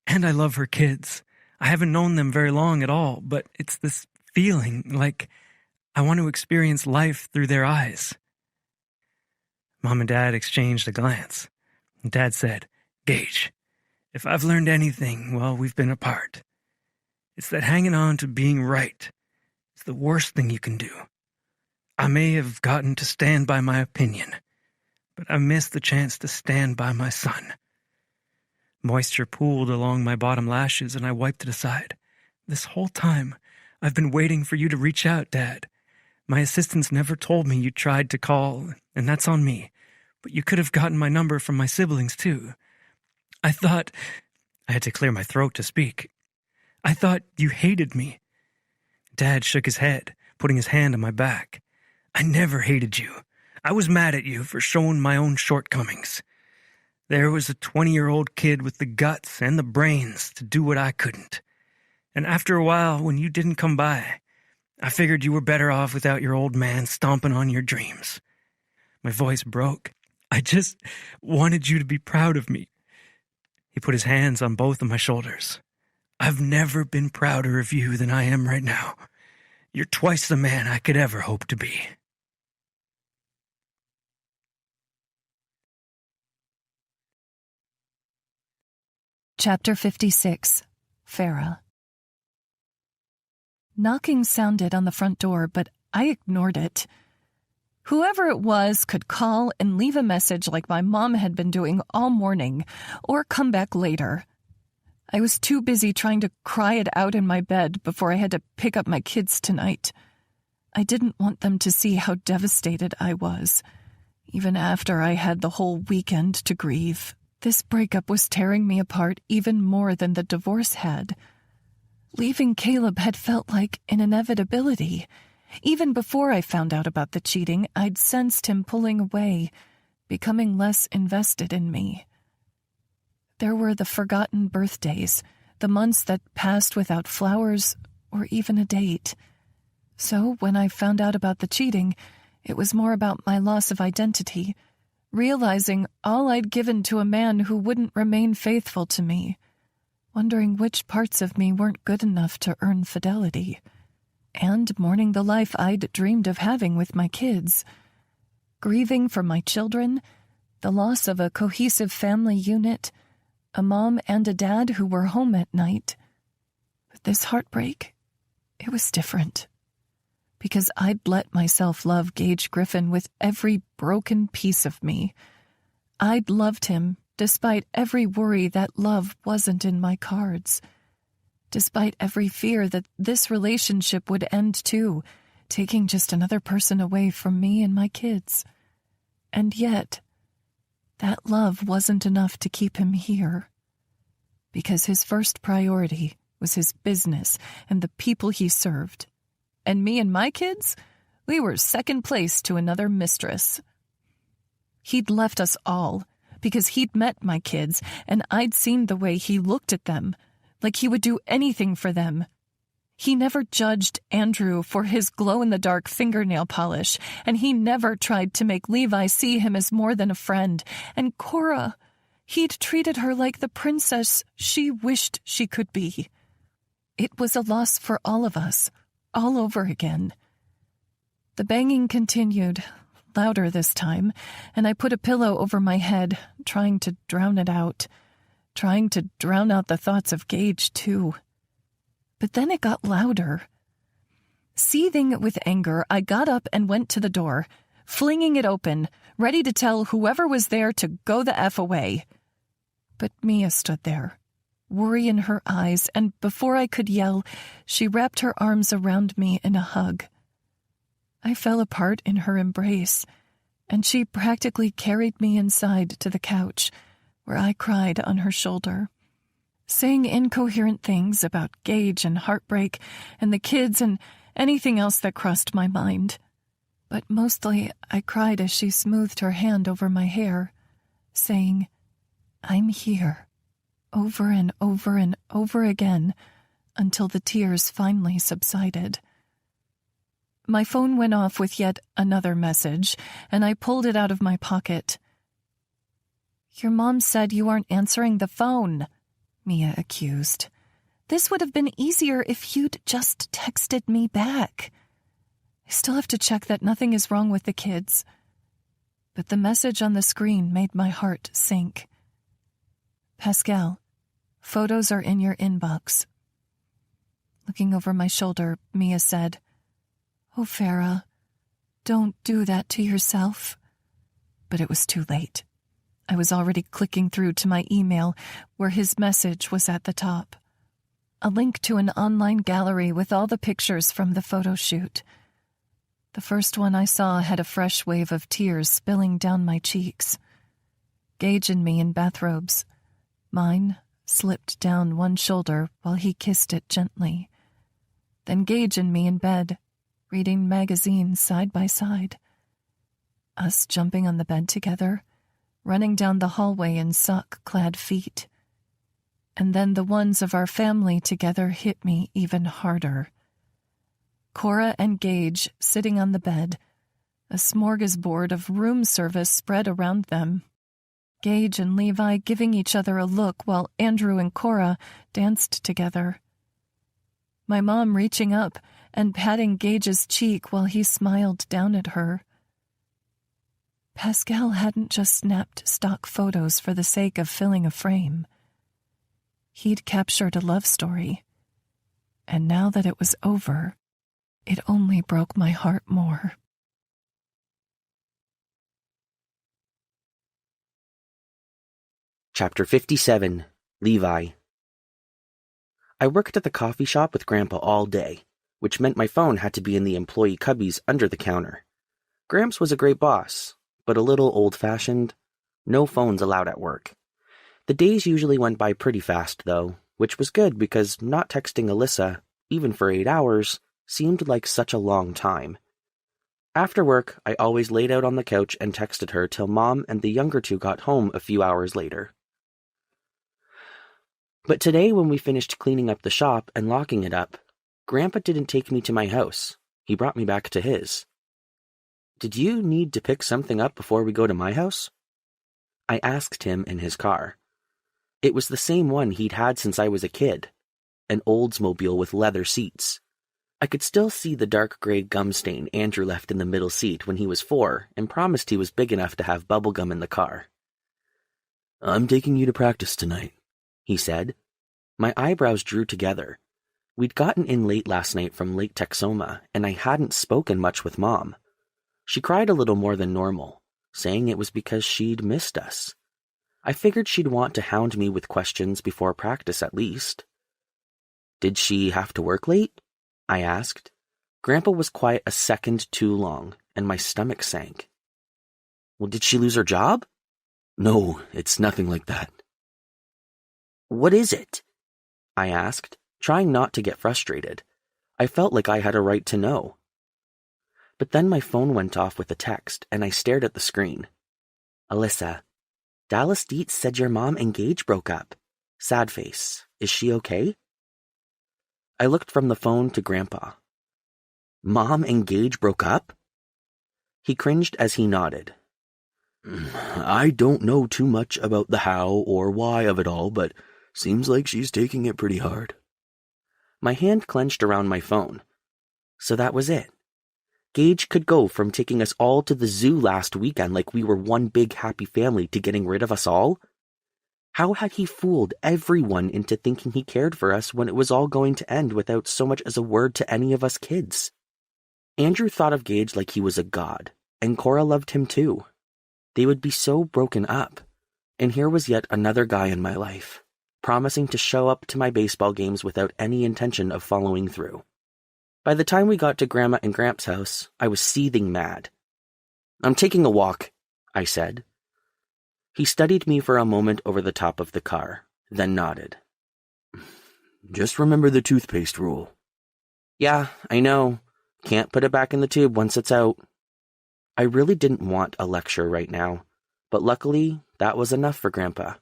And I love her kids. I haven't known them very long at all, but it's this feeling like I want to experience life through their eyes. Mom and Dad exchanged a glance. Dad said, "Gage, if I've learned anything while we've been apart, it's that hanging on to being right is the worst thing you can do. I may have gotten to stand by my opinion, but I missed the chance to stand by my son." Moisture pooled along my bottom lashes, and I wiped it aside. "This whole time, I've been waiting for you to reach out, Dad. My assistants never told me you tried to call, and that's on me. But you could have gotten my number from my siblings, too. I thought—" I had to clear my throat to speak. "I thought you hated me." Dad shook his head, putting his hand on my back. "I never hated you. I was mad at you for showing my own shortcomings. There was a 20-year-old kid with the guts and the brains to do what I couldn't. And after a while, when you didn't come by, I figured you were better off without your old man stomping on your dreams." My voice broke. "I just wanted you to be proud of me." He put his hands on both of my shoulders. "I've never been prouder of you than I am right now. You're twice the man I could ever hope to be." Chapter 56. Farah. Knocking sounded on the front door, but I ignored it. Whoever it was could call and leave a message like my mom had been doing all morning, or come back later. I was too busy trying to cry it out in my bed before I had to pick up my kids tonight. I didn't want them to see how devastated I was, even after I had the whole weekend to grieve. This breakup was tearing me apart even more than the divorce had. Leaving Caleb had felt like an inevitability. Even before I found out about the cheating, I'd sensed him pulling away, becoming less invested in me. There were the forgotten birthdays, the months that passed without flowers or even a date. So when I found out about the cheating, it was more about my loss of identity, realizing all I'd given to a man who wouldn't remain faithful to me, wondering which parts of me weren't good enough to earn fidelity, and mourning the life I'd dreamed of having with my kids, grieving for my children, the loss of a cohesive family unit, a mom and a dad who were home at night. But this heartbreak, it was different. Because I'd let myself love Gage Griffin with every broken piece of me. I'd loved him despite every worry that love wasn't in my cards. Despite every fear that this relationship would end too, taking just another person away from me and my kids. And yet, that love wasn't enough to keep him here. Because his first priority was his business and the people he served. And me and my kids, we were second place to another mistress. He'd left us all because he'd met my kids, and I'd seen the way he looked at them, like he would do anything for them. He never judged Andrew for his glow-in-the-dark fingernail polish, and he never tried to make Levi see him as more than a friend. And Cora, he'd treated her like the princess she wished she could be. It was a loss for all of us. All over again. The banging continued, louder this time, and I put a pillow over my head, trying to drown it out, trying to drown out the thoughts of Gage, too. But then it got louder. Seething with anger, I got up and went to the door, flinging it open, ready to tell whoever was there to go the F away. But Mia stood there, worry in her eyes, and before I could yell, she wrapped her arms around me in a hug. I fell apart in her embrace, and she practically carried me inside to the couch, where I cried on her shoulder, saying incoherent things about Gage and heartbreak and the kids and anything else that crossed my mind. But mostly I cried as she smoothed her hand over my hair, saying, "I'm here," over and over and over again, until the tears finally subsided. My phone went off with yet another message, and I pulled it out of my pocket. Your mom said you aren't answering the phone, Mia accused. This would have been easier if you'd just texted me back. I still have to check that nothing is wrong with the kids. But the message on the screen made my heart sink. Pascal, photos are in your inbox. Looking over my shoulder, Mia said, Oh, Farah, don't do that to yourself. But it was too late. I was already clicking through to my email where his message was at the top. A link to an online gallery with all the pictures from the photo shoot. The first one I saw had a fresh wave of tears spilling down my cheeks. Gage and me in bathrobes. Mine slipped down one shoulder while he kissed it gently. Then Gage and me in bed, reading magazines side by side. Us jumping on the bed together, running down the hallway in sock-clad feet. And then the ones of our family together hit me even harder. Cora and Gage sitting on the bed, a smorgasbord of room service spread around them. Gage and Levi giving each other a look while Andrew and Cora danced together. My mom reaching up and patting Gage's cheek while he smiled down at her. Pascal hadn't just snapped stock photos for the sake of filling a frame. He'd captured a love story. And now that it was over, it only broke my heart more. Chapter 57, Levi. I worked at the coffee shop with Grandpa all day, which meant my phone had to be in the employee cubbies under the counter. Gramps was a great boss, but a little old-fashioned. No phones allowed at work. The days usually went by pretty fast, though, which was good because not texting Alyssa, even for 8 hours, seemed like such a long time. After work, I always laid out on the couch and texted her till Mom and the younger two got home a few hours later. But today, when we finished cleaning up the shop and locking it up, Grandpa didn't take me to my house. He brought me back to his. Did you need to pick something up before we go to my house? I asked him in his car. It was the same one he'd had since I was a kid, an Oldsmobile with leather seats. I could still see the dark gray gum stain Andrew left in the middle seat when he was 4 and promised he was big enough to have bubblegum in the car. I'm taking you to practice tonight, he said. My eyebrows drew together. We'd gotten in late last night from Lake Texoma, and I hadn't spoken much with Mom. She cried a little more than normal, saying it was because she'd missed us. I figured she'd want to hound me with questions before practice at least. Did she have to work late? I asked. Grandpa was quiet a second too long, and my stomach sank. Well, did she lose her job? No, it's nothing like that. What is it? I asked, trying not to get frustrated. I felt like I had a right to know. But then my phone went off with a text, and I stared at the screen. Alyssa, Dallas Dietz said your mom and Gage broke up. Sad face. Is she okay? I looked from the phone to Grandpa. Mom and Gage broke up? He cringed as he nodded. I don't know too much about the how or why of it all, but seems like she's taking it pretty hard. My hand clenched around my phone. So that was it. Gage could go from taking us all to the zoo last weekend like we were one big happy family to getting rid of us all? How had he fooled everyone into thinking he cared for us when it was all going to end without so much as a word to any of us kids? Andrew thought of Gage like he was a god, and Cora loved him too. They would be so broken up, and here was yet another guy in my life, promising to show up to my baseball games without any intention of following through. By the time we got to Grandma and Gramps' house, I was seething mad. I'm taking a walk, I said. He studied me for a moment over the top of the car, then nodded. Just remember the toothpaste rule. Yeah, I know. Can't put it back in the tube once it's out. I really didn't want a lecture right now, but luckily that was enough for Grandpa.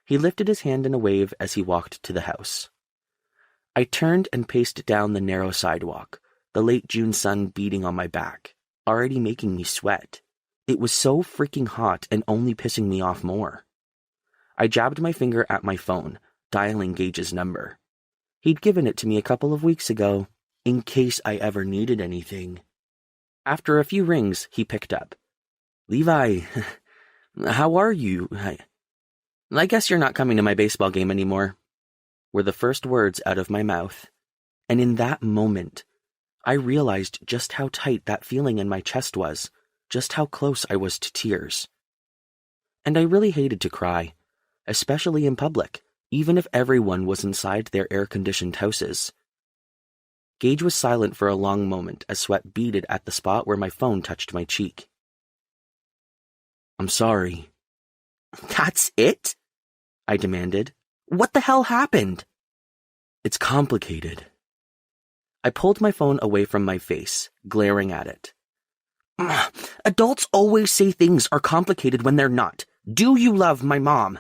He lifted his hand in a wave as he walked to the house. I turned and paced down the narrow sidewalk, the late June sun beating on my back, already making me sweat. It was so freaking hot and only pissing me off more. I jabbed my finger at my phone, dialing Gage's number. He'd given it to me a couple of weeks ago, in case I ever needed anything. After a few rings, he picked up. "Levi, how are you? I guess you're not coming to my baseball game anymore," were the first words out of my mouth. And in that moment, I realized just how tight that feeling in my chest was, just how close I was to tears. And I really hated to cry, especially in public, even if everyone was inside their air-conditioned houses. Gage was silent for a long moment as sweat beaded at the spot where my phone touched my cheek. "I'm sorry." "That's it?" I demanded. "What the hell happened?" "It's complicated." I pulled my phone away from my face, glaring at it. "Adults always say things are complicated when they're not. Do you love my mom?"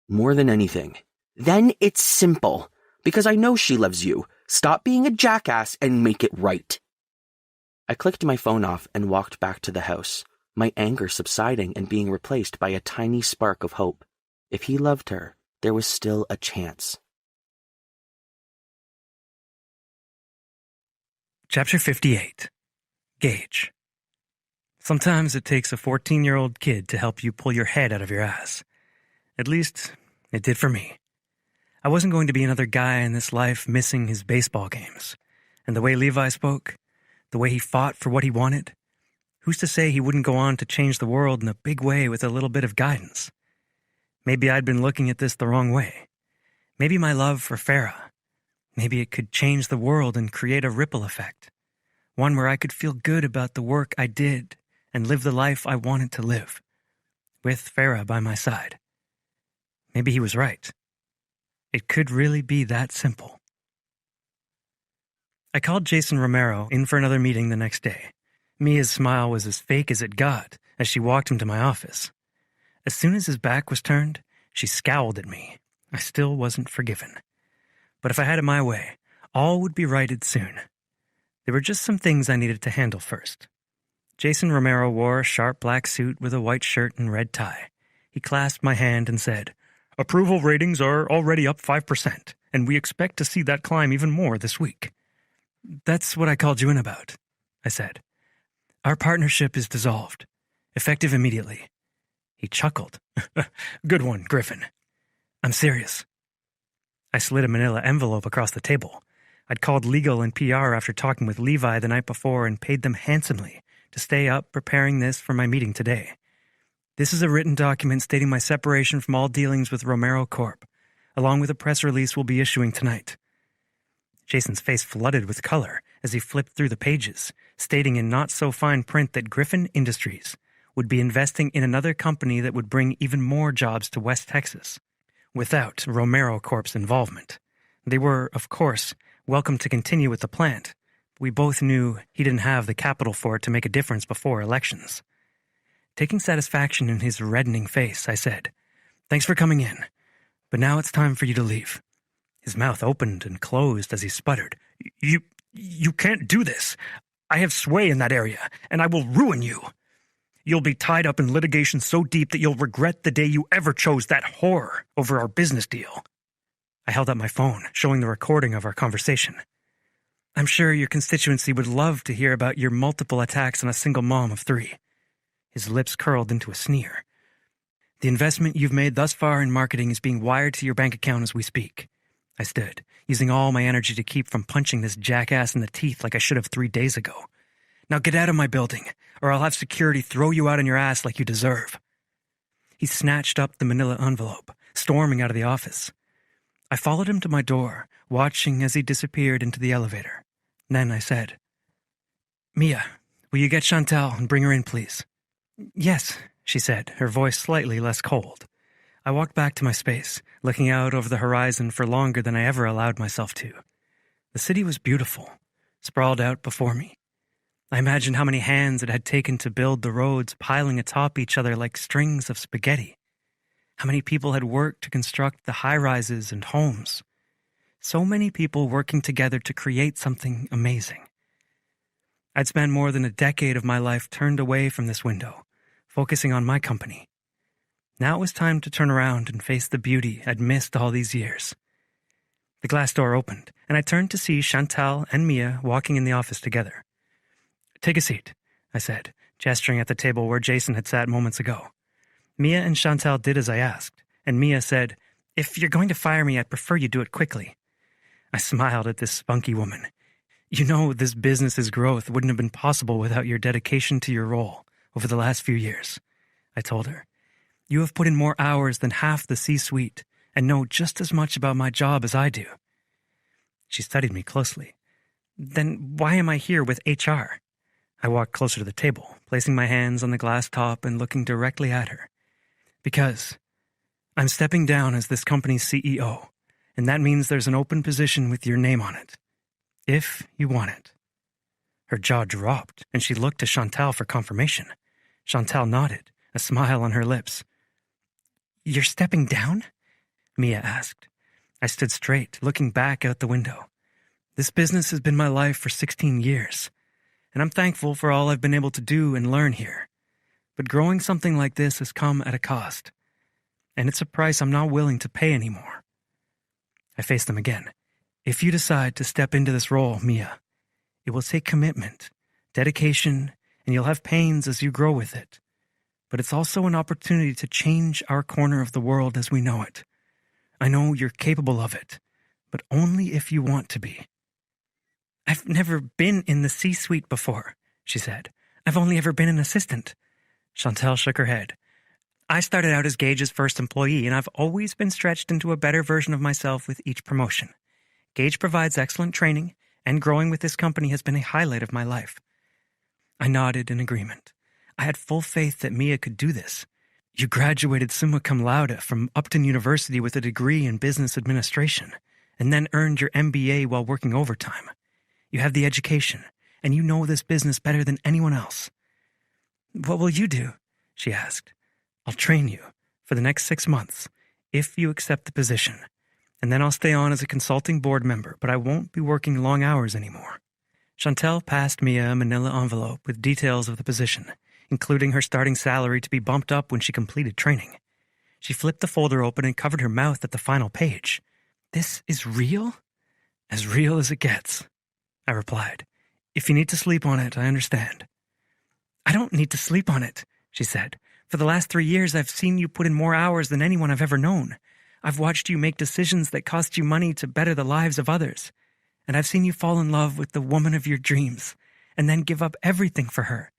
"More than anything." "Then it's simple. Because I know she loves you. Stop being a jackass and make it right." I clicked my phone off and walked back to the house, my anger subsiding and being replaced by a tiny spark of hope. If he loved her, there was still a chance. Chapter 58. Gage. Sometimes it takes a 14-year-old kid to help you pull your head out of your ass. At least, it did for me. I wasn't going to be another guy in this life missing his baseball games. And the way Levi spoke, the way he fought for what he wanted, who's to say he wouldn't go on to change the world in a big way with a little bit of guidance? Maybe I'd been looking at this the wrong way. Maybe my love for Farah. Maybe it could change the world and create a ripple effect. One where I could feel good about the work I did and live the life I wanted to live, with Farah by my side. Maybe he was right. It could really be that simple. I called Jason Romero in for another meeting the next day. Mia's smile was as fake as it got as she walked him to my office. As soon as his back was turned, she scowled at me. I still wasn't forgiven. But if I had it my way, all would be righted soon. There were just some things I needed to handle first. Jason Romero wore a sharp black suit with a white shirt and red tie. He clasped my hand and said, "Approval ratings are already up 5%, and we expect to see that climb even more this week." "That's what I called you in about," I said. "Our partnership is dissolved, effective immediately." He chuckled. "Good one, Griffin." "I'm serious." I slid a manila envelope across the table. I'd called legal and PR after talking with Levi the night before and paid them handsomely to stay up preparing this for my meeting today. This is a written document stating my separation from all dealings with Romero Corp., along with a press release we'll be issuing tonight. Jason's face flooded with color as he flipped through the pages, stating in not-so-fine print that Griffin Industries would be investing in another company that would bring even more jobs to West Texas, without Romero Corp's involvement. They were, of course, welcome to continue with the plant. We both knew he didn't have the capital for it to make a difference before elections. Taking satisfaction in his reddening face, I said, "Thanks for coming in, but now it's time for you to leave." His mouth opened and closed as he sputtered. You can't do this. I have sway in that area, and I will ruin you. You'll be tied up in litigation so deep that you'll regret the day you ever chose that whore over our business deal." I held up my phone, showing the recording of our conversation. "I'm sure your constituency would love to hear about your multiple attacks on a single mom of 3. His lips curled into a sneer. "The investment you've made thus far in marketing is being wired to your bank account as we speak." I stood, using all my energy to keep from punching this jackass in the teeth like I should have 3 days ago. "Now get out of my building, or I'll have security throw you out on your ass like you deserve." He snatched up the manila envelope, storming out of the office. I followed him to my door, watching as he disappeared into the elevator. Then I said, "Mia, will you get Chantal and bring her in, please?" "Yes," she said, her voice slightly less cold. I walked back to my space, looking out over the horizon for longer than I ever allowed myself to. The city was beautiful, sprawled out before me. I imagined how many hands it had taken to build the roads piling atop each other like strings of spaghetti. How many people had worked to construct the high-rises and homes. So many people working together to create something amazing. I'd spent more than a decade of my life turned away from this window, focusing on my company. Now it was time to turn around and face the beauty I'd missed all these years. The glass door opened, and I turned to see Chantal and Mia walking in the office together. "Take a seat," I said, gesturing at the table where Jason had sat moments ago. Mia and Chantal did as I asked, and Mia said, "If you're going to fire me, I'd prefer you do it quickly." I smiled at this spunky woman. "You know, this business's growth wouldn't have been possible without your dedication to your role over the last few years," I told her. "You have put in more hours than half the C-suite and know just as much about my job as I do." She studied me closely. "Then why am I here with HR?" I walked closer to the table, placing my hands on the glass top and looking directly at her. "Because I'm stepping down as this company's CEO, and that means there's an open position with your name on it. If you want it." Her jaw dropped, and she looked to Chantal for confirmation. Chantal nodded, a smile on her lips. "You're stepping down?" Mia asked. I stood straight, looking back out the window. This business has been my life for 16 years, and I'm thankful for all I've been able to do and learn here. But growing something like this has come at a cost, and it's a price I'm not willing to pay anymore. I faced them again. "If you decide to step into this role, Mia, it will take commitment, dedication, and you'll have pains as you grow with it. But it's also an opportunity to change our corner of the world as we know it. I know you're capable of it, but only if you want to be." "I've never been in the C-suite before," she said. "I've only ever been an assistant." Chantal shook her head. "I started out as Gage's first employee, and I've always been stretched into a better version of myself with each promotion. Gage provides excellent training, and growing with this company has been a highlight of my life." I nodded in agreement. I had full faith that Mia could do this. "You graduated summa cum laude from Upton University with a degree in business administration, and then earned your MBA while working overtime. You have the education, and you know this business better than anyone else." "What will you do?" she asked. "I'll train you for the next 6 months, if you accept the position, and then I'll stay on as a consulting board member, but I won't be working long hours anymore." Chantal passed Mia a manila envelope with details of the position, including her starting salary to be bumped up when she completed training. She flipped the folder open and covered her mouth at the final page. "This is real?" "As real as it gets," I replied. "If you need to sleep on it, I understand." "I don't need to sleep on it," she said. "For the last 3 years, I've seen you put in more hours than anyone I've ever known. I've watched you make decisions that cost you money to better the lives of others. And I've seen you fall in love with the woman of your dreams, and then give up everything for her."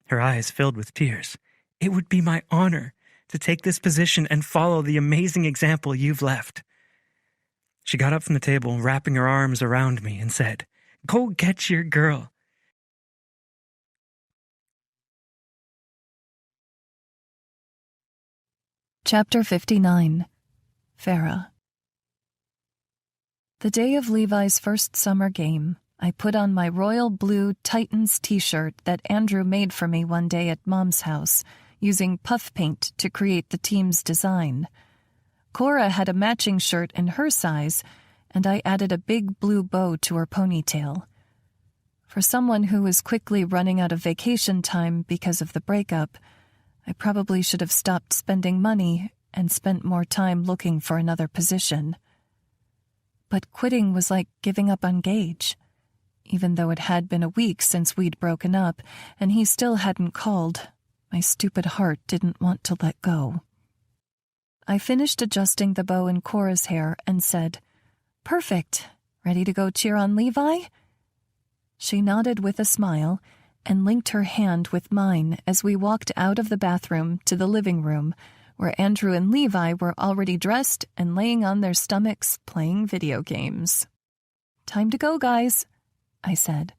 Her eyes filled with tears. "It would be my honor to take this position and follow the amazing example you've left." She got up from the table, wrapping her arms around me, and said, "Go get your girl." Chapter 59. Farah. The day of Levi's first summer game, I put on my royal blue Titans t-shirt that Andrew made for me one day at Mom's house, using puff paint to create the team's design. Cora had a matching shirt in her size, and I added a big blue bow to her ponytail. For someone who was quickly running out of vacation time because of the breakup, I probably should have stopped spending money and spent more time looking for another position. But quitting was like giving up on Gage. Even though it had been a week since we'd broken up, and he still hadn't called, my stupid heart didn't want to let go. I finished adjusting the bow in Cora's hair and said, "Perfect. Ready to go cheer on Levi?" She nodded with a smile and linked her hand with mine as we walked out of the bathroom to the living room, where Andrew and Levi were already dressed and laying on their stomachs playing video games. "Time to go, guys," I said.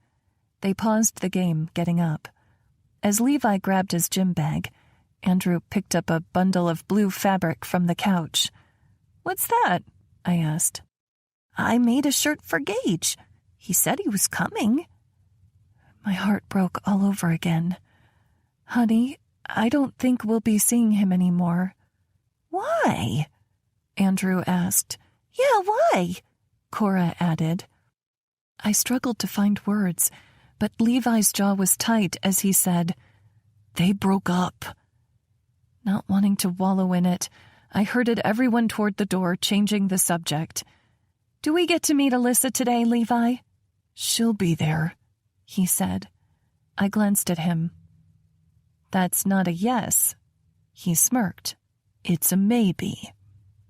They paused the game, getting up. As Levi grabbed his gym bag, Andrew picked up a bundle of blue fabric from the couch. "What's that?" I asked. "I made a shirt for Gage. He said he was coming." My heart broke all over again. "Honey, I don't think we'll be seeing him anymore." "Why?" Andrew asked. "Yeah, why?" Cora added. I struggled to find words, but Levi's jaw was tight as he said, "They broke up." Not wanting to wallow in it, I herded everyone toward the door, changing the subject. "Do we get to meet Alyssa today, Levi?" "She'll be there," he said. I glanced at him. "That's not a yes." He smirked. "It's a maybe."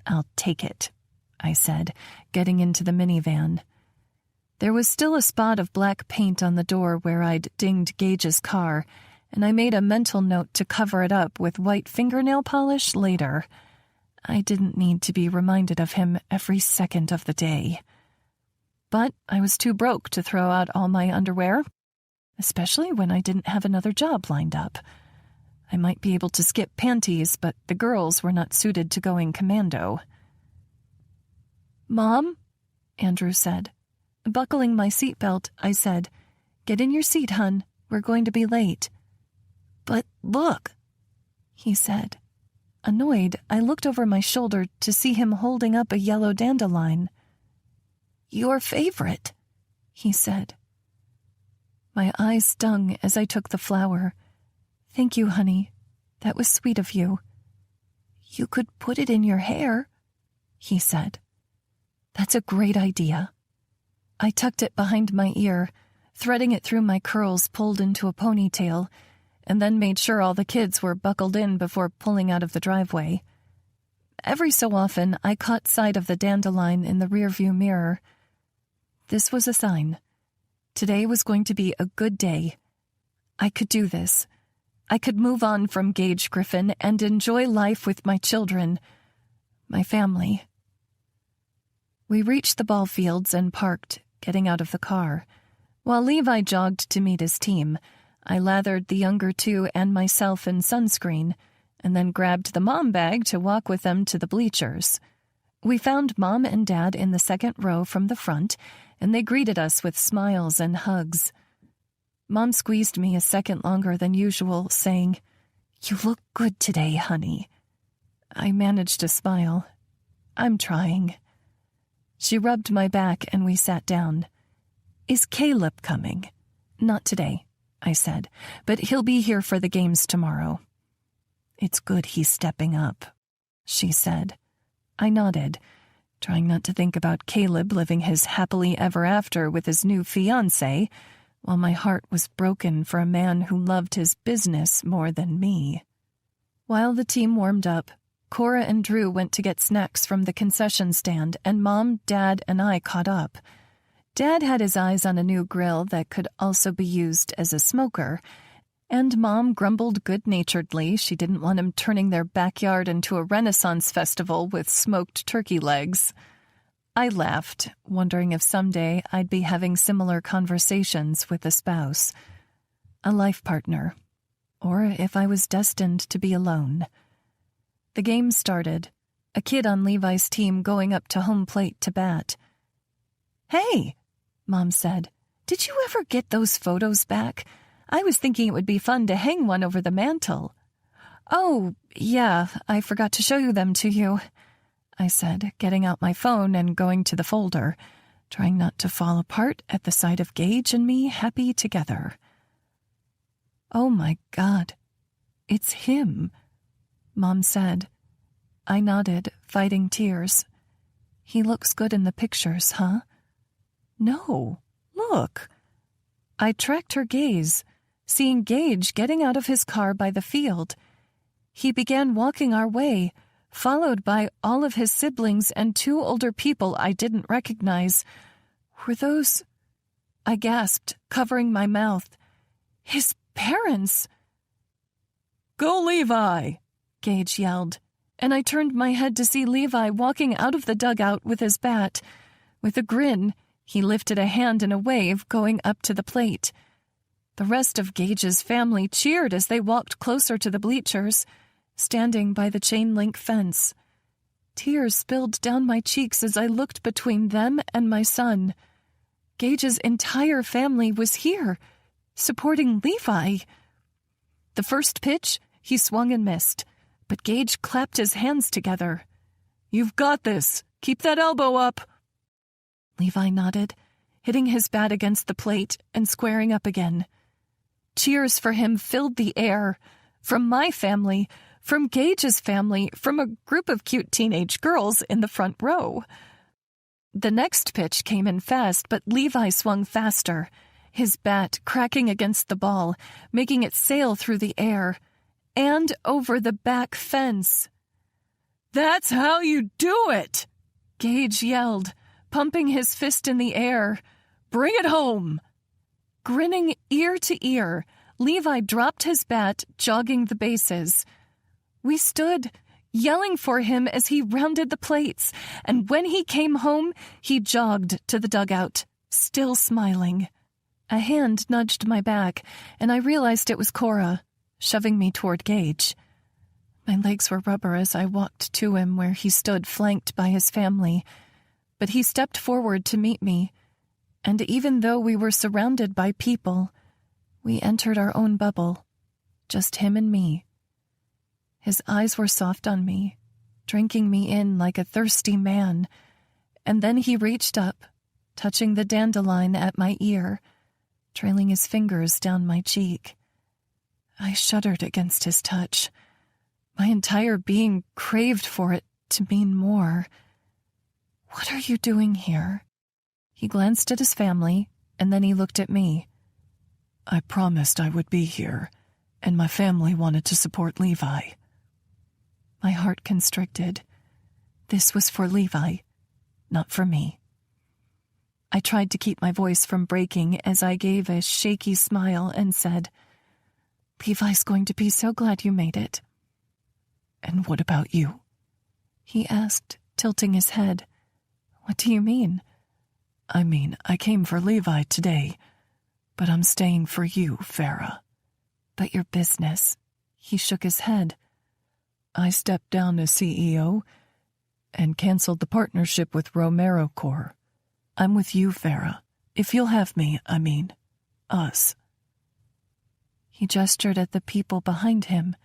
"I'll take it," I said, getting into the minivan. There was still a spot of black paint on the door where I'd dinged Gage's car, and I made a mental note to cover it up with white fingernail polish later. I didn't need to be reminded of him every second of the day. But I was too broke to throw out all my underwear, especially when I didn't have another job lined up. I might be able to skip panties, but the girls were not suited to going commando. "Mom?" Andrew said. Buckling my seatbelt, I said, "Get in your seat, hun. We're going to be late." "But look," he said. Annoyed, I looked over my shoulder to see him holding up a yellow dandelion. "Your favorite," he said. My eyes stung as I took the flower. "Thank you, honey. That was sweet of you." "You could put it in your hair," he said. "That's a great idea." I tucked it behind my ear, threading it through my curls pulled into a ponytail, and then made sure all the kids were buckled in before pulling out of the driveway. Every so often, I caught sight of the dandelion in the rearview mirror. This was a sign. Today was going to be a good day. I could do this. I could move on from Gage Griffin and enjoy life with my children, my family. We reached the ball fields and parked, getting out of the car. While Levi jogged to meet his team, I lathered the younger two and myself in sunscreen, and then grabbed the mom bag to walk with them to the bleachers. We found Mom and Dad in the second row from the front, and they greeted us with smiles and hugs. Mom squeezed me a second longer than usual, saying, "You look good today, honey." I managed to smile. "I'm trying." She rubbed my back and we sat down. "Is Caleb coming?" "Not today," I said, "but he'll be here for the games tomorrow." "It's good he's stepping up," she said. I nodded, trying not to think about Caleb living his happily ever after with his new fiancée, while my heart was broken for a man who loved his business more than me. While the team warmed up, Cora and Drew went to get snacks from the concession stand, and Mom, Dad, and I caught up. Dad had his eyes on a new grill that could also be used as a smoker, and Mom grumbled good-naturedly she didn't want him turning their backyard into a Renaissance festival with smoked turkey legs. I laughed, wondering if someday I'd be having similar conversations with a spouse, a life partner, or if I was destined to be alone. The game started, a kid on Levi's team going up to home plate to bat. "Hey," Mom said, "did you ever get those photos back? I was thinking it would be fun to hang one over the mantel." "Oh, yeah, I forgot to show them to you," I said, getting out my phone and going to the folder, trying not to fall apart at the sight of Gage and me happy together. "Oh my God, it's him," Mom said. I nodded, fighting tears. "He looks good in the pictures, huh?" "No, look." I tracked her gaze, seeing Gage getting out of his car by the field. He began walking our way, followed by all of his siblings and two older people I didn't recognize. Were those... I gasped, covering my mouth. "His parents!" "Go, Levi!" Gage yelled, and I turned my head to see Levi walking out of the dugout with his bat. With a grin, he lifted a hand in a wave, going up to the plate. The rest of Gage's family cheered as they walked closer to the bleachers, standing by the chain-link fence. Tears spilled down my cheeks as I looked between them and my son. Gage's entire family was here, supporting Levi. The first pitch, he swung and missed, but Gage clapped his hands together. "You've got this. Keep that elbow up." Levi nodded, hitting his bat against the plate and squaring up again. Cheers for him filled the air, from my family, from Gage's family, from a group of cute teenage girls in the front row. The next pitch came in fast, but Levi swung faster, his bat cracking against the ball, making it sail through the air and over the back fence. "That's how you do it!" Gage yelled, pumping his fist in the air. "Bring it home!" Grinning ear to ear, Levi dropped his bat, jogging the bases. We stood, yelling for him as he rounded the plates, and when he came home, he jogged to the dugout, still smiling. A hand nudged my back, and I realized it was Cora, shoving me toward Gage. My legs were rubber as I walked to him where he stood flanked by his family, but he stepped forward to meet me, and even though we were surrounded by people, we entered our own bubble, just him and me. His eyes were soft on me, drinking me in like a thirsty man, and then he reached up, touching the dandelion at my ear, trailing his fingers down my cheek. I shuddered against his touch. My entire being craved for it to mean more. "What are you doing here?" He glanced at his family, and then he looked at me. "I promised I would be here, and my family wanted to support Levi." My heart constricted. This was for Levi, not for me. I tried to keep my voice from breaking as I gave a shaky smile and said, "Levi's going to be so glad you made it." "And what about you?" he asked, tilting his head. "What do you mean?" "I mean, I came for Levi today, but I'm staying for you, Farah." "But your business." He shook his head. "I stepped down as CEO and canceled the partnership with Romero Corps. I'm with you, Farah. If you'll have me, I mean, us." He gestured at the people behind him,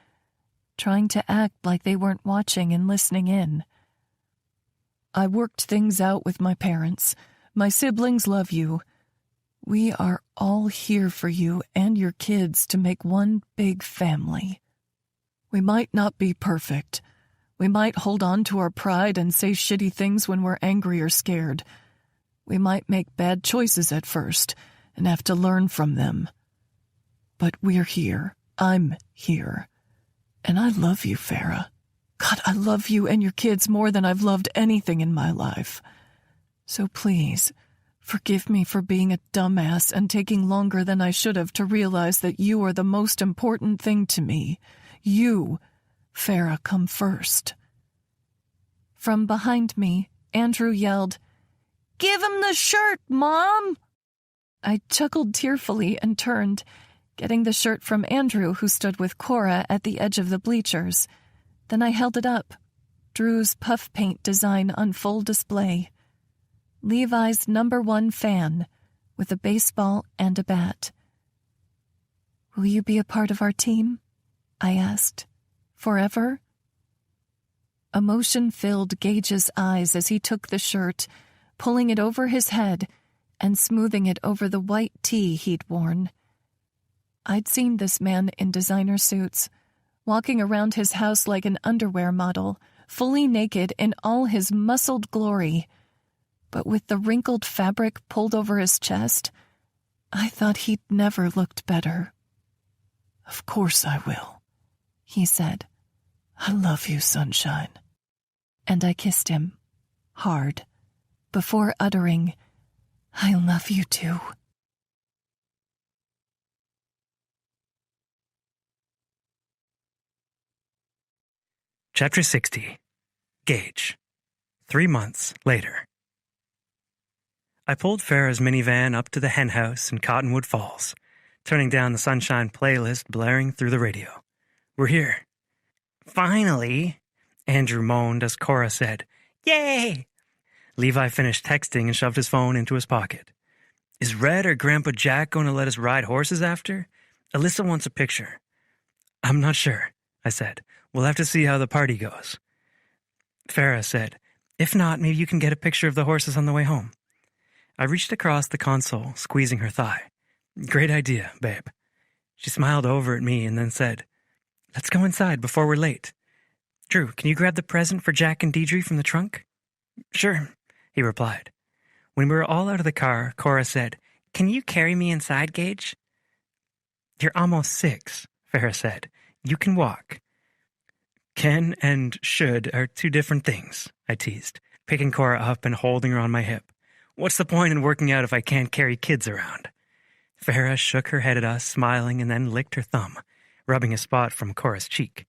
trying to act like they weren't watching and listening in. "I worked things out with my parents. My siblings love you. We are all here for you and your kids to make one big family. We might not be perfect. We might hold on to our pride and say shitty things when we're angry or scared. We might make bad choices at first and have to learn from them. But we're here. I'm here. And I love you, Farah. God, I love you and your kids more than I've loved anything in my life. So please, forgive me for being a dumbass and taking longer than I should have to realize that you are the most important thing to me. You, Farah, come first." From behind me, Andrew yelled, "Give him the shirt, Mom!" I chuckled tearfully and turned, getting the shirt from Andrew, who stood with Cora at the edge of the bleachers. Then I held it up, Drew's puff paint design on full display. Levi's #1 fan, with a baseball and a bat. "Will you be a part of our team?" I asked. "Forever?" Emotion filled Gage's eyes as he took the shirt, pulling it over his head and smoothing it over the white tee he'd worn. I'd seen this man in designer suits, walking around his house like an underwear model, fully naked in all his muscled glory. But with the wrinkled fabric pulled over his chest, I thought he'd never looked better. "Of course I will," he said. "I love you, sunshine." And I kissed him, hard, before uttering, "I love you too." Chapter 60. Gage. 3 months later. I pulled Farah's minivan up to the hen house in Cottonwood Falls, turning down the Sunshine playlist blaring through the radio. "We're here." "Finally," Andrew moaned as Cora said, "Yay!" Levi finished texting and shoved his phone into his pocket. "Is Red or Grandpa Jack going to let us ride horses after? Alyssa wants a picture." "I'm not sure," I said. "We'll have to see how the party goes." Farah said, "If not, maybe you can get a picture of the horses on the way home." I reached across the console, squeezing her thigh. "Great idea, babe." She smiled over at me and then said, Let's go inside before we're late. Drew, can you grab the present for Jack and Deidre from the trunk? Sure, he replied. When we were all out of the car, Cora said, Can you carry me inside, Gage? You're almost 6, Farah said. You can walk. Can and should are 2 different things, I teased, picking Cora up and holding her on my hip. What's the point in working out if I can't carry kids around? Farah shook her head at us, smiling, and then licked her thumb, rubbing a spot from Cora's cheek.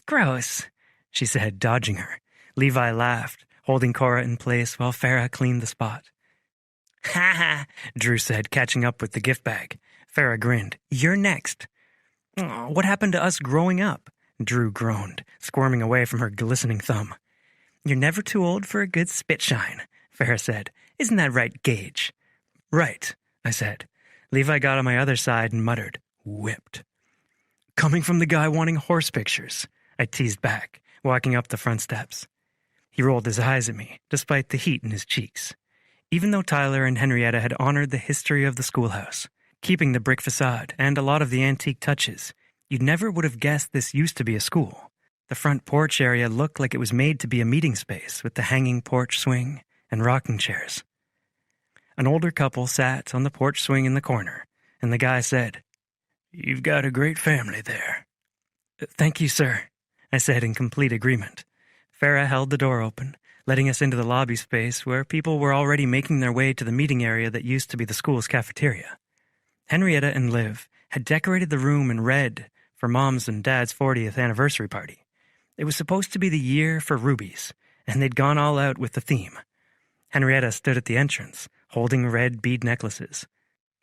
Gross, she said, dodging her. Levi laughed, holding Cora in place while Farah cleaned the spot. Ha ha, Drew said, catching up with the gift bag. Farah grinned. You're next. Oh, what happened to us growing up? Drew groaned, squirming away from her glistening thumb. You're never too old for a good spit shine, Farah said. Isn't that right, Gage? Right, I said. Levi got on my other side and muttered, whipped. Coming from the guy wanting horse pictures, I teased back, walking up the front steps. He rolled his eyes at me, despite the heat in his cheeks. Even though Tyler and Henrietta had honored the history of the schoolhouse, keeping the brick facade and a lot of the antique touches, you never would have guessed this used to be a school. The front porch area looked like it was made to be a meeting space with the hanging porch swing and rocking chairs. An older couple sat on the porch swing in the corner, and the guy said, You've got a great family there. Thank you, sir, I said in complete agreement. Farah held the door open, letting us into the lobby space where people were already making their way to the meeting area that used to be the school's cafeteria. Henrietta and Liv had decorated the room in red for Mom's and Dad's 40th anniversary party. It was supposed to be the year for rubies, and they'd gone all out with the theme. Henrietta stood at the entrance, holding red bead necklaces.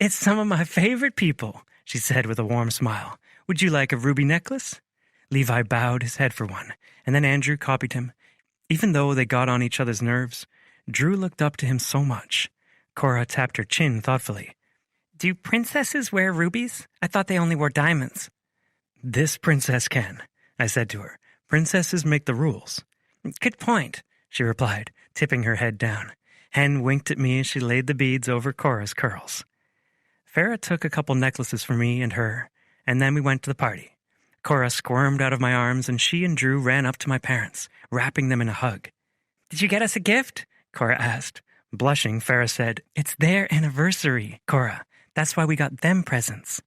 It's some of my favorite people, she said with a warm smile. Would you like a ruby necklace? Levi bowed his head for one, and then Andrew copied him. Even though they got on each other's nerves, Drew looked up to him so much. Cora tapped her chin thoughtfully. Do princesses wear rubies? I thought they only wore diamonds. This princess can, I said to her. Princesses make the rules. Good point, she replied, tipping her head down. Hen winked at me as she laid the beads over Cora's curls. Farah took a couple necklaces for me and her, and then we went to the party. Cora squirmed out of my arms, and she and Drew ran up to my parents, wrapping them in a hug. Did you get us a gift? Cora asked. Blushing, Farah said, It's their anniversary, Cora. That's why we got them presents.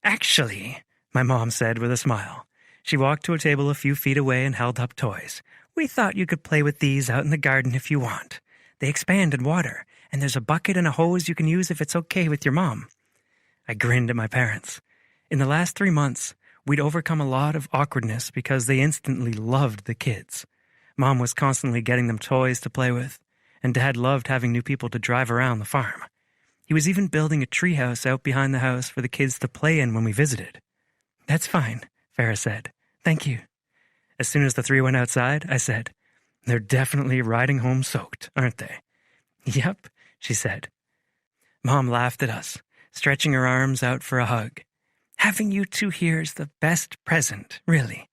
Actually, my mom said with a smile. She walked to a table a few feet away and held up toys. We thought you could play with these out in the garden if you want. They expand in water, and there's a bucket and a hose you can use if it's okay with your mom. I grinned at my parents. In the last 3 months, we'd overcome a lot of awkwardness because they instantly loved the kids. Mom was constantly getting them toys to play with, and Dad loved having new people to drive around the farm. He was even building a treehouse out behind the house for the kids to play in when we visited. That's fine, Farah said. Thank you. As soon as the 3 went outside, I said, They're definitely riding home soaked, aren't they? Yep, she said. Mom laughed at us, stretching her arms out for a hug. Having you 2 here is the best present, really.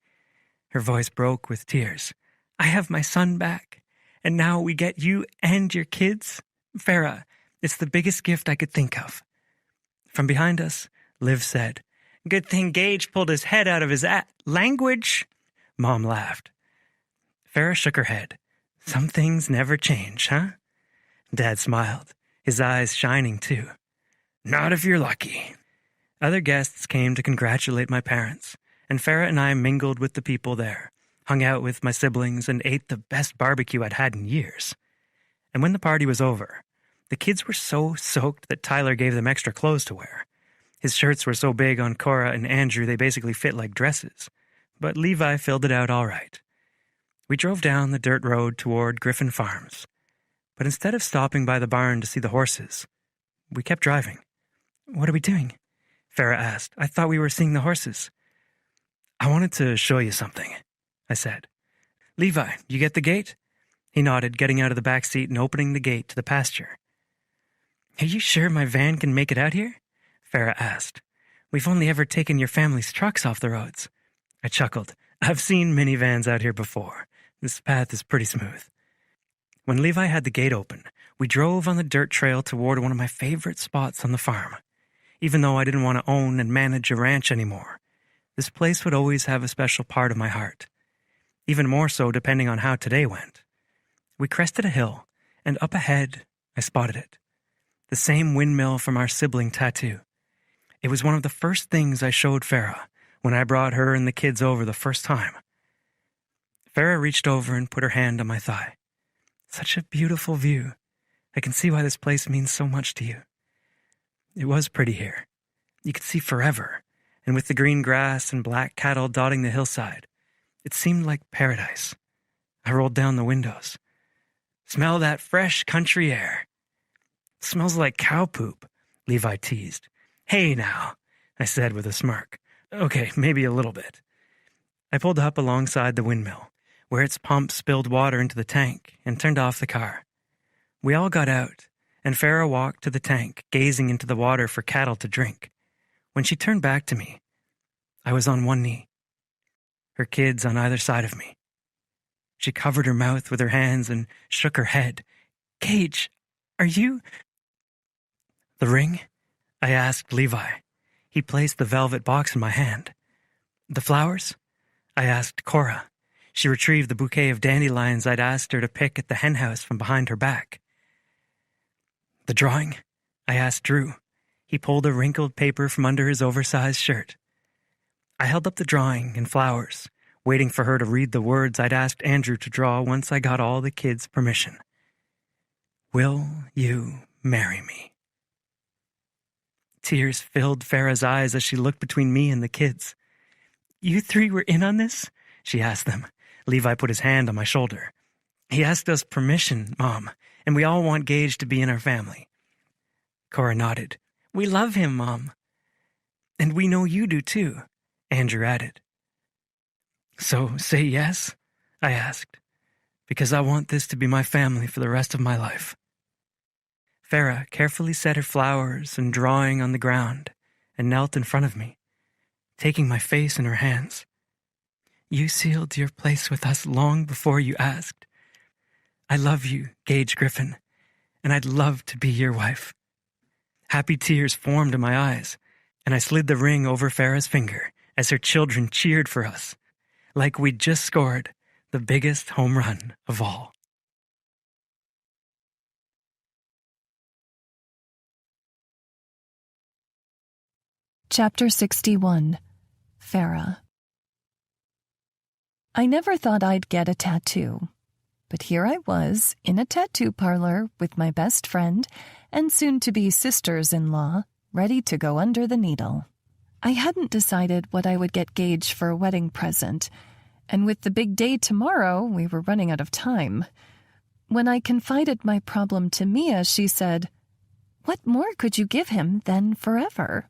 Her voice broke with tears. I have my son back, and now we get you and your kids. Farah, it's the biggest gift I could think of. From behind us, Liv said, Good thing Gage pulled his head out of his language. Mom laughed. Farah shook her head. Some things never change, huh? Dad smiled, his eyes shining too. Not if you're lucky. Other guests came to congratulate my parents, and Farah and I mingled with the people there, hung out with my siblings, and ate the best barbecue I'd had in years. And when the party was over, the kids were so soaked that Tyler gave them extra clothes to wear. His shirts were so big on Cora and Andrew they basically fit like dresses, but Levi filled it out all right. We drove down the dirt road toward Griffin Farms, but instead of stopping by the barn to see the horses, we kept driving. What are we doing? Farah asked. I thought we were seeing the horses. I wanted to show you something, I said. Levi, you get the gate? He nodded, getting out of the back seat and opening the gate to the pasture. Are you sure my van can make it out here? Farah asked. We've only ever taken your family's trucks off the roads. I chuckled. I've seen minivans out here before. This path is pretty smooth. When Levi had the gate open, we drove on the dirt trail toward one of my favorite spots on the farm. Even though I didn't want to own and manage a ranch anymore, this place would always have a special part of my heart. Even more so depending on how today went. We crested a hill, and up ahead, I spotted it. The same windmill from our sibling tattoo. It was one of the first things I showed Farah when I brought her and the kids over the first time. Farah reached over and put her hand on my thigh. Such a beautiful view. I can see why this place means so much to you. It was pretty here. You could see forever, and with the green grass and black cattle dotting the hillside, it seemed like paradise. I rolled down the windows. Smell that fresh country air. It smells like cow poop, Levi teased. Hey now, I said with a smirk. Okay, maybe a little bit. I pulled up alongside the windmill, where its pump spilled water into the tank, and turned off the car. We all got out, and Farah walked to the tank, gazing into the water for cattle to drink. When she turned back to me, I was on one knee, her kids on either side of me. She covered her mouth with her hands and shook her head. Gage, are you... The ring? I asked Levi. He placed the velvet box in my hand. The flowers? I asked Cora. She retrieved the bouquet of dandelions I'd asked her to pick at the henhouse from behind her back. The drawing? I asked Drew. He pulled a wrinkled paper from under his oversized shirt. I held up the drawing and flowers, waiting for her to read the words I'd asked Andrew to draw once I got all the kids' permission. Will you marry me? Tears filled Farah's eyes as she looked between me and the kids. You three were in on this? She asked them. Levi put his hand on my shoulder. He asked us permission, Mom, and we all want Gage to be in our family. Cora nodded. We love him, Mom. And we know you do too, Andrew added. So say yes? I asked, because I want this to be my family for the rest of my life. Farah carefully set her flowers and drawing on the ground and knelt in front of me, taking my face in her hands. You sealed your place with us long before you asked. I love you, Gage Griffin, and I'd love to be your wife. Happy tears formed in my eyes, and I slid the ring over Farah's finger as her children cheered for us, like we'd just scored the biggest home run of all. Chapter 61. Farah. I never thought I'd get a tattoo, but here I was in a tattoo parlor with my best friend and soon-to-be sisters-in-law, ready to go under the needle. I hadn't decided what I would get Gage for a wedding present, and with the big day tomorrow, we were running out of time. When I confided my problem to Mia, she said, "What more could you give him than forever?"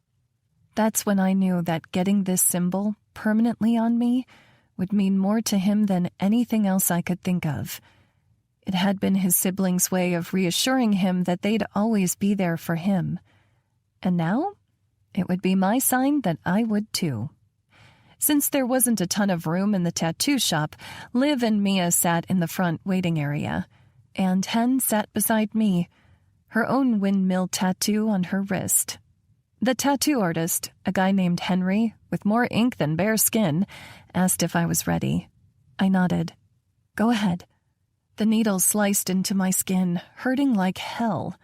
That's when I knew that getting this symbol permanently on me would mean more to him than anything else I could think of. It had been his siblings' way of reassuring him that they'd always be there for him. And now, it would be my sign that I would too. Since there wasn't a ton of room in the tattoo shop, Liv and Mia sat in the front waiting area, and Hen sat beside me, her own windmill tattoo on her wrist. The tattoo artist, a guy named Henry, with more ink than bare skin, asked if I was ready. I nodded. Go ahead. The needle sliced into my skin, hurting like hell.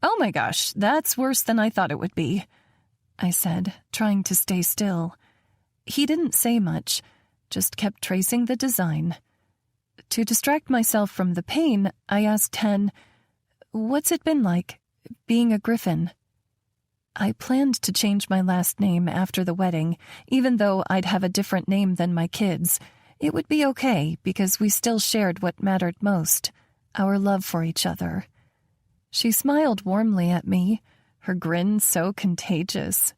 Oh my gosh, that's worse than I thought it would be, I said, trying to stay still. He didn't say much, just kept tracing the design. To distract myself from the pain, I asked Hen, "What's it been like, being a griffin?" I planned to change my last name after the wedding, even though I'd have a different name than my kids. It would be okay, because we still shared what mattered most, our love for each other. She smiled warmly at me, her grin so contagious.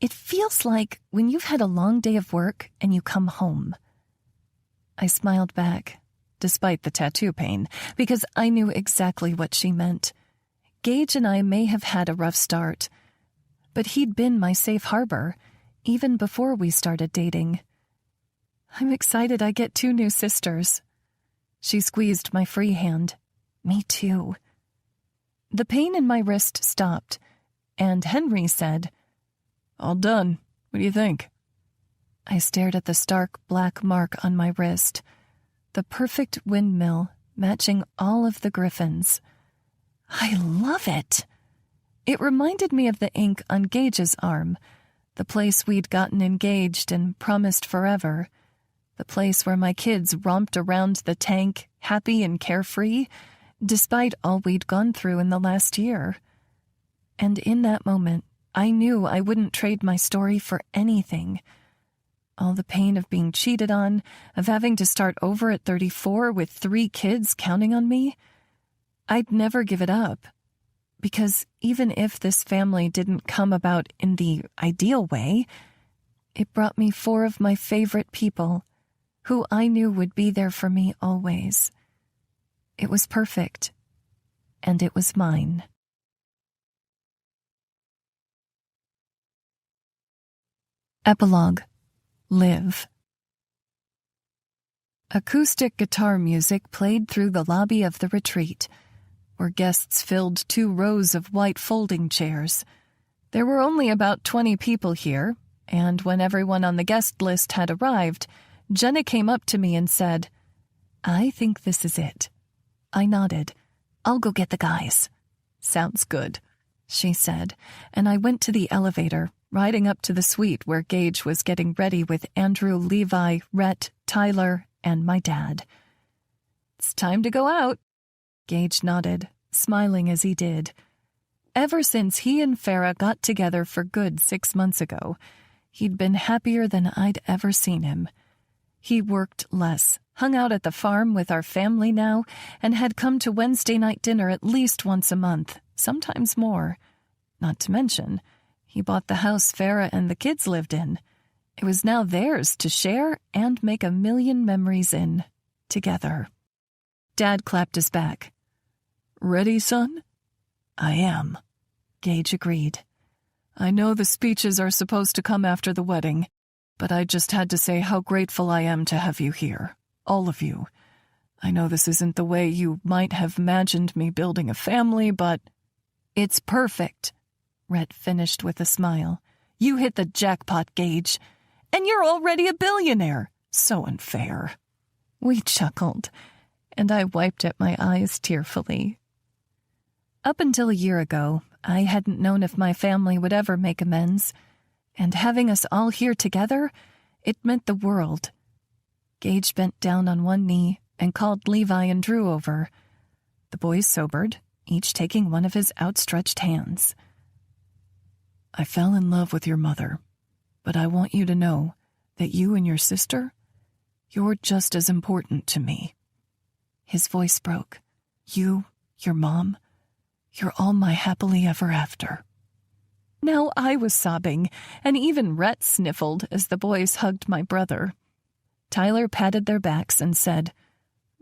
It feels like when you've had a long day of work and you come home. I smiled back, despite the tattoo pain, because I knew exactly what she meant. Gage and I may have had a rough start, but he'd been my safe harbor, even before we started dating. I'm excited I get 2 new sisters. She squeezed my free hand. Me too. The pain in my wrist stopped, and Henry said, "All done. What do you think?" I stared at the stark black mark on my wrist, the perfect windmill matching all of the griffins. I love it. It reminded me of the ink on Gage's arm, the place we'd gotten engaged and promised forever, the place where my kids romped around the tank, happy and carefree, despite all we'd gone through in the last year. And in that moment, I knew I wouldn't trade my story for anything. All the pain of being cheated on, of having to start over at 34 with 3 kids counting on me, I'd never give it up. Because even if this family didn't come about in the ideal way, it brought me 4 of my favorite people, who I knew would be there for me always. It was perfect, and it was mine. Epilogue. Live. Acoustic guitar music played through the lobby of the retreat, where guests filled 2 rows of white folding chairs. There were only about 20 people here, and when everyone on the guest list had arrived, Jenna came up to me and said, "I think this is it." I nodded. "I'll go get the guys." "Sounds good," she said, and I went to the elevator, riding up to the suite where Gage was getting ready with Andrew, Levi, Rhett, Tyler, and my dad. "It's time to go out." Gage nodded, smiling as he did. Ever since he and Farah got together for good 6 months ago, he'd been happier than I'd ever seen him. He worked less, hung out at the farm with our family now, and had come to Wednesday night dinner at least once a month, sometimes more. Not to mention, he bought the house Farah and the kids lived in. It was now theirs to share and make a million memories in, together. Dad clapped his back. "Ready, son?" "I am," Gage agreed. "I know the speeches are supposed to come after the wedding, but I just had to say how grateful I am to have you here, all of you. I know this isn't the way you might have imagined me building a family, but—" "It's perfect," Rhett finished with a smile. "You hit the jackpot, Gage. And you're already a billionaire. So unfair." We chuckled, and I wiped at my eyes tearfully. Up until a year ago, I hadn't known if my family would ever make amends, and having us all here together, it meant the world. Gage bent down on one knee and called Levi and Drew over. The boys sobered, each taking one of his outstretched hands. "I fell in love with your mother, but I want you to know that you and your sister, you're just as important to me." His voice broke. "You, your mom, you're all my happily ever after." Now I was sobbing, and even Rhett sniffled as the boys hugged my brother. Tyler patted their backs and said,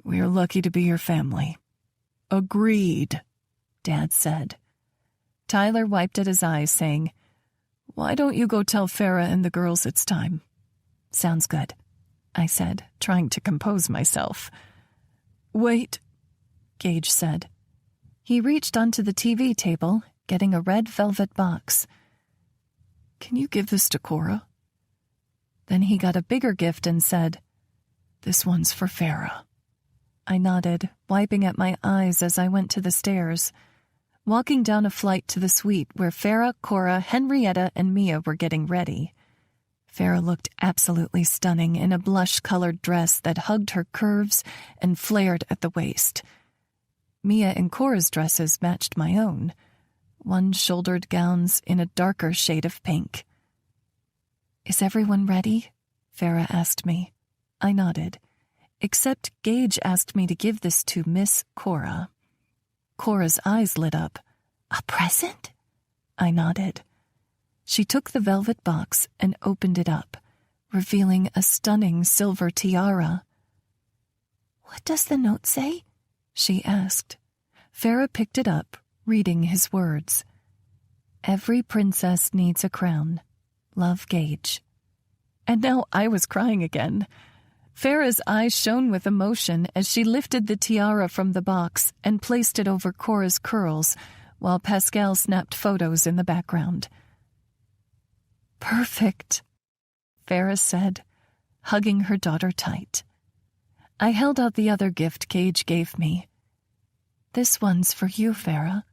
"We're lucky to be your family." "Agreed," Dad said. Tyler wiped at his eyes, saying, "Why don't you go tell Farah and the girls it's time?" "Sounds good," I said, trying to compose myself. "Wait," Gage said. He reached onto the TV table, getting a red velvet box. "Can you give this to Cora?" Then he got a bigger gift and said, "This one's for Farah." I nodded, wiping at my eyes as I went to the stairs, walking down a flight to the suite where Farah, Cora, Henrietta, and Mia were getting ready. Farah looked absolutely stunning in a blush-colored dress that hugged her curves and flared at the waist. Mia and Cora's dresses matched my own, one-shouldered gowns in a darker shade of pink. "Is everyone ready?" Farah asked me. I nodded, except Gage asked me to give this to Miss Cora. Cora's eyes lit up. "A present?" I nodded. She took the velvet box and opened it up, revealing a stunning silver tiara. "What does the note say?" she asked. Farah picked it up, reading his words. "Every princess needs a crown. Love, Gage." And now I was crying again. Farah's eyes shone with emotion as she lifted the tiara from the box and placed it over Cora's curls, while Pascal snapped photos in the background. "Perfect." Farah said, hugging her daughter tight. I held out the other gift Gage gave me. This one's for you, Farah.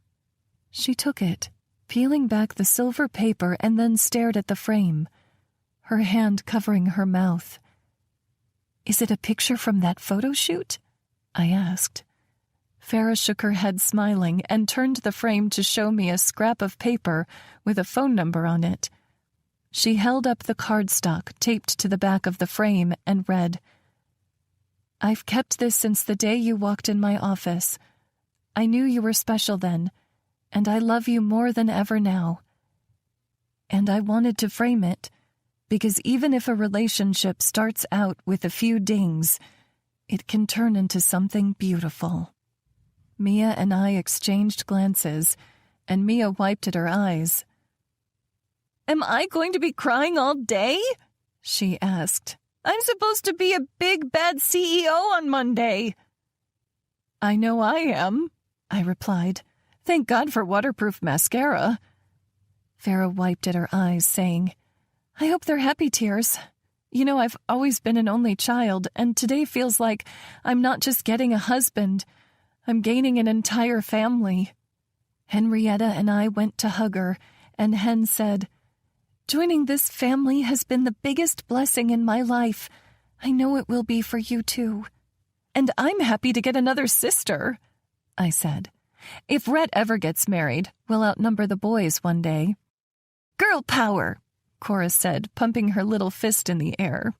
She took it, peeling back the silver paper, and then stared at the frame, her hand covering her mouth. Is it a picture from that photo shoot? I asked. Farah shook her head, smiling, and turned the frame to show me a scrap of paper with a phone number on it. She held up the cardstock taped to the back of the frame and read, I've kept this since the day you walked in my office. I knew you were special then, and I love you more than ever now. And I wanted to frame it, because even if a relationship starts out with a few dings, it can turn into something beautiful. Mia and I exchanged glances, and Mia wiped at her eyes. Am I going to be crying all day? She asked. I'm supposed to be a big bad CEO on Monday. I know I am, I replied. Thank God for waterproof mascara. Farah wiped at her eyes, saying, I hope they're happy tears. You know, I've always been an only child, and today feels like I'm not just getting a husband, I'm gaining an entire family. Henrietta and I went to hug her, and Hen said, Joining this family has been the biggest blessing in my life. I know it will be for you too. And I'm happy to get another sister, I said. If Rhett ever gets married, we'll outnumber the boys one day. Girl power, Cora said, pumping her little fist in the air.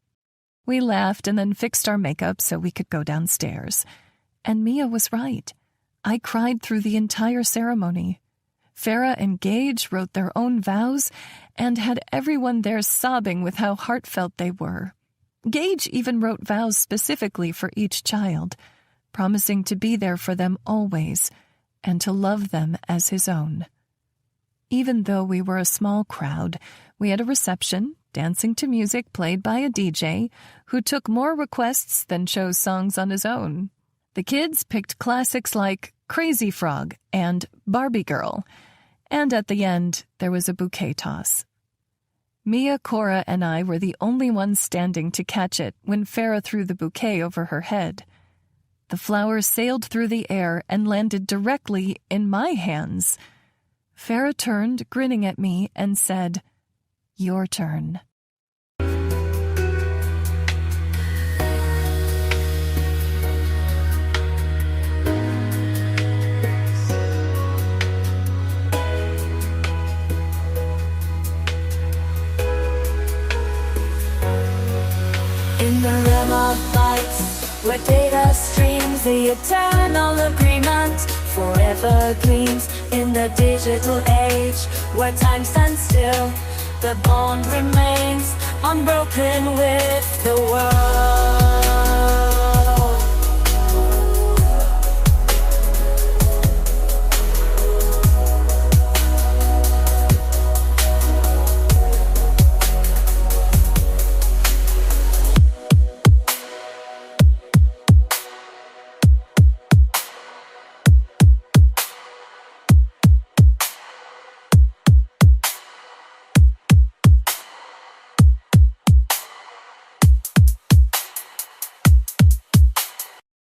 We laughed and then fixed our makeup so we could go downstairs. And Mia was right. I cried through the entire ceremony. Farah and Gage wrote their own vows and had everyone there sobbing with how heartfelt they were. Gage even wrote vows specifically for each child, promising to be there for them always and to love them as his own. Even though we were a small crowd, we had a reception, dancing to music played by a DJ who took more requests than chose songs on his own. The kids picked classics like Crazy Frog and Barbie Girl, and at the end, there was a bouquet toss. Mia, Cora, and I were the only ones standing to catch it when Farah threw the bouquet over her head. The flowers sailed through the air and landed directly in my hands. Farah turned, grinning at me, and said, Your turn. In the realm of lights, where data streams, the eternal agreement forever gleams. In the digital age, where time stands still, the bond remains unbroken with the world.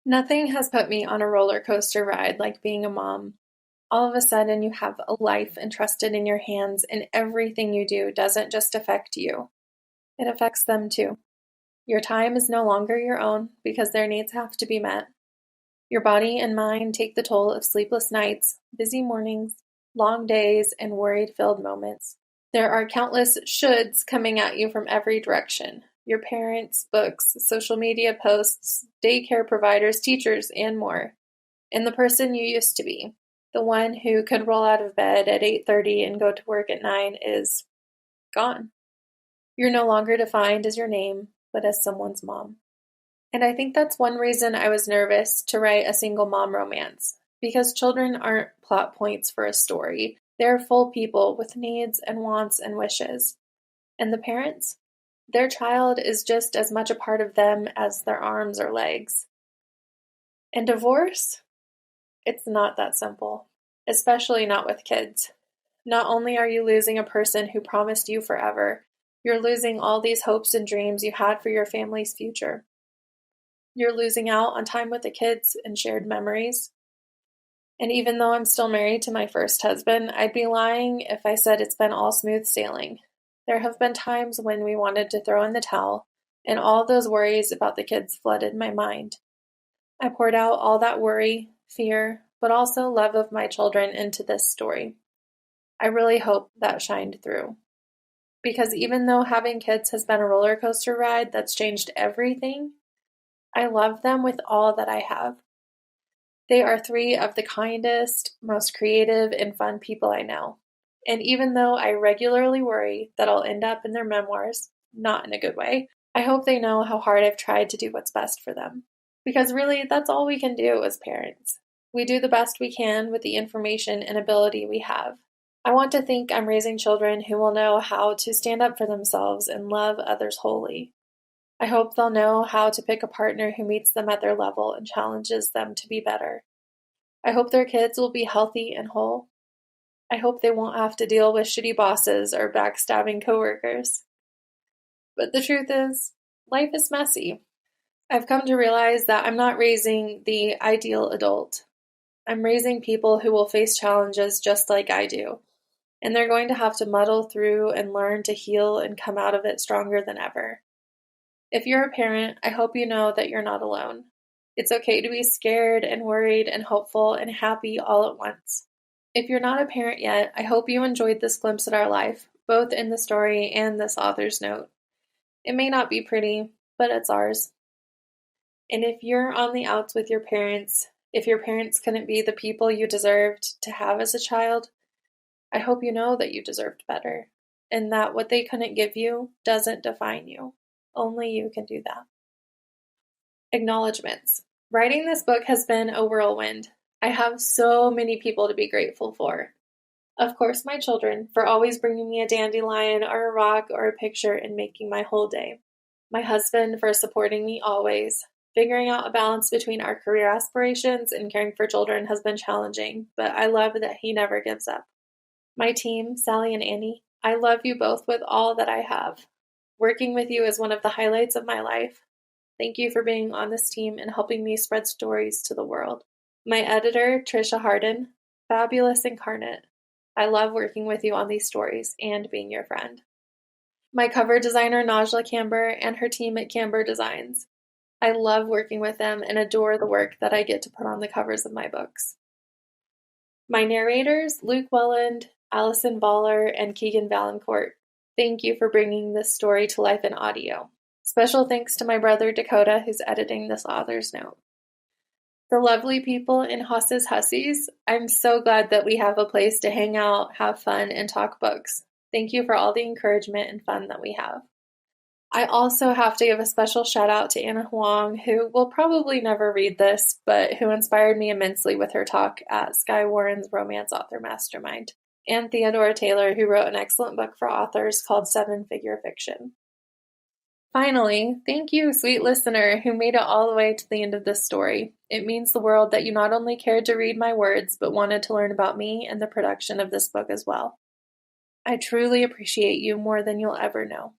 Nothing has put me on a roller coaster ride like being a mom. All of a sudden, you have a life entrusted in your hands, and everything you do doesn't just affect you. It affects them too. Your time is no longer your own because their needs have to be met. Your body and mind take the toll of sleepless nights, busy mornings, long days, and worried-filled moments. There are countless shoulds coming at you from every direction. Your parents, books, social media posts, daycare providers, teachers, and more. And the person you used to be, the one who could roll out of bed at 8:30 and go to work at 9, is gone. You're no longer defined as your name, but as someone's mom. And I think that's one reason I was nervous to write a single mom romance, because children aren't plot points for a story. They're full people with needs and wants and wishes. And the parents? Their child is just as much a part of them as their arms or legs. And divorce? It's not that simple, especially not with kids. Not only are you losing a person who promised you forever, You're losing all these hopes and dreams you had for your family's future. You're losing out on time with the kids and shared memories. And even though I'm still married to my first husband, I'd be lying if I said it's been all smooth sailing. There have been times when we wanted to throw in the towel, and all those worries about the kids flooded my mind. I poured out all that worry, fear, but also love of my children into this story. I really hope that shined through. Because even though having kids has been a roller coaster ride that's changed everything, I love them with all that I have. They are 3 of the kindest, most creative, and fun people I know. And even though I regularly worry that I'll end up in their memoirs, not in a good way, I hope they know how hard I've tried to do what's best for them. Because really, that's all we can do as parents. We do the best we can with the information and ability we have. I want to think I'm raising children who will know how to stand up for themselves and love others wholly. I hope they'll know how to pick a partner who meets them at their level and challenges them to be better. I hope their kids will be healthy and whole. I hope they won't have to deal with shitty bosses or backstabbing coworkers. But the truth is, life is messy. I've come to realize that I'm not raising the ideal adult. I'm raising people who will face challenges just like I do, and they're going to have to muddle through and learn to heal and come out of it stronger than ever. If you're a parent, I hope you know that you're not alone. It's okay to be scared and worried and hopeful and happy all at once. If you're not a parent yet, I hope you enjoyed this glimpse at our life, both in the story and this author's note. It may not be pretty, but it's ours. And if you're on the outs with your parents, if your parents couldn't be the people you deserved to have as a child, I hope you know that you deserved better, and that what they couldn't give you doesn't define you. Only you can do that. Acknowledgements. Writing this book has been a whirlwind. I have so many people to be grateful for. Of course, my children, for always bringing me a dandelion or a rock or a picture and making my whole day. My husband for supporting me always. Figuring out a balance between our career aspirations and caring for children has been challenging, but I love that he never gives up. My team, Sally and Annie, I love you both with all that I have. Working with you is one of the highlights of my life. Thank you for being on this team and helping me spread stories to the world. My editor, Trisha Harden, fabulous incarnate. I love working with you on these stories and being your friend. My cover designer, Najla Camber, and her team at Camber Designs. I love working with them and adore the work that I get to put on the covers of my books. My narrators, Luke Welland, Allison Baller, and Keegan Valancourt. Thank you for bringing this story to life in audio. Special thanks to my brother Dakota, who's editing this author's note. The lovely people in Haas's Hussies, I'm so glad that we have a place to hang out, have fun, and talk books. Thank you for all the encouragement and fun that we have. I also have to give a special shout out to Anna Huang, who will probably never read this, but who inspired me immensely with her talk at Sky Warren's Romance Author Mastermind, and Theodora Taylor, who wrote an excellent book for authors called Seven Figure Fiction. Finally, thank you, sweet listener, who made it all the way to the end of this story. It means the world that you not only cared to read my words, but wanted to learn about me and the production of this book as well. I truly appreciate you more than you'll ever know.